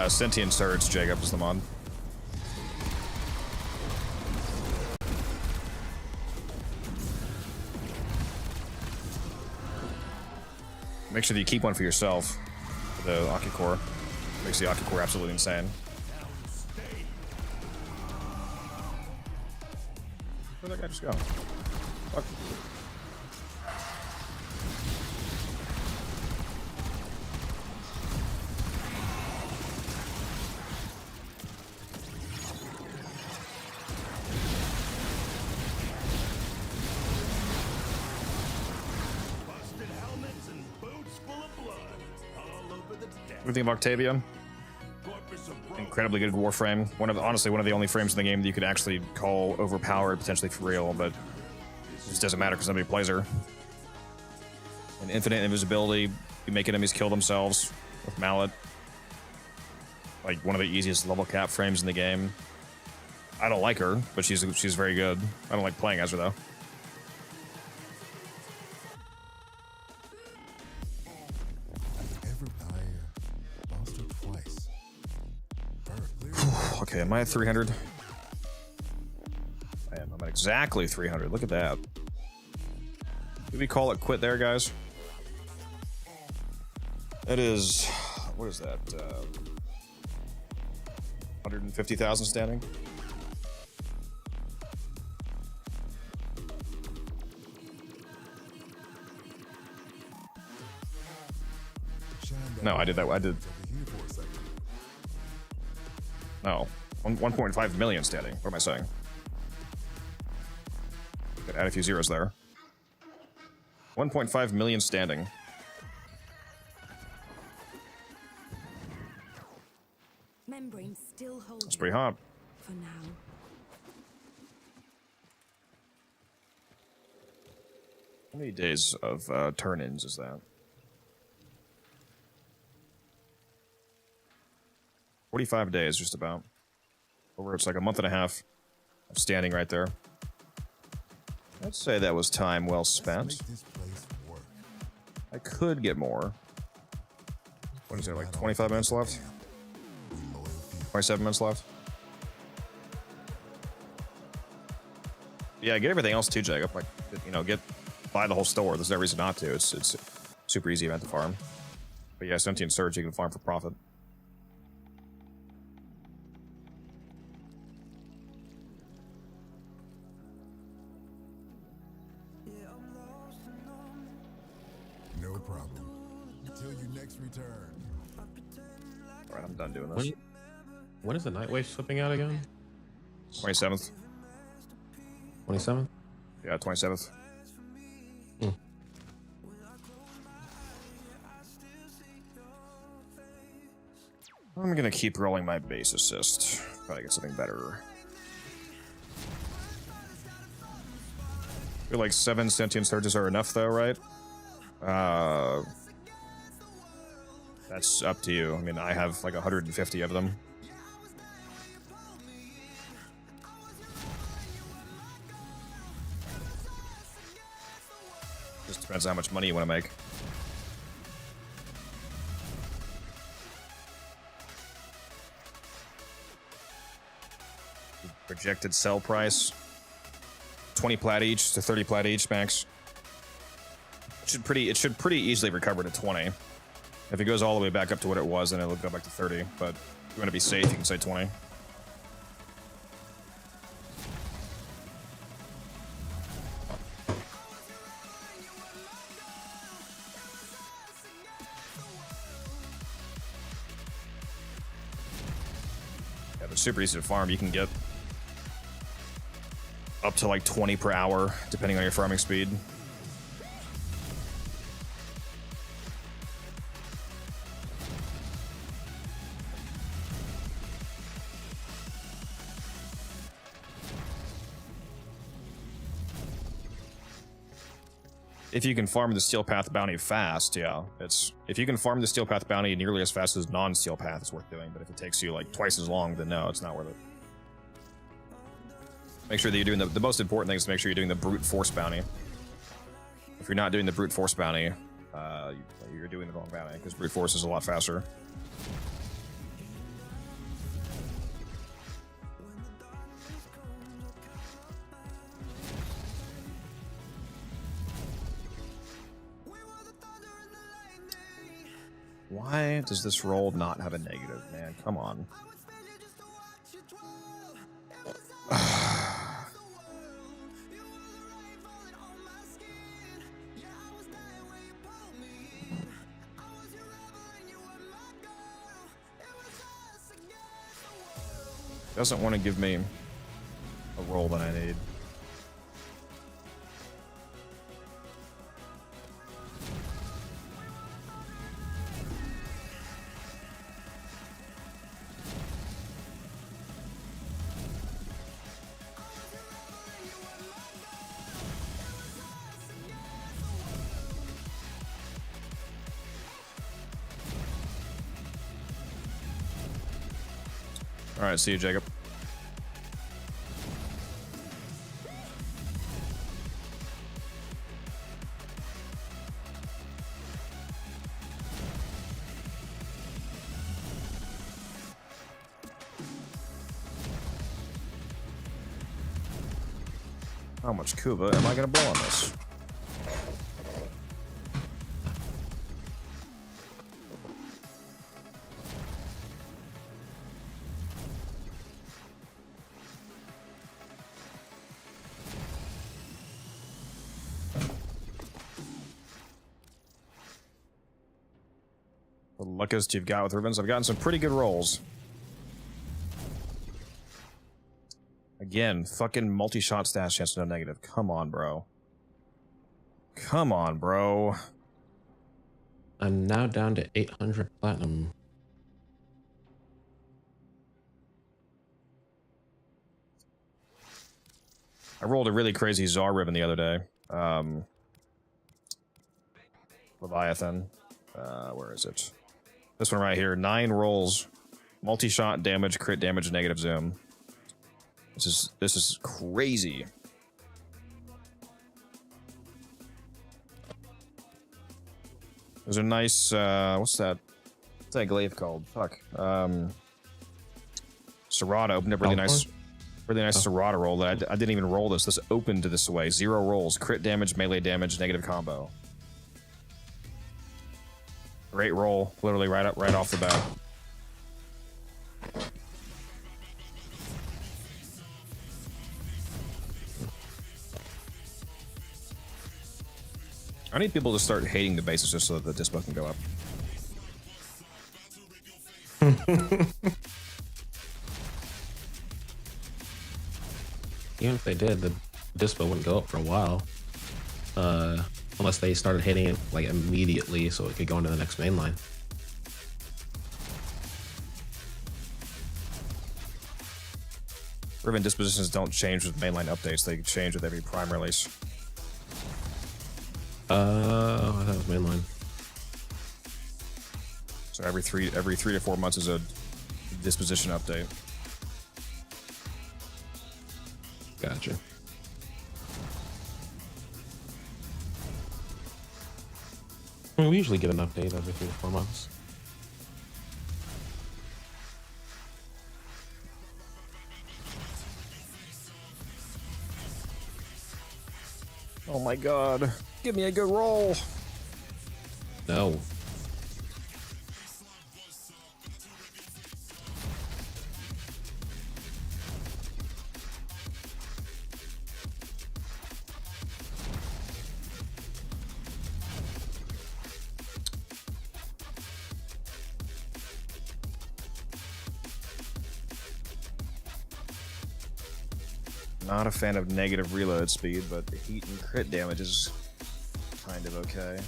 [SPEAKER 1] Sentient Surge, Jacob, is the mod. Make sure that you keep one for yourself. For the Akicore. Makes the Akicore absolutely insane. Where'd that guy just go? Fuck.
[SPEAKER 10] Busted helmets and boots full of blood. All over the deck.
[SPEAKER 1] What do you think of Octavia? Incredibly good Warframe. Honestly, one of the only frames in the game that you could actually call overpowered, potentially for real, but it just doesn't matter because nobody plays her. And infinite invisibility, you make enemies kill themselves with Mallet. Like one of the easiest level cap frames in the game. I don't like her, but she's very good. I don't like playing as her though. Okay, am I at 300? I am. I'm at exactly 300. Look at that. Did we call it quit there, guys? That is... What is that? 150,000 standing? No, I did that. I did... No. 1.5 million standing. What am I saying? Could add a few zeros there. 1.5 million standing.
[SPEAKER 7] Membrane still holds.
[SPEAKER 1] That's pretty hot.
[SPEAKER 7] For now.
[SPEAKER 1] How many days of turn-ins is that? 45 days, just about. Over, it's like a month and a half of standing right there. I'd say that was time well spent. I could get more. What is there, like 25 minutes left? 27 minutes left? Yeah, get everything else too, Jacob. Like, you know, buy the whole store. There's no reason not to. It's super easy event to farm. But yeah, Sentient Surge you can farm for profit.
[SPEAKER 4] No problem. Until you next return.
[SPEAKER 1] Alright, I'm done doing this.
[SPEAKER 16] When is the Nightwave slipping out again?
[SPEAKER 1] 27th.
[SPEAKER 16] 27th?
[SPEAKER 1] Yeah, 27th. I'm gonna keep rolling my base assist. Probably get something better. I feel like 7 Sentient Surges are enough though, right? That's up to you. I mean, I have like 150 of them. Just depends on how much money you want to make. Projected sell price 20 plat each to 30 plat each max. It should pretty easily recover to 20. If it goes all the way back up to what it was, then it'll go back to 30. But if you want to be safe, you can say 20. super easy to farm. You can get up to like 20 per hour, depending on your farming speed. If you can farm the Steel Path bounty fast, yeah. If you can farm the Steel Path bounty nearly as fast as non-Steel Path, it's worth doing. But if it takes you like twice as long, then no, it's not worth it. Make sure that you're doing the most important thing is to make sure you're doing the brute force bounty. If you're not doing the brute force bounty, you're doing the wrong bounty because brute force is a lot faster. Why does this roll not have a negative, man? Come on. Doesn't want to give me a roll that I need. All right, see you, Jacob. How much Kuba am I gonna blow on this? The luckiest you've got with ribbons. I've gotten some pretty good rolls. Again, fucking multi-shot stash chance no negative. Come on, bro. Come on, bro.
[SPEAKER 16] I'm now down to 800 platinum.
[SPEAKER 1] I rolled a really crazy Czar ribbon the other day. Leviathan. Where is it? This one right here. 9 rolls. Multi-shot damage, crit damage, negative zoom. This is crazy. There's a nice what's that? What's that glaive called? Fuck. Serrata opened up really nice Serrata roll that I didn't even roll this. This opened this way. 0 rolls, crit damage, melee damage, negative combo. Great roll, literally right off the bat. I need people to start hating the bases just so that the dispo can go up.
[SPEAKER 16] Even if they did, the dispo wouldn't go up for a while. Unless they started hitting it like immediately so it could go into the next main line.
[SPEAKER 1] Ribbon dispositions don't change with mainline updates, they change with every prime release.
[SPEAKER 16] I thought it was mainline.
[SPEAKER 1] So every three to 4 months is a disposition update.
[SPEAKER 16] Gotcha. I mean, we usually get an update every 3 to 4 months.
[SPEAKER 1] Oh my god. Give me a good roll.
[SPEAKER 16] No.
[SPEAKER 1] Not a fan of negative reload speed, but the heat and crit damage is kind of okay.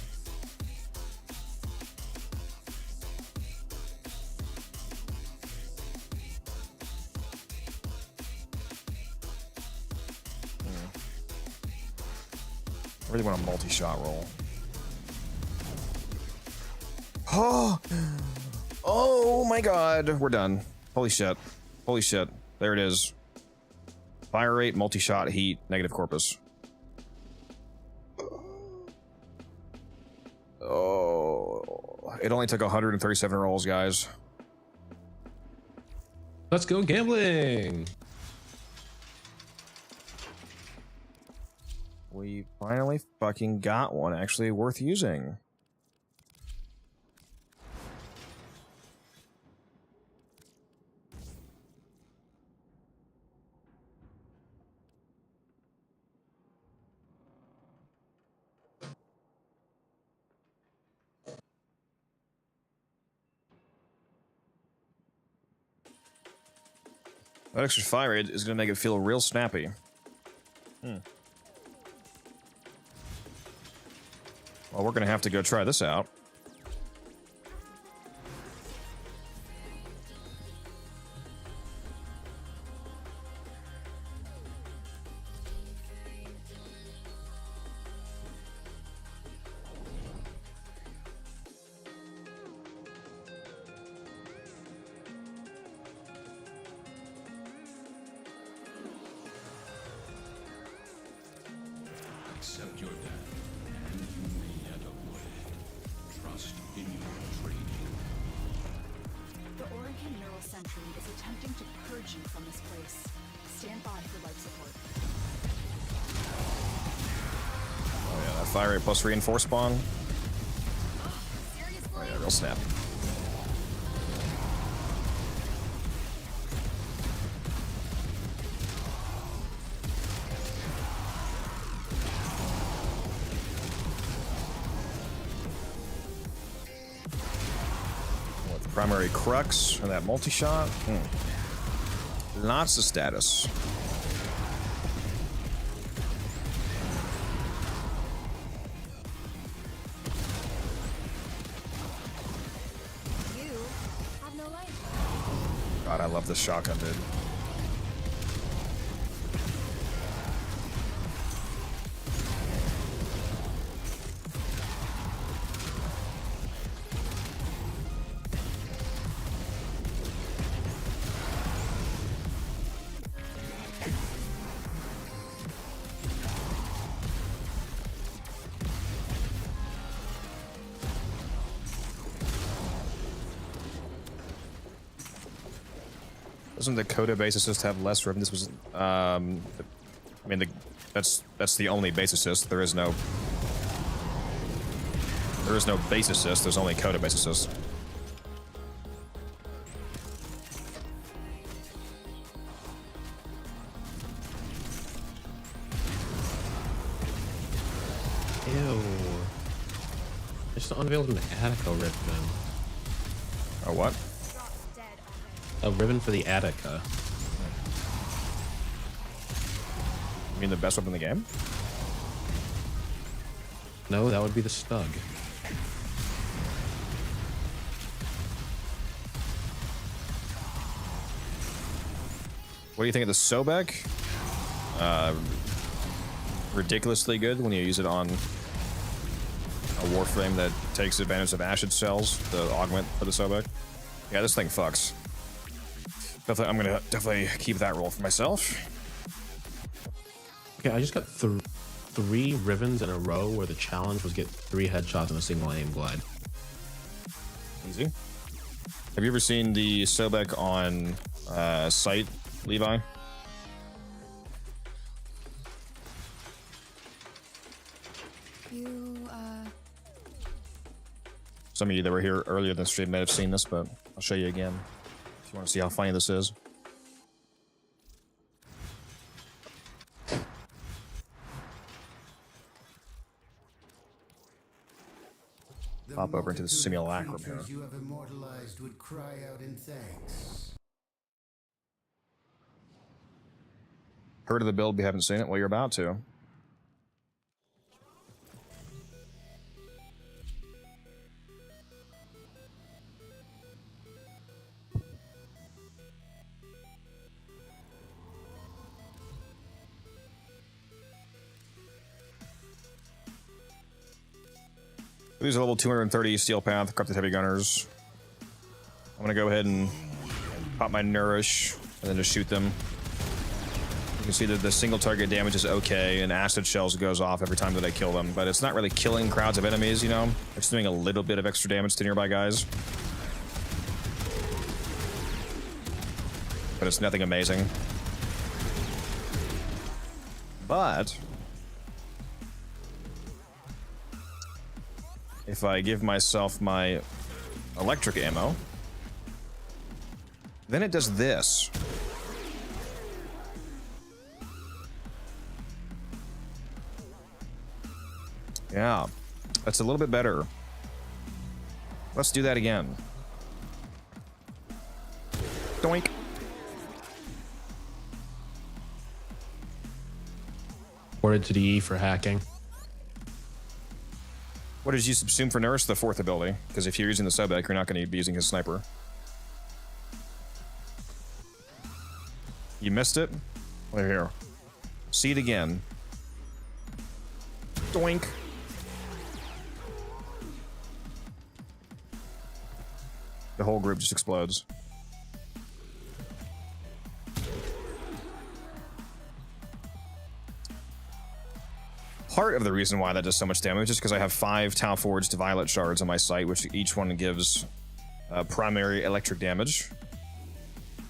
[SPEAKER 1] I really want a multi-shot roll. Oh! Oh my god! We're done. Holy shit. Holy shit. There it is. Fire rate, multi-shot, heat, negative corpus. Oh, it only took 137 rolls, guys.
[SPEAKER 16] Let's go gambling!
[SPEAKER 1] We finally fucking got one actually worth using. That extra fire rate is going to make it feel real snappy. Well, we're going to have to go try this out.
[SPEAKER 6] Accept your death, and you may yet avoid. Trust in your training.
[SPEAKER 3] The Oregon Neural Sentry is attempting to purge you from this place. Stand by for life support.
[SPEAKER 1] Oh yeah, that fire rate plus reinforce spawn. Oh yeah, real snap. Primary crux and that multi-shot. Lots of status.
[SPEAKER 2] You have no life.
[SPEAKER 1] God, I love this shotgun, dude. Doesn't the Coda base assist have less ribbon? This was, I mean, that's the only base assist. There is no base assist. There's only Coda base assist.
[SPEAKER 16] Ew. Just unveiled an Attica ribbon.
[SPEAKER 1] A what?
[SPEAKER 16] A ribbon for the Attica.
[SPEAKER 1] You mean the best weapon in the game?
[SPEAKER 16] No, that would be the Stug.
[SPEAKER 1] What do you think of the Sobek? Ridiculously good when you use it on a Warframe that takes advantage of acid cells to augment for the Sobek. Yeah, this thing fucks. Definitely, I'm gonna definitely keep that roll for myself.
[SPEAKER 16] Okay, I just got 3 ribbons in a row where the challenge was get 3 headshots in a single aim glide.
[SPEAKER 1] Easy. Have you ever seen the Sobek on site, Levi? Some of you that were here earlier in the stream may have seen this, but I'll show you again if you want to see how funny this is. Pop over into the simulacrum here.
[SPEAKER 5] You have immortalized would cry out in thanks.
[SPEAKER 1] Heard of the build, we haven't seen it. Well, you're about to. These are level 230 Steel Path, Corrupted Heavy Gunners. I'm gonna go ahead and pop my Nourish, and then just shoot them. You can see that the single target damage is okay, and Acid Shells goes off every time that I kill them, but it's not really killing crowds of enemies, you know? It's doing a little bit of extra damage to nearby guys. But it's nothing amazing. But if I give myself my electric ammo, then it does this. Yeah, that's a little bit better. Let's do that again. Doink.
[SPEAKER 16] Ordered to the E for hacking.
[SPEAKER 1] What did you subsume for Nurse? The fourth ability. Because if you're using the Sobek, you're not going to be using his sniper. You missed it? Well, here. See it again. Doink. The whole group just explodes. Part of the reason why that does so much damage is because I have 5 Tau Forged Violet Shards on my site, which each one gives primary electric damage.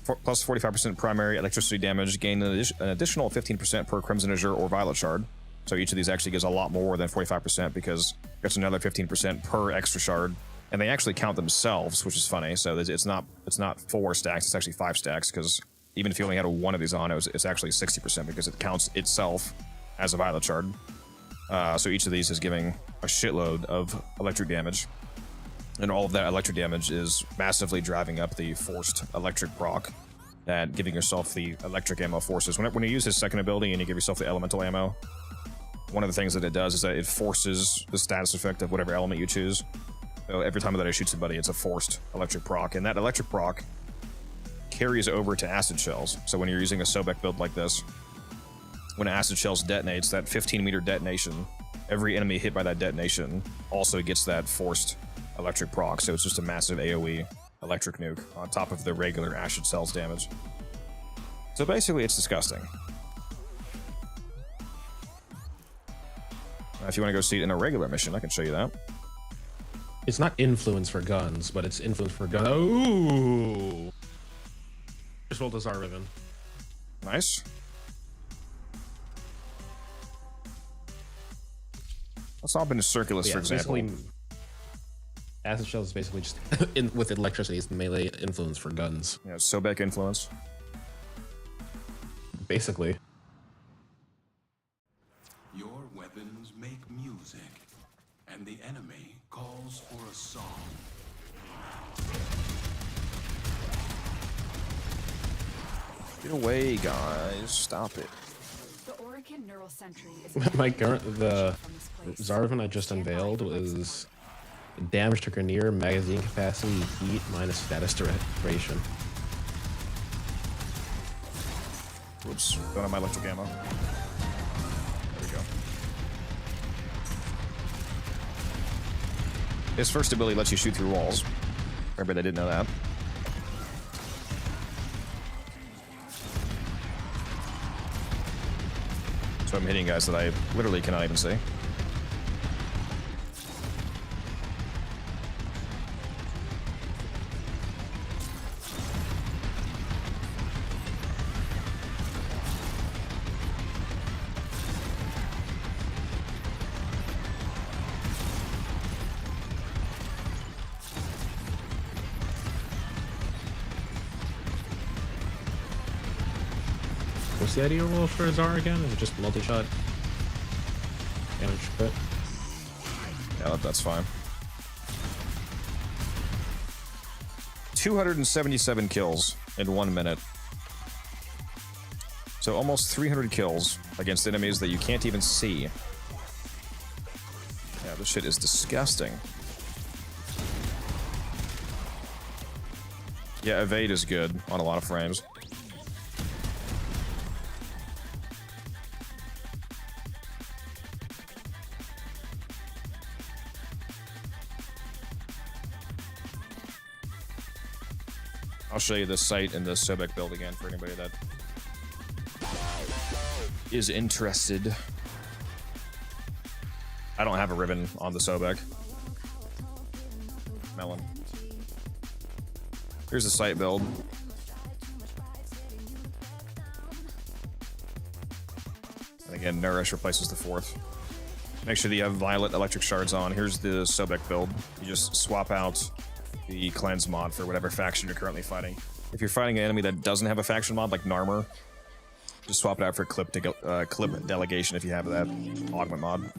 [SPEAKER 1] Plus 45% primary electricity damage, gain an additional 15% per Crimson Azure or Violet Shard. So each of these actually gives a lot more than 45% because it's another 15% per extra shard. And they actually count themselves, which is funny. So it's not 4 stacks, it's actually 5 stacks, because even if you only had one of these on, it's actually 60% because it counts itself as a Violet Shard. So each of these is giving a shitload of electric damage. And all of that electric damage is massively driving up the forced electric proc that giving yourself the electric ammo forces. When you use his second ability and you give yourself the elemental ammo, one of the things that it does is that it forces the status effect of whatever element you choose. So every time that I shoot somebody, it's a forced electric proc. And that electric proc carries over to acid shells. So when you're using a Sobek build like this, when acid shells detonates, that 15-meter detonation, every enemy hit by that detonation also gets that forced electric proc, so it's just a massive AoE electric nuke on top of the regular acid cells damage. So basically, it's disgusting. If you want to go see it in a regular mission, I can show you that.
[SPEAKER 16] It's not influence for guns, but it's influence for guns. Ooh! Just rolled a Tsar Riven.
[SPEAKER 1] Nice. Let's hop into Circulus, for example.
[SPEAKER 16] Acid Shell is basically just, with electricity, it's melee influence for guns.
[SPEAKER 1] Yeah, Sobek influence.
[SPEAKER 16] Basically.
[SPEAKER 6] Your weapons make music, and the enemy calls for a song.
[SPEAKER 1] Get away, guys. Stop it.
[SPEAKER 3] The Orican Neural Sentry is
[SPEAKER 16] the Zarvan I just unveiled was damage to Grenier, magazine capacity, heat, minus status duration.
[SPEAKER 1] Whoops, don't have my electric ammo. There we go. His first ability lets you shoot through walls. Everybody didn't know that. So I'm hitting guys that I literally cannot even see.
[SPEAKER 16] What's the idea roll for Zara again? Is it just multi-shot damage crit?
[SPEAKER 1] Yeah, that's fine. 277 kills in 1 minute. So almost 300 kills against enemies that you can't even see. Yeah, this shit is disgusting. Yeah, evade is good on a lot of frames. I'll show you this site in the Sobek build again for anybody that is interested. I don't have a ribbon on the Sobek. Melon. Here's the site build. And again, Nourish replaces the 4th. Make sure that you have Violet Electric Shards on. Here's the Sobek build. You just swap out the Cleanse mod for whatever faction you're currently fighting. If you're fighting an enemy that doesn't have a faction mod, like Narmer, just swap it out for Clip Delegation if you have that Augment mod.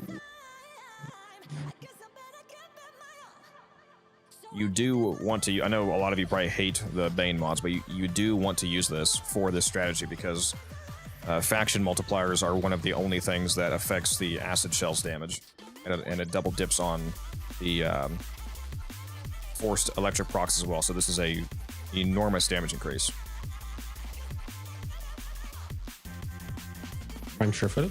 [SPEAKER 1] You do want to, I know a lot of you probably hate the Bane mods, but you do want to use this for this strategy because faction multipliers are one of the only things that affects the Acid Shells damage. And it double dips on the forced electric procs as well, so this is a enormous damage increase.
[SPEAKER 16] I'm sure-footed.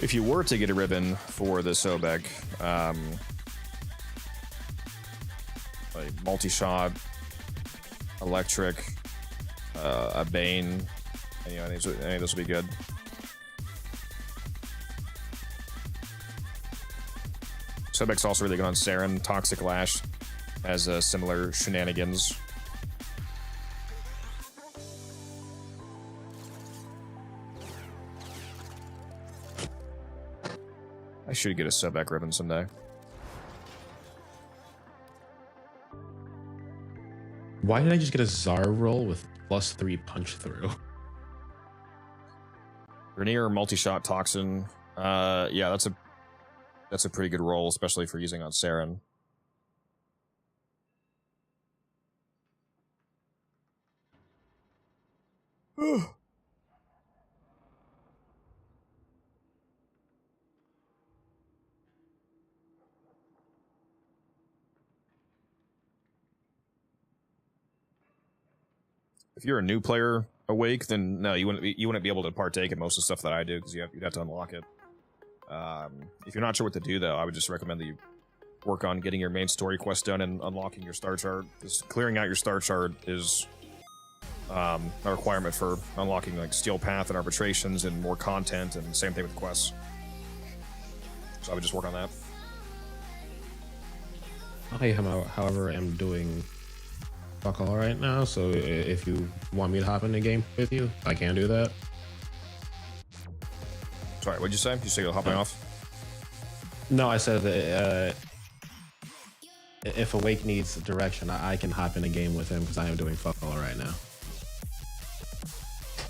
[SPEAKER 1] If you were to get a ribbon for the Sobek, like multi-shot, electric, a Bane, any of those would be good. Sobek's also really good on Saren. Toxic Lash has similar shenanigans. I should get a Sobek ribbon someday.
[SPEAKER 16] Why did I just get a Zar roll with +3 punch through?
[SPEAKER 1] Rainier multi-shot toxin. Yeah, that's a pretty good roll, especially for using on Saren. If you're a new player awake, then no, you wouldn't be able to partake in most of the stuff that I do because you'd have to unlock it. If you're not sure what to do, though, I would just recommend that you work on getting your main story quest done and unlocking your star chart. Because clearing out your star chart is a requirement for unlocking like Steel Path and arbitrations and more content, and same thing with quests. So I would just work on that.
[SPEAKER 16] I, however, am doing fuck all right now, so if you want me to hop in the game with you, I can do that.
[SPEAKER 1] Sorry, what'd you say? You said you're hopping off?
[SPEAKER 16] No, I said that if Awake needs direction, I can hop in a game with him because I am doing fuck all right now.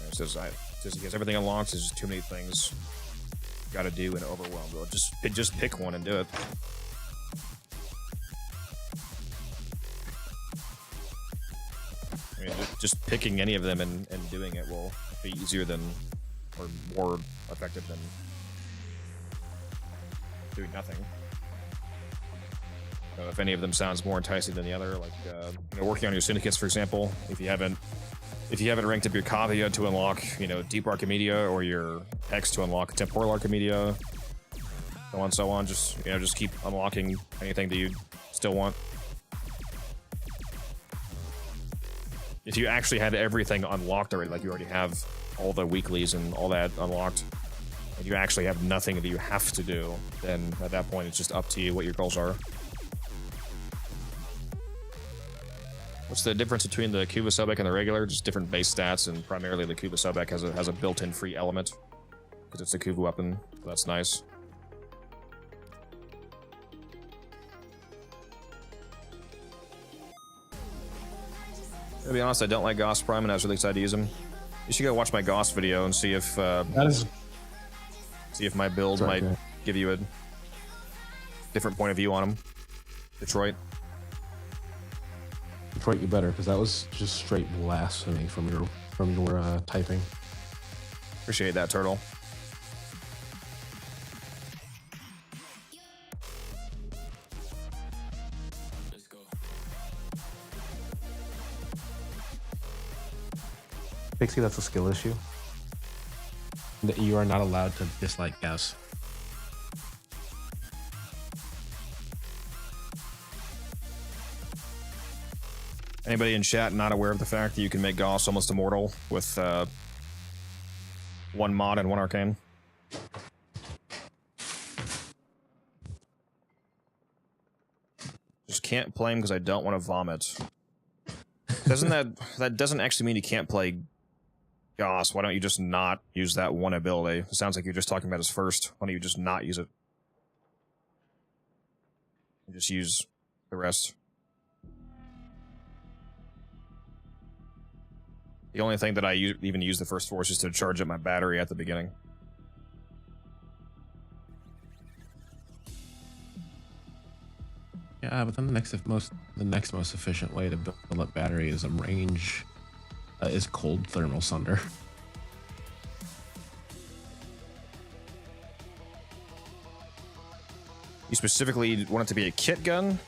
[SPEAKER 1] It says he has everything unlocked. There's just too many things you gotta do and overwhelmed. Well, just pick one and do it. I mean, just picking any of them and doing it will be easier than, or more effective than doing nothing. So if any of them sounds more enticing than the other, like working on your syndicates, for example, if you haven't ranked up your Kavia to unlock, Deep Archimedia, or your X to unlock Temporal Archimedia, so on, just keep unlocking anything that you still want. If you actually had everything unlocked already, like you already have all the weeklies and all that unlocked, and you actually have nothing that you have to do, then at that point it's just up to you what your goals are. What's the difference between the Cuba Sobek and the regular? Just different base stats, and primarily the Cuba Sobek has a built-in free element because it's a Cuba weapon. So that's nice. To be honest, I don't like Goss Prime, and I was really excited to use him. You should go watch my Goss video and see if my build might give you a different point of view on him. Detroit.
[SPEAKER 16] Detroit, you better, because that was just straight blasphemy from your typing.
[SPEAKER 1] Appreciate that, Turtle.
[SPEAKER 16] Pixie, that's a skill issue. That you are not allowed to dislike gas.
[SPEAKER 1] Anybody in chat not aware of the fact that you can make Gauss almost immortal with one mod and one arcane? Just can't play him because I don't want to vomit. Doesn't that doesn't actually mean you can't play Gauss? Why don't you just not use that one ability? It sounds like you're just talking about his first. Why don't you just not use it? And just use the rest. The only thing that I even use the first four is just to charge up my battery at the beginning.
[SPEAKER 16] Yeah, but then the next most efficient way to build up battery is a range is cold thermal sunder.
[SPEAKER 1] You specifically want it to be a kit gun?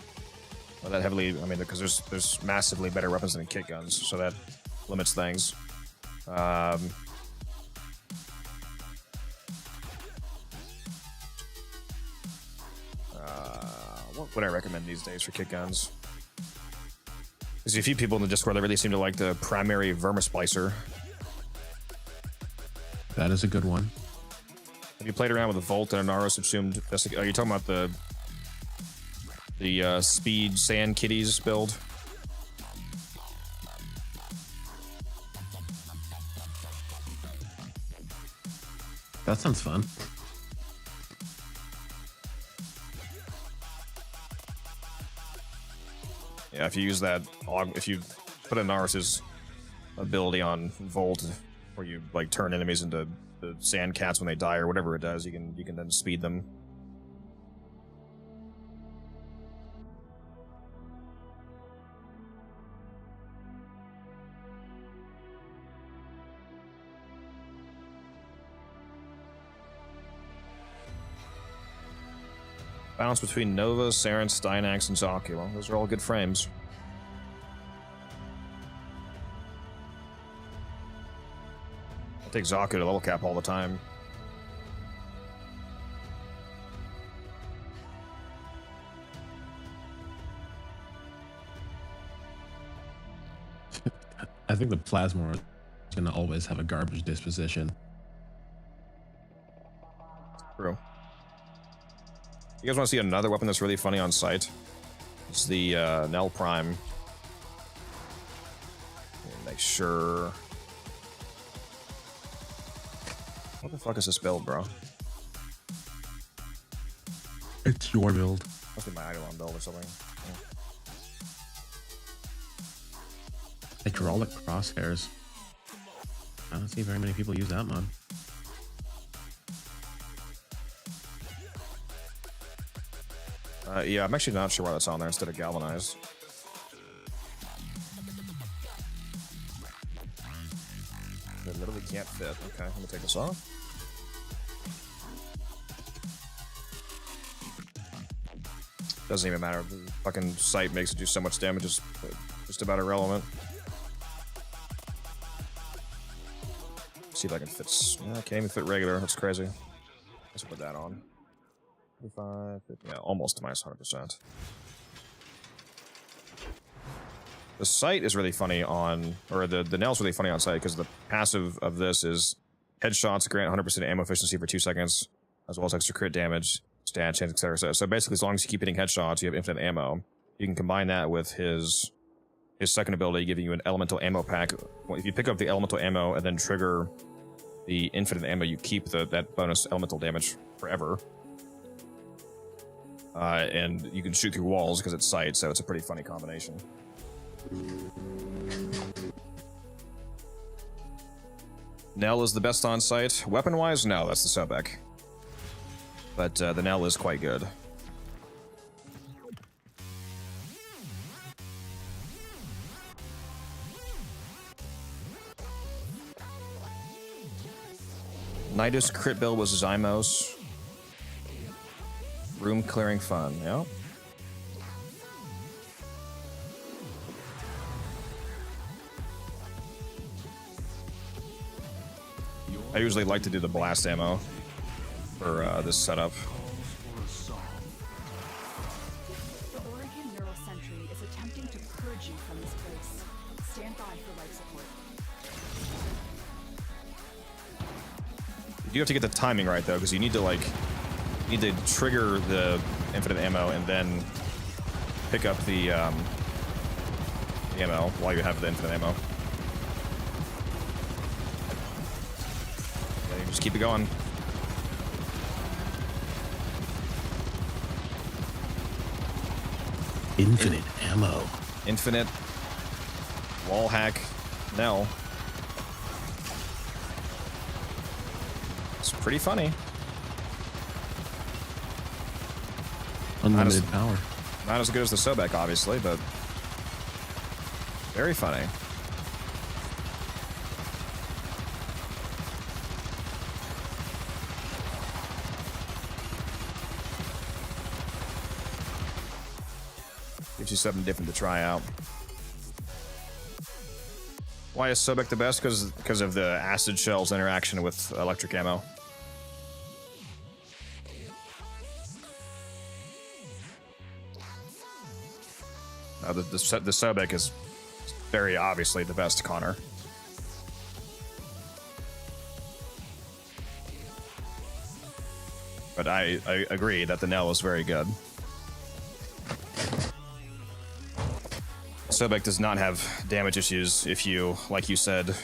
[SPEAKER 1] Well, that heavily, I mean, because there's massively better weapons than kit guns, so that limits things. What would I recommend these days for kit guns? There's a few people in the Discord that really seem to like the primary Vermisplicer.
[SPEAKER 16] That is a good one.
[SPEAKER 1] Have you played around with a Volt and an Aro subsumed? Are you talking about the speed sand kitties build?
[SPEAKER 16] That sounds fun.
[SPEAKER 1] Yeah, if you use that, if you put a Nars's ability on Volt, where you like turn enemies into the sand cats when they die or whatever it does, you can then speed them. Balance between Nova, Saren, Steinax, and Zaku. Well, those are all good frames. I take Zaku to level cap all the time.
[SPEAKER 16] I think the Plasma is going to always have a garbage disposition.
[SPEAKER 1] True. You guys want to see another weapon that's really funny on sight? It's the Nell Prime. Make sure. What the fuck is this build, bro?
[SPEAKER 16] It's your build.
[SPEAKER 1] Must be my Eidolon build or something.
[SPEAKER 16] Hydraulic crosshairs. I don't see very many people use that mod.
[SPEAKER 1] Yeah, I'm actually not sure why that's on there instead of galvanized. It literally can't fit. Okay, let me take this off. Doesn't even matter. The fucking sight makes it do so much damage. It's just about irrelevant. See if I can fit. I can't even fit regular. That's crazy. Let's put that on. 55, 50, yeah, almost minus 100%. The sight is really funny on, or the nail's really funny on sight because the passive of this is headshots grant 100% ammo efficiency for 2 seconds, as well as extra crit damage, stat chance, etc. So basically, as long as you keep hitting headshots, you have infinite ammo. You can combine that with his second ability, giving you an elemental ammo pack. If you pick up the elemental ammo and then trigger the infinite ammo, you keep that bonus elemental damage forever. And you can shoot through walls because it's sight, so it's a pretty funny combination. Nell is the best on sight. Weapon-wise, no, that's the Sobek. But the Nell is quite good. Nidus crit build was Zymos. Room clearing fun, yeah. I usually like to do the blast ammo for this setup.
[SPEAKER 3] The Oregon Neural Sentry is attempting to purge you from this place. Stand by for life support.
[SPEAKER 1] You do have to get the timing right though, because you need to like trigger the infinite ammo and then pick up the ammo while you have the infinite ammo. Yeah, you just keep it going.
[SPEAKER 16] Infinite ammo.
[SPEAKER 1] Infinite wall hack Nell. It's pretty funny.
[SPEAKER 16] Unlimited power.
[SPEAKER 1] Not as good as the Sobek, obviously, but very funny. Gives you something different to try out. Why is Sobek the best? Because of the acid shell's interaction with electric ammo. The Sobek is very obviously the best, Connor. But I agree that the Nell is very good. Sobek does not have damage issues if you, like you said,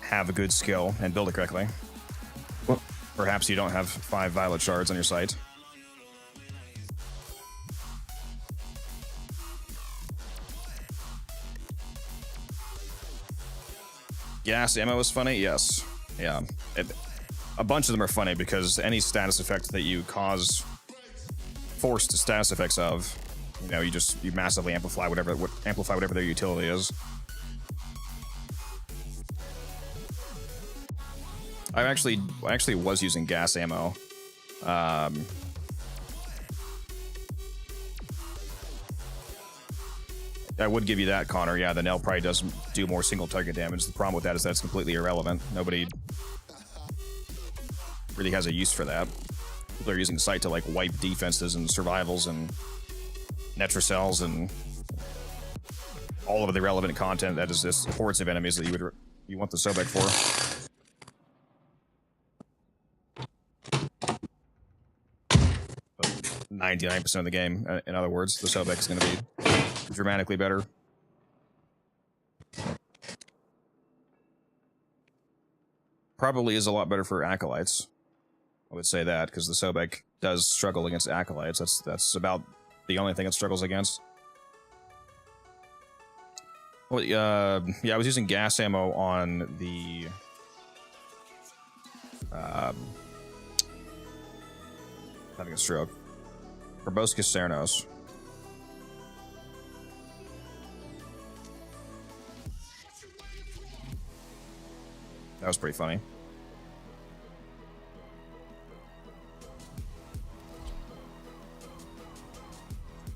[SPEAKER 1] have a good skill and build it correctly.
[SPEAKER 16] Well,
[SPEAKER 1] perhaps you don't have 5 violet shards on your site. Gas ammo is funny? Yes. Yeah. A bunch of them are funny because any status effect that you cause forced status effects of, you know, you massively amplify whatever their utility is. I actually was using gas ammo. I would give you that, Connor. Yeah, the Nell probably does do more single target damage. The problem with that is that it's completely irrelevant. Nobody really has a use for that. People are using the site to like wipe defenses and survivals and Netracells and all of the relevant content that is this hordes of enemies that you want the Sobek for. But 99% of the game, in other words, the Sobek is going to be dramatically better. Probably is a lot better for Acolytes. I would say that, because the Sobek does struggle against Acolytes. That's about the only thing it struggles against. Well, yeah, I was using gas ammo on the... having a stroke. Proboscis Cernos. That was pretty funny.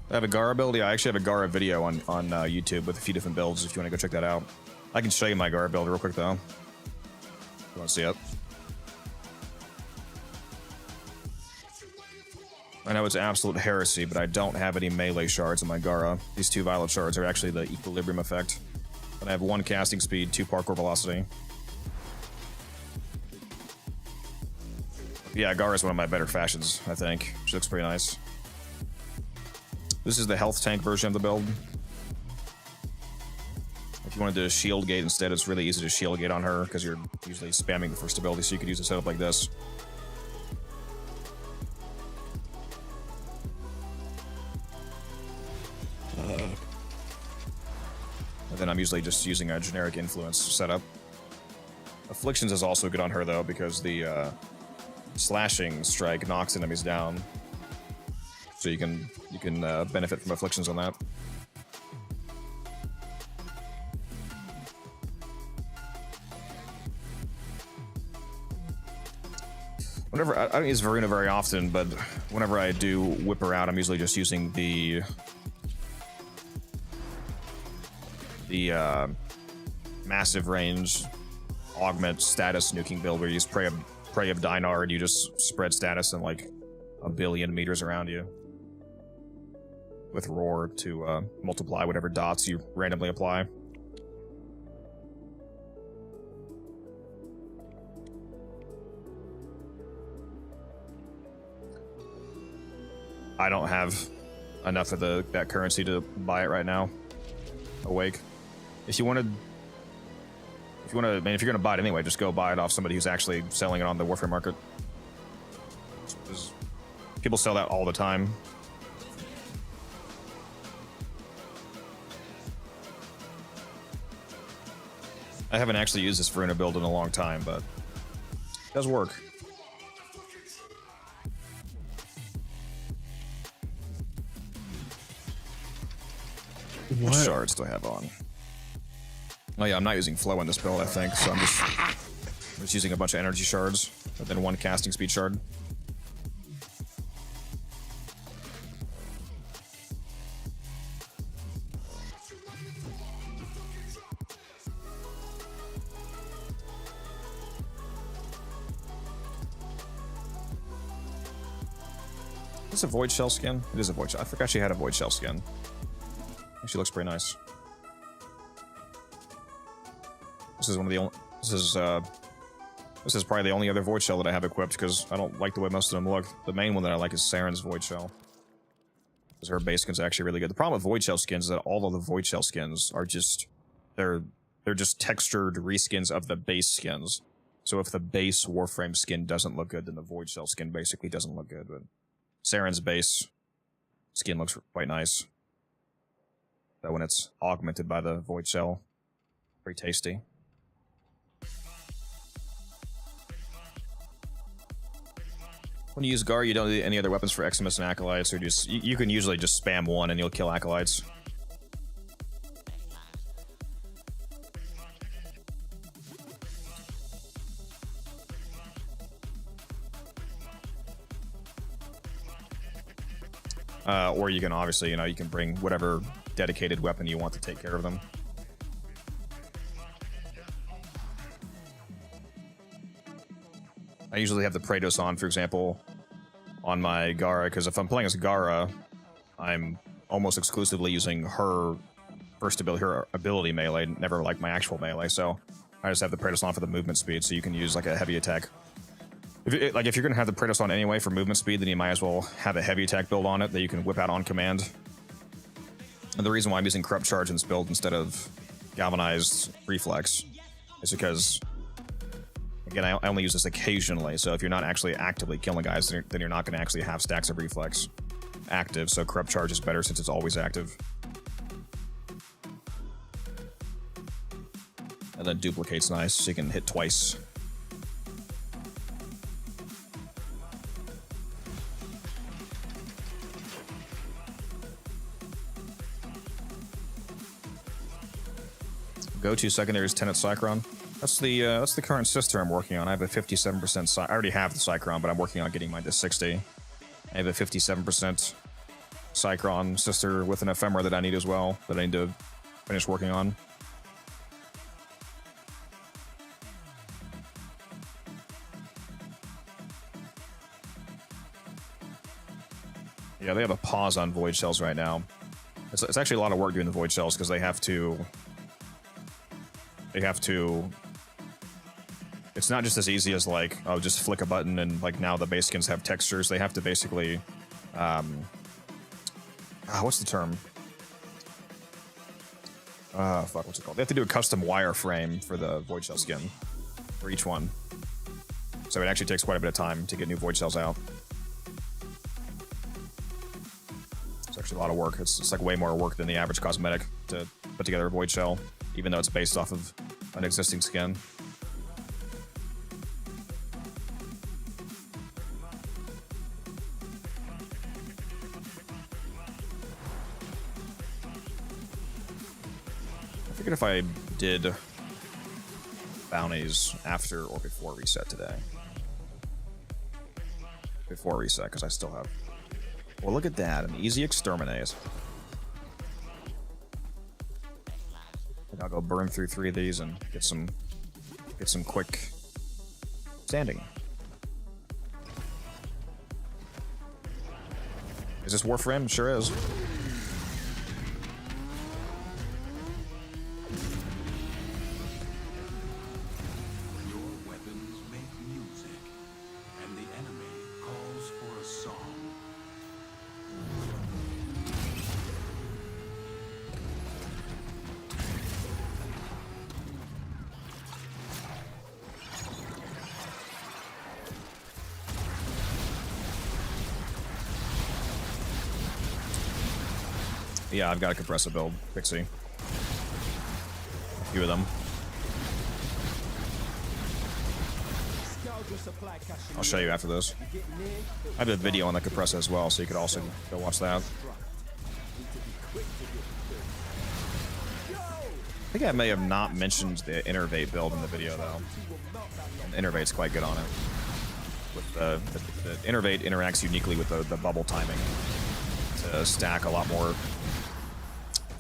[SPEAKER 1] I have a Gara build. Yeah, I actually have a Gara video on YouTube with a few different builds if you want to go check that out. I can show you my Gara build real quick, though. If you want to see it. I know it's absolute heresy, but I don't have any melee shards in my Gara. These 2 violet shards are actually the equilibrium effect. And I have 1 casting speed, 2 parkour velocity. Yeah, Gara is one of my better fashions, I think. She looks pretty nice. This is the health tank version of the build. If you wanted to shield gate instead, it's really easy to shield gate on her because you're usually spamming the first ability, so you could use a setup like this. And then I'm usually just using a generic influence setup. Afflictions is also good on her though, because the slashing strike knocks enemies down, so you can benefit from afflictions on that. Whenever I don't use Varuna very often, but whenever I do whip her out, I'm usually just using the massive range augment status nuking build where you use Prey of Dinar and you just spread status in like 1 billion meters around you with Roar to multiply whatever dots you randomly apply. I don't have enough of that currency to buy it right now. Awake. If you want to, I mean, if you're gonna buy it anyway, just go buy it off somebody who's actually selling it on the Warframe market. People sell that all the time. I haven't actually used this Varuna build in a long time, but it does work. What shards do I have on? Oh yeah, I'm not using flow in this build, I think, so I'm just using a bunch of energy shards, and then 1 casting speed shard. Is this a Void Shell skin? It is a Void Shell. I forgot she had a Void Shell skin. She looks pretty nice. This is one of the only. This is probably the only other Void Shell that I have equipped because I don't like the way most of them look. The main one that I like is Saren's Void Shell, because her base skin's actually really good. The problem with Void Shell skins is that all of the Void Shell skins are just they're just textured reskins of the base skins. So if the base Warframe skin doesn't look good, then the Void Shell skin basically doesn't look good. But Saren's base skin looks quite nice. That when it's augmented by the Void Shell, pretty tasty. When you use Gar, you don't need any other weapons for Eximus and Acolytes, or just you can usually just spam 1 and you'll kill Acolytes. Or you can obviously, you can bring whatever dedicated weapon you want to take care of them. I usually have the Praetos on, for example, on my Gara, because if I'm playing as Gara, I'm almost exclusively using her ability melee, never like my actual melee, so I just have the Praetos on for the movement speed, so you can use like a heavy attack. If you're gonna have the Praetos on anyway for movement speed, then you might as well have a heavy attack build on it that you can whip out on command. And the reason why I'm using Corrupt Charge in this build instead of Galvanized Reflex is because, again, I only use this occasionally, so if you're not actually actively killing guys, then you're not going to actually have stacks of Reflex active, so Corrupt Charge is better since it's always active. And then Duplicate's nice, so you can hit twice. Go-to secondary is Tenet Cycron. That's the current sister I'm working on. I have a 57% I already have the Cycron, but I'm working on getting mine to 60. I have a 57% Cycron sister with an ephemera that I need as well, that I need to finish working on. Yeah, they have a pause on Void Shells right now. It's actually a lot of work doing the Void Shells because they have to, it's not just as easy as like, oh, just flick a button and like now the base skins have textures. They have to basically, what's the term? Fuck, what's it called? They have to do a custom wireframe for the Void Shell skin for each one. So it actually takes quite a bit of time to get new Void Shells out. It's actually a lot of work. It's like way more work than the average cosmetic to put together a Void Shell, even though it's based off of an existing skin. I figured if I did bounties after or before reset today. before reset, because I still have... Well, look at that, an easy exterminate. I think I'll go burn through 3 of these and get some quick standing. Is this Warframe? Sure is.
[SPEAKER 6] Your weapons make music, and the enemy calls for a song.
[SPEAKER 1] Yeah, I've got a compressor build, Pixie. A few of them. I'll show you after this. I have a video on the compressor as well, so you could also go watch that. I think I may have not mentioned the Innervate build in the video, though. And Innervate's quite good on it. With the Innervate interacts uniquely with the bubble timing to stack a lot more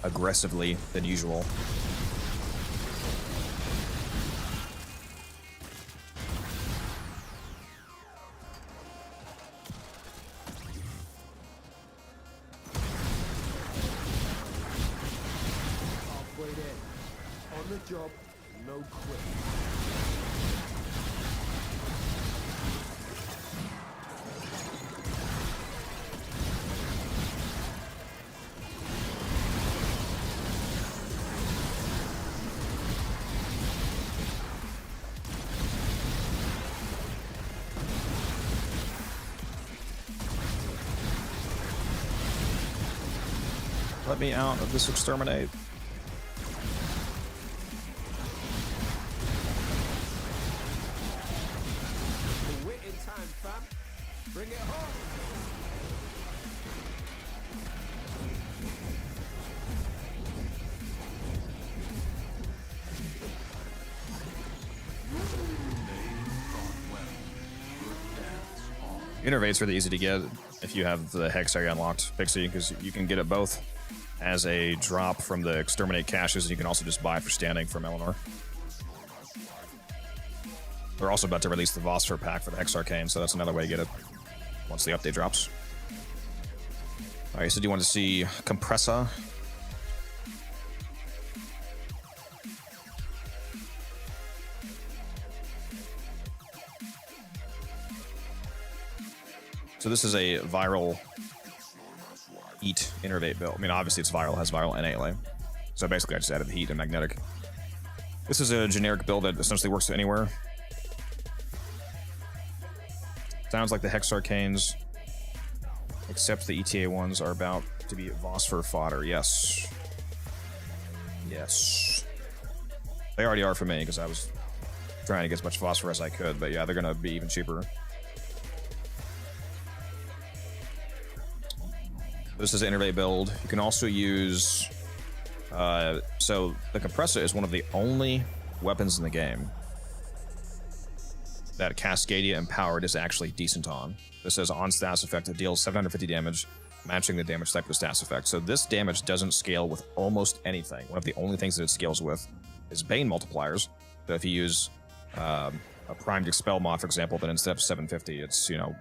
[SPEAKER 1] aggressively than usual.
[SPEAKER 10] Halfway there. On the job, no quit.
[SPEAKER 1] Let me out of this exterminate.
[SPEAKER 10] Quit in time, fam. Bring it home.
[SPEAKER 1] Innervate's really easy to get if you have the Hex area unlocked, Pixie, because you can get it both as a drop from the Exterminate caches, and you can also just buy it for standing from Eleanor. We're also about to release the Phosphor pack for the Hex Arcane, so that's another way to get it once the update drops. Alright, so do you want to see Compressor? So this is a viral heat Innervate build. I mean, obviously it's viral, has viral innately. So basically I just added the heat and magnetic. This is a generic build that essentially works anywhere. Sounds like the Hex Arcanes, except the ETA ones, are about to be Phosphor fodder. Yes. Yes. They already are for me, because I was trying to get as much Phosphor as I could, but yeah, they're going to be even cheaper. This is an Innervate build. You can also use... so the Compressor is one of the only weapons in the game that Cascadia Empowered is actually decent on. This says on status effect, it deals 750 damage, matching the damage type of the status effect. So this damage doesn't scale with almost anything. One of the only things that it scales with is Bane multipliers. So if you use a primed Expel mod, for example, then instead of 750, it's, you know,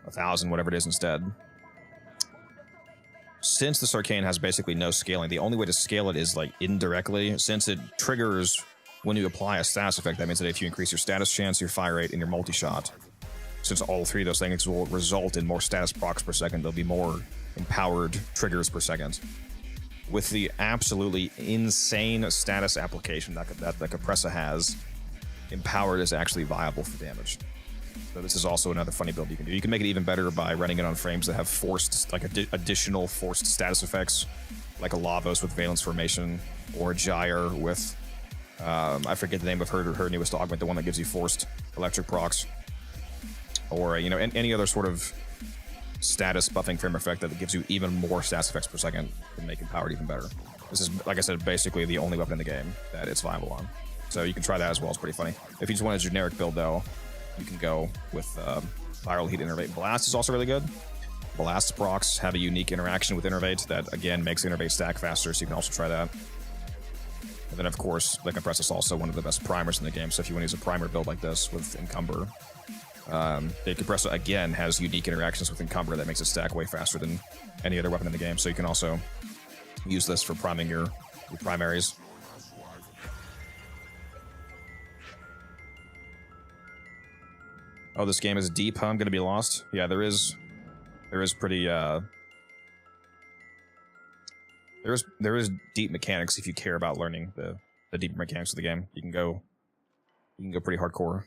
[SPEAKER 1] 1,000, whatever it is instead. Since this arcane has basically no scaling, the only way to scale it is like indirectly. Since it triggers when you apply a status effect, that means that if you increase your status chance, your fire rate, and your multi-shot, since all 3 of those things will result in more status procs per second, there'll be more empowered triggers per second. With the absolutely insane status application that the Compressor has, Empowered is actually viable for damage. So this is also another funny build you can do. You can make it even better by running it on frames that have forced, like additional forced status effects, like a Lavos with Valence Formation, or a Gyre with, I forget the name of her newest augment, the one that gives you forced electric procs, or you know, any other sort of status buffing frame effect that gives you even more status effects per second to make Empowered even better. This is, like I said, basically the only weapon in the game that it's viable on. So you can try that as well. It's pretty funny. If you just want a generic build, though, you can go with Viral Heat Innervate. Blast is also really good. Blast procs have a unique interaction with Innervate that, again, makes Innervate stack faster, so you can also try that. And then, of course, the Compress is also one of the best primers in the game, so if you want to use a primer build like this with Encumber, the Compressor, again, has unique interactions with Encumber that makes it stack way faster than any other weapon in the game, so you can also use this for priming your primaries. Oh, this game is deep, huh? I'm gonna be lost? Yeah, there is pretty, there is deep mechanics if you care about learning the deep mechanics of the game. You can go pretty hardcore.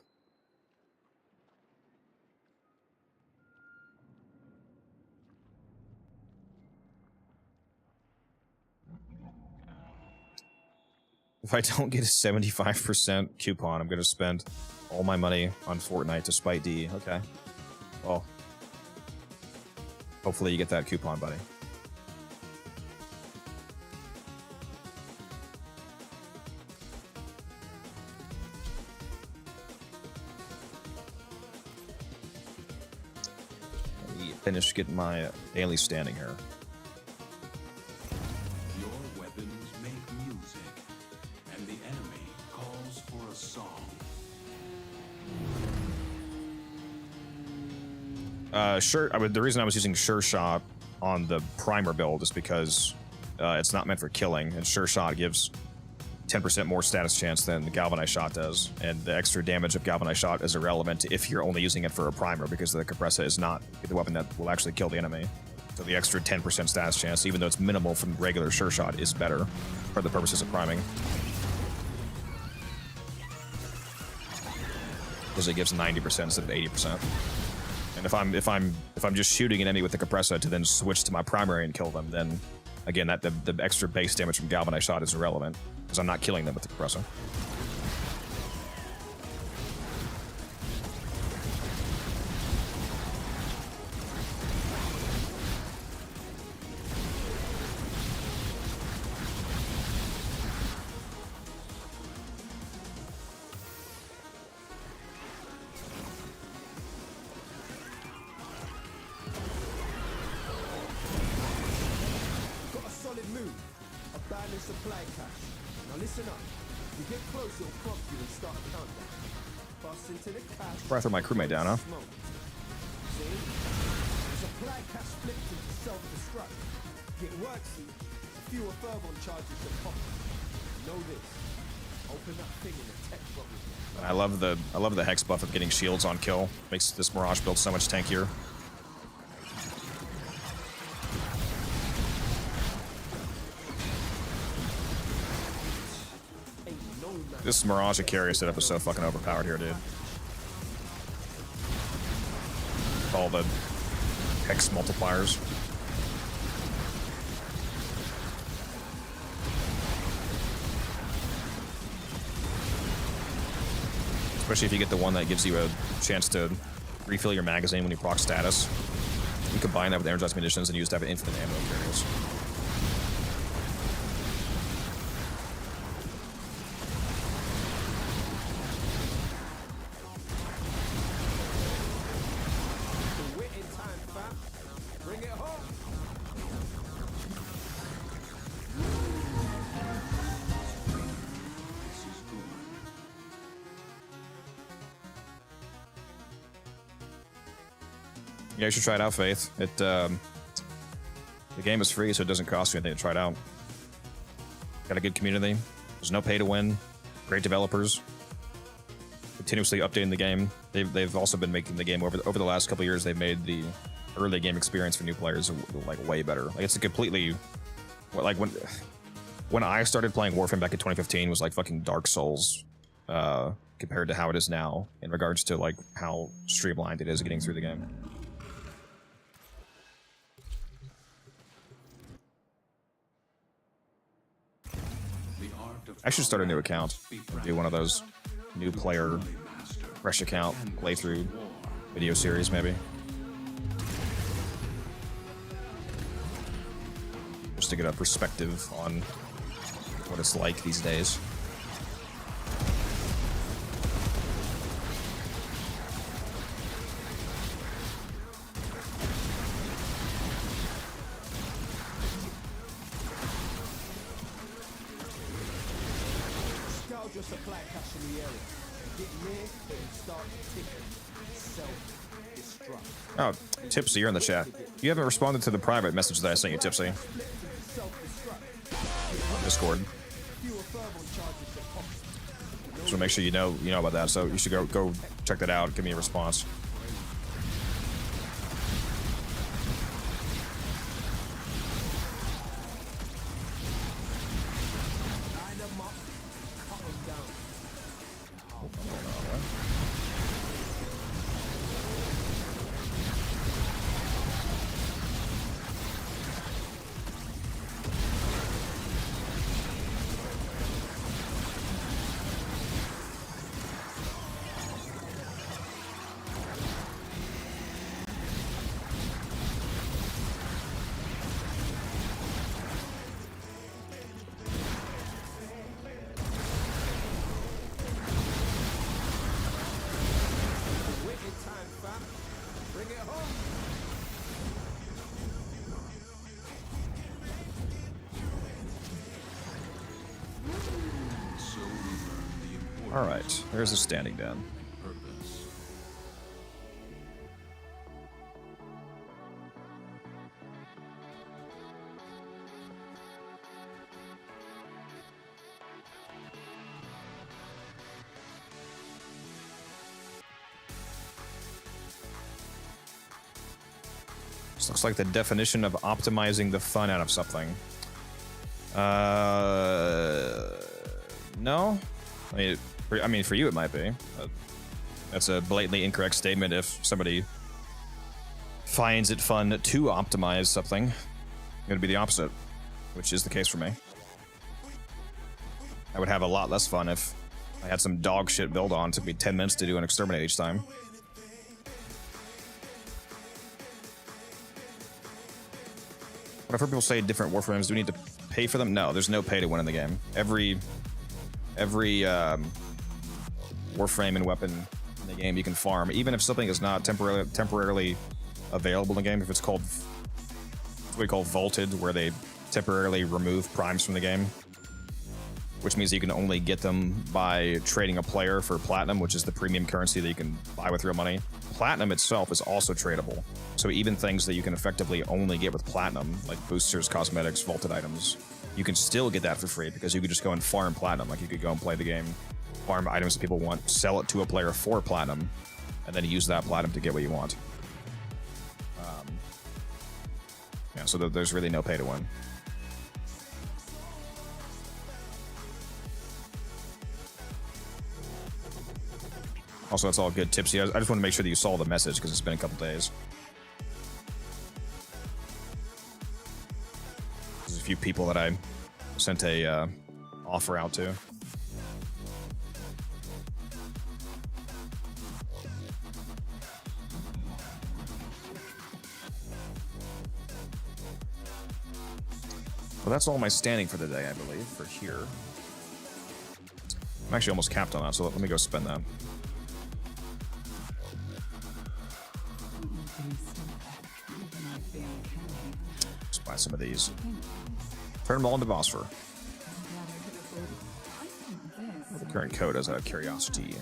[SPEAKER 1] If I don't get a 75% coupon, I'm gonna spend all my money on Fortnite to spite D. Okay. Well, hopefully you get that coupon, buddy. Let me finish getting my daily standing here.
[SPEAKER 6] Your weapons make music, and the enemy calls for a song.
[SPEAKER 1] Sure. The reason I was using Sure Shot on the primer build is because it's not meant for killing, and Sure Shot gives 10% more status chance than the Galvanized Shot does, and the extra damage of Galvanized Shot is irrelevant if you're only using it for a primer, because the Compressor is not the weapon that will actually kill the enemy. So the extra 10% status chance, even though it's minimal from regular Sure Shot, is better for the purposes of priming. Because it gives 90% instead of 80%. And if I'm just shooting an enemy with the Compressor to then switch to my primary and kill them, then again the extra base damage from Galvanized Shot is irrelevant because I'm not killing them with the Compressor.
[SPEAKER 17] Got a solid move. Abandon supply cache. Now listen up. You get close, it'll prompt you and start a countdown. Bust into the cache.
[SPEAKER 1] Before I throw my crewmate down, huh?
[SPEAKER 17] Smoke. See? Supply cache flipped into self-destruct. Get work, see? Fewer thermal charges that pop. Know this. Open that thing in the tech bubble.
[SPEAKER 1] And I love the hex buff of getting shields on kill. Makes this Mirage build so much tankier. This Mirage carrier setup is so fucking overpowered here, dude. All the hex multipliers. Especially if you get the one that gives you a chance to refill your magazine when you proc status. You combine that with energized munitions and you just have infinite ammo carriers.
[SPEAKER 17] Bring it home.
[SPEAKER 1] Yeah, you should try it out, Faith. The game is free, so it doesn't cost you anything to try it out. Got a good community. There's no pay to win. Great developers. Continuously updating the game. They've also been making the game over the last couple of years. They've made the early game experience for new players like way better. Like it's a completely like when I started playing Warframe back in 2015 was like fucking Dark Souls compared to how it is now in regards to like how streamlined it is getting through the game. I should start a new account and do one of those new player fresh account playthrough video series maybe. Just to get a perspective on what it's like these days.
[SPEAKER 17] supply cache in the area. Get near, it'll start ticking. Self-destruct.
[SPEAKER 1] Oh, Tipsy, you're in the chat. You haven't responded to the private message that I sent you, Tipsy. On Discord. So make sure you know about that. So you should go check that out. Give me a response. All right, there's a standing down. This looks like the definition of optimizing the fun out of something. No? I mean, for you it might be. That's a blatantly incorrect statement if somebody finds it fun to optimize something. It would be the opposite, which is the case for me. I would have a lot less fun if I had some dog shit build on. It took me 10 minutes to do an exterminate each time. But I've heard people say different Warframes. Do we need to pay for them? No, there's no pay to win in the game. Every Warframe and weapon in the game you can farm, even if something is not temporarily available in the game. If it's called, what we call vaulted, where they temporarily remove primes from the game, which means you can only get them by trading a player for platinum, which is the premium currency that you can buy with real money. Platinum itself is also tradable. So even things that you can effectively only get with platinum, like boosters, cosmetics, vaulted items, you can still get that for free because you could just go and farm platinum. Like you could go and play the game, farm items that people want, sell it to a player for platinum, and then use that platinum to get what you want. Yeah, so there's really no pay to win. Also, that's all good, Tipsy. I just want to make sure that you saw the message because it's been a couple days. There's a few people that I sent a offer out to. Well, that's all my standing for the day, I believe, for here. I'm actually almost capped on that, so let me go spend that. Let's buy some of these. Turn them all into Phosphor. What the current code is out of curiosity.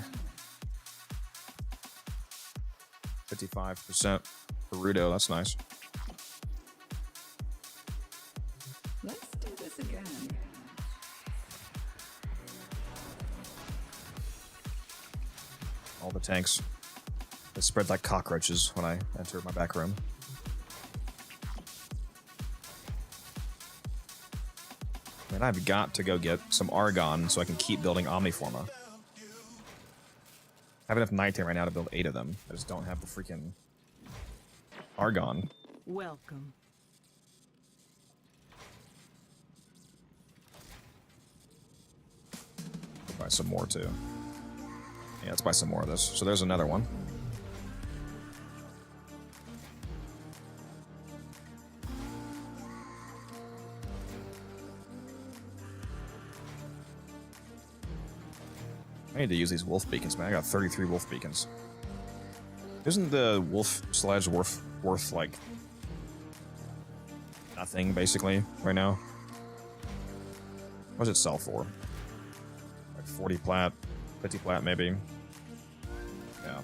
[SPEAKER 1] 55% Perudo, that's nice.
[SPEAKER 9] Let's do this again.
[SPEAKER 1] All the tanks. They spread like cockroaches when I enter my back room. And I've got to go get some Argon so I can keep building Omniforma. I have enough Nighttime right now to build 8 of them. I just don't have the freaking Argon.
[SPEAKER 14] Welcome.
[SPEAKER 1] Buy some more too. Yeah, let's buy some more of this. So there's another one. I need to use these wolf beacons, man. I got 33 wolf beacons. Isn't the wolf sledge worth like nothing basically right now? What does it sell for? Like 40 plat, 50 plat maybe. Yeah.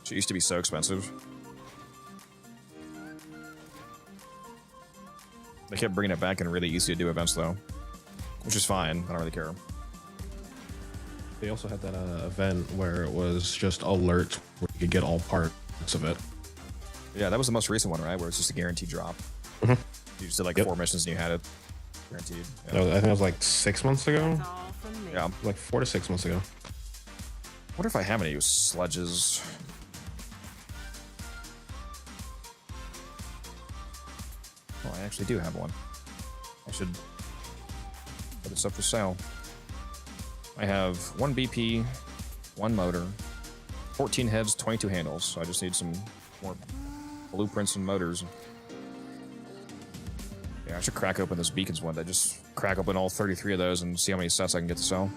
[SPEAKER 1] She used to be so expensive. They kept bringing it back and really easy to do events though, which is fine. I don't really care.
[SPEAKER 16] They also had that event where it was just alerts where you could get all parts of it.
[SPEAKER 1] Yeah, that was the most recent one, right? Where it's just a guaranteed drop.
[SPEAKER 16] Mm-hmm.
[SPEAKER 1] You just did like 4 missions and you had it guaranteed. Yeah.
[SPEAKER 16] I think it was like 6 months ago.
[SPEAKER 1] Yeah,
[SPEAKER 16] like 4 to 6 months ago.
[SPEAKER 1] I wonder if I have any sledges. Oh, I actually do have one. I should put this up for sale. I have 1 BP, 1 motor, 14 heads, 22 handles. So I just need some more blueprints and motors. Yeah, I should crack open this beacons one day. Just crack open all 33 of those and see how many sets I can get to sell.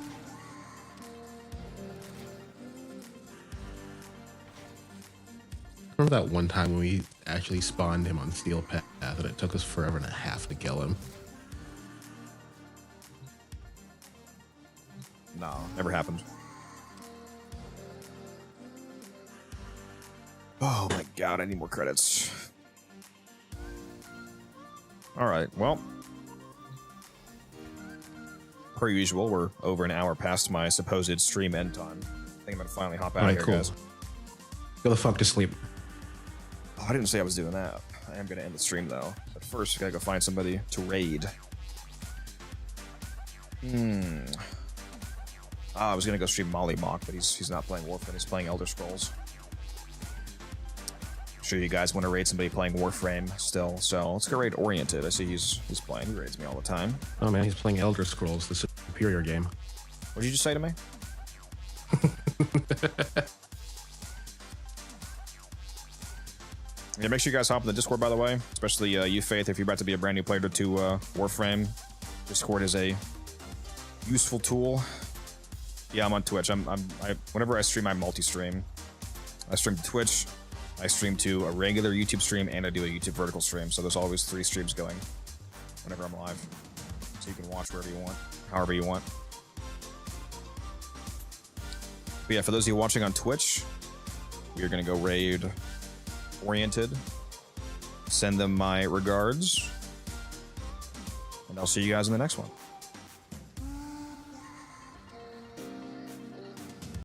[SPEAKER 16] Remember that one time when we actually spawned him on Steel Path and it took us forever and a half to kill him?
[SPEAKER 1] No, never happened. Oh my god, I need more credits. Alright, well. Per usual, we're over an hour past my supposed stream end time. I think I'm gonna finally hop out of here, guys.
[SPEAKER 16] Go the fuck to sleep.
[SPEAKER 1] Oh, I didn't say I was doing that. I am gonna end the stream though. But first, I gotta go find somebody to raid. I was gonna go stream Molly Mock, but he's not playing Warframe, he's playing Elder Scrolls. I'm sure you guys want to raid somebody playing Warframe still, so let's go raid Oriented. I see he's playing, he raids me all the time.
[SPEAKER 16] Oh man, he's playing Elder Scrolls, the superior game.
[SPEAKER 1] What did you just say to me? Yeah, make sure you guys hop in the Discord, by the way, especially you, Faith, if you're about to be a brand new player to Warframe. Discord is a useful tool. Yeah, I'm on Twitch. Whenever I stream, I multi-stream. I stream to Twitch, I stream to a regular YouTube stream, and I do a YouTube vertical stream. So there's always 3 streams going whenever I'm live. So you can watch wherever you want, however you want. But yeah, for those of you watching on Twitch, we are going to go raid Oriented. Send them my regards. And I'll see you guys in the next one.